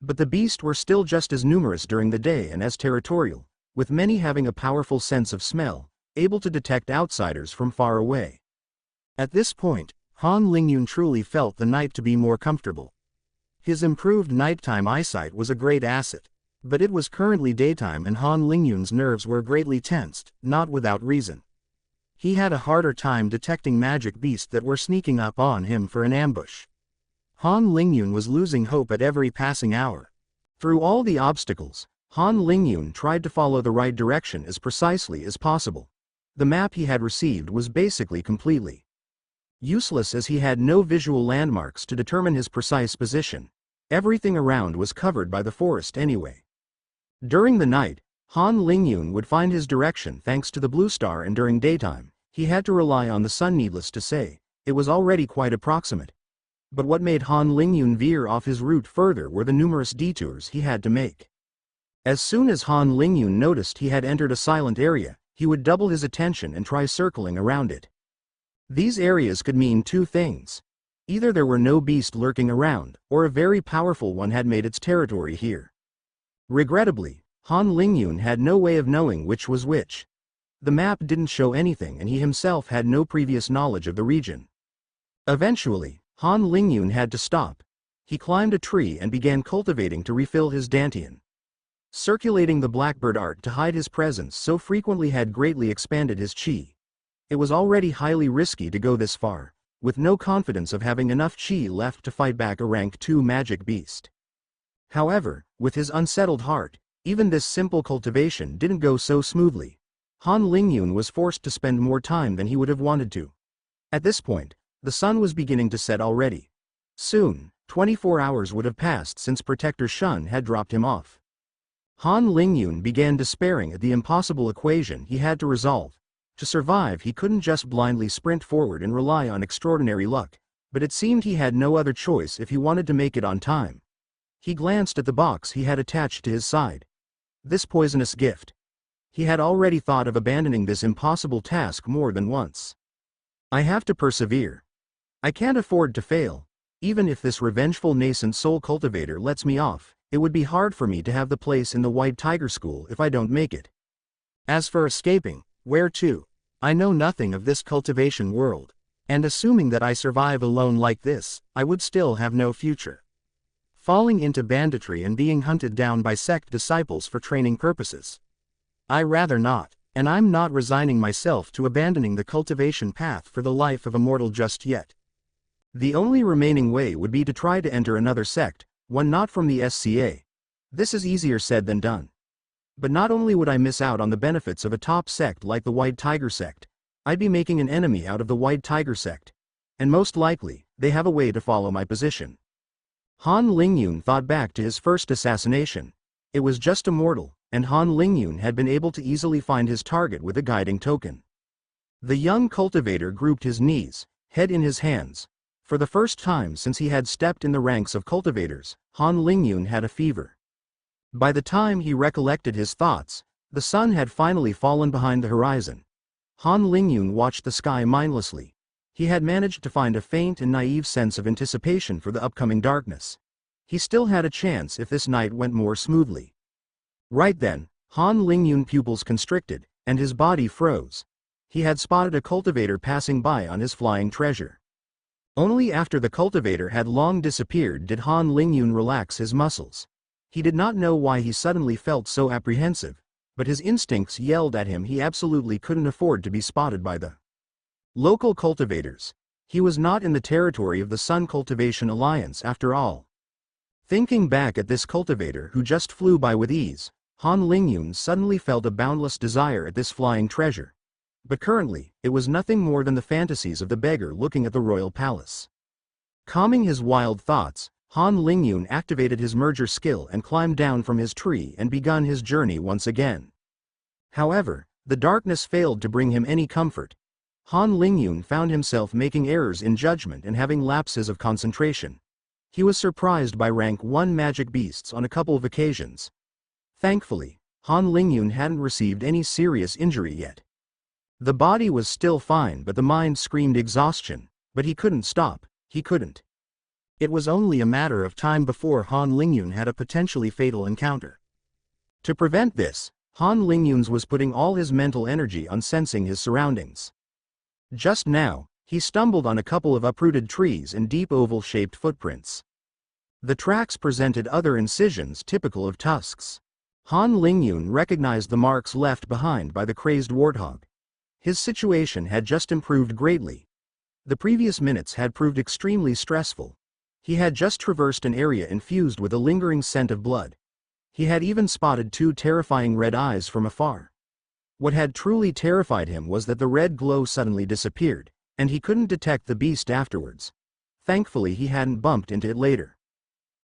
But the beasts were still just as numerous during the day and as territorial, with many having a powerful sense of smell, able to detect outsiders from far away. At this point, Han Lingyun truly felt the night to be more comfortable. His improved nighttime eyesight was a great asset, but it was currently daytime and Han Lingyun's nerves were greatly tensed, not without reason. He had a harder time detecting magic beasts that were sneaking up on him for an ambush. Han Lingyun was losing hope at every passing hour. Through all the obstacles, Han Lingyun tried to follow the right direction as precisely as possible. The map he had received was basically completely useless as he had no visual landmarks to determine his precise position. Everything around was covered by the forest anyway. During the night, Han Lingyun would find his direction thanks to the blue star, and during daytime, he had to rely on the sun. Needless to say, it was already quite approximate. But what made Han Lingyun veer off his route further were the numerous detours he had to make. As soon as Han Lingyun noticed he had entered a silent area, he would double his attention and try circling around it. These areas could mean 2 things. Either there were no beast lurking around, or a very powerful one had made its territory here. Regrettably, Han Lingyun had no way of knowing which was which. The map didn't show anything and he himself had no previous knowledge of the region. Eventually, Han Lingyun had to stop. He climbed a tree and began cultivating to refill his dantian. Circulating the blackbird art to hide his presence so frequently had greatly expanded his chi. It was already highly risky to go this far, with no confidence of having enough chi left to fight back a rank 2 magic beast. However, with his unsettled heart, even this simple cultivation didn't go so smoothly. Han Lingyun was forced to spend more time than he would have wanted to. At this point, the sun was beginning to set already. Soon, 24 hours would have passed since Protector Shun had dropped him off. Han Lingyun began despairing at the impossible equation he had to resolve. To survive, he couldn't just blindly sprint forward and rely on extraordinary luck, but it seemed he had no other choice if he wanted to make it on time. He glanced at the box he had attached to his side. This poisonous gift. He had already thought of abandoning this impossible task more than once. I have to persevere. I can't afford to fail. Even if this revengeful nascent soul cultivator lets me off, it would be hard for me to have the place in the White Tiger School if I don't make it. As for escaping, where to? I know nothing of this cultivation world, and assuming that I survive alone like this, I would still have no future. Falling into banditry and being hunted down by sect disciples for training purposes. I rather not, and I'm not resigning myself to abandoning the cultivation path for the life of a mortal just yet. The only remaining way would be to try to enter another sect, one not from the SCA. This is easier said than done. But not only would I miss out on the benefits of a top sect like the White Tiger sect, I'd be making an enemy out of the White Tiger sect. And most likely, they have a way to follow my position. Han Lingyun thought back to his first assassination. It was just a mortal, and Han Lingyun had been able to easily find his target with a guiding token. The young cultivator grouped his knees, head in his hands. For the first time since he had stepped in the ranks of cultivators, Han Lingyun had a fever. By the time he recollected his thoughts, the sun had finally fallen behind the horizon. Han Lingyun watched the sky mindlessly. He had managed to find a faint and naive sense of anticipation for the upcoming darkness. He still had a chance if this night went more smoothly. Right then, Han Lingyun's pupils constricted, and his body froze. He had spotted a cultivator passing by on his flying treasure. Only after the cultivator had long disappeared did Han Lingyun relax his muscles. He did not know why he suddenly felt so apprehensive, but his instincts yelled at him he absolutely couldn't afford to be spotted by the local cultivators. He was not in the territory of the Sun Cultivation Alliance after all. Thinking back at this cultivator who just flew by with ease, Han Lingyun suddenly felt a boundless desire at this flying treasure. But currently, it was nothing more than the fantasies of the beggar looking at the royal palace. Calming his wild thoughts, Han Lingyun activated his merger skill and climbed down from his tree and begun his journey once again. However, the darkness failed to bring him any comfort. Han Lingyun found himself making errors in judgment and having lapses of concentration. He was surprised by rank 1 magic beasts on a couple of occasions. Thankfully, Han Lingyun hadn't received any serious injury yet. The body was still fine but the mind screamed exhaustion, but he couldn't stop, he couldn't. It was only a matter of time before Han Lingyun had a potentially fatal encounter. To prevent this, Han Lingyun was putting all his mental energy on sensing his surroundings. Just now, he stumbled on a couple of uprooted trees and deep oval-shaped footprints. The tracks presented other incisions typical of tusks. Han Lingyun recognized the marks left behind by the crazed warthog. His situation had just improved greatly. The previous minutes had proved extremely stressful. He had just traversed an area infused with a lingering scent of blood. He had even spotted 2 terrifying red eyes from afar. What had truly terrified him was that the red glow suddenly disappeared, and he couldn't detect the beast afterwards. Thankfully he hadn't bumped into it later.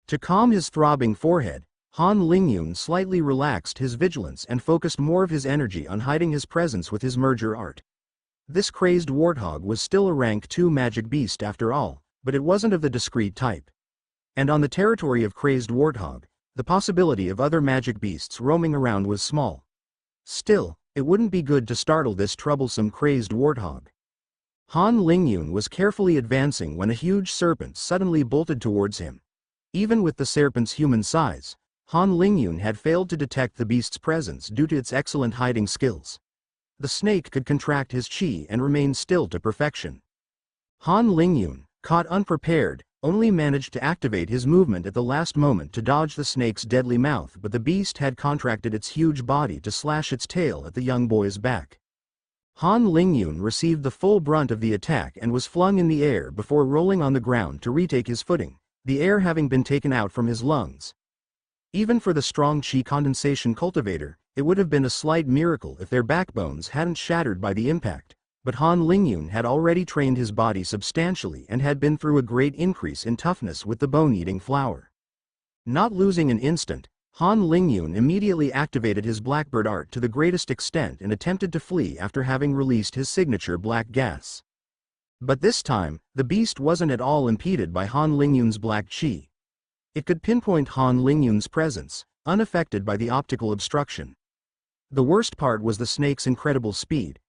To calm his throbbing forehead, Han Lingyun slightly relaxed his vigilance and focused more of his energy on hiding his presence with his merger art. This crazed warthog was still a rank 2 magic beast after all, but it wasn't of the discreet type. And on the territory of crazed warthog, the possibility of other magic beasts roaming around was small. Still, it wouldn't be good to startle this troublesome crazed warthog. Han Lingyun was carefully advancing when a huge serpent suddenly bolted towards him. Even with the serpent's human size, Han Lingyun had failed to detect the beast's presence due to its excellent hiding skills. The snake could contract his chi and remain still to perfection. Han Lingyun, caught unprepared, only managed to activate his movement at the last moment to dodge the snake's deadly mouth, but the beast had contracted its huge body to slash its tail at the young boy's back. Han Lingyun received the full brunt of the attack and was flung in the air before rolling on the ground to retake his footing, the air having been taken out from his lungs. Even for the strong chi condensation cultivator, it would have been a slight miracle if their backbones hadn't shattered by the impact. But Han Lingyun had already trained his body substantially and had been through a great increase in toughness with the bone-eating flower. Not losing an instant, Han Lingyun immediately activated his blackbird art to the greatest extent and attempted to flee after having released his signature black gas. But this time, the beast wasn't at all impeded by Han Lingyun's black chi. It could pinpoint Han Lingyun's presence, unaffected by the optical obstruction. The worst part was the snake's incredible speed.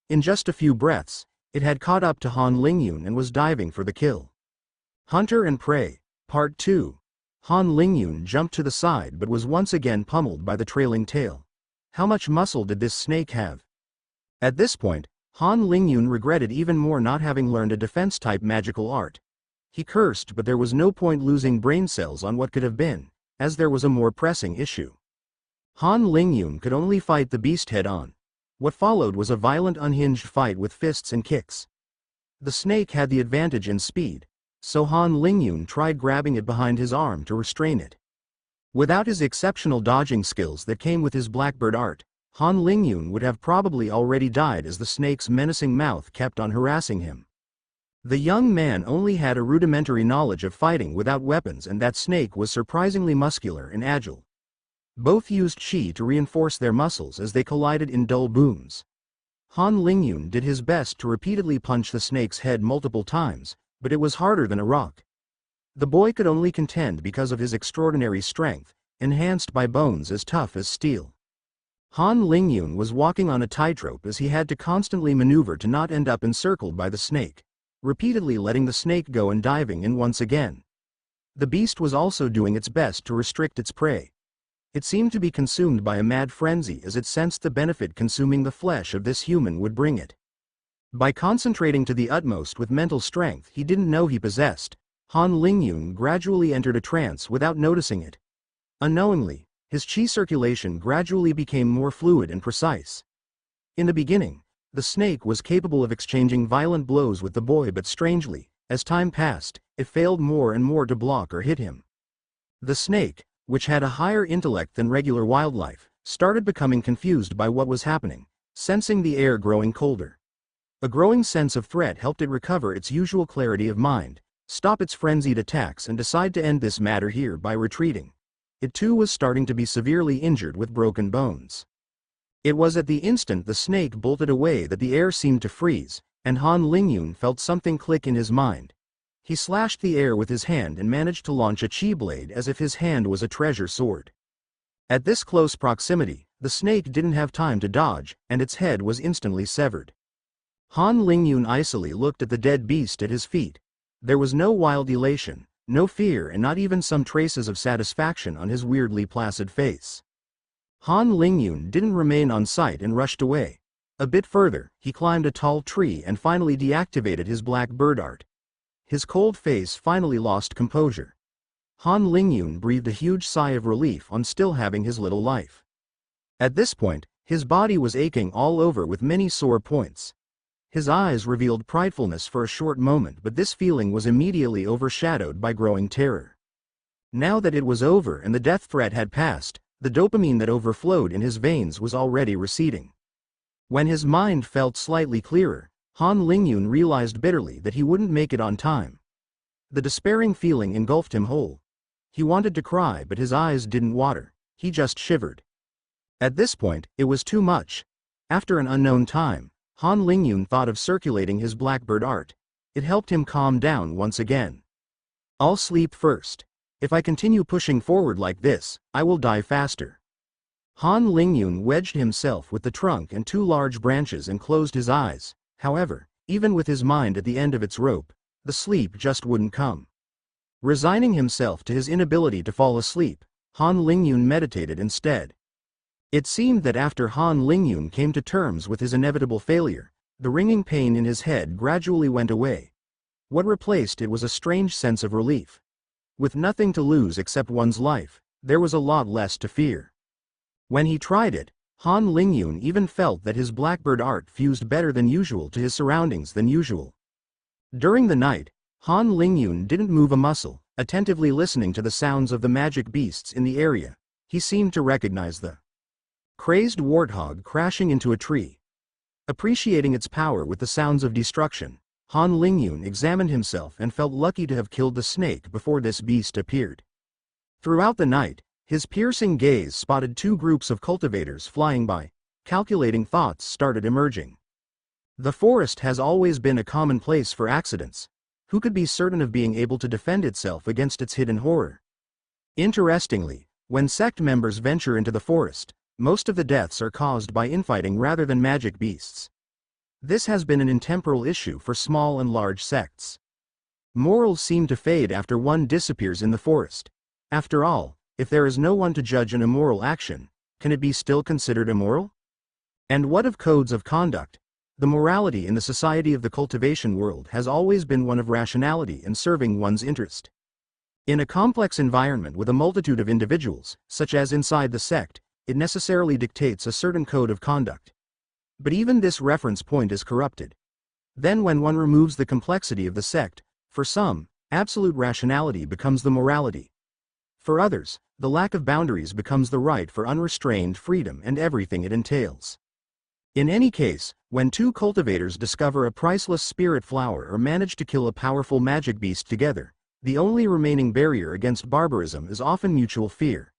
In just a few breaths, it had caught up to Han Lingyun and was diving for the kill. Hunter and Prey, Part 2. Han Lingyun jumped to the side but was once again pummeled by the trailing tail. How much muscle did this snake have? At this point, Han Lingyun regretted even more not having learned a defense-type magical art. He cursed, but there was no point losing brain cells on what could have been, as there was a more pressing issue. Han Lingyun could only fight the beast head-on. What followed was a violent unhinged fight with fists and kicks. The snake had the advantage in speed, so Han Lingyun tried grabbing it behind his arm to restrain it. Without his exceptional dodging skills that came with his blackbird art, Han Lingyun would have probably already died as the snake's menacing mouth kept on harassing him. The young man only had a rudimentary knowledge of fighting without weapons, and that snake was surprisingly muscular and agile. Both used qi to reinforce their muscles as they collided in dull booms. Han Lingyun did his best to repeatedly punch the snake's head multiple times, but it was harder than a rock. The boy could only contend because of his extraordinary strength, enhanced by bones as tough as steel. Han Lingyun was walking on a tightrope as he had to constantly maneuver to not end up encircled by the snake, repeatedly letting the snake go and diving in once again. The beast was also doing its best to restrict its prey. It seemed to be consumed by a mad frenzy as it sensed the benefit consuming the flesh of this human would bring it. By concentrating to the utmost with mental strength he didn't know he possessed, Han Lingyun gradually entered a trance without noticing it. Unknowingly, his qi circulation gradually became more fluid and precise. In the beginning, the snake was capable of exchanging violent blows with the boy, but strangely, as time passed, it failed more and more to block or hit him. The snake, which had a higher intellect than regular wildlife, started becoming confused by what was happening, sensing the air growing colder. A growing sense of threat helped it recover its usual clarity of mind, stop its frenzied attacks and decide to end this matter here by retreating. It too was starting to be severely injured with broken bones. It was at the instant the snake bolted away that the air seemed to freeze, and Han Lingyun felt something click in his mind. He slashed the air with his hand and managed to launch a chi blade as if his hand was a treasure sword. At this close proximity, the snake didn't have time to dodge, and its head was instantly severed. Han Lingyun icily looked at the dead beast at his feet. There was no wild elation, no fear, and not even some traces of satisfaction on his weirdly placid face. Han Lingyun didn't remain on site and rushed away. A bit further, he climbed a tall tree and finally deactivated his black bird art. His cold face finally lost composure. Han Lingyun breathed a huge sigh of relief on still having his little life. At this point, his body was aching all over with many sore points. His eyes revealed pridefulness for a short moment, but this feeling was immediately overshadowed by growing terror. Now that it was over and the death threat had passed, the dopamine that overflowed in his veins was already receding. When his mind felt slightly clearer, Han Lingyun realized bitterly that he wouldn't make it on time. The despairing feeling engulfed him whole. He wanted to cry, but his eyes didn't water, he just shivered. At this point, it was too much. After an unknown time, Han Lingyun thought of circulating his blackbird art. It helped him calm down once again. I'll sleep first. If I continue pushing forward like this, I will die faster. Han Lingyun wedged himself with the trunk and two large branches and closed his eyes. However, even with his mind at the end of its rope, the sleep just wouldn't come. Resigning himself to his inability to fall asleep, Han Lingyun meditated instead. It seemed that after Han Lingyun came to terms with his inevitable failure, the ringing pain in his head gradually went away. What replaced it was a strange sense of relief. With nothing to lose except one's life, there was a lot less to fear. When he tried it, Han Lingyun even felt that his blackbird art fused better than usual to his surroundings than usual. During the night, Han Lingyun didn't move a muscle, attentively listening to the sounds of the magic beasts in the area. He seemed to recognize the crazed warthog crashing into a tree. Appreciating its power with the sounds of destruction, Han Lingyun examined himself and felt lucky to have killed the snake before this beast appeared. Throughout the night, his piercing gaze spotted two groups of cultivators flying by. Calculating thoughts started emerging. The forest has always been a common place for accidents. Who could be certain of being able to defend itself against its hidden horror? Interestingly, when sect members venture into the forest, most of the deaths are caused by infighting rather than magic beasts. This has been an intemporal issue for small and large sects. Morals seem to fade after one disappears in the forest. After all, if there is no one to judge an immoral action, can it be still considered immoral? And what of codes of conduct? The morality in the society of the cultivation world has always been one of rationality and serving one's interest. In a complex environment with a multitude of individuals, such as inside the sect, it necessarily dictates a certain code of conduct. But even this reference point is corrupted. Then when one removes the complexity of the sect, for some, absolute rationality becomes the morality. For others, the lack of boundaries becomes the right for unrestrained freedom and everything it entails. In any case, when two cultivators discover a priceless spirit flower or manage to kill a powerful magic beast together, the only remaining barrier against barbarism is often mutual fear.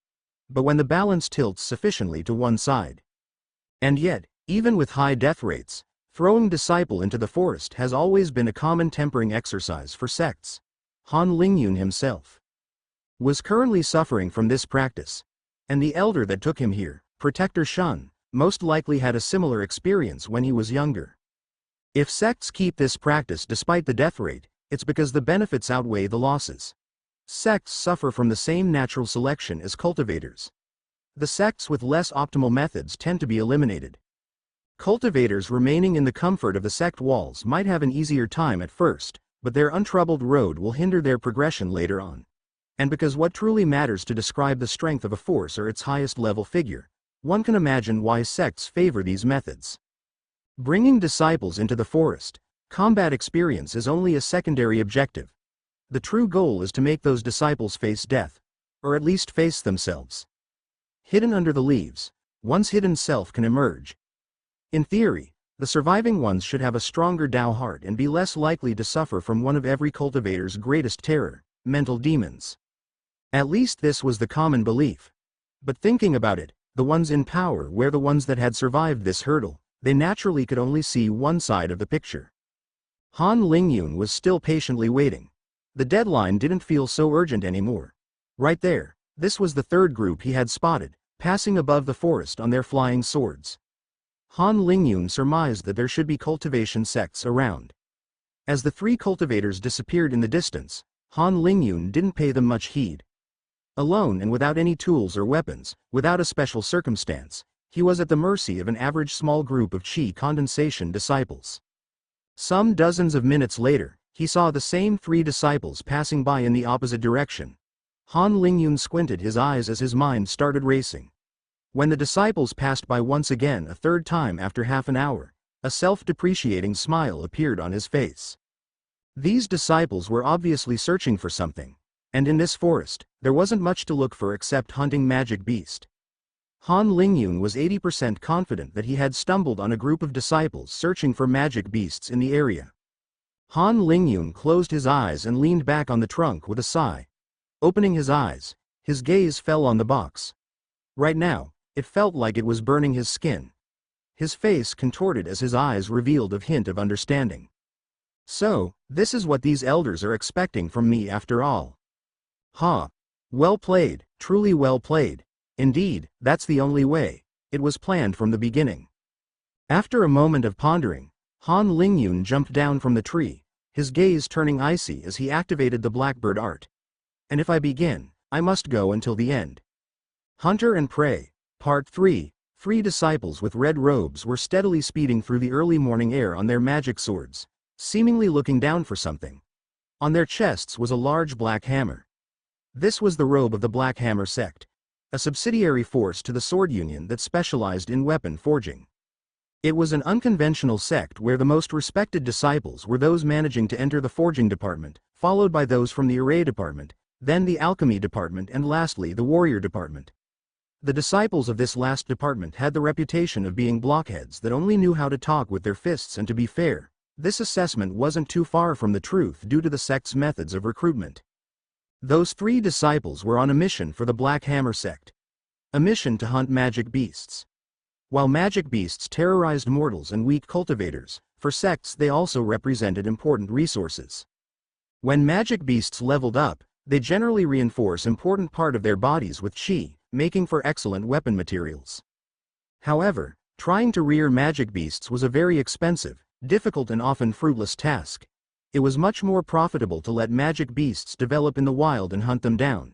but when the balance tilts sufficiently to one side. And yet, even with high death rates, throwing disciple into the forest has always been a common tempering exercise for sects. Han Lingyun himself was currently suffering from this practice, and the elder that took him here, Protector Shun, most likely had a similar experience when he was younger. If sects keep this practice despite the death rate, it's because the benefits outweigh the losses. Sects suffer from the same natural selection as cultivators. The sects with less optimal methods tend to be eliminated. Cultivators remaining in the comfort of the sect walls might have an easier time at first, but their untroubled road will hinder their progression later on. And because what truly matters to describe the strength of a force or its highest level figure, one can imagine why sects favor these methods. Bringing disciples into the forest, combat experience is only a secondary objective. The true goal is to make those disciples face death, or at least face themselves. Hidden under the leaves, one's hidden self can emerge. In theory, the surviving ones should have a stronger Dao heart and be less likely to suffer from one of every cultivator's greatest terror, mental demons. At least this was the common belief. But thinking about it, the ones in power were the ones that had survived this hurdle. They naturally could only see one side of the picture. Han Lingyun was still patiently waiting. The deadline didn't feel so urgent anymore. Right there, this was the third group he had spotted, passing above the forest on their flying swords. Han Lingyun surmised that there should be cultivation sects around. As the three cultivators disappeared in the distance, Han Lingyun didn't pay them much heed. Alone and without any tools or weapons, without a special circumstance, he was at the mercy of an average small group of qi condensation disciples. Some dozens of minutes later, he saw the same three disciples passing by in the opposite direction. Han Lingyun squinted his eyes as his mind started racing. When the disciples passed by once again a third time after half an hour, a self-depreciating smile appeared on his face. These disciples were obviously searching for something, and in this forest, there wasn't much to look for except hunting magic beast. Han Lingyun was 80% confident that he had stumbled on a group of disciples searching for magic beasts in the area. Han Lingyun closed his eyes and leaned back on the trunk with a sigh. Opening his eyes, his gaze fell on the box. Right now, it felt like it was burning his skin. His face contorted as his eyes revealed a hint of understanding. So, this is what these elders are expecting from me after all. Ha! Well played, truly well played. Indeed, that's the only way. It was planned from the beginning. After a moment of pondering, Han Lingyun jumped down from the tree, his gaze turning icy as he activated the blackbird art. And if I begin, I must go until the end. Hunter and Prey, Part 3. Three disciples with red robes were steadily speeding through the early morning air on their magic swords, seemingly looking down for something. On their chests was a large black hammer. This was the robe of the Black Hammer sect, a subsidiary force to the Sword Union that specialized in weapon forging. It was an unconventional sect where the most respected disciples were those managing to enter the forging department, followed by those from the array department, then the alchemy department and lastly the warrior department. The disciples of this last department had the reputation of being blockheads that only knew how to talk with their fists, and to be fair, this assessment wasn't too far from the truth due to the sect's methods of recruitment. Those three disciples were on a mission for the Black Hammer sect. A mission to hunt magic beasts. While magic beasts terrorized mortals and weak cultivators, for sects they also represented important resources. When magic beasts leveled up, they generally reinforce important part of their bodies with qi, making for excellent weapon materials. However, trying to rear magic beasts was a very expensive, difficult and often fruitless task. It was much more profitable to let magic beasts develop in the wild and hunt them down.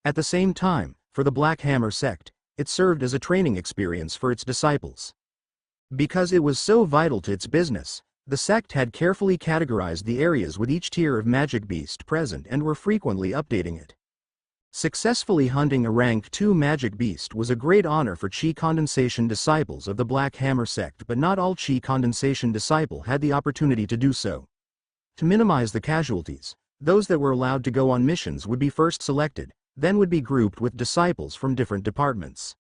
At the same time, for the Black Hammer sect, it served as a training experience for its disciples. Because it was so vital to its business, the sect had carefully categorized the areas with each tier of magic beast present and were frequently updating it. Successfully hunting a rank 2 magic beast was a great honor for Qi condensation disciples of the Black Hammer sect, but not all Qi condensation disciple had the opportunity to do so. To minimize the casualties, those that were allowed to go on missions would be first selected, then would be grouped with disciples from different departments.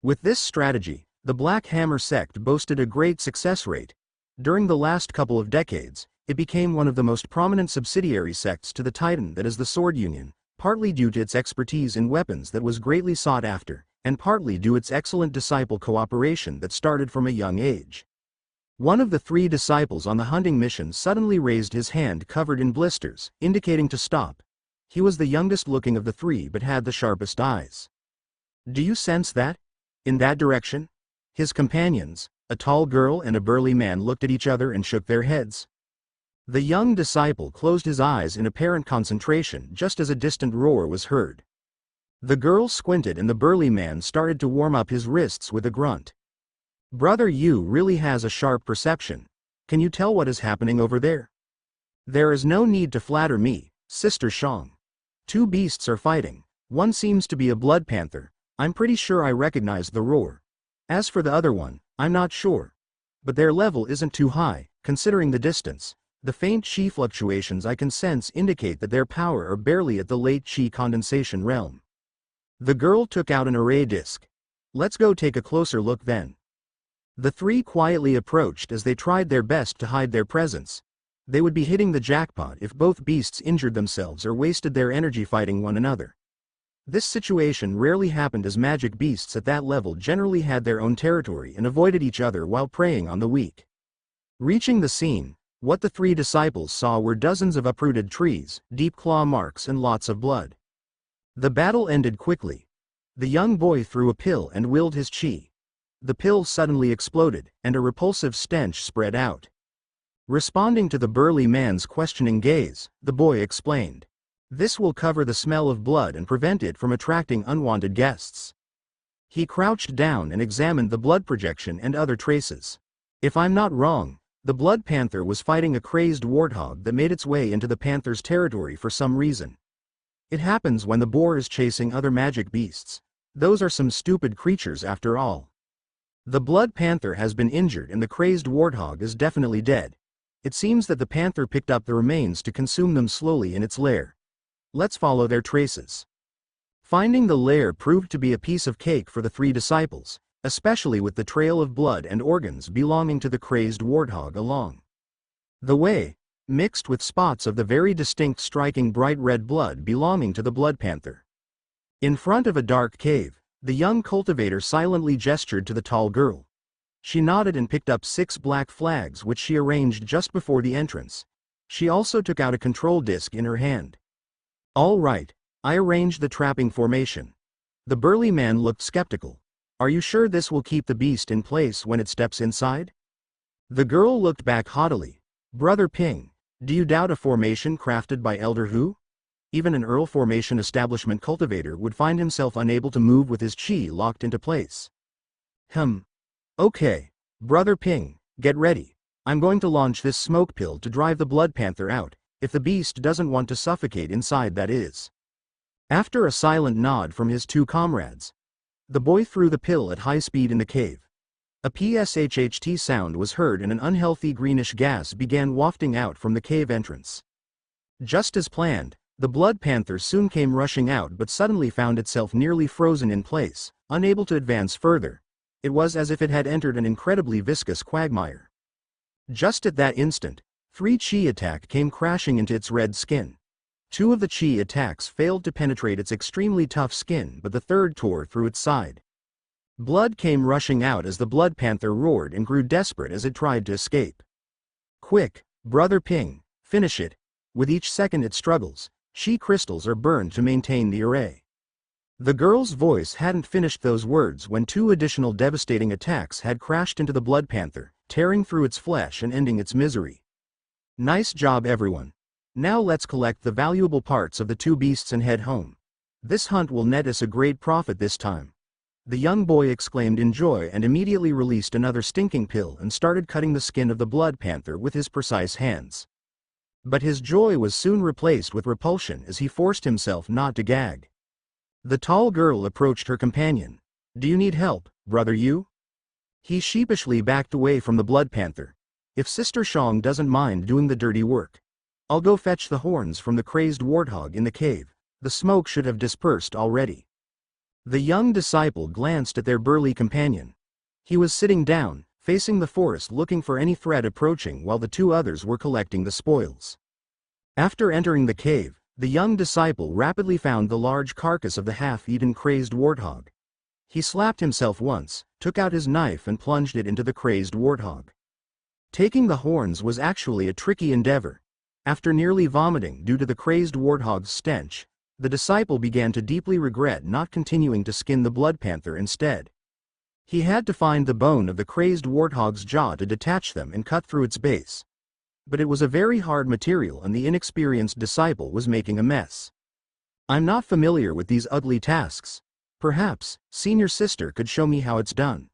With this strategy, the Black Hammer sect boasted a great success rate. During the last couple of decades, it became one of the most prominent subsidiary sects to the Titan that is the Sword Union, partly due to its expertise in weapons that was greatly sought after, and partly due to its excellent disciple cooperation that started from a young age. One of the 3 disciples on the hunting mission suddenly raised his hand covered in blisters, indicating to stop. He was the youngest looking of the 3 but had the sharpest eyes. "Do you sense that? In that direction?" His companions, a tall girl and a burly man, looked at each other and shook their heads. The young disciple closed his eyes in apparent concentration just as a distant roar was heard. The girl squinted and the burly man started to warm up his wrists with a grunt. "Brother Yu really has a sharp perception. Can you tell what is happening over there?" "There is no need to flatter me, Sister Shang. 2 beasts are fighting. One seems to be a blood panther. I'm pretty sure I recognize the roar. As for the other one, I'm not sure. But their level isn't too high, considering the distance. The faint chi fluctuations I can sense indicate that their power are barely at the late chi condensation realm." The girl took out an array disc. "Let's go take a closer look then." The 3 quietly approached as they tried their best to hide their presence. They would be hitting the jackpot if both beasts injured themselves or wasted their energy fighting one another. This situation rarely happened as magic beasts at that level generally had their own territory and avoided each other while preying on the weak. Reaching the scene, what the 3 disciples saw were dozens of uprooted trees, deep claw marks and lots of blood. The battle ended quickly. The young boy threw a pill and willed his chi. The pill suddenly exploded, and a repulsive stench spread out. Responding to the burly man's questioning gaze, the boy explained, "This will cover the smell of blood and prevent it from attracting unwanted guests." He crouched down and examined the blood projection and other traces. If I'm not wrong, the blood panther was fighting a crazed warthog that made its way into the panther's territory for some reason. It happens when the boar is chasing other magic beasts. Those are some stupid creatures after all. The blood panther has been injured and the crazed warthog is definitely dead. It seems that the panther picked up the remains to consume them slowly in its lair. Let's follow their traces. Finding the lair proved to be a piece of cake for the 3 disciples, especially with the trail of blood and organs belonging to the crazed warthog along the way, mixed with spots of the very distinct striking bright red blood belonging to the blood panther. In front of a dark cave, the young cultivator silently gestured to the tall girl. She nodded and picked up 6 black flags which she arranged just before the entrance. She also took out a control disc in her hand. "All right, I arranged the trapping formation." The burly man looked skeptical. "Are you sure this will keep the beast in place when it steps inside?" The girl looked back haughtily. "Brother Ping, do you doubt a formation crafted by Elder Hu? Even an Earl formation establishment cultivator would find himself unable to move with his chi locked into place." Okay, Brother Ping, get ready. I'm going to launch this smoke pill to drive the blood panther out, if the beast doesn't want to suffocate inside, that is." After a silent nod from his 2 comrades, the boy threw the pill at high speed in the cave. A pshht sound was heard and an unhealthy greenish gas began wafting out from the cave entrance. Just as planned, the blood panther soon came rushing out but suddenly found itself nearly frozen in place, unable to advance further. It was as if it had entered an incredibly viscous quagmire. Just at that instant, 3 chi attack came crashing into its red skin. 2 of the chi attacks failed to penetrate its extremely tough skin, but the 3rd tore through its side. Blood came rushing out as the blood panther roared and grew desperate as it tried to escape. "Quick, Brother Ping, finish it." With each second it struggles, chi crystals are burned to maintain the array. The girl's voice hadn't finished those words when 2 additional devastating attacks had crashed into the blood panther, tearing through its flesh and ending its misery. "Nice job everyone. Now let's collect the valuable parts of the 2 beasts and head home. This hunt will net us a great profit this time." The young boy exclaimed in joy and immediately released another stinking pill and started cutting the skin of the blood panther with his precise hands. But his joy was soon replaced with repulsion as he forced himself not to gag. The tall girl approached her companion. "Do you need help, Brother Yu?" He sheepishly backed away from the blood panther. "If Sister Shang doesn't mind doing the dirty work, I'll go fetch the horns from the crazed warthog in the cave. The smoke should have dispersed already." The young disciple glanced at their burly companion. He was sitting down, facing the forest looking for any threat approaching while the 2 others were collecting the spoils. After entering the cave, The young disciple rapidly found the large carcass of the half-eaten crazed warthog. He slapped himself once, took out his knife and plunged it into the crazed warthog. Taking the horns was actually a tricky endeavor. After nearly vomiting due to the crazed warthog's stench, the disciple began to deeply regret not continuing to skin the blood panther instead. He had to find the bone of the crazed warthog's jaw to detach them and cut through its base. But it was a very hard material and the inexperienced disciple was making a mess. I'm not familiar with these ugly tasks. Perhaps, senior sister could show me how it's done.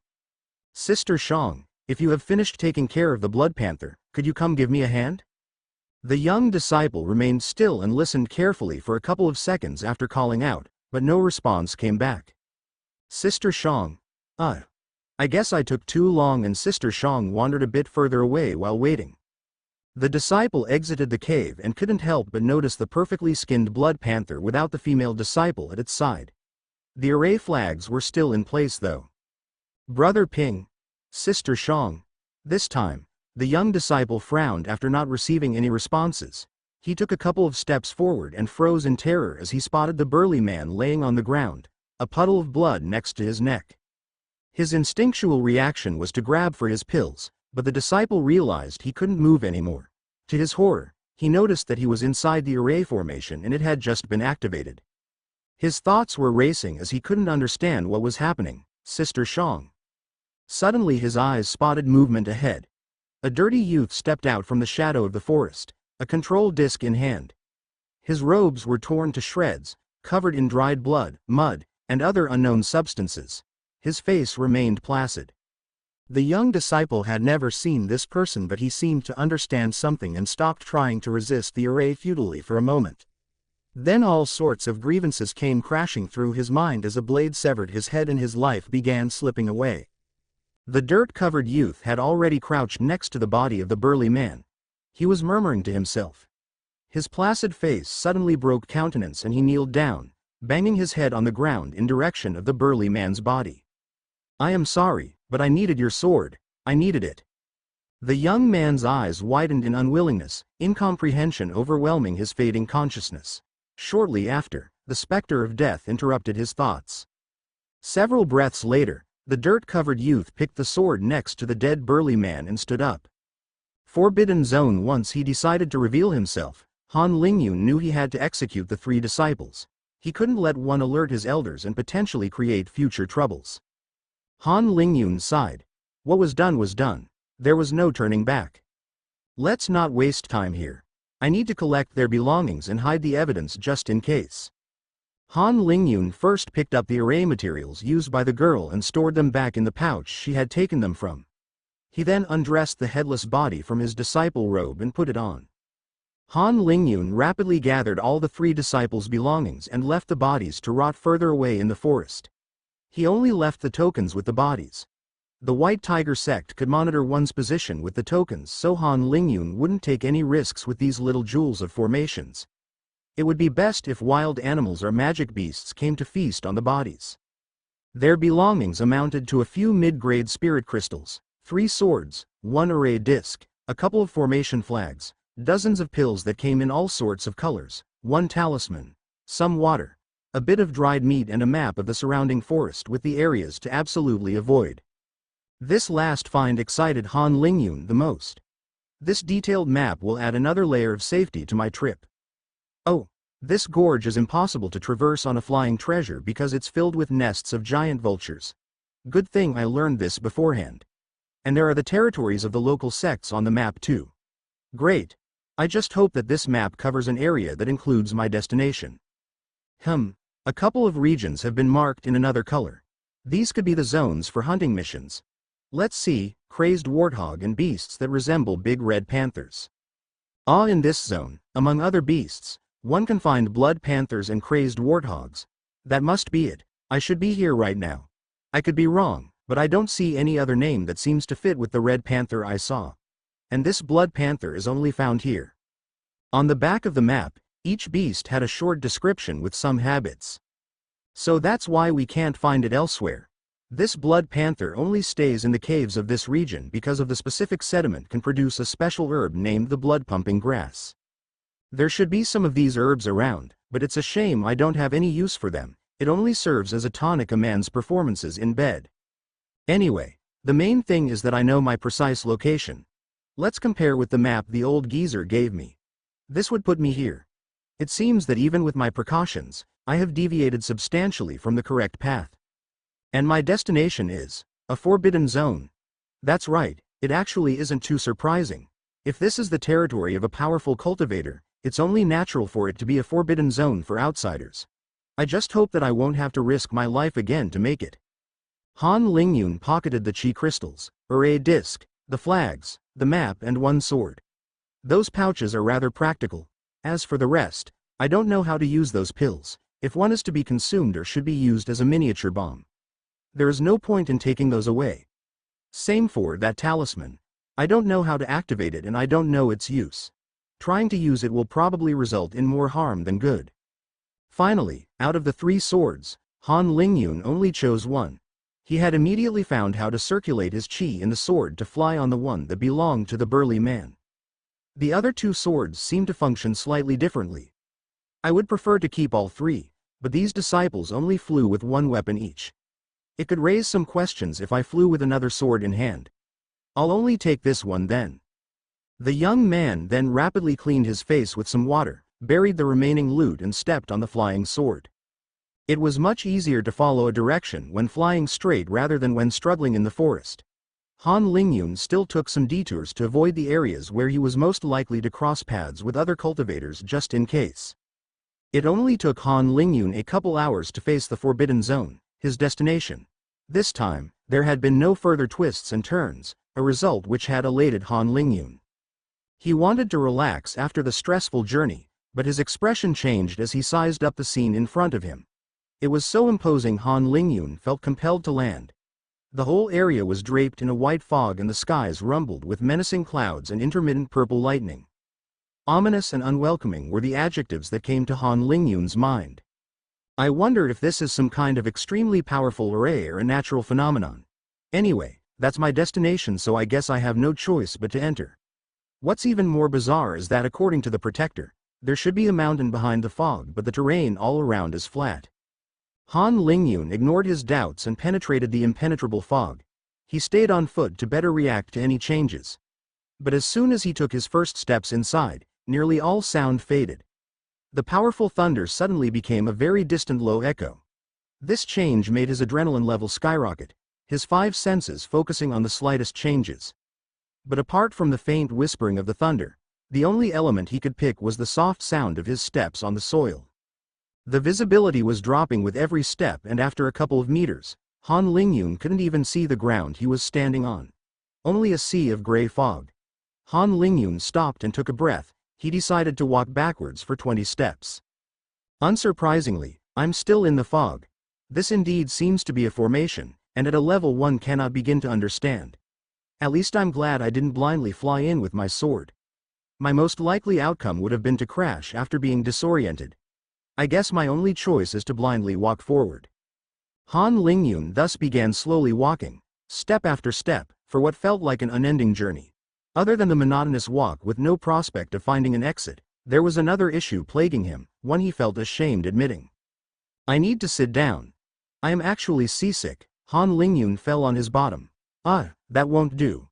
Sister Shang, if you have finished taking care of the blood panther, could you come give me a hand? The young disciple remained still and listened carefully for a couple of seconds after calling out, but no response came back. Sister Shang, I guess I took too long and Sister Shang wandered a bit further away while waiting. The disciple exited the cave and couldn't help but notice the perfectly skinned blood panther without the female disciple at its side. The array flags were still in place though. Brother Ping, Sister Shang. This time, the young disciple frowned after not receiving any responses. He took a couple of steps forward and froze in terror as he spotted the burly man laying on the ground, a puddle of blood next to his neck. His instinctual reaction was to grab for his pills, but the disciple realized he couldn't move anymore. To his horror, he noticed that he was inside the array formation and it had just been activated. His thoughts were racing as he couldn't understand what was happening. Sister Shang. Suddenly his eyes spotted movement ahead. A dirty youth stepped out from the shadow of the forest, a control disc in hand. His robes were torn to shreds, covered in dried blood, mud, and other unknown substances. His face remained placid. The young disciple had never seen this person, but he seemed to understand something and stopped trying to resist the array futilely for a moment. Then all sorts of grievances came crashing through his mind as a blade severed his head and his life began slipping away. The dirt-covered youth had already crouched next to the body of the burly man. He was murmuring to himself. His placid face suddenly broke countenance and he kneeled down, banging his head on the ground in direction of the burly man's body. I am sorry, but I needed your sword, I needed it. The young man's eyes widened in unwillingness, incomprehension overwhelming his fading consciousness. Shortly after, the specter of death interrupted his thoughts. Several breaths later, the dirt-covered youth picked the sword next to the dead burly man and stood up. Forbidden Zone. Once he decided to reveal himself, Han Lingyun knew he had to execute the three disciples. He couldn't let one alert his elders and potentially create future troubles. Han Lingyun sighed. What was done was done. There was no turning back. Let's not waste time here. I need to collect their belongings and hide the evidence just in case. Han Lingyun first picked up the array materials used by the girl and stored them back in the pouch she had taken them from. He then undressed the headless body from his disciple robe and put it on. Han Lingyun rapidly gathered all the three disciples' belongings and left the bodies to rot further away in the forest. He only left the tokens with the bodies. The White Tiger sect could monitor one's position with the tokens, so Han Lingyun wouldn't take any risks with these little jewels of formations. It would be best if wild animals or magic beasts came to feast on the bodies. Their belongings amounted to a few mid-grade spirit crystals, 3 swords, 1 array disc, a couple of formation flags, dozens of pills that came in all sorts of colors, 1 talisman, some water, a bit of dried meat and a map of the surrounding forest with the areas to absolutely avoid. This last find excited Han Lingyun the most. This detailed map will add another layer of safety to my trip. Oh, this gorge is impossible to traverse on a flying treasure because it's filled with nests of giant vultures. Good thing I learned this beforehand. And there are the territories of the local sects on the map too. Great. I just hope that this map covers an area that includes my destination. A couple of regions have been marked in another color. These could be the zones for hunting missions. Let's see, crazed warthog and beasts that resemble big red panthers. In this zone, among other beasts, one can find blood panthers and crazed warthogs. That must be it. I should be here right now. I could be wrong, but I don't see any other name that seems to fit with the red panther I saw. And this blood panther is only found here. On the back of the map, each beast had a short description with some habits. So that's why we can't find it elsewhere. This blood panther only stays in the caves of this region because of the specific sediment can produce a special herb named the blood-pumping grass. There should be some of these herbs around, but it's a shame I don't have any use for them. It only serves as a tonic a man's performances in bed. Anyway, the main thing is that I know my precise location. Let's compare with the map the old geezer gave me. This would put me here. It seems that even with my precautions, I have deviated substantially from the correct path. And my destination is a forbidden zone. That's right, it actually isn't too surprising. If this is the territory of a powerful cultivator, it's only natural for it to be a forbidden zone for outsiders. I just hope that I won't have to risk my life again to make it. Han Lingyun pocketed the chi crystals, a disc, the flags, the map and one sword. Those pouches are rather practical. As for the rest, I don't know how to use those pills, if one is to be consumed or should be used as a miniature bomb. There is no point in taking those away. Same for that talisman. I don't know how to activate it and I don't know its use. Trying to use it will probably result in more harm than good. Finally, out of the 3 swords, Han Lingyun only chose one. He had immediately found how to circulate his chi in the sword to fly on the one that belonged to the burly man. The other 2 swords seemed to function slightly differently. I would prefer to keep all 3, but these disciples only flew with one weapon each. It could raise some questions if I flew with another sword in hand. I'll only take this one then. The young man then rapidly cleaned his face with some water, buried the remaining loot and stepped on the flying sword. It was much easier to follow a direction when flying straight rather than when struggling in the forest. Han Lingyun still took some detours to avoid the areas where he was most likely to cross paths with other cultivators just in case. It only took Han Lingyun a couple hours to face the Forbidden Zone, his destination. This time, there had been no further twists and turns, a result which had elated Han Lingyun. He wanted to relax after the stressful journey, but his expression changed as he sized up the scene in front of him. It was so imposing Han Lingyun felt compelled to land. The whole area was draped in a white fog and the skies rumbled with menacing clouds and intermittent purple lightning. Ominous and unwelcoming were the adjectives that came to Han Lingyun's mind. I wonder if this is some kind of extremely powerful array or a natural phenomenon. Anyway, that's my destination, so I guess I have no choice but to enter. What's even more bizarre is that according to the protector, there should be a mountain behind the fog, but the terrain all around is flat. Han Lingyun ignored his doubts and penetrated the impenetrable fog. He stayed on foot to better react to any changes. But as soon as he took his first steps inside, nearly all sound faded. The powerful thunder suddenly became a very distant low echo. This change made his adrenaline level skyrocket, his 5 senses focusing on the slightest changes. But apart from the faint whispering of the thunder, the only element he could pick was the soft sound of his steps on the soil. The visibility was dropping with every step, and after a couple of meters, Han Lingyun couldn't even see the ground he was standing on. Only a sea of gray fog. Han Lingyun stopped and took a breath. He decided to walk backwards for 20 steps. Unsurprisingly, I'm still in the fog. This indeed seems to be a formation, and at a level one cannot begin to understand. At least I'm glad I didn't blindly fly in with my sword. My most likely outcome would have been to crash after being disoriented. I guess my only choice is to blindly walk forward. Han Lingyun thus began slowly walking, step after step, for what felt like an unending journey. Other than the monotonous walk with no prospect of finding an exit, there was another issue plaguing him, one he felt ashamed admitting. I need to sit down. I am actually seasick. Han Lingyun fell on his bottom. That won't do.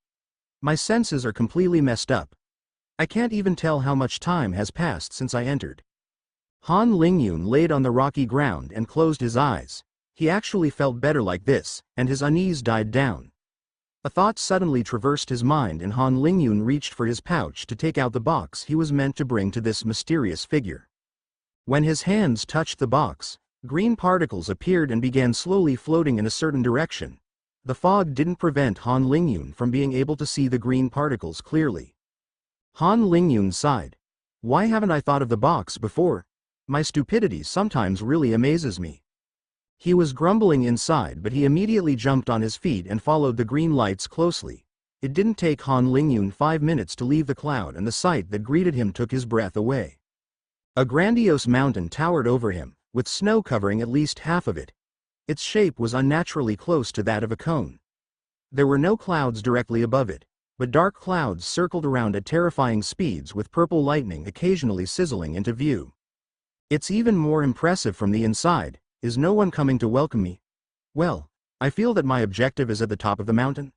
My senses are completely messed up. I can't even tell how much time has passed since I entered. Han Lingyun laid on the rocky ground and closed his eyes. He actually felt better like this, and his unease died down. A thought suddenly traversed his mind, and Han Lingyun reached for his pouch to take out the box he was meant to bring to this mysterious figure. When his hands touched the box, green particles appeared and began slowly floating in a certain direction. The fog didn't prevent Han Lingyun from being able to see the green particles clearly. Han Lingyun sighed. Why haven't I thought of the box before? My stupidity sometimes really amazes me. He was grumbling inside, but he immediately jumped on his feet and followed the green lights closely. It didn't take Han Lingyun 5 minutes to leave the cloud, and the sight that greeted him took his breath away. A grandiose mountain towered over him, with snow covering at least half of it. Its shape was unnaturally close to that of a cone. There were no clouds directly above it. but dark clouds circled around at terrifying speeds with purple lightning occasionally sizzling into view. It's even more impressive from the inside. Is no one coming to welcome me? Well, I feel that my objective is at the top of the mountain.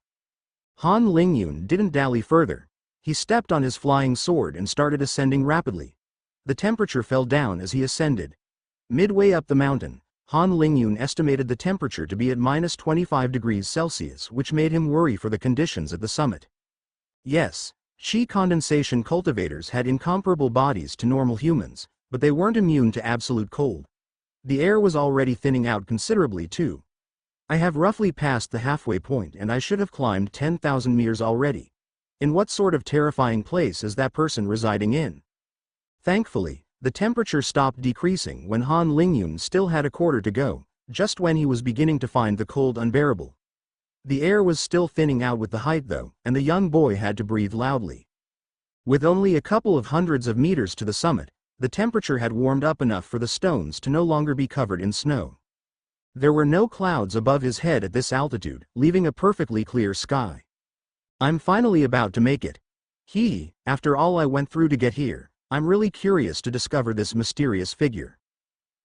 Han Lingyun didn't dally further. He stepped on his flying sword and started ascending rapidly. The temperature fell down as he ascended. Midway up the mountain, Han Lingyun estimated the temperature to be at -25 degrees Celsius, which made him worry for the conditions at the summit. Yes, Qi condensation cultivators had incomparable bodies to normal humans, but they weren't immune to absolute cold. The air was already thinning out considerably too. I have roughly passed the halfway point and I should have climbed 10,000 meters already. In what sort of terrifying place is that person residing in? Thankfully, the temperature stopped decreasing when Han Lingyun still had a quarter to go, just when he was beginning to find the cold unbearable. The air was still thinning out with the height though, and the young boy had to breathe loudly. With only a couple of hundreds of meters to the summit, the temperature had warmed up enough for the stones to no longer be covered in snow. There were no clouds above his head at this altitude, leaving a perfectly clear sky. I'm finally about to make it. After all I went through to get here, I'm really curious to discover this mysterious figure.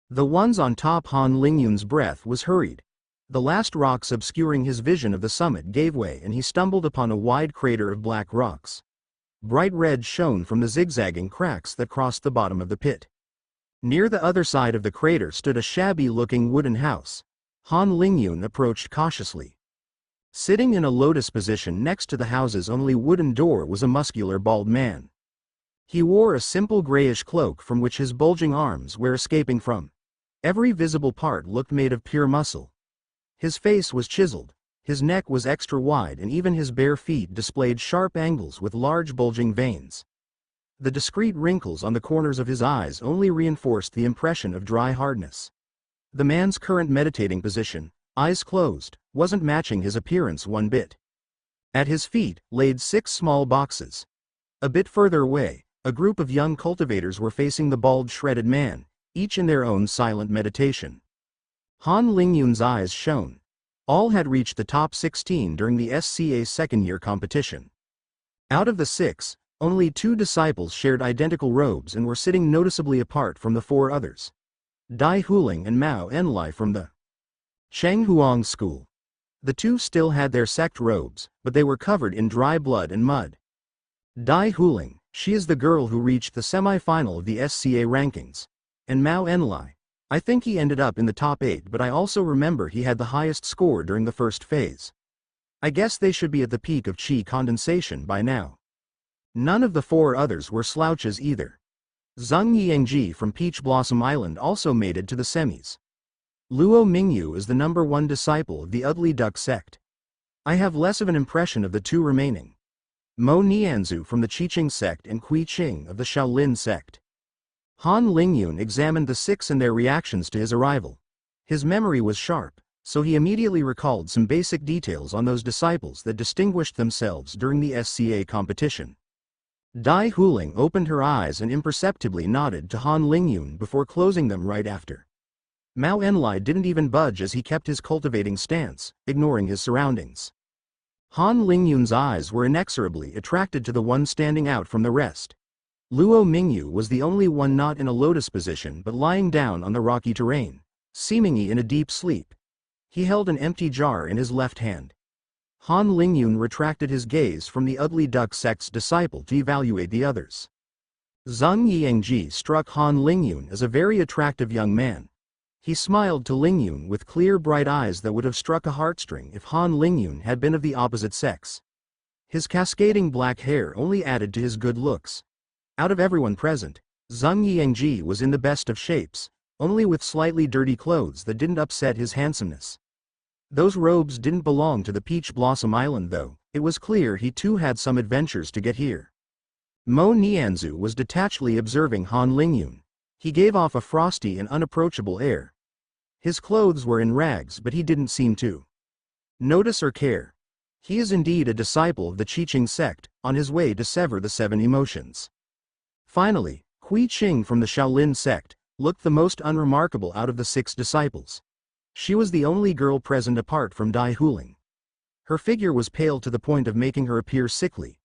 The ones on top. Han Lingyun's breath was hurried. The last rocks obscuring his vision of the summit gave way and he stumbled upon a wide crater of black rocks. Bright red shone from the zigzagging cracks that crossed the bottom of the pit. Near the other side of the crater stood a shabby-looking wooden house. Han Lingyun approached cautiously. Sitting in a lotus position next to the house's only wooden door was a muscular bald man. He wore a simple grayish cloak from which his bulging arms were escaping from. Every visible part looked made of pure muscle. His face was chiseled, his neck was extra wide and even his bare feet displayed sharp angles with large bulging veins. The discreet wrinkles on the corners of his eyes only reinforced the impression of dry hardness. The man's current meditating position, eyes closed, wasn't matching his appearance one bit. At his feet laid 6 small boxes. A bit further away, a group of young cultivators were facing the bald shredded man, each in their own silent meditation. Han Lingyun's eyes shone. All had reached the top 16 during the SCA's second-year competition. Out of the 6, only 2 disciples shared identical robes and were sitting noticeably apart from the 4 others. Dai Huling and Mao Enlai from the Chenghuang school. The 2 still had their sect robes, but they were covered in dry blood and mud. Dai Huling, she is the girl who reached the semi-final of the SCA rankings. And Mao Enlai, I think he ended up in the top 8, but I also remember he had the highest score during the first phase. I guess they should be at the peak of Qi condensation by now. None of the 4 others were slouches either. Zheng Yingji from Peach Blossom Island also made it to the semis. Luo Mingyu is the number 1 disciple of the Ugly Duck sect. I have less of an impression of the 2 remaining. Mo Nianzu from the Qiqing sect and Kui Qing of the Shaolin sect. Han Lingyun examined the 6 and their reactions to his arrival. His memory was sharp, so he immediately recalled some basic details on those disciples that distinguished themselves during the SCA competition. Dai Huling opened her eyes and imperceptibly nodded to Han Lingyun before closing them right after. Mao Enlai didn't even budge as he kept his cultivating stance, ignoring his surroundings. Han Lingyun's eyes were inexorably attracted to the one standing out from the rest. Luo Mingyu was the only one not in a lotus position but lying down on the rocky terrain, seemingly in a deep sleep. He held an empty jar in his left hand. Han Lingyun retracted his gaze from the Ugly Duck sect's disciple to evaluate the others. Zheng Yingji struck Han Lingyun as a very attractive young man. He smiled to Lingyun with clear bright eyes that would have struck a heartstring if Han Lingyun had been of the opposite sex. His cascading black hair only added to his good looks. Out of everyone present, Zheng Yingji was in the best of shapes, only with slightly dirty clothes that didn't upset his handsomeness. Those robes didn't belong to the Peach Blossom Island though, it was clear he too had some adventures to get here. Mo Nianzu was detachedly observing Han Lingyun. He gave off a frosty and unapproachable air. His clothes were in rags but he didn't seem to notice or care. He is indeed a disciple of the Qiqing sect, on his way to sever the 7 emotions. Finally, Kui Qing from the Shaolin sect looked the most unremarkable out of the 6 disciples. She was the only girl present apart from Dai Huling. Her figure was pale to the point of making her appear sickly.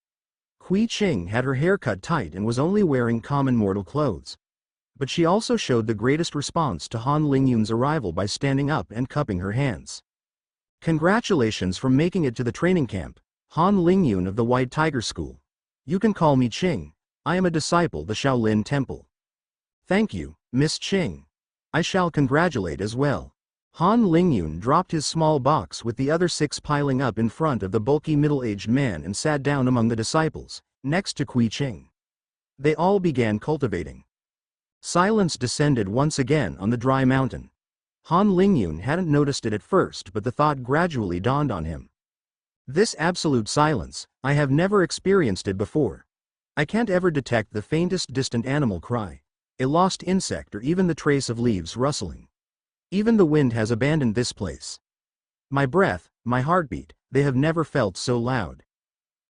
Kui Ching had her hair cut tight and was only wearing common mortal clothes. But she also showed the greatest response to Han Lingyun's arrival by standing up and cupping her hands. Congratulations for making it to the training camp, Han Lingyun of the White Tiger School. You can call me Ching. I am a disciple of the Shaolin Temple. Thank you, Miss Ching. I shall congratulate as well. Han Lingyun dropped his small box with the other 6 piling up in front of the bulky middle-aged man and sat down among the disciples, next to Kui Ching. They all began cultivating. Silence descended once again on the dry mountain. Han Lingyun hadn't noticed it at first, but the thought gradually dawned on him. This absolute silence, I have never experienced it before. I can't ever detect the faintest distant animal cry, a lost insect, or even the trace of leaves rustling. Even the wind has abandoned this place. My breath, my heartbeat, they have never felt so loud.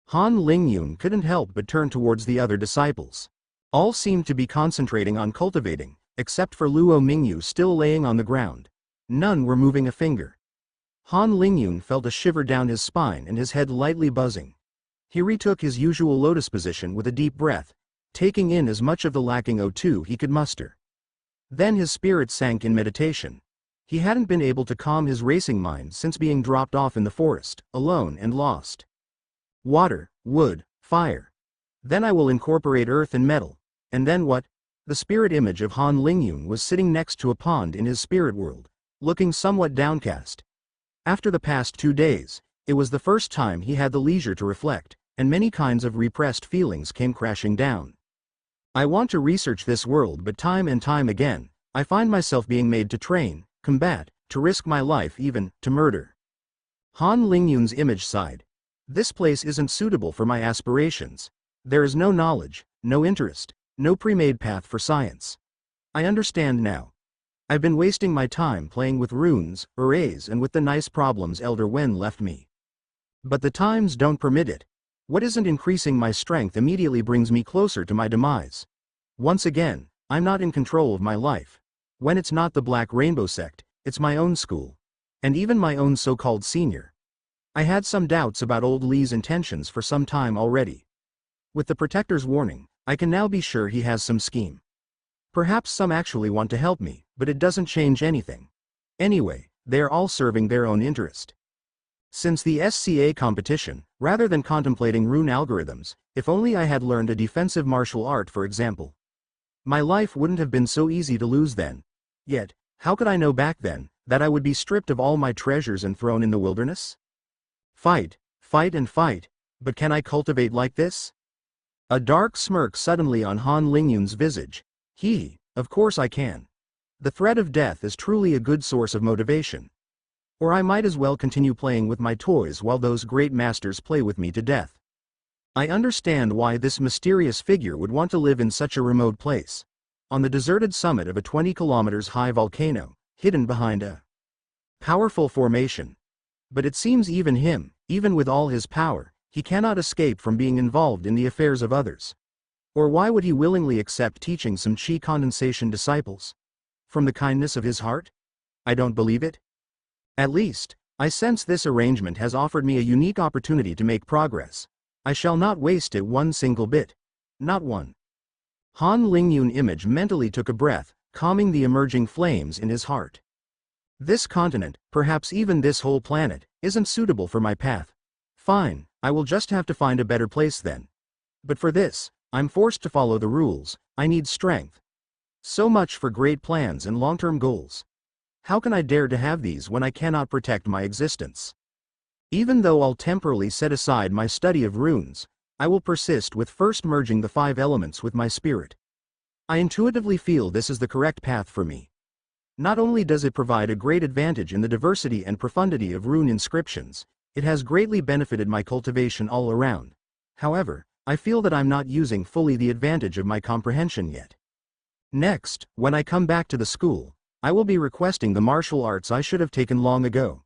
Han Lingyun couldn't help but turn towards the other disciples. All seemed to be concentrating on cultivating, except for Luo Mingyu still laying on the ground. None were moving a finger. Han Lingyun felt a shiver down his spine and his head lightly buzzing. He retook his usual lotus position with a deep breath, taking in as much of the lacking O2 he could muster. Then his spirit sank in meditation. He hadn't been able to calm his racing mind since being dropped off in the forest, alone and lost. Water, wood, fire. Then I will incorporate earth and metal. And then what? The spirit image of Han Lingyun was sitting next to a pond in his spirit world, looking somewhat downcast. After the past 2 days, it was the first time he had the leisure to reflect, and many kinds of repressed feelings came crashing down. I want to research this world, but time and time again, I find myself being made to train, combat, to risk my life, even to murder. Han Lingyun's image sighed. This place isn't suitable for my aspirations. There is no knowledge, no interest, no pre-made path for science. I understand now. I've been wasting my time playing with runes, arrays, and with the nice problems Elder Wen left me. But the times don't permit it. What isn't increasing my strength immediately brings me closer to my demise. Once again, I'm not in control of my life. When it's not the Black Rainbow sect, it's my own school. And even my own so-called senior. I had some doubts about old Lee's intentions for some time already. With the Protector's warning, I can now be sure he has some scheme. Perhaps some actually want to help me, but it doesn't change anything. Anyway, they are all serving their own interest. Since the SCA competition, rather than contemplating rune algorithms, if only I had learned a defensive martial art, for example. My life wouldn't have been so easy to lose then. Yet, how could I know back then, that I would be stripped of all my treasures and thrown in the wilderness? Fight, fight and fight, but can I cultivate like this? A dark smirk suddenly on Han Lingyun's visage. Of course I can. The threat of death is truly a good source of motivation. Or I might as well continue playing with my toys while those great masters play with me to death. I understand why this mysterious figure would want to live in such a remote place. On the deserted summit of a 20 kilometers high volcano, hidden behind a powerful formation. But it seems even him, even with all his power, he cannot escape from being involved in the affairs of others. Or why would he willingly accept teaching some chi condensation disciples? From the kindness of his heart? I don't believe it. At least, I sense this arrangement has offered me a unique opportunity to make progress. I shall not waste it one single bit. Not one. Han Lingyun image mentally took a breath, calming the emerging flames in his heart. This continent, perhaps even this whole planet, isn't suitable for my path. Fine, I will just have to find a better place then. But for this, I'm forced to follow the rules. I need strength. So much for great plans and long-term goals. How can I dare to have these when I cannot protect my existence? Even though I'll temporarily set aside my study of runes, I will persist with first merging the 5 elements with my spirit. I intuitively feel this is the correct path for me. Not only does it provide a great advantage in the diversity and profundity of rune inscriptions, it has greatly benefited my cultivation all around. However, I feel that I'm not using fully the advantage of my comprehension yet. Next, when I come back to the school, I will be requesting the martial arts I should have taken long ago.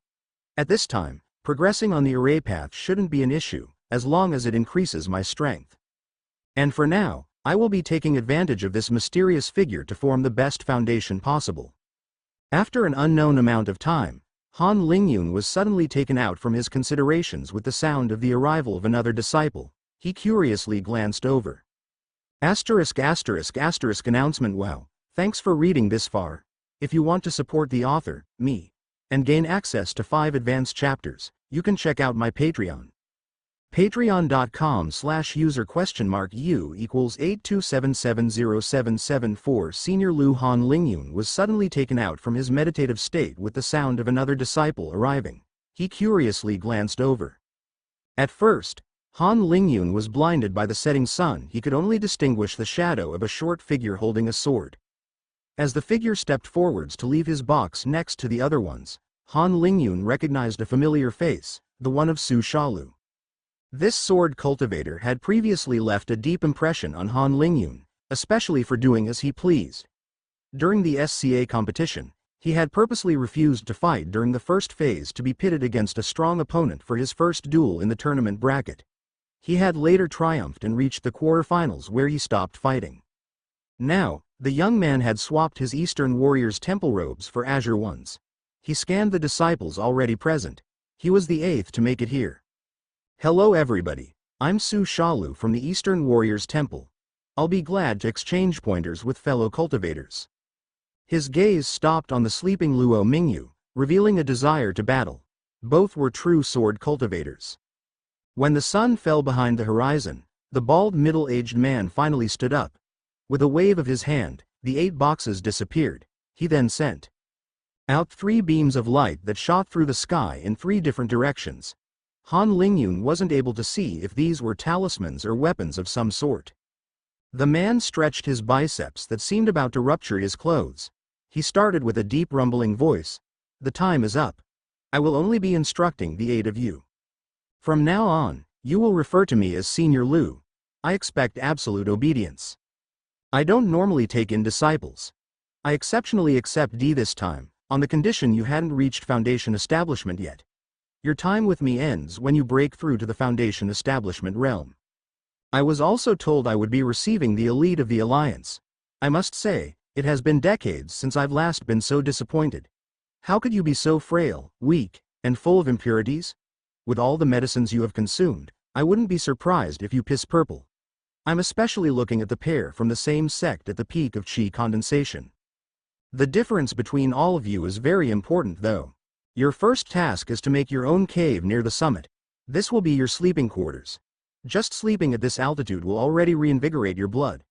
At this time, progressing on the array path shouldn't be an issue, as long as it increases my strength. And for now, I will be taking advantage of this mysterious figure to form the best foundation possible. After an unknown amount of time, Han Lingyun was suddenly taken out from his considerations with the sound of the arrival of another disciple. He curiously glanced over. ***** announcement. Wow, thanks for reading this far. If you want to support the author, me, and gain access to 5 advanced chapters, you can check out my Patreon. Patreon.com/user?u equals 82770774. Senior Lu. Han Lingyun was suddenly taken out from his meditative state with the sound of another disciple arriving. He curiously glanced over. At first, Han Lingyun was blinded by the setting sun. He could only distinguish the shadow of a short figure holding a sword. As the figure stepped forwards to leave his box next to the other ones, Han Lingyun recognized a familiar face, the one of Su Shalu. This sword cultivator had previously left a deep impression on Han Lingyun, especially for doing as he pleased. During the SCA competition, he had purposely refused to fight during the first phase to be pitted against a strong opponent for his first duel in the tournament bracket. He had later triumphed and reached the quarterfinals where he stopped fighting. Now, the young man had swapped his Eastern Warrior's temple robes for azure ones. He scanned the disciples already present. He was the 8th to make it here. Hello everybody, I'm Su Shalu from the Eastern Warriors Temple. I'll be glad to exchange pointers with fellow cultivators. His gaze stopped on the sleeping Luo Mingyu, revealing a desire to battle. Both were true sword cultivators. When the sun fell behind the horizon, the bald middle-aged man finally stood up. With a wave of his hand, the 8 boxes disappeared. He then sent out 3 beams of light that shot through the sky in 3 different directions. Han Lingyun wasn't able to see if these were talismans or weapons of some sort. The man stretched his biceps that seemed about to rupture his clothes. He started with a deep rumbling voice. The time is up. I will only be instructing the 8 of you. From now on, you will refer to me as Senior Lu. I expect absolute obedience. I don't normally take in disciples. I exceptionally accept D this time, on the condition you hadn't reached Foundation Establishment yet. Your time with me ends when you break through to the Foundation Establishment realm. I was also told I would be receiving the elite of the Alliance. I must say, it has been decades since I've last been so disappointed. How could you be so frail, weak, and full of impurities? With all the medicines you have consumed, I wouldn't be surprised if you piss purple. I'm especially looking at the pair from the same sect at the peak of Qi condensation. The difference between all of you is very important though. Your first task is to make your own cave near the summit. This will be your sleeping quarters. Just sleeping at this altitude will already reinvigorate your blood.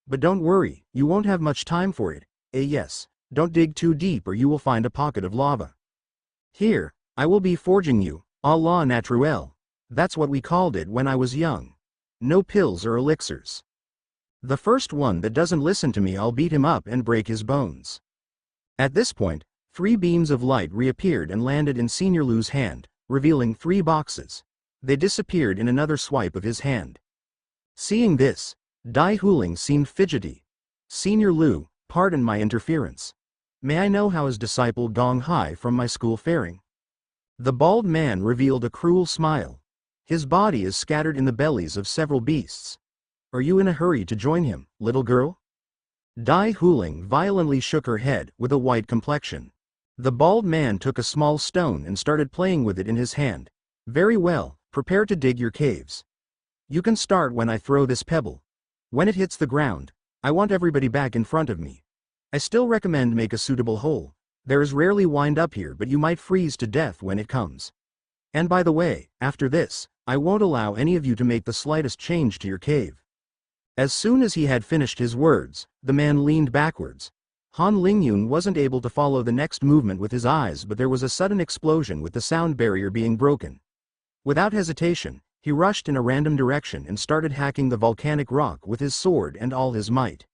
But don't worry, you won't have much time for it. Yes, don't dig too deep or you will find a pocket of lava. Here, I will be forging you, à la naturelle. That's what we called it when I was young. No pills or elixirs. The first one that doesn't listen to me, I'll beat him up and break his bones. At this point, 3 beams of light reappeared and landed in Senior Lu's hand, revealing 3 boxes. They disappeared in another swipe of his hand. Seeing this, Dai Huling seemed fidgety. Senior Lu, pardon my interference. May I know how his disciple Gong Hai from my school faring? The bald man revealed a cruel smile. His body is scattered in the bellies of several beasts. Are you in a hurry to join him, little girl? Dai Huling violently shook her head with a white complexion. The bald man took a small stone and started playing with it in his hand. Very well, prepare to dig your caves. You can start when I throw this pebble. When it hits the ground, I want everybody back in front of me. I still recommend make a suitable hole. There is rarely wind up here, but you might freeze to death when it comes. And by the way, after this, I won't allow any of you to make the slightest change to your cave. As soon as he had finished his words, the man leaned backwards. Han Lingyun wasn't able to follow the next movement with his eyes, but there was a sudden explosion with the sound barrier being broken. Without hesitation, he rushed in a random direction and started hacking the volcanic rock with his sword and all his might.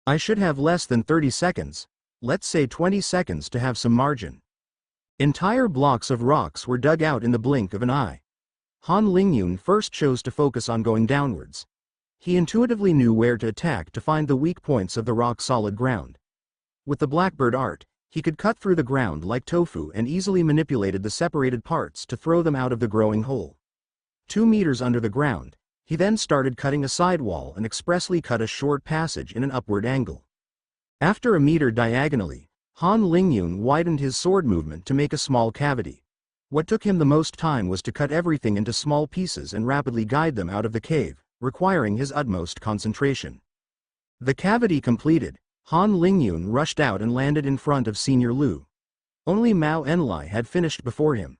I should have less than 30 seconds, let's say 20 seconds to have some margin. Entire blocks of rocks were dug out in the blink of an eye. Han Lingyun first chose to focus on going downwards. He intuitively knew where to attack to find the weak points of the rock-solid ground. With the Blackbird art, he could cut through the ground like tofu and easily manipulated the separated parts to throw them out of the growing hole. 2 meters under the ground, he then started cutting a sidewall and expressly cut a short passage in an upward angle. After a meter diagonally, Han Lingyun widened his sword movement to make a small cavity. What took him the most time was to cut everything into small pieces and rapidly guide them out of the cave, requiring his utmost concentration. The cavity completed, Han Lingyun rushed out and landed in front of Senior Lu. Only Mao Enlai had finished before him.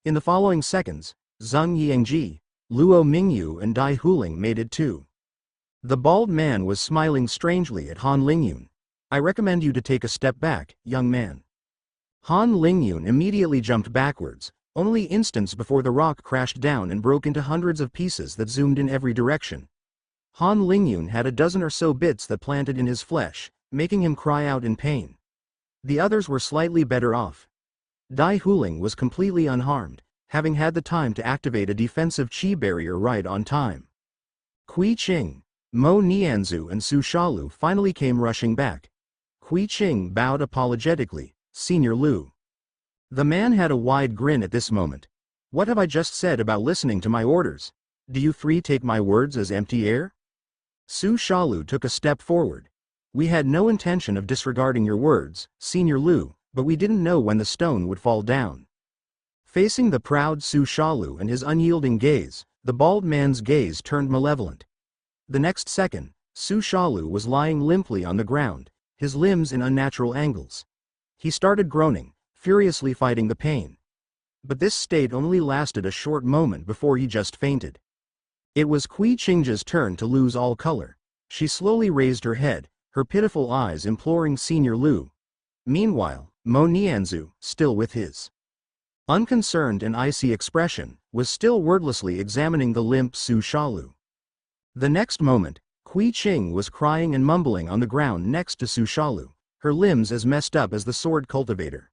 In the following seconds, Zheng Yangji, Luo Mingyu and Dai Huling made it too. The bald man was smiling strangely at Han Lingyun. "I recommend you to take a step back, young man." Han Lingyun immediately jumped backwards, only instants before the rock crashed down and broke into hundreds of pieces that zoomed in every direction. Han Lingyun had a dozen or so bits that planted in his flesh, making him cry out in pain. The others were slightly better off. Dai Huling was completely unharmed, having had the time to activate a defensive chi barrier right on time. Kui Qing, Mo Nianzu and Su Shalu finally came rushing back. Kui Qing bowed apologetically. "Senior Lu." The man had a wide grin at this moment. "What have I just said about listening to my orders? Do you three take my words as empty air?" Su Shalu took a step forward. "We had no intention of disregarding your words, Senior Lu, but we didn't know when the stone would fall down." Facing the proud Su Shalu and his unyielding gaze, the bald man's gaze turned malevolent. The next second, Su Shalu was lying limply on the ground, his limbs in unnatural angles. He started groaning, furiously fighting the pain. But this state only lasted a short moment before he just fainted. It was Kui Qing's turn to lose all color. She slowly raised her head, her pitiful eyes imploring Senior Lu. Meanwhile, Mo Nianzu, still with his unconcerned and icy expression, was still wordlessly examining the limp Su Shalu. The next moment, Kui Qing was crying and mumbling on the ground next to Su Shalu, her limbs as messed up as the sword cultivator.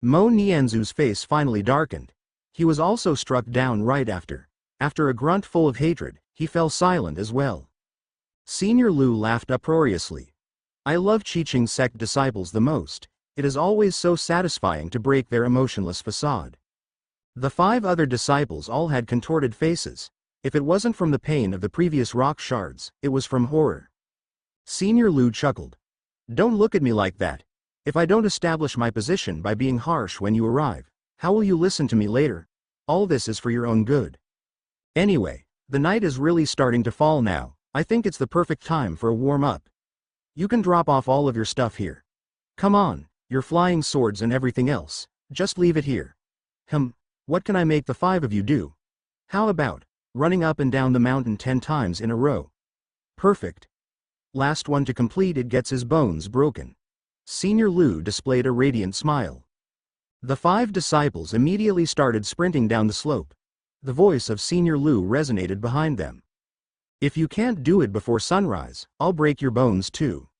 Mo Nianzu's face finally darkened. He was also struck down right after. After a grunt full of hatred, he fell silent as well. Senior Lu laughed uproariously. "I love Qing's sect disciples the most. It is always so satisfying to break their emotionless facade." The 5 other disciples all had contorted faces. If it wasn't from the pain of the previous rock shards, it was from horror. Senior Lu chuckled. "Don't look at me like that. If I don't establish my position by being harsh when you arrive, how will you listen to me later? All this is for your own good. Anyway, the night is really starting to fall now. I think it's the perfect time for a warm-up. You can drop off all of your stuff here. Come on, your flying swords and everything else, just leave it here. What can I make the 5 of you do? How about running up and down the mountain 10 times in a row? Perfect. Last one to complete it gets his bones broken." Senior Lu displayed a radiant smile. The 5 disciples immediately started sprinting down the slope. The voice of Senior Lu resonated behind them. "If you can't do it before sunrise, I'll break your bones too."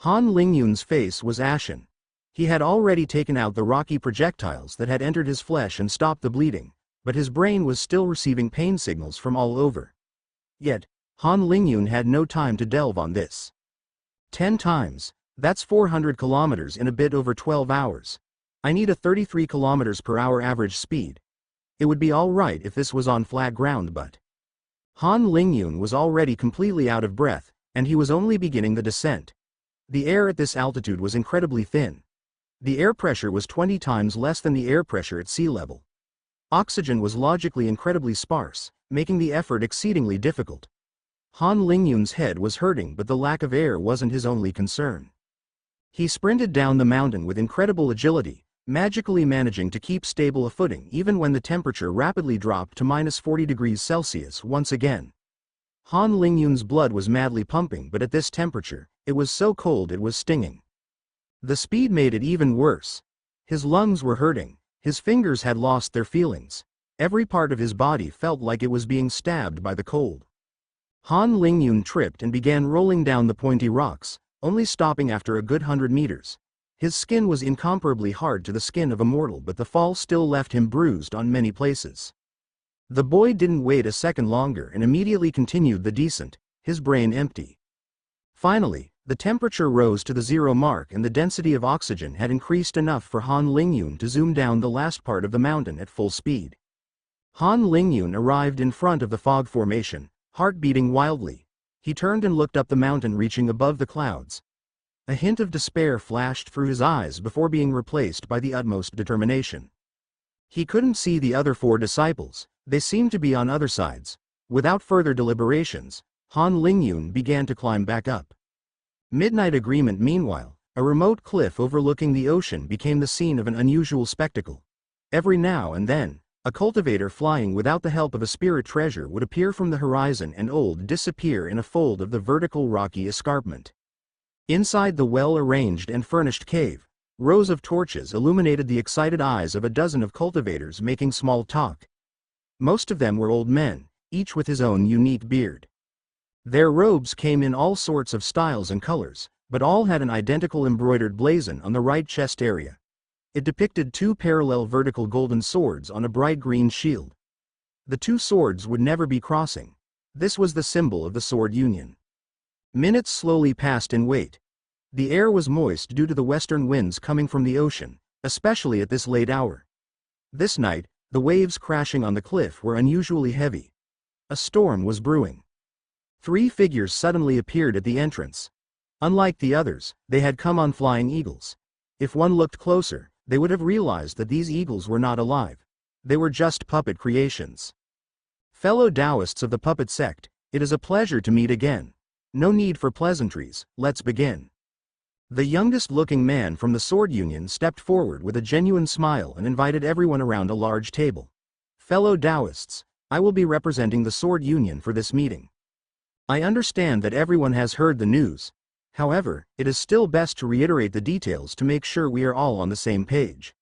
Han Lingyun's face was ashen. He had already taken out the rocky projectiles that had entered his flesh and stopped the bleeding, but his brain was still receiving pain signals from all over. Yet, Han Lingyun had no time to delve on this. 10 times, that's 400 kilometers in a bit over 12 hours. I need a 33 kilometers per hour average speed. It would be alright if this was on flat ground, but... Han Lingyun was already completely out of breath, and he was only beginning the descent. The air at this altitude was incredibly thin. The air pressure was 20 times less than the air pressure at sea level. Oxygen was logically incredibly sparse, making the effort exceedingly difficult. Han Lingyun's head was hurting, but the lack of air wasn't his only concern. He sprinted down the mountain with incredible agility, magically managing to keep stable a footing even when the temperature rapidly dropped to -40 degrees Celsius once again. Han Lingyun's blood was madly pumping, but at this temperature, it was so cold it was stinging. The speed made it even worse. His lungs were hurting, his fingers had lost their feelings. Every part of his body felt like it was being stabbed by the cold. Han Lingyun tripped and began rolling down the pointy rocks, only stopping after a good 100 meters. His skin was incomparably hard to the skin of a mortal, but the fall still left him bruised on many places. The boy didn't wait a second longer and immediately continued the descent, his brain empty. Finally, the temperature rose to the 0 mark and the density of oxygen had increased enough for Han Lingyun to zoom down the last part of the mountain at full speed. Han Lingyun arrived in front of the fog formation, heart beating wildly. He turned and looked up the mountain, reaching above the clouds. A hint of despair flashed through his eyes before being replaced by the utmost determination. He couldn't see the other 4 disciples, they seemed to be on other sides. Without further deliberations, Han Lingyun began to climb back up. Midnight Agreement. Meanwhile, a remote cliff overlooking the ocean became the scene of an unusual spectacle. Every now and then, a cultivator flying without the help of a spirit treasure would appear from the horizon and disappear in a fold of the vertical rocky escarpment. Inside the well-arranged and furnished cave, rows of torches illuminated the excited eyes of a dozen of cultivators making small talk. Most of them were old men, each with his own unique beard. Their robes came in all sorts of styles and colors, but all had an identical embroidered blazon on the right chest area. It depicted 2 parallel vertical golden swords on a bright green shield. The 2 swords would never be crossing. This was the symbol of the sword union. Minutes slowly passed in wait. The air was moist due to the western winds coming from the ocean, especially at this late hour. This night, the waves crashing on the cliff were unusually heavy. A storm was brewing. 3 figures suddenly appeared at the entrance. Unlike the others, they had come on flying eagles. If one looked closer, they would have realized that these eagles were not alive. They were just puppet creations. Fellow Taoists of the puppet sect, it is a pleasure to meet again. No need for pleasantries, let's begin. The youngest-looking man from the Sword Union stepped forward with a genuine smile and invited everyone around a large table. Fellow Taoists, I will be representing the Sword Union for this meeting. I understand that everyone has heard the news. However, it is still best to reiterate the details to make sure we are all on the same page.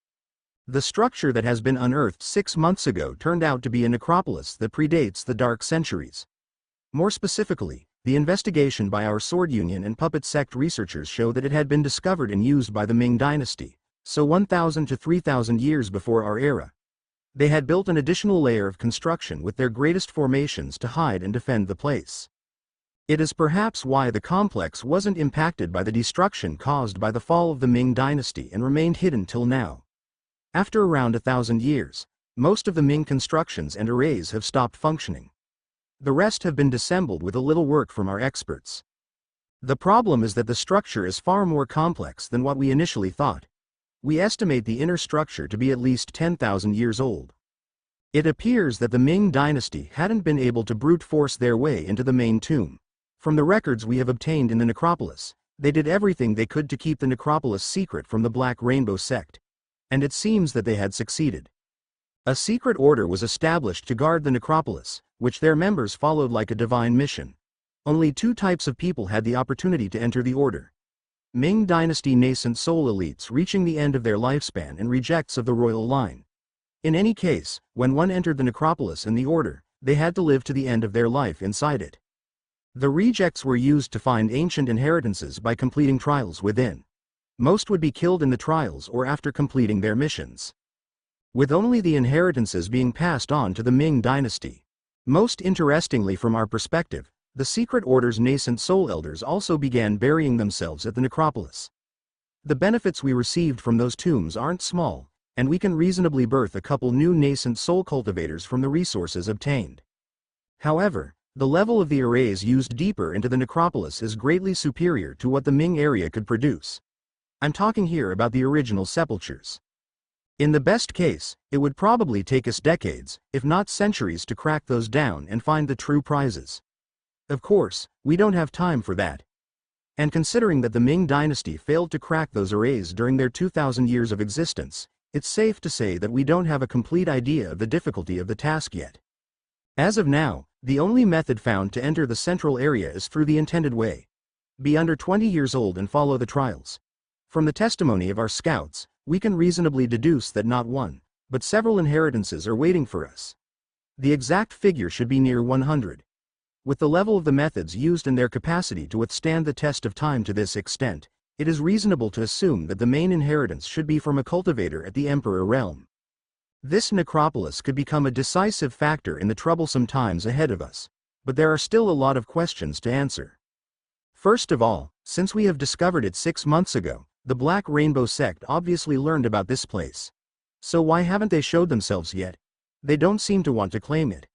The structure that has been unearthed 6 months ago turned out to be a necropolis that predates the Dark Centuries. More specifically, the investigation by our Sword Union and Puppet Sect researchers show that it had been discovered and used by the Ming Dynasty, so 1,000 to 3,000 years before our era. They had built an additional layer of construction with their greatest formations to hide and defend the place. It is perhaps why the complex wasn't impacted by the destruction caused by the fall of the Ming Dynasty and remained hidden till now. After around 1,000 years, most of the Ming constructions and arrays have stopped functioning. The rest have been disassembled with a little work from our experts. The problem is that the structure is far more complex than what we initially thought. We estimate the inner structure to be at least 10,000 years old. It appears that the Ming Dynasty hadn't been able to brute force their way into the main tomb. From the records we have obtained in the necropolis, they did everything they could to keep the necropolis secret from the Black Rainbow sect. And it seems that they had succeeded. A secret order was established to guard the necropolis, which their members followed like a divine mission. Only 2 types of people had the opportunity to enter the order. Ming Dynasty nascent soul elites reaching the end of their lifespan and rejects of the royal line. In any case, when one entered the necropolis and the order, they had to live to the end of their life inside it. The rejects were used to find ancient inheritances by completing trials within. Most would be killed in the trials or after completing their missions, with only the inheritances being passed on to the Ming Dynasty. Most interestingly from our perspective, the secret order's nascent soul elders also began burying themselves at the necropolis. The benefits we received from those tombs aren't small, and we can reasonably birth a couple new nascent soul cultivators from the resources obtained. However, the level of the arrays used deeper into the necropolis is greatly superior to what the Ming area could produce. I'm talking here about the original sepulchres. In the best case, it would probably take us decades, if not centuries, to crack those down and find the true prizes. Of course, we don't have time for that. And considering that the Ming Dynasty failed to crack those arrays during their 2,000 years of existence, it's safe to say that we don't have a complete idea of the difficulty of the task yet. As of now, the only method found to enter the central area is through the intended way. Be under 20 years old and follow the trials. From the testimony of our scouts, we can reasonably deduce that not one, but several inheritances are waiting for us. The exact figure should be near 100. With the level of the methods used and their capacity to withstand the test of time to this extent, it is reasonable to assume that the main inheritance should be from a cultivator at the Emperor realm. This necropolis could become a decisive factor in the troublesome times ahead of us, but there are still a lot of questions to answer. First of all, since we have discovered it 6 months ago, the Black Rainbow sect obviously learned about this place. So why haven't they showed themselves yet? They don't seem to want to claim it.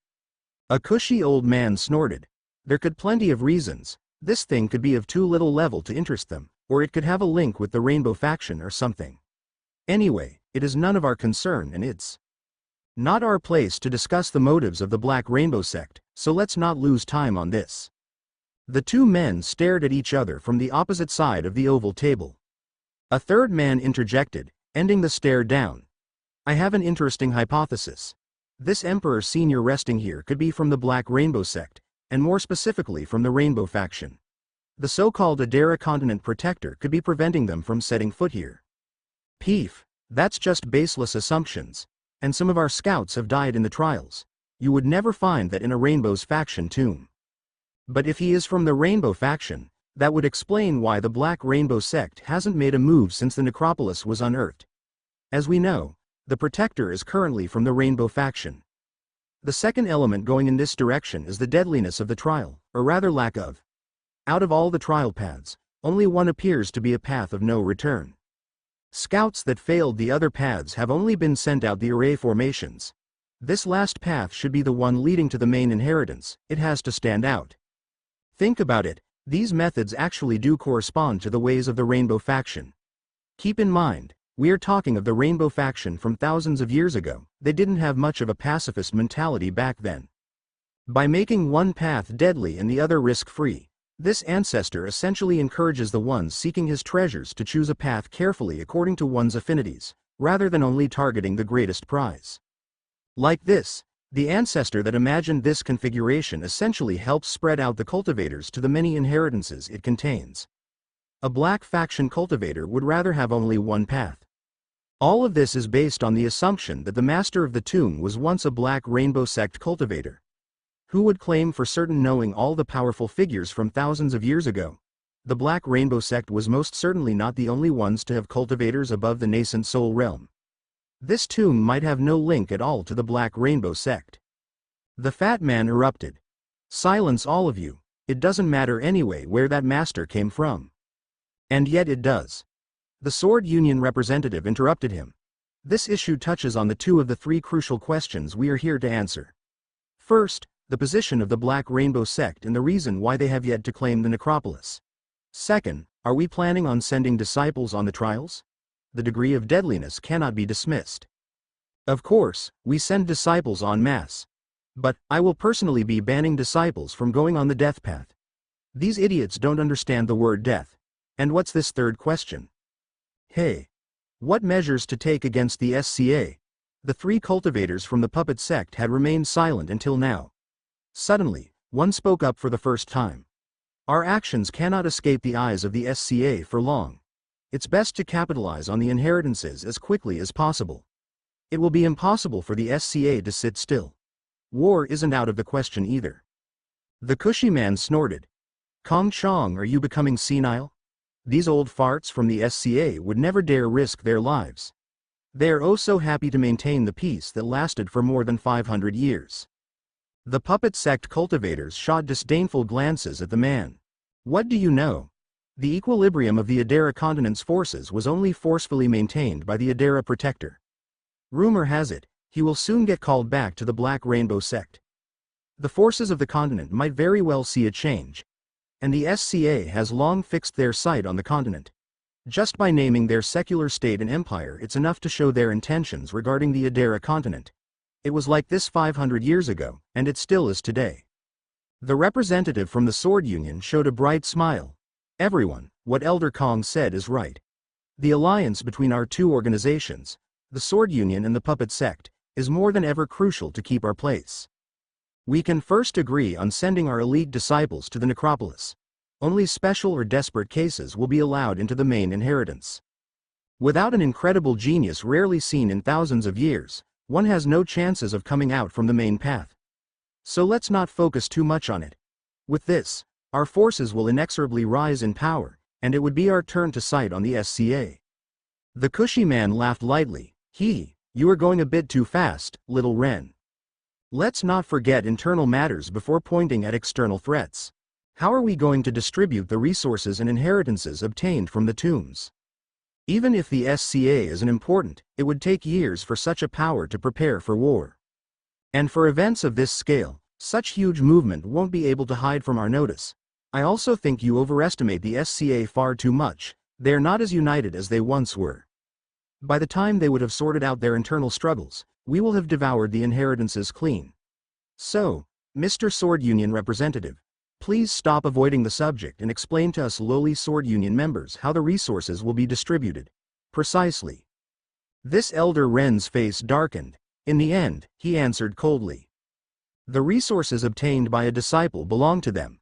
A cushy old man snorted. There could plenty of reasons. This thing could be of too little level to interest them, Or it could have a link with the Rainbow faction or something. Anyway, it is none of our concern and it's not our place to discuss the motives of the Black Rainbow sect, so let's not lose time on this. The two men stared at each other from the opposite side of the oval table. A third man interjected, ending the stare down. I have an interesting hypothesis. This Emperor Senior resting here could be from the Black Rainbow sect, and more specifically from the Rainbow faction. The so-called Adara Continent Protector could be preventing them from setting foot here. Peef, that's just baseless assumptions, and some of our scouts have died in the trials. You would never find that in a Rainbow's faction tomb. But if he is from the Rainbow faction, that would explain why the Black Rainbow sect hasn't made a move since the necropolis was unearthed. As we know, the Protector is currently from the Rainbow faction. The second element going in this direction is the deadliness of the trial, or rather lack of. Out of all the trial paths, only one appears to be a path of no return. Scouts that failed the other paths have only been sent out the array formations. This last path should be the one leading to the main inheritance. It has to stand out. Think about it, these methods actually do correspond to the ways of the Rainbow faction. Keep in mind, we are talking of the Rainbow faction from thousands of years ago. They didn't have much of a pacifist mentality back then. By making one path deadly and the other risk-free, this ancestor essentially encourages the ones seeking his treasures to choose a path carefully according to one's affinities, rather than only targeting the greatest prize. Like this, the ancestor that imagined this configuration essentially helps spread out the cultivators to the many inheritances it contains. A Black faction cultivator would rather have only one path. All of this is based on the assumption that the master of the tomb was once a Black Rainbow sect cultivator. Who would claim for certain knowing all the powerful figures from thousands of years ago? The Black Rainbow sect was most certainly not the only ones to have cultivators above the nascent soul realm. This tomb might have no link at all to the Black Rainbow sect. The fat man erupted. Silence all of you, it doesn't matter anyway where that master came from. And yet it does. The Sword Union representative interrupted him. This issue touches on the two of the three crucial questions we are here to answer. First, the position of the Black Rainbow sect and the reason why they have yet to claim the necropolis. Second, are we planning on sending disciples on the trials? The degree of deadliness cannot be dismissed. Of course, we send disciples en masse. But, I will personally be banning disciples from going on the death path. These idiots don't understand the word death. And what's this third question? Hey. What measures to take against the SCA? The three cultivators from the puppet sect had remained silent until now. Suddenly, one spoke up for the first time. Our actions cannot escape the eyes of the SCA for long. It's best to capitalize on the inheritances as quickly as possible. It will be impossible for the SCA to sit still. War isn't out of the question either. The cushy man snorted. Kong Chong, are you becoming senile? These old farts from the SCA would never dare risk their lives. They are oh so happy to maintain the peace that lasted for more than 500 years. The puppet sect cultivators shot disdainful glances at the man. What do you know? The equilibrium of the Adara continent's forces was only forcefully maintained by the Adara Protector. Rumor has it, he will soon get called back to the Black Rainbow sect. The forces of the continent might very well see a change. And the SCA has long fixed their sight on the continent. Just by naming their secular state and empire, it's enough to show their intentions regarding the Adara continent. It was like this 500 years ago, and it still is today. The representative from the Sword Union showed a bright smile. Everyone, what Elder Kong said is right. The alliance between our two organizations, the Sword Union and the Puppet Sect, is more than ever crucial to keep our place. We can first agree on sending our elite disciples to the necropolis. Only special or desperate cases will be allowed into the main inheritance. Without an incredible genius rarely seen in thousands of years, one has no chances of coming out from the main path. So let's not focus too much on it. With this, our forces will inexorably rise in power, and it would be our turn to sight on the SCA. The cushy man laughed lightly. You are going a bit too fast, little Ren. Let's not forget internal matters before pointing at external threats. How are we going to distribute the resources and inheritances obtained from the tombs? Even if the SCA isn't important, it would take years for such a power to prepare for war. And for events of this scale, such huge movement won't be able to hide from our notice. I also think you overestimate the SCA far too much. They are not as united as they once were. By the time they would have sorted out their internal struggles, we will have devoured the inheritances clean. So, Mr. Sword Union representative, please stop avoiding the subject and explain to us lowly Sword Union members how the resources will be distributed. Precisely. This elder Ren's face darkened. In the end, he answered coldly. The resources obtained by a disciple belong to them.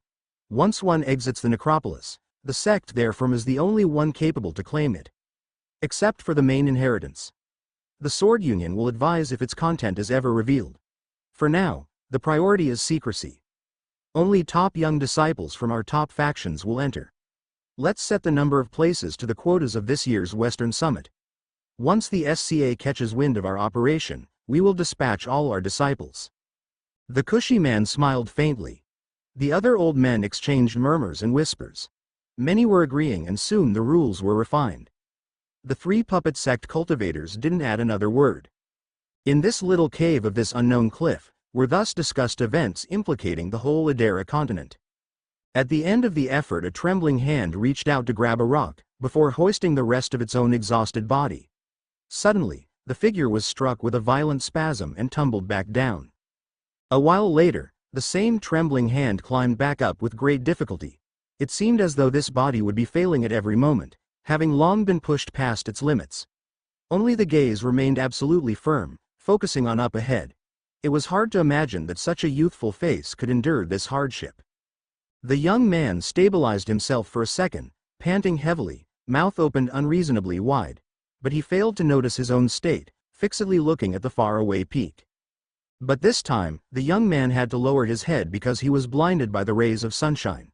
Once one exits the necropolis, the sect therefrom is the only one capable to claim it. Except for the main inheritance. The Sword Union will advise if its content is ever revealed. For now, the priority is secrecy. Only top young disciples from our top factions will enter. Let's set the number of places to the quotas of this year's Western Summit. Once the SCA catches wind of our operation, we will dispatch all our disciples. The cushy man smiled faintly. The other old men exchanged murmurs and whispers. Many were agreeing and soon the rules were refined. The three puppet sect cultivators didn't add another word. In this little cave of this unknown cliff, were thus discussed events implicating the whole Adara continent. At the end of the effort a trembling hand reached out to grab a rock, before hoisting the rest of its own exhausted body. Suddenly, the figure was struck with a violent spasm and tumbled back down. A while later, the same trembling hand climbed back up with great difficulty. It seemed as though this body would be failing at every moment, having long been pushed past its limits. Only the gaze remained absolutely firm, focusing on up ahead. It was hard to imagine that such a youthful face could endure this hardship. The young man stabilized himself for a second, panting heavily, mouth opened unreasonably wide, but he failed to notice his own state, fixedly looking at the faraway peak. But this time, the young man had to lower his head because he was blinded by the rays of sunshine.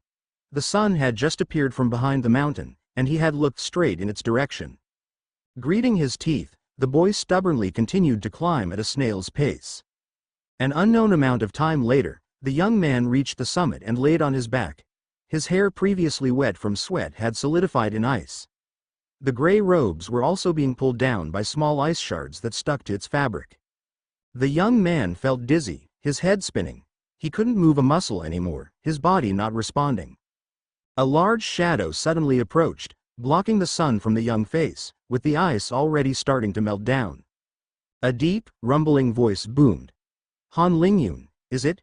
The sun had just appeared from behind the mountain, and he had looked straight in its direction. Greeting his teeth, the boy stubbornly continued to climb at a snail's pace. An unknown amount of time later, the young man reached the summit and laid on his back. His hair previously wet from sweat had solidified in ice. The gray robes were also being pulled down by small ice shards that stuck to its fabric. The young man felt dizzy, his head spinning. He couldn't move a muscle anymore, his body not responding. A large shadow suddenly approached, blocking the sun from the young face, with the ice already starting to melt down. A deep, rumbling voice boomed. Han Lingyun, is it?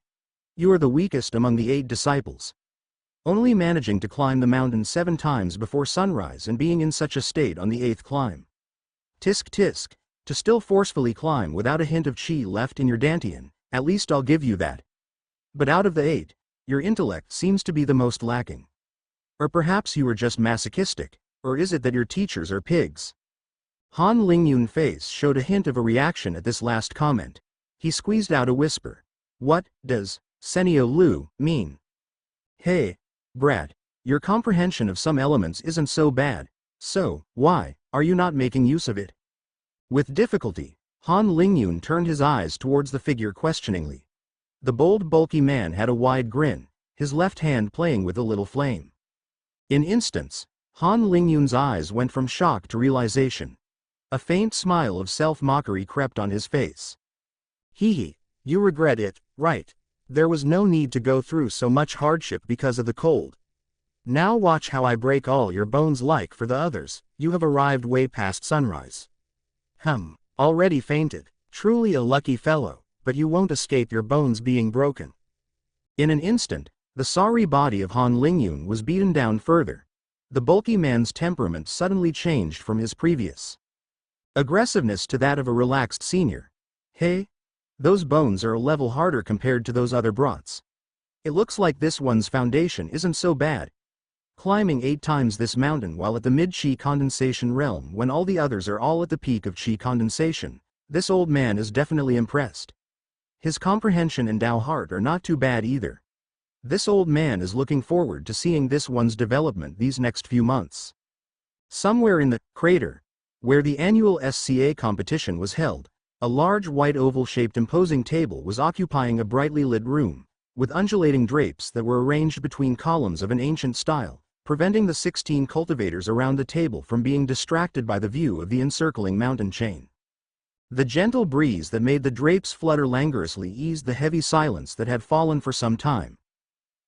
You are the weakest among the 8 disciples. Only managing to climb the mountain 7 times before sunrise and being in such a state on the 8th climb. Tisk tisk, to still forcefully climb without a hint of chi left in your dantian, at least I'll give you that. But out of the 8, your intellect seems to be the most lacking. Or perhaps you are just masochistic, or is it that your teachers are pigs? Han Lingyun's face showed a hint of a reaction at this last comment. He squeezed out a whisper. What does Senio Lu mean? Hey, brat, your comprehension of some elements isn't so bad, so why are you not making use of it? With difficulty, Han Lingyun turned his eyes towards the figure questioningly. The bold bulky man had a wide grin, his left hand playing with a little flame. In instants, Han Lingyun's eyes went from shock to realization. A faint smile of self-mockery crept on his face. Hee, you regret it, right? There was no need to go through so much hardship because of the cold. Now watch how I break all your bones like for the others, you have arrived way past sunrise. Already fainted, truly a lucky fellow, but you won't escape your bones being broken. In an instant, the sorry body of Han Lingyun was beaten down further. The bulky man's temperament suddenly changed from his previous aggressiveness to that of a relaxed senior. Hey? Those bones are a level harder compared to those other brats. It looks like this one's foundation isn't so bad. Climbing 8 times this mountain while at the mid-chi condensation realm when all the others are all at the peak of chi condensation, this old man is definitely impressed. His comprehension and Dao heart are not too bad either. This old man is looking forward to seeing this one's development these next few months. Somewhere in the crater, where the annual SCA competition was held, a large white oval-shaped imposing table was occupying a brightly lit room, with undulating drapes that were arranged between columns of an ancient style, preventing the 16 cultivators around the table from being distracted by the view of the encircling mountain chain. The gentle breeze that made the drapes flutter languorously eased the heavy silence that had fallen for some time.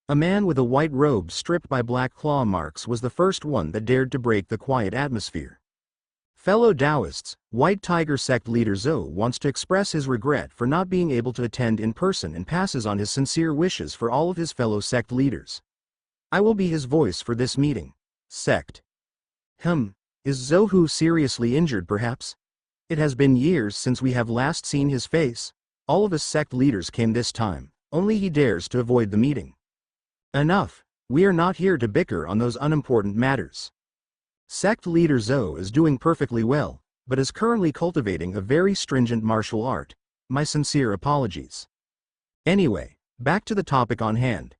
A man with a white robe stripped by black claw marks was the first one that dared to break the quiet atmosphere. Fellow Taoists, White Tiger Sect leader Zhou wants to express his regret for not being able to attend in person and passes on his sincere wishes for all of his fellow sect leaders. I will be his voice for this meeting. Sect. Is Zhou seriously injured perhaps? It has been years since we have last seen his face. All of us sect leaders came this time, only he dares to avoid the meeting. Enough, we are not here to bicker on those unimportant matters. Sect leader Zhou is doing perfectly well, but is currently cultivating a very stringent martial art. My sincere apologies. Anyway, back to the topic on hand.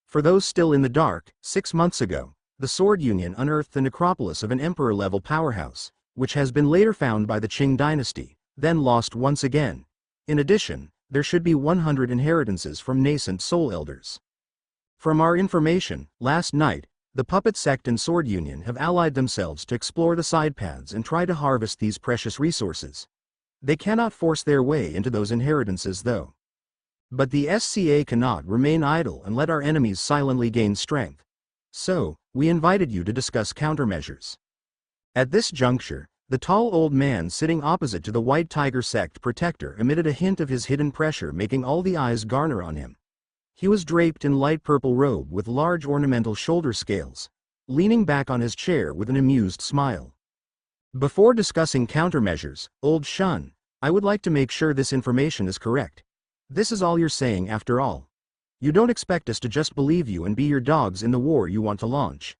For those still in the dark, 6 months ago, the Sword Union unearthed the necropolis of an emperor-level powerhouse, which has been later found by the Qing dynasty, then lost once again. In addition, there should be 100 inheritances from nascent soul elders. From our information, last night, the Puppet Sect and Sword Union have allied themselves to explore the side paths and try to harvest these precious resources. They cannot force their way into those inheritances though. But the SCA cannot remain idle and let our enemies silently gain strength. So, we invited you to discuss countermeasures. At this juncture, the tall old man sitting opposite to the White Tiger Sect protector emitted a hint of his hidden pressure, making all the eyes garner on him. He was draped in light purple robe with large ornamental shoulder scales, leaning back on his chair with an amused smile. Before discussing countermeasures, old Shun, I would like to make sure this information is correct. This is all you're saying after all. You don't expect us to just believe you and be your dogs in the war you want to launch.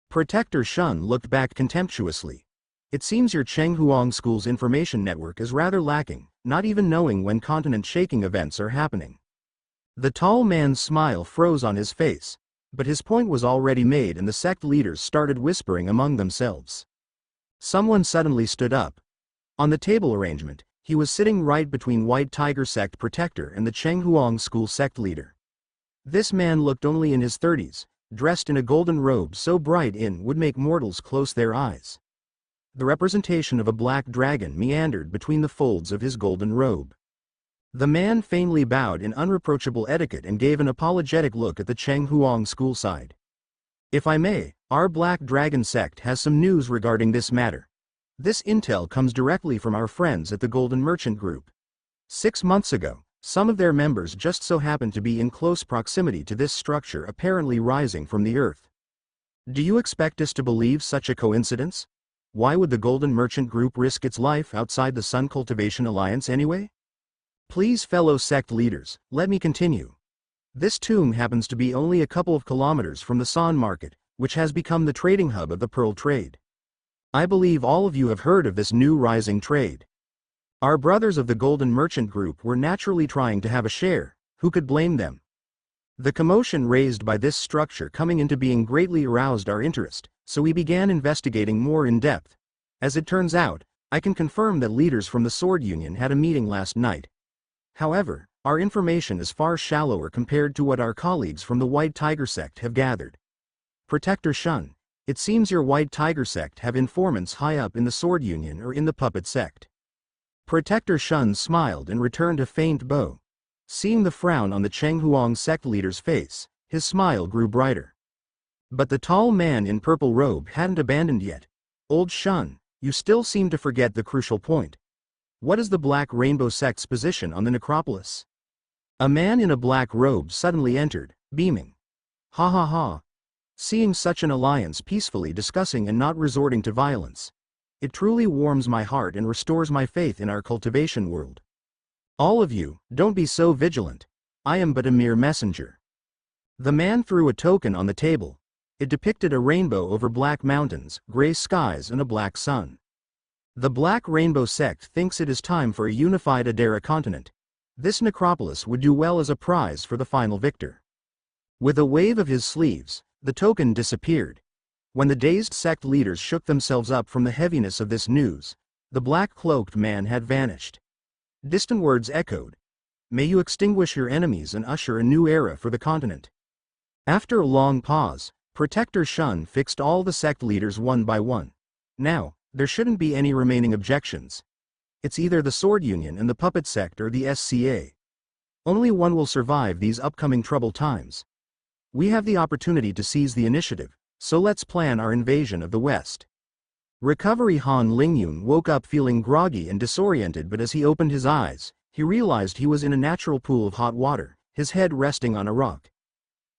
Protector Shun looked back contemptuously. It seems your Cheng Huang School's information network is rather lacking, not even knowing when continent-shaking events are happening. The tall man's smile froze on his face, but his point was already made and the sect leaders started whispering among themselves. Someone suddenly stood up. On the table arrangement, he was sitting right between White Tiger Sect protector and the Cheng Huang School sect leader. This man looked only in his 30s, dressed in a golden robe so bright it would make mortals close their eyes. The representation of a black dragon meandered between the folds of his golden robe. The man faintly bowed in unreproachable etiquette and gave an apologetic look at the Cheng Huang School side. If I may, our Black Dragon sect has some news regarding this matter. This intel comes directly from our friends at the Golden Merchant Group. 6 months ago, some of their members just so happened to be in close proximity to this structure apparently rising from the earth. Do you expect us to believe such a coincidence? Why would the Golden Merchant Group risk its life outside the Sun Cultivation Alliance anyway? Please, fellow sect leaders, let me continue. This tomb happens to be only a couple of kilometers from the San Market, which has become the trading hub of the pearl trade. I believe all of you have heard of this new rising trade. Our brothers of the Golden Merchant Group were naturally trying to have a share. Who could blame them? The commotion raised by this structure coming into being greatly aroused our interest, so we began investigating more in depth. As it turns out, I can confirm that leaders from the Sword Union had a meeting last night. However, our information is far shallower compared to what our colleagues from the White Tiger Sect have gathered. Protector Shun, it seems your White Tiger Sect have informants high up in the Sword Union or in the Puppet Sect. Protector Shun smiled and returned a faint bow. Seeing the frown on the Cheng Huang sect leader's face, his smile grew brighter. But the tall man in purple robe hadn't abandoned yet. Old Shun, you still seem to forget the crucial point. What is the Black Rainbow Sect's position on the necropolis? A man in a black robe suddenly entered, beaming. Ha ha ha. Seeing such an alliance peacefully discussing and not resorting to violence. It truly warms my heart and restores my faith in our cultivation world. All of you, don't be so vigilant. I am but a mere messenger. The man threw a token on the table. It depicted a rainbow over black mountains, gray skies and a black sun. The Black Rainbow Sect thinks it is time for a unified Adara continent. This necropolis would do well as a prize for the final victor. With a wave of his sleeves, the token disappeared. When the dazed sect leaders shook themselves up from the heaviness of this news, the black-cloaked man had vanished. Distant words echoed. May you extinguish your enemies and usher a new era for the continent. After a long pause, Protector Shun fixed all the sect leaders one by one. Now, there shouldn't be any remaining objections. It's either the Sword Union and the Puppet Sect or the SCA. Only one will survive these upcoming troubled times. We have the opportunity to seize the initiative, so let's plan our invasion of the West. Recovery. Han Lingyun woke up feeling groggy and disoriented, but as he opened his eyes, he realized he was in a natural pool of hot water, his head resting on a rock.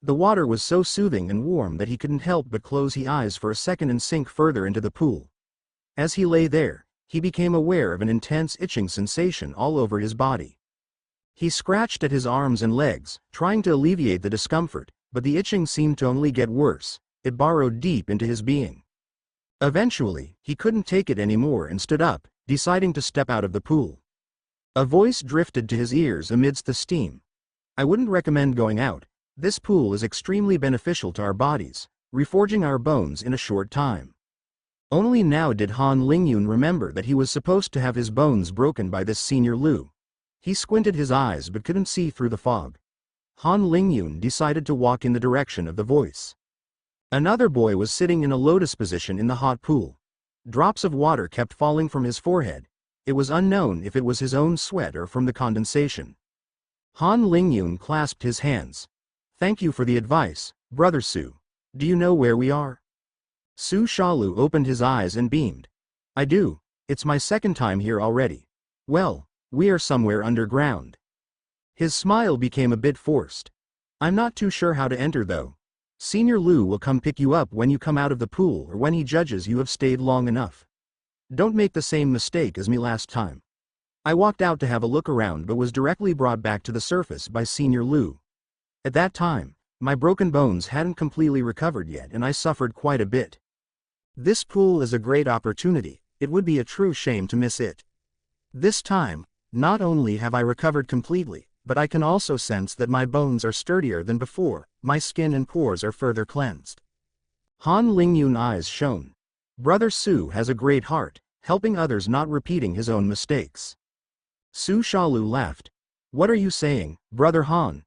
The water was so soothing and warm that he couldn't help but close his eyes for a second and sink further into the pool. As he lay there, he became aware of an intense itching sensation all over his body. He scratched at his arms and legs, trying to alleviate the discomfort, but the itching seemed to only get worse. It burrowed deep into his being. Eventually, he couldn't take it anymore and stood up, deciding to step out of the pool. A voice drifted to his ears amidst the steam. I wouldn't recommend going out. This pool is extremely beneficial to our bodies, reforging our bones in a short time. Only now did Han Lingyun remember that he was supposed to have his bones broken by this Senior Lu. He squinted his eyes but couldn't see through the fog. Han Lingyun decided to walk in the direction of the voice. Another boy was sitting in a lotus position in the hot pool. Drops of water kept falling from his forehead. It was unknown if it was his own sweat or from the condensation. Han Lingyun clasped his hands. Thank you for the advice, Brother Su. Do you know where we are? Su Shalu opened his eyes and beamed. I do. It's my second time here already. Well, we are somewhere underground. His smile became a bit forced. I'm not too sure how to enter though. Senior Lu will come pick you up when you come out of the pool or when he judges you have stayed long enough. Don't make the same mistake as me last time. I walked out to have a look around but was directly brought back to the surface by Senior Lu. At that time, my broken bones hadn't completely recovered yet and I suffered quite a bit. This pool is a great opportunity, it would be a true shame to miss it. This time, not only have I recovered completely, but I can also sense that my bones are sturdier than before, my skin and pores are further cleansed. Han Lingyun's eyes shone. Brother Su has a great heart, helping others not repeating his own mistakes. Su Shalu laughed. What are you saying, Brother Han?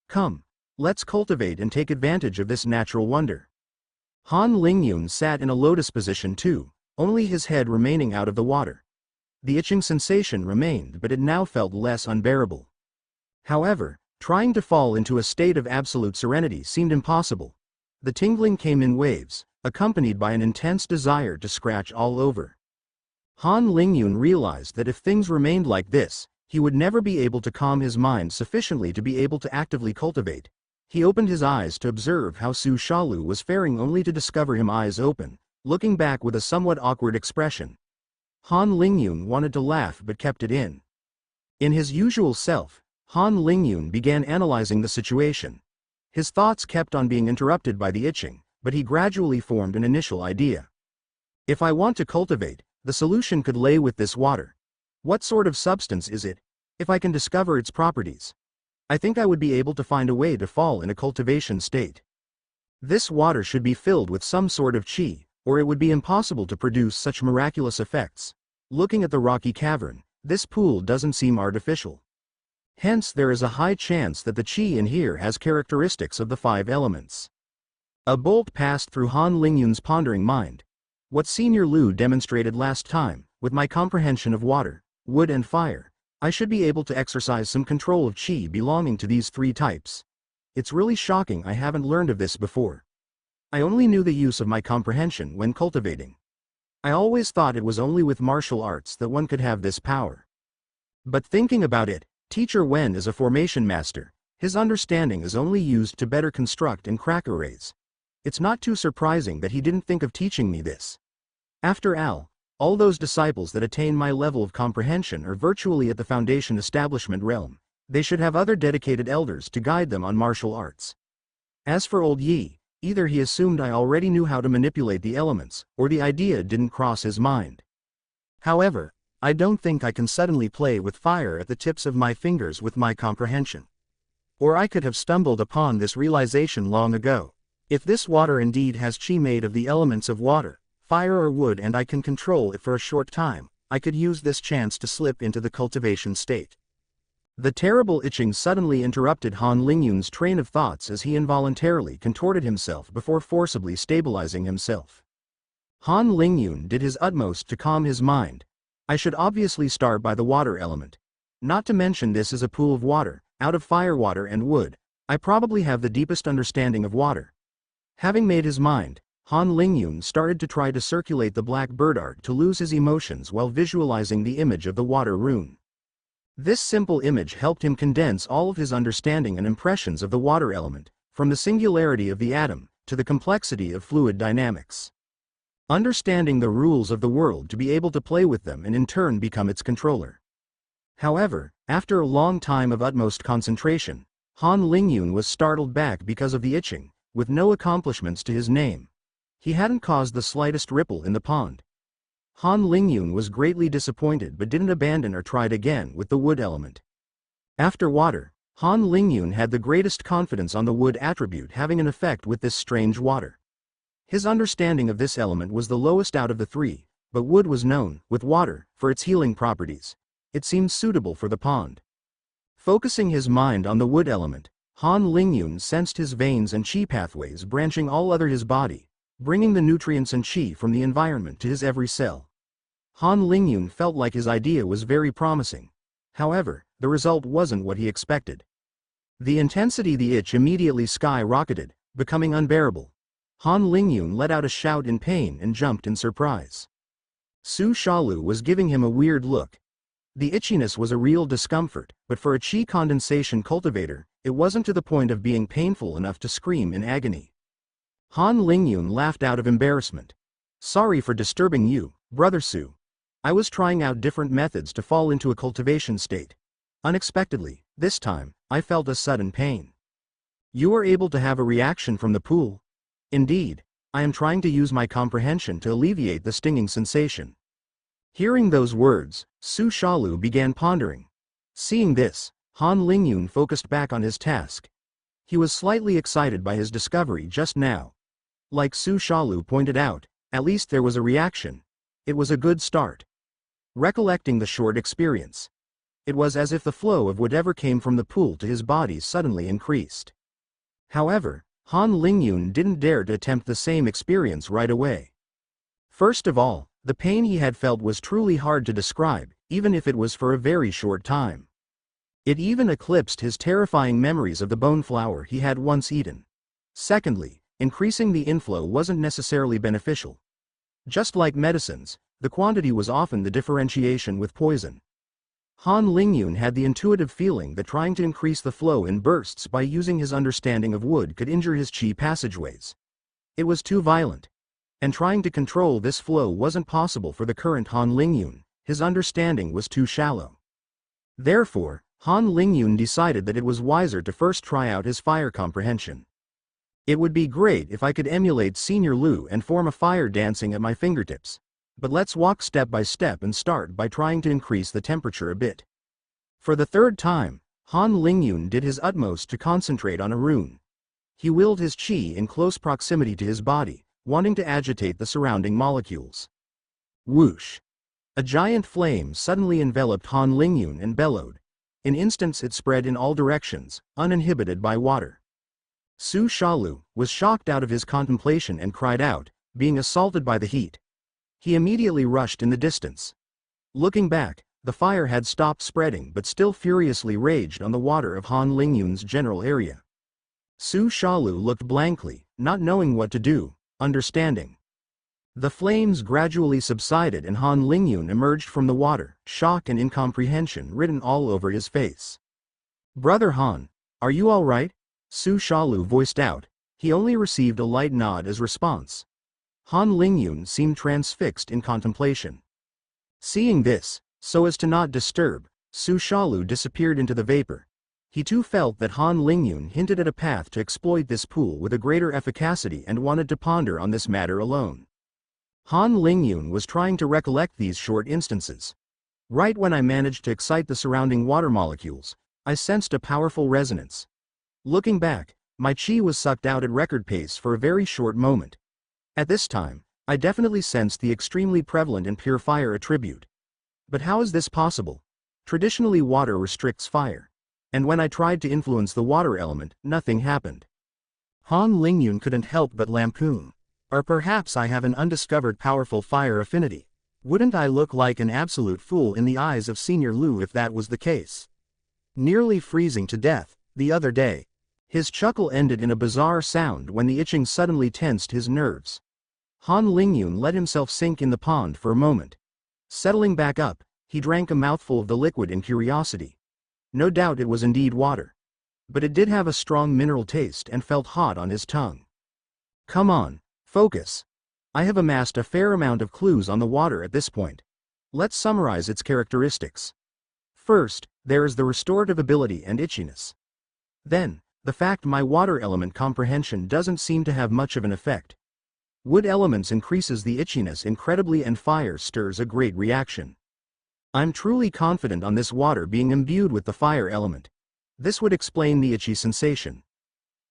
Come, let's cultivate and take advantage of this natural wonder. Han Lingyun sat in a lotus position too, only his head remaining out of the water. The itching sensation remained but it now felt less unbearable. However, trying to fall into a state of absolute serenity seemed impossible. The tingling came in waves, accompanied by an intense desire to scratch all over. Han Lingyun realized that if things remained like this, he would never be able to calm his mind sufficiently to be able to actively cultivate. He opened his eyes to observe how Su Shalu was faring only to discover him eyes open, looking back with a somewhat awkward expression. Han Lingyun wanted to laugh but kept it in. In his usual self, Han Lingyun began analyzing the situation. His thoughts kept on being interrupted by the itching, but he gradually formed an initial idea. If I want to cultivate, the solution could lay with this water. What sort of substance is it? If I can discover its properties, I think I would be able to find a way to fall in a cultivation state. This water should be filled with some sort of qi, or it would be impossible to produce such miraculous effects. Looking at the rocky cavern, this pool doesn't seem artificial. Hence there is a high chance that the qi in here has characteristics of the 5 elements. A bolt passed through Han Lingyun's pondering mind. What Senior Lu demonstrated last time, with my comprehension of water, wood and fire, I should be able to exercise some control of qi belonging to these 3 types. It's really shocking I haven't learned of this before. I only knew the use of my comprehension when cultivating. I always thought it was only with martial arts that one could have this power. But thinking about it, Teacher Wen is a formation master. His understanding is only used to better construct and crack arrays. It's not too surprising that he didn't think of teaching me this. After all those disciples that attain my level of comprehension are virtually at the foundation establishment realm. They should have other dedicated elders to guide them on martial arts. As for old Yi, either he assumed I already knew how to manipulate the elements, or the idea didn't cross his mind. However, I don't think I can suddenly play with fire at the tips of my fingers with my comprehension. Or I could have stumbled upon this realization long ago. If this water indeed has qi made of the elements of water, fire or wood and I can control it for a short time, I could use this chance to slip into the cultivation state. The terrible itching suddenly interrupted Han Lingyun's train of thoughts as he involuntarily contorted himself before forcibly stabilizing himself. Han Lingyun did his utmost to calm his mind. I should obviously start by the water element. Not to mention this is a pool of water, out of fire water and wood. I probably have the deepest understanding of water. Having made his mind, Han Lingyun started to try to circulate the black bird art to lose his emotions while visualizing the image of the water rune. This simple image helped him condense all of his understanding and impressions of the water element, from the singularity of the atom to the complexity of fluid dynamics. Understanding the rules of the world to be able to play with them and in turn become its controller. However, after a long time of utmost concentration, Han Lingyun was startled back because of the itching, with no accomplishments to his name. He hadn't caused the slightest ripple in the pond. Han Lingyun was greatly disappointed but didn't abandon or tried again with the wood element. After water, Han Lingyun had the greatest confidence on the wood attribute having an effect with this strange water. His understanding of this element was the lowest out of the three, but wood was known, with water, for its healing properties. It seemed suitable for the pond. Focusing his mind on the wood element, Han Lingyun sensed his veins and qi pathways branching all over his body, bringing the nutrients and qi from the environment to his every cell. Han Lingyun felt like his idea was very promising. However, the result wasn't what he expected. The intensity of the itch immediately skyrocketed, becoming unbearable. Han Lingyun let out a shout in pain and jumped in surprise. Su Shalu was giving him a weird look. The itchiness was a real discomfort, but for a qi condensation cultivator, it wasn't to the point of being painful enough to scream in agony. Han Lingyun laughed out of embarrassment. Sorry for disturbing you, Brother Su. I was trying out different methods to fall into a cultivation state. Unexpectedly, this time, I felt a sudden pain. You are able to have a reaction from the pool? Indeed, I am trying to use my comprehension to alleviate the stinging sensation. Hearing those words, Su Shalu began pondering. Seeing this, Han Lingyun focused back on his task. He was slightly excited by his discovery just now. Like Su Shalu pointed out, at least there was a reaction. It was a good start. Recollecting the short experience, it was as if the flow of whatever came from the pool to his body suddenly increased. However, Han Lingyun didn't dare to attempt the same experience right away. First of all, the pain he had felt was truly hard to describe, even if it was for a very short time. It even eclipsed his terrifying memories of the bone flour he had once eaten. Secondly, increasing the inflow wasn't necessarily beneficial. Just like medicines, the quantity was often the differentiation with poison. Han Lingyun had the intuitive feeling that trying to increase the flow in bursts by using his understanding of wood could injure his qi passageways. It was too violent. And trying to control this flow wasn't possible for the current Han Lingyun. His understanding was too shallow. Therefore, Han Lingyun decided that it was wiser to first try out his fire comprehension. It would be great if I could emulate Senior Lu and form a fire dancing at my fingertips. But let's walk step by step and start by trying to increase the temperature a bit. For the third time, Han Lingyun did his utmost to concentrate on a rune. He willed his qi in close proximity to his body, wanting to agitate the surrounding molecules. Whoosh! A giant flame suddenly enveloped Han Lingyun and bellowed. In instants it spread in all directions, uninhibited by water. Su Shalu was shocked out of his contemplation and cried out, being assaulted by the heat. He immediately rushed in the distance. Looking back, the fire had stopped spreading but still furiously raged on the water of Han Lingyun's general area. Su Shalu looked blankly, not knowing what to do, understanding. The flames gradually subsided and Han Lingyun emerged from the water, shock and incomprehension written all over his face. Brother Han, are you all right? Su Shalu voiced out. He only received a light nod as response. Han Lingyun seemed transfixed in contemplation. Seeing this, so as to not disturb, Su Shalu disappeared into the vapor. He too felt that Han Lingyun hinted at a path to exploit this pool with a greater efficacy and wanted to ponder on this matter alone. Han Lingyun was trying to recollect these short instances. Right when I managed to excite the surrounding water molecules, I sensed a powerful resonance. Looking back, my qi was sucked out at record pace for a very short moment. At this time, I definitely sensed the extremely prevalent and pure fire attribute. But how is this possible? Traditionally water restricts fire. And when I tried to influence the water element, nothing happened. Han Lingyun couldn't help but lampoon. Or perhaps I have an undiscovered powerful fire affinity. Wouldn't I look like an absolute fool in the eyes of Senior Lu if that was the case? Nearly freezing to death, the other day. His chuckle ended in a bizarre sound when the itching suddenly tensed his nerves. Han Lingyun let himself sink in the pond for a moment. Settling back up, he drank a mouthful of the liquid in curiosity. No doubt it was indeed water. But it did have a strong mineral taste and felt hot on his tongue. Come on, focus. I have amassed a fair amount of clues on the water at this point. Let's summarize its characteristics. First, there is the restorative ability and itchiness. Then, the fact my water element comprehension doesn't seem to have much of an effect. Wood elements increases the itchiness incredibly and fire stirs a great reaction. I'm truly confident on this water being imbued with the fire element. This would explain the itchy sensation.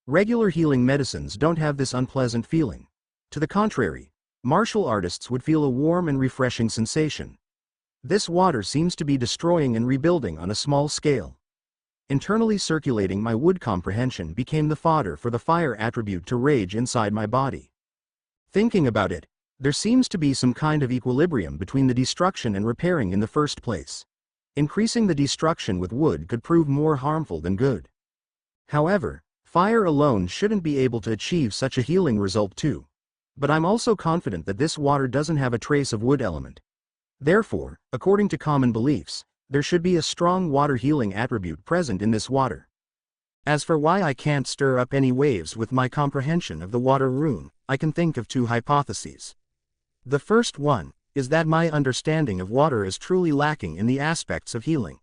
Regular healing medicines don't have this unpleasant feeling. To the contrary, martial artists would feel a warm and refreshing sensation. This water seems to be destroying and rebuilding on a small scale. Internally circulating my wood comprehension became the fodder for the fire attribute to rage inside my body. Thinking about it, there seems to be some kind of equilibrium between the destruction and repairing in the first place. Increasing the destruction with wood could prove more harmful than good. However, fire alone shouldn't be able to achieve such a healing result too. But I'm also confident that this water doesn't have a trace of wood element. Therefore, according to common beliefs, there should be a strong water healing attribute present in this water. As for why I can't stir up any waves with my comprehension of the water rune, I can think of two hypotheses. The first one is that my understanding of water is truly lacking in the aspects of healing.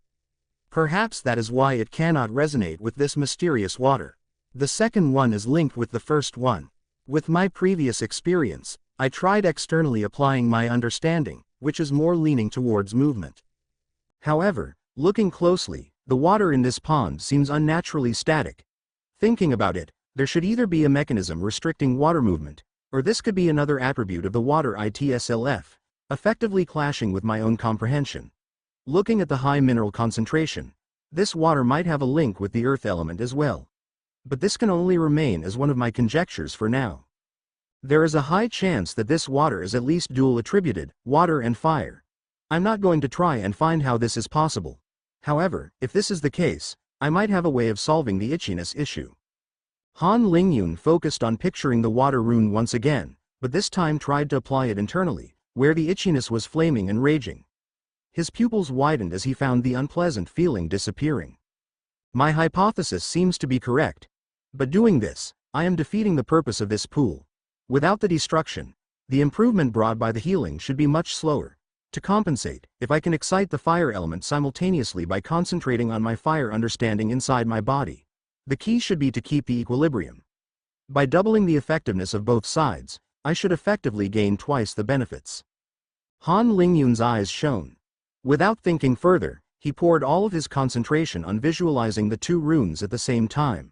Perhaps that is why it cannot resonate with this mysterious water. The second one is linked with the first one. With my previous experience, I tried externally applying my understanding, which is more leaning towards movement. However, looking closely, the water in this pond seems unnaturally static. Thinking about it, there should either be a mechanism restricting water movement, or this could be another attribute of the water itself, effectively clashing with my own comprehension. Looking at the high mineral concentration, this water might have a link with the earth element as well. But this can only remain as one of my conjectures for now. There is a high chance that this water is at least dual attributed, water and fire. I'm not going to try and find how this is possible. However, if this is the case, I might have a way of solving the itchiness issue. Han Lingyun focused on picturing the water rune once again, but this time tried to apply it internally, where the itchiness was flaming and raging. His pupils widened as he found the unpleasant feeling disappearing. My hypothesis seems to be correct. But doing this, I am defeating the purpose of this pool. Without the destruction, the improvement brought by the healing should be much slower. To compensate, if I can excite the fire element simultaneously by concentrating on my fire understanding inside my body, the key should be to keep the equilibrium. By doubling the effectiveness of both sides, I should effectively gain twice the benefits. Han Lingyun's eyes shone. Without thinking further, he poured all of his concentration on visualizing the two runes at the same time.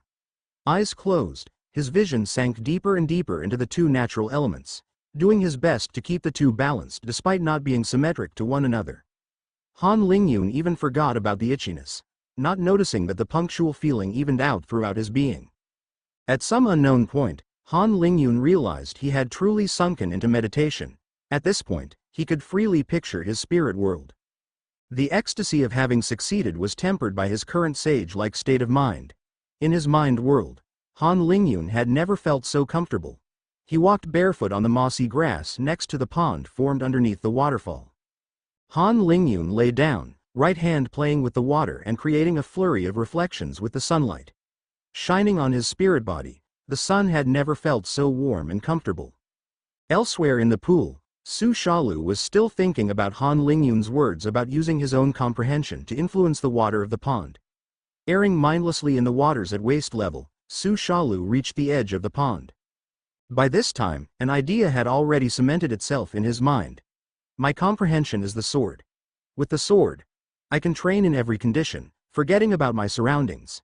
Eyes closed, his vision sank deeper and deeper into the two natural elements, doing his best to keep the two balanced despite not being symmetric to one another. Han Lingyun even forgot about the itchiness, not noticing that the punctual feeling evened out throughout his being. At some unknown point, Han Lingyun realized he had truly sunken into meditation. At this point, he could freely picture his spirit world. The ecstasy of having succeeded was tempered by his current sage-like state of mind. In his mind world, Han Lingyun had never felt so comfortable. He walked barefoot on the mossy grass next to the pond formed underneath the waterfall. Han Lingyun lay down, right hand playing with the water and creating a flurry of reflections with the sunlight. Shining on his spirit body, the sun had never felt so warm and comfortable. Elsewhere in the pool, Su Shalu was still thinking about Han Lingyun's words about using his own comprehension to influence the water of the pond. Erring mindlessly in the waters at waist level, Su Shalu reached the edge of the pond. By this time, an idea had already cemented itself in his mind. My comprehension is the sword. With the sword, I can train in every condition, forgetting about my surroundings.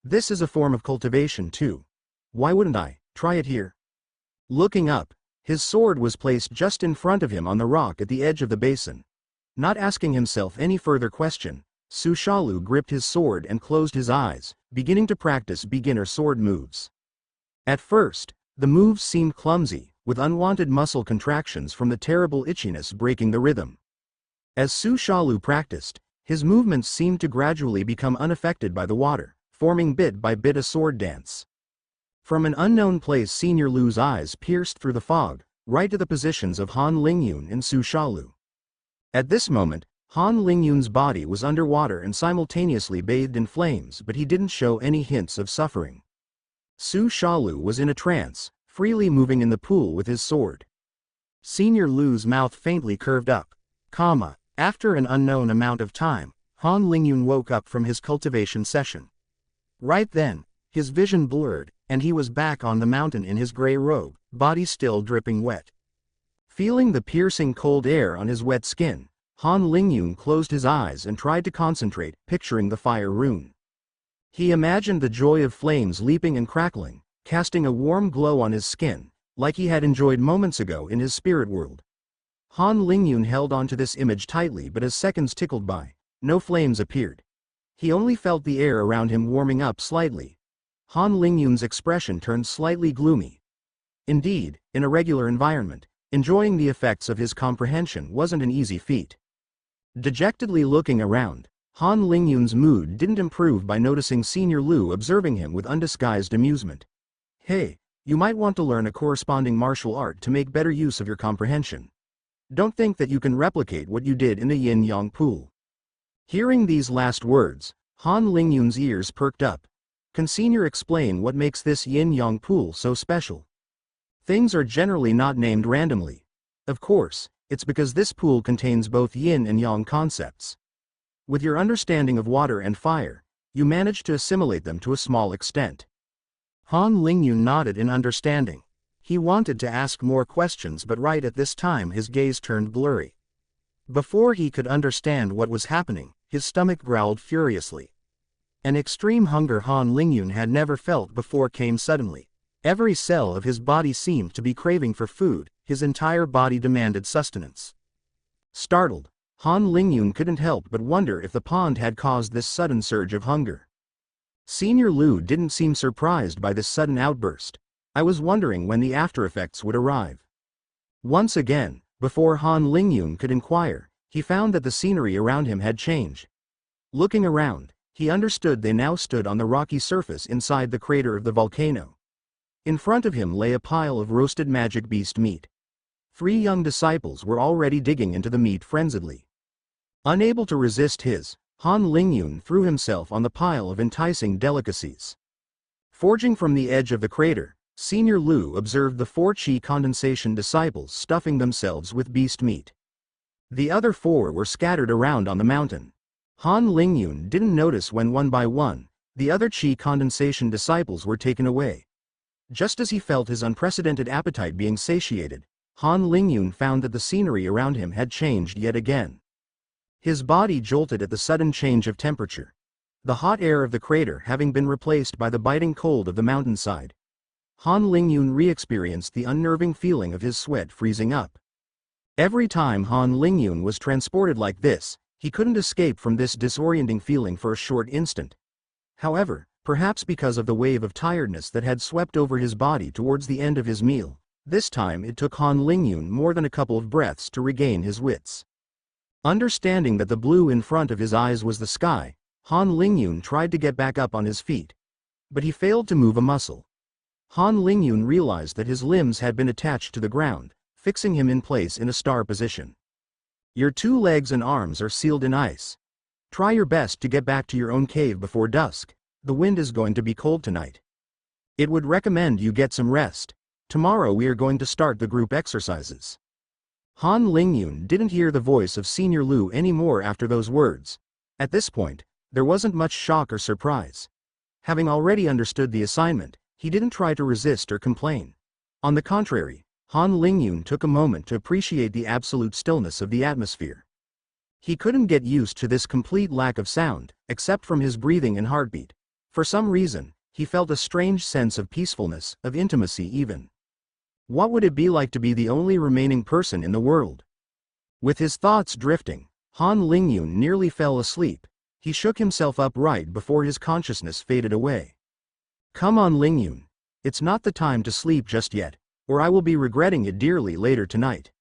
This is a form of cultivation too. Why wouldn't I try it here? Looking up, his sword was placed just in front of him on the rock at the edge of the basin. Not asking himself any further question, Su Shalu gripped his sword and closed his eyes, beginning to practice beginner sword moves. At first, the moves seemed clumsy, with unwanted muscle contractions from the terrible itchiness breaking the rhythm. As Su Shalu practiced, his movements seemed to gradually become unaffected by the water, forming bit by bit a sword dance. From an unknown place, Senior Lu's eyes pierced through the fog, right to the positions of Han Lingyun and Su Shaolu. At this moment, Han Lingyun's body was underwater and simultaneously bathed in flames, but he didn't show any hints of suffering. Su Shaolu was in a trance, freely moving in the pool with his sword. Senior Lu's mouth faintly curved up. After an unknown amount of time, Han Lingyun woke up from his cultivation session. Right then, his vision blurred, and he was back on the mountain in his gray robe, body still dripping wet. Feeling the piercing cold air on his wet skin, Han Lingyun closed his eyes and tried to concentrate, picturing the fire rune. He imagined the joy of flames leaping and crackling, casting a warm glow on his skin, like he had enjoyed moments ago in his spirit world. Han Lingyun held onto this image tightly, but as seconds tickled by, no flames appeared. He only felt the air around him warming up slightly. Han Lingyun's expression turned slightly gloomy. Indeed, in a regular environment, enjoying the effects of his comprehension wasn't an easy feat. Dejectedly looking around, Han Lingyun's mood didn't improve by noticing Senior Lu observing him with undisguised amusement. "Hey, you might want to learn a corresponding martial art to make better use of your comprehension. Don't think that you can replicate what you did in the yin-yang pool." Hearing these last words, Han Lingyun's ears perked up. "Can Senior explain what makes this yin-yang pool so special?" "Things are generally not named randomly. Of course, it's because this pool contains both yin and yang concepts. With your understanding of water and fire, you manage to assimilate them to a small extent." Han Lingyun nodded in understanding. He wanted to ask more questions, but right at this time his gaze turned blurry. Before he could understand what was happening, his stomach growled furiously. An extreme hunger Han Lingyun had never felt before came suddenly. Every cell of his body seemed to be craving for food, his entire body demanded sustenance. Startled, Han Lingyun couldn't help but wonder if the pond had caused this sudden surge of hunger. Senior Lu didn't seem surprised by this sudden outburst. "I was wondering when the aftereffects would arrive." Once again, before Han Lingyun could inquire, he found that the scenery around him had changed. Looking around, he understood they now stood on the rocky surface inside the crater of the volcano. In front of him lay a pile of roasted magic beast meat. 3 young disciples were already digging into the meat frenziedly. Unable to resist Han Lingyun threw himself on the pile of enticing delicacies. Forging from the edge of the crater, Senior Lu observed the 4 chi condensation disciples stuffing themselves with beast meat. The other 4 were scattered around on the mountain. Han Lingyun didn't notice when one by one, the other chi condensation disciples were taken away. Just as he felt his unprecedented appetite being satiated, Han Lingyun found that the scenery around him had changed yet again. His body jolted at the sudden change of temperature. The hot air of the crater having been replaced by the biting cold of the mountainside. Han Lingyun re-experienced the unnerving feeling of his sweat freezing up. Every time Han Lingyun was transported like this, he couldn't escape from this disorienting feeling for a short instant. However, perhaps because of the wave of tiredness that had swept over his body towards the end of his meal, this time it took Han Lingyun more than a couple of breaths to regain his wits. Understanding that the blue in front of his eyes was the sky, Han Lingyun tried to get back up on his feet. But he failed to move a muscle. Han Lingyun realized that his limbs had been attached to the ground, fixing him in place in a star position. "Your 2 legs and arms are sealed in ice. Try your best to get back to your own cave before dusk. The wind is going to be cold tonight. It would recommend you get some rest. Tomorrow we are going to start the group exercises." Han Lingyun didn't hear the voice of Senior Lu anymore after those words. At this point, there wasn't much shock or surprise. Having already understood the assignment, he didn't try to resist or complain. On the contrary, Han Lingyun took a moment to appreciate the absolute stillness of the atmosphere. He couldn't get used to this complete lack of sound, except from his breathing and heartbeat. For some reason, he felt a strange sense of peacefulness, of intimacy even. What would it be like to be the only remaining person in the world? With his thoughts drifting, Han Lingyun nearly fell asleep. He shook himself up right before his consciousness faded away. "Come on, Lingyun. It's not the time to sleep just yet, or I will be regretting it dearly later tonight."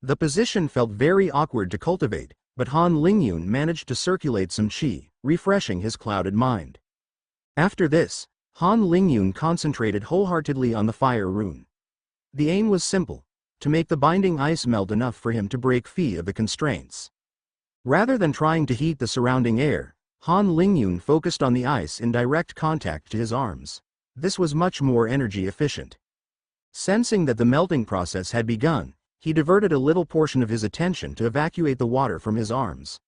The position felt very awkward to cultivate, but Han Lingyun managed to circulate some qi, refreshing his clouded mind. After this, Han Lingyun concentrated wholeheartedly on the fire rune. The aim was simple: to make the binding ice melt enough for him to break free of the constraints. Rather than trying to heat the surrounding air, Han Lingyun focused on the ice in direct contact to his arms. This was much more energy efficient. Sensing that the melting process had begun, he diverted a little portion of his attention to evacuate the water from his arms.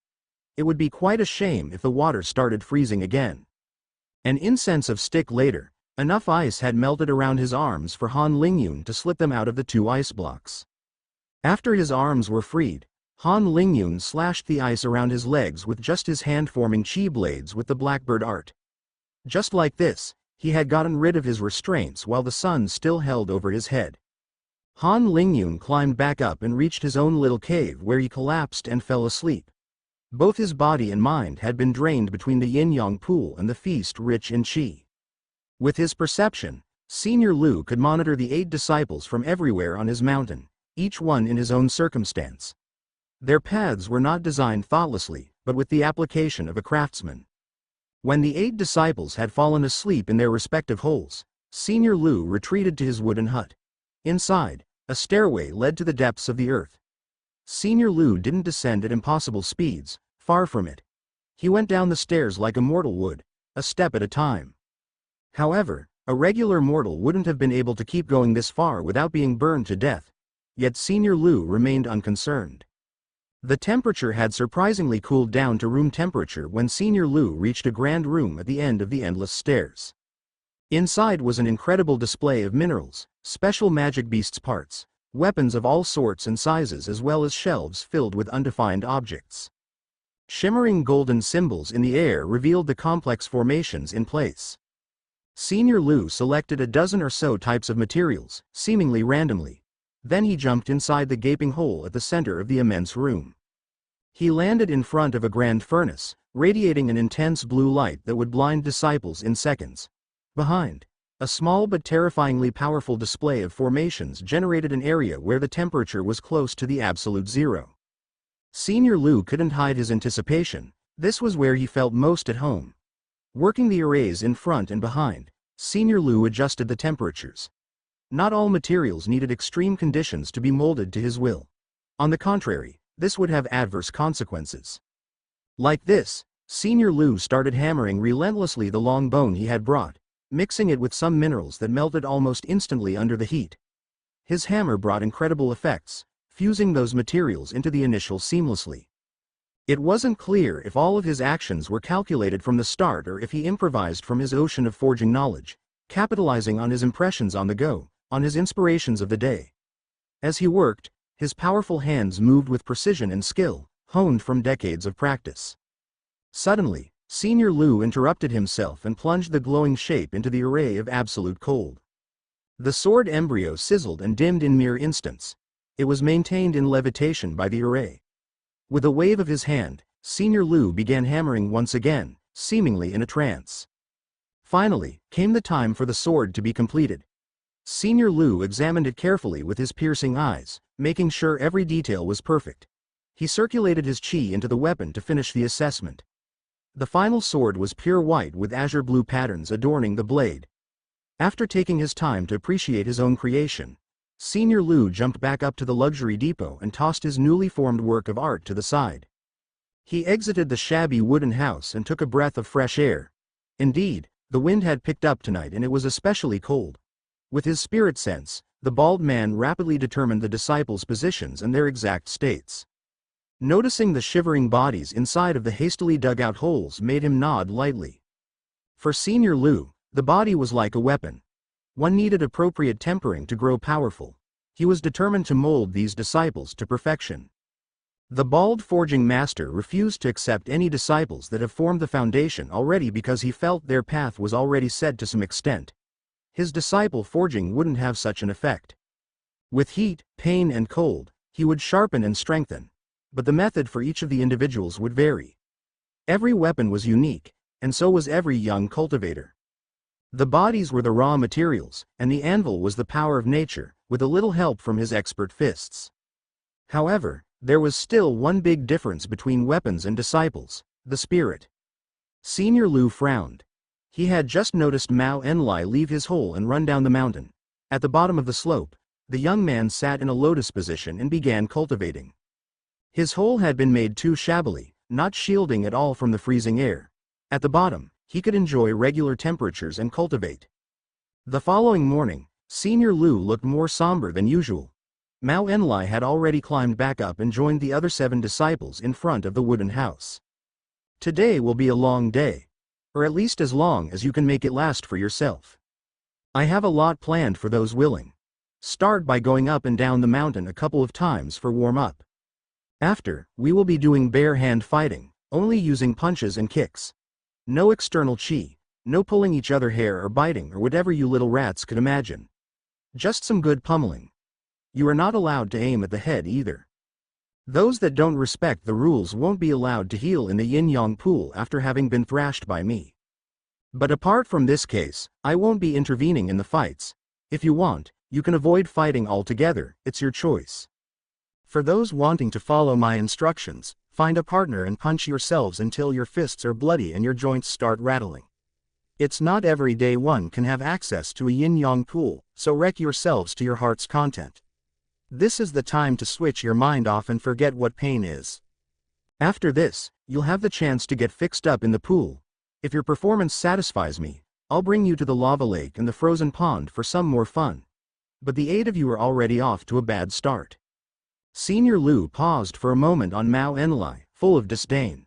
It would be quite a shame if the water started freezing again. An incense of stick later, enough ice had melted around his arms for Han Lingyun to slip them out of the two ice blocks. After his arms were freed, Han Lingyun slashed the ice around his legs with just his hand-forming chi blades with the blackbird art. Just like this, he had gotten rid of his restraints while the sun still held over his head. Han Lingyun climbed back up and reached his own little cave where he collapsed and fell asleep. Both his body and mind had been drained between the yin-yang pool and the feast rich in qi. With his perception, Senior Lu could monitor the 8 disciples from everywhere on his mountain, each one in his own circumstance. Their paths were not designed thoughtlessly, but with the application of a craftsman. When the 8 disciples had fallen asleep in their respective holes, Senior Lu retreated to his wooden hut. Inside, a stairway led to the depths of the earth. Senior Lu didn't descend at impossible speeds, far from it. He went down the stairs like a mortal would, a step at a time. However, a regular mortal wouldn't have been able to keep going this far without being burned to death. Yet Senior Lu remained unconcerned. The temperature had surprisingly cooled down to room temperature when Senior Lu reached a grand room at the end of the endless stairs. Inside was an incredible display of minerals, special magic beasts parts, weapons of all sorts and sizes, as well as shelves filled with undefined objects. Shimmering golden symbols in the air revealed the complex formations in place. Senior Lu selected a dozen or so types of materials, seemingly randomly. Then he jumped inside the gaping hole at the center of the immense room. He landed in front of a grand furnace, radiating an intense blue light that would blind disciples in seconds. Behind, a small but terrifyingly powerful display of formations generated an area where the temperature was close to the absolute zero. Senior Lu couldn't hide his anticipation. This was where he felt most at home. Working the arrays in front and behind, Senior Lu adjusted the temperatures. Not all materials needed extreme conditions to be molded to his will. On the contrary, this would have adverse consequences. Like this, Senior Lu started hammering relentlessly the long bone he had brought, mixing it with some minerals that melted almost instantly under the heat. His hammer brought incredible effects, fusing those materials into the initial seamlessly. It wasn't clear if all of his actions were calculated from the start or if he improvised from his ocean of forging knowledge, capitalizing on his impressions on the go, on his inspirations of the day. As he worked, his powerful hands moved with precision and skill, honed from decades of practice. Suddenly, Senior Lu interrupted himself and plunged the glowing shape into the array of absolute cold. The sword embryo sizzled and dimmed in mere instants. It was maintained in levitation by the array. With a wave of his hand, Senior Lu began hammering once again, seemingly in a trance. Finally, came the time for the sword to be completed. Senior Lu examined it carefully with his piercing eyes, making sure every detail was perfect. He circulated his qi into the weapon to finish the assessment. The final sword was pure white with azure blue patterns adorning the blade. After taking his time to appreciate his own creation, Senior Lu jumped back up to the luxury depot and tossed his newly formed work of art to the side. He exited the shabby wooden house and took a breath of fresh air. Indeed, the wind had picked up tonight and it was especially cold. With his spirit sense, the bald man rapidly determined the disciples' positions and their exact states. Noticing the shivering bodies inside of the hastily dug out holes made him nod lightly. For Senior Lu, the body was like a weapon. One needed appropriate tempering to grow powerful. He was determined to mold these disciples to perfection. The bald forging master refused to accept any disciples that have formed the foundation already because he felt their path was already set to some extent. His disciple forging wouldn't have such an effect. With heat, pain and cold, he would sharpen and strengthen. But the method for each of the individuals would vary. Every weapon was unique, and so was every young cultivator. The bodies were the raw materials, and the anvil was the power of nature, with a little help from his expert fists. However, there was still one big difference between weapons and disciples: the spirit. Senior Lu frowned. He had just noticed Mao Enlai leave his hole and run down the mountain. At the bottom of the slope, the young man sat in a lotus position and began cultivating. His hole had been made too shabbily, not shielding at all from the freezing air. At the bottom, he could enjoy regular temperatures and cultivate. The following morning, Senior Lu looked more somber than usual. Mao Enlai had already climbed back up and joined the other 7 disciples in front of the wooden house. Today will be a long day. Or at least as long as you can make it last for yourself. I have a lot planned for those willing. Start by going up and down the mountain a couple of times for warm-up. After, we will be doing bare hand fighting, only using punches and kicks. No external chi, no pulling each other hair or biting or whatever you little rats could imagine. Just some good pummeling. You are not allowed to aim at the head either. Those that don't respect the rules won't be allowed to heal in the yin-yang pool after having been thrashed by me. But apart from this case, I won't be intervening in the fights. If you want, you can avoid fighting altogether, it's your choice. For those wanting to follow my instructions, find a partner and punch yourselves until your fists are bloody and your joints start rattling. It's not every day one can have access to a yin-yang pool, so wreck yourselves to your heart's content. This is the time to switch your mind off and forget what pain is. After this, you'll have the chance to get fixed up in the pool. If your performance satisfies me, I'll bring you to the lava lake and the frozen pond for some more fun. But the 8 of you are already off to a bad start. Senior Lu paused for a moment on Mao Enlai, full of disdain.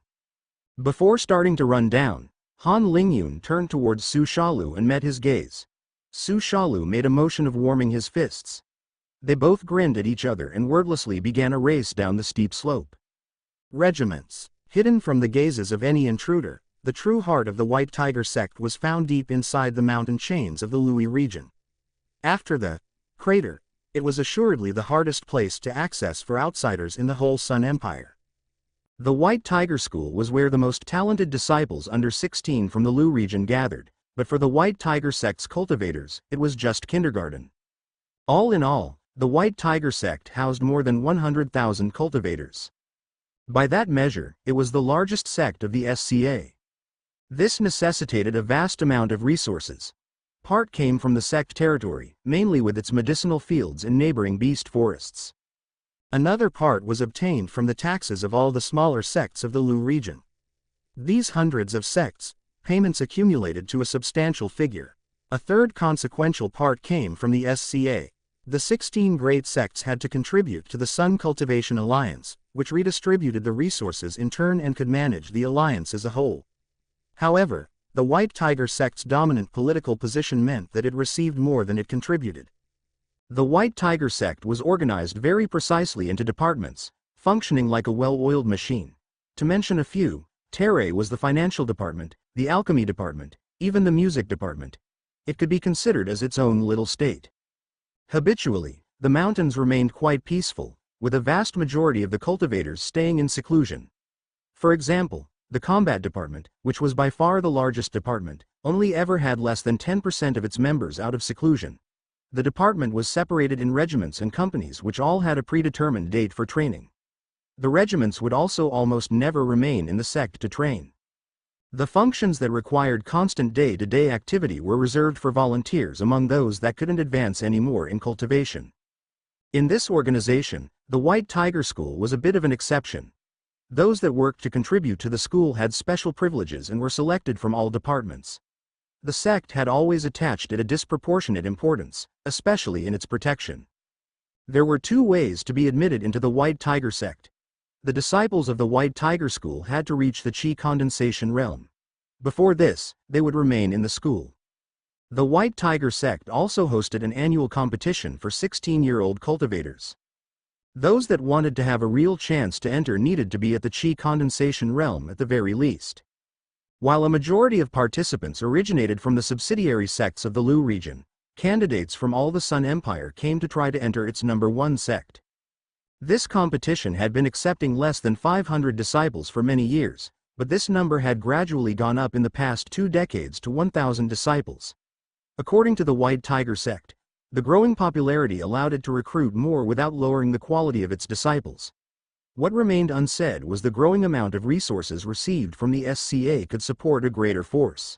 Before starting to run down, Han Lingyun turned towards Su Shalu and met his gaze. Su Shalu made a motion of warming his fists. They both grinned at each other and wordlessly began a race down the steep slope. Regiments. Hidden from the gazes of any intruder, the true heart of the White Tiger sect was found deep inside the mountain chains of the Lui region. After the crater, it was assuredly the hardest place to access for outsiders in the whole Sun Empire. The White Tiger School was where the most talented disciples under 16 from the Lu region gathered, but for the White Tiger sect's cultivators, it was just kindergarten. All in all, the White Tiger sect housed more than 100,000 cultivators. By that measure, it was the largest sect of the SCA. This necessitated a vast amount of resources. Part came from the sect territory, mainly with its medicinal fields and neighboring beast forests. Another part was obtained from the taxes of all the smaller sects of the Lu region. These hundreds of sects, payments accumulated to a substantial figure. A third consequential part came from the SCA. The 16 great sects had to contribute to the Sun Cultivation Alliance, which redistributed the resources in turn and could manage the alliance as a whole. However, the White Tiger sect's dominant political position meant that it received more than it contributed. The White Tiger sect was organized very precisely into departments, functioning like a well-oiled machine. To mention a few, Terre was the financial department, the alchemy department, even the music department. It could be considered as its own little state. Habitually, the mountains remained quite peaceful, with a vast majority of the cultivators staying in seclusion. For example, the combat department, which was by far the largest department, only ever had less than 10% of its members out of seclusion. The department was separated in regiments and companies which all had a predetermined date for training. The regiments would also almost never remain in the sect to train. The functions that required constant day-to-day activity were reserved for volunteers among those that couldn't advance anymore in cultivation. In this organization, the White Tiger School was a bit of an exception. Those that worked to contribute to the school had special privileges and were selected from all departments. The sect had always attached it a disproportionate importance, especially in its protection. There were 2 ways to be admitted into the White Tiger sect. The disciples of the White Tiger School had to reach the Qi condensation realm. Before this, they would remain in the school. The White Tiger sect also hosted an annual competition for 16-year-old cultivators. Those that wanted to have a real chance to enter needed to be at the Qi condensation realm at the very least. While a majority of participants originated from the subsidiary sects of the Lu region, candidates from all the Sun Empire came to try to enter its number 1 sect. This competition had been accepting less than 500 disciples for many years, but this number had gradually gone up in the past 2 decades to 1,000 disciples. According to the White Tiger sect, the growing popularity allowed it to recruit more without lowering the quality of its disciples. What remained unsaid was the growing amount of resources received from the SCA could support a greater force.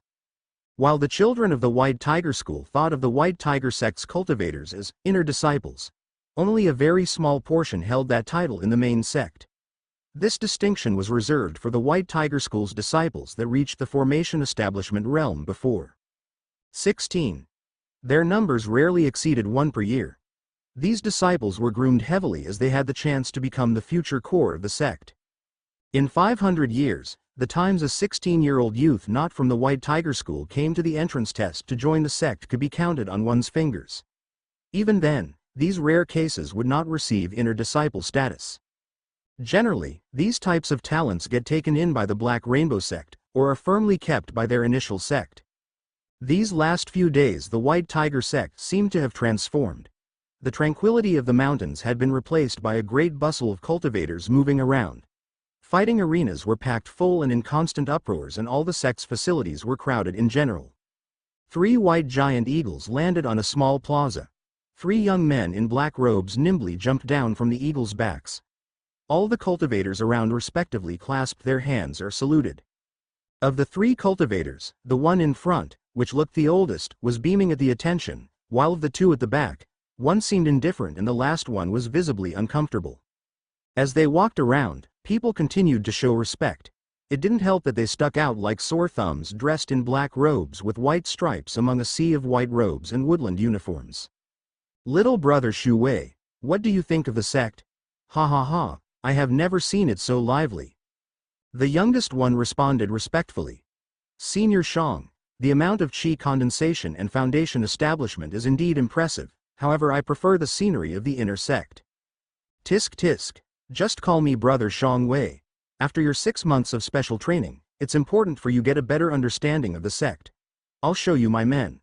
While the children of the White Tiger School thought of the White Tiger sect's cultivators as inner disciples, only a very small portion held that title in the main sect. This distinction was reserved for the White Tiger School's disciples that reached the formation establishment realm before. 16. Their numbers rarely exceeded 1 per year. These disciples were groomed heavily as they had the chance to become the future core of the sect. In 500 years, the times a 16-year-old youth not from the White Tiger School came to the entrance test to join the sect could be counted on one's fingers. Even then, these rare cases would not receive inner disciple status. Generally, these types of talents get taken in by the Black Rainbow sect, or are firmly kept by their initial sect. These last few days the White Tiger sect seemed to have transformed. The tranquility of the mountains had been replaced by a great bustle of cultivators moving around. Fighting arenas were packed full and in constant uproars, and all the sect's facilities were crowded in general. 3 white giant eagles landed on a small plaza. 3 young men in black robes nimbly jumped down from the eagles' backs. All the cultivators around respectively clasped their hands or saluted. Of the 3 cultivators, the one in front, which looked the oldest, was beaming at the attention, while of the 2 at the back, one seemed indifferent and the last one was visibly uncomfortable. As they walked around, people continued to show respect. It didn't help that they stuck out like sore thumbs dressed in black robes with white stripes among a sea of white robes and woodland uniforms. Little brother Shu Wei, what do you think of the sect? Ha ha ha, I have never seen it so lively. The youngest one responded respectfully. Senior Shang, the amount of qi condensation and foundation establishment is indeed impressive, however I prefer the scenery of the inner sect. Tisk tisk, just call me brother Shang Wei. After your 6 months of special training, it's important for you get a better understanding of the sect. I'll show you my men.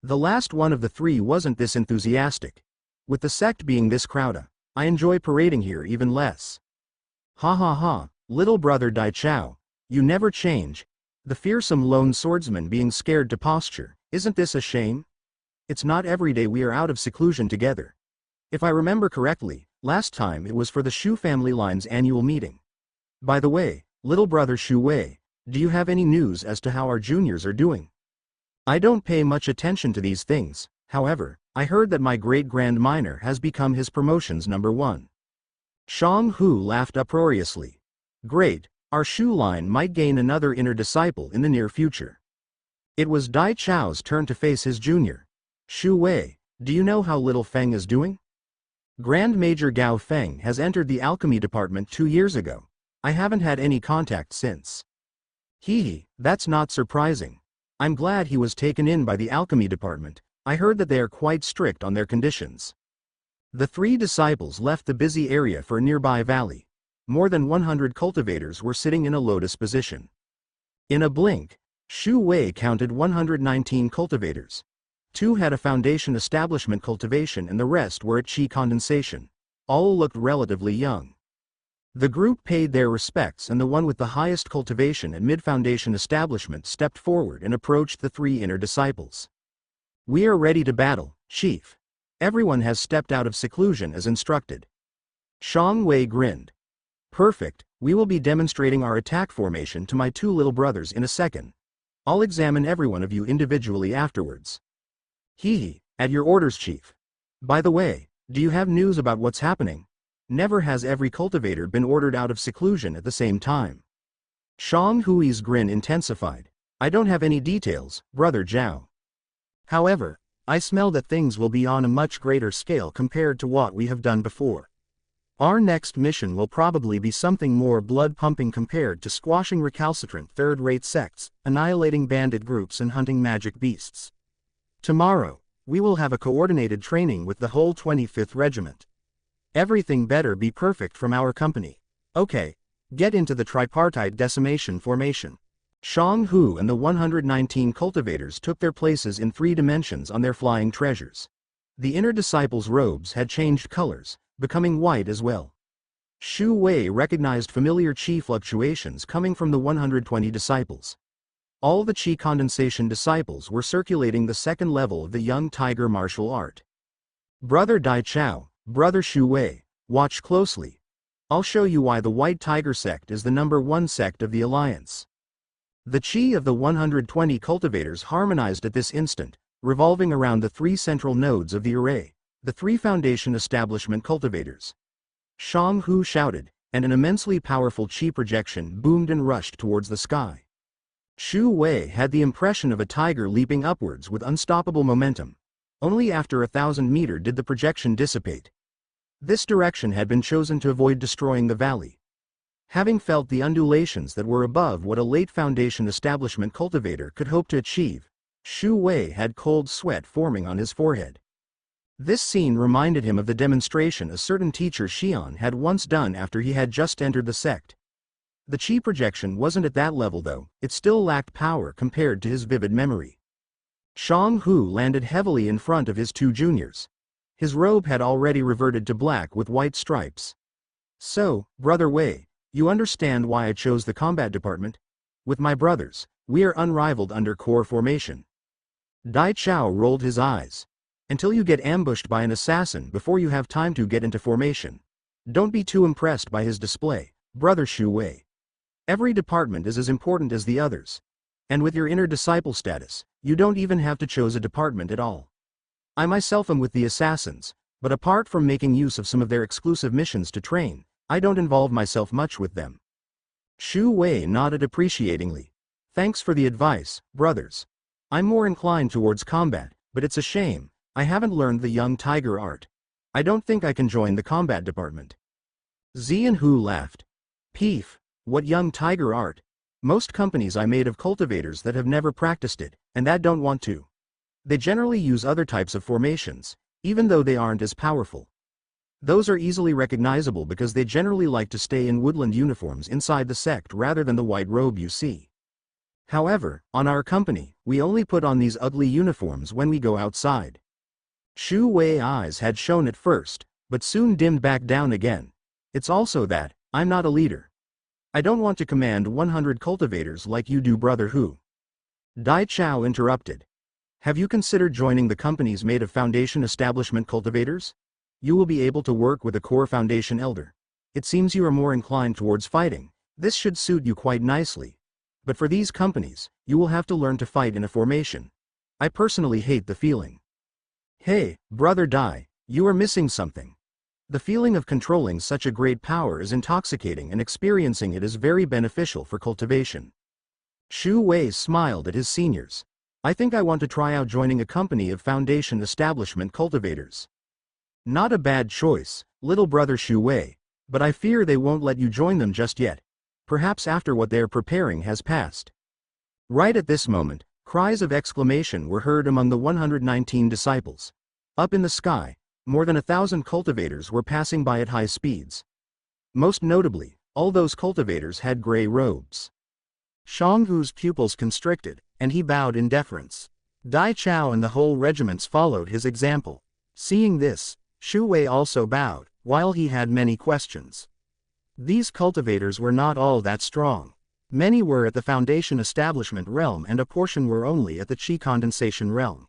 The last one of the 3 wasn't this enthusiastic. With the sect being this crowded, I enjoy parading here even less. Ha ha ha, little brother Dai Chao, you never change. The fearsome lone swordsman being scared to posture, isn't this a shame? It's not every day we are out of seclusion together. If I remember correctly, last time it was for the Shu family line's annual meeting. By the way, little brother Shu Wei, do you have any news as to how our juniors are doing? I don't pay much attention to these things, however, I heard that my great-grand minor has become his promotion's #1. Shang Hu laughed uproariously. Great, our Shu line might gain another inner disciple in the near future. It was Dai Chao's turn to face his junior. Shu Wei, do you know how little Feng is doing? Grand Major Gao Feng has entered the alchemy department 2 years ago. I haven't had any contact since. Hee, that's not surprising. I'm glad he was taken in by the alchemy department. I heard that they are quite strict on their conditions. The 3 disciples left the busy area for a nearby valley. More than 100 cultivators were sitting in a lotus position. In a blink, Shu Wei counted 119 cultivators. 2 had a foundation establishment cultivation and the rest were at qi condensation. All looked relatively young. The group paid their respects and the one with the highest cultivation and mid-foundation establishment stepped forward and approached the 3 inner disciples. We are ready to battle, Chief. Everyone has stepped out of seclusion as instructed. Shang Wei grinned. Perfect, we will be demonstrating our attack formation to my 2 little brothers in a second. I'll examine every one of you individually afterwards. Hee, at your orders, Chief. By the way, do you have news about what's happening? Never has every cultivator been ordered out of seclusion at the same time. Shang Hui's grin intensified. I don't have any details, brother Zhao. However, I smell that things will be on a much greater scale compared to what we have done before. Our next mission will probably be something more blood-pumping compared to squashing recalcitrant third-rate sects, annihilating bandit groups and hunting magic beasts. Tomorrow, we will have a coordinated training with the whole 25th Regiment. Everything better be perfect from our company. Okay, get into the tripartite decimation formation. Shang Hu and the 119 cultivators took their places in 3 dimensions on their flying treasures. The inner disciples' robes had changed colors, becoming white as well. Shu Wei recognized familiar qi fluctuations coming from the 120 disciples. All the qi condensation disciples were circulating the 2nd level of the young tiger martial art. Brother Dai Chao, brother Shu Wei, watch closely. I'll show you why the White Tiger sect is the #1 sect of the Alliance. The chi of the 120 cultivators harmonized at this instant, revolving around the 3 central nodes of the array, the 3 foundation establishment cultivators. Shang Hu shouted, and an immensely powerful chi projection boomed and rushed towards the sky. Shu Wei had the impression of a tiger leaping upwards with unstoppable momentum. Only after 1,000 meters did the projection dissipate. This direction had been chosen to avoid destroying the valley. Having felt the undulations that were above what a late foundation establishment cultivator could hope to achieve, Shu Wei had cold sweat forming on his forehead. This scene reminded him of the demonstration a certain teacher Xian had once done after he had just entered the sect. The chi projection wasn't at that level though, it still lacked power compared to his vivid memory. Shang Hu landed heavily in front of his 2 juniors. His robe had already reverted to black with white stripes. So, Brother Wei, you understand why I chose the combat department? With my brothers, we are unrivaled under core formation. Dai Chao rolled his eyes. Until you get ambushed by an assassin before you have time to get into formation. Don't be too impressed by his display, Brother Shu Wei. Every department is as important as the others. And with your inner disciple status, you don't even have to choose a department at all. I myself am with the assassins, but apart from making use of some of their exclusive missions to train, I don't involve myself much with them. Shu Wei nodded appreciatingly. Thanks for the advice, brothers. I'm more inclined towards combat, but it's a shame, I haven't learned the young tiger art. I don't think I can join the combat department. Zian Hu laughed. Peef. What young tiger art? Most companies I made of cultivators that have never practiced it, and that don't want to. They generally use other types of formations, even though they aren't as powerful. Those are easily recognizable because they generally like to stay in woodland uniforms inside the sect rather than the white robe you see. However, on our company, we only put on these ugly uniforms when we go outside. Shu Wei's eyes had shone at first, but soon dimmed back down again. It's also that, I'm not a leader. I don't want to command 100 cultivators like you do, Brother Hu. Dai Chao interrupted. Have you considered joining the companies made of foundation establishment cultivators? You will be able to work with a core foundation elder. It seems you are more inclined towards fighting. This should suit you quite nicely. But for these companies, you will have to learn to fight in a formation. I personally hate the feeling. Hey, Brother Dai, you are missing something. The feeling of controlling such a great power is intoxicating and experiencing it is very beneficial for cultivation. Shu Wei smiled at his seniors. I think I want to try out joining a company of foundation establishment cultivators. Not a bad choice, little brother Shu Wei, but I fear they won't let you join them just yet. Perhaps after what they are preparing has passed. Right at this moment, cries of exclamation were heard among the 119 disciples. Up in the sky, more than 1,000 cultivators were passing by at high speeds. Most notably, all those cultivators had gray robes. Shang Hu's pupils constricted, and he bowed in deference. Dai Chao and the whole regiments followed his example. Seeing this, Shu Wei also bowed, while he had many questions. These cultivators were not all that strong. Many were at the foundation establishment realm and a portion were only at the chi condensation realm.